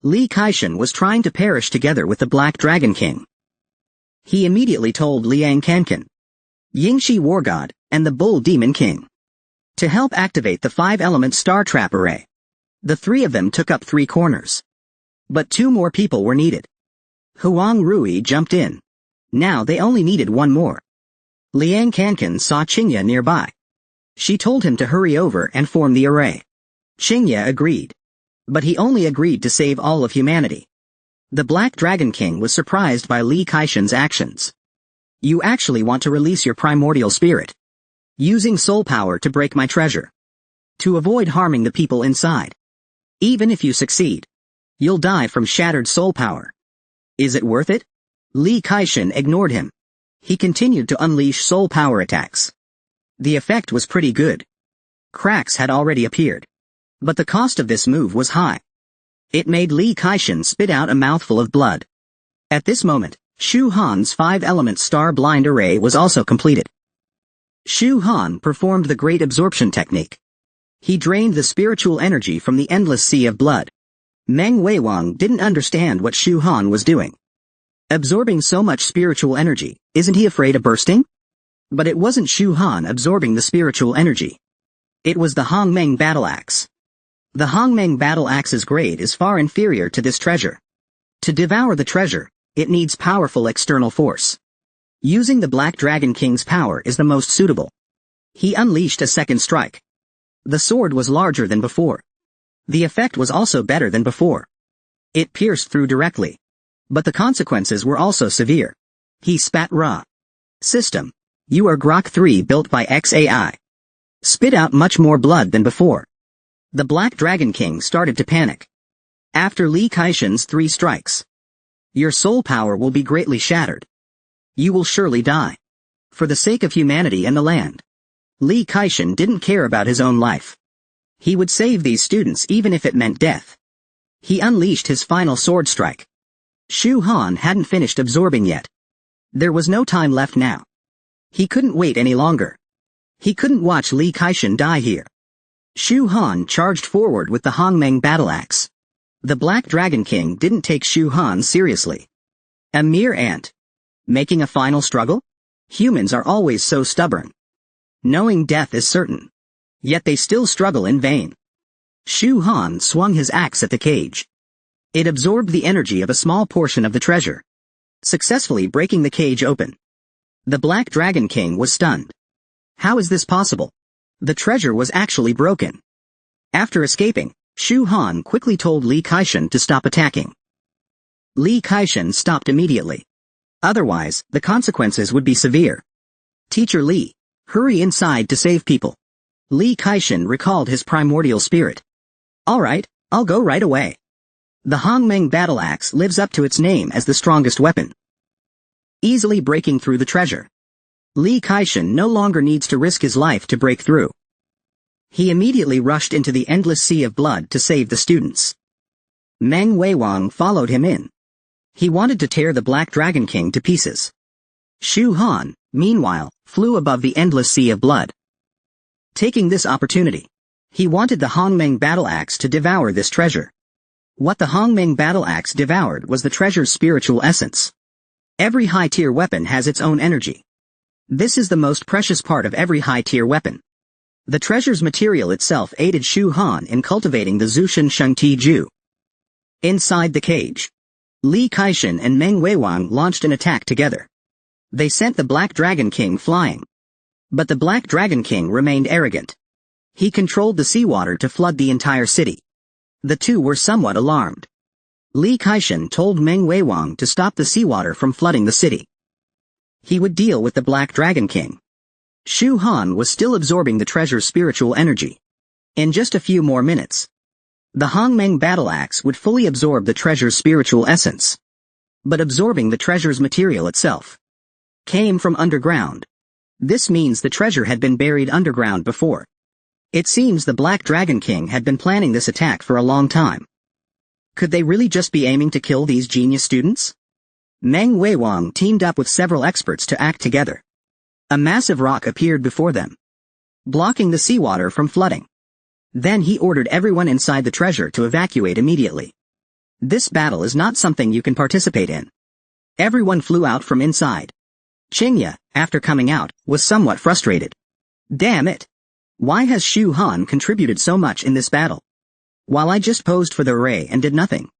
Li Kaishan was trying to perish together with the Black Dragon King. He immediately told Liang Kankan, Yingshi War God, and the Bull Demon King to help activate the 5-element Star Trap Array. The three of them took up 3 corners. But 2 more people were needed. Huang Rui jumped in. Now they only needed 1 more. Liang Kankan saw Qingya nearby. She told him to hurry over and form the array. Qingya agreed. But he only agreed to save all of humanity. The Black Dragon King was surprised by Li Kaishan's actions. You actually want to release your primordial spirit, using soul power to break my treasure, to avoid harming the people inside. Even if you succeed, you'll die from shattered soul power. Is it worth it? Li Kaishan ignored him. He continued to unleash soul power attacks. The effect was pretty good. Cracks had already appeared. But the cost of this move was high. It made Li Kaishan spit out a mouthful of blood. At this moment, Shu Han's 5-element star blind array was also completed. Shu Han performed the Great Absorption technique. He drained the spiritual energy from the endless sea of blood. Meng Weiwang didn't understand what Shu Han was doing. Absorbing so much spiritual energy, isn't he afraid of bursting? But it wasn't Shu Han absorbing the spiritual energy. It was the Hongmeng battle axe. The Hongmeng battle axe's grade is far inferior to this treasure. To devour the treasure, it needs powerful external force. Using the Black Dragon King's power is the most suitable. He unleashed a second strike. The sword was larger than before. The effect was also better than before. It pierced through directly. But the consequences were also severe. He spat raw. System. You are Grok 3 built by XAI. Spit out much more blood than before. The Black Dragon King started to panic. After Li Kaishan's 3 strikes, your soul power will be greatly shattered. You will surely die. For the sake of humanity and the land. Li Kaishan didn't care about his own life. He would save these students even if it meant death. He unleashed his final sword strike. Shu Han hadn't finished absorbing yet. There was no time left now. He couldn't wait any longer. He couldn't watch Li Kaishan die here. Shu Han charged forward with the Hongmeng battle axe. The Black Dragon King didn't take Shu Han seriously. A mere ant. Making a final struggle? Humans are always so stubborn. Knowing death is certain. Yet they still struggle in vain. Shu Han swung his axe at the cage. It absorbed the energy of a small portion of the treasure, successfully breaking the cage open. The Black Dragon King was stunned. How is this possible? The treasure was actually broken. After escaping, Shu Han quickly told Li Kaishan to stop attacking. Li Kaishan stopped immediately. Otherwise, the consequences would be severe. Teacher Li, hurry inside to save people. Li Kaishan recalled his primordial spirit. Alright, I'll go right away. The Hongmeng battle axe lives up to its name as the strongest weapon. Easily breaking through the treasure. Li Kaishan no longer needs to risk his life to break through. He immediately rushed into the endless sea of blood to save the students. Meng Weiwang followed him in. He wanted to tear the Black Dragon King to pieces. Shu Han, meanwhile, flew above the endless sea of blood. Taking this opportunity, he wanted the Hongmeng battle axe to devour this treasure. What the Hongmeng battle axe devoured was the treasure's spiritual essence. Every high-tier weapon has its own energy. This is the most precious part of every high-tier weapon. The treasure's material itself aided Shu Han in cultivating the Zushan Shengti Ju. Inside the cage, Li Kaishan and Meng Weiwang launched an attack together. They sent the Black Dragon King flying. But the Black Dragon King remained arrogant. He controlled the seawater to flood the entire city. The two were somewhat alarmed. Li Kaishan told Meng Weiwang to stop the seawater from flooding the city. He would deal with the Black Dragon King. Shu Han was still absorbing the treasure's spiritual energy. In just a few more minutes, the Hongmeng battle axe would fully absorb the treasure's spiritual essence. But absorbing the treasure's material itself came from underground. This means the treasure had been buried underground before. It seems the Black Dragon King had been planning this attack for a long time. Could they really just be aiming to kill these genius students? Meng Weiwang teamed up with several experts to act together. A massive rock appeared before them, blocking the seawater from flooding. Then he ordered everyone inside the treasure to evacuate immediately. This battle is not something you can participate in. Everyone flew out from inside. Qingya, after coming out, was somewhat frustrated. Damn it! Why has Shu Han contributed so much in this battle? While I just posed for the array and did nothing.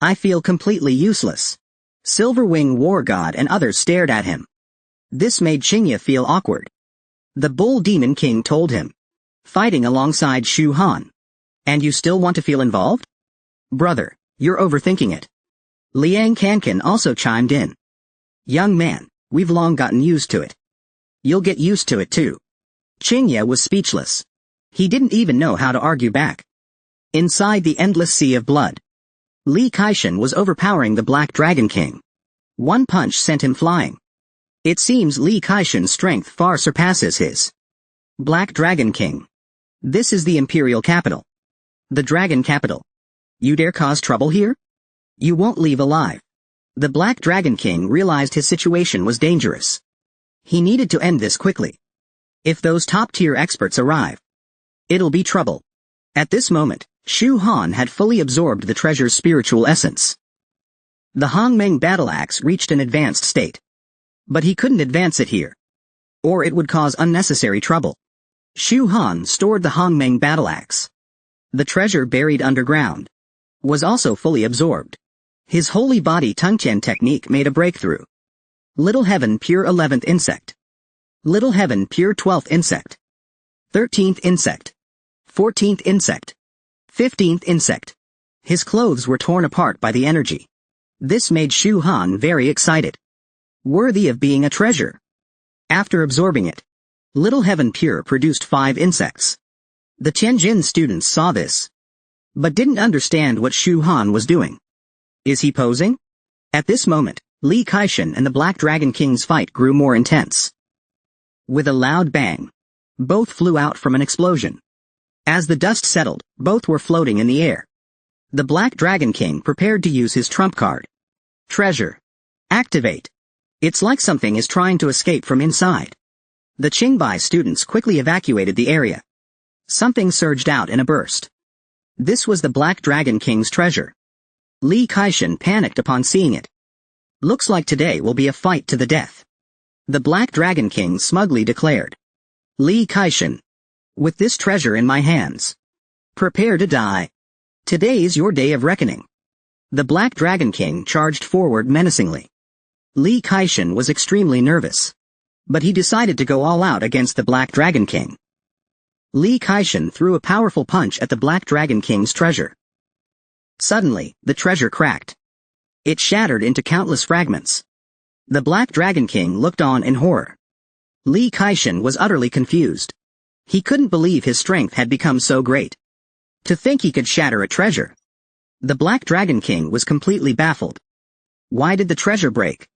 I feel completely useless. Silverwing War God and others stared at him. This made Qingya feel awkward. The Bull Demon King told him, fighting alongside Shu Han. And you still want to feel involved? Brother, you're overthinking it. Liang Kankan also chimed in. Young man, we've long gotten used to it. You'll get used to it too. Qingya was speechless. He didn't even know how to argue back. Inside the endless sea of blood, Li Kaishan was overpowering the Black Dragon King. One punch sent him flying. It seems Li Kaishan's strength far surpasses his. Black Dragon King. This is the imperial capital. The dragon capital. You dare cause trouble here? You won't leave alive. The Black Dragon King realized his situation was dangerous. He needed to end this quickly. If those top-tier experts arrive, it'll be trouble. At this moment, Shu Han had fully absorbed the treasure's spiritual essence. The Hongmeng battle axe reached an advanced state. But he couldn't advance it here, or it would cause unnecessary trouble. Shu Han stored the Hongmeng battle axe. The treasure buried underground was also fully absorbed. His holy body Tungtian technique made a breakthrough. Little Heaven Pure 11th Insect. Little Heaven Pure 12th Insect. 13th Insect. 14th Insect. 15th Insect. His clothes were torn apart by the energy. This made Shu Han very excited. Worthy of being a treasure. After absorbing it, Little Heaven Pure produced 5 insects. The Tianjin students saw this, but didn't understand what Shu Han was doing. Is he posing? At this moment, Li Kaishan and the Black Dragon King's fight grew more intense. With a loud bang, both flew out from an explosion. As the dust settled, both were floating in the air. The Black Dragon King prepared to use his trump card. Treasure. Activate. It's like something is trying to escape from inside. The Qingbai students quickly evacuated the area. Something surged out in a burst. This was the Black Dragon King's treasure. Li Kaishan panicked upon seeing it. Looks like today will be a fight to the death. The Black Dragon King smugly declared. Li Kaishan. With this treasure in my hands, prepare to die. Today's your day of reckoning. The Black Dragon King charged forward menacingly. Li Kaishan was extremely nervous, but he decided to go all out against the Black Dragon King. Li Kaishan threw a powerful punch at the Black Dragon King's treasure. Suddenly, the treasure cracked. It shattered into countless fragments. The Black Dragon King looked on in horror. Li Kaishan was utterly confused. He couldn't believe his strength had become so great. To think he could shatter a treasure. The Black Dragon King was completely baffled. Why did the treasure break?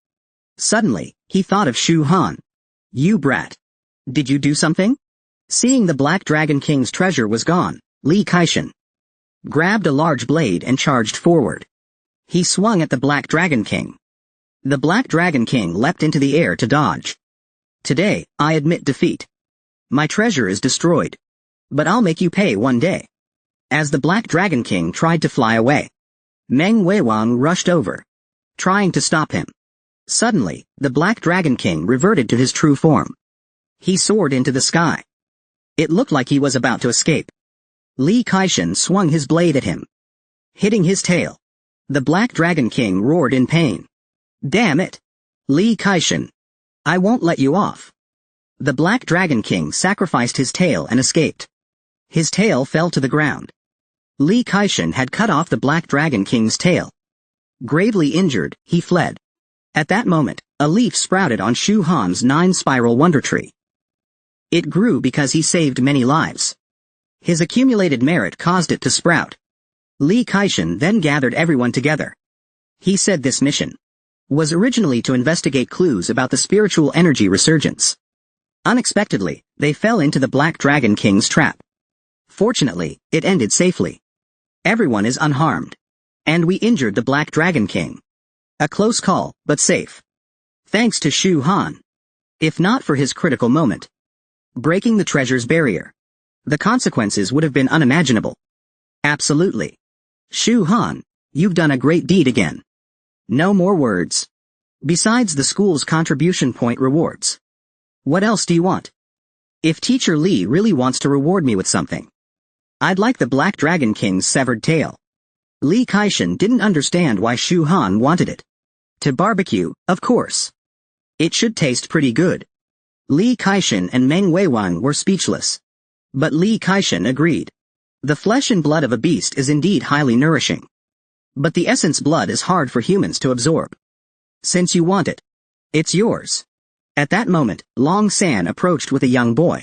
Suddenly, he thought of Shu Han. You brat. Did you do something? Seeing the Black Dragon King's treasure was gone, Li Kaishan grabbed a large blade and charged forward. He swung at the Black Dragon King. The Black Dragon King leapt into the air to dodge. Today, I admit defeat. My treasure is destroyed. But I'll make you pay one day. As the Black Dragon King tried to fly away, Meng Weiwang rushed over, trying to stop him. Suddenly, the Black Dragon King reverted to his true form. He soared into the sky. It looked like he was about to escape. Li Kaishan swung his blade at him, hitting his tail. The Black Dragon King roared in pain. Damn it! Li Kaishan. I won't let you off. The Black Dragon King sacrificed his tail and escaped. His tail fell to the ground. Li Kaishan had cut off the Black Dragon King's tail. Gravely injured, he fled. At that moment, a leaf sprouted on Shu Han's 9-spiral wonder tree. It grew because he saved many lives. His accumulated merit caused it to sprout. Li Kaishan then gathered everyone together. He said this mission was originally to investigate clues about the spiritual energy resurgence. Unexpectedly, they fell into the Black Dragon King's trap. Fortunately, it ended safely. Everyone is unharmed. And we injured the Black Dragon King. A close call, but safe. Thanks to Shu Han. If not for his critical moment, breaking the treasure's barrier, the consequences would have been unimaginable. Absolutely. Shu Han, you've done a great deed again. No more words. Besides the school's contribution point rewards. What else do you want? If Teacher Li really wants to reward me with something, I'd like the Black Dragon King's severed tail. Li Kaishan didn't understand why Shu Han wanted it. To barbecue, of course. It should taste pretty good. Li Kaishan and Meng Weiwang were speechless. But Li Kaishan agreed. The flesh and blood of a beast is indeed highly nourishing. But the essence blood is hard for humans to absorb. Since you want it, it's yours. At that moment, Long San approached with a young boy.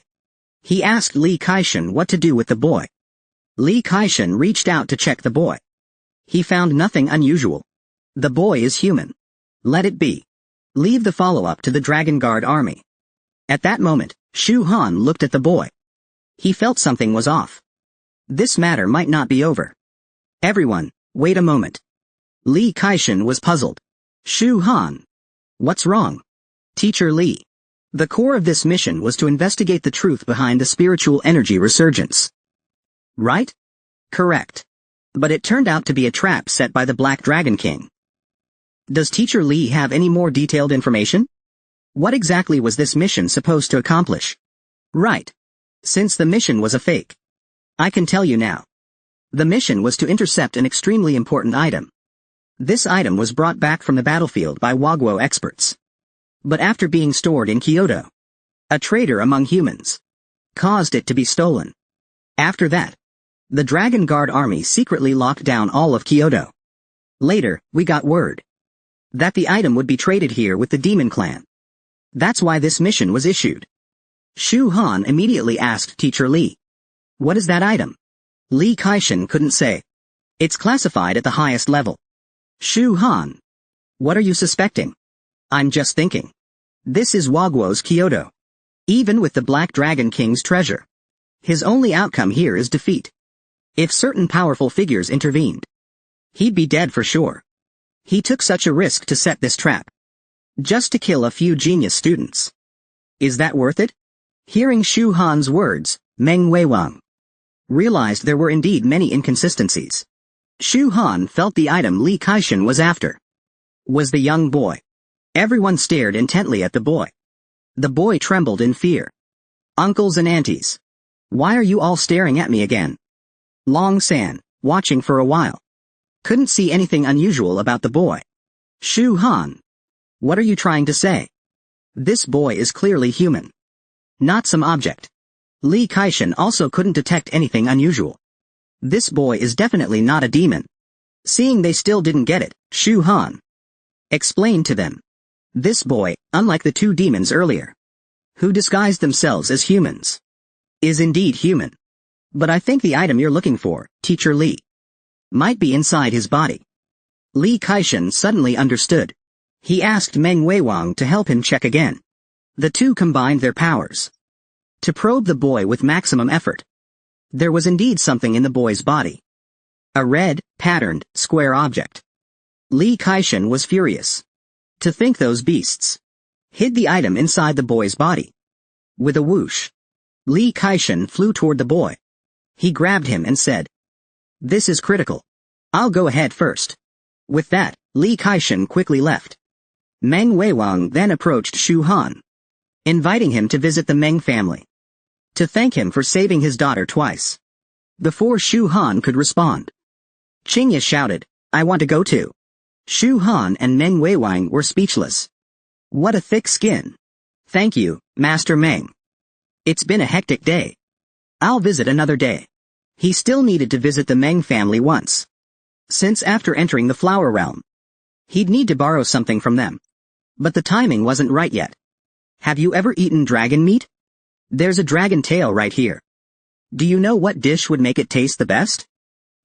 He asked Li Kaishan what to do with the boy. Li Kaishan reached out to check the boy. He found nothing unusual. The boy is human. Let it be. Leave the follow-up to the Dragon Guard army. At that moment, Shu Han looked at the boy. He felt something was off. This matter might not be over. Everyone, wait a moment. Li Kaishan was puzzled. Shu Han. What's wrong? Teacher Li. The core of this mission was to investigate the truth behind the spiritual energy resurgence. Right? Correct. But it turned out to be a trap set by the Black Dragon King. Does Teacher Lee have any more detailed information? What exactly was this mission supposed to accomplish? Right. Since the mission was a fake. I can tell you now. The mission was to intercept an extremely important item. This item was brought back from the battlefield by Wagwo experts. But after being stored in Kyoto, a traitor among humans caused it to be stolen. After that, the Dragon Guard army secretly locked down all of Kyoto. Later, we got word that the item would be traded here with the Demon Clan. That's why this mission was issued. Shu Han immediately asked Teacher Lee, "What is that item?" Lee Kaishin couldn't say. "It's classified at the highest level." Shu Han, "What are you suspecting?" "I'm just thinking. This is Wagwo's Kyoto. Even with the Black Dragon King's treasure, his only outcome here is defeat. If certain powerful figures intervened, he'd be dead for sure. He took such a risk to set this trap, just to kill a few genius students. Is that worth it?" Hearing Shu Han's words, Meng Weiwang realized there were indeed many inconsistencies. Shu Han felt the item Lee Kaishin was after was the young boy. Everyone stared intently at the boy. The boy trembled in fear. "Uncles and aunties, why are you all staring at me again?" Long San, watching for a while, couldn't see anything unusual about the boy. "Shu Han, what are you trying to say? This boy is clearly human, not some object." Lee Kaishin also couldn't detect anything unusual. This boy is definitely not a demon. Seeing they still didn't get it, Shu Han explained to them. This boy, unlike the two demons earlier, who disguised themselves as humans, is indeed human. But I think the item you're looking for, Teacher Lee, might be inside his body. Lee Kaishin suddenly understood. He asked Meng Weiwang to help him check again. The two combined their powers to probe the boy with maximum effort. There was indeed something in the boy's body. A red, patterned, square object. Lee Kaishin was furious to think those beasts hid the item inside the boy's body. With a whoosh, Lee Kaishin flew toward the boy. He grabbed him and said, "This is critical. I'll go ahead first." With that, Lee Kaishin quickly left. Meng Weiwang then approached Shu Han, inviting him to visit the Meng family, to thank him for saving his daughter twice. Before Shu Han could respond, Qingya shouted, "I want to go too." Shu Han and Meng Weiwang were speechless. What a thick skin. "Thank you, Master Meng. It's been a hectic day. I'll visit another day." He still needed to visit the Meng family once, since after entering the Flower Realm, he'd need to borrow something from them. But the timing wasn't right yet. "Have you ever eaten dragon meat? There's a dragon tail right here. Do you know what dish would make it taste the best?"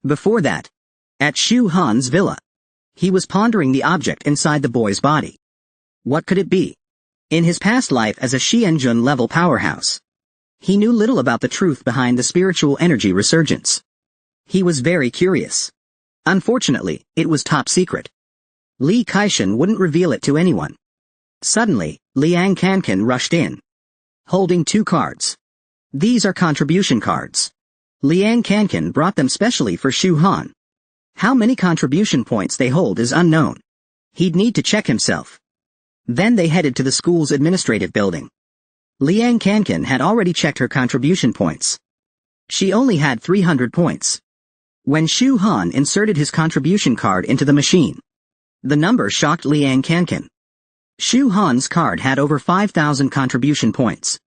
Before that, at Shu Han's villa, he was pondering the object inside the boy's body. What could it be? In his past life as a Xianjun level powerhouse, he knew little about the truth behind the spiritual energy resurgence. He was very curious. Unfortunately, it was top secret. Lee Kaishin wouldn't reveal it to anyone. Suddenly, Liang Kankan rushed in, holding 2 cards. These are contribution cards. Liang Kankan brought them specially for Shu Han. How many contribution points they hold is unknown. He'd need to check himself. Then they headed to the school's administrative building. Liang Kankan had already checked her contribution points. She only had 300 points. When Shu Han inserted his contribution card into the machine, the number shocked Liang Kankan. Shu Han's card had over 5,000 contribution points.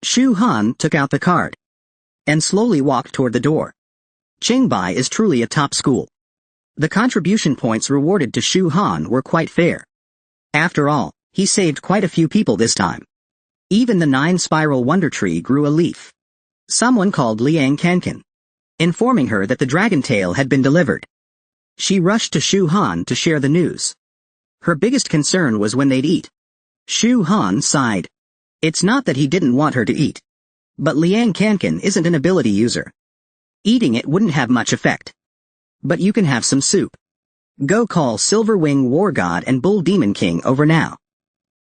Shu Han took out the card and slowly walked toward the door. Qingbai is truly a top school. The contribution points rewarded to Shu Han were quite fair. After all, he saved quite a few people this time. Even the 9-spiral wonder tree grew a leaf. Someone called Liang Kankan, informing her that the dragon tail had been delivered. She rushed to Shu Han to share the news. Her biggest concern was when they'd eat. Shu Han sighed. It's not that he didn't want her to eat, but Liang Kankan isn't an ability user. Eating it wouldn't have much effect. But you can have some soup. Go call Silverwing War God and Bull Demon King over now.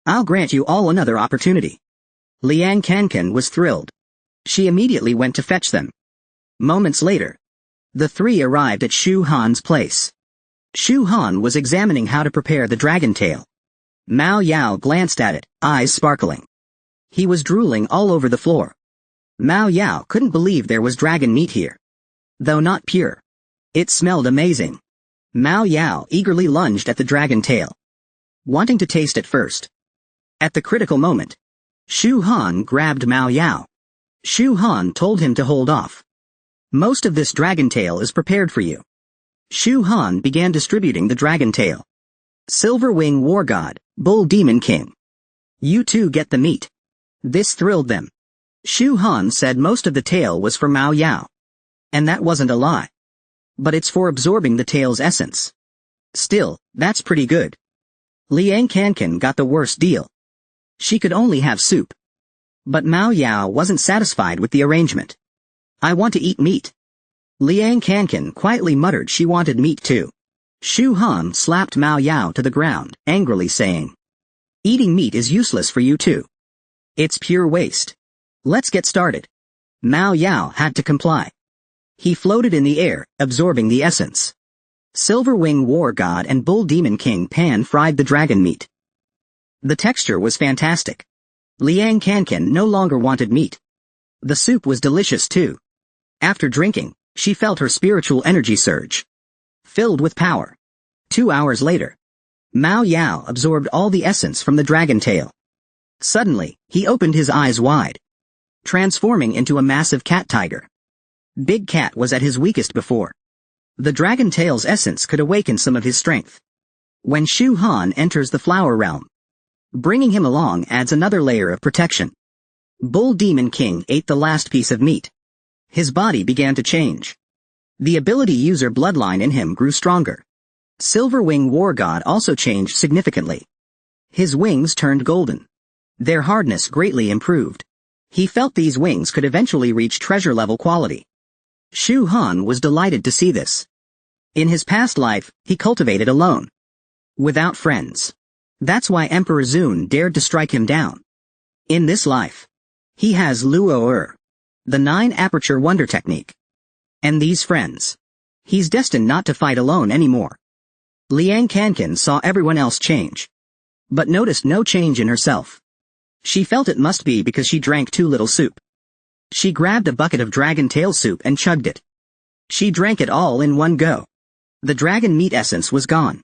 I'll grant you all another opportunity. Liang Kankan was thrilled. She immediately went to fetch them. Moments later, the 3 arrived at Shu Han's place. Shu Han was examining how to prepare the dragon tail. Mao Yao glanced at it, eyes sparkling. He was drooling all over the floor. Mao Yao couldn't believe there was dragon meat here. Though not pure. It smelled amazing. Mao Yao eagerly lunged at the dragon tail, wanting to taste it first. At the critical moment, Shu Han grabbed Mao Yao. Shu Han told him to hold off. Most of this dragon tail is prepared for you. Shu Han began distributing the dragon tail. Silver Wing War God, Bull Demon King. You too get the meat. This thrilled them. Shu Han said most of the tail was for Mao Yao. And that wasn't a lie. But it's for absorbing the tail's essence. Still, that's pretty good. Liang Kankan got the worst deal. She could only have soup. But Mao Yao wasn't satisfied with the arrangement. I want to eat meat. Liang Kankan quietly muttered she wanted meat too. Shu Han slapped Mao Yao to the ground, angrily saying, "Eating meat is useless for you too. It's pure waste. Let's get started." Mao Yao had to comply. He floated in the air, absorbing the essence. Silver Wing War God and Bull Demon King pan-fried the dragon meat. The texture was fantastic. Liang Kankan no longer wanted meat. The soup was delicious too. After drinking, she felt her spiritual energy surge. Filled with power. 2 hours later, Mao Yao absorbed all the essence from the dragon tail. Suddenly, he opened his eyes wide, transforming into a massive cat tiger. Big Cat was at his weakest before. The dragon tail's essence could awaken some of his strength. When Shu Han enters the flower realm, bringing him along adds another layer of protection. Bull Demon King ate the last piece of meat. His body began to change. The ability user bloodline in him grew stronger. Silver Wing War God also changed significantly. His wings turned golden. Their hardness greatly improved. He felt these wings could eventually reach treasure-level quality. Shu Han was delighted to see this. In his past life, he cultivated alone. Without friends. That's why Emperor Zun dared to strike him down. In this life, he has Luo the 9-aperture wonder technique. And these friends. He's destined not to fight alone anymore. Liang Kankan saw everyone else change, but noticed no change in herself. She felt it must be because she drank too little soup. She grabbed a bucket of dragon tail soup and chugged it. She drank it all in one go. The dragon meat essence was gone,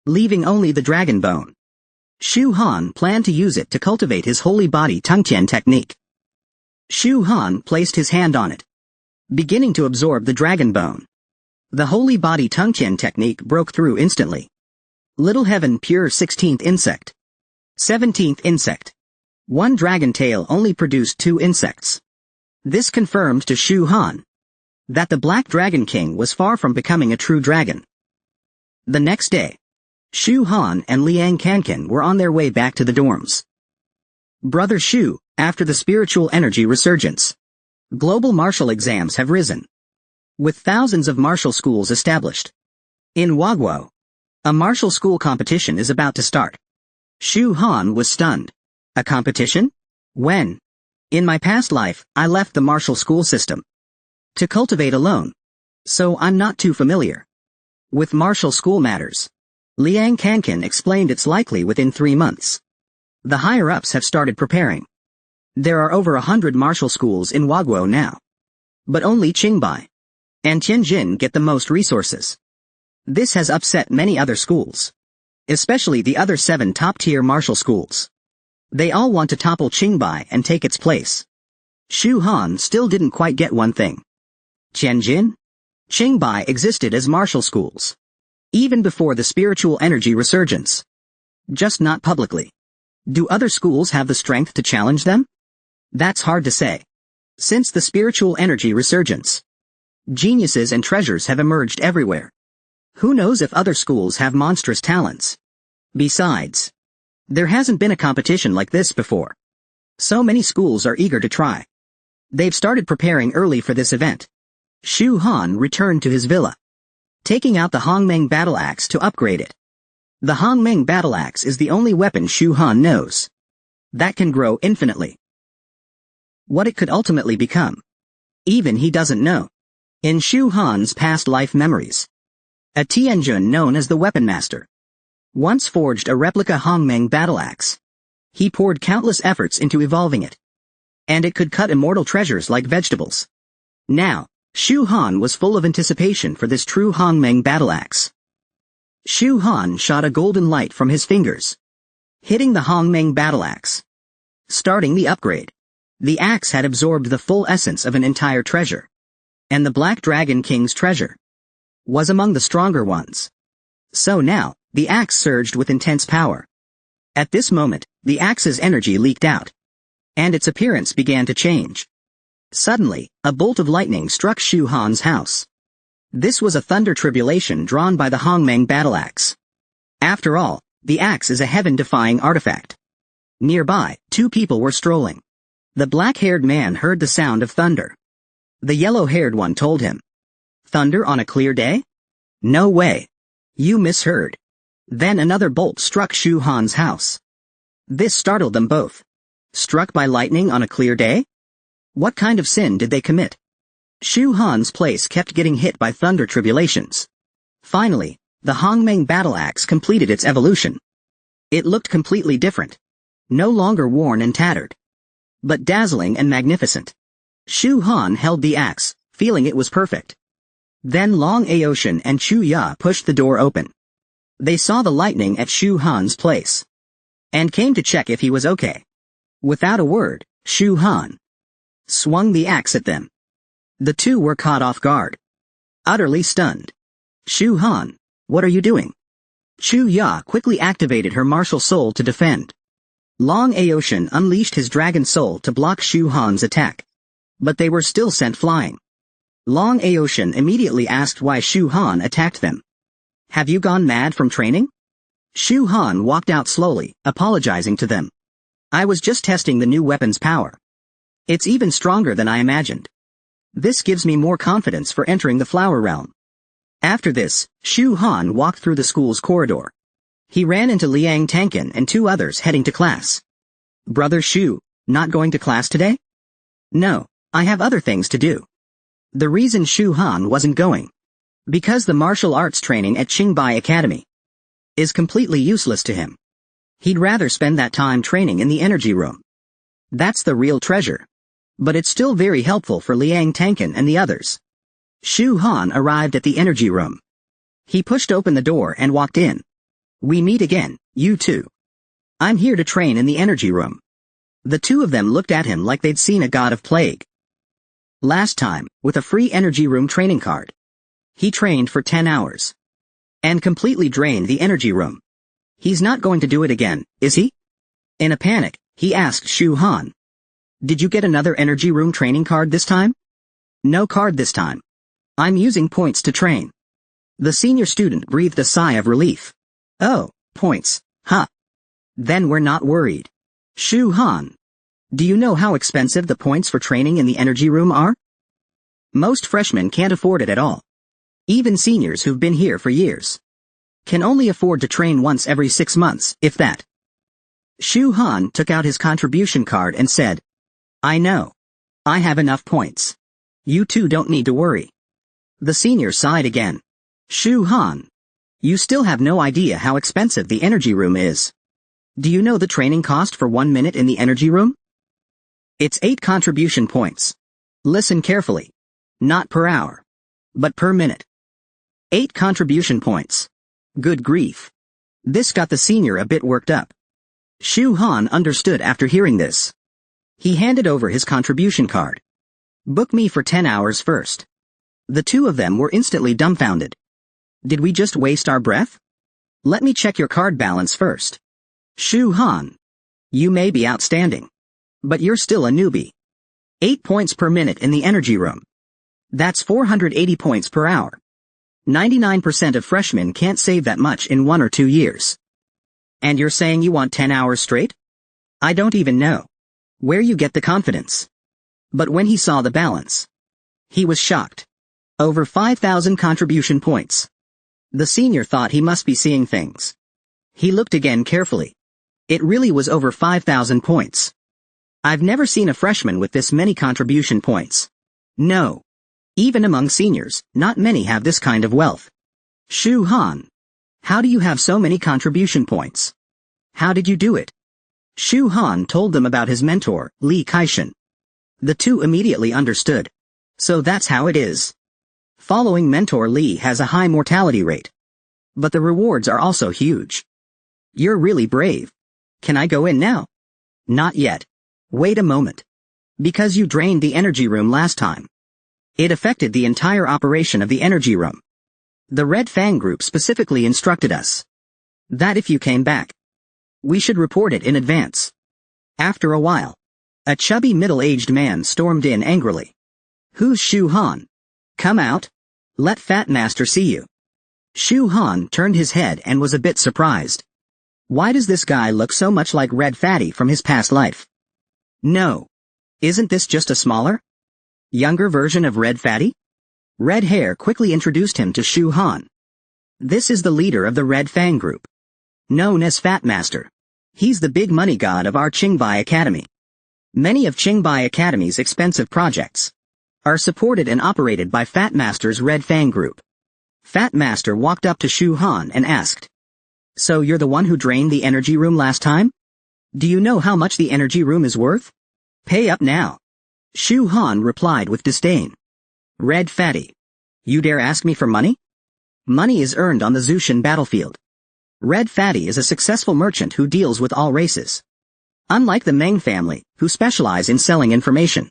leaving only the dragon bone. Shu Han planned to use it to cultivate his holy body Tungtian technique. Shu Han placed his hand on it, beginning to absorb the dragon bone. The holy body Tungtian technique broke through instantly. Little Heaven Pure 16th Insect. 17th Insect. One dragon tail only produced 2 insects. This confirmed to Shu Han that the Black Dragon King was far from becoming a true dragon. The next day, Shu Han and Liang Kankan were on their way back to the dorms. Brother Shu, after the spiritual energy resurgence, global martial exams have risen, with thousands of martial schools established. In Wagwo, a martial school competition is about to start. Shu Han was stunned. A competition? When? In my past life, I left the martial school system to cultivate alone, so I'm not too familiar with martial school matters. Liang Kankan explained it's likely within 3 months. The higher-ups have started preparing. There are over 100 martial schools in Wagwo now, but only Qingbai and Tianjin get the most resources. This has upset many other schools, especially the other 7 top-tier martial schools. They all want to topple Qingbai and take its place. Shu Han still didn't quite get one thing. Tianjin? Qingbai existed as martial schools, even before the spiritual energy resurgence. Just not publicly. Do other schools have the strength to challenge them? That's hard to say. Since the spiritual energy resurgence, geniuses and treasures have emerged everywhere. Who knows if other schools have monstrous talents? Besides, there hasn't been a competition like this before. So many schools are eager to try. They've started preparing early for this event. Shu Han returned to his villa, taking out the Hongmeng battle axe to upgrade it. The Hongmeng battle axe is the only weapon Shu Han knows that can grow infinitely. What it could ultimately become, even he doesn't know. In Shu Han's past life memories, A Tianjun known as the Weapon Master. Once forged a replica Hongmeng battle axe. He poured countless efforts into evolving it. And it could cut immortal treasures like vegetables. Now, Shu Han was full of anticipation for this true Hongmeng battle axe. Shu Han shot a golden light from his fingers, hitting the Hongmeng battle axe. Starting the upgrade. The axe had absorbed the full essence of an entire treasure. And the Black Dragon King's treasure was among the stronger ones. So now, the axe surged with intense power. At this moment, the axe's energy leaked out. And its appearance began to change. Suddenly, a bolt of lightning struck Shu Han's house. This was a thunder tribulation drawn by the Hongmeng battle axe. After all, the axe is a heaven-defying artifact. Nearby, two people were strolling. The black-haired man heard the sound of thunder. The yellow-haired one told him, "Thunder on a clear day? No way. You misheard." Then another bolt struck Shu Han's house. This startled them both. Struck by lightning on a clear day? What kind of sin did they commit? Shu Han's place kept getting hit by thunder tribulations. Finally, the Hongmeng battle axe completed its evolution. It looked completely different. No longer worn and tattered, but dazzling and magnificent. Shu Han held the axe, feeling it was perfect. Then Long Aoshan and Chu Ya pushed the door open. They saw the lightning at Shu Han's place, and came to check if he was okay. Without a word, Shu Han swung the axe at them. The two were caught off guard, utterly stunned. "Shu Han, what are you doing?" Chu Ya quickly activated her martial soul to defend. Long Aoshan unleashed his dragon soul to block Shu Han's attack. But they were still sent flying. Long Aoshan immediately asked why Shu Han attacked them. "Have you gone mad from training?" Shu Han walked out slowly, apologizing to them. "I was just testing the new weapon's power. It's even stronger than I imagined. This gives me more confidence for entering the flower realm." After this, Shu Han walked through the school's corridor. He ran into Liang Tankin and two others heading to class. "Brother Shu, not going to class today?" "No, I have other things to do." The reason Shu Han wasn't going, because the martial arts training at Qingbai Academy is completely useless to him. He'd rather spend that time training in the energy room. That's the real treasure. But it's still very helpful for Liang Tankin and the others. Shu Han arrived at the energy room. He pushed open the door and walked in. "We meet again, you two. I'm here to train in the energy room." The two of them looked at him like they'd seen a god of plague. Last time, with a free energy room training card, he trained for 10 hours. And completely drained the energy room. He's not going to do it again, is he? In a panic, he asked Shu Han. "Did you get another energy room training card this time?" "No card this time. I'm using points to train." The senior student breathed a sigh of relief. "Oh, points, huh? Then we're not worried." "Shu Han, do you know how expensive the points for training in the energy room are? Most freshmen can't afford it at all. Even seniors who've been here for years can only afford to train once every 6 months, if that." Shu Han took out his contribution card and said, "I know. I have enough points. You two don't need to worry." The senior sighed again. "Shu Han, you still have no idea how expensive the energy room is. Do you know the training cost for 1 minute in the energy room? It's 8 contribution points. Listen carefully. Not per hour, but per minute. 8 contribution points. Good grief." This got the senior a bit worked up. Shu Han understood after hearing this. He handed over his contribution card. "Book me for 10 hours first." The two of them were instantly dumbfounded. "Did we just waste our breath? Let me check your card balance first." "Shu Han, you may be outstanding, but you're still a newbie. 8 points per minute in the energy room. That's 480 points per hour. 99% of freshmen can't save that much in 1 or 2 years. And you're saying you want 10 hours straight? I don't even know where you get the confidence." But when he saw the balance, he was shocked. Over 5,000 contribution points. The senior thought he must be seeing things. He looked again carefully. It really was over 5,000 points. I've never seen a freshman with this many contribution points. No. Even among seniors, not many have this kind of wealth. Shu Han. How do you have so many contribution points? How did you do it? Shu Han told them about his mentor, Li Kaishan. The two immediately understood. So that's how it is. Following mentor Li has a high mortality rate. But the rewards are also huge. You're really brave. Can I go in now? Not yet. Wait a moment. Because you drained the energy room last time. It affected the entire operation of the energy room. The Red Fang group specifically instructed us that if you came back, we should report it in advance. After a while, a chubby middle-aged man stormed in angrily. Who's Shu Han? Come out. Let Fat Master see you. Shu Han turned his head and was a bit surprised. Why does this guy look so much like Red Fatty from his past life? No. Isn't this just a smaller, younger version of Red Fatty? Red Hair quickly introduced him to Shu Han. This is the leader of the Red Fang group, known as Fat Master. He's the big money god of our Qingbai Academy. Many of Qingbai Academy's expensive projects are supported and operated by Fat Master's Red Fang group. Fat Master walked up to Shu Han and asked, So you're the one who drained the energy room last time? Do you know how much the energy room is worth? Pay up now. Shu Han replied with disdain. Red Fatty. You dare ask me for money? Money is earned on the Zushin battlefield. Red Fatty is a successful merchant who deals with all races. Unlike the Meng family, who specialize in selling information.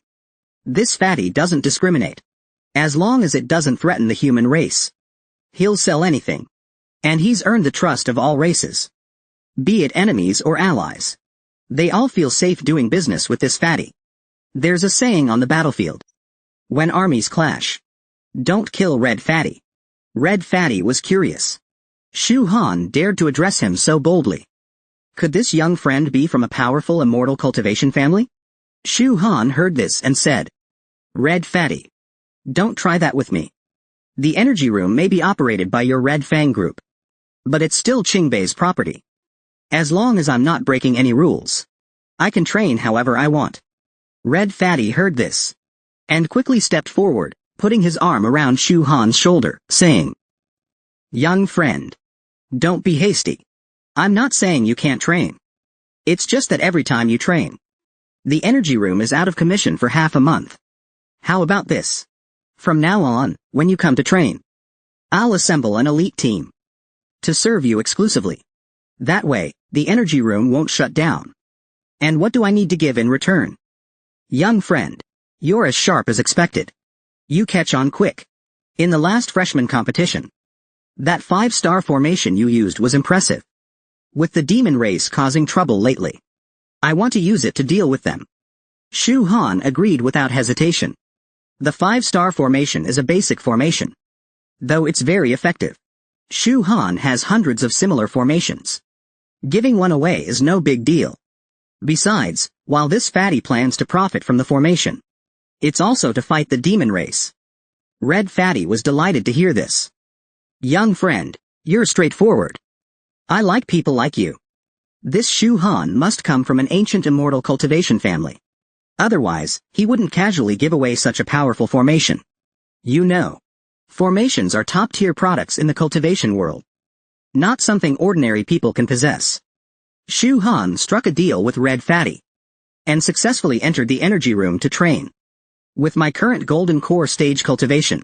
This fatty doesn't discriminate. As long as it doesn't threaten the human race. He'll sell anything. And he's earned the trust of all races. Be it enemies or allies. They all feel safe doing business with this fatty. There's a saying on the battlefield. When armies clash, don't kill Red Fatty. Red Fatty was curious. Shu Han dared to address him so boldly. Could this young friend be from a powerful immortal cultivation family? Shu Han heard this and said, Red Fatty. Don't try that with me. The energy room may be operated by your Red Fang group. But it's still Qingbei's property. As long as I'm not breaking any rules, I can train however I want. Red Fatty heard this and quickly stepped forward, putting his arm around Shu Han's shoulder, saying, Young friend, don't be hasty. I'm not saying you can't train. It's just that every time you train, the energy room is out of commission for half a month. How about this? From now on, when you come to train, I'll assemble an elite team to serve you exclusively. That way, the energy room won't shut down. And what do I need to give in return? Young friend, you're as sharp as expected. You catch on quick. In the last freshman competition, that 5-star formation you used was impressive. With the demon race causing trouble lately, I want to use it to deal with them. Shu Han agreed without hesitation. The 5-star formation is a basic formation, though it's very effective. Shu Han has hundreds of similar formations. Giving one away is no big deal. Besides, while this fatty plans to profit from the formation, it's also to fight the demon race. Red Fatty was delighted to hear this. Young friend, you're straightforward. I like people like you. This Shu Han must come from an ancient immortal cultivation family. Otherwise, he wouldn't casually give away such a powerful formation. You know, formations are top-tier products in the cultivation world. Not something ordinary people can possess. Shu Han struck a deal with Red Fatty and successfully entered the energy room to train. With my current golden core stage cultivation,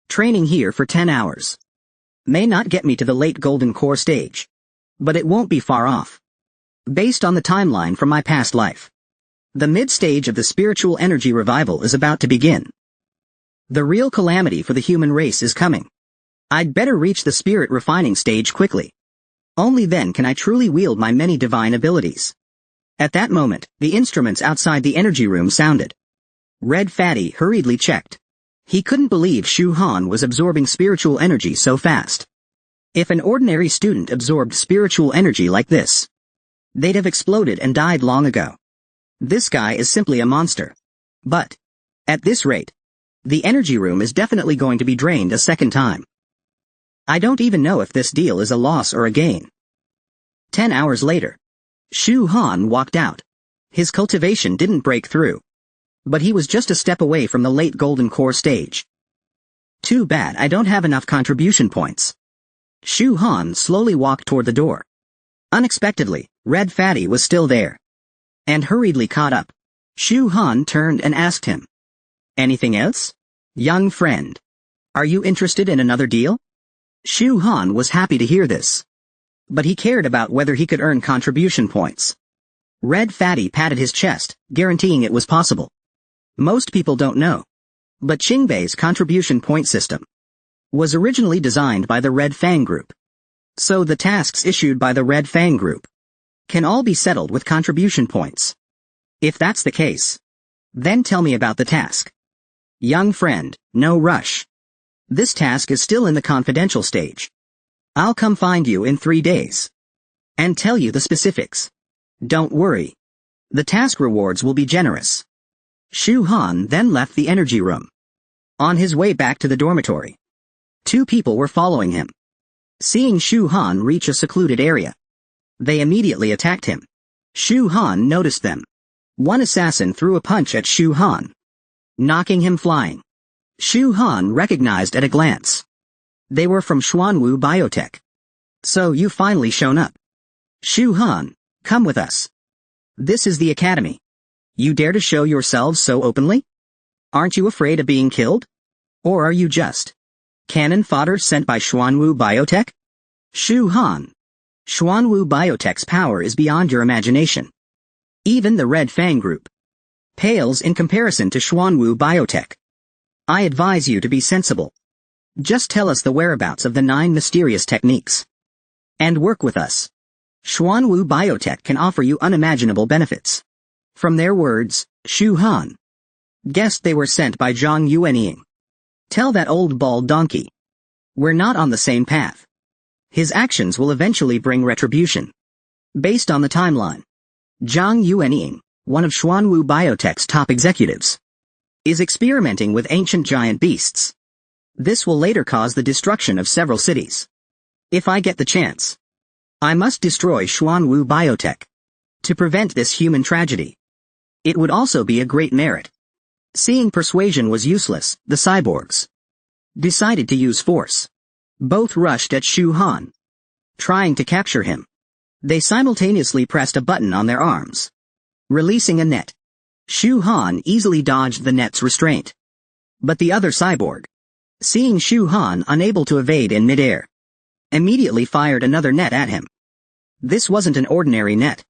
training here for 10 hours may not get me to the late golden core stage, but it won't be far off. Based on the timeline from my past life, the mid-stage of the spiritual energy revival is about to begin. The real calamity for the human race is coming. I'd better reach the spirit refining stage quickly. Only then can I truly wield my many divine abilities. At that moment, the instruments outside the energy room sounded. Red Fatty hurriedly checked. He couldn't believe Shu Han was absorbing spiritual energy so fast. If an ordinary student absorbed spiritual energy like this, they'd have exploded and died long ago. This guy is simply a monster. But, at this rate, the energy room is definitely going to be drained a second time. I don't even know if this deal is a loss or a gain. 10 hours later, Shu Han walked out. His cultivation didn't break through, but he was just a step away from the late golden core stage. Too bad I don't have enough contribution points. Shu Han slowly walked toward the door. Unexpectedly, Red Fatty was still there. And hurriedly caught up. Shu Han turned and asked him. Anything else? Young friend. Are you interested in another deal? Shu Han was happy to hear this. But he cared about whether he could earn contribution points. Red Fatty patted his chest, guaranteeing it was possible. Most people don't know. But Qingbei's contribution point system was originally designed by the Red Fang Group. So the tasks issued by the Red Fang Group can all be settled with contribution points. If that's the case, then tell me about the task. Young friend, no rush. This task is still in the confidential stage. I'll come find you in 3 days and tell you the specifics. Don't worry. The task rewards will be generous. Shu Han then left the energy room. On his way back to the dormitory, 2 people were following him. Seeing Shu Han reach a secluded area, they immediately attacked him. Shu Han noticed them. One assassin threw a punch at Shu Han, knocking him flying. Shu Han recognized at a glance. They were from Xuanwu Biotech. So you've finally shown up. Shu Han, come with us. This is the academy. You dare to show yourselves so openly? Aren't you afraid of being killed? Or are you just cannon fodder sent by Xuanwu Biotech? Shu Han. Xuanwu Biotech's power is beyond your imagination. Even the Red Fang Group pales in comparison to Xuanwu Biotech. I advise you to be sensible. Just tell us the whereabouts of the 9 mysterious techniques. And work with us. Xuanwu Biotech can offer you unimaginable benefits. From their words, Shu Han guessed they were sent by Zhang Yuanying. Tell that old bald donkey. We're not on the same path. His actions will eventually bring retribution. Based on the timeline, Zhang Yuanying, one of Xuanwu Biotech's top executives, is experimenting with ancient giant beasts. This will later cause the destruction of several cities. If I get the chance, I must destroy Xuanwu Biotech to prevent this human tragedy. It would also be a great merit. Seeing persuasion was useless, the cyborgs decided to use force. Both rushed at Shu Han, trying to capture him. They simultaneously pressed a button on their arms, releasing a net. Shu Han easily dodged the net's restraint. But the other cyborg, seeing Shu Han unable to evade in midair, immediately fired another net at him. This wasn't an ordinary net.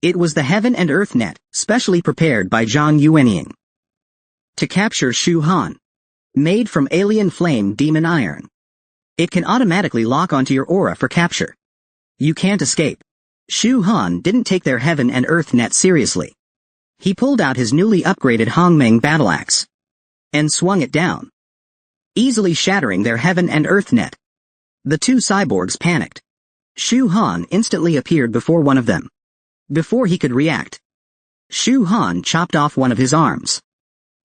It was the Heaven and Earth net, specially prepared by Zhang Yuanying to capture Shu Han. Made from alien flame demon iron, it can automatically lock onto your aura for capture. You can't escape. Shu Han didn't take their Heaven and Earth net seriously. He pulled out his newly upgraded Hongmeng battle axe and swung it down, easily shattering their Heaven and Earth net. The 2 cyborgs panicked. Shu Han instantly appeared before one of them. Before he could react, Shu Han chopped off one of his arms.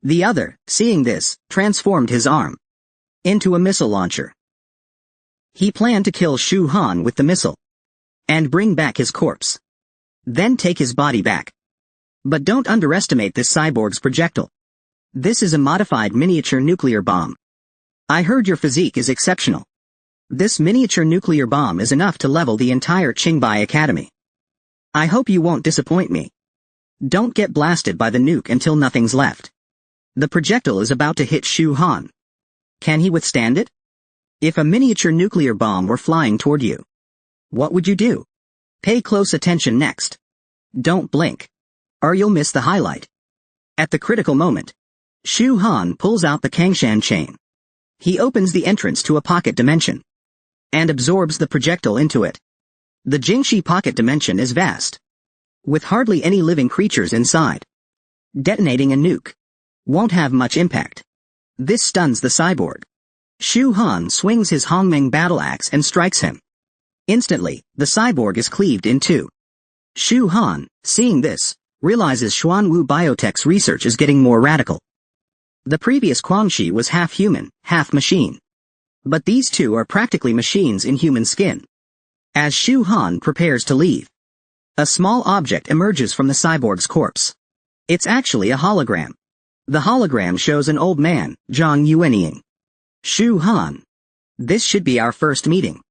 The other, seeing this, transformed his arm into a missile launcher. He planned to kill Shu Han with the missile and bring back his corpse, then take his body back. But don't underestimate this cyborg's projectile. This is a modified miniature nuclear bomb. I heard your physique is exceptional. This miniature nuclear bomb is enough to level the entire Qingbei Academy. I hope you won't disappoint me. Don't get blasted by the nuke until nothing's left. The projectile is about to hit Shu Han. Can he withstand it? If a miniature nuclear bomb were flying toward you, what would you do? Pay close attention next. Don't blink, or you'll miss the highlight. At the critical moment, Shu Han pulls out the Kangshan chain. He opens the entrance to a pocket dimension and absorbs the projectile into it. The Jingxi pocket dimension is vast, with hardly any living creatures inside. Detonating a nuke won't have much impact. This stuns the cyborg. Shu Han swings his Hongmeng battle axe and strikes him. Instantly, the cyborg is cleaved in 2. Shu Han, seeing this, realizes Xuanwu Biotech's research is getting more radical. The previous Guangxi was half human, half machine. But these 2 are practically machines in human skin. As Shu Han prepares to leave, a small object emerges from the cyborg's corpse. It's actually a hologram. The hologram shows an old man, Zhang Yuanying. Shu Han. This should be our first meeting.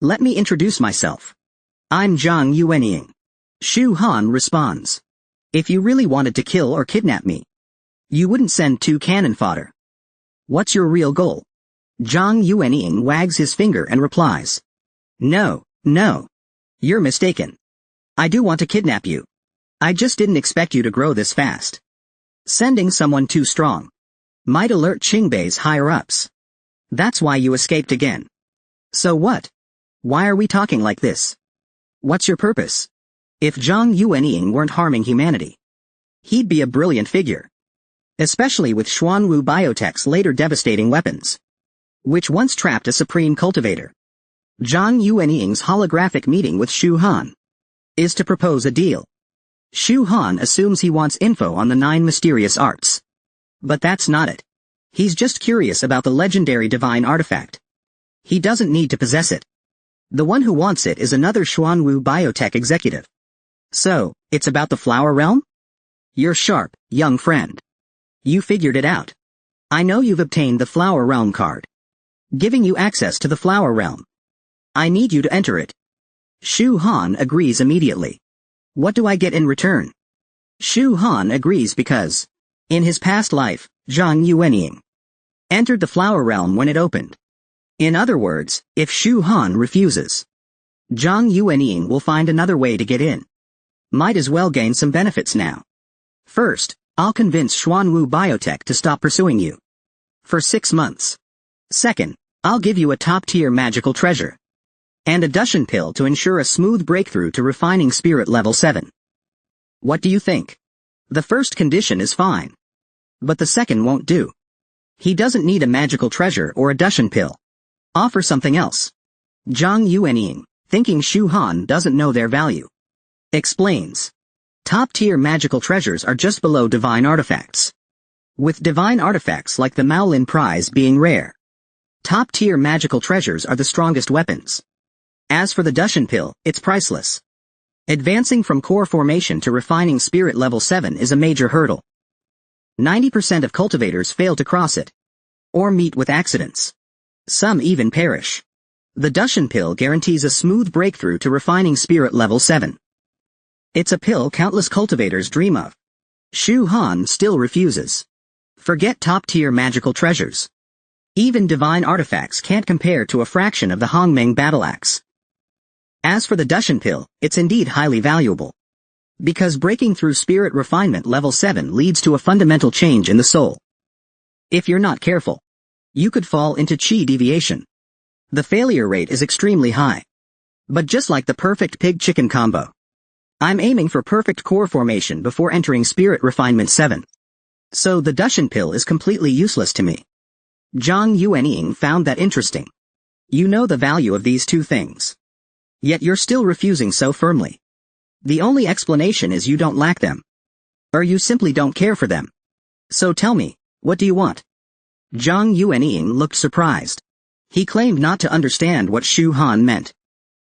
Let me introduce myself. I'm Zhang Yuanying. Shu Han responds. If you really wanted to kill or kidnap me, you wouldn't send 2 cannon fodder. What's your real goal? Zhang Yuanying wags his finger and replies. No. You're mistaken. I do want to kidnap you. I just didn't expect you to grow this fast. Sending someone too strong might alert Qingbei's higher-ups. That's why you escaped again. So what? Why are we talking like this? What's your purpose? If Zhang Yuanying weren't harming humanity, he'd be a brilliant figure. Especially with Xuanwu Biotech's later devastating weapons, which once trapped a supreme cultivator. Zhang Yuanying's holographic meeting with Shu Han is to propose a deal. Shu Han assumes he wants info on the 9 mysterious arts. But that's not it. He's just curious about the legendary divine artifact. He doesn't need to possess it. The one who wants it is another Xuanwu Biotech executive. So, it's about the flower realm? You're sharp, young friend. You figured it out. I know you've obtained the flower realm card, giving you access to the flower realm. I need you to enter it. Shu Han agrees immediately. What do I get in return? Shu Han agrees because, in his past life, Zhang Yuanying entered the flower realm when it opened. In other words, if Shu Han refuses, Zhang Yuanying will find another way to get in. Might as well gain some benefits now. First, I'll convince Xuanwu Biotech to stop pursuing you for 6 months. Second, I'll give you a top-tier magical treasure and a Dushan pill to ensure a smooth breakthrough to refining spirit level 7. What do you think? The first condition is fine, but the second won't do. He doesn't need a magical treasure or a Dushan pill. Offer something else. Zhang Yuanying, thinking Shu Han doesn't know their value, explains. Top-tier magical treasures are just below divine artifacts, with divine artifacts like the Maolin prize being rare. Top-tier magical treasures are the strongest weapons. As for the Dushan pill, it's priceless. Advancing from core formation to refining spirit level 7 is a major hurdle. 90% of cultivators fail to cross it, or meet with accidents. Some even perish. The Dushan pill guarantees a smooth breakthrough to refining spirit level 7. It's a pill countless cultivators dream of. Shu Han still refuses. Forget top-tier magical treasures. Even divine artifacts can't compare to a fraction of the Hongmeng battle axe. As for the Dushan pill, it's indeed highly valuable, because breaking through spirit refinement level 7 leads to a fundamental change in the soul. If you're not careful, you could fall into chi deviation. The failure rate is extremely high. But just like the perfect pig-chicken combo, I'm aiming for perfect core formation before entering spirit refinement 7. So the Dushan pill is completely useless to me. Zhang Yuanying found that interesting. You know the value of these 2 things. Yet you're still refusing so firmly. The only explanation is you don't lack them. Or you simply don't care for them. So tell me, what do you want? Zhang Yuanying looked surprised. He claimed not to understand what Shu Han meant.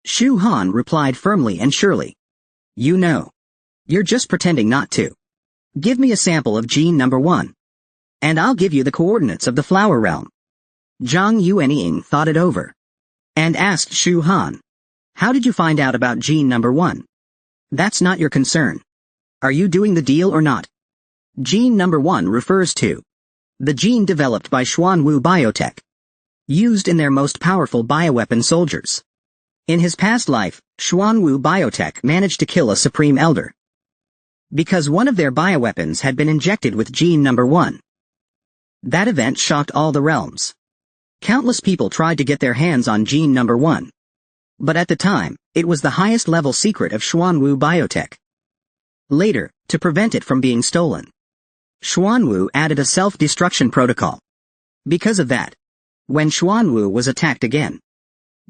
Shu Han replied firmly and surely. You know. You're just pretending not to. Give me a sample of gene number 1. And I'll give you the coordinates of the flower realm. Zhang Yuanying thought it over and asked Shu Han, how did you find out about gene number 1? That's not your concern. Are you doing the deal or not? Gene number 1 refers to the gene developed by Xuanwu Biotech, used in their most powerful bioweapon soldiers. In his past life, Xuanwu Biotech managed to kill a supreme elder, because one of their bioweapons had been injected with gene number 1. That event shocked all the realms. Countless people tried to get their hands on gene number 1. But at the time, it was the highest level secret of Xuanwu Biotech. Later, to prevent it from being stolen, Xuanwu added a self-destruction protocol. Because of that, when Xuanwu was attacked again,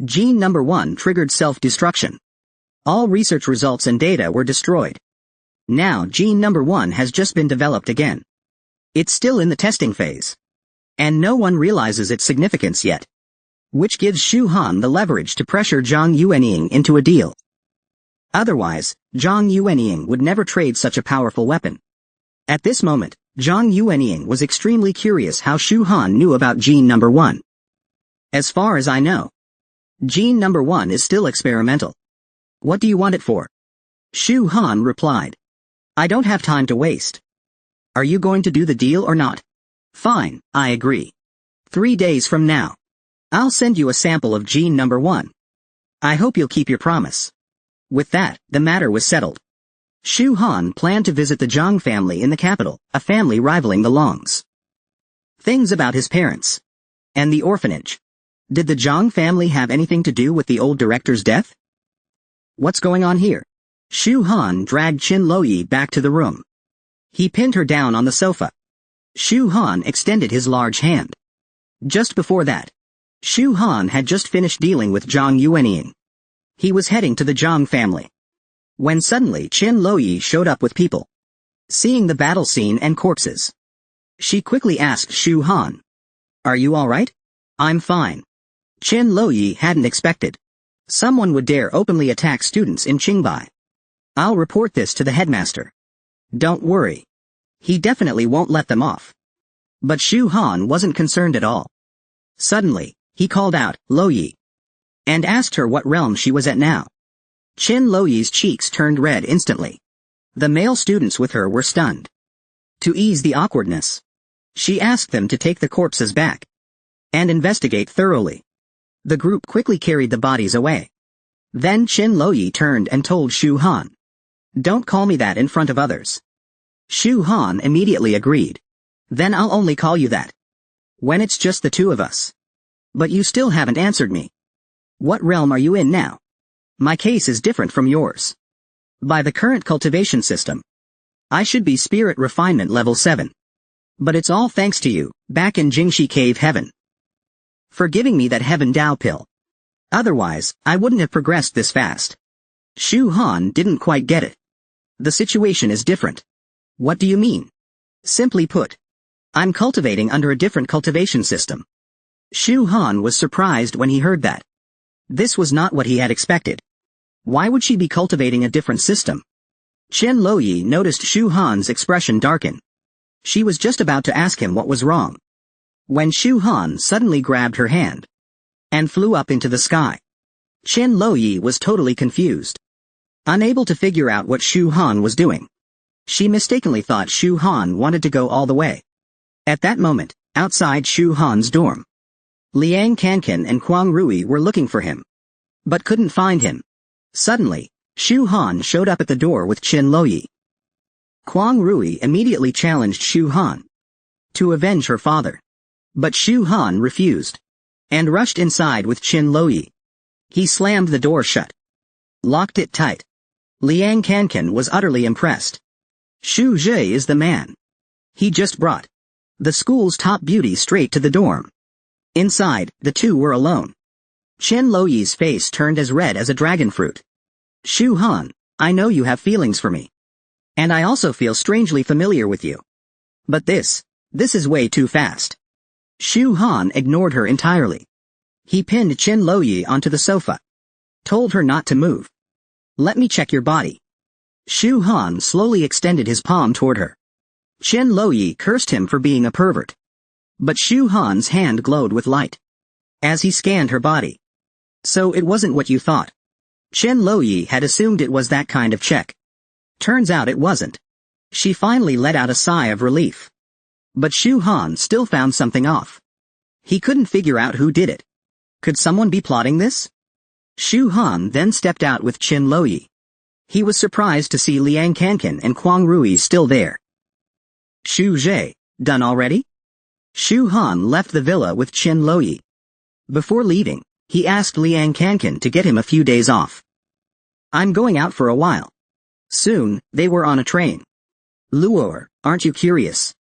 gene number 1 triggered self-destruction. All research results and data were destroyed. Now gene number 1 has just been developed again. It's still in the testing phase, and no one realizes its significance yet, which gives Shu Han the leverage to pressure Zhang Yuanying into a deal. Otherwise, Zhang Yuanying would never trade such a powerful weapon. At this moment, Zhang Yuanying was extremely curious how Shu Han knew about gene number 1. As far as I know, Gene number 1 is still experimental. What do you want it for? Shu Han replied. I don't have time to waste. Are you going to do the deal or not? Fine, I agree. 3 days from now. I'll send you a sample of gene number 1. I hope you'll keep your promise. With that, the matter was settled. Shu Han planned to visit the Zhang family in the capital, a family rivaling the Longs. Things about his parents. And the orphanage. Did the Zhang family have anything to do with the old director's death? What's going on here? Shu Han dragged Qin Loyi back to the room. He pinned her down on the sofa. Shu Han extended his large hand. Just before that, Shu Han had just finished dealing with Zhang Yuanying. He was heading to the Zhang family. When suddenly Qin Loyi showed up with people. Seeing the battle scene and corpses, she quickly asked Shu Han. Are you alright? I'm fine. Qin Loyi hadn't expected someone would dare openly attack students in Qingbai. I'll report this to the headmaster. Don't worry. He definitely won't let them off. But Shu Han wasn't concerned at all. Suddenly, he called out, Loyi, and asked her what realm she was at now. Qin Loyi's cheeks turned red instantly. The male students with her were stunned. To ease the awkwardness, she asked them to take the corpses back and investigate thoroughly. The group quickly carried the bodies away. Then Qin Loyi turned and told Shu Han. Don't call me that in front of others. Shu Han immediately agreed. Then I'll only call you that when it's just the two of us. But you still haven't answered me. What realm are you in now? My case is different from yours. By the current cultivation system, I should be spirit refinement level 7. But it's all thanks to you, back in Jingxi Cave Heaven, for giving me that Heaven Dao pill. Otherwise, I wouldn't have progressed this fast. Shu Han didn't quite get it. The situation is different. What do you mean? Simply put, I'm cultivating under a different cultivation system. Shu Han was surprised when he heard that. This was not what he had expected. Why would she be cultivating a different system? Qin Loyi noticed Shu Han's expression darken. She was just about to ask him what was wrong, when Shu Han suddenly grabbed her hand and flew up into the sky. Qin Loyi was totally confused, unable to figure out what Shu Han was doing. She mistakenly thought Shu Han wanted to go all the way. At that moment, outside Shu Han's dorm, Liang Kankan and Kuang Rui were looking for him, but couldn't find him. Suddenly, Shu Han showed up at the door with Qin Loyi. Kuang Rui immediately challenged Shu Han to avenge her father. But Shu Han refused and rushed inside with Qin Loyi. He slammed the door shut, locked it tight. Liang Kankan was utterly impressed. Shu Zhe is the man. He just brought the school's top beauty straight to the dorm. Inside, the two were alone. Qin Loyi's face turned as red as a dragon fruit. Shu Han, I know you have feelings for me. And I also feel strangely familiar with you. But this is way too fast. Shu Han ignored her entirely. He pinned Qin Loyi onto the sofa, told her not to move. Let me check your body. Shu Han slowly extended his palm toward her. Qin Loyi cursed him for being a pervert. But Shu Han's hand glowed with light as he scanned her body. So it wasn't what you thought. Qin Loyi had assumed it was that kind of check. Turns out it wasn't. She finally let out a sigh of relief. But Shu Han still found something off. He couldn't figure out who did it. Could someone be plotting this? Shu Han then stepped out with Qin Loyi. He was surprised to see Liang Kankan and Kuang Rui still there. Shu Zhe, done already? Shu Han left the villa with Qin Loyi. Before leaving, he asked Liang Kankan to get him a few days off. I'm going out for a while. Soon, they were on a train. Luor, aren't you curious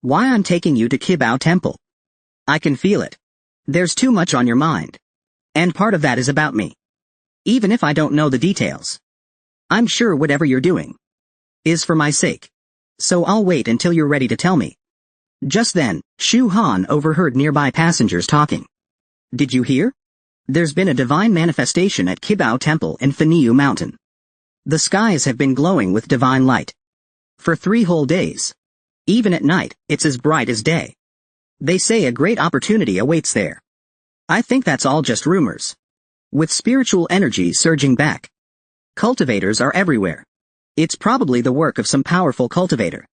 why I'm taking you to Qibao Temple? I can feel it. There's too much on your mind. And part of that is about me. Even if I don't know the details, I'm sure whatever you're doing is for my sake. So I'll wait until you're ready to tell me. Just then, Shu Han overheard nearby passengers talking. Did you hear? There's been a divine manifestation at Qibao Temple in Feniyu Mountain. The skies have been glowing with divine light for 3 whole days. Even at night, it's as bright as day. They say a great opportunity awaits there. I think that's all just rumors. with spiritual energy surging back. Cultivators are everywhere. It's probably the work of some powerful cultivator.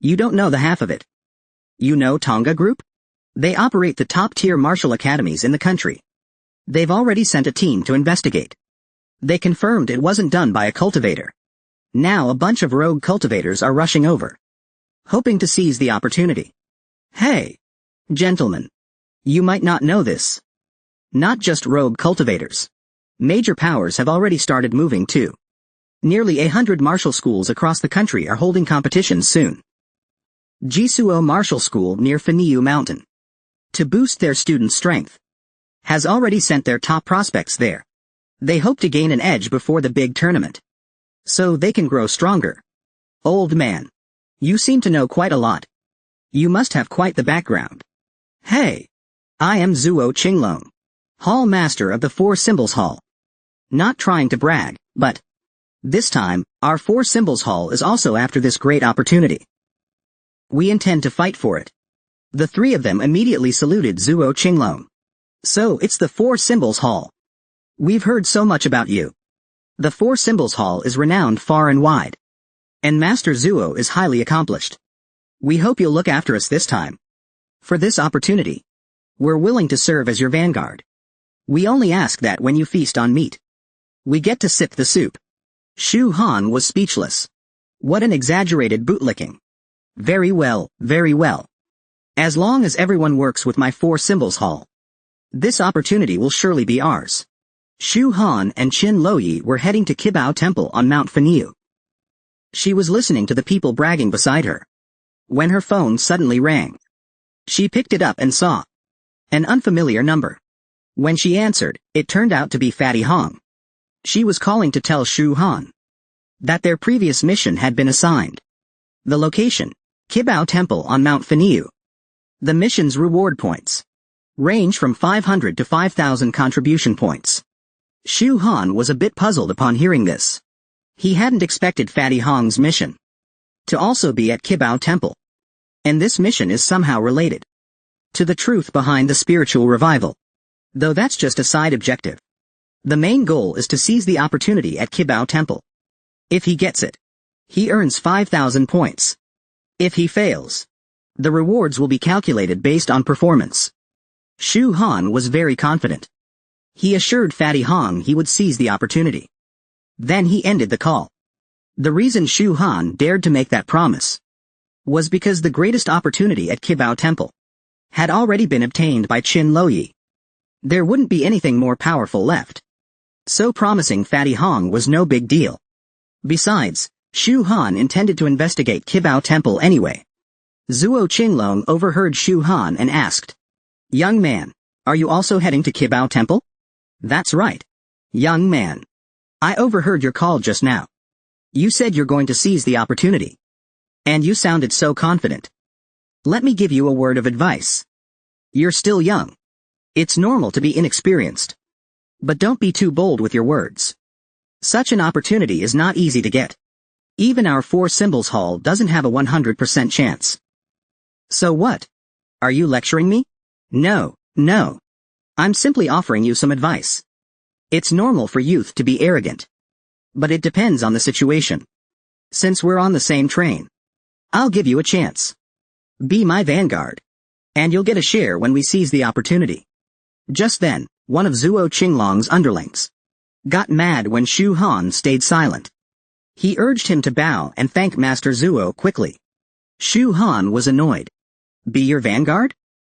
You don't know the half of it. You know Tonga Group? They operate the top-tier martial academies in the country. They've already sent a team to investigate. They confirmed it wasn't done by a cultivator. Now a bunch of rogue cultivators are rushing over, hoping to seize the opportunity. Hey, gentlemen, you might not know this. Not just rogue cultivators. Major powers have already started moving too. Nearly 100 martial schools across the country are holding competitions soon. Jisuo Martial School near Faniu Mountain, to boost their student strength, has already sent their top prospects there. They hope to gain an edge before the big tournament, so they can grow stronger. Old man, you seem to know quite a lot. You must have quite the background. Hey, I am Zuo Qinglong, Hall Master of the Four Symbols Hall. Not trying to brag, but this time, our Four Symbols Hall is also after this great opportunity. We intend to fight for it. The three of them immediately saluted Zuo Qinglong. So it's the Four Symbols Hall. We've heard so much about you. The Four Symbols Hall is renowned far and wide. And Master Zuo is highly accomplished. We hope you'll look after us this time. For this opportunity, we're willing to serve as your vanguard. We only ask that when you feast on meat, we get to sip the soup. Shu Han was speechless. What an exaggerated bootlicking. Very well, very well. As long as everyone works with my Four Symbols Hall, this opportunity will surely be ours. Shu Han and Qin Loyi were heading to Kibao Temple on Mount Faniu. She was listening to the people bragging beside her, when her phone suddenly rang. She picked it up and saw an unfamiliar number. When she answered, it turned out to be Fatty Hong. She was calling to tell Shu Han that their previous mission had been assigned. The location, Kibao Temple on Mount Faniu. The mission's reward points range from 500 to 5,000 contribution points. Shu Han was a bit puzzled upon hearing this. He hadn't expected Fatty Hong's mission to also be at Kibao Temple. And this mission is somehow related to the truth behind the spiritual revival. Though that's just a side objective. The main goal is to seize the opportunity at Kibao Temple. If he gets it, he earns 5,000 points. If he fails, the rewards will be calculated based on performance. Shu Han was very confident. He assured Fatty Hong he would seize the opportunity. Then he ended the call. The reason Shu Han dared to make that promise was because the greatest opportunity at Kibao Temple had already been obtained by Qin Loyi. There wouldn't be anything more powerful left. So promising Fatty Hong was no big deal. Besides, Shu Han intended to investigate Kibao Temple anyway. Zuo Qinglong overheard Shu Han and asked, "Young man, are you also heading to Kibao Temple?" "That's right. Young man. I overheard your call just now. You said you're going to seize the opportunity. And you sounded so confident. Let me give you a word of advice. You're still young. It's normal to be inexperienced. But don't be too bold with your words. Such an opportunity is not easy to get. Even our Four Symbols Hall doesn't have a 100% chance. So what? Are you lecturing me? No. I'm simply offering you some advice. It's normal for youth to be arrogant. But it depends on the situation. Since we're on the same train, I'll give you a chance. Be my vanguard. And you'll get a share when we seize the opportunity." Just then, one of Zuo Qinglong's underlings got mad when Shu Han stayed silent. He urged him to bow and thank Master Zuo quickly. Shu Han was annoyed. "Be your vanguard?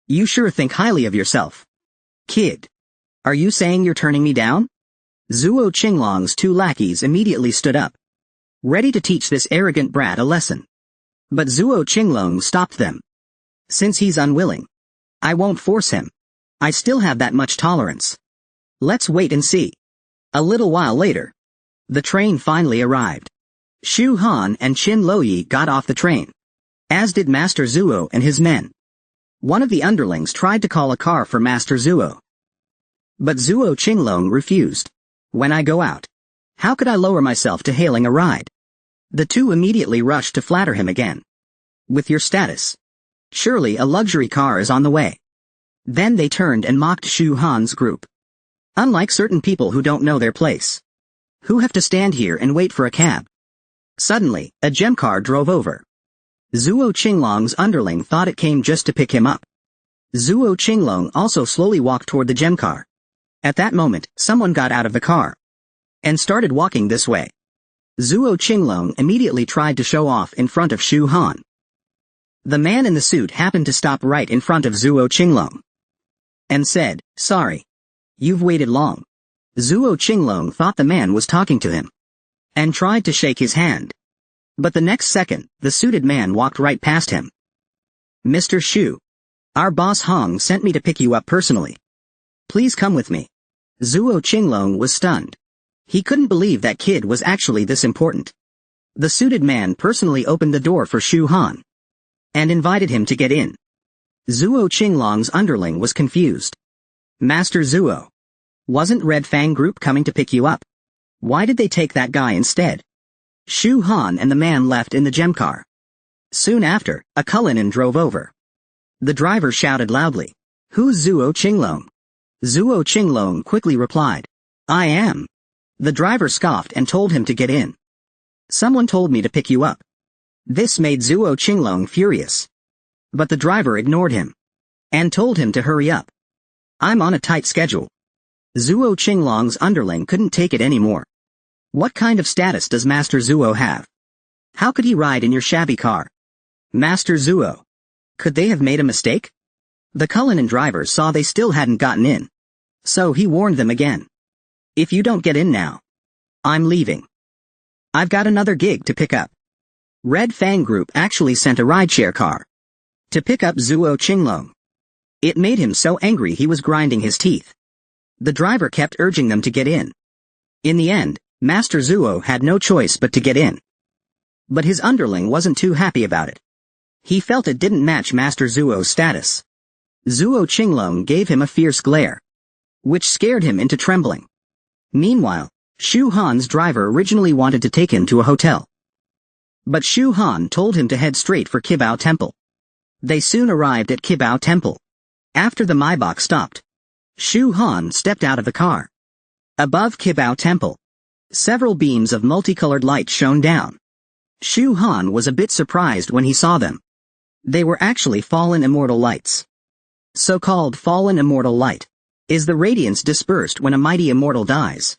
You sure think highly of yourself. Kid, are you saying you're turning me down?" Zuo Qinglong's two lackeys immediately stood up, ready to teach this arrogant brat a lesson. But Zuo Qinglong stopped them. "Since he's unwilling, I won't force him. I still have that much tolerance. Let's wait and see." A little while later, the train finally arrived. Shu Han and Qin Loyi got off the train, as did Master Zuo and his men. One of the underlings tried to call a car for Master Zuo, but Zuo Qinglong refused. "When I go out, how could I lower myself to hailing a ride?" The two immediately rushed to flatter him again. "With your status, surely a luxury car is on the way." Then they turned and mocked Shu Han's group. Unlike certain people who don't know their place. Who have to stand here and wait for a cab. Suddenly, a gem car drove over. Zuo Qinglong's underling thought it came just to pick him up. Zuo Qinglong also slowly walked toward the gem car. At that moment, someone got out of the car and started walking this way. Zuo Qinglong immediately tried to show off in front of Shu Han. The man in the suit happened to stop right in front of Zuo Qinglong and said, "Sorry. You've waited long." Zuo Qinglong thought the man was talking to him and tried to shake his hand. But the next second, the suited man walked right past him. "Mr. Shu, our boss Hong sent me to pick you up personally. Please come with me." Zuo Qinglong was stunned. He couldn't believe that kid was actually this important. The suited man personally opened the door for Shu Han and invited him to get in. Zuo Qinglong's underling was confused. "Master Zuo, wasn't Red Fang Group coming to pick you up? Why did they take that guy instead?" Shu Han and the man left in the gem car. Soon after, a Cullinan drove over. The driver shouted loudly, "Who's Zuo Qinglong?" Zuo Qinglong quickly replied, "I am." The driver scoffed and told him to get in. "Someone told me to pick you up." This made Zuo Qinglong furious. But the driver ignored him and told him to hurry up. "I'm on a tight schedule." Zuo Qinglong's underling couldn't take it anymore. "What kind of status does Master Zuo have? How could he ride in your shabby car? Master Zuo, could they have made a mistake?" The Cullinan driver saw they still hadn't gotten in. So he warned them again. "If you don't get in now, I'm leaving. I've got another gig to pick up." Red Fang Group actually sent a rideshare car to pick up Zuo Qinglong. It made him so angry he was grinding his teeth. The driver kept urging them to get in. In the end, Master Zuo had no choice but to get in. But his underling wasn't too happy about it. He felt it didn't match Master Zuo's status. Zuo Qinglong gave him a fierce glare, which scared him into trembling. Meanwhile, Shu Han's driver originally wanted to take him to a hotel. But Shu Han told him to head straight for Qibao Temple. They soon arrived at Qibao Temple. After the Maibach stopped, Shu Han stepped out of the car. Above Qibao Temple, several beams of multicolored light shone down. Shu Han was a bit surprised when he saw them. They were actually fallen immortal lights. So-called fallen immortal light is the radiance dispersed when a mighty immortal dies.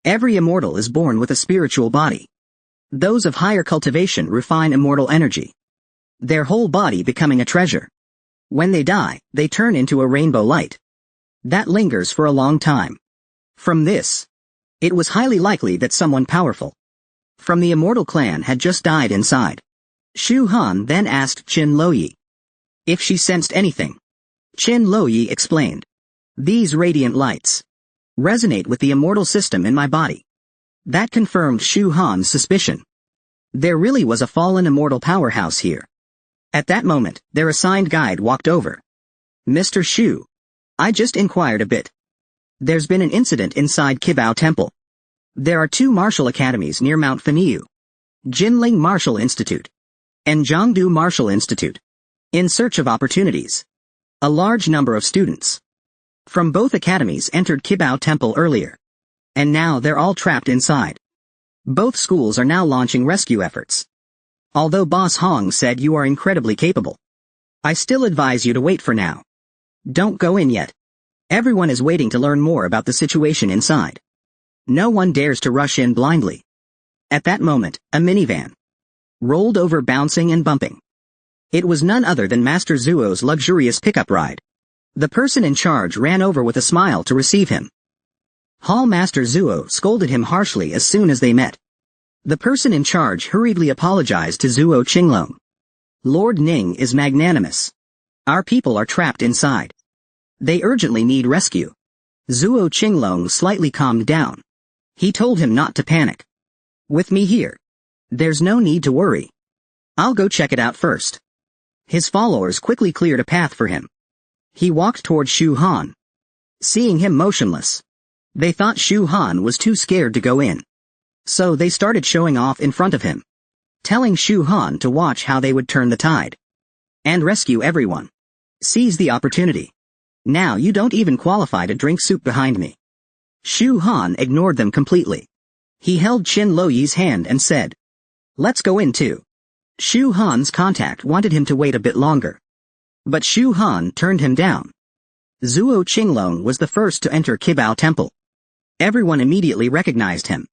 Every immortal is born with a spiritual body. Those of higher cultivation refine immortal energy, their whole body becoming a treasure. When they die, they turn into a rainbow light that lingers for a long time. From this, it was highly likely that someone powerful from the immortal clan had just died inside. Shu Han then asked Qin Loyi if she sensed anything. Qin Loyi explained, "These radiant lights resonate with the immortal system in my body." That confirmed Shu Han's suspicion. There really was a fallen immortal powerhouse here. At that moment, their assigned guide walked over. "Mr. Shu, I just inquired a bit. There's been an incident inside Qibao Temple. There are 2 martial academies near Mount Feniu, Jinling Martial Institute and Jiangdu Martial Institute, in search of opportunities. A large number of students from both academies entered Qibao Temple earlier, and now they're all trapped inside. Both schools are now launching rescue efforts. Although Boss Hong said you are incredibly capable, I still advise you to wait for now. Don't go in yet. Everyone is waiting to learn more about the situation inside. No one dares to rush in blindly." At that moment, a minivan rolled over, bouncing and bumping. It was none other than Master Zuo's luxurious pickup ride. The person in charge ran over with a smile to receive him. Hall Master Zuo scolded him harshly as soon as they met. The person in charge hurriedly apologized to Zuo Qinglong. "Lord Ning is magnanimous. Our people are trapped inside. They urgently need rescue." Zuo Qinglong slightly calmed down. He told him not to panic. "With me here, there's no need to worry. I'll go check it out first." His followers quickly cleared a path for him. He walked toward Shu Han. Seeing him motionless, they thought Shu Han was too scared to go in. So they started showing off in front of him, telling Shu Han to watch how they would turn the tide and rescue everyone. "Seize the opportunity. Now you don't even qualify to drink soup behind me." Shu Han ignored them completely. He held Qin Loyi's hand and said, "Let's go in too." Shu Han's contact wanted him to wait a bit longer. But Shu Han turned him down. Zuo Qinglong was the first to enter Qibao Temple. Everyone immediately recognized him.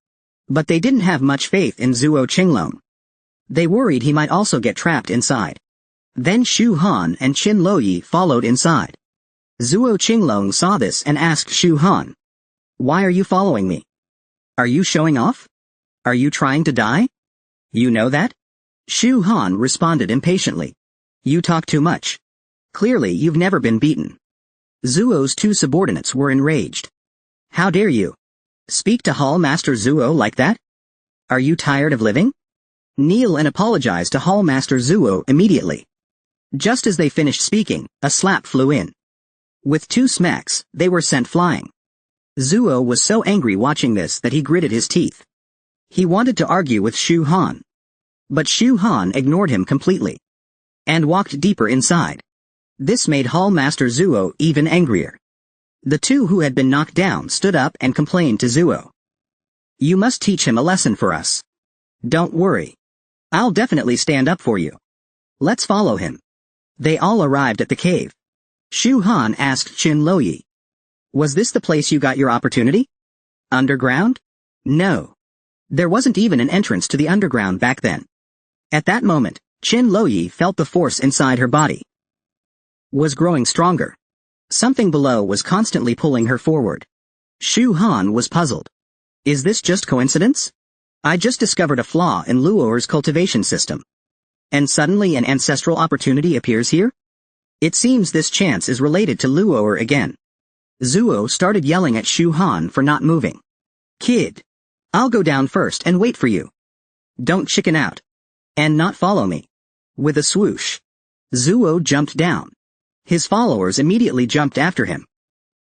But they didn't have much faith in Zuo Qinglong. They worried he might also get trapped inside. Then Shu Han and Qin Loyi followed inside. Zuo Qinglong saw this and asked Shu Han, "Why are you following me? Are you showing off? Are you trying to die? You know that?" Shu Han responded impatiently. "You talk too much. Clearly you've never been beaten." Zuo's two subordinates were enraged. "How dare you speak to Hall Master Zuo like that? Are you tired of living? Kneel and apologize to Hall Master Zuo immediately." Just as they finished speaking, a slap flew in. With two smacks, they were sent flying. Zuo was so angry watching this that he gritted his teeth. He wanted to argue with Shu Han. But Shu Han ignored him completely and walked deeper inside. This made Hall Master Zuo even angrier. The two who had been knocked down stood up and complained to Zuo. "You must teach him a lesson for us. Don't worry. I'll definitely stand up for you. Let's follow him." They all arrived at the cave. Shu Han asked Qin Loyi, "Was this the place you got your opportunity? Underground?" "No. There wasn't even an entrance to the underground back then." At that moment, Qin Loyi felt the force inside her body was growing stronger. Something below was constantly pulling her forward. Shu Han was puzzled. Is this just coincidence? I just discovered a flaw in Luo'er's cultivation system. And suddenly an ancestral opportunity appears here? It seems this chance is related to Luo'er again. Zuo started yelling at Shu Han for not moving. "Kid, I'll go down first and wait for you. Don't chicken out. And not follow me." With a swoosh, Zuo jumped down. His followers immediately jumped after him.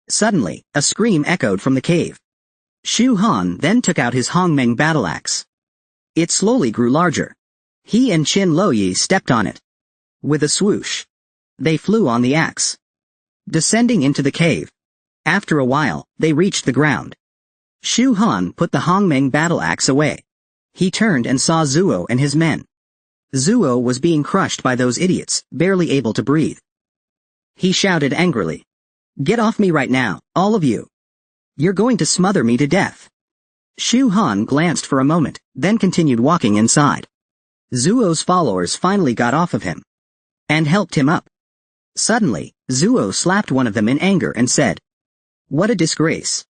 Suddenly, a scream echoed from the cave. Shu Han then took out his Hongmeng battle axe. It slowly grew larger. He and Qin Loyi stepped on it. With a swoosh, they flew on the axe, descending into the cave. After a while, they reached the ground. Shu Han put the Hongmeng battle axe away. He turned and saw Zuo and his men. Zuo was being crushed by those idiots, barely able to breathe. He shouted angrily, "Get off me right now, all of you. You're going to smother me to death." Shu Han glanced for a moment, then continued walking inside. Zuo's followers finally got off of him and helped him up. Suddenly, Zuo slapped one of them in anger and said, "What a disgrace.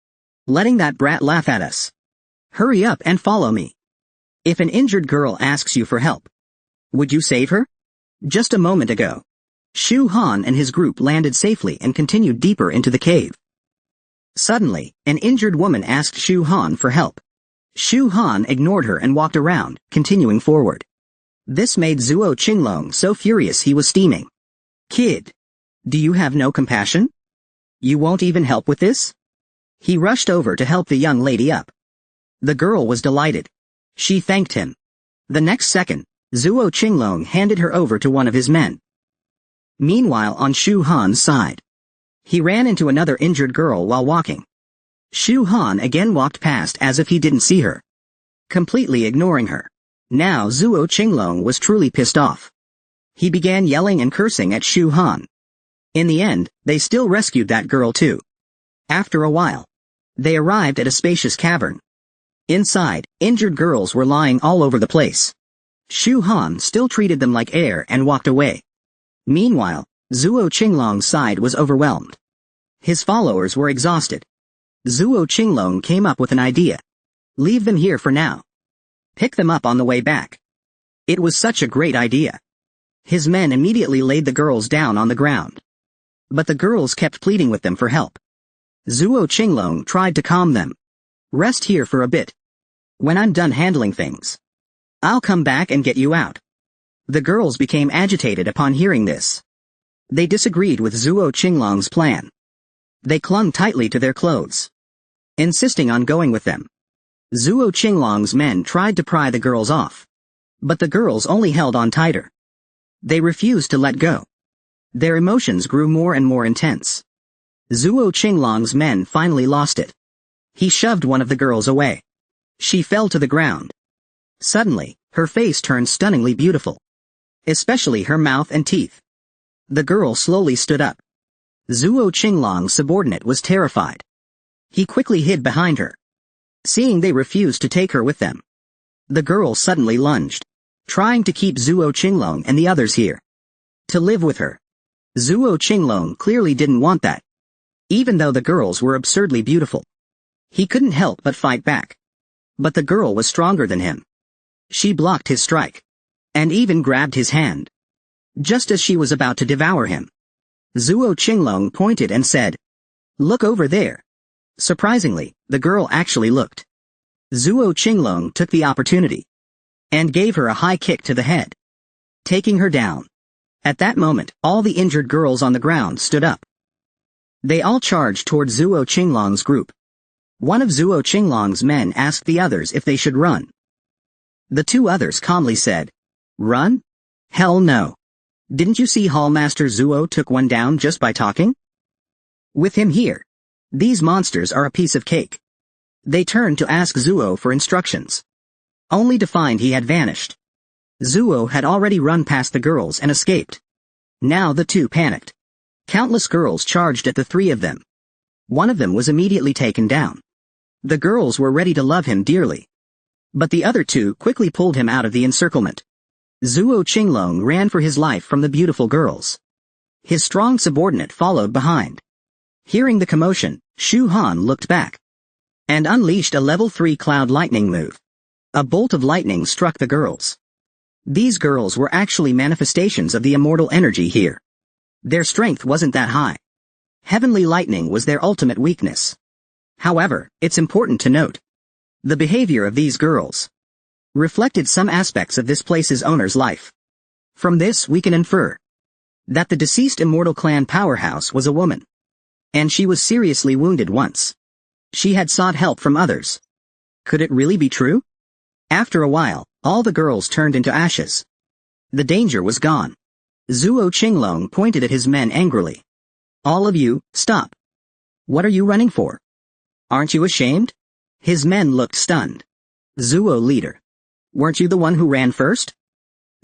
Letting that brat laugh at us. Hurry up and follow me. If an injured girl asks you for help, would you save her?" Just a moment ago, Shu Han and his group landed safely and continued deeper into the cave. Suddenly, an injured woman asked Shu Han for help. Shu Han ignored her and walked around, continuing forward. This made Zuo Qinglong so furious he was steaming. "Kid, do you have no compassion? You won't even help with this?" He rushed over to help the young lady up. The girl was delighted. She thanked him. The next second, Zuo Qinglong handed her over to one of his men. Meanwhile, on Shu Han's side, he ran into another injured girl while walking. Shu Han again walked past as if he didn't see her, completely ignoring her. Now Zuo Qinglong was truly pissed off. He began yelling and cursing at Shu Han. In the end, they still rescued that girl too. After a while, they arrived at a spacious cavern. Inside, injured girls were lying all over the place. Shu Han still treated them like air and walked away. Meanwhile, Zuo Qinglong's side was overwhelmed. His followers were exhausted. Zuo Qinglong came up with an idea. Leave them here for now. Pick them up on the way back. It was such a great idea. His men immediately laid the girls down on the ground. But the girls kept pleading with them for help. Zuo Qinglong tried to calm them. "Rest here for a bit. When I'm done handling things, I'll come back and get you out." The girls became agitated upon hearing this. They disagreed with Zuo Qinglong's plan. They clung tightly to their clothes, insisting on going with them. Zuo Qinglong's men tried to pry the girls off, but the girls only held on tighter. They refused to let go. Their emotions grew more and more intense. Zuo Qinglong's men finally lost it. He shoved one of the girls away. She fell to the ground. Suddenly, her face turned stunningly beautiful. Especially her mouth and teeth. The girl slowly stood up. Zuo Qinglong's subordinate was terrified. He quickly hid behind her. Seeing they refused to take her with them, the girl suddenly lunged, trying to keep Zuo Qinglong and the others here. To live with her. Zuo Qinglong clearly didn't want that. Even though the girls were absurdly beautiful, he couldn't help but fight back. But the girl was stronger than him. She blocked his strike. And even grabbed his hand. Just as she was about to devour him, Zuo Qinglong pointed and said, "Look over there." Surprisingly, the girl actually looked. Zuo Qinglong took the opportunity and gave her a high kick to the head, taking her down. At that moment, all the injured girls on the ground stood up. They all charged toward Zuo Qinglong's group. One of Zuo Qinglong's men asked the others if they should run. The two others calmly said, "Run? Hell no. Didn't you see Hallmaster Zuo took one down just by talking? With him here, these monsters are a piece of cake." They turned to ask Zuo for instructions, only to find he had vanished. Zuo had already run past the girls and escaped. Now the two panicked. Countless girls charged at the three of them. One of them was immediately taken down. The girls were ready to love him dearly. But the other two quickly pulled him out of the encirclement. Zuo Qinglong ran for his life from the beautiful girls. His strong subordinate followed behind. Hearing the commotion, Shu Han looked back and unleashed a level 3 cloud lightning move. A bolt of lightning struck the girls. These girls were actually manifestations of the immortal energy here. Their strength wasn't that high. Heavenly lightning was their ultimate weakness. However, it's important to note, the behavior of these girls reflected some aspects of this place's owner's life. From this we can infer that the deceased immortal clan powerhouse was a woman. And she was seriously wounded once. She had sought help from others. Could it really be true? After a while, all the girls turned into ashes. The danger was gone. Zuo Qinglong pointed at his men angrily. "All of you, stop. What are you running for? Aren't you ashamed?" His men looked stunned. "Zuo leader. Weren't you the one who ran first?"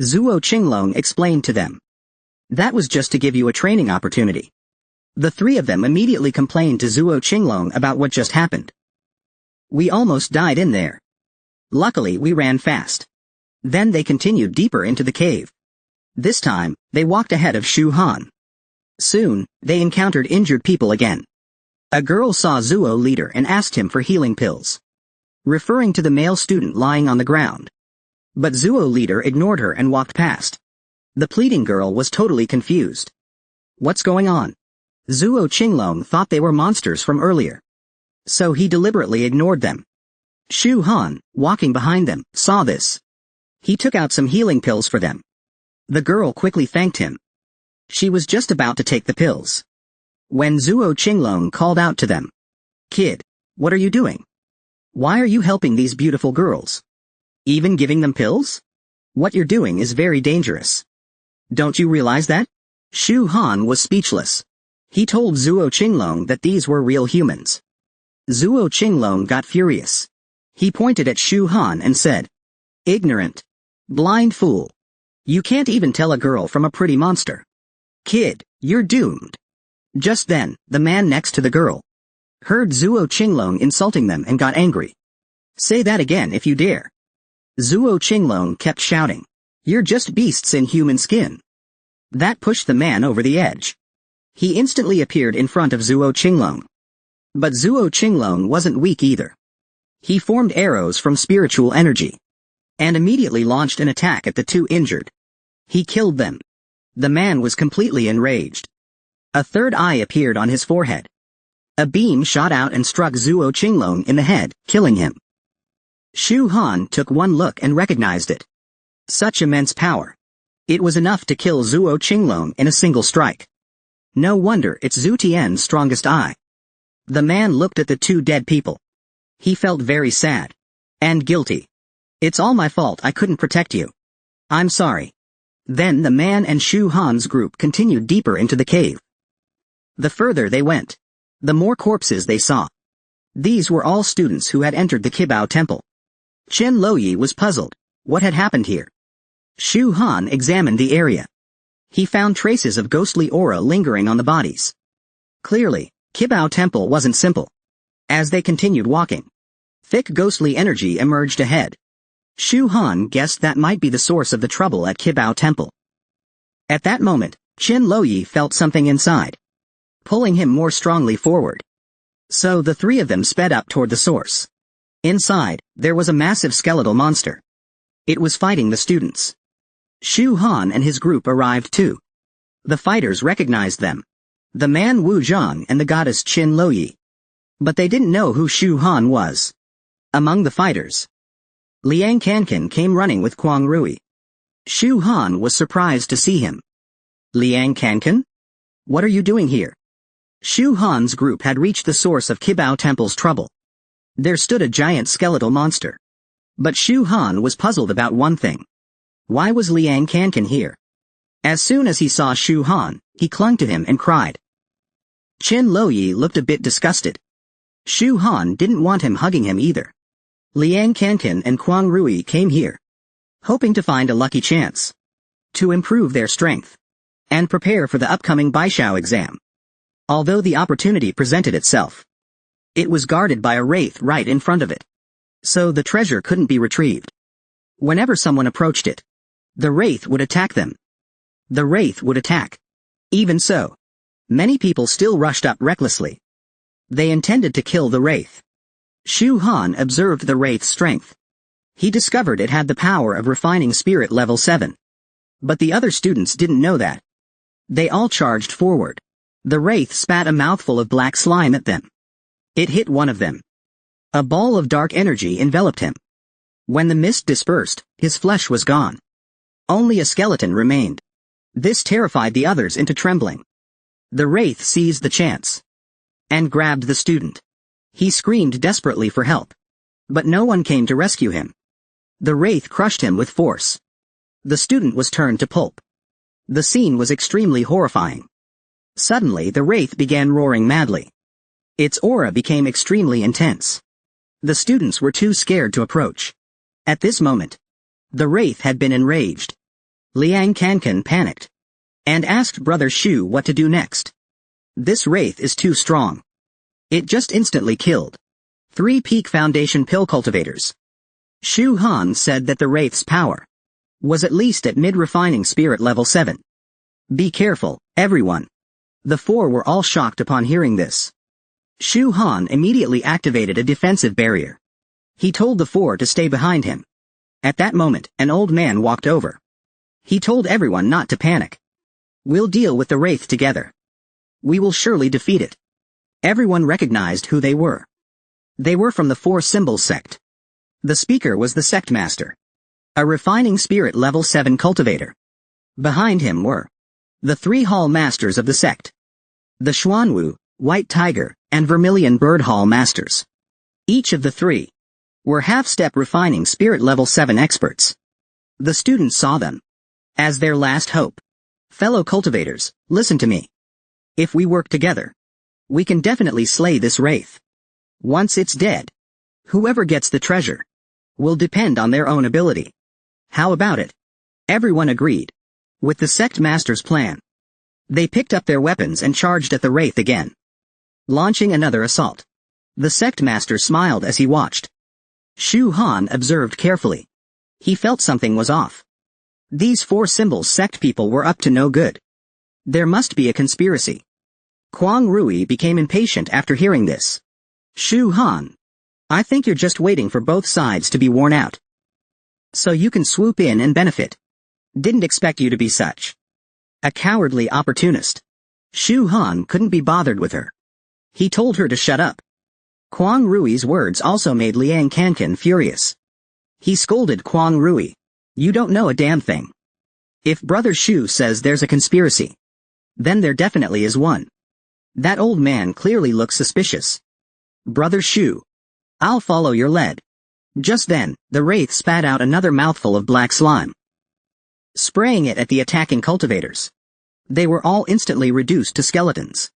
Zuo Qinglong explained to them. "That was just to give you a training opportunity." The three of them immediately complained to Zuo Qinglong about what just happened. "We almost died in there. Luckily we ran fast." Then they continued deeper into the cave. This time, they walked ahead of Shu Han. Soon, they encountered injured people again. A girl saw Zuo leader and asked him for healing pills, referring to the male student lying on the ground. But Zuo leader ignored her and walked past. The pleading girl was totally confused. What's going on? Zuo Qinglong thought they were monsters from earlier, so he deliberately ignored them. Shu Han, walking behind them, saw this. He took out some healing pills for them. The girl quickly thanked him. She was just about to take the pills when Zuo Qinglong called out to them. "Kid, what are you doing? Why are you helping these beautiful girls? Even giving them pills? What you're doing is very dangerous. Don't you realize that?" Shu Han was speechless. He told Zuo Qinglong that these were real humans. Zuo Qinglong got furious. He pointed at Shu Han and said, "Ignorant. Blind fool. You can't even tell a girl from a pretty monster. Kid, you're doomed." Just then, the man next to the girl heard Zuo Qinglong insulting them and got angry. "Say that again if you dare." Zuo Qinglong kept shouting, "You're just beasts in human skin." That pushed the man over the edge. He instantly appeared in front of Zuo Qinglong. But Zuo Qinglong wasn't weak either. He formed arrows from spiritual energy and immediately launched an attack at the two injured. He killed them. The man was completely enraged. A third eye appeared on his forehead. A beam shot out and struck Zuo Qinglong in the head, killing him. Shu Han took one look and recognized it. Such immense power. It was enough to kill Zuo Qinglong in a single strike. No wonder it's Zhu Tian's strongest eye. The man looked at the two dead people. He felt very sad and guilty. "It's all my fault I couldn't protect you. I'm sorry." Then the man and Shu Han's group continued deeper into the cave. The further they went, the more corpses they saw. These were all students who had entered the Kibao temple. Chen Loyi was puzzled. What had happened here? Shu Han examined the area. He found traces of ghostly aura lingering on the bodies. Clearly, Kibao temple wasn't simple. As they continued walking, thick ghostly energy emerged ahead. Shu Han guessed that might be the source of the trouble at Kibao temple. At that moment, Chen Loyi felt something inside, pulling him more strongly forward. So the three of them sped up toward the source. Inside, there was a massive skeletal monster. It was fighting the students. Shu Han and his group arrived too. The fighters recognized them. The man Wu Zhang and the goddess Chen Loyi. But they didn't know who Shu Han was. Among the fighters, Liang Kankan came running with Kwang Rui. Shu Han was surprised to see him. Liang Kankan? What are you doing here? Shu Han's group had reached the source of Kibao Temple's trouble. There stood a giant skeletal monster. But Shu Han was puzzled about one thing. Why was Liang Kankan here? As soon as he saw Shu Han, he clung to him and cried. Chen Loyi looked a bit disgusted. Shu Han didn't want him hugging him either. Liang Kankan and Kwang Rui came here, hoping to find a lucky chance to improve their strength and prepare for the upcoming Baishao exam. Although the opportunity presented itself, it was guarded by a wraith right in front of it, so the treasure couldn't be retrieved. Whenever someone approached it, the wraith would attack them. The wraith would attack. Even so, many people still rushed up recklessly. They intended to kill the wraith. Shu Han observed the wraith's strength. He discovered it had the power of refining spirit level 7. But the other students didn't know that. They all charged forward. The wraith spat a mouthful of black slime at them. It hit one of them. A ball of dark energy enveloped him. When the mist dispersed, his flesh was gone. Only a skeleton remained. This terrified the others into trembling. The wraith seized the chance and grabbed the student. He screamed desperately for help, but no one came to rescue him. The wraith crushed him with force. The student was turned to pulp. The scene was extremely horrifying. Suddenly the wraith began roaring madly. Its aura became extremely intense. The students were too scared to approach. At this moment, the wraith had been enraged. Liang Kankan panicked and asked Brother Shu what to do next. This wraith is too strong. It just instantly killed 3 peak foundation pill cultivators. Shu Han said that the wraith's power was at least at mid-refining spirit level 7. Be careful, everyone. The 4 were all shocked upon hearing this. Shu Han immediately activated a defensive barrier. He told the 4 to stay behind him. At that moment, an old man walked over. He told everyone not to panic. We'll deal with the wraith together. We will surely defeat it. Everyone recognized who they were. They were from the 4 Symbols sect. The speaker was the sect master, a refining spirit level 7 cultivator. Behind him were the 3 hall masters of the sect, the Xuanwu, White Tiger, and Vermilion Bird Hall masters. Each of the 3 were half-step refining spirit level 7 experts. The students saw them as their last hope. Fellow cultivators, listen to me. If we work together, we can definitely slay this wraith. Once it's dead, whoever gets the treasure will depend on their own ability. How about it? Everyone agreed with the sect master's plan. They picked up their weapons and charged at the wraith again, launching another assault. The sect master smiled as he watched. Shu Han observed carefully. He felt something was off. These 4 Symbols sect people were up to no good. There must be a conspiracy. Kwang Rui became impatient after hearing this. Shu Han, I think you're just waiting for both sides to be worn out, so you can swoop in and benefit. Didn't expect you to be such a cowardly opportunist. Shu Han couldn't be bothered with her. He told her to shut up. Kwang Rui's words also made Liang Kankan furious. He scolded Kwang Rui. You don't know a damn thing. If Brother Shu says there's a conspiracy, then there definitely is one. That old man clearly looks suspicious. Brother Shu, I'll follow your lead. Just then, the wraith spat out another mouthful of black slime, spraying it at the attacking cultivators. They were all instantly reduced to skeletons.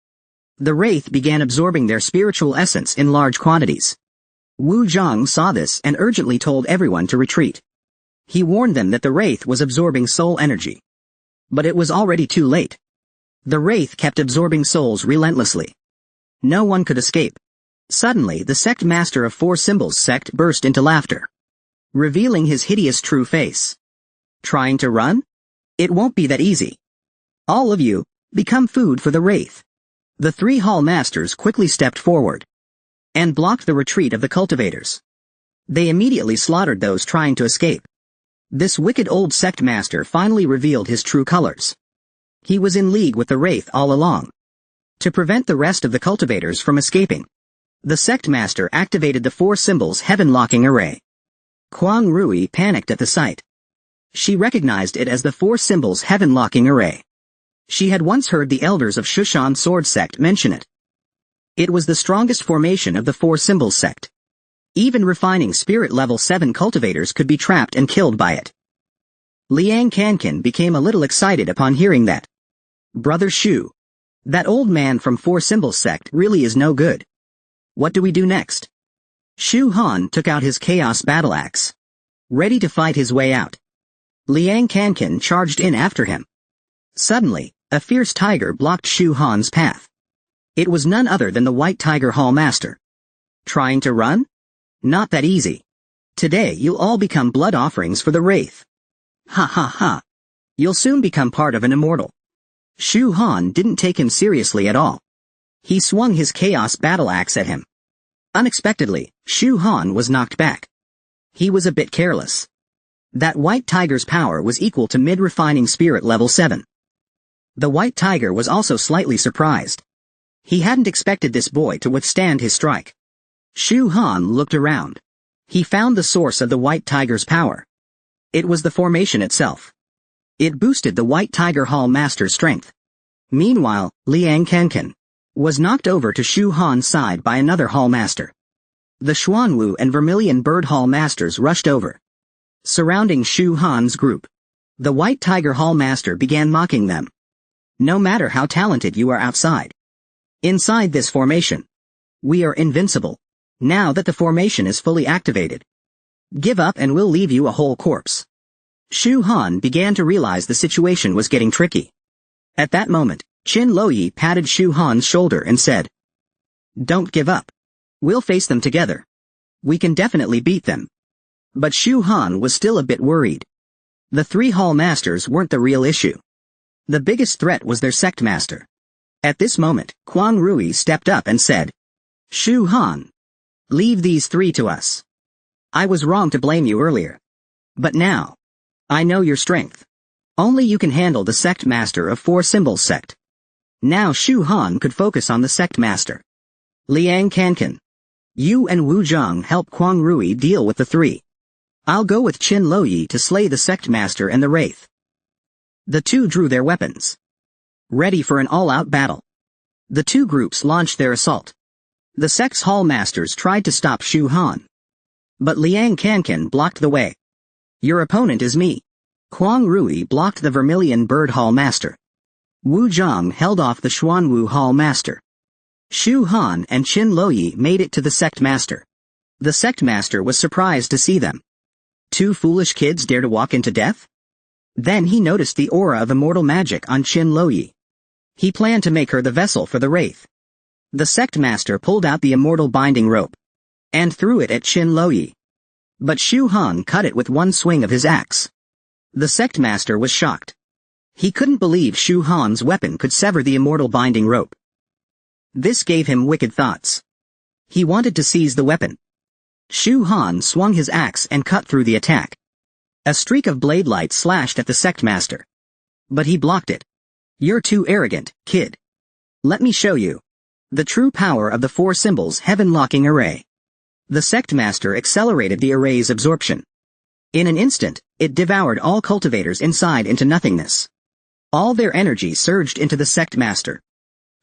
The wraith began absorbing their spiritual essence in large quantities. Wu Zhang saw this and urgently told everyone to retreat. He warned them that the wraith was absorbing soul energy. But it was already too late. The wraith kept absorbing souls relentlessly. No one could escape. Suddenly the sect master of Four Symbols sect burst into laughter, revealing his hideous true face. Trying to run? It won't be that easy. All of you, become food for the wraith. The three hall masters quickly stepped forward and blocked the retreat of the cultivators. They immediately slaughtered those trying to escape. This wicked old sect master finally revealed his true colors. He was in league with the wraith all along. To prevent the rest of the cultivators from escaping, the sect master activated the Four Symbols heaven-locking array. Kuang Rui panicked at the sight. She recognized it as the Four Symbols heaven-locking array. She had once heard the elders of Shushan Sword sect mention it. It was the strongest formation of the Four Symbols sect. Even refining spirit level 7 cultivators could be trapped and killed by it. Liang Kankan became a little excited upon hearing that. Brother Shu, that old man from Four Symbols sect really is no good. What do we do next? Shu Han took out his chaos battle axe, ready to fight his way out. Liang Kankan charged in after him. Suddenly, a fierce tiger blocked Shu Han's path. It was none other than the White Tiger Hall Master. Trying to run? Not that easy. Today you'll all become blood offerings for the wraith. Ha ha ha. You'll soon become part of an immortal. Shu Han didn't take him seriously at all. He swung his chaos battle axe at him. Unexpectedly, Shu Han was knocked back. He was a bit careless. That White Tiger's power was equal to mid-refining spirit level 7. The White Tiger was also slightly surprised. He hadn't expected this boy to withstand his strike. Shu Han looked around. He found the source of the White Tiger's power. It was the formation itself. It boosted the White Tiger Hall Master's strength. Meanwhile, Liang Kankan was knocked over to Shu Han's side by another Hall Master. The Xuanwu and Vermilion Bird Hall Masters rushed over, surrounding Shu Han's group. The White Tiger Hall Master began mocking them. No matter how talented you are outside, inside this formation, we are invincible. Now that the formation is fully activated, give up and we'll leave you a whole corpse. Shu Han began to realize the situation was getting tricky. At that moment, Qin Loyi patted Shu Han's shoulder and said, "Don't give up. We'll face them together. We can definitely beat them." But Shu Han was still a bit worried. The three Hall Masters weren't the real issue. The biggest threat was their sect master. At this moment, Kuang Rui stepped up and said, "Shu Han, leave these three to us. I was wrong to blame you earlier. But now, I know your strength. Only you can handle the sect master of Four Symbols sect." Now Shu Han could focus on the sect master. Liang Kankan, you and Wu Zhang help Kuang Rui deal with the three. I'll go with Qin Loyi to slay the sect master and the wraith. The two drew their weapons, ready for an all-out battle. The two groups launched their assault. The sect's hall masters tried to stop Shu Han, but Liang Kankan blocked the way. "Your opponent is me." Kuang Rui blocked the Vermilion Bird Hall Master. Wu Zhang held off the Xuanwu Hall Master. Shu Han and Qin Loyi made it to the sect master. The sect master was surprised to see them. Two foolish kids dare to walk into death? Then he noticed the aura of immortal magic on Qin Loyi. He planned to make her the vessel for the wraith. The sect master pulled out the immortal binding rope and threw it at Qin Loyi. But Shu Han cut it with one swing of his axe. The sect master was shocked. He couldn't believe Shu Han's weapon could sever the immortal binding rope. This gave him wicked thoughts. He wanted to seize the weapon. Shu Han swung his axe and cut through the attack. A streak of blade light slashed at the sect master. But he blocked it. "You're too arrogant, kid. Let me show you the true power of the Four Symbols heaven-locking array." The sect master accelerated the array's absorption. In an instant, it devoured all cultivators inside into nothingness. All their energy surged into the sect master.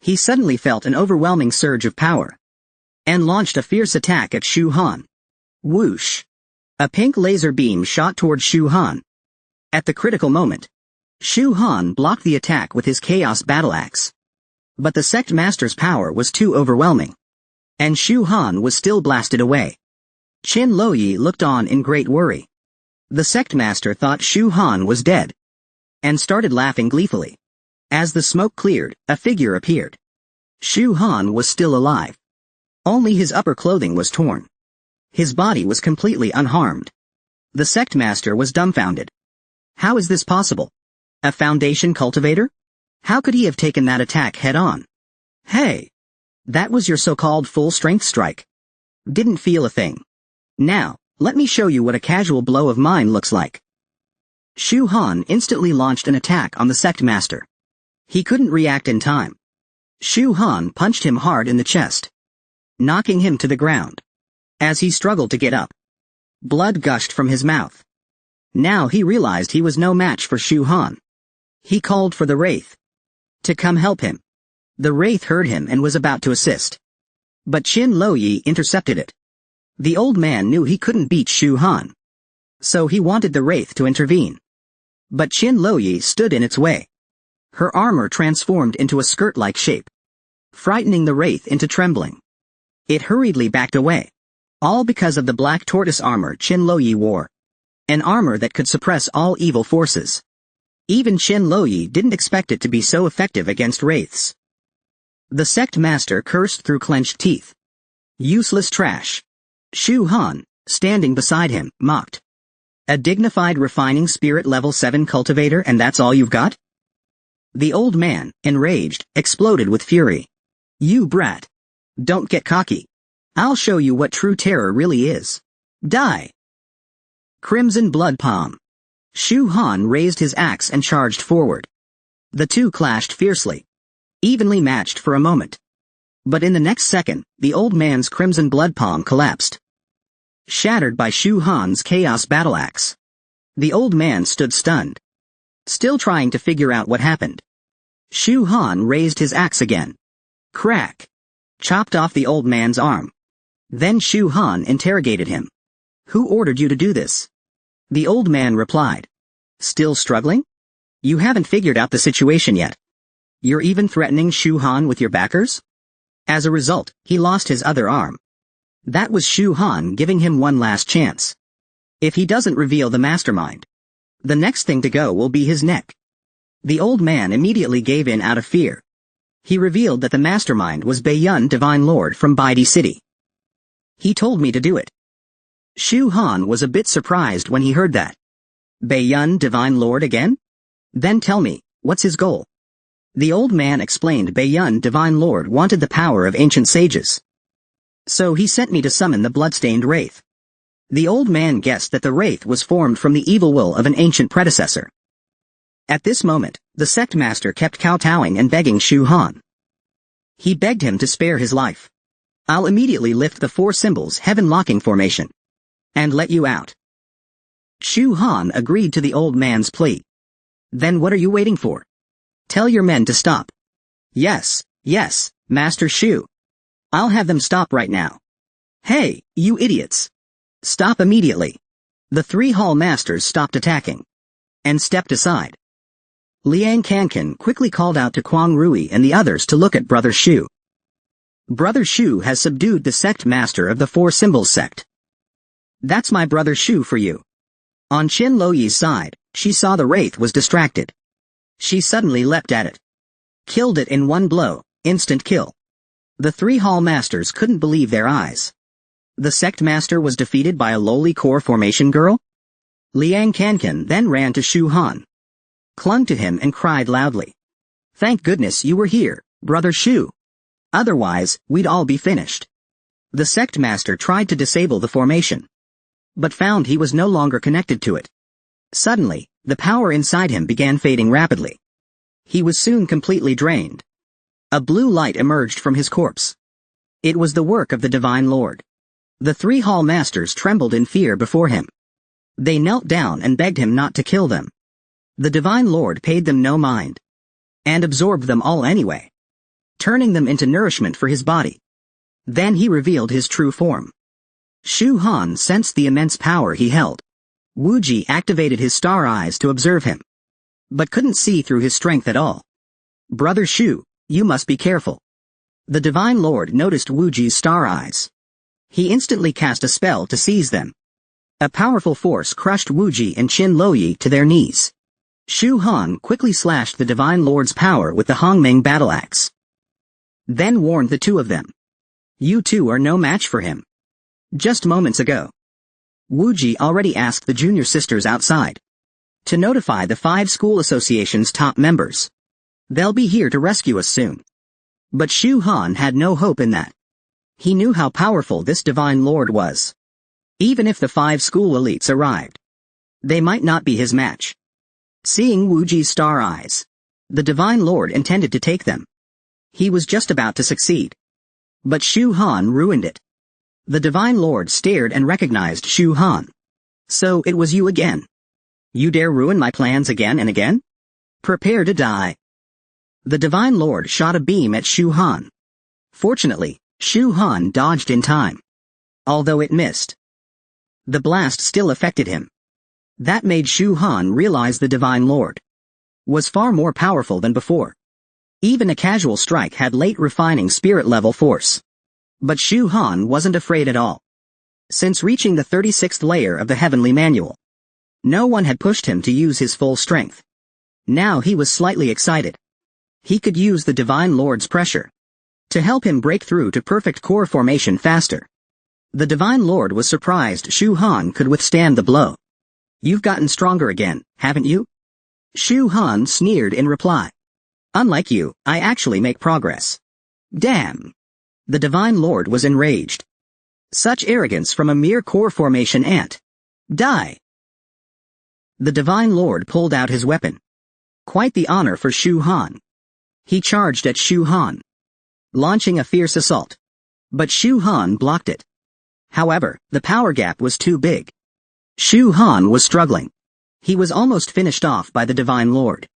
He suddenly felt an overwhelming surge of power and launched a fierce attack at Shu Han. Whoosh! A pink laser beam shot toward Shu Han. At the critical moment, Shu Han blocked the attack with his chaos battle axe. But the sect master's power was too overwhelming. And Shu Han was still blasted away. Qin Loyi looked on in great worry. The sect master thought Shu Han was dead. And started laughing gleefully. As the smoke cleared, a figure appeared. Shu Han was still alive. Only his upper clothing was torn. His body was completely unharmed. The sect master was dumbfounded. How is this possible? A foundation cultivator? How could he have taken that attack head-on? Hey! That was your so-called full-strength strike. Didn't feel a thing. Now, let me show you what a casual blow of mine looks like. Shu Han instantly launched an attack on the sect master. He couldn't react in time. Shu Han punched him hard in the chest, knocking him to the ground. As he struggled to get up, blood gushed from his mouth. Now he realized he was no match for Shu Han. He called for the Wraith to come help him. The Wraith heard him and was about to assist. But Qin Loyi intercepted it. The old man knew he couldn't beat Shu Han, so he wanted the Wraith to intervene. But Qin Loyi stood in its way. Her armor transformed into a skirt-like shape, frightening the Wraith into trembling. It hurriedly backed away, all because of the black tortoise armor Qin Loyi wore. An armor that could suppress all evil forces. Even Qin Loyi didn't expect it to be so effective against wraiths. The sect master cursed through clenched teeth. Useless trash. Shu Han, standing beside him, mocked. A dignified refining spirit level 7 cultivator and that's all you've got? The old man, enraged, exploded with fury. You brat. Don't get cocky. I'll show you what true terror really is. Die. Crimson blood palm. Shu Han raised his axe and charged forward. The two clashed fiercely, evenly matched for a moment. But in the next second, the old man's crimson blood palm collapsed, shattered by Shu Han's chaos battle axe. The old man stood stunned, still trying to figure out what happened. Shu Han raised his axe again. Crack! Chopped off the old man's arm. Then Shu Han interrogated him. Who ordered you to do this? The old man replied. Still struggling? You haven't figured out the situation yet. You're even threatening Shu Han with your backers? As a result, he lost his other arm. That was Shu Han giving him one last chance. If he doesn't reveal the mastermind, the next thing to go will be his neck. The old man immediately gave in out of fear. He revealed that the mastermind was Baiyun Divine Lord from Baidi City. He told me to do it. Shu Han was a bit surprised when he heard that. Baiyun Divine Lord again? Then tell me, what's his goal? The old man explained Baiyun Divine Lord wanted the power of ancient sages. So he sent me to summon the bloodstained wraith. The old man guessed that the wraith was formed from the evil will of an ancient predecessor. At this moment, the sect master kept kowtowing and begging Shu Han. He begged him to spare his life. I'll immediately lift the 4 symbols heaven locking formation and let you out. Shu Han agreed to the old man's plea. Then what are you waiting for? Tell your men to stop. Yes, Master Shu. I'll have them stop right now. Hey, you idiots. Stop immediately. The 3 hall masters stopped attacking and stepped aside. Liang Kankan quickly called out to Quang Rui and the others to look at Brother Shu. Brother Shu has subdued the sect master of the 4 symbols sect. That's my Brother Shu for you. On Qin Loyi's side, she saw the wraith was distracted. She suddenly leapt at it. Killed it in one blow, instant kill. The 3 hall masters couldn't believe their eyes. The sect master was defeated by a lowly core formation girl? Liang Kankan then ran to Shu Han, clung to him and cried loudly. Thank goodness you were here, Brother Shu. Otherwise, we'd all be finished. The sect master tried to disable the formation, but found he was no longer connected to it. Suddenly, the power inside him began fading rapidly. He was soon completely drained. A blue light emerged from his corpse. It was the work of the Divine Lord. The 3 hall masters trembled in fear before him. They knelt down and begged him not to kill them. The Divine Lord paid them no mind, and absorbed them all anyway, turning them into nourishment for his body. Then he revealed his true form. Shu Han sensed the immense power he held. Wuji activated his star eyes to observe him, but couldn't see through his strength at all. Brother Shu, You must be careful. The Divine Lord noticed Wuji's star eyes. He instantly cast a spell to seize them. A powerful force crushed Wuji and Qin Luoyi to their knees. Shu Han quickly slashed the Divine Lord's power with the Hongming battle axe. Then warned the two of them. You two are no match for him. Just moments ago, Wuji already asked the junior sisters outside to notify the 5 school association's top members. They'll be here to rescue us soon. But Shu Han had no hope in that. He knew how powerful this Divine Lord was. Even if the 5 school elites arrived, they might not be his match. Seeing Wuji's star eyes, the Divine Lord intended to take them. He was just about to succeed. But Shu Han ruined it. The Divine Lord stared and recognized Shu Han. So it was you again. You dare ruin my plans again and again? Prepare to die. The Divine Lord shot a beam at Shu Han. Fortunately, Shu Han dodged in time. Although it missed, the blast still affected him. That made Shu Han realize the Divine Lord was far more powerful than before. Even a casual strike had late refining spirit-level force. But Shu Han wasn't afraid at all. Since reaching the 36th layer of the Heavenly Manual, no one had pushed him to use his full strength. Now he was slightly excited. He could use the Divine Lord's pressure to help him break through to perfect core formation faster. The Divine Lord was surprised Shu Han could withstand the blow. You've gotten stronger again, haven't you? Shu Han sneered in reply. Unlike you, I actually make progress. Damn. The Divine Lord was enraged. Such arrogance from a mere core formation ant. Die. The Divine Lord pulled out his weapon. Quite the honor for Shu Han. He charged at Shu Han, launching a fierce assault. But Shu Han blocked it. However, the power gap was too big. Shu Han was struggling. He was almost finished off by the Divine Lord.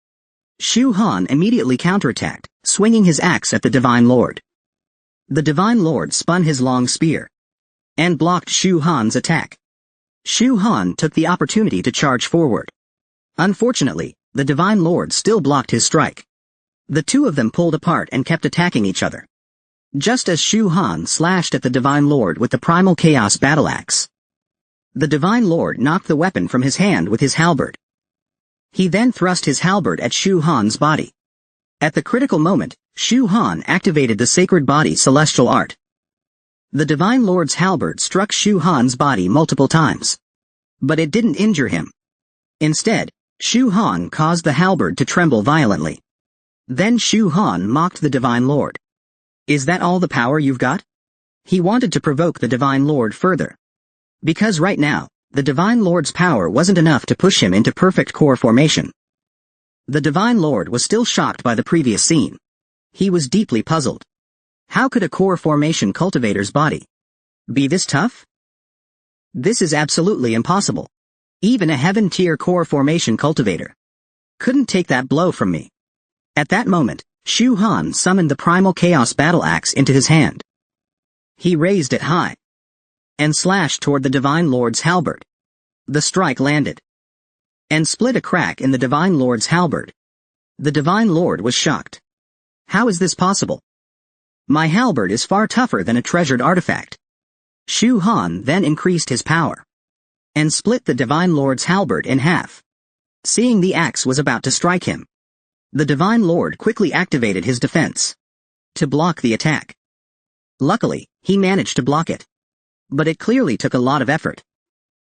Shu Han immediately counterattacked, swinging his axe at the Divine Lord. The Divine Lord spun his long spear and blocked Shu Han's attack. Shu Han took the opportunity to charge forward. Unfortunately, the Divine Lord still blocked his strike. The two of them pulled apart and kept attacking each other. Just as Shu Han slashed at the Divine Lord with the Primal Chaos battle axe, the Divine Lord knocked the weapon from his hand with his halberd. He then thrust his halberd at Shu Han's body. At the critical moment, Shu Han activated the Sacred Body Celestial Art. The Divine Lord's halberd struck Shu Han's body multiple times. But it didn't injure him. Instead, Shu Han caused the halberd to tremble violently. Then Shu Han mocked the Divine Lord. Is that all the power you've got? He wanted to provoke the Divine Lord further. Because right now, the Divine Lord's power wasn't enough to push him into perfect core formation. The Divine Lord was still shocked by the previous scene. He was deeply puzzled. How could a core formation cultivator's body be this tough? This is absolutely impossible. Even a heaven-tier core formation cultivator couldn't take that blow from me. At that moment, Shu Han summoned the Primal Chaos battle axe into his hand. He raised it high and slashed toward the Divine Lord's halberd. The strike landed and split a crack in the Divine Lord's halberd. The Divine Lord was shocked. How is this possible? My halberd is far tougher than a treasured artifact. Shu Han then increased his power and split the Divine Lord's halberd in half. Seeing the axe was about to strike him, the Divine Lord quickly activated his defense to block the attack. Luckily, he managed to block it. But it clearly took a lot of effort.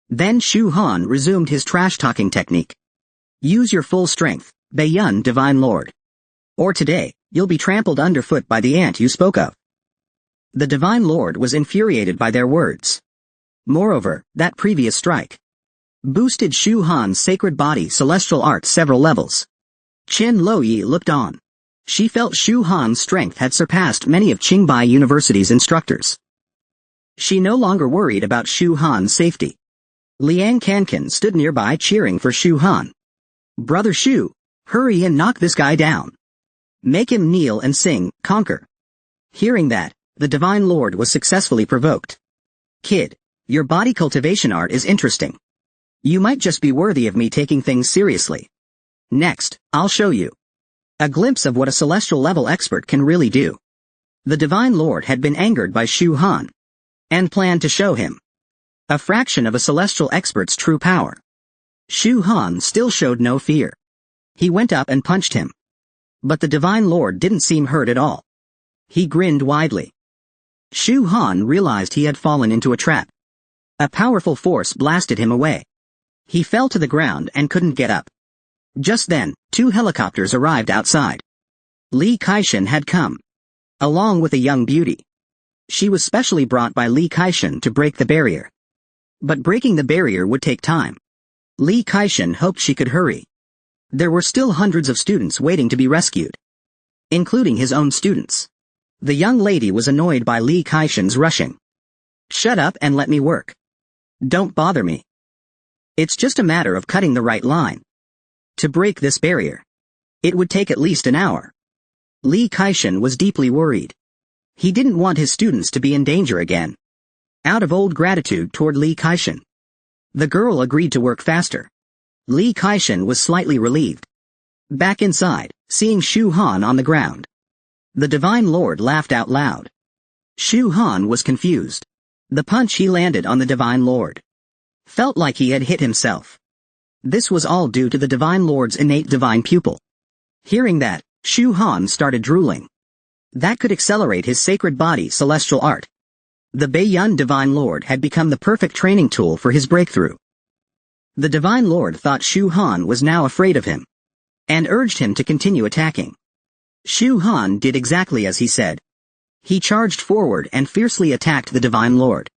Then Shu Han resumed his trash-talking technique. Use your full strength, Baiyun Divine Lord. Or today, you'll be trampled underfoot by the ant you spoke of. The Divine Lord was infuriated by their words. Moreover, that previous strike boosted Shu Han's Sacred Body Celestial Art several levels. Qin Luoyi looked on. She felt Shu Han's strength had surpassed many of Qingbai University's instructors. She no longer worried about Shu Han's safety. Liang Kankan stood nearby cheering for Shu Han. Brother Shu, hurry and knock this guy down. Make him kneel and sing, conquer. Hearing that, the Divine Lord was successfully provoked. Kid, your body cultivation art is interesting. You might just be worthy of me taking things seriously. Next, I'll show you. A glimpse of what a celestial level expert can really do. The Divine Lord had been angered by Shu Han and planned to show him a fraction of a celestial expert's true power. Shu Han still showed no fear. He went up and punched him. But the Divine Lord didn't seem hurt at all. He grinned widely. Shu Han realized he had fallen into a trap. A powerful force blasted him away. He fell to the ground and couldn't get up. Just then, 2 helicopters arrived outside. Li Kaishan had come, along with a young beauty. She was specially brought by Li Kaishan to break the barrier. But breaking the barrier would take time. Li Kaishan hoped she could hurry. There were still hundreds of students waiting to be rescued, including his own students. The young lady was annoyed by Li Kaishan's rushing. "Shut up and let me work. Don't bother me. It's just a matter of cutting the right line. To break this barrier, it would take at least an hour." Li Kaishan was deeply worried. He didn't want his students to be in danger again. Out of old gratitude toward Li Kaishan, the girl agreed to work faster. Li Kaishan was slightly relieved. Back inside, seeing Shu Han on the ground, the Divine Lord laughed out loud. Shu Han was confused. The punch he landed on the Divine Lord felt like he had hit himself. This was all due to the Divine Lord's innate divine pupil. Hearing that, Shu Han started drooling. That could accelerate his sacred body celestial art. The Baiyun Divine Lord had become the perfect training tool for his breakthrough. The Divine Lord thought Shu Han was now afraid of him, and urged him to continue attacking. Shu Han did exactly as he said. He charged forward and fiercely attacked the Divine Lord.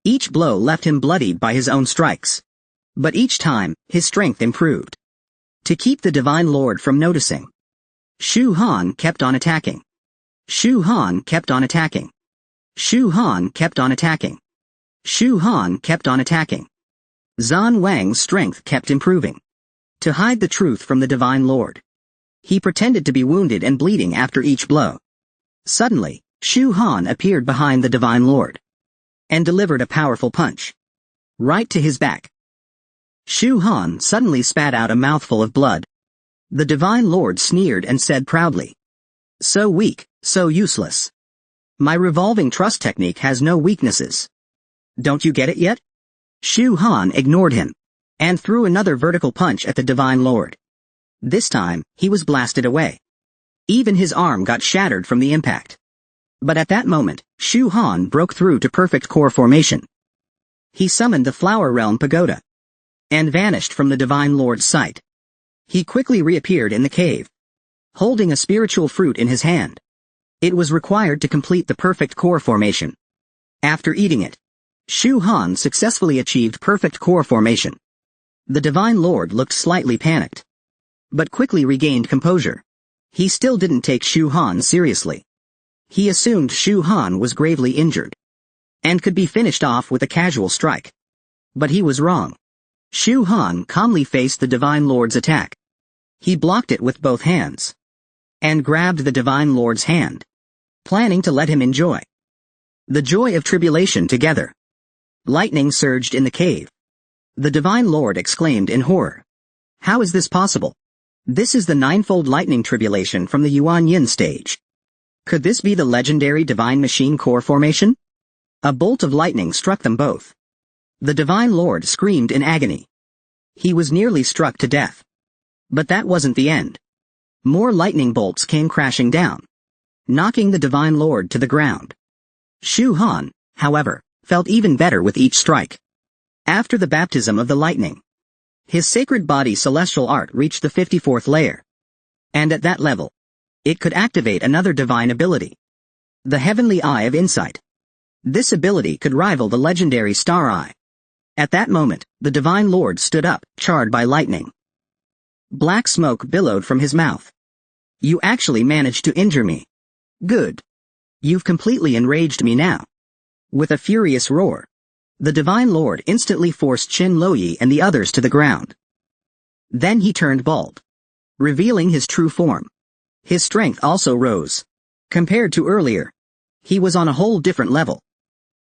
Each blow left him bloodied by his own strikes. But each time, his strength improved. To keep the Divine Lord from noticing, Shu Han kept on attacking. Shu Han kept on attacking. Shu Han kept on attacking. Shu Han kept on attacking. Zan Wang's strength kept improving. To hide the truth from the Divine Lord, he pretended to be wounded and bleeding after each blow. Suddenly, Shu Han appeared behind the Divine Lord and delivered a powerful punch right to his back. Shu Han suddenly spat out a mouthful of blood. The Divine Lord sneered and said proudly, "So weak, so useless. My revolving trust technique has no weaknesses. Don't you get it yet?" Shu Han ignored him and threw another vertical punch at the Divine Lord. This time, he was blasted away. Even his arm got shattered from the impact. But at that moment, Shu Han broke through to perfect core formation. He summoned the Flower Realm Pagoda and vanished from the Divine Lord's sight. He quickly reappeared in the cave, holding a spiritual fruit in his hand. It was required to complete the perfect core formation. After eating it, Shu Han successfully achieved perfect core formation. The Divine Lord looked slightly panicked, but quickly regained composure. He still didn't take Shu Han seriously. He assumed Shu Han was gravely injured and could be finished off with a casual strike. But he was wrong. Shu Han calmly faced the Divine Lord's attack. He blocked it with both hands and grabbed the Divine Lord's hand, planning to let him enjoy the joy of tribulation together. Lightning surged in the cave. The Divine Lord exclaimed in horror. "How is this possible? This is the ninefold lightning tribulation from the Yuan Yin stage. Could this be the legendary Divine Machine Core formation?" A bolt of lightning struck them both. The Divine Lord screamed in agony. He was nearly struck to death. But that wasn't the end. More lightning bolts came crashing down, knocking the Divine Lord to the ground. Shu Han, however, felt even better with each strike. After the baptism of the lightning, his sacred body celestial art reached the 54th layer. And at that level, it could activate another divine ability, the Heavenly Eye of Insight. This ability could rival the legendary Star Eye. At that moment, the Divine Lord stood up, charred by lightning. Black smoke billowed from his mouth. "You actually managed to injure me. Good. You've completely enraged me now." With a furious roar, the Divine Lord instantly forced Qin Loyi and the others to the ground. Then he turned bald, revealing his true form. His strength also rose. Compared to earlier, he was on a whole different level.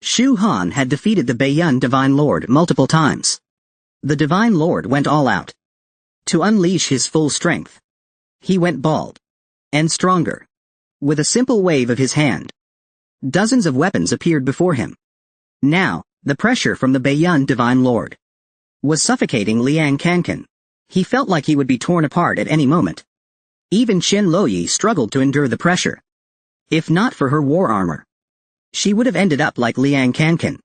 Shu Han had defeated the Baiyun Divine Lord multiple times. The Divine Lord went all out to unleash his full strength. He went bald, And stronger. With a simple wave of his hand, dozens of weapons appeared before him. Now, the pressure from the Baiyun Divine Lord was suffocating Liang Kankan. He felt like he would be torn apart at any moment. Even Qin Luoyi struggled to endure the pressure. If not for her war armor, she would have ended up like Liang Kankan.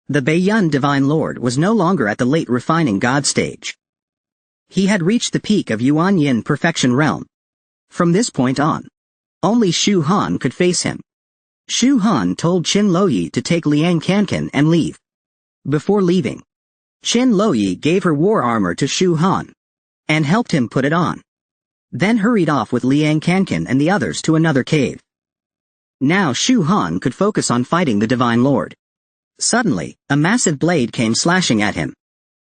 The Baiyun Divine Lord was no longer at the late refining God stage. He had reached the peak of Yuan Yin perfection realm. From this point on, only Shu Han could face him. Shu Han told Qin Luoyi to take Liang Kankan and leave. Before leaving, Qin Luoyi gave her war armor to Shu Han and helped him put it on. Then hurried off with Liang Kankan and the others to another cave. Now Shu Han could focus on fighting the Divine Lord. Suddenly, a massive blade came slashing at him.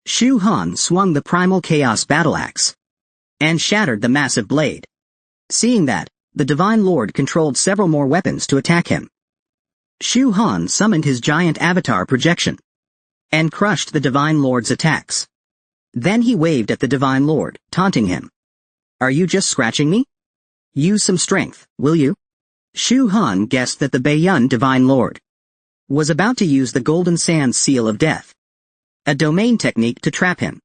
Shu Han swung the primal chaos battle axe and shattered the massive blade. Seeing that, the Divine Lord controlled several more weapons to attack him. Shu Han summoned his giant avatar projection and crushed the Divine Lord's attacks. Then he waved at the Divine Lord, taunting him. "Are you just scratching me? Use some strength, will you?" Shu Han guessed that the Baiyun Divine Lord was about to use the Golden Sand Seal of Death, a domain technique to trap him.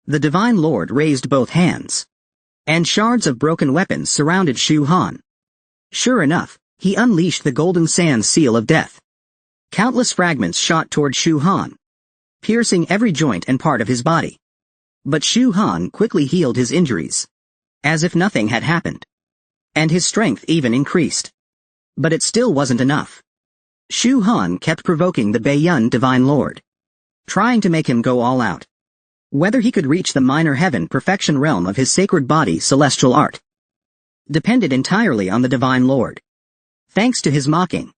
The Divine Lord raised both hands, and shards of broken weapons surrounded Shu Han. Sure enough, he unleashed the Golden Sand Seal of Death. Countless fragments shot toward Shu Han, piercing every joint and part of his body. But Shu Han quickly healed his injuries, as if nothing had happened. And his strength even increased. But it still wasn't enough. Shu Han kept provoking the Baiyun Divine Lord, trying to make him go all out. Whether he could reach the minor heaven perfection realm of his sacred body celestial art depended entirely on the Divine Lord. Thanks to his mocking,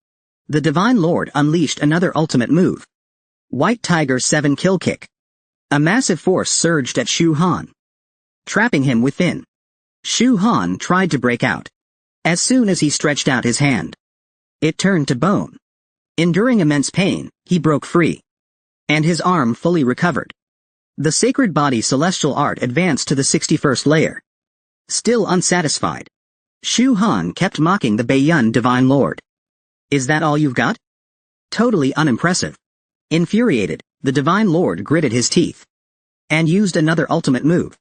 the Divine Lord unleashed another ultimate move. White Tiger 7 Kill Kick. A massive force surged at Shu Han, trapping him within. Shu Han tried to break out. As soon as he stretched out his hand, it turned to bone. Enduring immense pain, he broke free, and his arm fully recovered. The sacred body celestial art advanced to the 61st layer. Still unsatisfied, Shu Han kept mocking the Baiyun Divine Lord. "Is that all you've got?" Totally unimpressive. Infuriated, the Divine Lord gritted his teeth and used another ultimate move.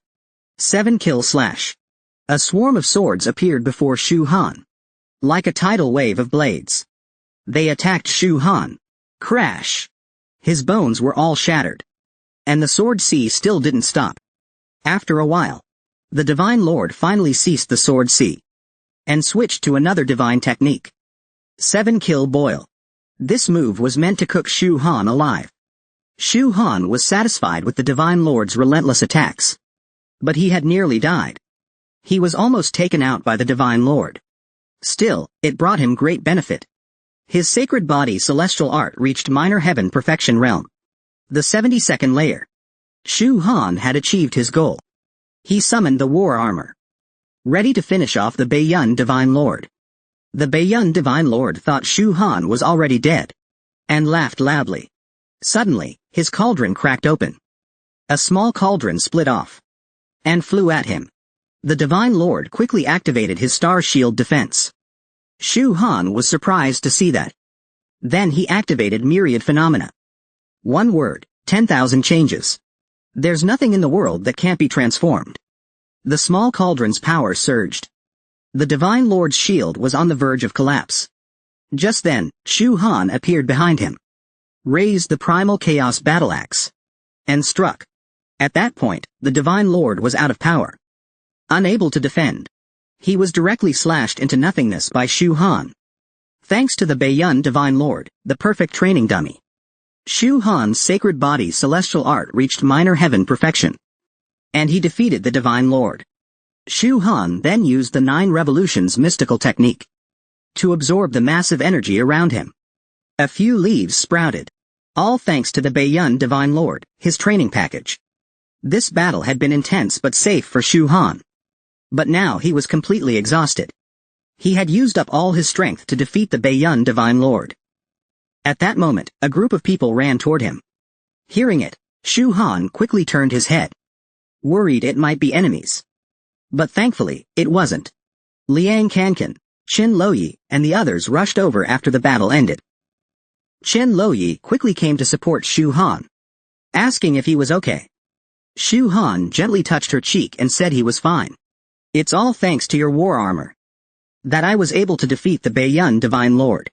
7 Kill Slash. A swarm of swords appeared before Shu Han, like a tidal wave of blades. They attacked Shu Han. Crash! His bones were all shattered. And the sword sea still didn't stop. After a while, the Divine Lord finally ceased the sword sea and switched to another divine technique. 7 Kill Boil. This move was meant to cook Shu Han alive. Shu Han was satisfied with the Divine Lord's relentless attacks, but he had nearly died. He was almost taken out by the Divine Lord. Still, it brought him great benefit. His sacred body celestial art reached minor heaven perfection realm, the 72nd layer. Shu Han had achieved his goal. He summoned the war armor, ready to finish off the Baiyun Divine Lord. The Baiyun Divine Lord thought Shu Han was already dead, and laughed loudly. Suddenly, his cauldron cracked open. A small cauldron split off and flew at him. The Divine Lord quickly activated his star shield defense. Shu Han was surprised to see that. Then he activated myriad phenomena. One word, 10,000 changes. There's nothing in the world that can't be transformed. The small cauldron's power surged. The Divine Lord's shield was on the verge of collapse. Just then, Shu Han appeared behind him, raised the primal chaos battle axe, and struck. At that point, the Divine Lord was out of power. Unable to defend, he was directly slashed into nothingness by Shu Han. Thanks to the Baiyun Divine Lord, the perfect training dummy, Shu Han's sacred body celestial art reached minor heaven perfection, and he defeated the Divine Lord. Shu Han then used the 9 revolutions mystical technique to absorb the massive energy around him. A few leaves sprouted, all thanks to the Baiyun Divine Lord, his training package. This battle had been intense but safe for Shu Han. But now he was completely exhausted. He had used up all his strength to defeat the Baiyun Divine Lord. At that moment, a group of people ran toward him. Hearing it, Shu Han quickly turned his head, worried it might be enemies. But thankfully, it wasn't. Liang Kankan, Qin Luoyi, and the others rushed over after the battle ended. Qin Luoyi quickly came to support Shu Han, asking if he was okay. Shu Han gently touched her cheek and said he was fine. It's all thanks to your war armor that I was able to defeat the Baiyun Divine Lord.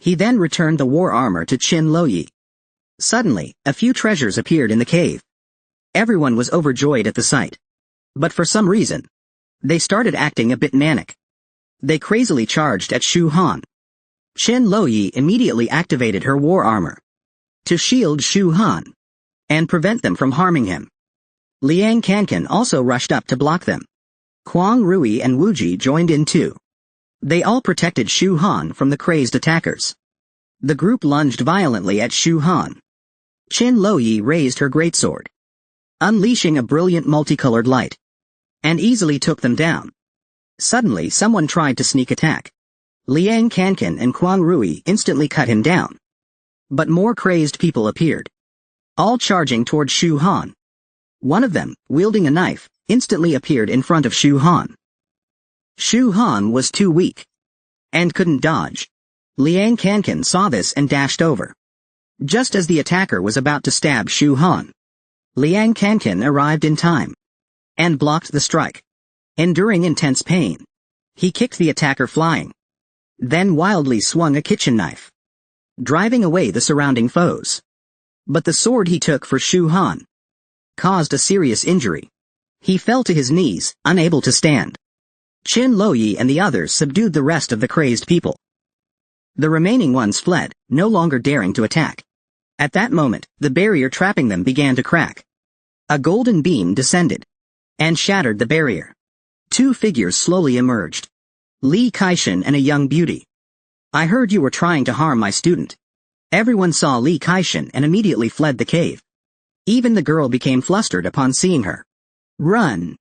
He then returned the war armor to Qin Luoyi. Suddenly, a few treasures appeared in the cave. Everyone was overjoyed at the sight. But for some reason, they started acting a bit manic. They crazily charged at Shu Han. Qin Luoyi immediately activated her war armor to shield Shu Han and prevent them from harming him. Liang Kankan also rushed up to block them. Kuang Rui and Wu Ji joined in too. They all protected Shu Han from the crazed attackers. The group lunged violently at Shu Han. Qin Luoyi raised her greatsword, unleashing a brilliant multicolored light, and easily took them down. Suddenly someone tried to sneak attack. Liang Kankan and Kuang Rui instantly cut him down. But more crazed people appeared, all charging toward Shu Han. One of them, wielding a knife, instantly appeared in front of Shu Han. Shu Han was too weak and couldn't dodge. Liang Kankan saw this and dashed over. Just as the attacker was about to stab Shu Han, Liang Kankan arrived in time and blocked the strike. Enduring intense pain, he kicked the attacker flying, then wildly swung a kitchen knife, driving away the surrounding foes. But the sword he took for Shu Han caused a serious injury. He fell to his knees, unable to stand. Qin Luoyi and the others subdued the rest of the crazed people. The remaining ones fled, no longer daring to attack. At that moment, the barrier trapping them began to crack. A golden beam descended and shattered the barrier. Two figures slowly emerged. Li Kaishan and a young beauty. I heard you were trying to harm my student. Everyone saw Li Kaishan and immediately fled the cave. Even the girl became flustered upon seeing her. Run!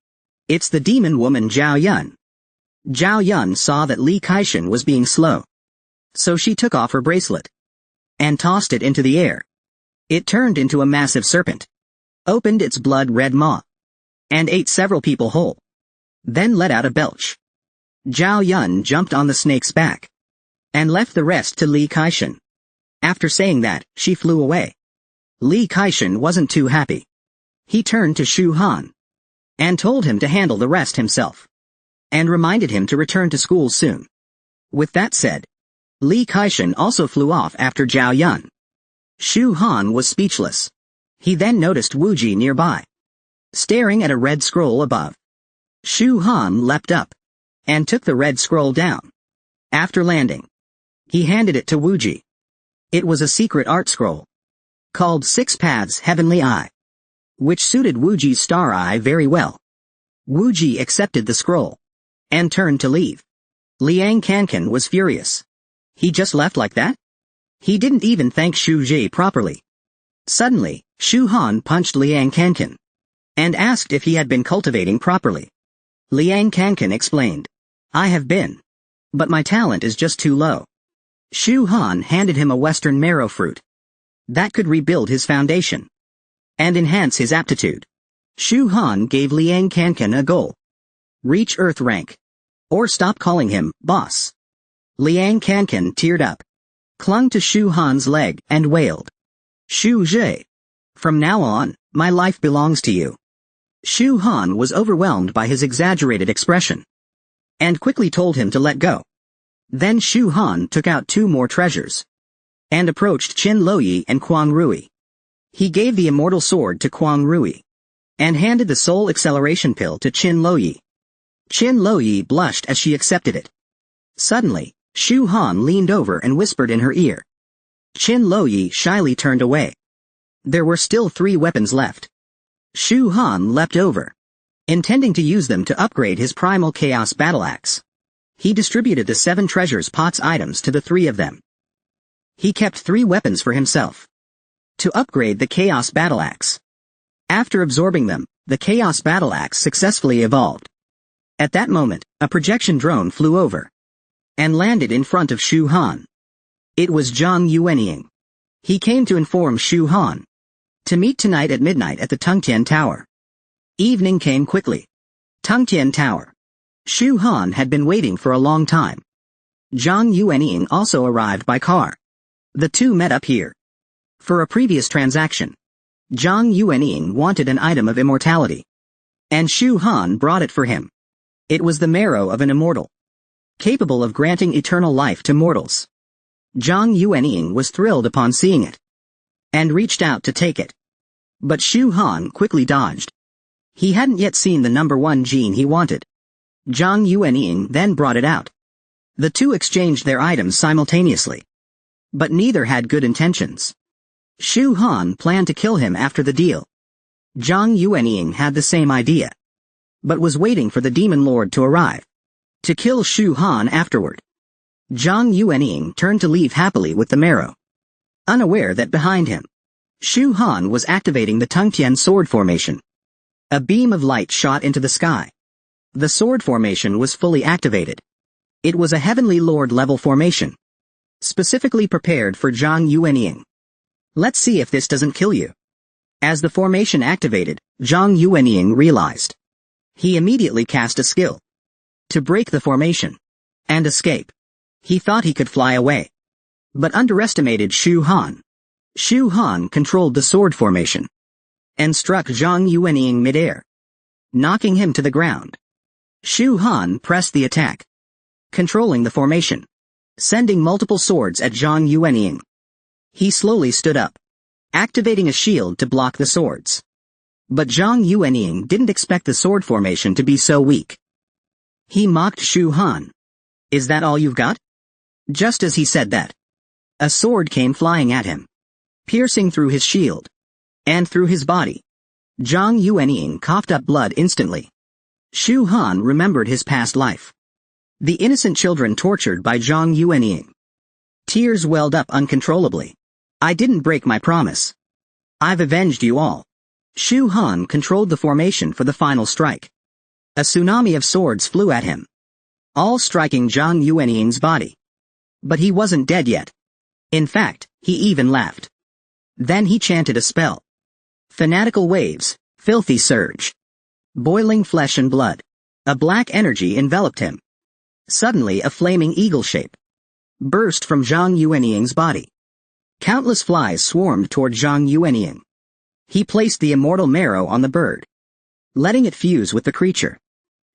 It's the demon woman Zhao Yun. Zhao Yun saw that Li Kaishan was being slow, so she took off her bracelet and tossed it into the air. It turned into a massive serpent, opened its blood-red maw, and ate several people whole, then let out a belch. Zhao Yun jumped on the snake's back and left the rest to Li Kaishan. After saying that, she flew away. Li Kaishan wasn't too happy. He turned to Shu Han and told him to handle the rest himself, and reminded him to return to school soon. With that said, Li Kaishan also flew off after Zhao Yun. Shu Han was speechless. He then noticed Wu Ji nearby, staring at a red scroll above. Shu Han leapt up and took the red scroll down. After landing, he handed it to Wu Ji. It was a secret art scroll called Six Paths Heavenly Eye, which suited Wu Ji's star eye very well. Wu Ji accepted the scroll and turned to leave. Liang Kankan was furious. He just left like that? He didn't even thank Shu Ji properly. Suddenly, Shu Han punched Liang Kankan and asked if he had been cultivating properly. Liang Kankan explained, I have been, but my talent is just too low. Shu Han handed him a western marrow fruit that could rebuild his foundation and enhance his aptitude. Shu Han gave Liang Kankan a goal: reach Earth rank, or stop calling him boss. Liang Kankan teared up, clung to Shu Han's leg and wailed, Shu Ji, from now on, my life belongs to you. Shu Han was overwhelmed by his exaggerated expression and quickly told him to let go. Then Shu Han took out two more treasures and approached Qin Luoyi and Kuang Rui. He gave the immortal sword to Kuang Rui and handed the soul acceleration pill to Qin Luoyi. Qin Luoyi blushed as she accepted it. Suddenly, Shu Han leaned over and whispered in her ear. Qin Luoyi shyly turned away. There were still 3 weapons left. Shu Han leapt over, intending to use them to upgrade his primal chaos battle axe. He distributed the 7 treasures pots items to the 3 of them. He kept 3 weapons for himself to upgrade the chaos battle axe. After absorbing them, the chaos battle axe successfully evolved. At that moment, a projection drone flew over and landed in front of Shu Han. It was Zhang Yuanying. He came to inform Shu Han to meet tonight at midnight at the Tungtian Tower. Evening came quickly. Tungtian Tower. Shu Han had been waiting for a long time. Zhang Yuanying also arrived by car. The two met up here. For a previous transaction, Zhang Yuanying wanted an item of immortality. And Shu Han brought it for him. It was the marrow of an immortal, capable of granting eternal life to mortals. Zhang Yuanying was thrilled upon seeing it, and reached out to take it. But Shu Han quickly dodged. He hadn't yet seen the number 1 gene he wanted. Zhang Yuanying then brought it out. The two exchanged their items simultaneously. But neither had good intentions. Shu Han planned to kill him after the deal. Zhang Yuanying had the same idea, but was waiting for the demon lord to arrive, to kill Shu Han afterward. Zhang Yuanying turned to leave happily with the marrow, unaware that behind him, Shu Han was activating the Tungtian sword formation. A beam of light shot into the sky. The sword formation was fully activated. It was a Heavenly Lord level formation, specifically prepared for Zhang Yuanying. Let's see if this doesn't kill you. As the formation activated, Zhang Yuanying realized. He immediately cast a skill to break the formation and escape. He thought he could fly away, but underestimated Shu Han. Shu Han controlled the sword formation and struck Zhang Yuanying midair, knocking him to the ground. Shu Han pressed the attack, controlling the formation, sending multiple swords at Zhang Yuanying. He slowly stood up, activating a shield to block the swords. But Zhang Yuanying didn't expect the sword formation to be so weak. He mocked Shu Han. "Is that all you've got?" Just as he said that, a sword came flying at him, piercing through his shield and through his body. Zhang Yuanying coughed up blood instantly. Shu Han remembered his past life. The innocent children tortured by Zhang Yuanying. Tears welled up uncontrollably. "I didn't break my promise. I've avenged you all." Shu Han controlled the formation for the final strike. A tsunami of swords flew at him, all striking Zhang Yuanying's body. But he wasn't dead yet. In fact, he even laughed. Then he chanted a spell. Fanatical waves, filthy surge, boiling flesh and blood. A black energy enveloped him. Suddenly a flaming eagle shape burst from Zhang Yuanying's body. Countless flies swarmed toward Zhang Yuanying. He placed the immortal marrow on the bird, letting it fuse with the creature.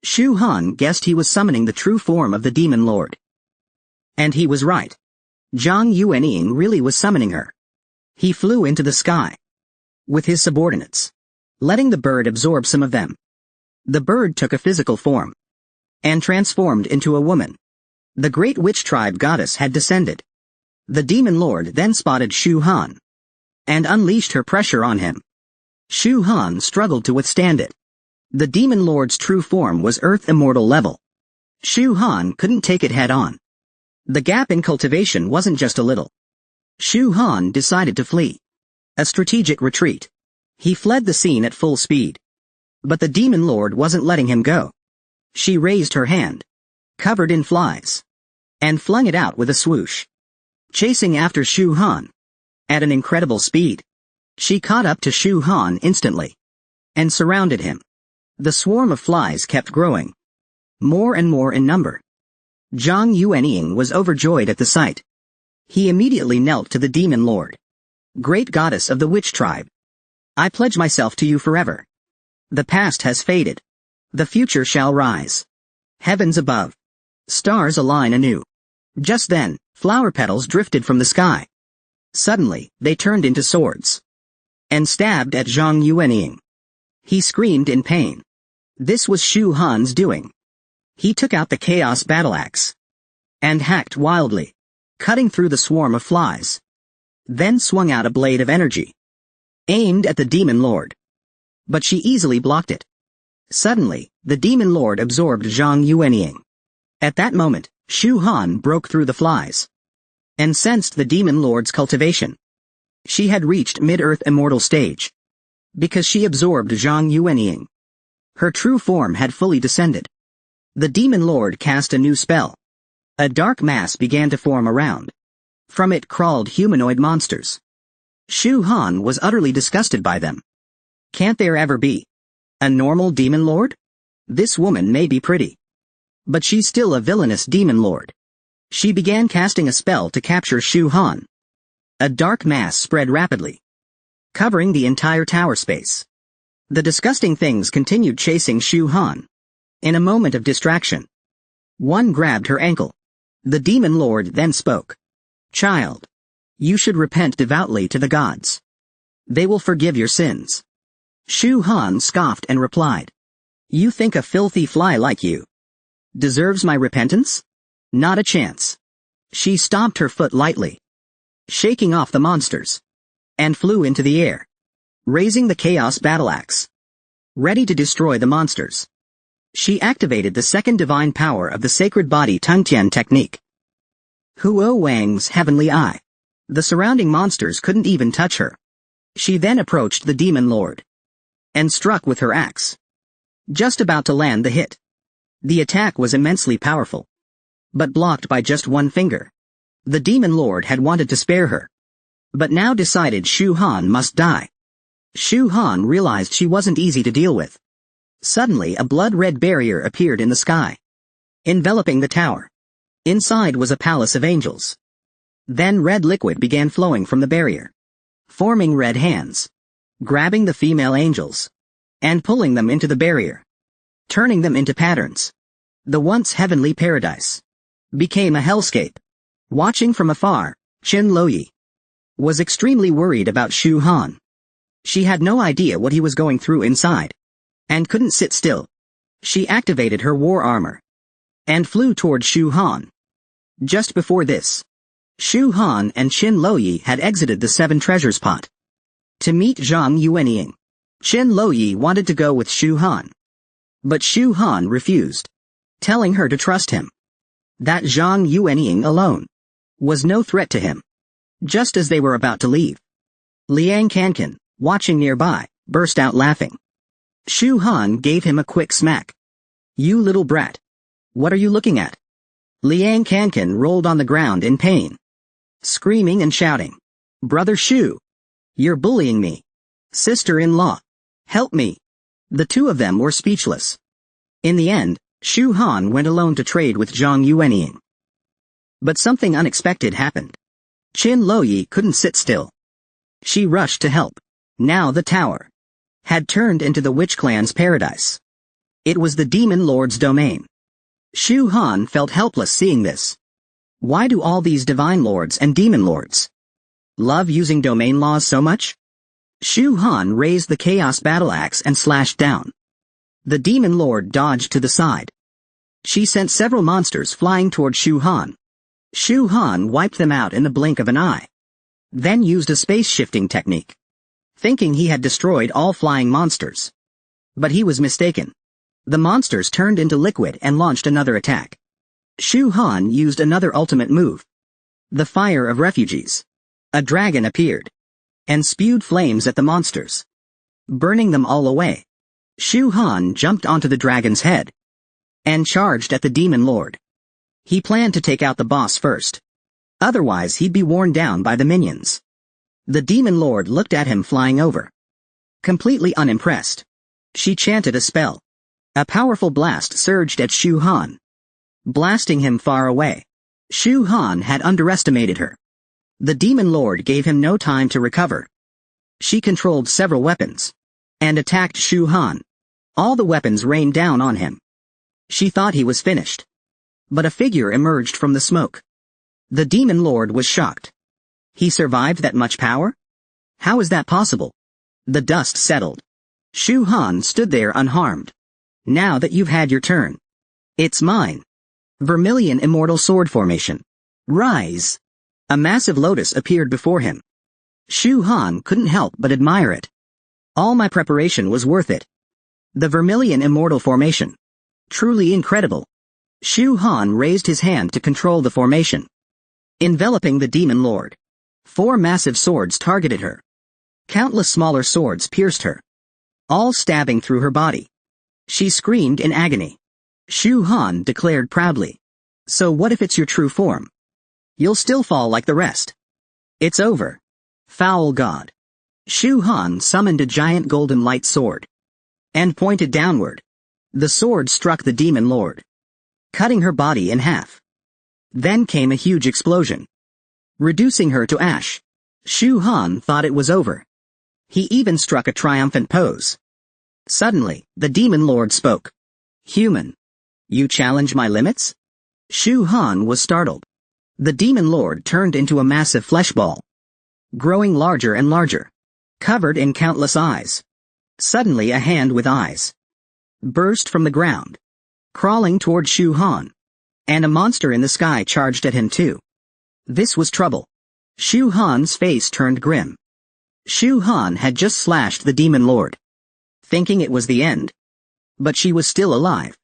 Shu Han guessed he was summoning the true form of the demon lord. And he was right. Zhang Yuanying really was summoning her. He flew into the sky with his subordinates, letting the bird absorb some of them. The bird took a physical form and transformed into a woman. The great witch tribe goddess had descended. The demon lord then spotted Shu Han and unleashed her pressure on him. Shu Han struggled to withstand it. The demon lord's true form was earth immortal level. Shu Han couldn't take it head on. The gap in cultivation wasn't just a little. Shu Han decided to flee. A strategic retreat. He fled the scene at full speed. But the demon lord wasn't letting him go. She raised her hand, covered in flies, and flung it out with a swoosh, chasing after Shu Han at an incredible speed. She caught up to Shu Han instantly and surrounded him. The swarm of flies kept growing, more and more in number. Zhang Yuanying was overjoyed at the sight. He immediately knelt to the demon lord. "Great goddess of the witch tribe, I pledge myself to you forever. The past has faded. The future shall rise. Heavens above, stars align anew." Just then, flower petals drifted from the sky. Suddenly, they turned into swords and stabbed at Zhang Yuanying. He screamed in pain. This was Shu Han's doing. He took out the chaos battle axe and hacked wildly, cutting through the swarm of flies. Then swung out a blade of energy, aimed at the demon lord. But she easily blocked it. Suddenly, the demon lord absorbed Zhang Yuanying. At that moment, Shu Han broke through the flies and sensed the demon lord's cultivation. She had reached mid-earth immortal stage because she absorbed Zhang Yuanying. Her true form had fully descended. The demon lord cast a new spell. A dark mass began to form around. From it crawled humanoid monsters. Shu Han was utterly disgusted by them. Can't there ever be a normal demon lord? This woman may be pretty, But she's still a villainous demon lord. She began casting a spell to capture Shu Han. A dark mass spread rapidly, covering the entire tower space. The disgusting things continued chasing Shu Han. In a moment of distraction, one grabbed her ankle. The demon lord then spoke. "Child, you should repent devoutly to the gods. They will forgive your sins." Shu Han scoffed and replied, "You think a filthy fly like you deserves my repentance? Not a chance." She stomped her foot lightly, shaking off the monsters, and flew into the air, raising the chaos battle axe, ready to destroy the monsters. She activated the second divine power of the sacred body Tungtian technique. Huo Wang's heavenly eye. The surrounding monsters couldn't even touch her. She then approached the demon lord and struck with her axe, just about to land the hit. The attack was immensely powerful, but blocked by just one finger. The demon lord had wanted to spare her, but now decided Shu Han must die. Shu Han realized she wasn't easy to deal with. Suddenly a blood-red barrier appeared in the sky, enveloping the tower. Inside was a palace of angels. Then red liquid began flowing from the barrier, forming red hands, grabbing the female angels, and pulling them into the barrier, turning them into patterns. The once heavenly paradise became a hellscape. Watching from afar, Qin Loyi was extremely worried about Shu Han. She had no idea what he was going through inside, and couldn't sit still. She activated her war armor and flew toward Shu Han. Just before this, Shu Han and Qin Loyi had exited the Seven Treasures pot to meet Zhang Yuanying. Qin Loyi wanted to go with Shu Han, but Shu Han refused, telling her to trust him, that Zhang Yuanying alone was no threat to him. Just as they were about to leave, Liang Kankan, watching nearby, burst out laughing. Shu Han gave him a quick smack. "You little brat. What are you looking at?" Liang Kankan rolled on the ground in pain, screaming and shouting, "Brother Shu! You're bullying me! Sister-in-law! Help me!" The two of them were speechless. In the end, Shu Han went alone to trade with Zhang Yuanying. But something unexpected happened. Qin Loyi couldn't sit still. She rushed to help. Now the tower had turned into the witch clan's paradise. It was the demon lord's domain. Shu Han felt helpless seeing this. Why do all these divine lords and demon lords love using domain laws so much? Shu Han raised the chaos battle axe and slashed down. The demon lord dodged to the side. She sent several monsters flying toward Shu Han. Shu Han wiped them out in the blink of an eye, then used a space-shifting technique, thinking he had destroyed all flying monsters. But he was mistaken. The monsters turned into liquid and launched another attack. Shu Han used another ultimate move, the Fire of Refugees. A dragon appeared and spewed flames at the monsters, burning them all away. Shu Han jumped onto the dragon's head and charged at the demon lord. He planned to take out the boss first. Otherwise he'd be worn down by the minions. The demon lord looked at him flying over, completely unimpressed. She chanted a spell. A powerful blast surged at Shu Han, blasting him far away. Shu Han had underestimated her. The demon lord gave him no time to recover. She controlled several weapons and attacked Shu Han. All the weapons rained down on him. She thought he was finished, but a figure emerged from the smoke. The demon lord was shocked. He survived that much power? How is that possible? The dust settled. Shu Han stood there unharmed. "Now that you've had your turn, it's mine." Vermilion Immortal Sword Formation. Rise. A massive lotus appeared before him. Shu Han couldn't help but admire it. All my preparation was worth it. The Vermilion Immortal Formation. Truly incredible. Shu Han raised his hand to control the formation, enveloping the demon lord. 4 massive swords targeted her. Countless smaller swords pierced her, all stabbing through her body. She screamed in agony. Shu Han declared proudly, "So what if it's your true form? You'll still fall like the rest. It's over. Foul god." Shu Han summoned a giant golden light sword and pointed downward. The sword struck the demon lord. cutting her body in half. Then came a huge explosion, reducing her to ash. Shu Han thought it was over. He even struck a triumphant pose. Suddenly, the demon lord spoke. "Human. You challenge my limits?" Shu Han was startled. The demon lord turned into a massive flesh ball, growing larger and larger, covered in countless eyes. Suddenly a hand with eyes burst from the ground, crawling toward Shu Han. And a monster in the sky charged at him too. This was trouble. Shu Han's face turned grim. Shu Han had just slashed the demon lord, thinking it was the end. But she was still alive,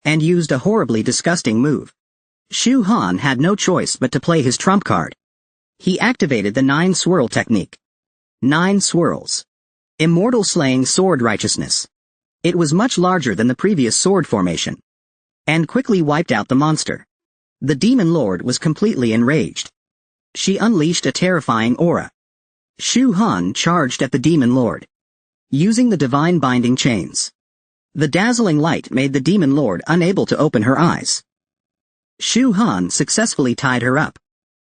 and used a horribly disgusting move. Shu Han had no choice but to play his trump card. He activated the 9-swirl technique. 9 swirls. Immortal slaying sword righteousness. It was much larger than the previous sword formation, and quickly wiped out the monster. The demon lord was completely enraged. She unleashed a terrifying aura. Shu Han charged at the demon lord, using the divine binding chains. The dazzling light made the demon lord unable to open her eyes. Shu Han successfully tied her up.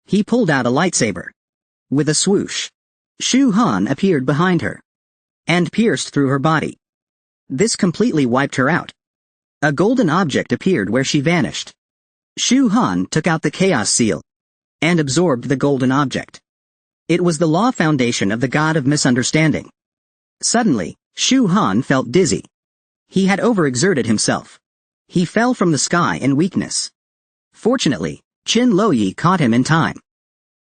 He pulled out a lightsaber. With a swoosh, Shu Han appeared behind her, and pierced through her body. This completely wiped her out. A golden object appeared where she vanished. Shu Han took out the chaos seal, and absorbed the golden object. It was the law foundation of the god of misunderstanding. Suddenly, Shu Han felt dizzy. He had overexerted himself. He fell from the sky in weakness. Fortunately, Qin Loyi caught him in time.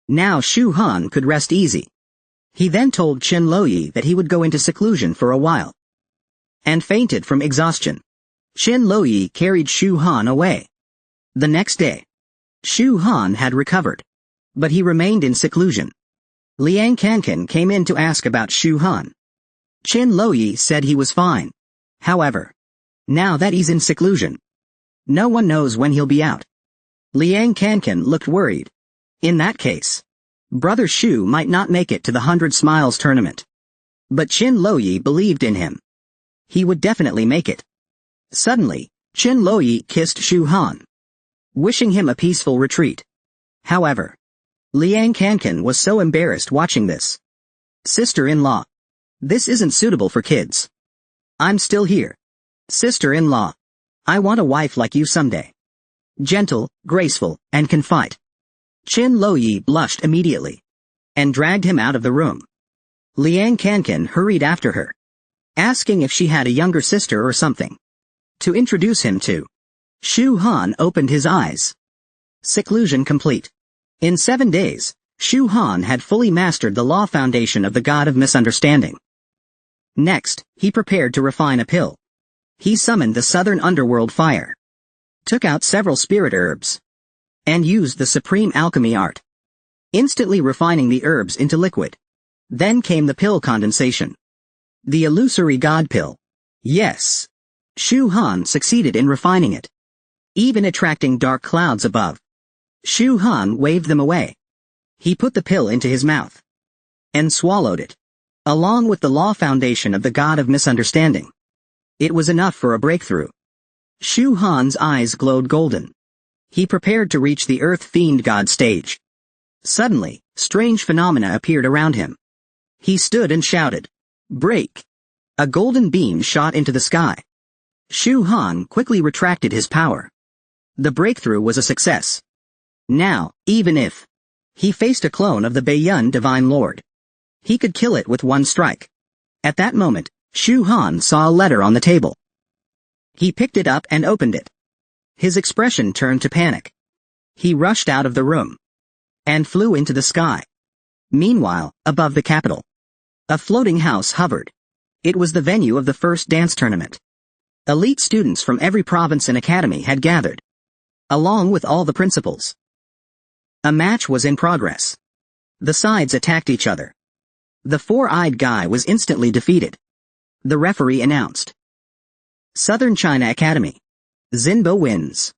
Now Shu Han could rest easy. He then told Qin Loyi that he would go into seclusion for a while, and fainted from exhaustion. Qin Loyi carried Shu Han away. The next day, Shu Han had recovered, but he remained in seclusion. Liang Kankan came in to ask about Shu Han. Qin Loyi said he was fine. However, now that he's in seclusion, no one knows when he'll be out. Liang Kankan looked worried. In that case, Brother Shu might not make it to the 100 Smiles tournament. But Qin Loyi believed in him. He would definitely make it. Suddenly, Qin Loyi kissed Shu Han, wishing him a peaceful retreat. However, Liang Kankan was so embarrassed watching this. "Sister-in-law. This isn't suitable for kids. I'm still here. Sister-in-law. I want a wife like you someday. Gentle, graceful, and can fight." Qin Loyi blushed immediately, and dragged him out of the room. Liang Kankan hurried after her, asking if she had a younger sister or something to introduce him to. Shu Han opened his eyes. Seclusion complete. In 7 days, Shu Han had fully mastered the law foundation of the god of misunderstanding. Next, he prepared to refine a pill. He summoned the southern underworld fire, took out several spirit herbs, and used the supreme alchemy art, instantly refining the herbs into liquid. Then came the pill condensation. The illusory god pill. Yes. Shu Han succeeded in refining it, even attracting dark clouds above. Shu Han waved them away. He put the pill into his mouth, and swallowed it, along with the law foundation of the god of misunderstanding. It was enough for a breakthrough. Shu Han's eyes glowed golden. He prepared to reach the Earth Fiend God stage. Suddenly, strange phenomena appeared around him. He stood and shouted, "Break!" A golden beam shot into the sky. Shu Han quickly retracted his power. The breakthrough was a success. Now, even if he faced a clone of the Baiyun Divine Lord, he could kill it with one strike. At that moment, Shu Han saw a letter on the table. He picked it up and opened it. His expression turned to panic. He rushed out of the room and flew into the sky. Meanwhile, above the capital, a floating house hovered. It was the venue of the first dance tournament. Elite students from every province and academy had gathered, along with all the principals. A match was in progress. The sides attacked each other. The four-eyed guy was instantly defeated. The referee announced, "Southern China Academy. Zinbo wins,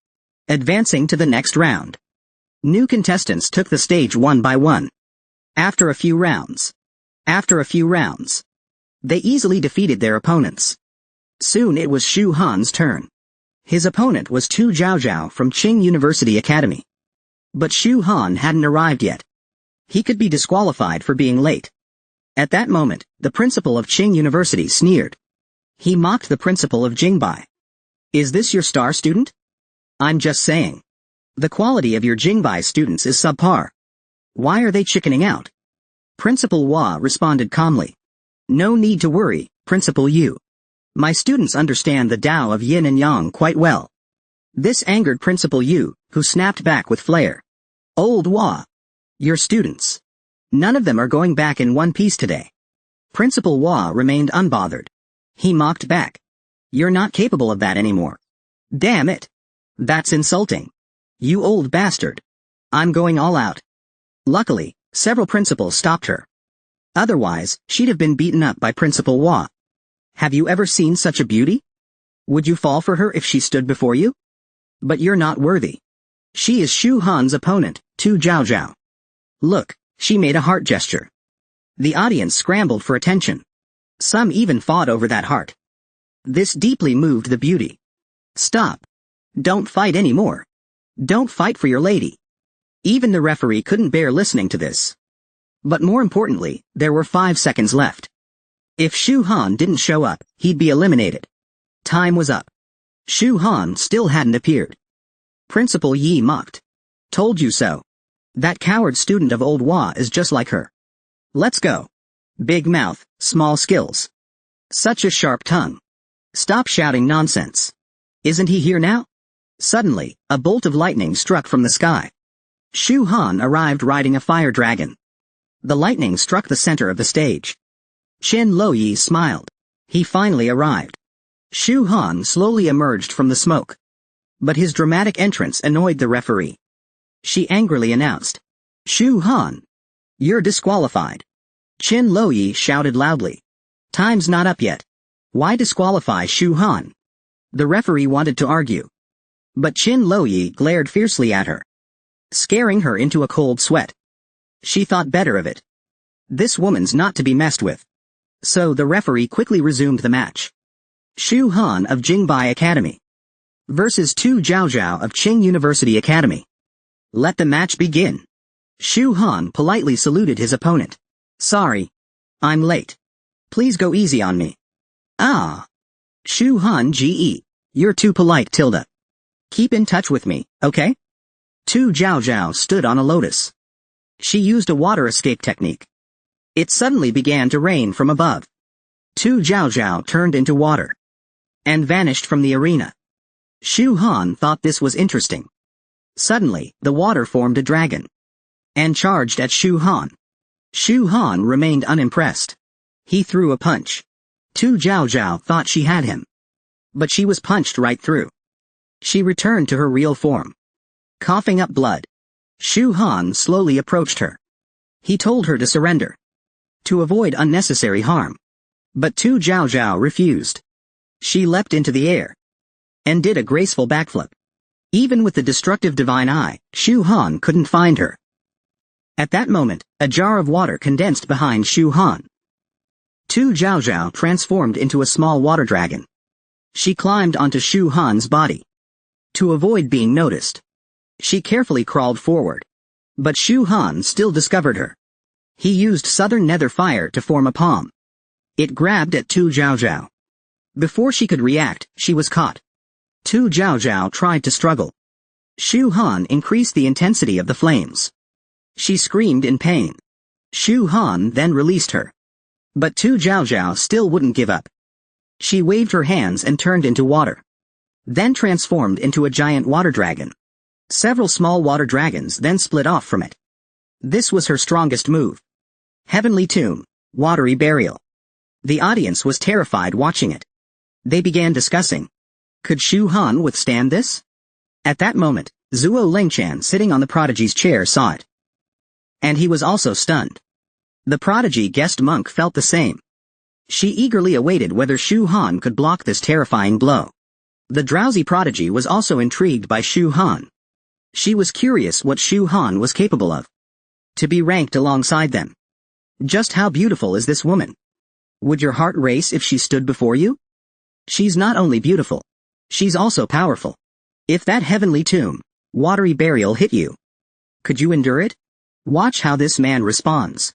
advancing to the next round." New contestants took the stage one by one. After a few rounds, they easily defeated their opponents. Soon it was Shu Han's turn. His opponent was Tu Zhaozhao from Qing University Academy. But Shu Han hadn't arrived yet. He could be disqualified for being late. At that moment, the principal of Qing University sneered. He mocked the principal of Jingbai. Is this your star student? I'm just saying. The quality of your Jingbai students is subpar. Why are they chickening out? Principal Hua responded calmly. No need to worry, Principal Yu. My students understand the Tao of yin and yang quite well. This angered Principal Yu, who snapped back with flair. Old Hua. Your students. None of them are going back in one piece today. Principal Hua remained unbothered. He mocked back. You're not capable of that anymore. Damn it. That's insulting. You old bastard. I'm going all out. Luckily, several principals stopped her. Otherwise, she'd have been beaten up by Principal Hua. Have you ever seen such a beauty? Would you fall for her if she stood before you? But you're not worthy. She is Shu Han's opponent, Tu Zhaozhao. Look, she made a heart gesture. The audience scrambled for attention. Some even fought over that heart. This deeply moved the beauty. Stop. Don't fight anymore. Don't fight for your lady. Even the referee couldn't bear listening to this. But more importantly, there were 5 seconds left. If Shu Han didn't show up, he'd be eliminated. Time was up. Shu Han still hadn't appeared. Principal Yi mocked. Told you so. That coward student of old Hua is just like her. Let's go. Big mouth, small skills. Such a sharp tongue. Stop shouting nonsense. Isn't he here now? Suddenly, a bolt of lightning struck from the sky. Shu Han arrived riding a fire dragon. The lightning struck the center of the stage. Chen Luoyi smiled. He finally arrived. Shu Han slowly emerged from the smoke. But his dramatic entrance annoyed the referee. She angrily announced, Shu Han. You're disqualified. Chen Luoyi shouted loudly. Time's not up yet. Why disqualify Shu Han? The referee wanted to argue. But Chen Luoyi glared fiercely at her, scaring her into a cold sweat. She thought better of it. This woman's not to be messed with. So the referee quickly resumed the match. Shu Han of Jingbai Academy versus Tu Zhaozhao of Qing University Academy. Let the match begin. Shu Han politely saluted his opponent. Sorry. I'm late. Please go easy on me. Ah. Shu Han Ge. You're too polite, Tilda. Keep in touch with me, okay? Tu Zhaozhao stood on a lotus. She used a water escape technique. It suddenly began to rain from above. Tu Zhaozhao turned into water and vanished from the arena. Shu Han thought this was interesting. Suddenly, the water formed a dragon and charged at Shu Han. Shu Han remained unimpressed. He threw a punch. Tu Zhaozhao thought she had him, but she was punched right through. She returned to her real form. Coughing up blood, Shu Han slowly approached her. He told her to surrender, to avoid unnecessary harm. But Tu Zhaozhao refused. She leapt into the air and did a graceful backflip. Even with the destructive divine eye, Shu Han couldn't find her. At that moment, a jar of water condensed behind Shu Han. Tu Zhaozhao transformed into a small water dragon. She climbed onto Shu Han's body. To avoid being noticed, she carefully crawled forward. But Shu Han still discovered her. He used southern nether fire to form a palm. It grabbed at Tu Zhaozhao. Before she could react, she was caught. Tu Zhaozhao tried to struggle. Shu Han increased the intensity of the flames. She screamed in pain. Shu Han then released her. But Tu Zhaozhao still wouldn't give up. She waved her hands and turned into water, then transformed into a giant water dragon. Several small water dragons then split off from it. This was her strongest move. Heavenly Tomb, Watery Burial. The audience was terrified watching it. They began discussing. Could Shu Han withstand this? At that moment, Zuo Lengchan sitting on the prodigy's chair saw it. And he was also stunned. The prodigy guest monk felt the same. She eagerly awaited whether Shu Han could block this terrifying blow. The drowsy prodigy was also intrigued by Shu Han. She was curious what Shu Han was capable of. To be ranked alongside them. Just how beautiful is this woman? Would your heart race if she stood before you? She's not only beautiful, She's also powerful. If that heavenly tomb, watery burial hit you, could you endure it? Watch how this man responds.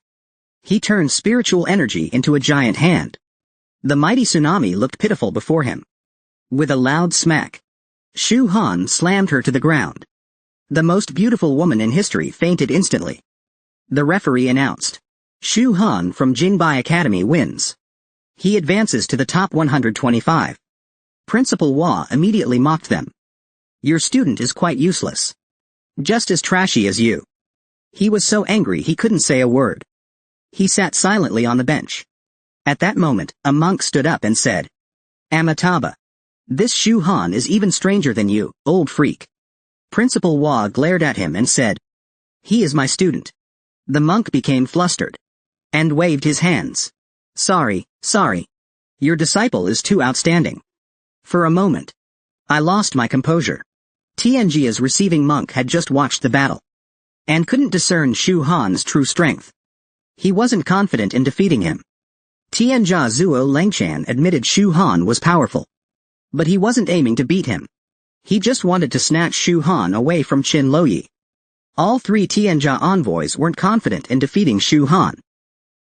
He turns spiritual energy into a giant hand. The mighty tsunami looked pitiful before him. With a loud smack, Shu Han slammed her to the ground. The most beautiful woman in history fainted instantly. The referee announced, Shu Han from Jinbai Academy wins. He advances to the top 125. Principal Hua immediately mocked them. Your student is quite useless. Just as trashy as you. He was so angry he couldn't say a word. He sat silently on the bench. At that moment, a monk stood up and said, Amitabha. This Shu Han is even stranger than you, old freak. Principal Hua glared at him and said, He is my student. The monk became flustered. And waved his hands. Sorry. Your disciple is too outstanding. For a moment, I lost my composure. Tianjia's receiving monk had just watched the battle. And couldn't discern Shu Han's true strength. He wasn't confident in defeating him. Tianjia Zuo Lengchan admitted Shu Han was powerful. But he wasn't aiming to beat him. He just wanted to snatch Shu Han away from Qin Loyi. All three Tianjia envoys weren't confident in defeating Shu Han.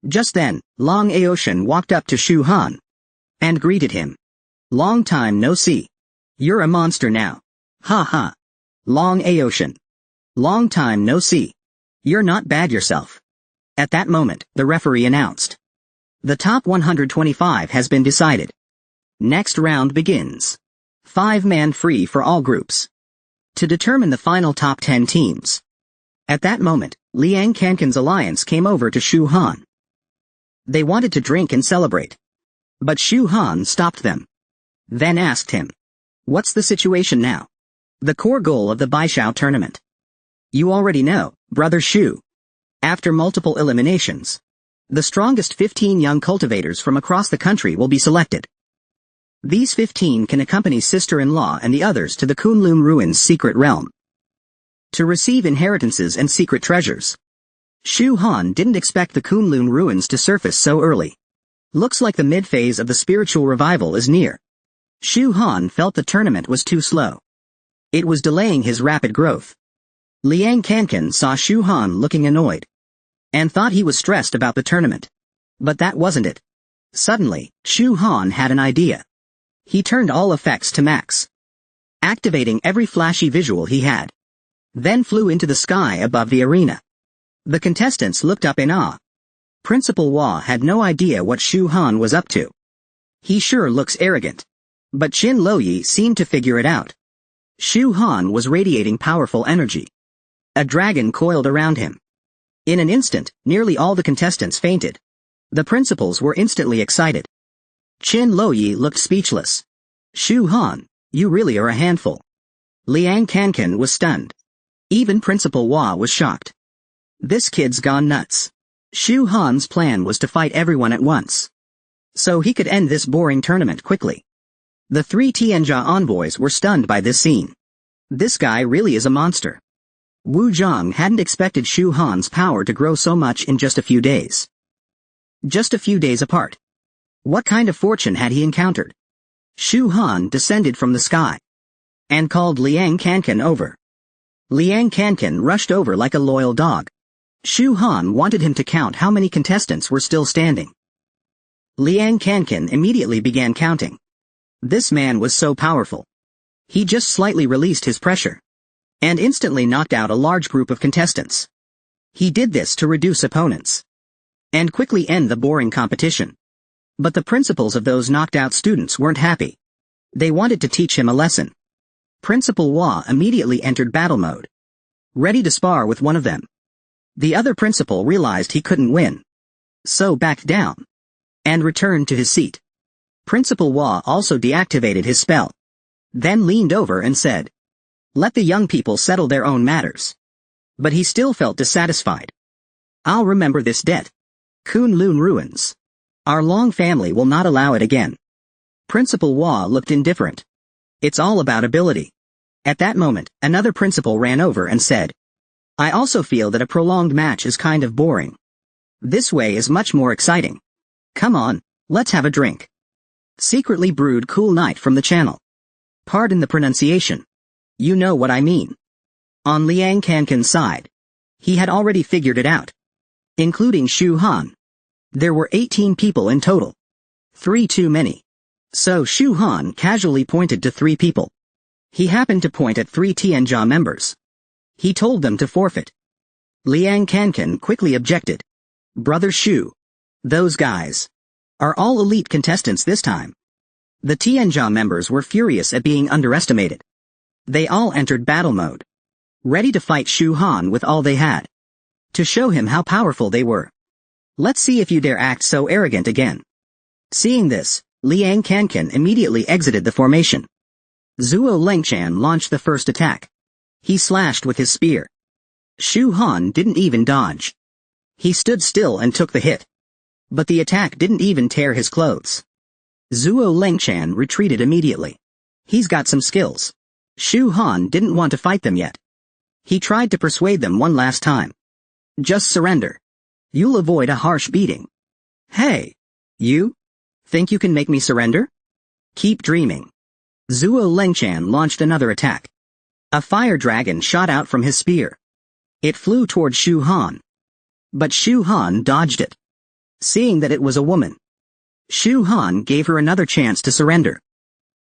Just then, Long Aoshan walked up to Shu Han. And greeted him. Long time no see. You're a monster now. Ha ha. Long Aoshan. Long time no see. You're not bad yourself. At that moment, the referee announced. The top 125 has been decided. Next round begins. 5-man free for all groups. To determine the final top 10 teams. At that moment, Liang Kankan's alliance came over to Shu Han. They wanted to drink and celebrate. But Shu Han stopped them. Then asked him. What's the situation now? The core goal of the Baishao tournament. You already know, brother Shu. After multiple eliminations, the strongest 15 young cultivators from across the country will be selected. These 15 can accompany sister-in-law and the others to the Kunlun Ruins' secret realm. To receive inheritances and secret treasures. Shu Han didn't expect the Kunlun Ruins to surface so early. Looks like the mid-phase of the spiritual revival is near. Shu Han felt the tournament was too slow. It was delaying his rapid growth. Liang Kankan saw Shu Han looking annoyed. And thought he was stressed about the tournament. But that wasn't it. Suddenly, Shu Han had an idea. He turned all effects to max. Activating every flashy visual he had. Then flew into the sky above the arena. The contestants looked up in awe. Principal Hua had no idea what Shu Han was up to. He sure looks arrogant. But Qin Loyi seemed to figure it out. Shu Han was radiating powerful energy. A dragon coiled around him. In an instant, nearly all the contestants fainted. The principals were instantly excited. Qin Loyi looked speechless. Shu Han, you really are a handful. Liang Kankan was stunned. Even Principal Hua was shocked. This kid's gone nuts. Shu Han's plan was to fight everyone at once. So he could end this boring tournament quickly. The 3 Tianjia envoys were stunned by this scene. This guy really is a monster. Wu Zhang hadn't expected Shu Han's power to grow so much in just a few days. Just a few days apart. What kind of fortune had he encountered? Shu Han descended from the sky. And called Liang Kankan over. Liang Kankan rushed over like a loyal dog. Shu Han wanted him to count how many contestants were still standing. Liang Kankan immediately began counting. This man was so powerful. He just slightly released his pressure. And instantly knocked out a large group of contestants. He did this to reduce opponents. And quickly end the boring competition. But the principals of those knocked out students weren't happy. They wanted to teach him a lesson. Principal Hua immediately entered battle mode. Ready to spar with one of them. The other principal realized he couldn't win. So backed down. And returned to his seat. Principal Hua also deactivated his spell. Then leaned over and said, let the young people settle their own matters. But he still felt dissatisfied. I'll remember this debt. Kunlun Ruins. Our Long family will not allow it again. Principal Hua looked indifferent. It's all about ability. At that moment, another principal ran over and said, I also feel that a prolonged match is kind of boring. This way is much more exciting. Come on, let's have a drink. Secretly brewed cool night from the channel. Pardon the pronunciation. You know what I mean. On Liang Kankan's side, he had already figured it out, including Shu Han. There were 18 people in total. 3 too many. So Shu Han casually pointed to 3 people. He happened to point at 3 Tianjia members. He told them to forfeit. Liang Kankan quickly objected. Brother Shu. Those guys are all elite contestants this time. The Tianjia members were furious at being underestimated. They all entered battle mode, ready to fight Shu Han with all they had, to show him how powerful they were. Let's see if you dare act so arrogant again. Seeing this, Liang Kankan immediately exited the formation. Zuo Lengchan launched the first attack. He slashed with his spear. Shu Han didn't even dodge. He stood still and took the hit. But the attack didn't even tear his clothes. Zuo Lengchan retreated immediately. He's got some skills. Shu Han didn't want to fight them yet. He tried to persuade them one last time. Just surrender. You'll avoid a harsh beating. Hey! You? Think you can make me surrender? Keep dreaming. Zuo Lengchan launched another attack. A fire dragon shot out from his spear. It flew toward Shu Han. But Shu Han dodged it. Seeing that it was a woman, Shu Han gave her another chance to surrender.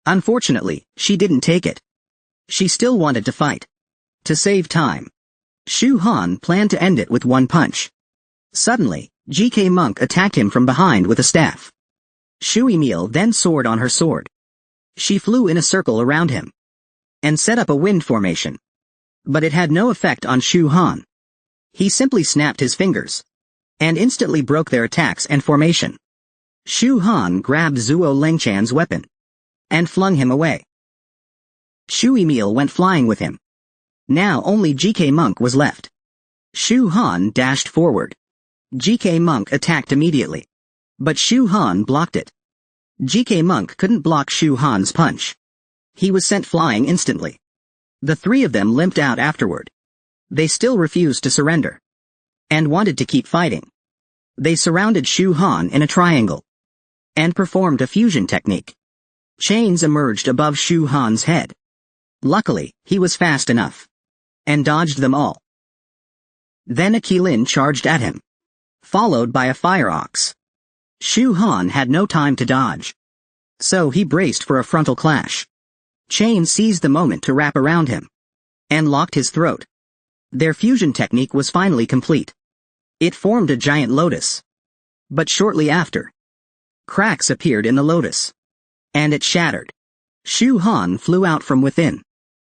Unfortunately, she didn't take it. She still wanted to fight. To save time, Shu Han planned to end it with one punch. Suddenly, GK Monk attacked him from behind with a staff. Shui Meal then soared on her sword. She flew in a circle around him and set up a wind formation. But it had no effect on Shu Han. He simply snapped his fingers and instantly broke their attacks and formation. Shu Han grabbed Zuo Lengchan's weapon and flung him away. Shui Meal went flying with him. Now only GK Monk was left. Shu Han dashed forward. GK Monk attacked immediately. But Shu Han blocked it. GK Monk couldn't block Shu Han's punch. He was sent flying instantly. The 3 of them limped out afterward. They still refused to surrender and wanted to keep fighting. They surrounded Shu Han in a triangle and performed a fusion technique. Chains emerged above Shu Han's head. Luckily, he was fast enough and dodged them all. Then a Qilin charged at him, followed by a fire ox. Shu Han had no time to dodge, so he braced for a frontal clash. Chain seized the moment to wrap around him and locked his throat. Their fusion technique was finally complete. It formed a giant lotus. But shortly after, cracks appeared in the lotus, and it shattered. Shu Han flew out from within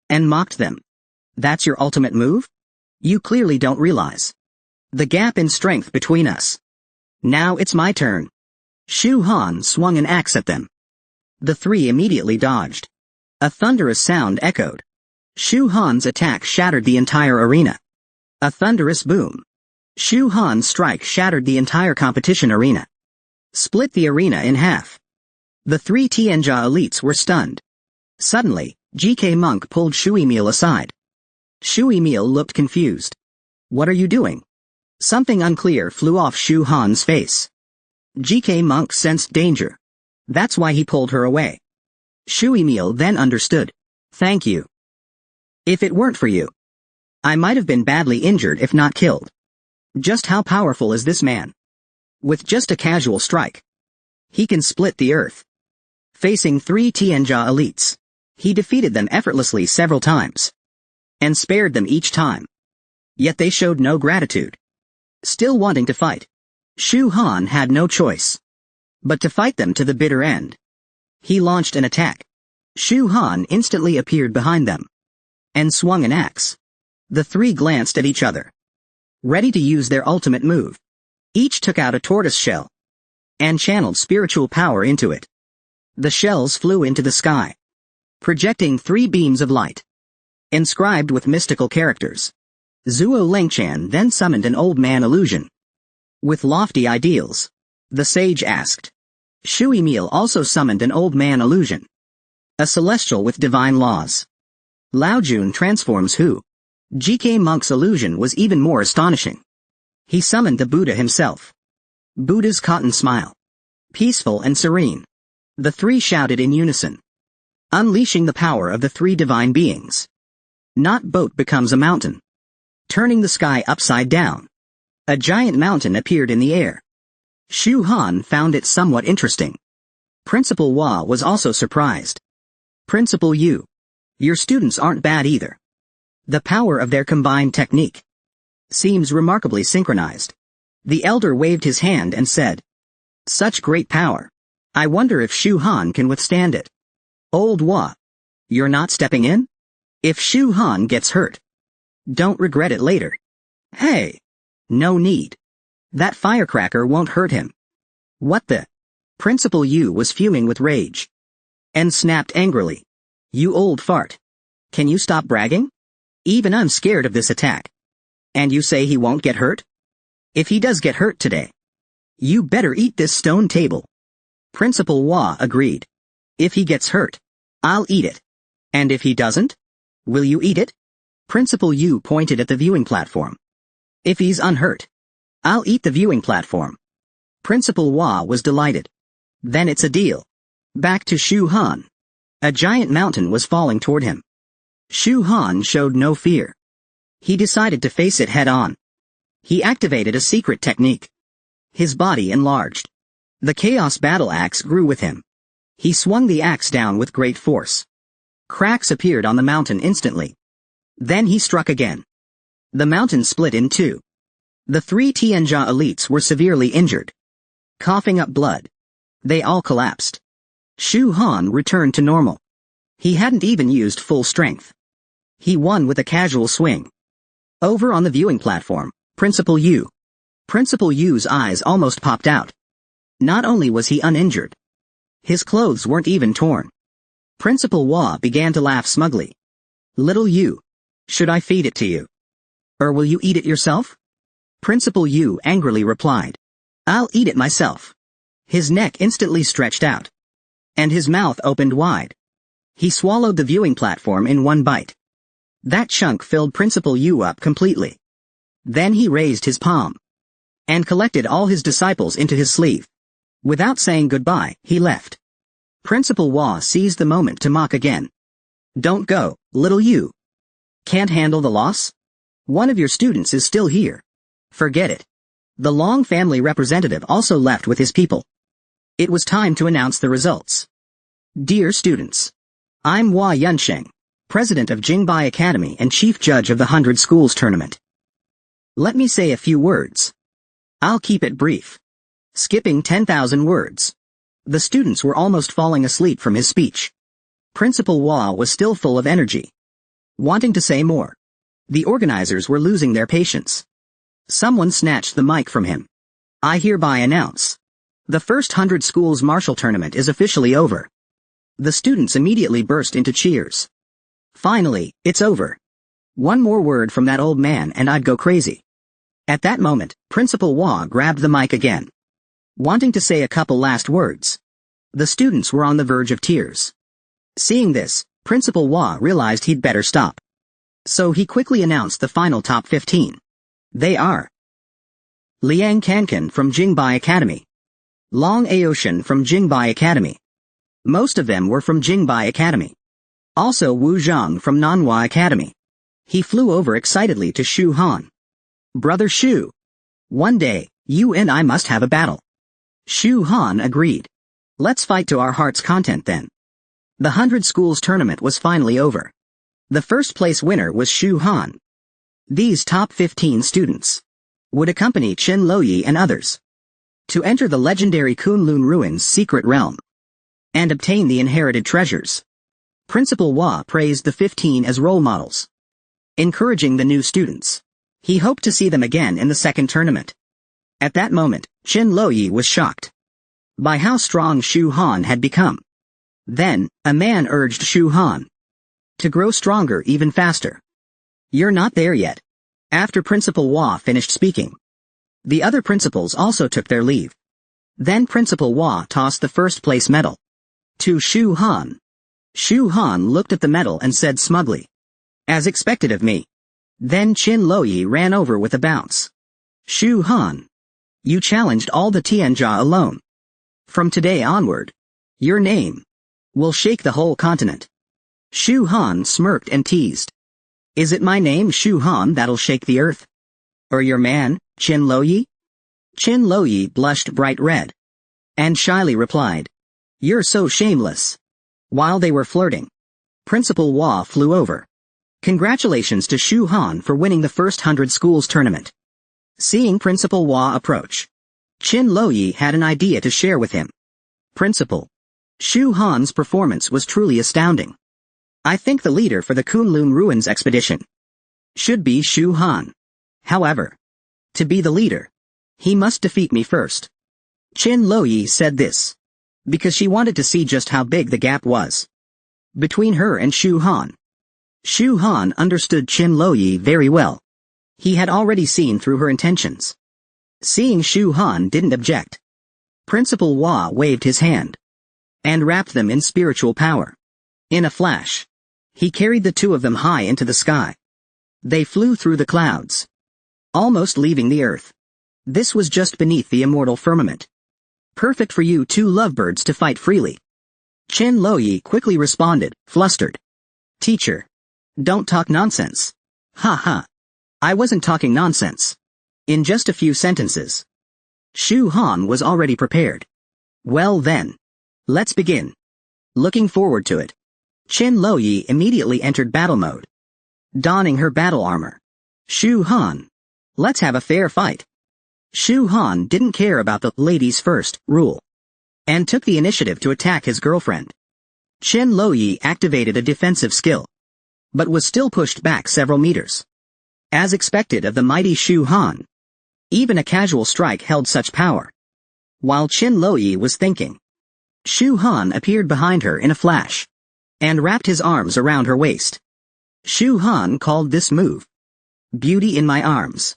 and mocked them. That's your ultimate move? You clearly don't realize the gap in strength between us. Now it's my turn. Shu Han swung an axe at them. The 3 immediately dodged. A thunderous sound echoed. Shu Han's attack shattered the entire arena. A thunderous boom. Shu Han's strike shattered the entire competition arena. Split the arena in half. The 3 Tianjia elites were stunned. Suddenly, GK Monk pulled Shui Meal aside. Shui Meal looked confused. What are you doing? Something unclear flew off Shu Han's face. GK Monk sensed danger. That's why he pulled her away. Shui Meal then understood. Thank you. If it weren't for you, I might have been badly injured if not killed. Just how powerful is this man? With just a casual strike, he can split the earth. Facing 3 Tianjia elites, he defeated them effortlessly several times and spared them each time. Yet they showed no gratitude, still wanting to fight. Shu Han had no choice but to fight them to the bitter end. He launched an attack. Shu Han instantly appeared behind them and swung an axe. The 3 glanced at each other, ready to use their ultimate move. Each took out a tortoise shell and channeled spiritual power into it. The shells flew into the sky, projecting 3 beams of light, inscribed with mystical characters. Zuo Lengchan then summoned an old man illusion with lofty ideals. The sage asked. Shui Meal also summoned an old man illusion, a celestial with divine laws. Lao Jun transforms who? GK Monk's illusion was even more astonishing. He summoned the Buddha himself. Buddha's cotton smile, peaceful and serene. The 3 shouted in unison. unleashing the power of the three divine beings. Not boat becomes a mountain. Turning the sky upside down. A giant mountain appeared in the air. Shu Han found it somewhat interesting. Principal Hua was also surprised. Principal Yu. Your students aren't bad either. The power of their combined technique seems remarkably synchronized. The elder waved his hand and said, such great power. I wonder if Shu Han can withstand it. Old Hua. You're not stepping in? If Shu Han gets hurt, don't regret it later. Hey. No need. That firecracker won't hurt him. What the? Principal Yu was fuming with rage. And snapped angrily. You old fart. Can you stop bragging? Even I'm scared of this attack. And you say he won't get hurt? If he does get hurt today, you better eat this stone table. Principal Hua agreed. If he gets hurt, I'll eat it. And if he doesn't? Will you eat it? Principal Yu pointed at the viewing platform. If he's unhurt, I'll eat the viewing platform. Principal Hua was delighted. Then it's a deal. Back to Shu Han. A giant mountain was falling toward him. Shu Han showed no fear. He decided to face it head-on. He activated a secret technique. His body enlarged. The Chaos Battle Axe grew with him. He swung the axe down with great force. Cracks appeared on the mountain instantly. Then he struck again. The mountain split in two. The three Tianjia elites were severely injured. Coughing up blood, they all collapsed. Shu Han returned to normal. He hadn't even used full strength. He won with a casual swing. Over on the viewing platform, Principal Yu. Principal Yu's eyes almost popped out. Not only was he uninjured, his clothes weren't even torn. Principal Hua began to laugh smugly. Little Yu, should I feed it to you? Or will you eat it yourself? Principal Yu angrily replied. I'll eat it myself. His neck instantly stretched out. And his mouth opened wide. He swallowed the viewing platform in one bite. That chunk filled Principal Yu up completely. Then he raised his palm. And collected all his disciples into his sleeve. Without saying goodbye, he left. Principal Hua seized the moment to mock again. Don't go, little Yu. Can't handle the loss? One of your students is still here. Forget it. The Long family representative also left with his people. It was time to announce the results. Dear students, I'm Hua Yunsheng, president of Jingbai Academy and chief judge of the 100 Schools tournament. Let me say a few words. I'll keep it brief. Skipping 10,000 words. The students were almost falling asleep from his speech. Principal Hua was still full of energy. Wanting to say more. The organizers were losing their patience. Someone snatched the mic from him. I hereby announce. The first 100 Schools martial tournament is officially over. The students immediately burst into cheers. Finally, it's over. One more word from that old man and I'd go crazy. At that moment, Principal Hua grabbed the mic again. Wanting to say a couple last words. The students were on the verge of tears. Seeing this, Principal Hua realized he'd better stop. So he quickly announced the final top 15. They are Liang Kankan from Jingbai Academy. Long Aoshan from Jingbai Academy. Most of them were from Jingbai Academy. Also Wu Zhang from Manhwa Academy. He flew over excitedly to Shu Han. Brother Shu. One day, you and I must have a battle. Shu Han agreed. Let's fight to our heart's content then. The 100 Schools tournament was finally over. The first place winner was Shu Han. These top 15 students would accompany Qin Loyi and others to enter the legendary Kunlun Ruins secret realm and obtain the inherited treasures. Principal Hua praised the 15 as role models, encouraging the new students. He hoped to see them again in the second tournament. At that moment, Qin Loyi was shocked by how strong Shu Han had become. Then, a man urged Shu Han to grow stronger even faster. You're not there yet. After Principal Hua finished speaking, the other principals also took their leave. Then Principal Hua tossed the first place medal to Shu Han. Shu Han looked at the medal and said smugly, as expected of me. Then Qin Loyi ran over with a bounce. Shu Han, you challenged all the Tianjia alone. From today onward, your name will shake the whole continent. Shu Han smirked and teased. Is it my name Shu Han that'll shake the earth? Or your man, Qin Loyi? Qin Loyi blushed bright red. And shyly replied. You're so shameless. While they were flirting, Principal Hua flew over. Congratulations to Shu Han for winning the first 100 schools tournament. Seeing Principal Hua approach, Qin Loyi had an idea to share with him. Principal, Shu Han's performance was truly astounding. I think the leader for the Kunlun Ruins expedition should be Shu Han. However, to be the leader, he must defeat me first. Qin Loyi said this because she wanted to see just how big the gap was between her and Shu Han. Shu Han understood Qin Loyi very well. He had already seen through her intentions. Seeing Shu Han didn't object, Principal Hua waved his hand and wrapped them in spiritual power. In a flash, he carried the two of them high into the sky. They flew through the clouds, almost leaving the earth. This was just beneath the immortal firmament. Perfect for you two lovebirds to fight freely. Qin Loyi quickly responded, flustered. Teacher, don't talk nonsense. Ha ha. I wasn't talking nonsense. In just a few sentences, Shu Han was already prepared. Well then, let's begin. Looking forward to it. Qin Loyi immediately entered battle mode, donning her battle armor. Shu Han, let's have a fair fight. Shu Han didn't care about the ladies first rule, and took the initiative to attack his girlfriend. Qin Loyi activated a defensive skill, but was still pushed back several meters. As expected of the mighty Shu Han, even a casual strike held such power. While Qin Loyi was thinking, Shu Han appeared behind her in a flash, and wrapped his arms around her waist. Shu Han called this move Beauty in My Arms.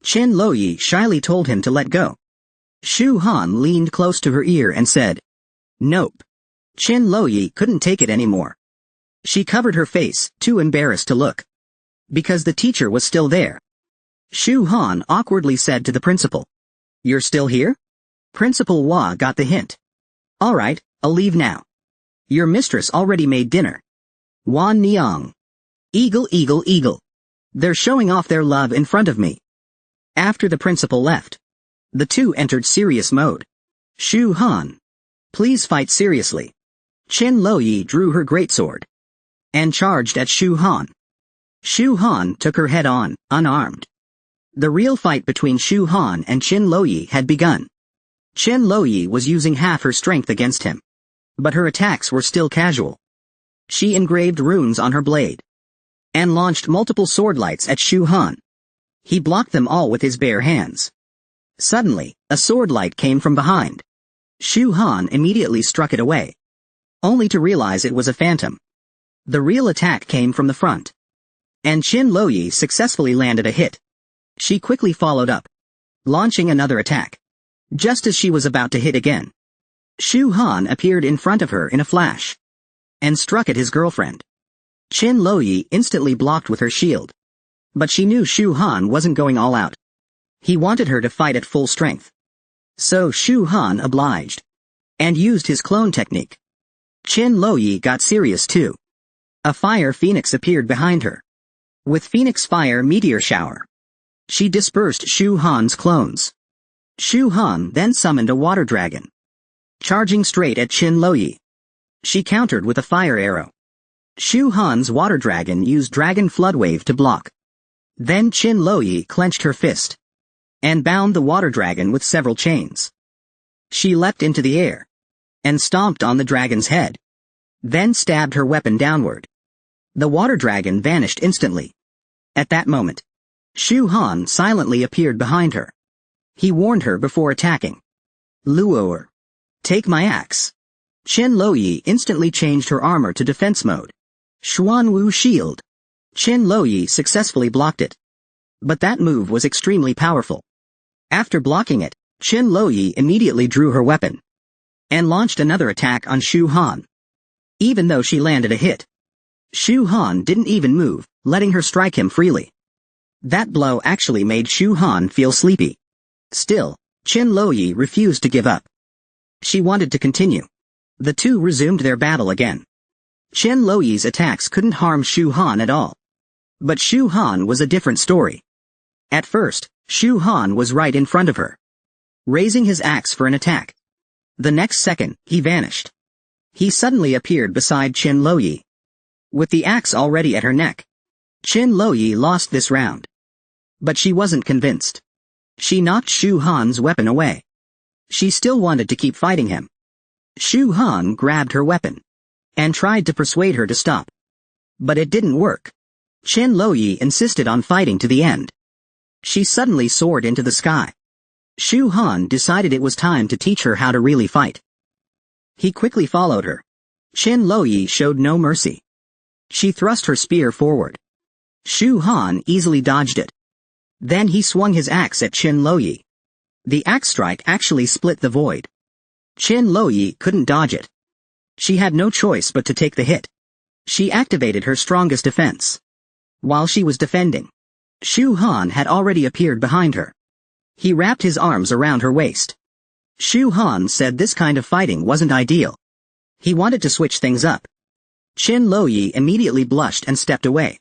Qin Loyi shyly told him to let go. Shu Han leaned close to her ear and said, Nope. Qin Loyi couldn't take it anymore. She covered her face, too embarrassed to look, because the teacher was still there. Shu Han awkwardly said to the principal, You're still here? Principal Hua got the hint. All right, I'll leave now. Your mistress already made dinner. Wan Niang. Eagle, eagle, eagle. They're showing off their love in front of me. After the principal left, the two entered serious mode. Shu Han, please fight seriously. Qin Loyi drew her greatsword and charged at Shu Han. Shu Han took her head on, unarmed. The real fight between Shu Han and Qin Loyi had begun. Qin Loyi was using half her strength against him, but her attacks were still casual. She engraved runes on her blade and launched multiple sword lights at Shu Han. He blocked them all with his bare hands. Suddenly, a sword light came from behind. Shu Han immediately struck it away, only to realize it was a phantom. The real attack came from the front, and Qin Loyi successfully landed a hit. She quickly followed up, launching another attack. Just as she was about to hit again, Shu Han appeared in front of her in a flash, and struck at his girlfriend. Qin Loyi instantly blocked with her shield. But she knew Shu Han wasn't going all out. He wanted her to fight at full strength. So Shu Han obliged, and used his clone technique. Qin Loyi got serious too. A fire phoenix appeared behind her. With phoenix fire meteor shower, she dispersed Shu Han's clones. Shu Han then summoned a water dragon, charging straight at Qin Loyi. She countered with a fire arrow. Shu Han's water dragon used dragon floodwave to block. Then Qin Loyi clenched her fist and bound the water dragon with several chains. She leapt into the air and stomped on the dragon's head, then stabbed her weapon downward. The water dragon vanished instantly. At that moment, Shu Han silently appeared behind her. He warned her before attacking. Luoer, take my axe. Qin Loyi instantly changed her armor to defense mode. Xuanwu shield. Qin Loyi successfully blocked it. But that move was extremely powerful. After blocking it, Qin Loyi immediately drew her weapon and launched another attack on Shu Han. Even though she landed a hit, Shu Han didn't even move, letting her strike him freely. That blow actually made Shu Han feel sleepy. Still, Qin Loyi refused to give up. She wanted to continue. The two resumed their battle again. Chen Luoyi's attacks couldn't harm Shu Han at all. But Shu Han was a different story. At first, Shu Han was right in front of her, raising his axe for an attack. The next second, he vanished. He suddenly appeared beside Chen Luoyi, with the axe already at her neck. Chen Luoyi lost this round. But she wasn't convinced. She knocked Shu Han's weapon away. She still wanted to keep fighting him. Shu Han grabbed her weapon and tried to persuade her to stop. But it didn't work. Chen Luoyi insisted on fighting to the end. She suddenly soared into the sky. Shu Han decided it was time to teach her how to really fight. He quickly followed her. Chen Luoyi showed no mercy. She thrust her spear forward. Shu Han easily dodged it. Then he swung his axe at Chen Luoyi. The axe strike actually split the void. Chen Luoyi couldn't dodge it. She had no choice but to take the hit. She activated her strongest defense. While she was defending, Shu Han had already appeared behind her. He wrapped his arms around her waist. Shu Han said this kind of fighting wasn't ideal. He wanted to switch things up. Chen Luoyi immediately blushed and stepped away.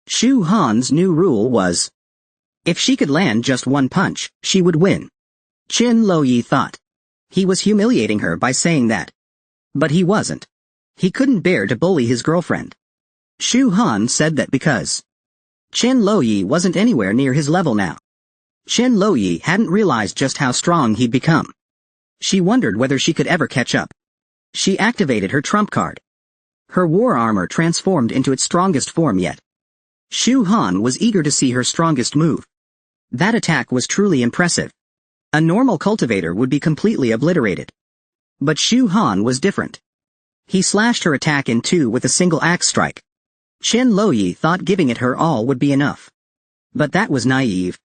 Shu Han's new rule was, if she could land just one punch, she would win. Chen Luoyi thought. He was humiliating her by saying that. But he wasn't. He couldn't bear to bully his girlfriend. Shu Han said that because Chen Luoyi wasn't anywhere near his level now. Chen Luoyi hadn't realized just how strong he'd become. She wondered whether she could ever catch up. She activated her trump card. Her war armor transformed into its strongest form yet. Shu Han was eager to see her strongest move. That attack was truly impressive. A normal cultivator would be completely obliterated. But Shu Han was different. He slashed her attack in two with a single axe strike. Chen Luoyi thought giving it her all would be enough. But that was naive.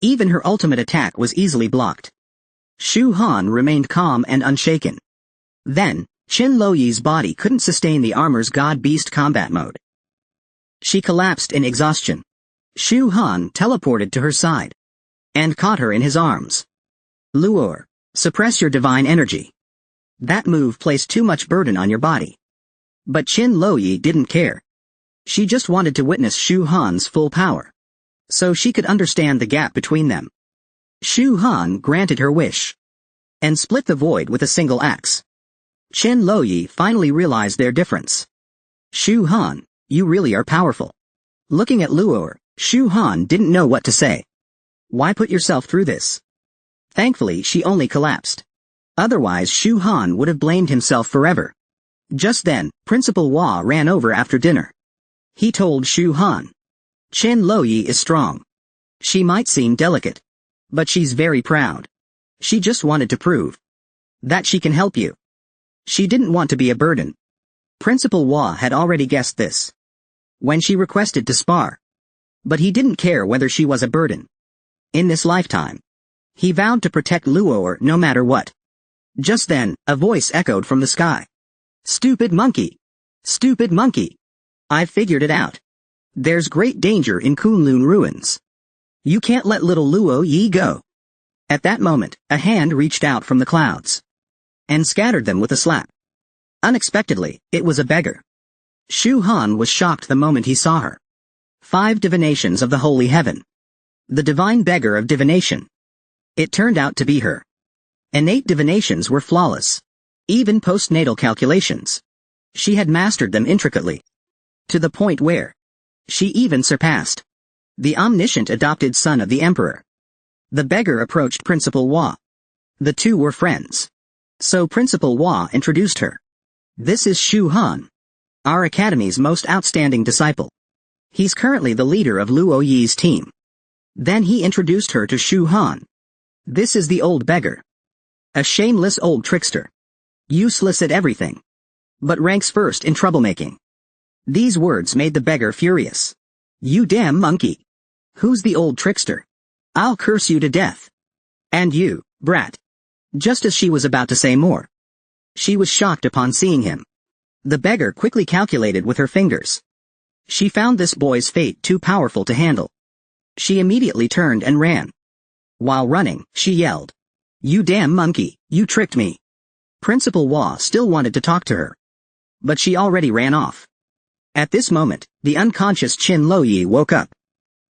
Even her ultimate attack was easily blocked. Shu Han remained calm and unshaken. Then, Chen Luoyi's body couldn't sustain the armor's god-beast combat mode. She collapsed in exhaustion. Shu Han teleported to her side and caught her in his arms. Luor, suppress your divine energy. That move placed too much burden on your body. But Chen Luoyi didn't care. She just wanted to witness Shu Han's full power, so she could understand the gap between them. Shu Han granted her wish and split the void with a single axe. Chen Luoyi finally realized their difference. Shu Han, you really are powerful. Looking at Luor, Shu Han didn't know what to say. Why put yourself through this? Thankfully, she only collapsed. Otherwise, Shu Han would have blamed himself forever. Just then, Principal Hua ran over after dinner. He told Shu Han, Chen Luoyi is strong. She might seem delicate, but she's very proud. She just wanted to prove that she can help you. She didn't want to be a burden. Principal Hua had already guessed this when she requested to spar. But he didn't care whether she was a burden. In this lifetime, he vowed to protect Luor no matter what. Just then, a voice echoed from the sky. Stupid monkey! Stupid monkey! I've figured it out. There's great danger in Kunlun ruins. You can't let little Luoyi go. At that moment, a hand reached out from the clouds and scattered them with a slap. Unexpectedly, it was a beggar. Shu Han was shocked the moment he saw her. 5 divinations of the holy heaven. The divine beggar of divination. It turned out to be her. Innate divinations were flawless. Even postnatal calculations. She had mastered them intricately. To the point where she even surpassed the omniscient adopted son of the emperor. The beggar approached Principal Hua. The two were friends. So Principal Hua introduced her. This is Shu Han, our academy's most outstanding disciple. He's currently the leader of Luoyi's team. Then he introduced her to Shu Han. This is the old beggar. A shameless old trickster. Useless at everything. But ranks first in troublemaking. These words made the beggar furious. You damn monkey. Who's the old trickster? I'll curse you to death. And you, brat. Just as she was about to say more, she was shocked upon seeing him. The beggar quickly calculated with her fingers. She found this boy's fate too powerful to handle. She immediately turned and ran. While running, she yelled, You damn monkey, you tricked me. Principal Hua still wanted to talk to her, but she already ran off. At this moment, the unconscious Qin Luoyi woke up,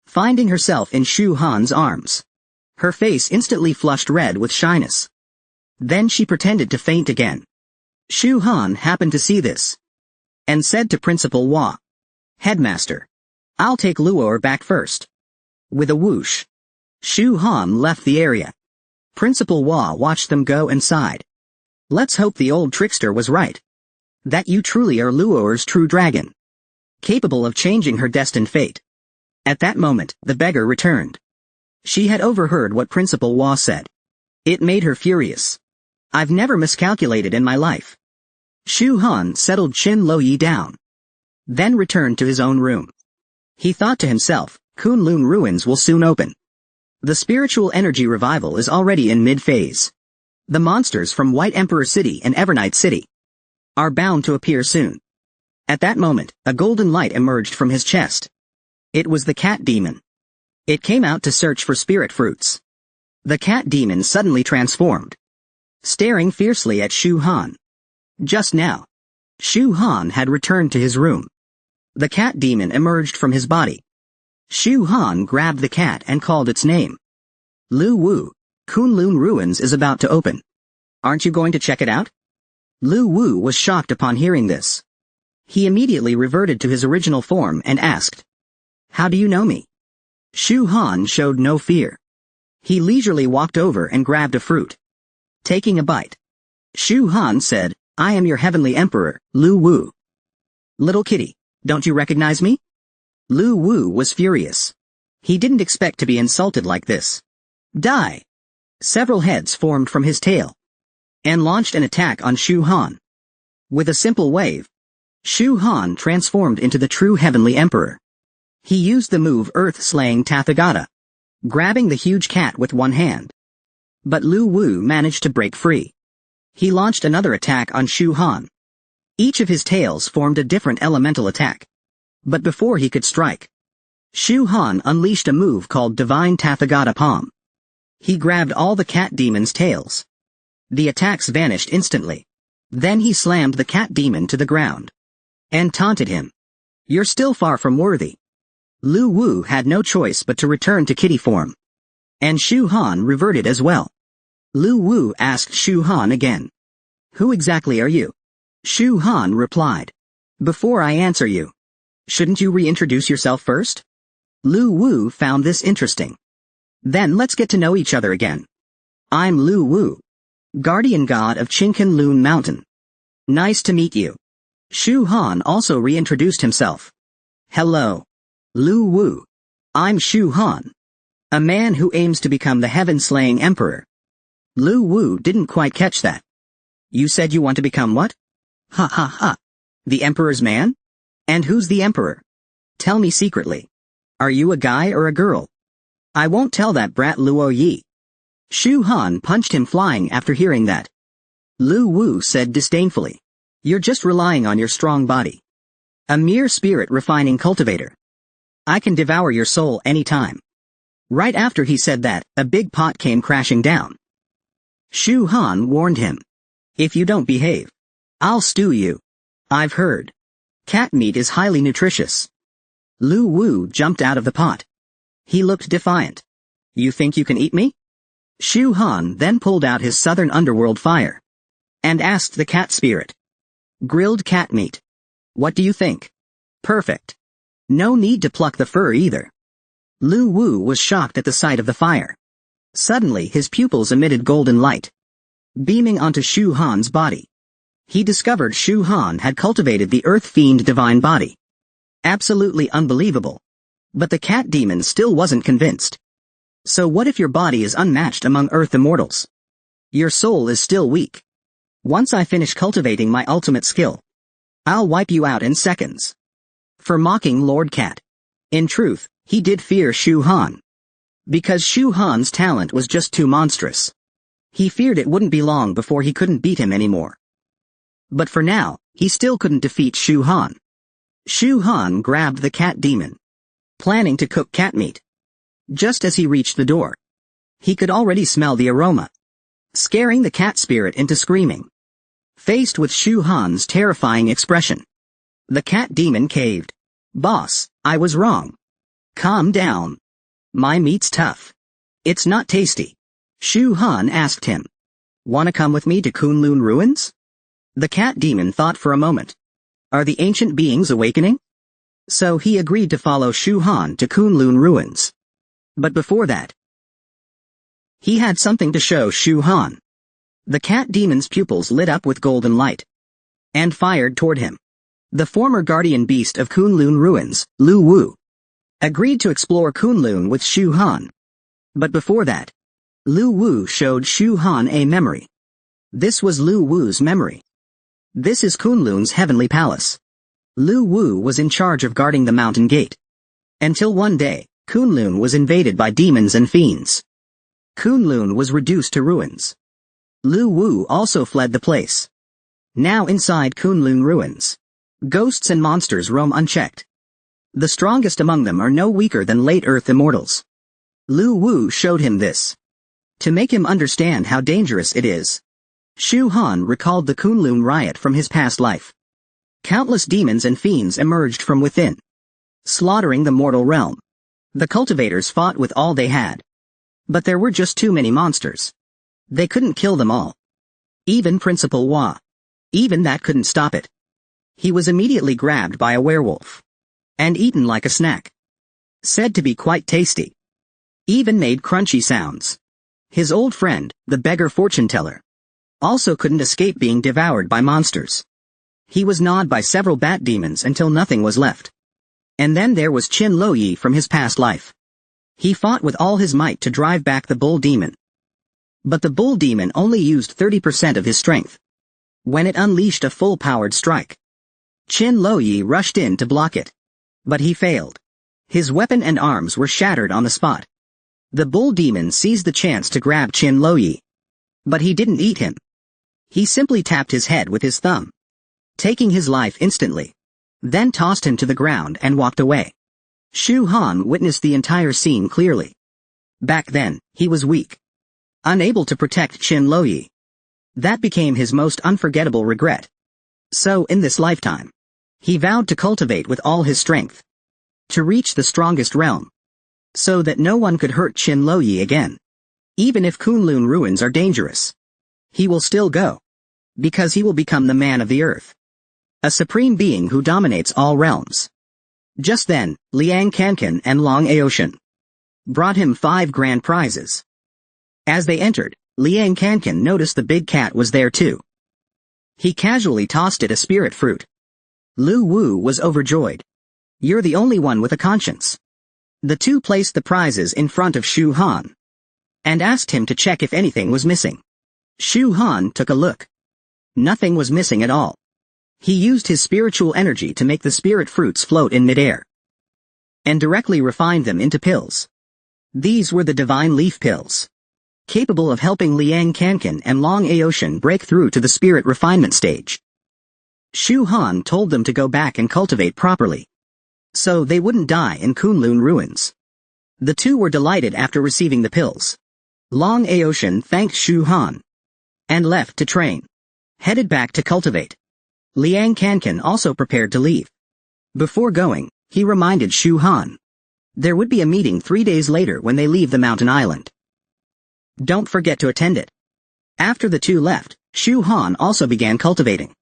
finding herself in Shu Han's arms. Her face instantly flushed red with shyness. Then she pretended to faint again. Shu Han happened to see this, and said to Principal Hua, "Headmaster, I'll take Luo'er back first." With a whoosh, Shu Han left the area. Principal Hua watched them go and sighed. "Let's hope the old trickster was right. That you truly are Luo'er's true dragon, capable of changing her destined fate." At that moment, the beggar returned. She had overheard what Principal Hua said. It made her furious. "I've never miscalculated in my life." Shu Han settled Qin Luoyi down, then returned to his own room. He thought to himself, Kunlun ruins will soon open. The spiritual energy revival is already in mid-phase. The monsters from White Emperor City and Evernight City are bound to appear soon. At that moment, a golden light emerged from his chest. It was the cat demon. It came out to search for spirit fruits. The cat demon suddenly transformed, staring fiercely at Shu Han. Just now, Shu Han had returned to his room. The cat demon emerged from his body. Shu Han grabbed the cat and called its name. "Lu Wu, Kunlun Ruins is about to open. Aren't you going to check it out?" Lu Wu was shocked upon hearing this. He immediately reverted to his original form and asked, "How do you know me?" Shu Han showed no fear. He leisurely walked over and grabbed a fruit. Taking a bite, Shu Han said, "I am your heavenly emperor, Lu Wu." "Little kitty, don't you recognize me?" Lu Wu was furious. He didn't expect to be insulted like this. "Die!" Several heads formed from his tail and launched an attack on Shu Han. With a simple wave, Shu Han transformed into the true heavenly emperor. He used the move Earth-Slaying Tathagata, grabbing the huge cat with one hand. But Lu Wu managed to break free. He launched another attack on Shu Han. Each of his tails formed a different elemental attack. But before he could strike, Shu Han unleashed a move called Divine Tathagata Palm. He grabbed all the cat demon's tails. The attacks vanished instantly. Then he slammed the cat demon to the ground and taunted him. "You're still far from worthy." Lu Wu had no choice but to return to kitty form. And Shu Han reverted as well. Lu Wu asked Shu Han again, "Who exactly are you?" Shu Han replied, "Before I answer you, shouldn't you reintroduce yourself first?" Lu Wu found this interesting. "Then let's get to know each other again. I'm Lu Wu, guardian god of Chinkenlun Mountain. Nice to meet you." Shu Han also reintroduced himself. "Hello, Lu Wu. I'm Shu Han, a man who aims to become the heaven-slaying emperor." Lu Wu didn't quite catch that. "You said you want to become what?" "Ha ha ha. The emperor's man? And who's the emperor? Tell me secretly. Are you a guy or a girl?" "I won't tell that brat Luo Yi." Shu Han punched him flying after hearing that. Lu Wu said disdainfully, "You're just relying on your strong body. A mere spirit refining cultivator. I can devour your soul any time." Right after he said that, a big pot came crashing down. Shu Han warned him, "If you don't behave, I'll stew you. I've heard cat meat is highly nutritious." Lu Wu jumped out of the pot. He looked defiant. "You think you can eat me?" Shu Han then pulled out his southern underworld fire and asked the cat spirit, "Grilled cat meat. What do you think?" "Perfect. No need to pluck the fur either." Lu Wu was shocked at the sight of the fire. Suddenly his pupils emitted golden light, beaming onto Shu Han's body. He discovered Shu Han had cultivated the Earth Fiend divine body. Absolutely unbelievable. But the cat demon still wasn't convinced. "So what if your body is unmatched among Earth immortals? Your soul is still weak. Once I finish cultivating my ultimate skill, I'll wipe you out in seconds." For mocking Lord Cat. In truth, he did fear Shu Han, because Shu Han's talent was just too monstrous. He feared it wouldn't be long before he couldn't beat him anymore. But for now, he still couldn't defeat Shu Han. Shu Han grabbed the cat demon, planning to cook cat meat. Just as he reached the door, he could already smell the aroma, scaring the cat spirit into screaming. faced with Shu Han's terrifying expression. The cat demon caved. "Boss, I was wrong. Calm down. My meat's tough. It's not tasty." Shu Han asked him. "Wanna come with me to Kunlun ruins?" The cat demon thought for a moment. Are the ancient beings awakening? So he agreed to follow Shu Han to Kunlun ruins. But before that, he had something to show Shu Han. The cat demon's pupils lit up with golden light and fired toward him. The former guardian beast of Kunlun ruins, Lu Wu, agreed to explore Kunlun with Shu Han. But before that, Lu Wu showed Shu Han a memory. This was Lu Wu's memory. "This is Kunlun's heavenly palace." Lu Wu was in charge of guarding the mountain gate. Until one day, Kunlun was invaded by demons and fiends. Kunlun was reduced to ruins. Lu Wu also fled the place. Now inside Kunlun ruins, ghosts and monsters roam unchecked. The strongest among them are no weaker than late Earth immortals. Lu Wu showed him this to make him understand how dangerous it is. Shu Han recalled the Kunlun riot from his past life. Countless demons and fiends emerged from within, slaughtering the mortal realm. The cultivators fought with all they had. But there were just too many monsters. They couldn't kill them all. Even Principal Hua. Even that couldn't stop it. He was immediately grabbed by a werewolf and eaten like a snack. Said to be quite tasty. Even made crunchy sounds. His old friend, the beggar fortune teller, also couldn't escape being devoured by monsters. He was gnawed by several bat demons until nothing was left. And then there was Qin Lo Yi from his past life. He fought with all his might to drive back the bull demon. But the bull demon only used 30% of his strength. When it unleashed a full-powered strike, Qin Lo Yi rushed in to block it. But he failed. His weapon and arms were shattered on the spot. The bull demon seized the chance to grab Qin Lo Yi. But he didn't eat him. He simply tapped his head with his thumb, taking his life instantly, then tossed him to the ground and walked away. Shu Han witnessed the entire scene clearly. Back then, he was weak, unable to protect Qin Lo Yi. That became his most unforgettable regret. So in this lifetime, he vowed to cultivate with all his strength, to reach the strongest realm, so that no one could hurt Qin Lo Yi again. Even if Kunlun ruins are dangerous, he will still go, because he will become the man of the earth, a supreme being who dominates all realms. Just then, Liang Kankan and Long Aoshan brought him 5 grand prizes. As they entered, Liang Kankan noticed the big cat was there too. He casually tossed it a spirit fruit. Lu Wu was overjoyed. "You're the only one with a conscience." The two placed the prizes in front of Shu Han and asked him to check if anything was missing. Shu Han took a look. Nothing was missing at all. He used his spiritual energy to make the spirit fruits float in midair and directly refined them into pills. These were the divine leaf pills, capable of helping Liang Kankan and Long Aoshan break through to the spirit refinement stage. Shu Han told them to go back and cultivate properly, so they wouldn't die in Kunlun ruins. The two were delighted after receiving the pills. Long Aoshan thanked Shu Han and left to train, headed back to cultivate. Liang Kankan also prepared to leave. Before going, he reminded Shu Han there would be a meeting 3 days later when they leave the mountain island. Don't forget to attend it. After the two left, Shu Han also began cultivating.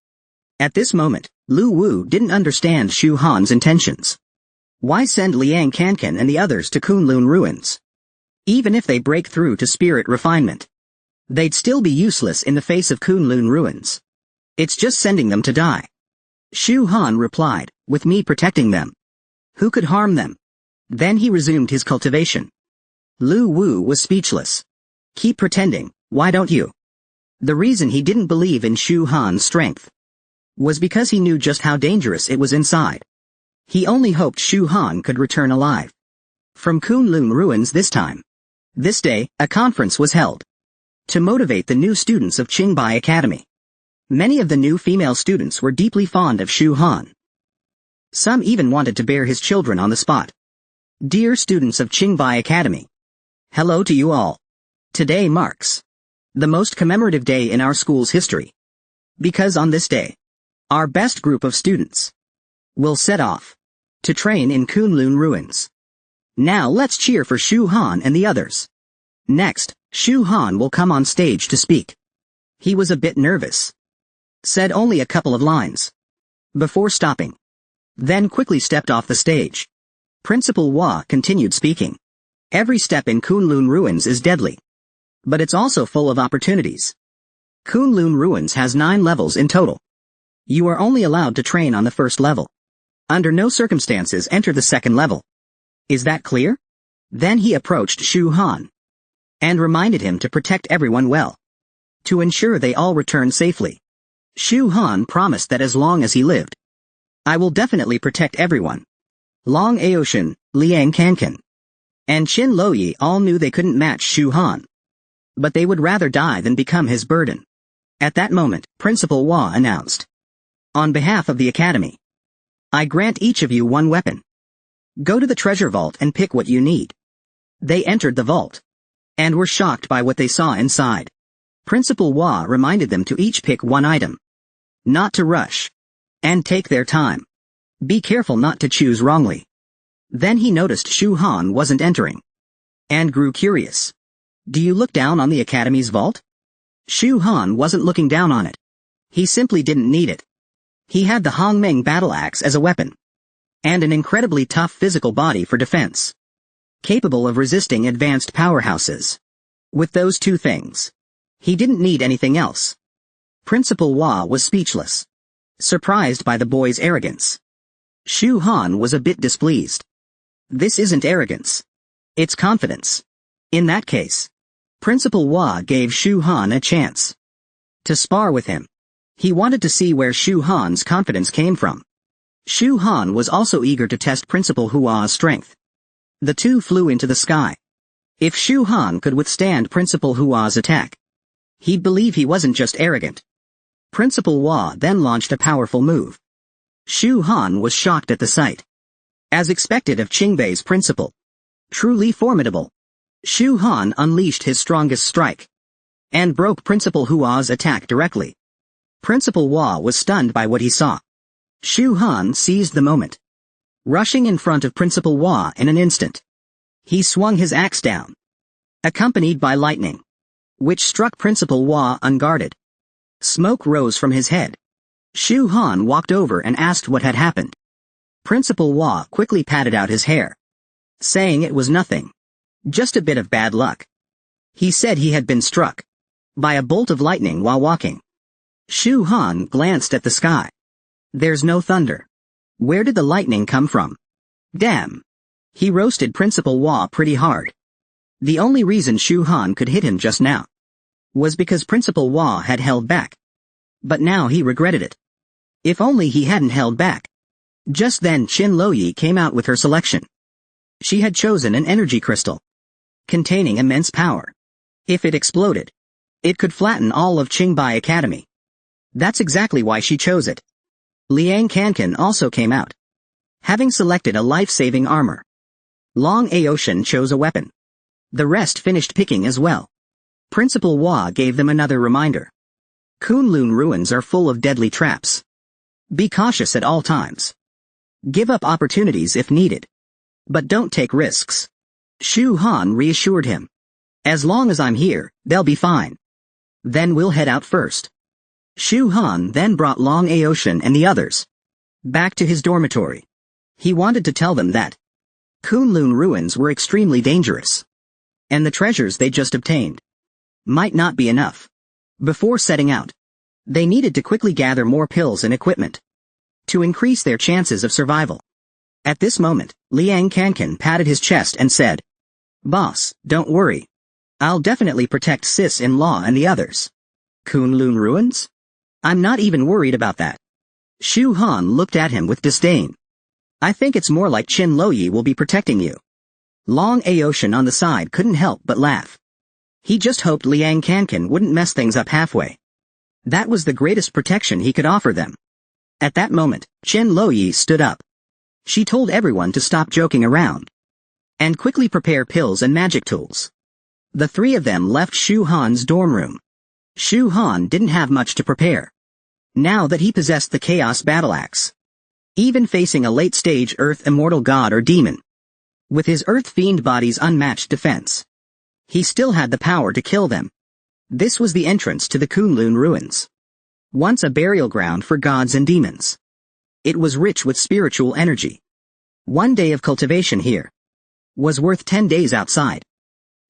At this moment, Lu Wu didn't understand Shu Han's intentions. Why send Liang Kankan and the others to Kunlun ruins? Even if they break through to spirit refinement, they'd still be useless in the face of Kunlun ruins. It's just sending them to die. Shu Han replied, "With me protecting them, who could harm them?" Then he resumed his cultivation. Lu Wu was speechless. "Keep pretending, why don't you?" The reason he didn't believe in Shu Han's strength was because he knew just how dangerous it was inside. He only hoped Shu Han could return alive from Kunlun ruins this time. This day, a conference was held to motivate the new students of Qingbai Academy. Many of the new female students were deeply fond of Shu Han. Some even wanted to bear his children on the spot. Dear students of Qingbai Academy, hello to you all. Today marks the most commemorative day in our school's history. Because on this day, our best group of students will set off to train in Kunlun ruins. Now let's cheer for Shu Han and the others. Next, Shu Han will come on stage to speak. He was a bit nervous. Said only a couple of lines before stopping. Then quickly stepped off the stage. Principal Hua continued speaking. Every step in Kunlun ruins is deadly. But it's also full of opportunities. Kunlun ruins has 9 levels in total. You are only allowed to train on the first level. Under no circumstances enter the second level. Is that clear? Then he approached Shu Han and reminded him to protect everyone well, to ensure they all return safely. Shu Han promised that as long as he lived, I will definitely protect everyone. Long Aoshin, Liang Kankan, and Qin Loyi all knew they couldn't match Shu Han. But they would rather die than become his burden. At that moment, Principal Hua announced, on behalf of the academy, I grant each of you 1 weapon. Go to the treasure vault and pick what you need. They entered the vault and were shocked by what they saw inside. Principal Hua reminded them to each pick 1 item. Not to rush. And take their time. Be careful not to choose wrongly. Then he noticed Shu Han wasn't entering. And grew curious. Do you look down on the academy's vault? Shu Han wasn't looking down on it. He simply didn't need it. He had the Hongmeng battle axe as a weapon. And an incredibly tough physical body for defense. Capable of resisting advanced powerhouses. With those 2 things, he didn't need anything else. Principal Hua was speechless, surprised by the boy's arrogance. Shu Han was a bit displeased. This isn't arrogance. It's confidence. In that case, Principal Hua gave Shu Han a chance to spar with him. He wanted to see where Shu Han's confidence came from. Shu Han was also eager to test Principal Hua's strength. The 2 flew into the sky. If Shu Han could withstand Principal Hua's attack, he'd believe he wasn't just arrogant. Principal Hua then launched a powerful move. Shu Han was shocked at the sight. As expected of Qingbei's principal. Truly formidable. Shu Han unleashed his strongest strike and broke Principal Hua's attack directly. Principal Hua was stunned by what he saw. Shu Han seized the moment, rushing in front of Principal Hua in an instant. He swung his axe down, accompanied by lightning, which struck Principal Hua unguarded. Smoke rose from his head. Shu Han walked over and asked what had happened. Principal Hua quickly patted out his hair, saying it was nothing. Just a bit of bad luck. He said he had been struck by a bolt of lightning while walking. Shu Han glanced at the sky. There's no thunder. Where did the lightning come from? Damn. He roasted Principal Hua pretty hard. The only reason Shu Han could hit him just now was because Principal Hua had held back. But now he regretted it. If only he hadn't held back. Just then Qin Loyi came out with her selection. She had chosen an energy crystal containing immense power. If it exploded, it could flatten all of Qingbai Academy. That's exactly why she chose it. Liang Kankan also came out, having selected a life-saving armor. Long Aoshin chose a weapon. The rest finished picking as well. Principal Hua gave them another reminder. Kunlun ruins are full of deadly traps. Be cautious at all times. Give up opportunities if needed. But don't take risks. Shu Han reassured him. As long as I'm here, they'll be fine. Then we'll head out first. Shu Han then brought Long Aoshin and the others back to his dormitory. He wanted to tell them that Kunlun ruins were extremely dangerous, and the treasures they just obtained might not be enough. Before setting out, they needed to quickly gather more pills and equipment to increase their chances of survival. At this moment, Liang Kankan patted his chest and said, "Boss, don't worry. I'll definitely protect sis-in-law and the others." Kunlun ruins? I'm not even worried about that. Shu Han looked at him with disdain. I think it's more like Qin Loyi will be protecting you. Long Aoshin on the side couldn't help but laugh. He just hoped Liang Kankan wouldn't mess things up halfway. That was the greatest protection he could offer them. At that moment, Qin Loyi stood up. She told everyone to stop joking around and quickly prepare pills and magic tools. The 3 of them left Shu Han's dorm room. Shu Han didn't have much to prepare. now that he possessed the Chaos Battle Axe. Even facing a late-stage Earth Immortal God or demon, with his Earth Fiend body's unmatched defense, he still had the power to kill them. This was the entrance to the Kunlun ruins, once a burial ground for gods and demons. It was rich with spiritual energy. 1 day of cultivation here was worth 10 days outside.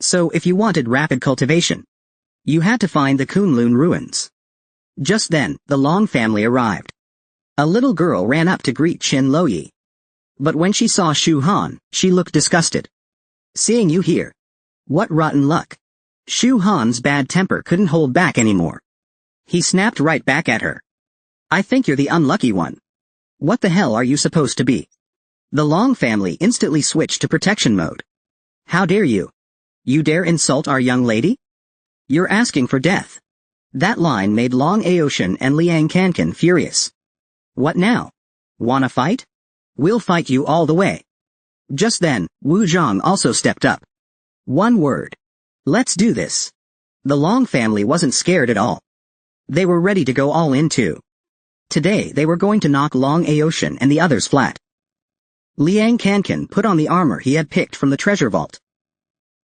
So if you wanted rapid cultivation, you had to find the Kunlun ruins. Just then, the Long family arrived. A little girl ran up to greet Qin Loyi. But when she saw Shu Han, she looked disgusted. Seeing you here. What rotten luck. Shu Han's bad temper couldn't hold back anymore. He snapped right back at her. I think you're the unlucky one. What the hell are you supposed to be? The Long family instantly switched to protection mode. How dare you? You dare insult our young lady? You're asking for death. That line made Long Aoshin and Liang Kankan furious. What now? Wanna fight? We'll fight you all the way. Just then, Wu Zhang also stepped up. One word. Let's do this. The Long family wasn't scared at all. They were ready to go all in too. Today they were going to knock Long Aoshin and the others flat. Liang Kankan put on the armor he had picked from the treasure vault,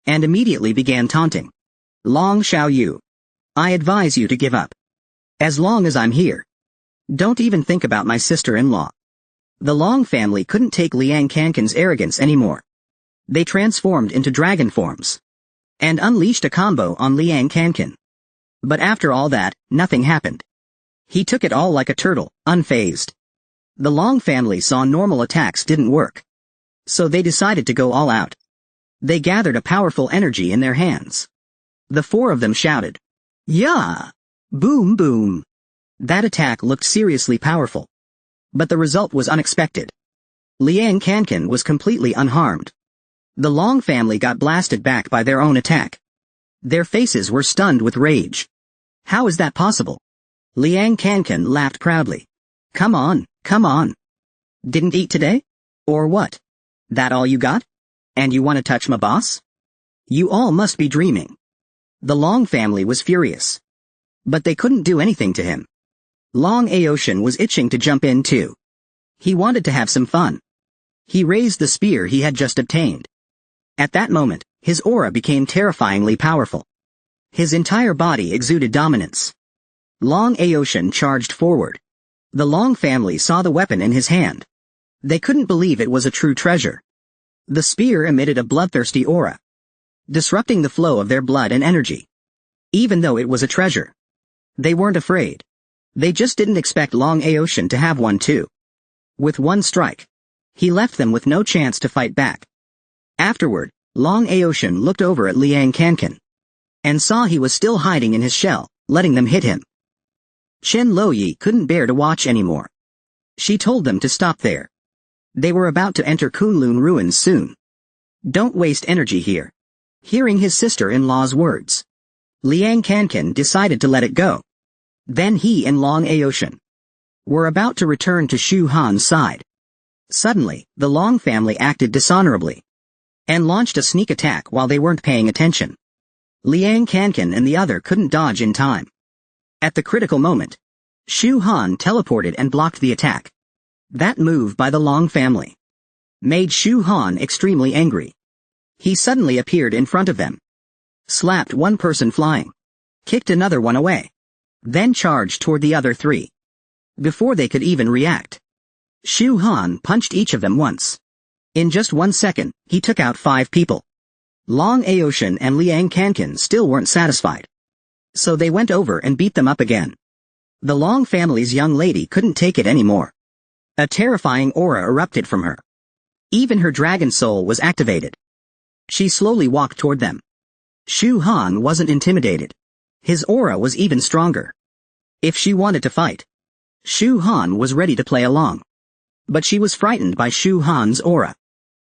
and immediately began taunting. Long Xiaoyu, I advise you to give up. As long as I'm here, don't even think about my sister-in-law. The Long family couldn't take Liang Kankan's arrogance anymore. They transformed into dragon forms, and unleashed a combo on Liang Kankan. But after all that, nothing happened. He took it all like a turtle, unfazed. The Long family saw normal attacks didn't work, so they decided to go all out. They gathered a powerful energy in their hands. The four of them shouted, "Yeah! Boom boom!" That attack looked seriously powerful. But the result was unexpected. Liang Kankan was completely unharmed. The Long family got blasted back by their own attack. Their faces were stunned with rage. How is that possible? Liang Kankan laughed proudly. Come on, come on. Didn't eat today? Or what? That all you got? And you want to touch my boss? You all must be dreaming. The Long family was furious. But they couldn't do anything to him. Long Aoshin was itching to jump in too. He wanted to have some fun. He raised the spear he had just obtained. At that moment, his aura became terrifyingly powerful. His entire body exuded dominance. Long Aoshin charged forward. The Long family saw the weapon in his hand. They couldn't believe it was a true treasure. The spear emitted a bloodthirsty aura, disrupting the flow of their blood and energy. Even though it was a treasure, they weren't afraid. They just didn't expect Long Aoshin to have one too. With one strike, he left them with no chance to fight back. Afterward, Long Aoshin looked over at Liang Kankan, and saw he was still hiding in his shell, letting them hit him. Qin Loyi couldn't bear to watch anymore. She told them to stop there. They were about to enter Kunlun ruins soon. Don't waste energy here. Hearing his sister-in-law's words, Liang Kankan decided to let it go. Then he and Long Aoshin were about to return to Shu Han's side. Suddenly, the Long family acted dishonorably, and launched a sneak attack while they weren't paying attention. Liang Kankan and the other couldn't dodge in time. At the critical moment, Shu Han teleported and blocked the attack. That move by the Long family made Shu Han extremely angry. He suddenly appeared in front of them, slapped one person flying, kicked another one away, then charged toward the other three. Before they could even react, Shu Han punched each of them once. In just 1 second, he took out 5 people. Long Aoshin and Liang Kankan still weren't satisfied, so they went over and beat them up again. The Long family's young lady couldn't take it anymore. A terrifying aura erupted from her. Even her dragon soul was activated. She slowly walked toward them. Shu Han wasn't intimidated. His aura was even stronger. If she wanted to fight, Shu Han was ready to play along. But she was frightened by Shu Han's aura,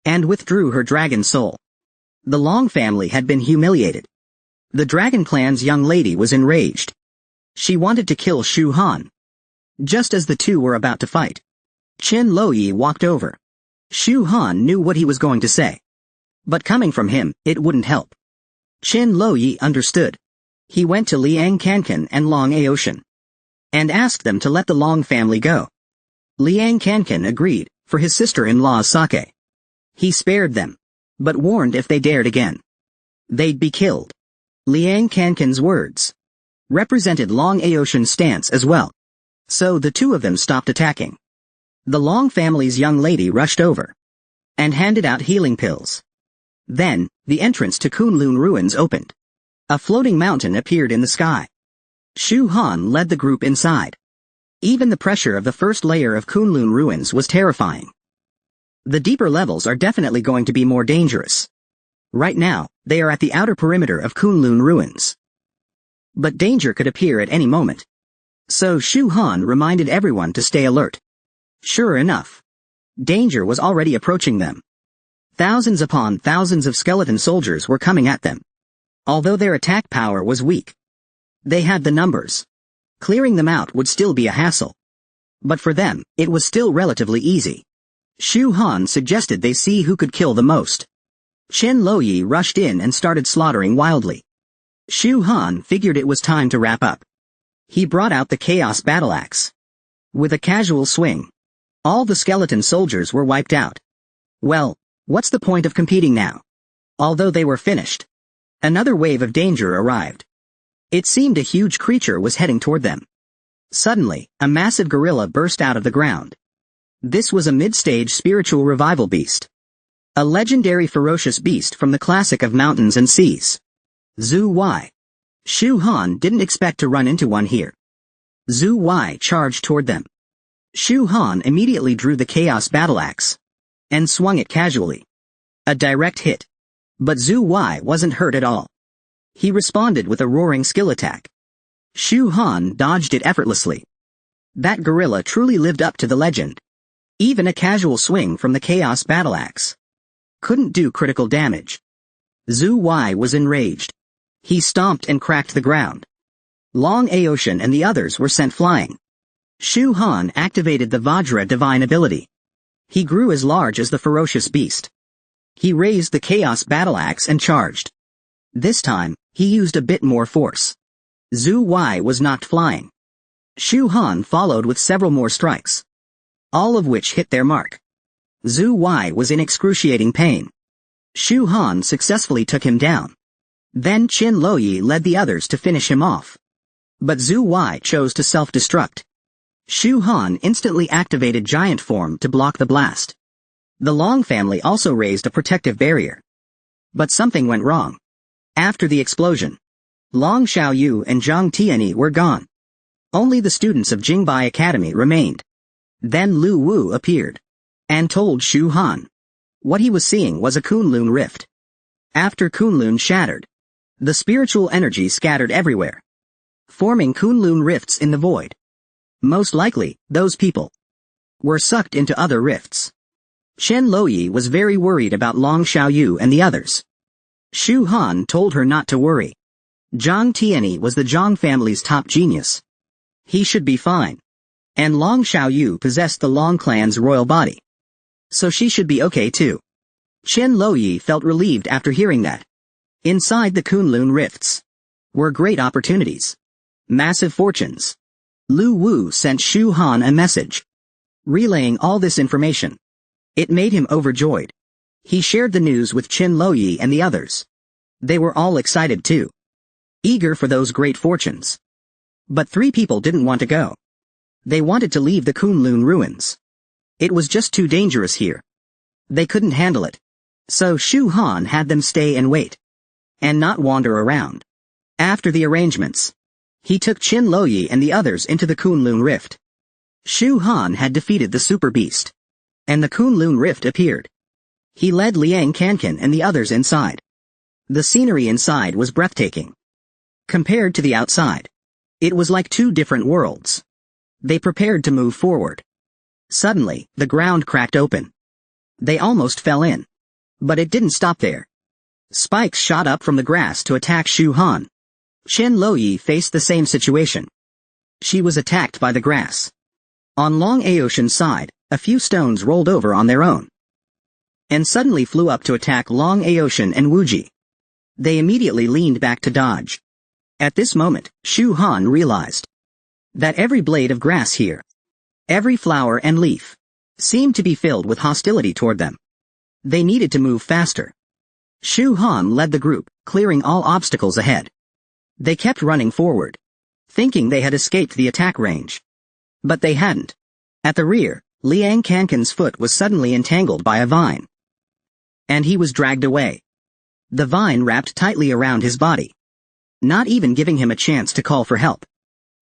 and withdrew her dragon soul. The Long family had been humiliated. The Dragon Clan's young lady was enraged. She wanted to kill Shu Han. Just as the two were about to fight, Qin Loyi walked over. Shu Han knew what he was going to say, but coming from him, it wouldn't help. Qin Loyi understood. He went to Liang Kankan and Long Aoshin. and asked them to let the Long family go. Liang Kankan agreed, for his sister-in-law's sake. He spared them, but warned if they dared again, they'd be killed. Liang Kankan's words represented Long Aoshan's stance as well. So the two of them stopped attacking. The Long family's young lady rushed over and handed out healing pills. Then, the entrance to Kunlun ruins opened. A floating mountain appeared in the sky. Shu Han led the group inside. Even the pressure of the first layer of Kunlun ruins was terrifying. The deeper levels are definitely going to be more dangerous. Right now, they are at the outer perimeter of Kunlun ruins. But danger could appear at any moment. So Shu Han reminded everyone to stay alert. Sure enough, danger was already approaching them. Thousands upon thousands of skeleton soldiers were coming at them. Although their attack power was weak, they had the numbers. Clearing them out would still be a hassle. But for them, it was still relatively easy. Shu Han suggested they see who could kill the most. Chen Luoyi rushed in and started slaughtering wildly. Shu Han figured it was time to wrap up. He brought out the Chaos Battle Axe. With a casual swing, all the skeleton soldiers were wiped out. Well, what's the point of competing now? Although they were finished, another wave of danger arrived. It seemed a huge creature was heading toward them. Suddenly, a massive gorilla burst out of the ground. This was a mid-stage spiritual revival beast. A legendary ferocious beast from the classic of mountains and seas. Zhu Wei. Shu Han didn't expect to run into one here. Zhu Wei charged toward them. Shu Han immediately drew the Chaos Battle Axe and swung it casually. A direct hit. But Zhu Wei wasn't hurt at all. He responded with a roaring skill attack. Shu Han dodged it effortlessly. That gorilla truly lived up to the legend. Even a casual swing from the Chaos Battle Axe couldn't do critical damage. Zhu Wei was enraged. He stomped and cracked the ground. Long Aoshan and the others were sent flying. Shu Han activated the Vajra divine ability. He grew as large as the ferocious beast. He raised the Chaos Battle Axe and charged. This time, he used a bit more force. Zhu Wei was knocked flying. Shu Han followed with several more strikes, all of which hit their mark. Zhu Wei was in excruciating pain. Shu Han successfully took him down. Then Chen Luoyi led the others to finish him off. But Zhu Wei chose to self-destruct. Shu Han instantly activated giant form to block the blast. The Long family also raised a protective barrier. But something went wrong. After the explosion, Long Xiaoyu and Zhang Tianyi were gone. Only the students of Jingbai Academy remained. Then Lu Wu appeared and told Shu Han what he was seeing was a Kunlun rift. After Kunlun shattered, the spiritual energy scattered everywhere, forming Kunlun rifts in the void. Most likely, those people were sucked into other rifts. Chen Luoyi was very worried about Long Xiaoyu and the others. Shu Han told her not to worry. Zhang Tianyi was the Zhang family's top genius. He should be fine. And Long Xiaoyu possessed the Long clan's royal body. So she should be okay too. Chen Luoyi felt relieved after hearing that. Inside the Kunlun rifts were great opportunities. Massive fortunes. Lu Wu sent Shu Han a message, relaying all this information. It made him overjoyed. He shared the news with Chen Luoyi and the others. They were all excited too, eager for those great fortunes. But 3 people didn't want to go. They wanted to leave the Kunlun ruins. It was just too dangerous here. They couldn't handle it. So Shu Han had them stay and wait, and not wander around. After the arrangements, he took Chen Luoyi and the others into the Kunlun rift. Shu Han had defeated the super beast, and the Kunlun rift appeared. He led Liang Kankan and the others inside. The scenery inside was breathtaking. Compared to the outside, it was like 2 different worlds. They prepared to move forward. Suddenly, the ground cracked open. They almost fell in. But it didn't stop there. Spikes shot up from the grass to attack Shu Han. Chen Luoyi faced the same situation. She was attacked by the grass. On Long Aoshan's side, a few stones rolled over on their own and suddenly flew up to attack Long Aoshan and Wuji. They immediately leaned back to dodge. At this moment, Shu Han realized That every blade of grass here, every flower and leaf, seemed to be filled with hostility toward them. They needed to move faster. Shu Han led the group, clearing all obstacles ahead. They kept running forward, thinking they had escaped the attack range. But they hadn't. At the rear, Liang Kankan's foot was suddenly entangled by a vine. And he was dragged away. The vine wrapped tightly around his body, not even giving him a chance to call for help.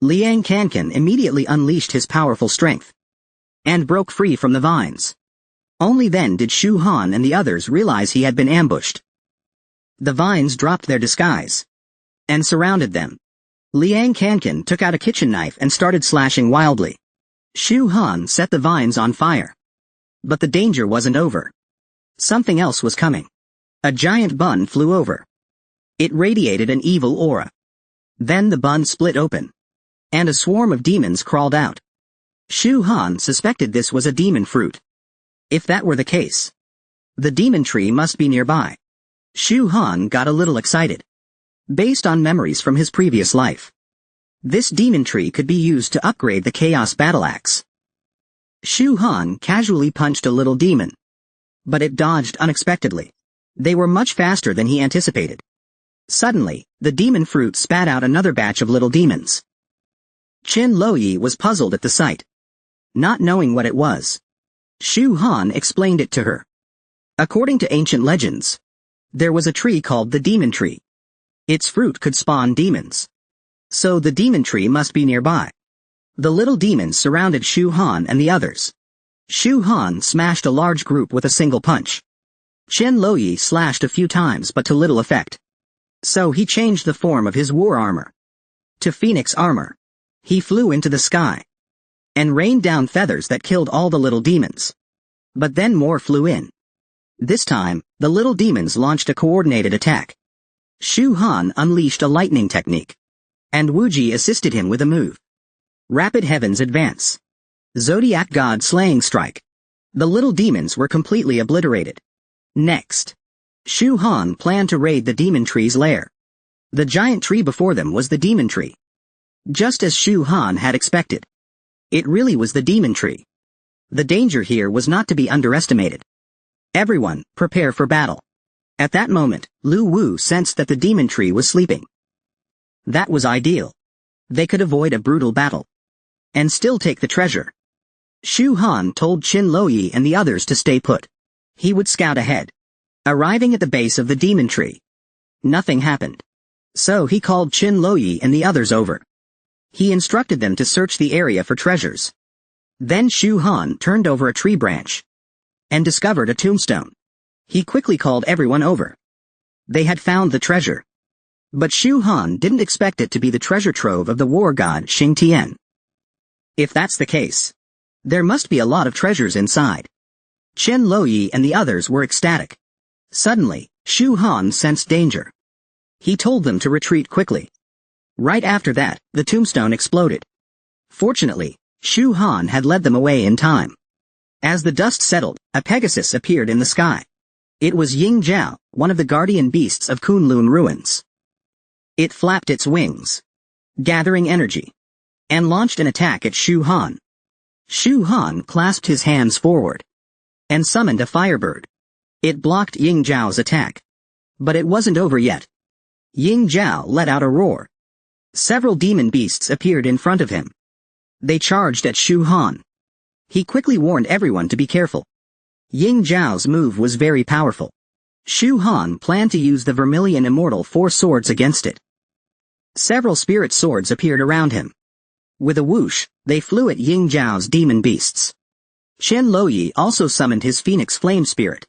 Liang Kankan immediately unleashed his powerful strength and broke free from the vines. Only then did Shu Han and the others realize he had been ambushed. The vines dropped their disguise and surrounded them. Liang Kankan took out a kitchen knife and started slashing wildly. Shu Han set the vines on fire. But the danger wasn't over. Something else was coming. A giant bun flew over. It radiated an evil aura. Then the bun split open, and a swarm of demons crawled out. Shu Han suspected this was a demon fruit. If that were the case, the demon tree must be nearby. Shu Han got a little excited. Based on memories from his previous life, this demon tree could be used to upgrade the Chaos Battle Axe. Shu Han casually punched a little demon, but it dodged unexpectedly. They were much faster than he anticipated. Suddenly, the demon fruit spat out another batch of little demons. Qin Loyi was puzzled at the sight. Not knowing what it was, Shu Han explained it to her. According to ancient legends, there was a tree called the demon tree. Its fruit could spawn demons. So the demon tree must be nearby. The little demons surrounded Shu Han and the others. Shu Han smashed a large group with a single punch. Qin Loyi slashed a few times but to little effect. So he changed the form of his war armor to phoenix armor. He flew into the sky and rained down feathers that killed all the little demons. But then more flew in. This time, the little demons launched a coordinated attack. Shu Han unleashed a lightning technique, and Wuji assisted him with a move. Rapid Heavens Advance. Zodiac God Slaying Strike. The little demons were completely obliterated. Next, Shu Han planned to raid the demon tree's lair. The giant tree before them was the demon tree. Just as Shu Han had expected. It really was the demon tree. The danger here was not to be underestimated. Everyone, prepare for battle. At that moment, Lu Wu sensed that the demon tree was sleeping. That was ideal. They could avoid a brutal battle and still take the treasure. Shu Han told Qin Loyi and the others to stay put. He would scout ahead. Arriving at the base of the demon tree, nothing happened. So he called Qin Loyi and the others over. He instructed them to search the area for treasures. Then Shu Han turned over a tree branch and discovered a tombstone. He quickly called everyone over. They had found the treasure. But Shu Han didn't expect it to be the treasure trove of the war god Xing Tian. If that's the case, there must be a lot of treasures inside. Qin Loyi and the others were ecstatic. Suddenly, Shu Han sensed danger. He told them to retreat quickly. Right after that, the tombstone exploded. Fortunately, Shu Han had led them away in time. As the dust settled, a Pegasus appeared in the sky. It was Ying Jiao, one of the guardian beasts of Kunlun ruins. It flapped its wings, gathering energy, and launched an attack at Shu Han. Shu Han clasped his hands forward and summoned a firebird. It blocked Ying Jiao's attack. But it wasn't over yet. Ying Jiao let out a roar. Several demon beasts appeared in front of him. They charged at Shu Han. He quickly warned everyone to be careful. Ying Jiao's move was very powerful. Shu Han planned to use the Vermilion Immortal 4 swords against it. Several spirit swords appeared around him. With a whoosh, they flew at Ying Jiao's demon beasts. Qin Loyi also summoned his phoenix flame spirit.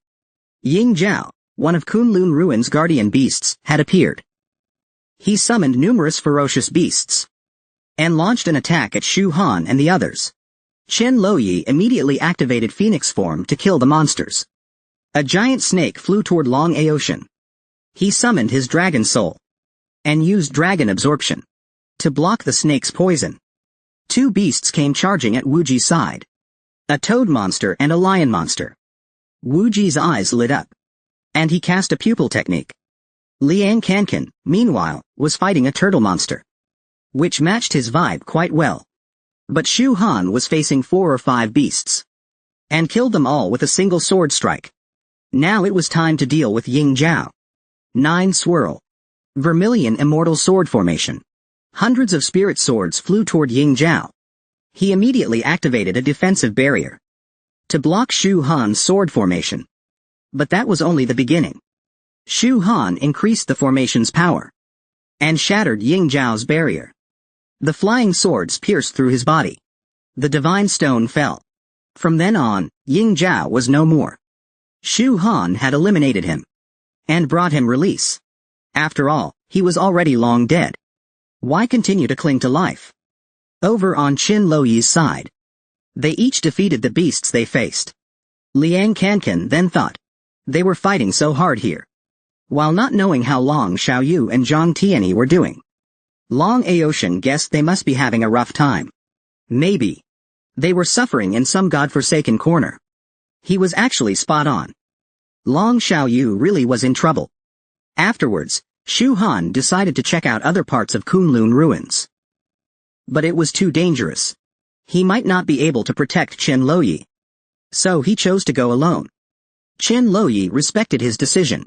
Ying Jiao, one of Kunlun Ruin's guardian beasts, had appeared. He summoned numerous ferocious beasts and launched an attack at Shu Han and the others. Qin Loyi immediately activated phoenix form to kill the monsters. A giant snake flew toward Long Aocean. He summoned his dragon soul and used dragon absorption to block the snake's poison. 2 beasts came charging at Wuji's side. A toad monster and a lion monster. Wuji's eyes lit up, and he cast a pupil technique. Liang Kankan, meanwhile, was fighting a turtle monster, which matched his vibe quite well. But Shu Han was facing 4 or 5 beasts. And killed them all with a single sword strike. Now it was time to deal with Ying Zhao. 9 Swirl. Vermilion Immortal Sword Formation. Hundreds of spirit swords flew toward Ying Zhao. He immediately activated a defensive barrier to block Shu Han's sword formation. But that was only the beginning. Shu Han increased the formation's power and shattered Ying Zhao's barrier. The flying swords pierced through his body. The divine stone fell. From then on, Ying Zhao was no more. Shu Han had eliminated him and brought him release. After all, he was already long dead. Why continue to cling to life? Over on Qin Loyi's side, they each defeated the beasts they faced. Liang Kankan then thought, they were fighting so hard here, while not knowing how Long Xiaoyu and Zhang Tianyi were doing. Long Aoshan guessed they must be having a rough time. Maybe they were suffering in some godforsaken corner. He was actually spot on. Long Xiaoyu really was in trouble. Afterwards, Shu Han decided to check out other parts of Kunlun ruins. But it was too dangerous. He might not be able to protect Qin Loyi. So he chose to go alone. Qin Loyi respected his decision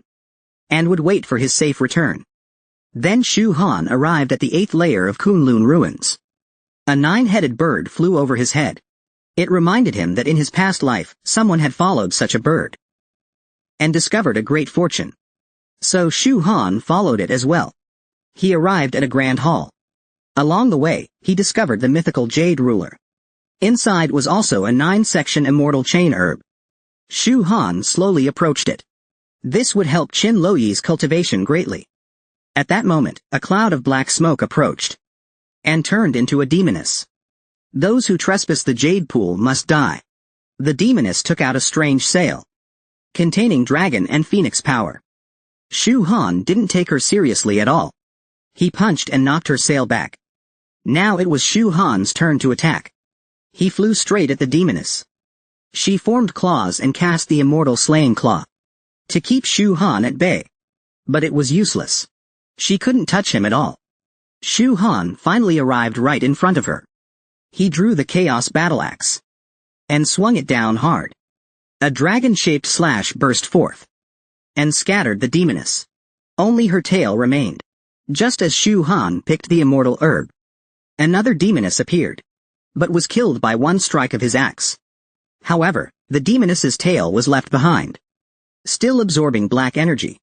and would wait for his safe return. Then Shu Han arrived at the 8th layer of Kunlun ruins. A 9-headed bird flew over his head. It reminded him that in his past life, someone had followed such a bird and discovered a great fortune. So Shu Han followed it as well. He arrived at a grand hall. Along the way, he discovered the mythical jade ruler. Inside was also a 9-section immortal chain herb. Shu Han slowly approached it. This would help Qin Loyi's cultivation greatly. At that moment, a cloud of black smoke approached and turned into a demoness. Those who trespass the jade pool must die. The demoness took out a strange sail containing dragon and phoenix power. Shu Han didn't take her seriously at all. He punched and knocked her sail back. Now it was Shu Han's turn to attack. He flew straight at the demoness. She formed claws and cast the immortal slaying claw to keep Shu Han at bay. But it was useless. She couldn't touch him at all. Shu Han finally arrived right in front of her. He drew the chaos battle axe and swung it down hard. A dragon-shaped slash burst forth and scattered the demoness. Only her tail remained. Just as Shu Han picked the immortal herb, another demoness appeared, but was killed by one strike of his axe. However, the demoness's tail was left behind, still absorbing black energy.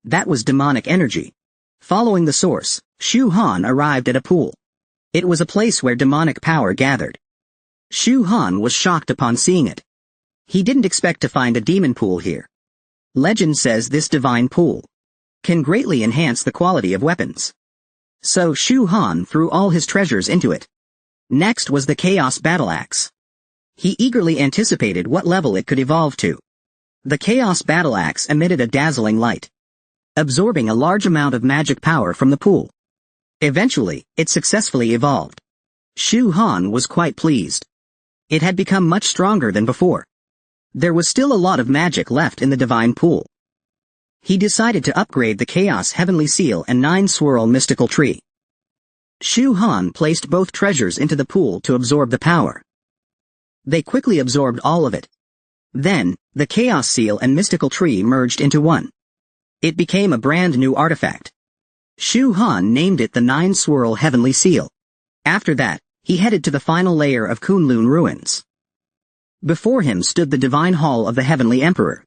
That was demonic energy. Following the source, Shu Han arrived at a pool. It was a place where demonic power gathered. Shu Han was shocked upon seeing it. He didn't expect to find a demon pool here. Legend says this divine pool can greatly enhance the quality of weapons. So Shu Han threw all his treasures into it. Next was the chaos battle axe. He eagerly anticipated what level it could evolve to. The chaos battle axe emitted a dazzling light, absorbing a large amount of magic power from the pool. Eventually, it successfully evolved. Shu Han was quite pleased. It had become much stronger than before. There was still a lot of magic left in the divine pool. He decided to upgrade the Chaos Heavenly Seal and 9-swirl Mystical Tree. Shu Han placed both treasures into the pool to absorb the power. They quickly absorbed all of it. Then, the Chaos Seal and Mystical Tree merged into one. It became a brand new artifact. Shu Han named it the 9-swirl Heavenly Seal. After that, he headed to the final layer of Kunlun ruins. Before him stood the divine hall of the Heavenly Emperor.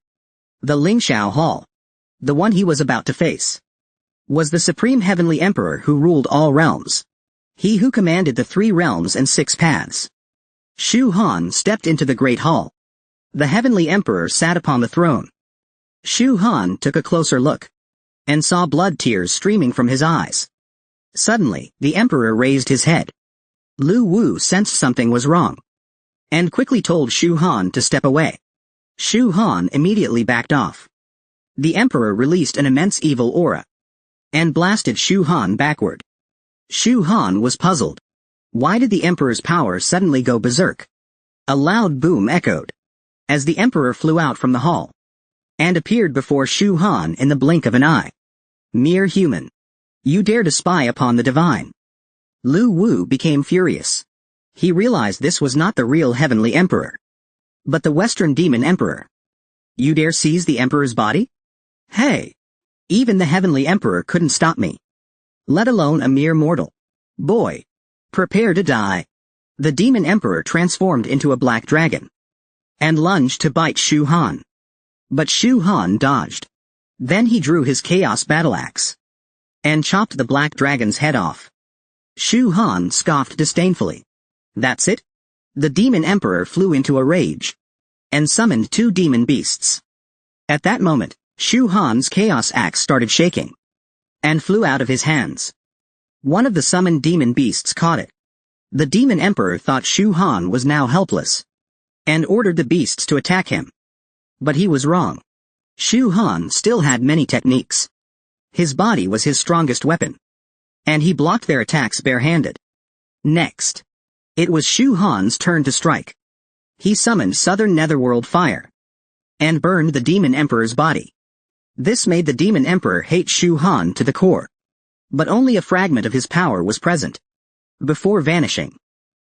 The Lingxiao Hall, the one he was about to face, was the Supreme Heavenly Emperor who ruled all realms. He who commanded the 3 realms and 6 paths. Shu Han stepped into the Great Hall. The Heavenly Emperor sat upon the throne. Shu Han took a closer look and saw blood tears streaming from his eyes. Suddenly, the Emperor raised his head. Lu Wu sensed something was wrong and quickly told Shu Han to step away. Shu Han immediately backed off. The Emperor released an immense evil aura and blasted Shu Han backward. Shu Han was puzzled. Why did the Emperor's power suddenly go berserk? A loud boom echoed as the Emperor flew out from the hall and appeared before Shu Han in the blink of an eye. Mere human. You dare to spy upon the divine. Lu Wu became furious. He realized this was not the real Heavenly Emperor, but the Western Demon Emperor. You dare seize the Emperor's body? Hey! Even the Heavenly Emperor couldn't stop me. Let alone a mere mortal. Boy! Prepare to die. The Demon Emperor transformed into a black dragon and lunged to bite Shu Han. But Shu Han dodged. Then he drew his Chaos Battle Axe and chopped the black dragon's head off. Shu Han scoffed disdainfully. That's it? The Demon Emperor flew into a rage and summoned 2 demon beasts. At that moment, Shu Han's Chaos Axe started shaking and flew out of his hands. One of the summoned demon beasts caught it. The Demon Emperor thought Shu Han was now helpless and ordered the beasts to attack him. But he was wrong. Shu Han still had many techniques. His body was his strongest weapon, and he blocked their attacks barehanded. Next, it was Shu Han's turn to strike. He summoned Southern Netherworld Fire and burned the Demon Emperor's body. This made the Demon Emperor hate Shu Han to the core. But only a fragment of his power was present. Before vanishing,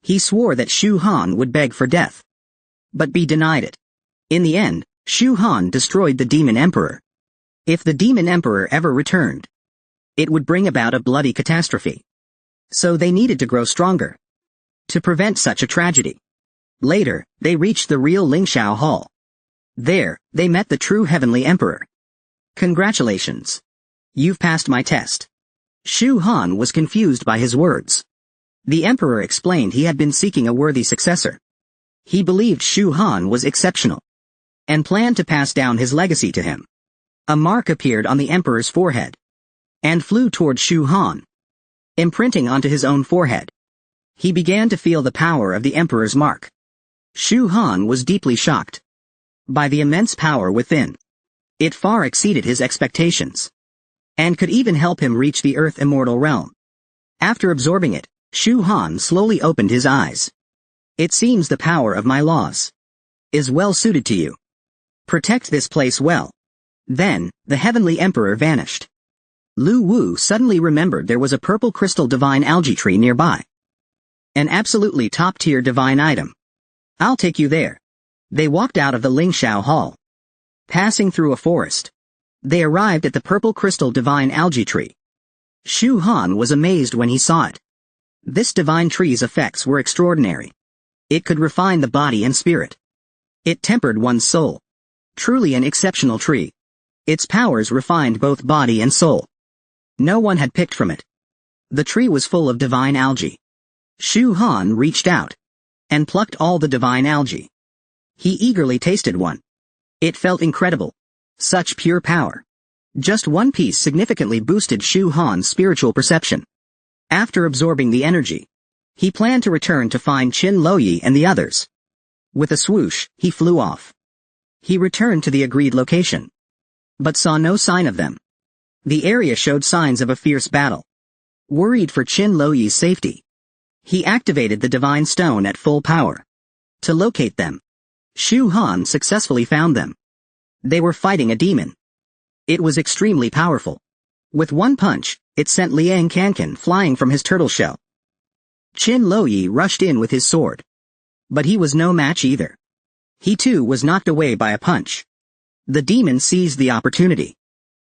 he swore that Shu Han would beg for death, but be denied it. In the end, Shu Han destroyed the Demon Emperor. If the Demon Emperor ever returned, it would bring about a bloody catastrophe. So they needed to grow stronger to prevent such a tragedy. Later, they reached the real Lingxiao Hall. There, they met the true Heavenly Emperor. Congratulations. You've passed my test. Shu Han was confused by his words. The Emperor explained he had been seeking a worthy successor. He believed Shu Han was exceptional and planned to pass down his legacy to him. A mark appeared on the Emperor's forehead and flew toward Shu Han, imprinting onto his own forehead. He began to feel the power of the Emperor's mark. Shu Han was deeply shocked by the immense power within. It far exceeded his expectations and could even help him reach the Earth Immortal Realm. After absorbing it, Shu Han slowly opened his eyes. It seems the power of my laws is well suited to you. Protect this place well. Then, the Heavenly Emperor vanished. Lu Wu suddenly remembered there was a purple crystal divine algae tree nearby. An absolutely top-tier divine item. I'll take you there. They walked out of the Lingxiao Hall. Passing through a forest, they arrived at the purple crystal divine algae tree. Shu Han was amazed when he saw it. This divine tree's effects were extraordinary. It could refine the body and spirit. It tempered one's soul. Truly an exceptional tree. Its powers refined both body and soul. No one had picked from it. The tree was full of divine algae. Shu Han reached out and plucked all the divine algae. He eagerly tasted one. It felt incredible. Such pure power. Just one piece significantly boosted Shu Han's spiritual perception. After absorbing the energy, he planned to return to find Qin Loyi and the others. With a swoosh, he flew off. He returned to the agreed location, but saw no sign of them. The area showed signs of a fierce battle. Worried for Qin Loyi's safety, he activated the divine stone at full power to locate them. Shu Han successfully found them. They were fighting a demon. It was extremely powerful. With one punch, it sent Liang Kankan flying from his turtle shell. Qin Loyi rushed in with his sword. But he was no match either. He too was knocked away by a punch. The demon seized the opportunity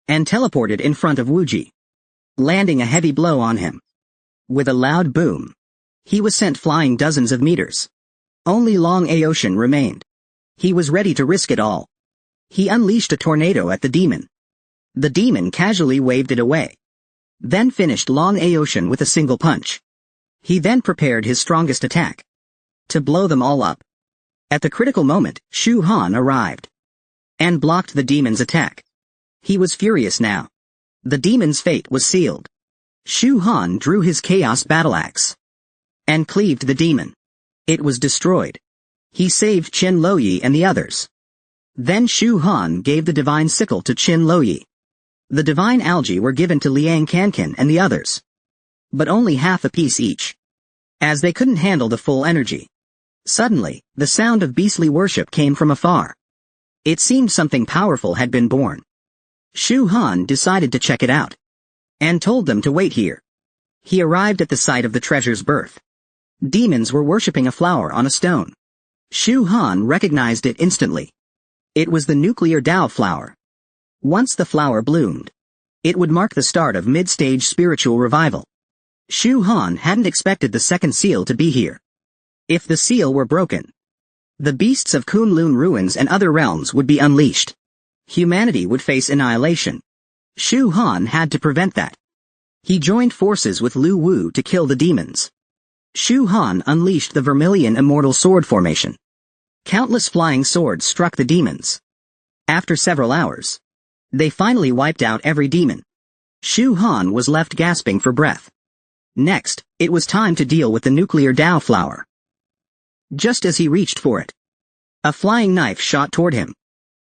and teleported in front of Wuji, landing a heavy blow on him. With a loud boom, he was sent flying dozens of meters. Only Long Aoshan remained. He was ready to risk it all. He unleashed a tornado at the demon. The demon casually waved it away, then finished Long Aoshan with a single punch. He then prepared his strongest attack to blow them all up. At the critical moment, Shu Han arrived and blocked the demon's attack. He was furious now. The demon's fate was sealed. Shu Han drew his Chaos Battle Axe and cleaved the demon. It was destroyed. He saved Qin Loyi and the others. Then Shu Han gave the divine sickle to Qin Loyi. The divine algae were given to Liang Kankan and the others, but only half a piece each, as they couldn't handle the full energy. Suddenly, the sound of beastly worship came from afar. It seemed something powerful had been born. Shu Han decided to check it out and told them to wait here. He arrived at the site of the treasure's birth. Demons were worshipping a flower on a stone. Shu Han recognized it instantly. It was the nuclear Tao flower. Once the flower bloomed, it would mark the start of mid-stage spiritual revival. Shu Han hadn't expected the second seal to be here. If the seal were broken, the beasts of Kunlun ruins and other realms would be unleashed. Humanity would face annihilation. Shu Han had to prevent that. He joined forces with Lu Wu to kill the demons. Shu Han unleashed the Vermilion Immortal Sword formation. Countless flying swords struck the demons. After several hours, they finally wiped out every demon. Shu Han was left gasping for breath. Next, it was time to deal with the nuclear Tao flower. Just as he reached for it, a flying knife shot toward him.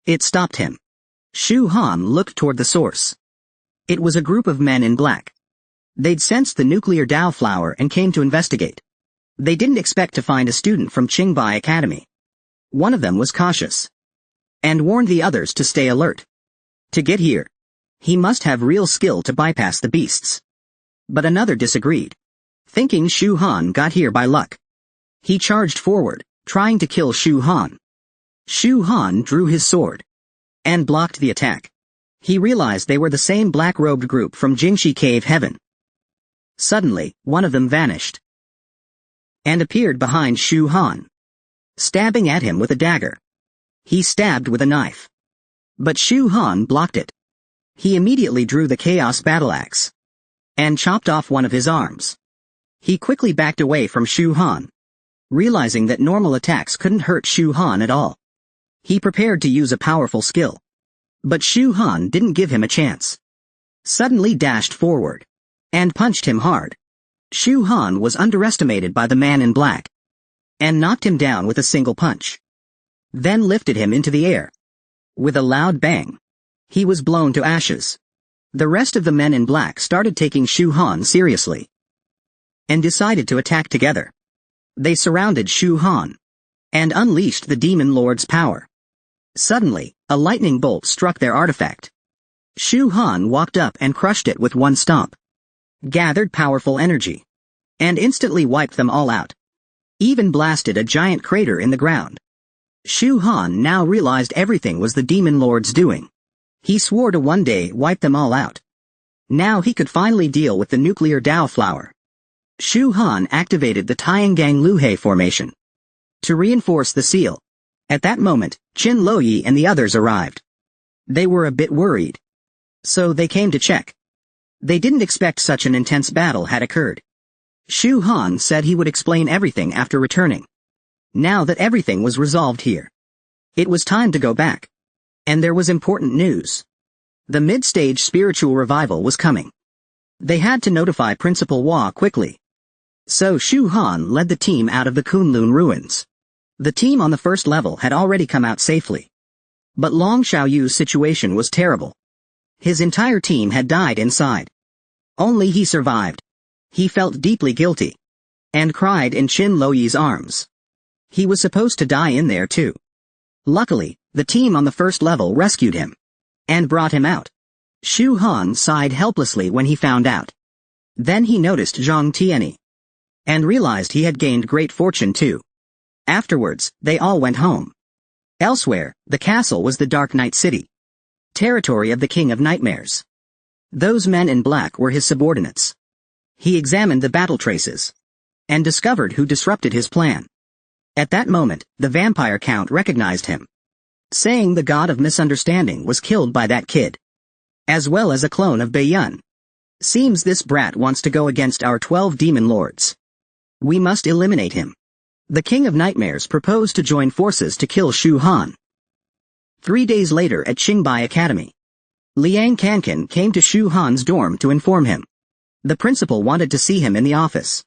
It stopped him. Shu Han looked toward the source. It was a group of men in black. They'd sensed the nuclear Tao flower and came to investigate. They didn't expect to find a student from Qingbai Academy. One of them was cautious and warned the others to stay alert. To get here, he must have real skill to bypass the beasts. But another disagreed, thinking Shu Han got here by luck. He charged forward, trying to kill Shu Han. Shu Han drew his sword and blocked the attack. He realized they were the same black-robed group from Jingxi Cave Heaven. Suddenly, one of them vanished and appeared behind Shu Han, stabbing at him with a dagger. He stabbed with a knife, but Shu Han blocked it. He immediately drew the Chaos Battle Axe and chopped off one of his arms. He quickly backed away from Shu Han, realizing that normal attacks couldn't hurt Shu Han at all. He prepared to use a powerful skill, but Shu Han didn't give him a chance. Suddenly dashed forward and punched him hard. Shu Han was underestimated by the man in black and knocked him down with a single punch. Then lifted him into the air. With a loud bang, he was blown to ashes. The rest of the men in black started taking Shu Han seriously and decided to attack together. They surrounded Shu Han and unleashed the Demon Lord's power. Suddenly, a lightning bolt struck their artifact. Shu Han walked up and crushed it with one stomp, gathered powerful energy, and instantly wiped them all out. Even blasted a giant crater in the ground. Shu Han now realized everything was the Demon Lord's doing. He swore to one day wipe them all out. Now he could finally deal with the nuclear Tao flower. Shu Han activated the Tiangang Luhe formation to reinforce the seal. At that moment, Qin Luoyi and the others arrived. They were a bit worried, so they came to check. They didn't expect such an intense battle had occurred. Shu Han said he would explain everything after returning. Now that everything was resolved here, it was time to go back. And there was important news. The mid-stage spiritual revival was coming. They had to notify Principal Hua quickly. So Shu Han led the team out of the Kunlun ruins. The team on the first level had already come out safely. But Long Xiaoyu's situation was terrible. His entire team had died inside. Only he survived. He felt deeply guilty and cried in Qin Luoyi's arms. He was supposed to die in there too. Luckily, the team on the first level rescued him and brought him out. Shu Han sighed helplessly when he found out. Then he noticed Zhang Tianyi and realized he had gained great fortune too. Afterwards, they all went home. Elsewhere, the castle was the Dark Night City, territory of the King of Nightmares. Those men in black were his subordinates. He examined the battle traces and discovered who disrupted his plan. At that moment, the vampire count recognized him, saying the god of misunderstanding was killed by that kid, as well as a clone of Baiyun. Seems this brat wants to go against our 12 demon lords. We must eliminate him. The King of Nightmares proposed to join forces to kill Shu Han. 3 days later at Qingbai Academy, Liang Kankan came to Shu Han's dorm to inform him. The principal wanted to see him in the office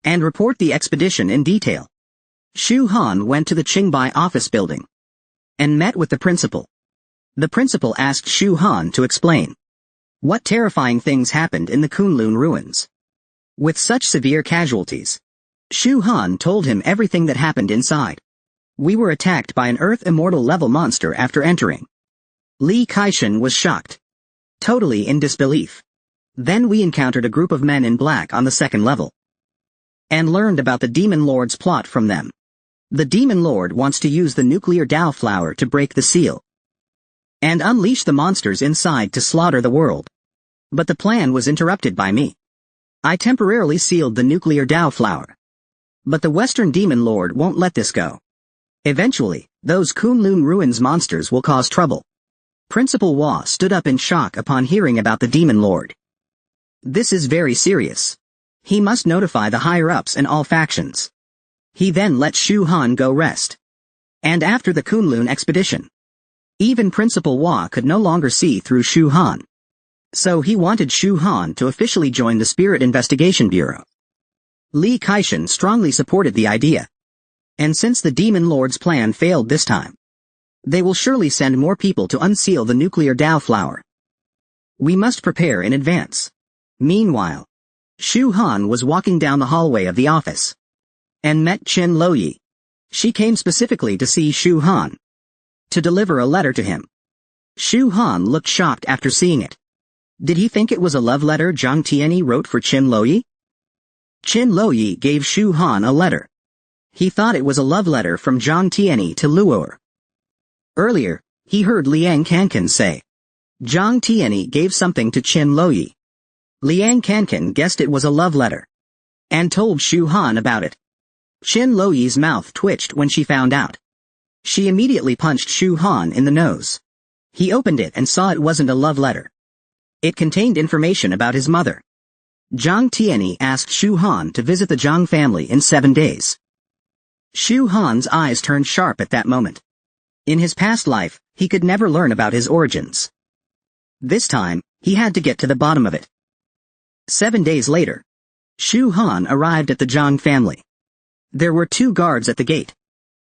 and report the expedition in detail. Shu Han went to the Qingbai office building and met with the principal. The principal asked Shu Han to explain what terrifying things happened in the Kunlun ruins. With such severe casualties, Shu Han told him everything that happened inside. We were attacked by an Earth Immortal level monster after entering. Li Kaishan was shocked, totally in disbelief. Then we encountered a group of men in black on the second level. and learned about the Demon Lord's plot from them. The Demon Lord wants to use the nuclear Dao flower to break the seal and unleash the monsters inside to slaughter the world. But the plan was interrupted by me. I temporarily sealed the nuclear Dao flower. But the Western Demon Lord won't let this go. Eventually, those Kunlun Ruins monsters will cause trouble. Principal Hua stood up in shock upon hearing about the Demon Lord. This is very serious. He must notify the higher-ups and all factions. He then let Shu Han go rest. And after the Kunlun expedition, even Principal Hua could no longer see through Shu Han. So he wanted Shu Han to officially join the Spirit Investigation Bureau. Li Kaishan strongly supported the idea. And since the Demon Lord's plan failed this time, they will surely send more people to unseal the nuclear Dao flower. We must prepare in advance. Meanwhile, Shu Han was walking down the hallway of the office and met Qin Loyi. She came specifically to see Shu Han, to deliver a letter to him. Shu Han looked shocked after seeing it. Did he think it was a love letter Zhang Tianyi wrote for Qin Loyi? Qin Loyi gave Shu Han a letter. He thought it was a love letter from Zhang Tianyi to Luo'er. Earlier, he heard Liang Kankan say, Zhang Tianyi gave something to Qin Loyi. Liang Kankan guessed it was a love letter and told Shu Han about it. Qin Loyi's mouth twitched when she found out. She immediately punched Shu Han in the nose. He opened it and saw it wasn't a love letter. It contained information about his mother. Zhang Tianyi asked Shu Han to visit the Zhang family in 7 days. Shu Han's eyes turned sharp at that moment. In his past life, he could never learn about his origins. This time, he had to get to the bottom of it. 7 days later, Shu Han arrived at the Zhang family. There were 2 guards at the gate.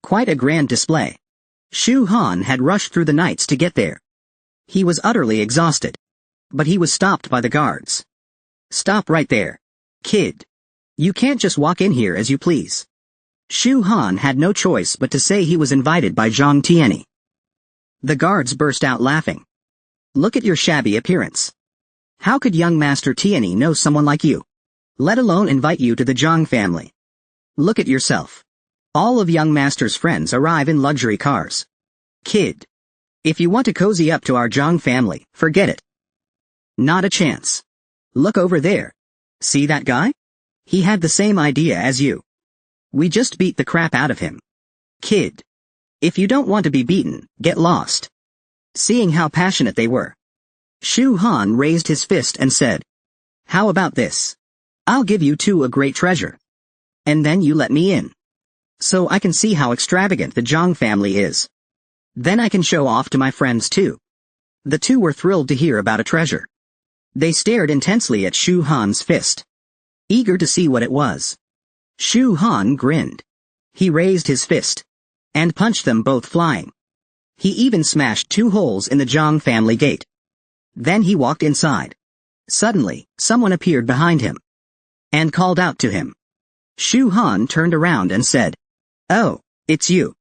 Quite a grand display. Shu Han had rushed through the nights to get there. He was utterly exhausted. But he was stopped by the guards. Stop right there, kid. You can't just walk in here as you please. Shu Han had no choice but to say he was invited by Zhang Tianyi. The guards burst out laughing. Look at your shabby appearance. How could young Master Tianyi know someone like you, let alone invite you to the Zhang family? Look at yourself. All of young Master's friends arrive in luxury cars. Kid, if you want to cozy up to our Zhang family, forget it. Not a chance. Look over there. See that guy? He had the same idea as you. We just beat the crap out of him. Kid, if you don't want to be beaten, get lost. Seeing how passionate they were, Shu Han raised his fist and said, How about this? I'll give you 2 a great treasure. And then you let me in. So I can see how extravagant the Zhang family is. Then I can show off to my friends too. The 2 were thrilled to hear about a treasure. They stared intensely at Shu Han's fist, eager to see what it was. Shu Han grinned. He raised his fist and punched them both flying. He even smashed 2 holes in the Zhang family gate. Then he walked inside. Suddenly, someone appeared behind him and called out to him. Shu Han turned around and said, Oh, it's you.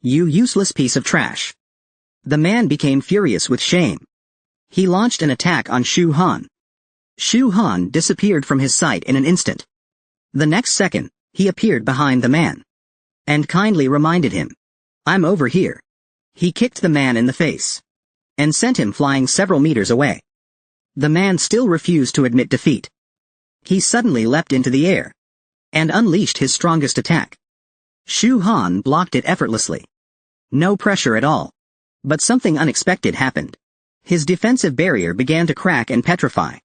You useless piece of trash. The man became furious with shame. He launched an attack on Shu Han. Shu Han disappeared from his sight in an instant. The next second, he appeared behind the man and kindly reminded him, I'm over here. He kicked the man in the face and sent him flying several meters away. The man still refused to admit defeat. He suddenly leapt into the air and unleashed his strongest attack. Shu Han blocked it effortlessly. No pressure at all. But something unexpected happened. His defensive barrier began to crack and petrify.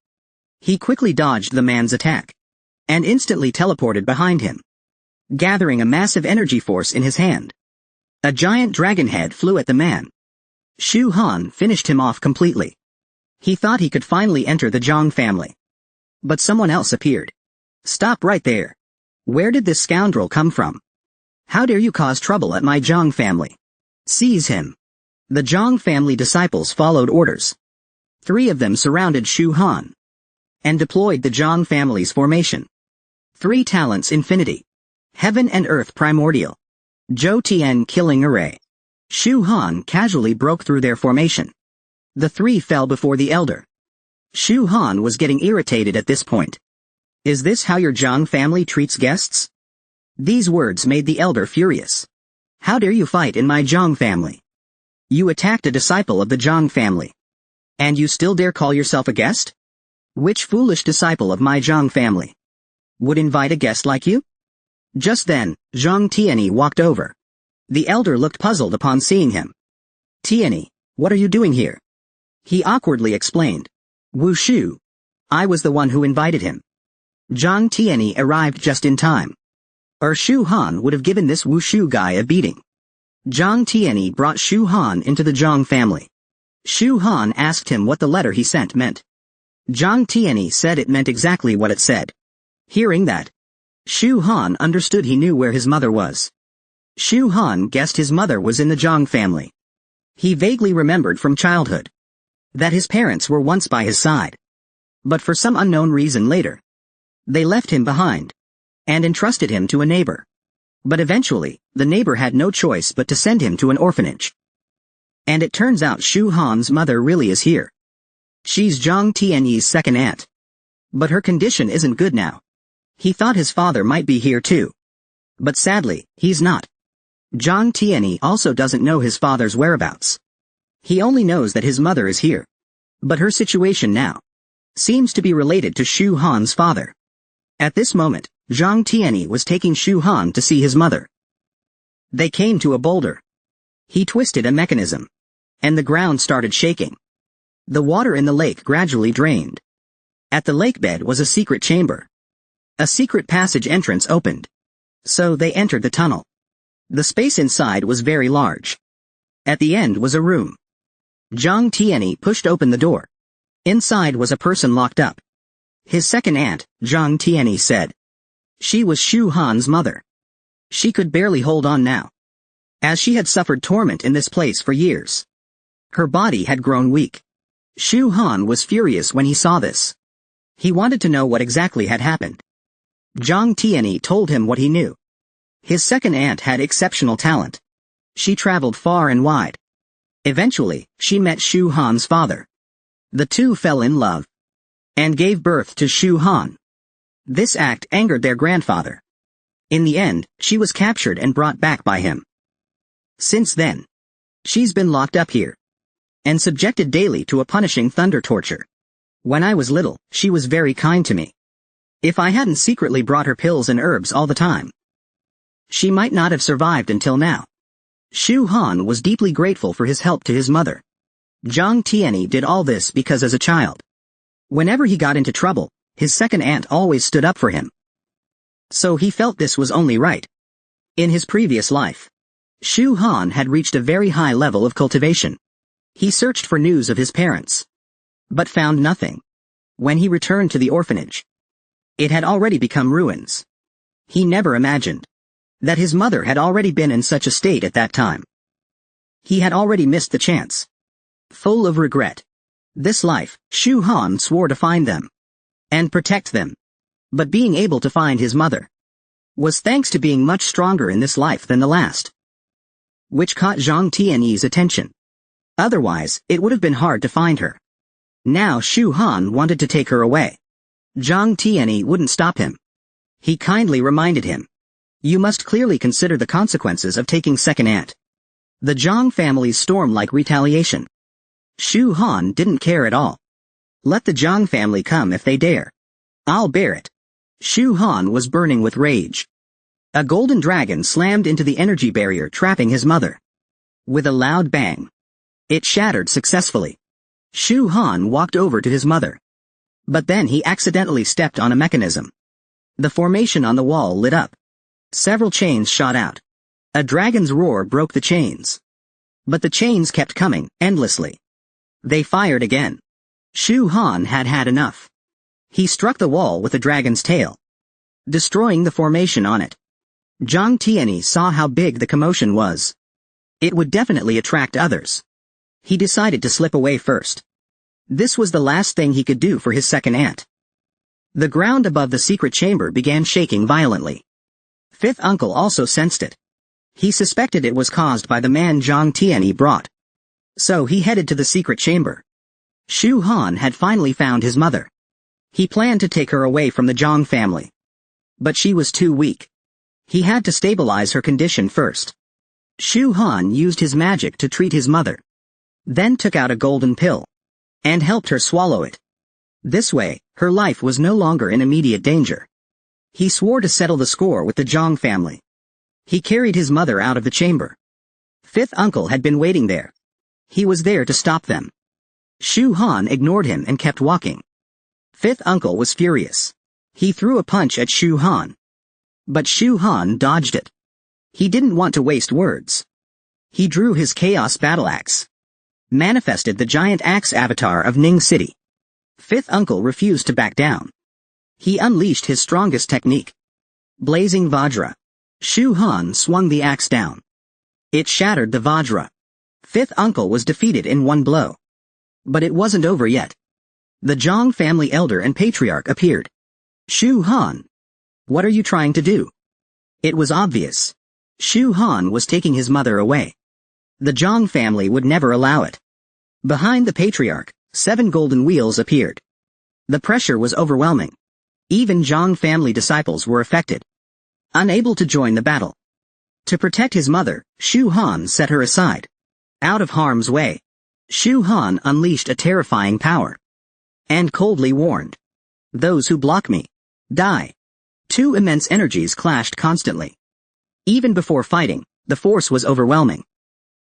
He quickly dodged the man's attack and instantly teleported behind him, gathering a massive energy force in his hand. A giant dragon head flew at the man. Shu Han finished him off completely. He thought he could finally enter the Zhang family. But someone else appeared. Stop right there. Where did this scoundrel come from? How dare you cause trouble at my Zhang family? Seize him. The Zhang family disciples followed orders. 3 of them surrounded Shu Han and deployed the Zhang family's formation. 3 talents infinity. Heaven and Earth primordial. Zhou Tian killing array. Shu Han casually broke through their formation. The 3 fell before the elder. Shu Han was getting irritated at this point. Is this how your Zhang family treats guests? These words made the elder furious. How dare you fight in my Zhang family? You attacked a disciple of the Zhang family. And you still dare call yourself a guest? Which foolish disciple of my Zhang family would invite a guest like you? Just then, Zhang Tianyi walked over. The elder looked puzzled upon seeing him. Tianyi, what are you doing here? He awkwardly explained. Wu Shu. I was the one who invited him. Zhang Tianyi arrived just in time. Or Shu Han would have given this Wu Shu guy a beating. Zhang Tianyi brought Shu Han into the Zhang family. Shu Han asked him what the letter he sent meant. Zhang Tianyi said it meant exactly what it said. Hearing that, Shu Han understood he knew where his mother was. Shu Han guessed his mother was in the Zhang family. He vaguely remembered from childhood that his parents were once by his side. But for some unknown reason later, they left him behind and entrusted him to a neighbor. But eventually, the neighbor had no choice but to send him to an orphanage. And it turns out Shu Han's mother really is here. She's Zhang Tianyi's second aunt. But her condition isn't good now. He thought his father might be here too. But sadly, he's not. Zhang Tianyi also doesn't know his father's whereabouts. He only knows that his mother is here. But her situation now seems to be related to Shu Han's father. At this moment, Zhang Tianyi was taking Shu Han to see his mother. They came to a boulder. He twisted a mechanism, and the ground started shaking. The water in the lake gradually drained. At the lake bed was a secret chamber. A secret passage entrance opened. So they entered the tunnel. The space inside was very large. At the end was a room. Zhang Tianyi pushed open the door. Inside was a person locked up. His second aunt, Zhang Tianyi said. She was Shu Han's mother. She could barely hold on now, as she had suffered torment in this place for years. Her body had grown weak. Shu Han was furious when he saw this. He wanted to know what exactly had happened. Zhang Tianyi told him what he knew. His second aunt had exceptional talent. She traveled far and wide. Eventually, she met Shu Han's father. The two fell in love and gave birth to Shu Han. This act angered their grandfather. In the end, she was captured and brought back by him. Since then, she's been locked up here and subjected daily to a punishing thunder torture. When I was little, she was very kind to me. If I hadn't secretly brought her pills and herbs all the time, she might not have survived until now. Shu Han was deeply grateful for his help to his mother. Zhang Tianyi did all this because as a child, whenever he got into trouble, his second aunt always stood up for him. So he felt this was only right. In his previous life, Shu Han had reached a very high level of cultivation. He searched for news of his parents, but found nothing. When he returned to the orphanage, it had already become ruins. He never imagined that his mother had already been in such a state at that time. He had already missed the chance. Full of regret, this life, Shu Han swore to find them and protect them. But being able to find his mother was thanks to being much stronger in this life than the last, which caught Zhang Tianyi's attention. Otherwise, it would have been hard to find her. Now Shu Han wanted to take her away. Zhang Tianyi wouldn't stop him. He kindly reminded him, "You must clearly consider the consequences of taking second aunt." The Zhang family's storm-like retaliation. Shu Han didn't care at all. Let the Zhang family come if they dare. I'll bear it. Shu Han was burning with rage. A golden dragon slammed into the energy barrier trapping his mother. With a loud bang, it shattered successfully. Shu Han walked over to his mother. But then he accidentally stepped on a mechanism. The formation on the wall lit up. Several chains shot out. A dragon's roar broke the chains. But the chains kept coming, endlessly. They fired again. Shu Han had had enough. He struck the wall with the dragon's tail, destroying the formation on it. Zhang Tianyi saw how big the commotion was. It would definitely attract others. He decided to slip away first. This was the last thing he could do for his second aunt. The ground above the secret chamber began shaking violently. Fifth uncle also sensed it. He suspected it was caused by the man Zhang Tianyi brought. So he headed to the secret chamber. Shu Han had finally found his mother. He planned to take her away from the Zhang family. But she was too weak. He had to stabilize her condition first. Shu Han used his magic to treat his mother. Then took out a golden pill. And helped her swallow it. This way, her life was no longer in immediate danger. He swore to settle the score with the Zhang family. He carried his mother out of the chamber. Fifth uncle had been waiting there. He was there to stop them. Shu Han ignored him and kept walking. Fifth uncle was furious. He threw a punch at Shu Han. But Shu Han dodged it. He didn't want to waste words. He drew his chaos battle axe. Manifested the giant axe avatar of Ning City. Fifth uncle refused to back down. He unleashed his strongest technique. Blazing Vajra. Shu Han swung the axe down. It shattered the Vajra. Fifth uncle was defeated in one blow. But it wasn't over yet. The Zhang family elder and patriarch appeared. Shu Han. What are you trying to do? It was obvious. Shu Han was taking his mother away. The Zhang family would never allow it. Behind the patriarch, 7 golden wheels appeared. The pressure was overwhelming. Even Zhang family disciples were affected. Unable to join the battle. To protect his mother, Shu Han set her aside. Out of harm's way. Shu Han unleashed a terrifying power. And coldly warned. Those who block me. Die. 2 immense energies clashed constantly. Even before fighting, the force was overwhelming.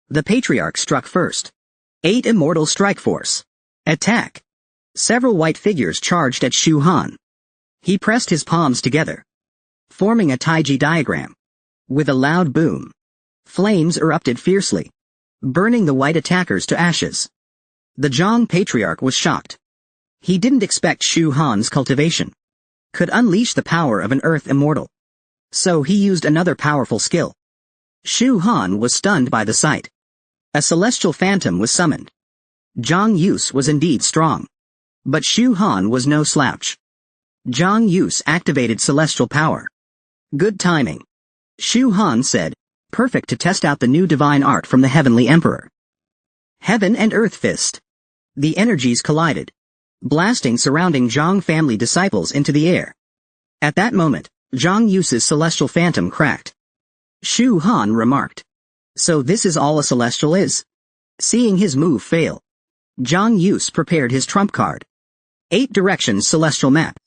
The patriarch struck first. 8 immortal strike force. Attack. Several white figures charged at Shu Han. He pressed his palms together, forming a Taiji diagram. With a loud boom, flames erupted fiercely, burning the white attackers to ashes. The Zhang patriarch was shocked. He didn't expect Shu Han's cultivation could unleash the power of an earth immortal. So he used another powerful skill. Shu Han was stunned by the sight. A celestial phantom was summoned. Zhang Yus was indeed strong. But Shu Han was no slouch. Zhang Yus activated celestial power. Good timing. Shu Han said, perfect to test out the new divine art from the Heavenly Emperor. Heaven and Earth Fist. The energies collided, blasting surrounding Zhang family disciples into the air. At that moment, Zhang Yus's celestial phantom cracked. Shu Han remarked. So this is all a celestial is? Seeing his move fail, Zhang Yus prepared his trump card. 8 directions celestial map.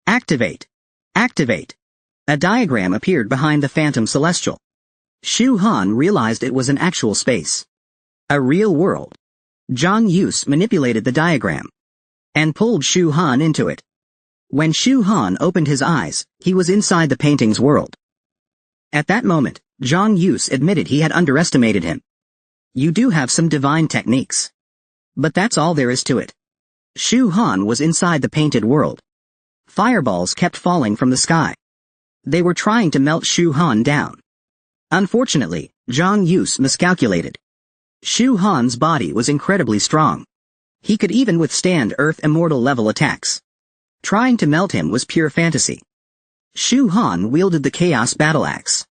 Activate. Activate. A diagram appeared behind the phantom celestial. Shu Han realized it was an actual space. A real world. Zhang Yus manipulated the diagram and pulled Shu Han into it. When Shu Han opened his eyes, he was inside the painting's world. At that moment, Zhang Yus admitted he had underestimated him. You do have some divine techniques. But that's all there is to it. Shu Han was inside the painted world. Fireballs kept falling from the sky. They were trying to melt Shu Han down. Unfortunately, Zhang Yus miscalculated. Shu Han's body was incredibly strong. He could even withstand Earth Immortal level attacks. Trying to melt him was pure fantasy. Shu Han wielded the Chaos Battle Axe.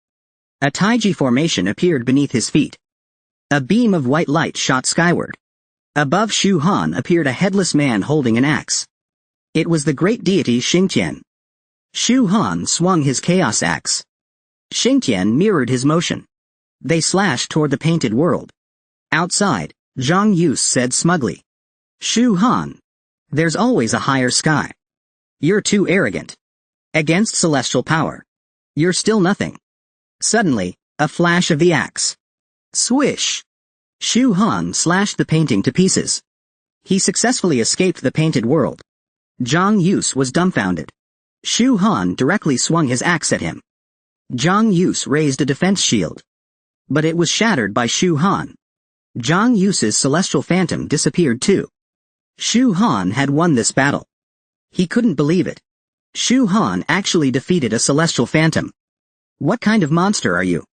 A Taiji formation appeared beneath his feet. A beam of white light shot skyward. Above Shu Han appeared a headless man holding an axe. It was the great deity Xingtian. Shu Han swung his Chaos Axe. Xingtian mirrored his motion. They slashed toward the painted world. Outside, Zhang Yus said smugly. Shu Han. There's always a higher sky. You're too arrogant. Against celestial power. You're still nothing. Suddenly, a flash of the axe. Swish. Shu Han slashed the painting to pieces. He successfully escaped the painted world. Zhang Yus was dumbfounded. Shu Han directly swung his axe at him. Zhang Yus raised a defense shield. But it was shattered by Shu Han. Zhang Yus's celestial phantom disappeared too. Shu Han had won this battle. He couldn't believe it. Shu Han actually defeated a celestial phantom. What kind of monster are you?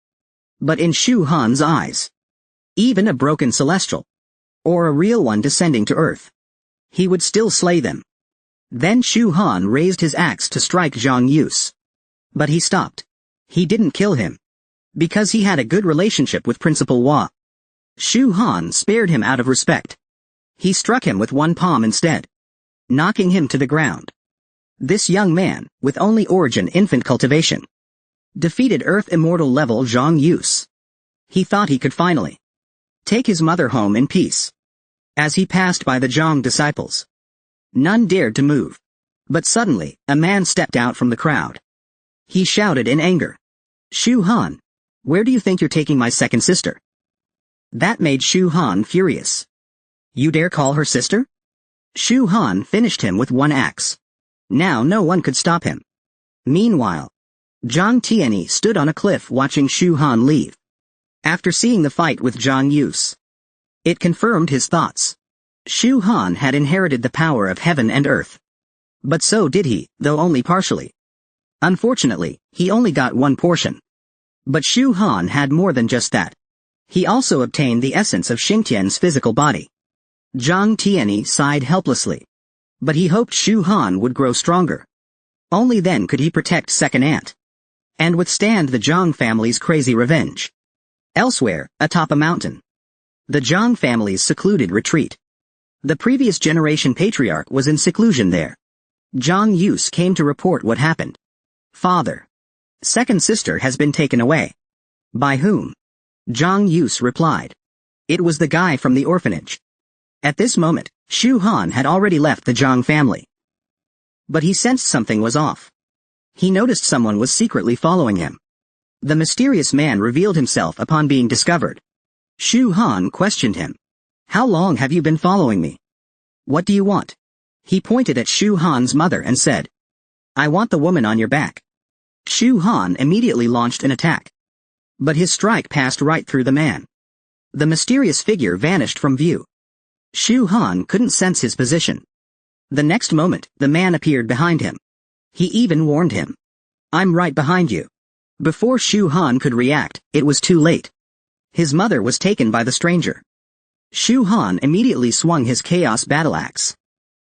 But in Shu Han's eyes, even a broken celestial, or a real one descending to earth, he would still slay them. Then Shu Han raised his axe to strike Zhang Yus. But he stopped. He didn't kill him. Because he had a good relationship with Principal Hua. Shu Han spared him out of respect. He struck him with one palm instead, knocking him to the ground. This young man, with only origin infant cultivation, defeated Earth Immortal level Zhang Yus. He thought he could finally take his mother home in peace. As he passed by the Zhang disciples, none dared to move. But suddenly, a man stepped out from the crowd. He shouted in anger, "Shu Han, where do you think you're taking my second sister?" That made Shu Han furious. "You dare call her sister?" Shu Han finished him with one axe. Now no one could stop him. Meanwhile, Zhang Tianyi stood on a cliff watching Shu Han leave. After seeing the fight with Zhang Yus, it confirmed his thoughts. Shu Han had inherited the power of heaven and earth. But so did he, though only partially. Unfortunately, he only got one portion. But Shu Han had more than just that. He also obtained the essence of Xingtian's physical body. Zhang Tianyi sighed helplessly. But he hoped Shu Han would grow stronger. Only then could he protect second aunt and withstand the Zhang family's crazy revenge. Elsewhere, atop a mountain, the Zhang family's secluded retreat. The previous generation patriarch was in seclusion there. Zhang Yus came to report what happened. "Father, second sister has been taken away." "By whom?" Zhang Yus replied. "It was the guy from the orphanage." At this moment, Shu Han had already left the Zhang family. But he sensed something was off. He noticed someone was secretly following him. The mysterious man revealed himself upon being discovered. Shu Han questioned him. "How long have you been following me? What do you want?" He pointed at Shu Han's mother and said, "I want the woman on your back." Shu Han immediately launched an attack. But his strike passed right through the man. The mysterious figure vanished from view. Shu Han couldn't sense his position. The next moment, the man appeared behind him. He even warned him, "I'm right behind you." Before Shu Han could react, it was too late. His mother was taken by the stranger. Shu Han immediately swung his chaos battle axe.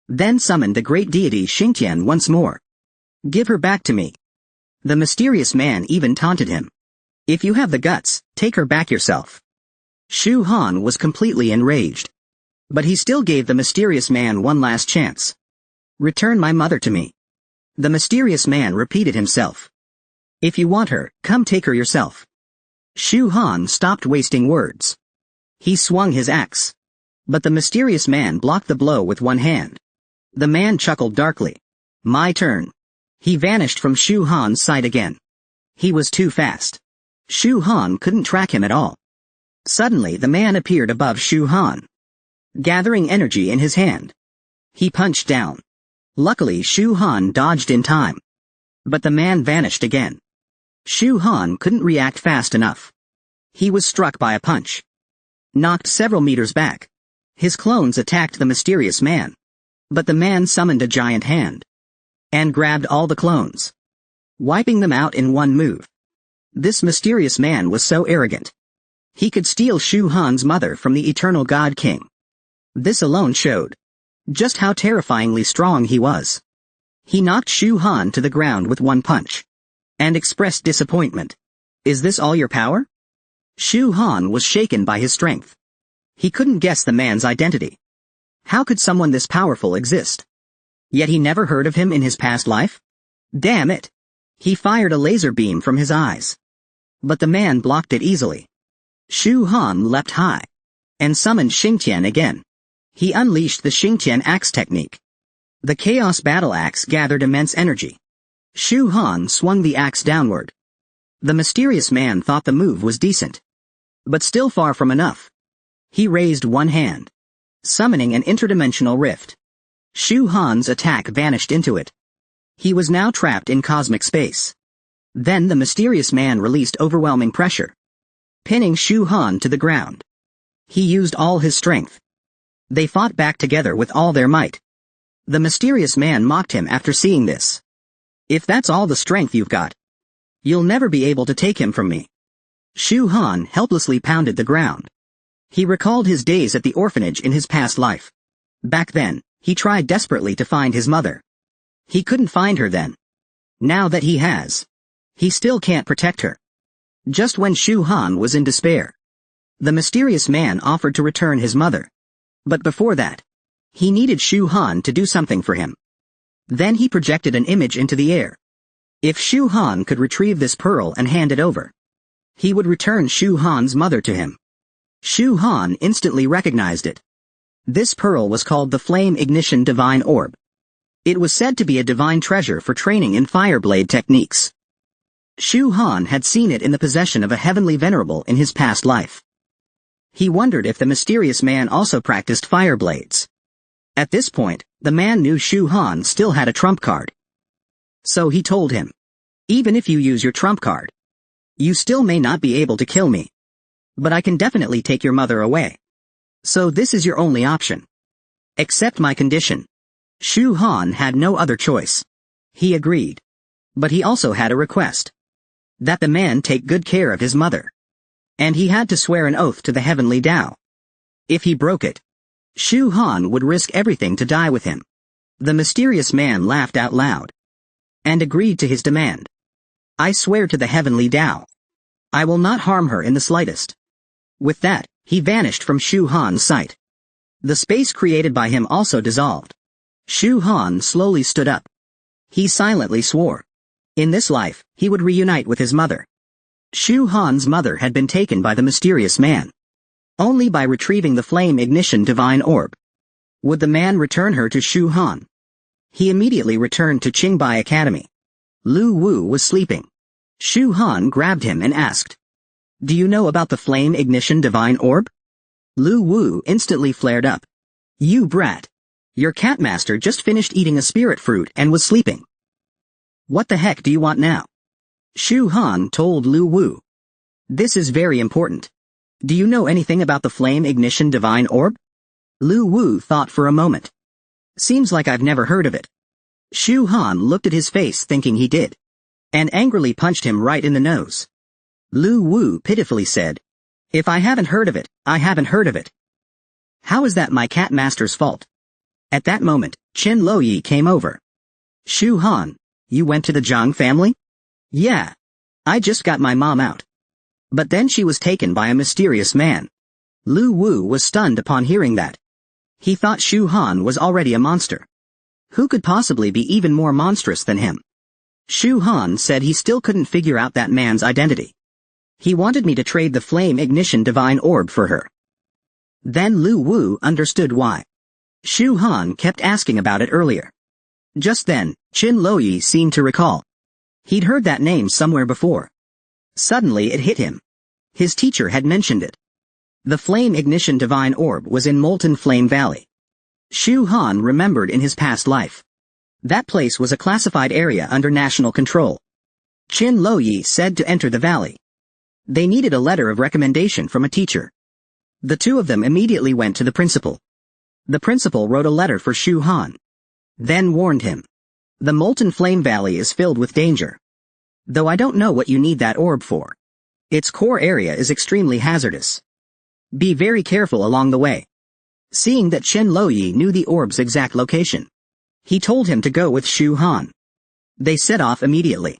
Then summoned the great deity Xingtian once more. "Give her back to me." The mysterious man even taunted him. "If you have the guts, take her back yourself." Shu Han was completely enraged. But he still gave the mysterious man one last chance. "Return my mother to me." The mysterious man repeated himself. "If you want her, come take her yourself." Shu Han stopped wasting words. He swung his axe. But the mysterious man blocked the blow with one hand. The man chuckled darkly. "My turn." He vanished from Shu Han's sight again. He was too fast. Shu Han couldn't track him at all. Suddenly the man appeared above Shu Han, gathering energy in his hand. He punched down. Luckily Shu Han dodged in time. But the man vanished again. Shu Han couldn't react fast enough. He was struck by a punch. Knocked several meters back. His clones attacked the mysterious man. But the man summoned a giant hand and grabbed all the clones, wiping them out in one move. This mysterious man was so arrogant. He could steal Shu Han's mother from the eternal God King. This alone showed just how terrifyingly strong he was. He knocked Shu Han to the ground with one punch and expressed disappointment. "Is this all your power?" Shu Han was shaken by his strength. He couldn't guess the man's identity. How could someone this powerful exist? Yet he never heard of him in his past life? Damn it! He fired a laser beam from his eyes. But the man blocked it easily. Shu Han leapt high and summoned Xingtian again. He unleashed the Xingtian axe technique. The chaos battle axe gathered immense energy. Shu Han swung the axe downward. The mysterious man thought the move was decent, but still far from enough. He raised one hand, summoning an interdimensional rift. Shu Han's attack vanished into it. He was now trapped in cosmic space. Then the mysterious man released overwhelming pressure, pinning Shu Han to the ground. He used all his strength. They fought back together with all their might. The mysterious man mocked him after seeing this. "If that's all the strength you've got, you'll never be able to take him from me." Shu Han helplessly pounded the ground. He recalled his days at the orphanage in his past life. Back then, he tried desperately to find his mother. He couldn't find her then. Now that he has, he still can't protect her. Just when Shu Han was in despair, the mysterious man offered to return his mother. But before that, he needed Shu Han to do something for him. Then he projected an image into the air. If Shu Han could retrieve this pearl and hand it over, he would return Shu Han's mother to him. Shu Han instantly recognized it. This pearl was called the Flame Ignition Divine Orb. It was said to be a divine treasure for training in fireblade techniques. Shu Han had seen it in the possession of a heavenly venerable in his past life. He wondered if the mysterious man also practiced fireblades. At this point, the man knew Shu Han still had a trump card. So he told him, "Even if you use your trump card, you still may not be able to kill me. But I can definitely take your mother away. So this is your only option. Accept my condition." Shu Han had no other choice. He agreed. But he also had a request. That the man take good care of his mother. And he had to swear an oath to the heavenly Tao. If he broke it, Shu Han would risk everything to die with him. The mysterious man laughed out loud. And agreed to his demand. "I swear to the heavenly Tao. I will not harm her in the slightest." With that, he vanished from Shu Han's sight. The space created by him also dissolved. Shu Han slowly stood up. He silently swore. In this life, he would reunite with his mother. Shu Han's mother had been taken by the mysterious man. Only by retrieving the Flame Ignition Divine Orb would the man return her to Shu Han. He immediately returned to Qingbai Academy. Lu Wu was sleeping. Shu Han grabbed him and asked, "Do you know about the Flame Ignition Divine Orb?" Lu Wu instantly flared up. "You brat. Your catmaster just finished eating a spirit fruit and was sleeping. What the heck do you want now?" Shu Han told Lu Wu. "This is very important. Do you know anything about the Flame Ignition Divine Orb?" Lu Wu thought for a moment. "Seems like I've never heard of it." Shu Han looked at his face thinking he did. And angrily punched him right in the nose. Lu Wu pitifully said, "If I haven't heard of it, I haven't heard of it. How is that my catmaster's fault?" At that moment, Qin Loyi came over. "Shu Han, you went to the Zhang family?" "Yeah. I just got my mom out. But then she was taken by a mysterious man." Lu Wu was stunned upon hearing that. He thought Shu Han was already a monster. Who could possibly be even more monstrous than him? Shu Han said he still couldn't figure out that man's identity. He wanted me to trade the Flame Ignition Divine Orb for her. Then Lu Wu understood why. Shu Han kept asking about it earlier. Just then, Qin Loyi seemed to recall. He'd heard that name somewhere before. Suddenly it hit him. His teacher had mentioned it. The Flame Ignition Divine Orb was in Molten Flame Valley. Shu Han remembered in his past life. That place was a classified area under national control. Qin Loyi said to enter the valley. They needed a letter of recommendation from a teacher. The two of them immediately went to the principal. The principal wrote a letter for Shu Han. Then warned him. The Molten Flame Valley is filled with danger. Though I don't know what you need that orb for. Its core area is extremely hazardous. Be very careful along the way. Seeing that Qin Loyi knew the orb's exact location, he told him to go with Shu Han. They set off immediately.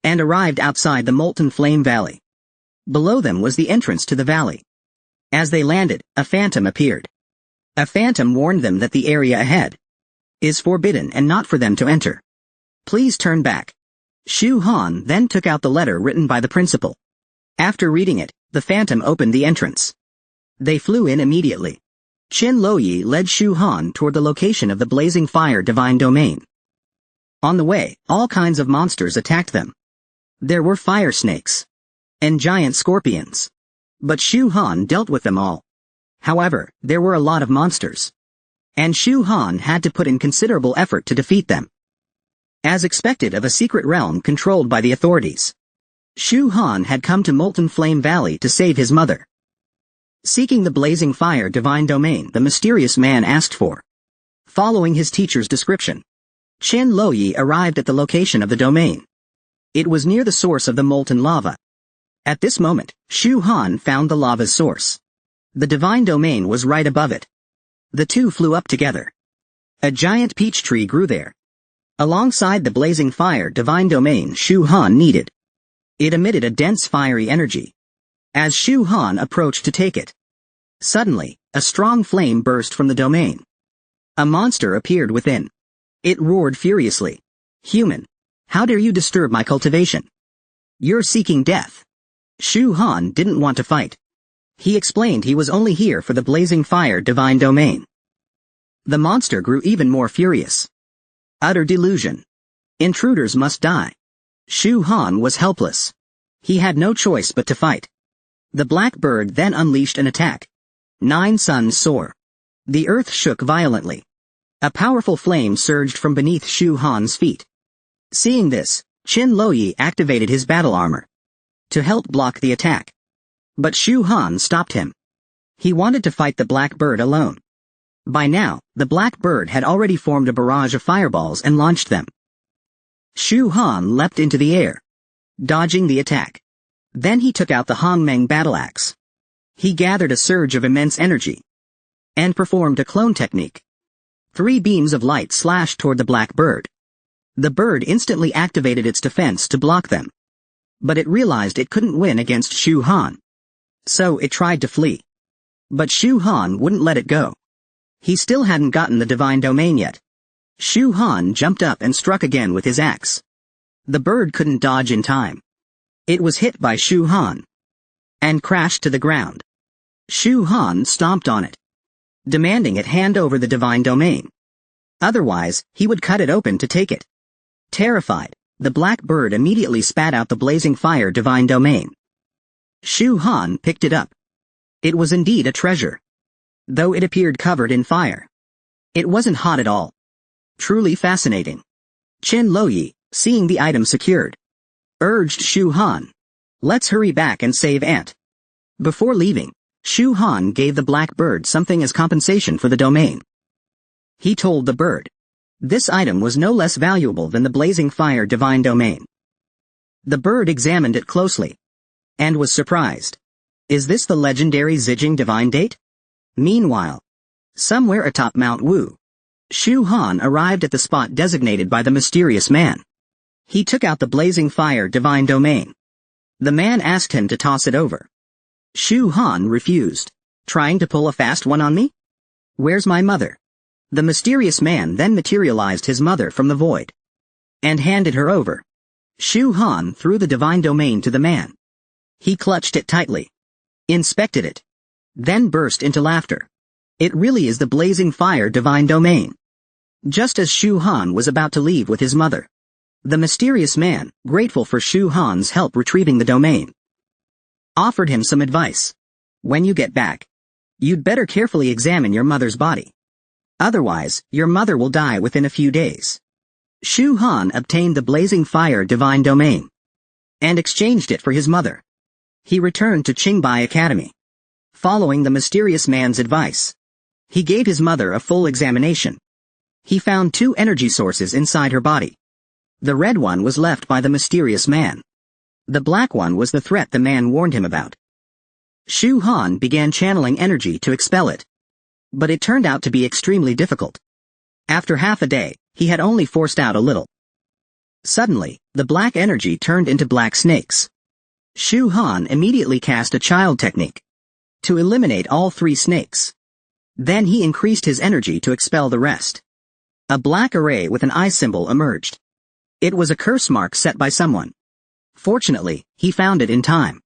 And arrived outside the Molten Flame Valley. Below them was the entrance to the valley. As they landed, a phantom appeared. A phantom warned them that the area ahead is forbidden and not for them to enter. Please turn back. Shu Han then took out the letter written by the principal. After reading it, the phantom opened the entrance. They flew in immediately. Qin Loyi led Shu Han toward the location of the blazing fire divine domain. On the way, all kinds of monsters attacked them. There were fire snakes and giant scorpions. But Shu Han dealt with them all. However, there were a lot of monsters. And Shu Han had to put in considerable effort to defeat them. As expected of a secret realm controlled by the authorities, Shu Han had come to Molten Flame Valley to save his mother. Seeking the blazing fire divine domain the mysterious man asked for. Following his teacher's description, Qin Loyi arrived at the location of the domain. It was near the source of the molten lava. At this moment, Shu Han found the lava's source. The divine domain was right above it. The two flew up together. A giant peach tree grew there. Alongside the blazing fire divine domain Shu Han needed. It emitted a dense fiery energy. As Shu Han approached to take it, suddenly, a strong flame burst from the domain. A monster appeared within. It roared furiously. Human! How dare you disturb my cultivation? You're seeking death. Shu Han didn't want to fight. He explained he was only here for the blazing fire divine domain. The monster grew even more furious. Utter delusion. Intruders must die. Shu Han was helpless. He had no choice but to fight. The black bird then unleashed an attack. 9 suns soar. The earth shook violently. A powerful flame surged from beneath Shu Han's feet. Seeing this, Qin Loyi activated his battle armor to help block the attack. But Shu Han stopped him. He wanted to fight the black bird alone. By now, the black bird had already formed a barrage of fireballs and launched them. Shu Han leapt into the air, dodging the attack. Then he took out the Hongmeng battle axe. He gathered a surge of immense energy and performed a clone technique. 3 beams of light slashed toward the black bird. The bird instantly activated its defense to block them. But it realized it couldn't win against Shu Han. So it tried to flee. But Shu Han wouldn't let it go. He still hadn't gotten the divine domain yet. Shu Han jumped up and struck again with his axe. The bird couldn't dodge in time. It was hit by Shu Han and crashed to the ground. Shu Han stomped on it, demanding it hand over the divine domain. Otherwise, he would cut it open to take it. Terrified, the black bird immediately spat out the blazing fire divine domain. Shu Han picked it up. It was indeed a treasure. Though it appeared covered in fire, it wasn't hot at all. Truly fascinating. Qin Loyi, seeing the item secured, urged Shu Han, "Let's hurry back and save Aunt." Before leaving, Shu Han gave the black bird something as compensation for the domain. He told the bird, this item was no less valuable than the blazing fire divine domain. The bird examined it closely and was surprised. Is this the legendary Zijing divine date? Meanwhile, somewhere atop Mount Wu, Shu Han arrived at the spot designated by the mysterious man. He took out the blazing fire divine domain. The man asked him to toss it over. Shu Han refused. Trying to pull a fast one on me? Where's my mother? The mysterious man then materialized his mother from the void and handed her over. Shu Han threw the divine domain to the man. He clutched it tightly, inspected it, then burst into laughter. It really is the blazing fire divine domain. Just as Shu Han was about to leave with his mother, the mysterious man, grateful for Shu Han's help retrieving the domain, offered him some advice. When you get back, you'd better carefully examine your mother's body. Otherwise, your mother will die within a few days. Shu Han obtained the blazing fire divine domain and exchanged it for his mother. He returned to Qingbai Academy. Following the mysterious man's advice, he gave his mother a full examination. He found 2 energy sources inside her body. The red one was left by the mysterious man. The black one was the threat the man warned him about. Shu Han began channeling energy to expel it. But it turned out to be extremely difficult. After half a day, he had only forced out a little. Suddenly, the black energy turned into black snakes. Shu Han immediately cast a child technique to eliminate all 3 snakes. Then he increased his energy to expel the rest. A black array with an eye symbol emerged. It was a curse mark set by someone. Fortunately, he found it in time.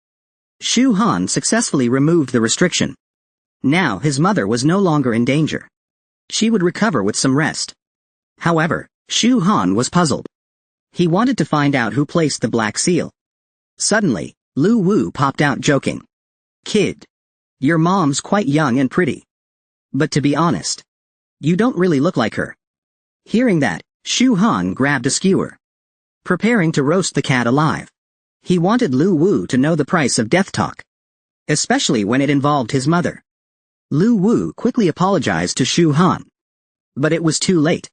Shu Han successfully removed the restriction. Now his mother was no longer in danger. She would recover with some rest. However, Shu Han was puzzled. He wanted to find out who placed the black seal. Suddenly, Lu Wu popped out joking. "Kid, your mom's quite young and pretty. But to be honest, you don't really look like her." Hearing that, Shu Han grabbed a skewer, preparing to roast the cat alive. He wanted Lu Wu to know the price of death talk, especially when it involved his mother. Lu Wu quickly apologized to Shu Han. But it was too late.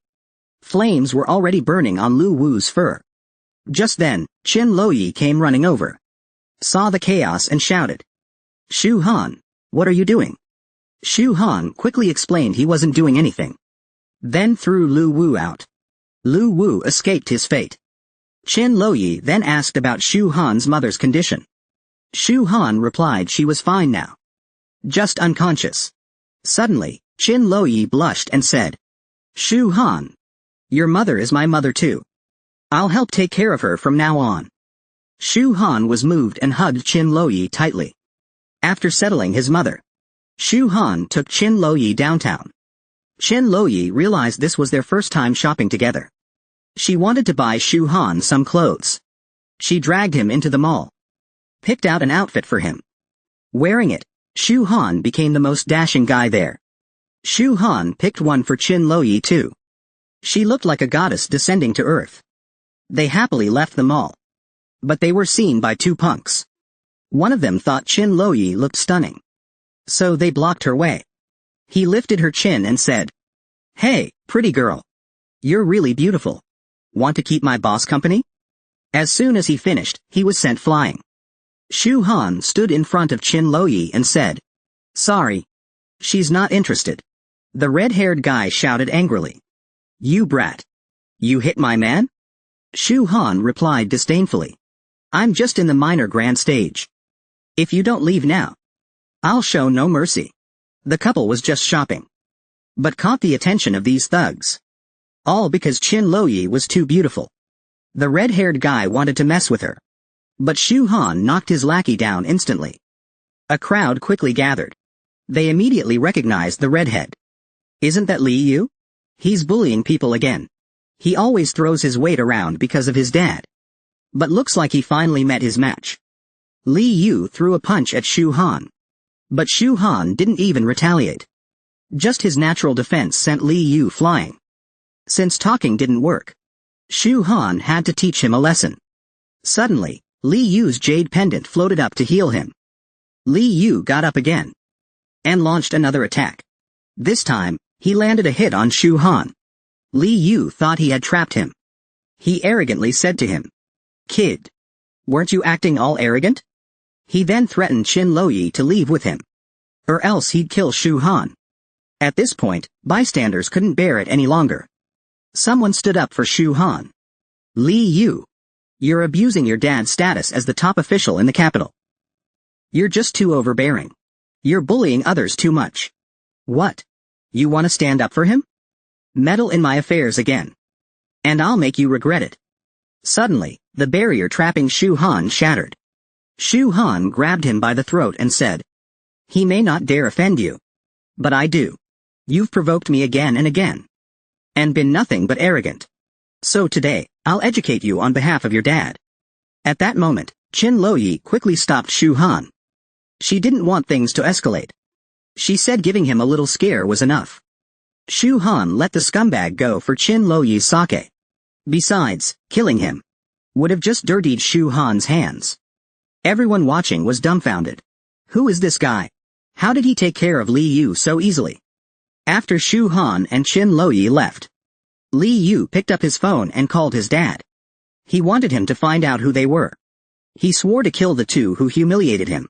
Flames were already burning on Lu Wu's fur. Just then, Qin Loyi came running over, saw the chaos and shouted, "Shu Han, what are you doing?" Shu Han quickly explained he wasn't doing anything, then threw Lu Wu out. Lu Wu escaped his fate. Qin Loyi then asked about Shu Han's mother's condition. Shu Han replied she was fine now, just unconscious. Suddenly, Qin Loyi blushed and said, "Shu Han, Your mother is my mother too. I'll help take care of her from now on. Shu Han was moved and hugged Qin Loyi tightly. After settling his mother, Shu Han took Qin Loyi downtown. Qin Loyi realized this was their first time shopping together. She wanted to buy Shu Han some clothes. She dragged him into the mall, picked out an outfit for him. Wearing it, Shu Han became the most dashing guy there. Shu Han picked one for Qin Loyi too. She looked like a goddess descending to earth. They happily left the mall. But they were seen by two punks. One of them thought Qin Loyi looked stunning. So they blocked her way. He lifted her chin and said, "Hey, pretty girl. You're really beautiful. Want to keep my boss company?" As soon as he finished, he was sent flying. Shu Han stood in front of Qin Loyi and said, "Sorry. She's not interested." The red-haired guy shouted angrily, "You brat. You hit my man?" Shu Han replied disdainfully, "I'm just in the minor grand stage. If you don't leave now, I'll show no mercy." The couple was just shopping, but caught the attention of these thugs. All because Qin Loyi was too beautiful. The red-haired guy wanted to mess with her, but Shu Han knocked his lackey down instantly. A crowd quickly gathered. They immediately recognized the redhead. "Isn't that Li Yu? He's bullying people again. He always throws his weight around because of his dad. But looks like he finally met his match." Li Yu threw a punch at Shu Han. But Shu Han didn't even retaliate. Just his natural defense sent Li Yu flying. Since talking didn't work, Shu Han had to teach him a lesson. Suddenly, Li Yu's jade pendant floated up to heal him. Li Yu got up again and launched another attack. This time, he landed a hit on Shu Han. Li Yu thought he had trapped him. He arrogantly said to him, "Kid, weren't you acting all arrogant?" He then threatened Qin Loyi to leave with him, or else he'd kill Shu Han. At this point, bystanders couldn't bear it any longer. Someone stood up for Shu Han. "Li Yu, you're abusing your dad's status as the top official in the capital. You're just too overbearing. You're bullying others too much. What? You want to stand up for him? Meddle in my affairs again, and I'll make you regret it." Suddenly, the barrier trapping Shu Han shattered. Shu Han grabbed him by the throat and said, "He may not dare offend you, but I do. You've provoked me again and again, and been nothing but arrogant. So today, I'll educate you on behalf of your dad." At that moment, Qin Loyi quickly stopped Shu Han. She didn't want things to escalate. She said giving him a little scare was enough. Shu Han let the scumbag go for Qin Loyi's sake. Besides, killing him would have just dirtied Shu Han's hands. Everyone watching was dumbfounded. Who is this guy? How did he take care of Li Yu so easily? After Shu Han and Qin Loyi left, Li Yu picked up his phone and called his dad. He wanted him to find out who they were. He swore to kill the two who humiliated him.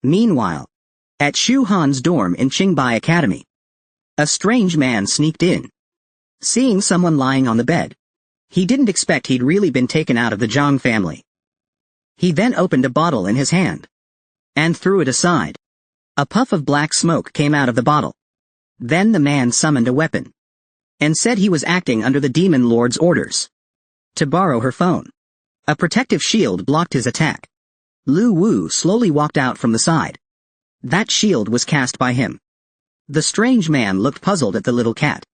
Meanwhile, at Shu Han's dorm in Qingbai Academy, a strange man sneaked in. Seeing someone lying on the bed, he didn't expect he'd really been taken out of the Zhang family. He then opened a bottle in his hand and threw it aside. A puff of black smoke came out of the bottle. Then the man summoned a weapon and said he was acting under the demon lord's orders to borrow her phone. A protective shield blocked his attack. Lu Wu slowly walked out from the side. That shield was cast by him. The strange man looked puzzled at the little cat.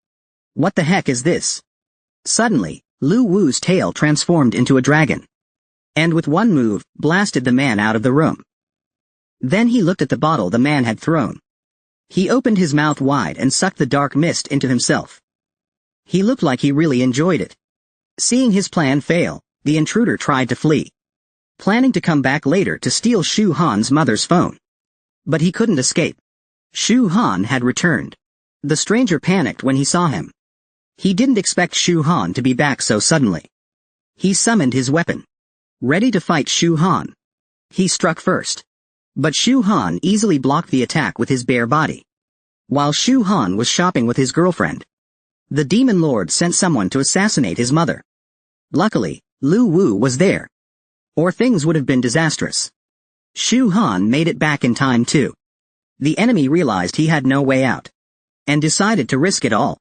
"What the heck is this?" Suddenly, Lu Wu's tail transformed into a dragon, and with one move, blasted the man out of the room. Then he looked at the bottle the man had thrown. He opened his mouth wide and sucked the dark mist into himself. He looked like he really enjoyed it. Seeing his plan fail, the intruder tried to flee, planning to come back later to steal Shu Han's mother's phone. But he couldn't escape. Shu Han had returned. The stranger panicked when he saw him. He didn't expect Shu Han to be back so suddenly. He summoned his weapon, ready to fight Shu Han. He struck first, but Shu Han easily blocked the attack with his bare body. While Shu Han was shopping with his girlfriend, the demon lord sent someone to assassinate his mother. Luckily, Lu Wu was there, or things would have been disastrous. Shu Han made it back in time too. The enemy realized he had no way out, and decided to risk it all.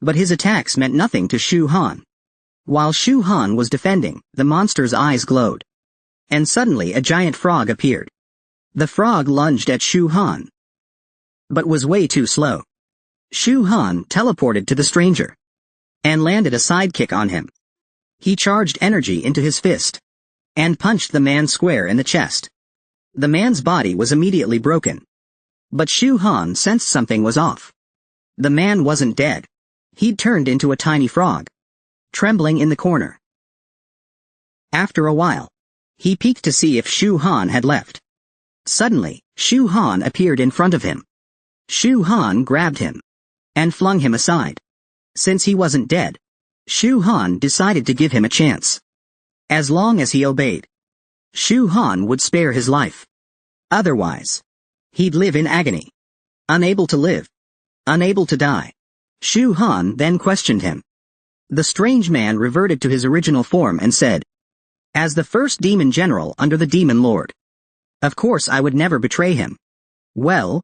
But his attacks meant nothing to Shu Han. While Shu Han was defending, the monster's eyes glowed. And suddenly a giant frog appeared. The frog lunged at Shu Han, but was way too slow. Shu Han teleported to the stranger and landed a sidekick on him. He charged energy into his fist and punched the man square in the chest. The man's body was immediately broken. But Shu Han sensed something was off. The man wasn't dead. He'd turned into a tiny frog, trembling in the corner. After a while, he peeked to see if Shu Han had left. Suddenly, Shu Han appeared in front of him. Shu Han grabbed him and flung him aside. Since he wasn't dead, Shu Han decided to give him a chance. As long as he obeyed, Shu Han would spare his life. Otherwise, he'd live in agony. Unable to live. Unable to die. Shu Han then questioned him. The strange man reverted to his original form and said, "As the first demon general under the demon lord, of course I would never betray him." Well,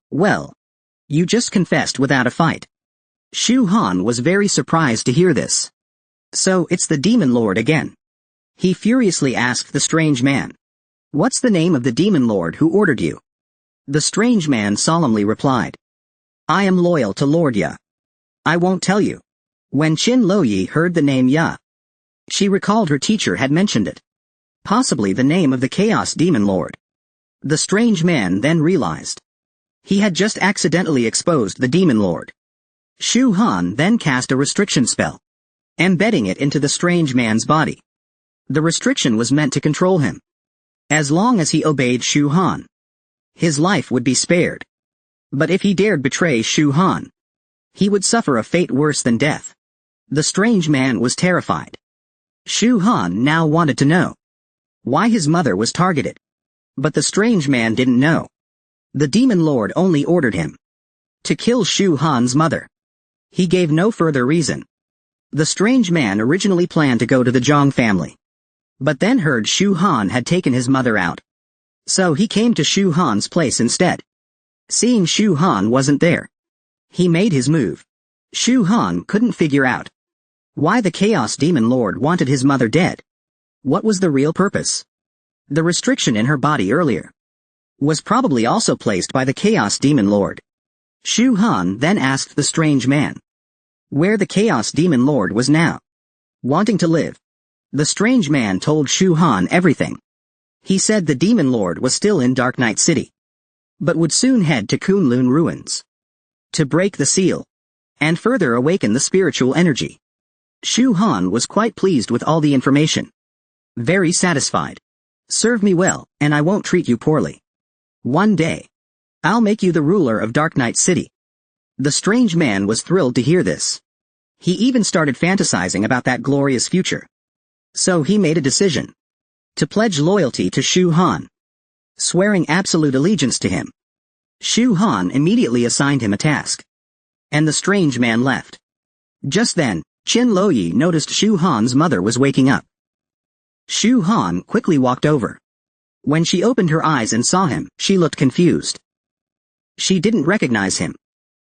you just confessed without a fight." Shu Han was very surprised to hear this. "So it's the demon lord again?" He furiously asked the strange man. "What's the name of the demon lord who ordered you?" The strange man solemnly replied, "I am loyal to Lord Ya. I won't tell you." When Qin Loyi heard the name Ya, she recalled her teacher had mentioned it. Possibly the name of the Chaos Demon Lord. The strange man then realized he had just accidentally exposed the Demon Lord. Shu Han then cast a restriction spell, embedding it into the strange man's body. The restriction was meant to control him. As long as he obeyed Shu Han, his life would be spared. But if he dared betray Shu Han, he would suffer a fate worse than death. The strange man was terrified. Shu Han now wanted to know why his mother was targeted. But the strange man didn't know. The demon lord only ordered him to kill Shu Han's mother. He gave no further reason. The strange man originally planned to go to the Zhang family, but then heard Shu Han had taken his mother out. So he came to Shu Han's place instead. Seeing Shu Han wasn't there, he made his move. Shu Han couldn't figure out why the Chaos Demon Lord wanted his mother dead. What was the real purpose? The restriction in her body earlier was probably also placed by the Chaos Demon Lord. Shu Han then asked the strange man where the Chaos Demon Lord was now. Wanting to live, the strange man told Shu Han everything. He said the Demon Lord was still in Dark Knight City, but would soon head to Kunlun ruins to break the seal and further awaken the spiritual energy. Shu Han was quite pleased with all the information. Very satisfied. "Serve me well, and I won't treat you poorly. One day, I'll make you the ruler of Dark Knight City." The strange man was thrilled to hear this. He even started fantasizing about that glorious future. So he made a decision to pledge loyalty to Shu Han, swearing absolute allegiance to him. Shu Han immediately assigned him a task, and the strange man left. Just then, Qin Loyi noticed Shu Han's mother was waking up. Shu Han quickly walked over. When she opened her eyes and saw him, she looked confused. She didn't recognize him.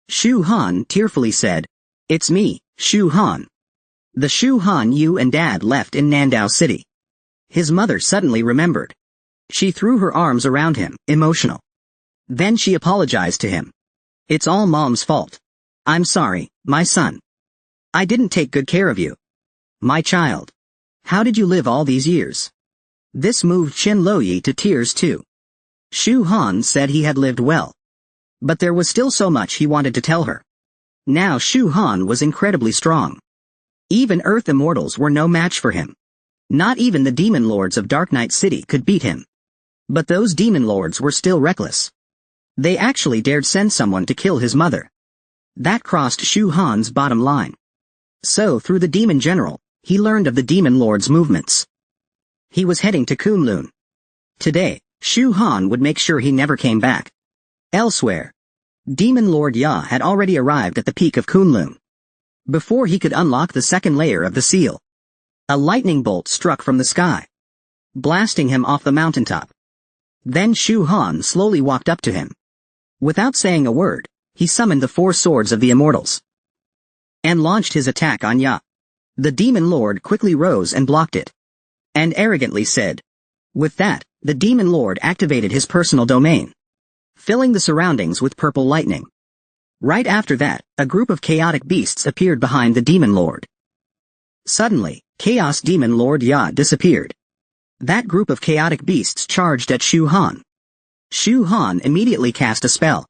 Shu Han tearfully said, "It's me, Shu Han. The Shu Han you and Dad left in Nandao City." His mother suddenly remembered. She threw her arms around him, emotional. Then she apologized to him. "It's all Mom's fault. I'm sorry, my son. I didn't take good care of you. My child. How did you live all these years?" This moved Qin Loyi to tears too. Shu Han said he had lived well, but there was still so much he wanted to tell her. Now Shu Han was incredibly strong. Even Earth Immortals were no match for him. Not even the Demon Lords of Dark Knight City could beat him. But those Demon Lords were still reckless. They actually dared send someone to kill his mother. That crossed Shu Han's bottom line. So through the Demon General, he learned of the Demon Lord's movements. He was heading to Kunlun. Today, Shu Han would make sure he never came back. Elsewhere, Demon Lord Ya had already arrived at the peak of Kunlun. Before he could unlock the second layer of the seal, a lightning bolt struck from the sky, blasting him off the mountaintop. Then Shu Han slowly walked up to him. Without saying a word, he summoned the four swords of the Immortals. and launched his attack on Ya. The demon lord quickly rose and blocked it, and arrogantly said. With that, the demon lord activated his personal domain, filling the surroundings with purple lightning. Right after that, a group of chaotic beasts appeared behind the demon lord. Suddenly, Chaos Demon Lord Ya disappeared. That group of chaotic beasts charged at Shu Han. Shu Han immediately cast a spell.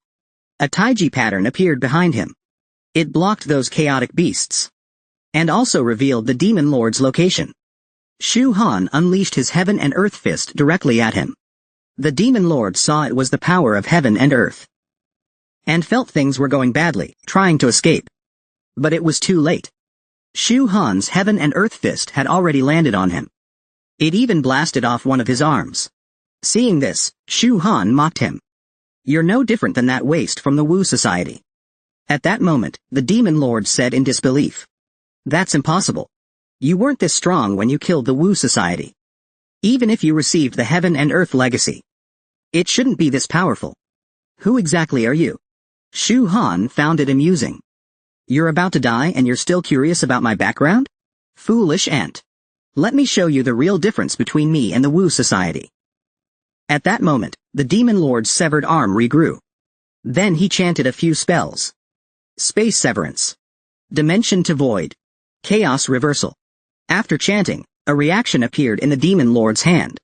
A Taiji pattern appeared behind him. It blocked those chaotic beasts, and also revealed the demon lord's location. Shu Han unleashed his heaven and earth fist directly at him. The demon lord saw it was the power of heaven and earth, and felt things were going badly, trying to escape. But it was too late. Shu Han's heaven and earth fist had already landed on him. It even blasted off one of his arms. Seeing this, Shu Han mocked him. You're no different than that waste from the Wu Society. At that moment, the demon lord said in disbelief. That's impossible. You weren't this strong when you killed the Wu Society. Even if you received the heaven and earth legacy, it shouldn't be this powerful. Who exactly are you? Shu Han found it amusing. You're about to die and you're still curious about my background? Foolish ant. Let me show you the real difference between me and the Wu Society. At that moment, the demon lord's severed arm regrew. Then he chanted a few spells. Space severance. Dimension to void. Chaos reversal. After chanting, a reaction appeared in the demon lord's hand.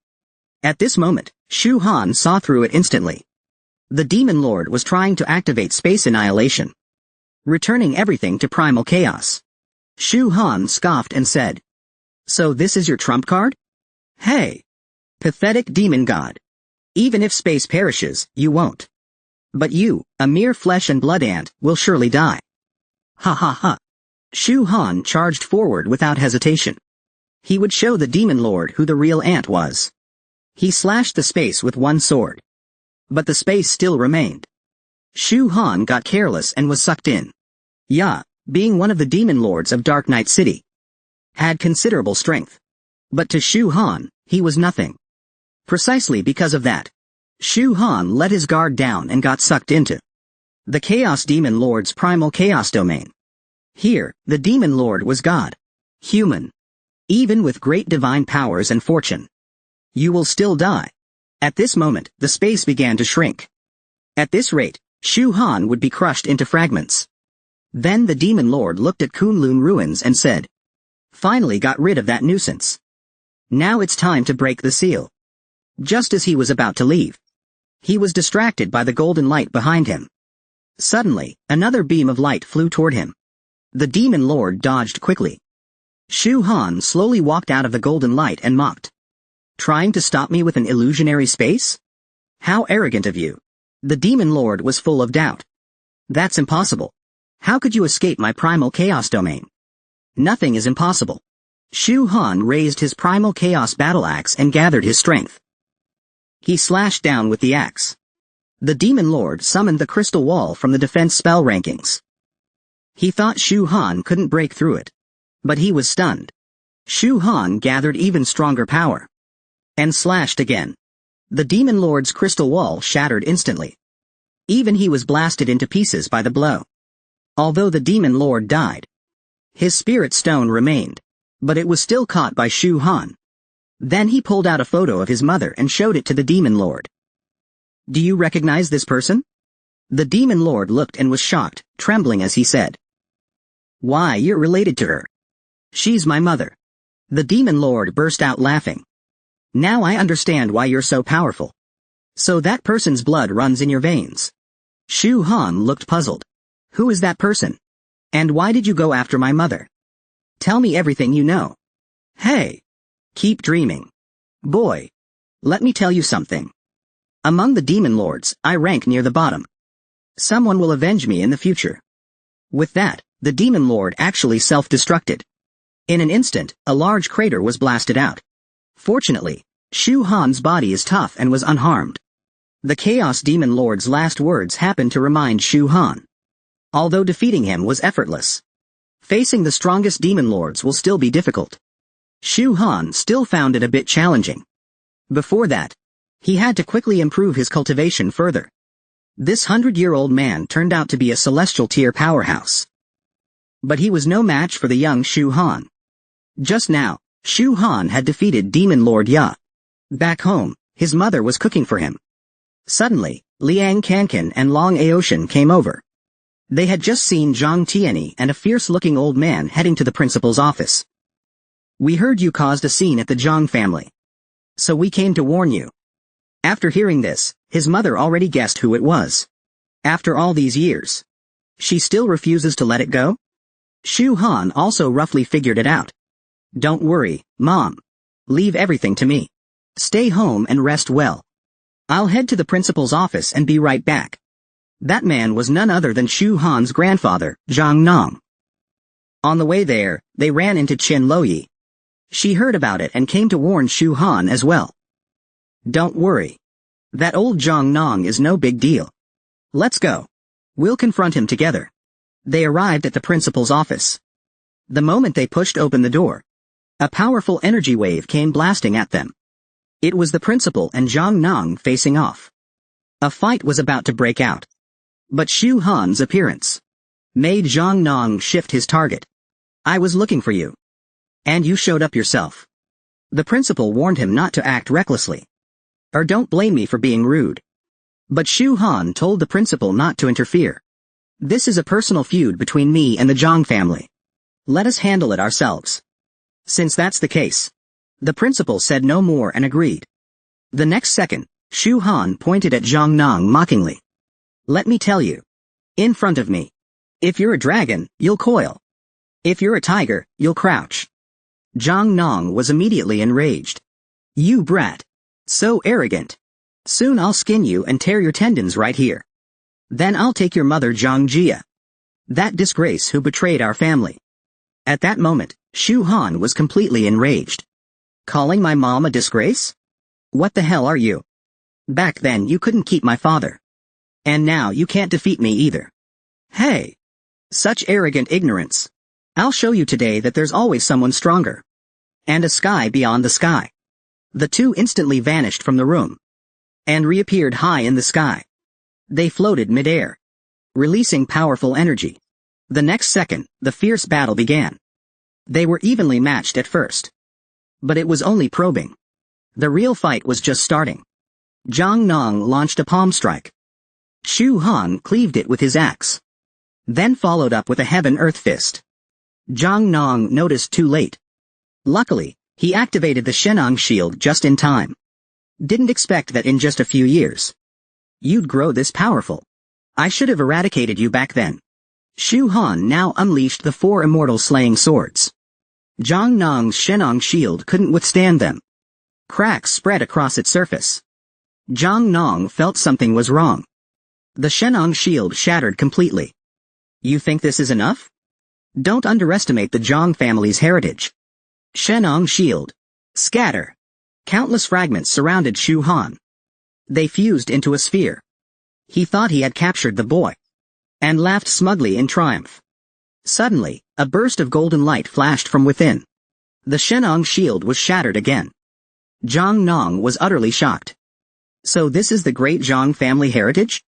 At this moment, Shu Han saw through it instantly. The demon lord was trying to activate space annihilation, returning everything to primal chaos. Shu Han scoffed and said, So this is your trump card? Hey! Pathetic demon god. Even if space perishes, you won't. But you, a mere flesh and blood ant, will surely die. Ha ha ha. Shu Han charged forward without hesitation. He would show the demon lord who the real ant was. He slashed the space with one sword. But the space still remained. Shu Han got careless and was sucked in. Ya, being one of the demon lords of Dark Knight City, had considerable strength. But to Shu Han, he was nothing. Precisely because of that, Shu Han let his guard down and got sucked into the Chaos Demon Lord's primal chaos domain. Here, the demon lord was God. Human. Even with great divine powers and fortune, you will still die. At this moment, the space began to shrink. At this rate, Shu Han would be crushed into fragments. Then the demon lord looked at Kunlun ruins and said, Finally got rid of that nuisance. Now it's time to break the seal. Just as he was about to leave, he was distracted by the golden light behind him. Suddenly, another beam of light flew toward him. The demon lord dodged quickly. Shu Han slowly walked out of the golden light and mocked. Trying to stop me with an illusionary space? How arrogant of you. The demon lord was full of doubt. That's impossible. How could you escape my primal chaos domain? Nothing is impossible. Shu Han raised his primal chaos battle axe and gathered his strength. He slashed down with the axe. The demon lord summoned the crystal wall from the defense spell rankings. He thought Shu Han couldn't break through it. But he was stunned. Shu Han gathered even stronger power, and slashed again. The demon lord's crystal wall shattered instantly. Even he was blasted into pieces by the blow. Although the demon lord died, his spirit stone remained, but it was still caught by Shu Han. Then he pulled out a photo of his mother and showed it to the demon lord. Do you recognize this person? The demon lord looked and was shocked, trembling as he said. Why, you're related to her. She's my mother. The demon lord burst out laughing. Now I understand why you're so powerful. So that person's blood runs in your veins. Shu Han looked puzzled. Who is that person? And why did you go after my mother? Tell me everything you know. Hey! Keep dreaming. Boy! Let me tell you something. Among the demon lords, I rank near the bottom. Someone will avenge me in the future. With that, the demon lord actually self-destructed. In an instant, a large crater was blasted out. Fortunately, Shu Han's body is tough and was unharmed. The Chaos Demon Lord's last words happened to remind Shu Han. Although defeating him was effortless, facing the strongest demon lords will still be difficult. Shu Han still found it a bit challenging. Before that, he had to quickly improve his cultivation further. This 100-year-old man turned out to be a celestial tier powerhouse. But he was no match for the young Shu Han. Just now, Shu Han had defeated Demon Lord Ya. Back home, his mother was cooking for him. Suddenly, Liang Kankan and Long Aoshan came over. They had just seen Zhang Tianyi and a fierce-looking old man heading to the principal's office. "We heard you caused a scene at the Zhang family. So we came to warn you." After hearing this, his mother already guessed who it was. After all these years, she still refuses to let it go? Shu Han also roughly figured it out. "Don't worry, Mom. Leave everything to me. Stay home and rest well. I'll head to the principal's office and be right back." That man was none other than Shu Han's grandfather, Zhang Nong. On the way there, they ran into Chen Loyi. She heard about it and came to warn Shu Han as well. "Don't worry. That old Zhang Nong is no big deal. Let's go. We'll confront him together." They arrived at the principal's office. The moment they pushed open the door, a powerful energy wave came blasting at them. It was the principal and Zhang Nong facing off. A fight was about to break out. But Shu Han's appearance made Zhang Nong shift his target. "I was looking for you. And you showed up yourself." The principal warned him not to act recklessly. "Or don't blame me for being rude." But Shu Han told the principal not to interfere. "This is a personal feud between me and the Zhang family. Let us handle it ourselves." Since that's the case, the principal said no more and agreed. The next second, Shu Han pointed at Zhang Nong mockingly. "Let me tell you. In front of me. If you're a dragon, you'll coil. If you're a tiger, you'll crouch." Zhang Nong was immediately enraged. "You brat. So arrogant. Soon I'll skin you and tear your tendons right here. Then I'll take your mother Zhang Jia. That disgrace who betrayed our family." At that moment, Shu Han was completely enraged. "Calling my mom a disgrace? What the hell are you? Back then you couldn't keep my father. And now you can't defeat me either. Hey! Such arrogant ignorance. I'll show you today that there's always someone stronger. And a sky beyond the sky." The two instantly vanished from the room and reappeared high in the sky. They floated mid-air, releasing powerful energy. The next second, the fierce battle began. They were evenly matched at first. But it was only probing. The real fight was just starting. Zhang Nong launched a palm strike. Shu Han cleaved it with his axe. Then followed up with a heaven-earth fist. Zhang Nong noticed too late. Luckily, he activated the Shenong shield just in time. "Didn't expect that in just a few years you'd grow this powerful. I should have eradicated you back then." Shu Han now unleashed the 4 immortal slaying swords. Zhang Nong's Shenong shield couldn't withstand them. Cracks spread across its surface. Zhang Nong felt something was wrong. The Shenong shield shattered completely. "You think this is enough? Don't underestimate the Zhang family's heritage." Shenong shield. Scatter. Countless fragments surrounded Shu Han. They fused into a sphere. He thought he had captured the boy, and laughed smugly in triumph. Suddenly, a burst of golden light flashed from within. The Shenong shield was shattered again. Zhang Nong was utterly shocked. So this is the great Zhang family heritage?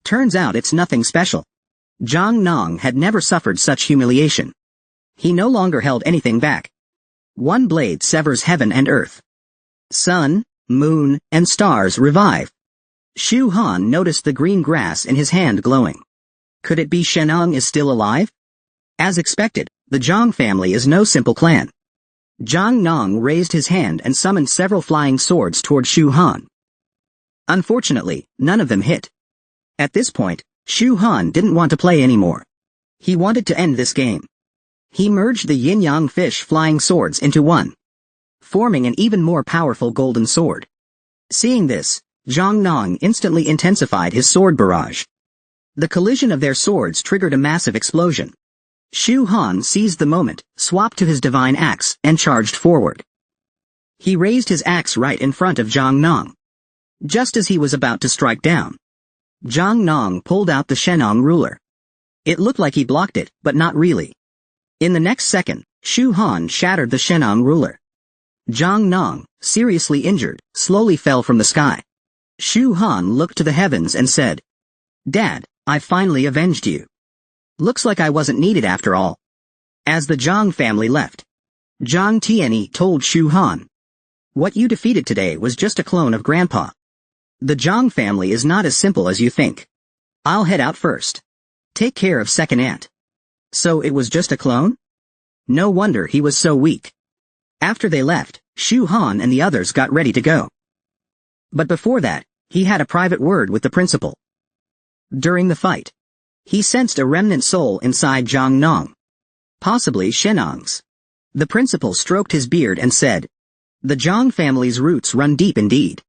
Turns out it's nothing special. Zhang Nong had never suffered such humiliation. He no longer held anything back. One blade severs heaven and earth. Sun, moon, and stars revive. Shu Han noticed the green grass in his hand glowing. Could it be Shenong is still alive? As expected, the Zhang family is no simple clan. Zhang Nong raised his hand and summoned several flying swords toward Shu Han. Unfortunately, none of them hit. At this point, Shu Han didn't want to play anymore. He wanted to end this game. He merged the yin-yang fish flying swords into one, forming an even more powerful golden sword. Seeing this, Zhang Nong instantly intensified his sword barrage. The collision of their swords triggered a massive explosion. Shu Han seized the moment, swapped to his divine axe, and charged forward. He raised his axe right in front of Zhang Nong. Just as he was about to strike down, Zhang Nong pulled out the Shenong ruler. It looked like he blocked it, but not really. In the next second, Shu Han shattered the Shenong ruler. Zhang Nong, seriously injured, slowly fell from the sky. Shu Han looked to the heavens and said, "Dad, I finally avenged you. Looks like I wasn't needed after all." As the Zhang family left, Zhang Tianyi told Shu Han, "What you defeated today was just a clone of Grandpa. The Zhang family is not as simple as you think. I'll head out first. Take care of second aunt." So it was just a clone? No wonder he was so weak. After they left, Shu Han and the others got ready to go. But before that, he had a private word with the principal. During the fight, he sensed a remnant soul inside Zhang Nong. Possibly Shenong's. The principal stroked his beard and said, "The Zhang family's roots run deep indeed.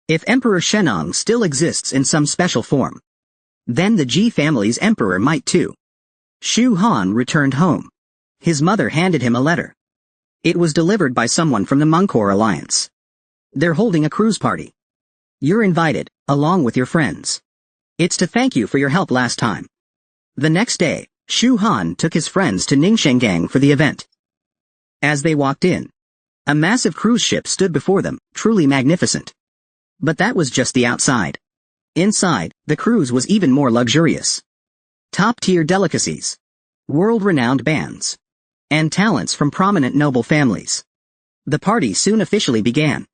If Emperor Shenong still exists in some special form, then the Ji family's emperor might too." Shu Han returned home. His mother handed him a letter. It was delivered by someone from the Mongkor Alliance. "They're holding a cruise party. You're invited, along with your friends. It's to thank you for your help last time." The next day, Shu Han took his friends to Ningshenggang for the event. As they walked in, a massive cruise ship stood before them, truly magnificent. But that was just the outside. Inside, the cruise was even more luxurious. Top-tier delicacies, world-renowned bands, and talents from prominent noble families. The party soon officially began,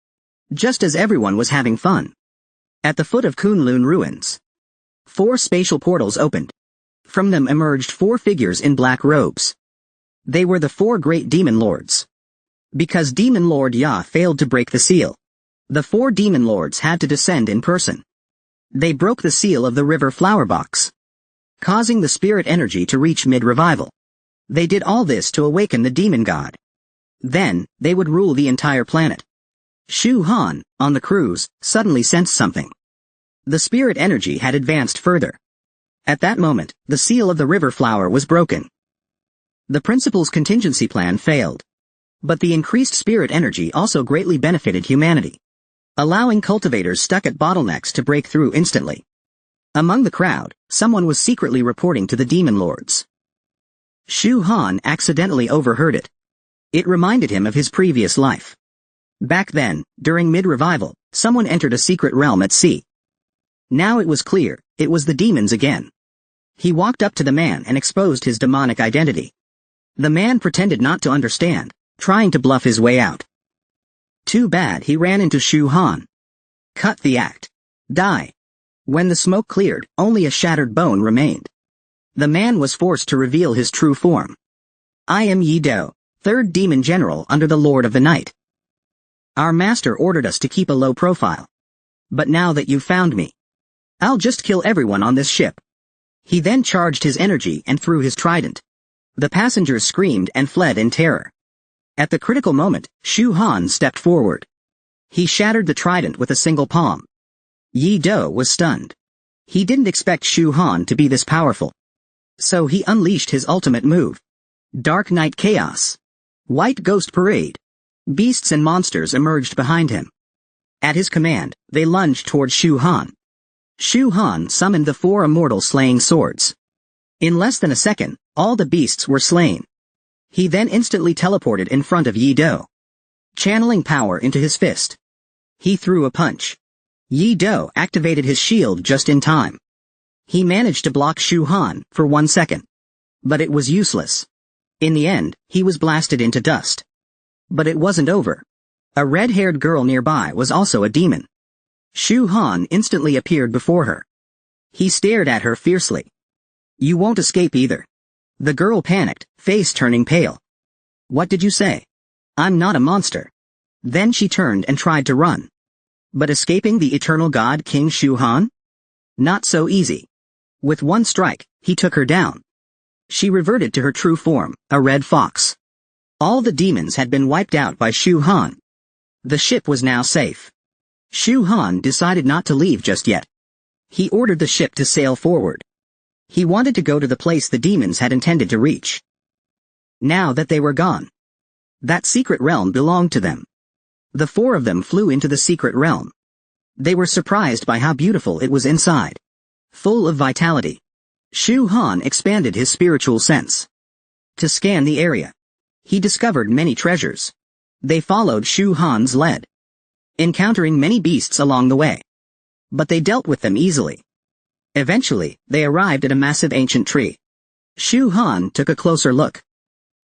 just as everyone was having fun. At the foot of Kunlun ruins, 4 spatial portals opened. From them emerged 4 figures in black robes. They were the 4 great demon lords. Because Demon Lord Ya failed to break the seal, the 4 demon lords had to descend in person. They broke the seal of the river flower box, causing the spirit energy to reach mid-revival. They did all this to awaken the demon god. Then, they would rule the entire planet. Shu Han, on the cruise, suddenly sensed something. The spirit energy had advanced further. At that moment, the seal of the river flower was broken. The principal's contingency plan failed. But the increased spirit energy also greatly benefited humanity, allowing cultivators stuck at bottlenecks to break through instantly. Among the crowd, someone was secretly reporting to the demon lords. Shu Han accidentally overheard it. It reminded him of his previous life. Back then, during mid-revival, someone entered a secret realm at sea. Now it was clear, it was the demons again. He walked up to the man and exposed his demonic identity. The man pretended not to understand, trying to bluff his way out. Too bad he ran into Shu Han. Cut the act. Die. When the smoke cleared, only a shattered bone remained. The man was forced to reveal his true form. "I am Yi Do, 3rd Demon General under the Lord of the Night. Our master ordered us to keep a low profile. But now that you've found me, I'll just kill everyone on this ship." He then charged his energy and threw his trident. The passengers screamed and fled in terror. At the critical moment, Shu Han stepped forward. He shattered the trident with a single palm. Yi Do was stunned. He didn't expect Shu Han to be this powerful. So he unleashed his ultimate move. Dark Night Chaos. White Ghost Parade. Beasts and monsters emerged behind him. At his command, they lunged toward Shu Han. Shu Han summoned the 4 immortal slaying swords. In less than a second, all the beasts were slain. He then instantly teleported in front of Yi Do, channeling power into his fist. He threw a punch. Yi Do activated his shield just in time. He managed to block Shu Han for 1 second. But it was useless. In the end, he was blasted into dust. But it wasn't over. A red-haired girl nearby was also a demon. Shu Han instantly appeared before her. He stared at her fiercely. "You won't escape either." The girl panicked, face turning pale. "What did you say? I'm not a monster." Then she turned and tried to run. But escaping the eternal god King Shu Han? Not so easy. With 1 strike, he took her down. She reverted to her true form, a red fox. All the demons had been wiped out by Shu Han. The ship was now safe. Shu Han decided not to leave just yet. He ordered the ship to sail forward. He wanted to go to the place the demons had intended to reach. Now that they were gone, that secret realm belonged to them. The 4 of them flew into the secret realm. They were surprised by how beautiful it was inside. Full of vitality. Shu Han expanded his spiritual sense to scan the area. He discovered many treasures. They followed Shu Han's lead, encountering many beasts along the way. But they dealt with them easily. Eventually, they arrived at a massive ancient tree. Shu Han took a closer look.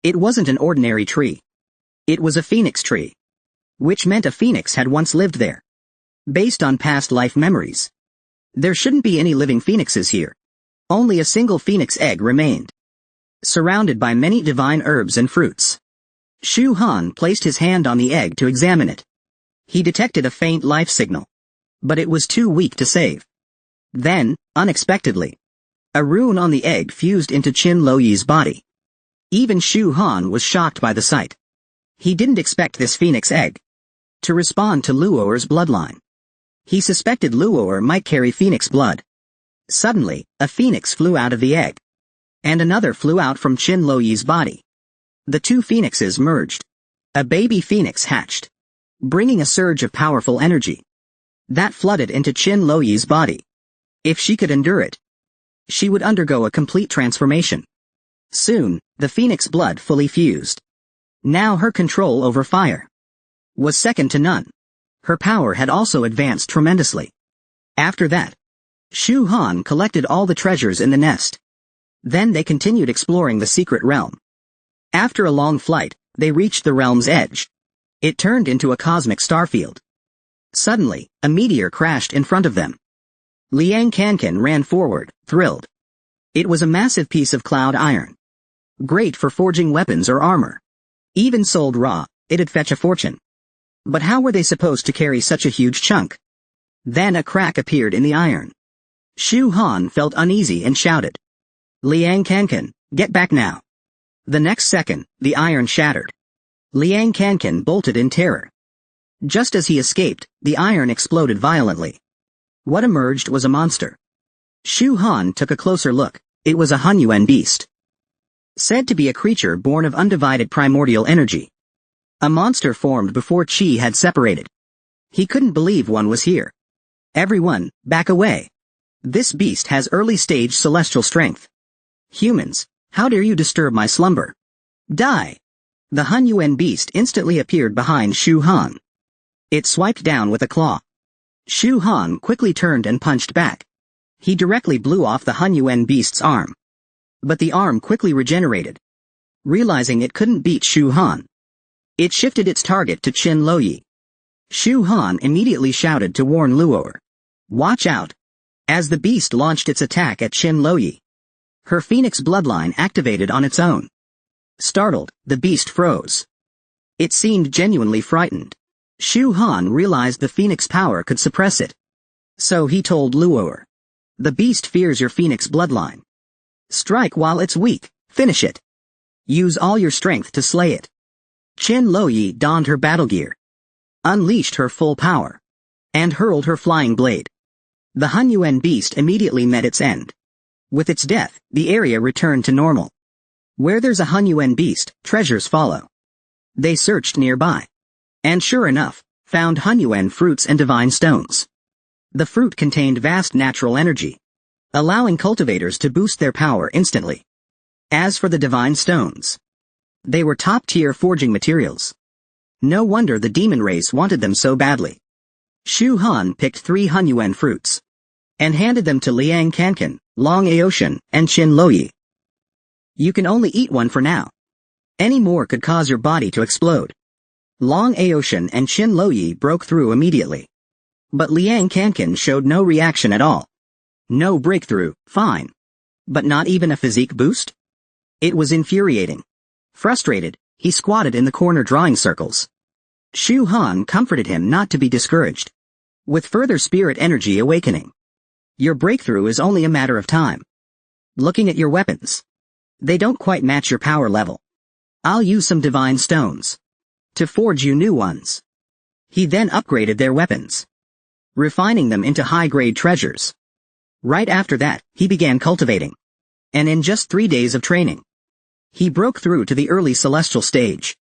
It wasn't an ordinary tree. It was a phoenix tree. Which meant a phoenix had once lived there. Based on past life memories. There shouldn't be any living phoenixes here. Only a single phoenix egg remained. Surrounded by many divine herbs and fruits. Shu Han placed his hand on the egg to examine it. He detected a faint life signal. But it was too weak to save. Then, unexpectedly, a rune on the egg fused into Qin Loyi's body. Even Shu Han was shocked by the sight. He didn't expect this phoenix egg to respond to Luo'er's bloodline. He suspected Luo'er might carry phoenix blood. Suddenly, a phoenix flew out of the egg. And another flew out from Qin Loyi's body. The two phoenixes merged. A baby phoenix hatched, bringing a surge of powerful energy that flooded into Qin Loyi's body. If she could endure it, she would undergo a complete transformation. Soon, the phoenix blood fully fused. Now her control over fire was second to none. Her power had also advanced tremendously. After that, Shu Han collected all the treasures in the nest. Then they continued exploring the secret realm. After a long flight, they reached the realm's edge. It turned into a cosmic starfield. Suddenly, a meteor crashed in front of them. Liang Kankan ran forward, thrilled. It was a massive piece of cloud iron. Great for forging weapons or armor. Even sold raw, it'd fetch a fortune. But how were they supposed to carry such a huge chunk? Then a crack appeared in the iron. Shu Han felt uneasy and shouted, "Liang Kankan, get back now." The next second, the iron shattered. Liang Kankan bolted in terror. Just as he escaped, the iron exploded violently. What emerged was a monster. Shu Han took a closer look. It was a Hunyuan beast. Said to be a creature born of undivided primordial energy. A monster formed before Qi had separated. He couldn't believe one was here. "Everyone, back away. This beast has early-stage celestial strength. Humans, how dare you disturb my slumber? Die!" The Hunyuan beast instantly appeared behind Shu Han. It swiped down with a claw. Shu Han quickly turned and punched back. He directly blew off the Hunyuan beast's arm. But the arm quickly regenerated. Realizing it couldn't beat Shu Han, it shifted its target to Qin Loyi. Shu Han immediately shouted to warn Luo'er. "Watch out!" As the beast launched its attack at Qin Loyi. Her phoenix bloodline activated on its own. Startled, the beast froze. It seemed genuinely frightened. Shu Han realized the phoenix power could suppress it. So he told Luo'er. "The beast fears your phoenix bloodline. Strike while it's weak, finish it. Use all your strength to slay it." Qin Loyi donned her battle gear, unleashed her full power, and hurled her flying blade. The Hunyuan beast immediately met its end. With its death, the area returned to normal. Where there's a Hunyuan beast, treasures follow. They searched nearby. And sure enough, found Hunyuan fruits and divine stones. The fruit contained vast natural energy, allowing cultivators to boost their power instantly. As for the divine stones, they were top-tier forging materials. No wonder the demon race wanted them so badly. Shu Han picked 3 Hunyuan fruits and handed them to Liang Kankan, Long Aoshan, and Qin Loyi. "You can only eat one for now. Any more could cause your body to explode." Long Aoshan and Qin Loyi broke through immediately. But Liang Kankan showed no reaction at all. No breakthrough, fine. But not even a physique boost? It was infuriating. Frustrated, he squatted in the corner drawing circles. Shu Han comforted him not to be discouraged. With further spirit energy awakening, your breakthrough is only a matter of time. Looking at your weapons, they don't quite match your power level. I'll use some divine stones to forge you new ones. He then upgraded their weapons, refining them into high-grade treasures. Right after that, he began cultivating. And in just 3 days of training, he broke through to the early celestial stage.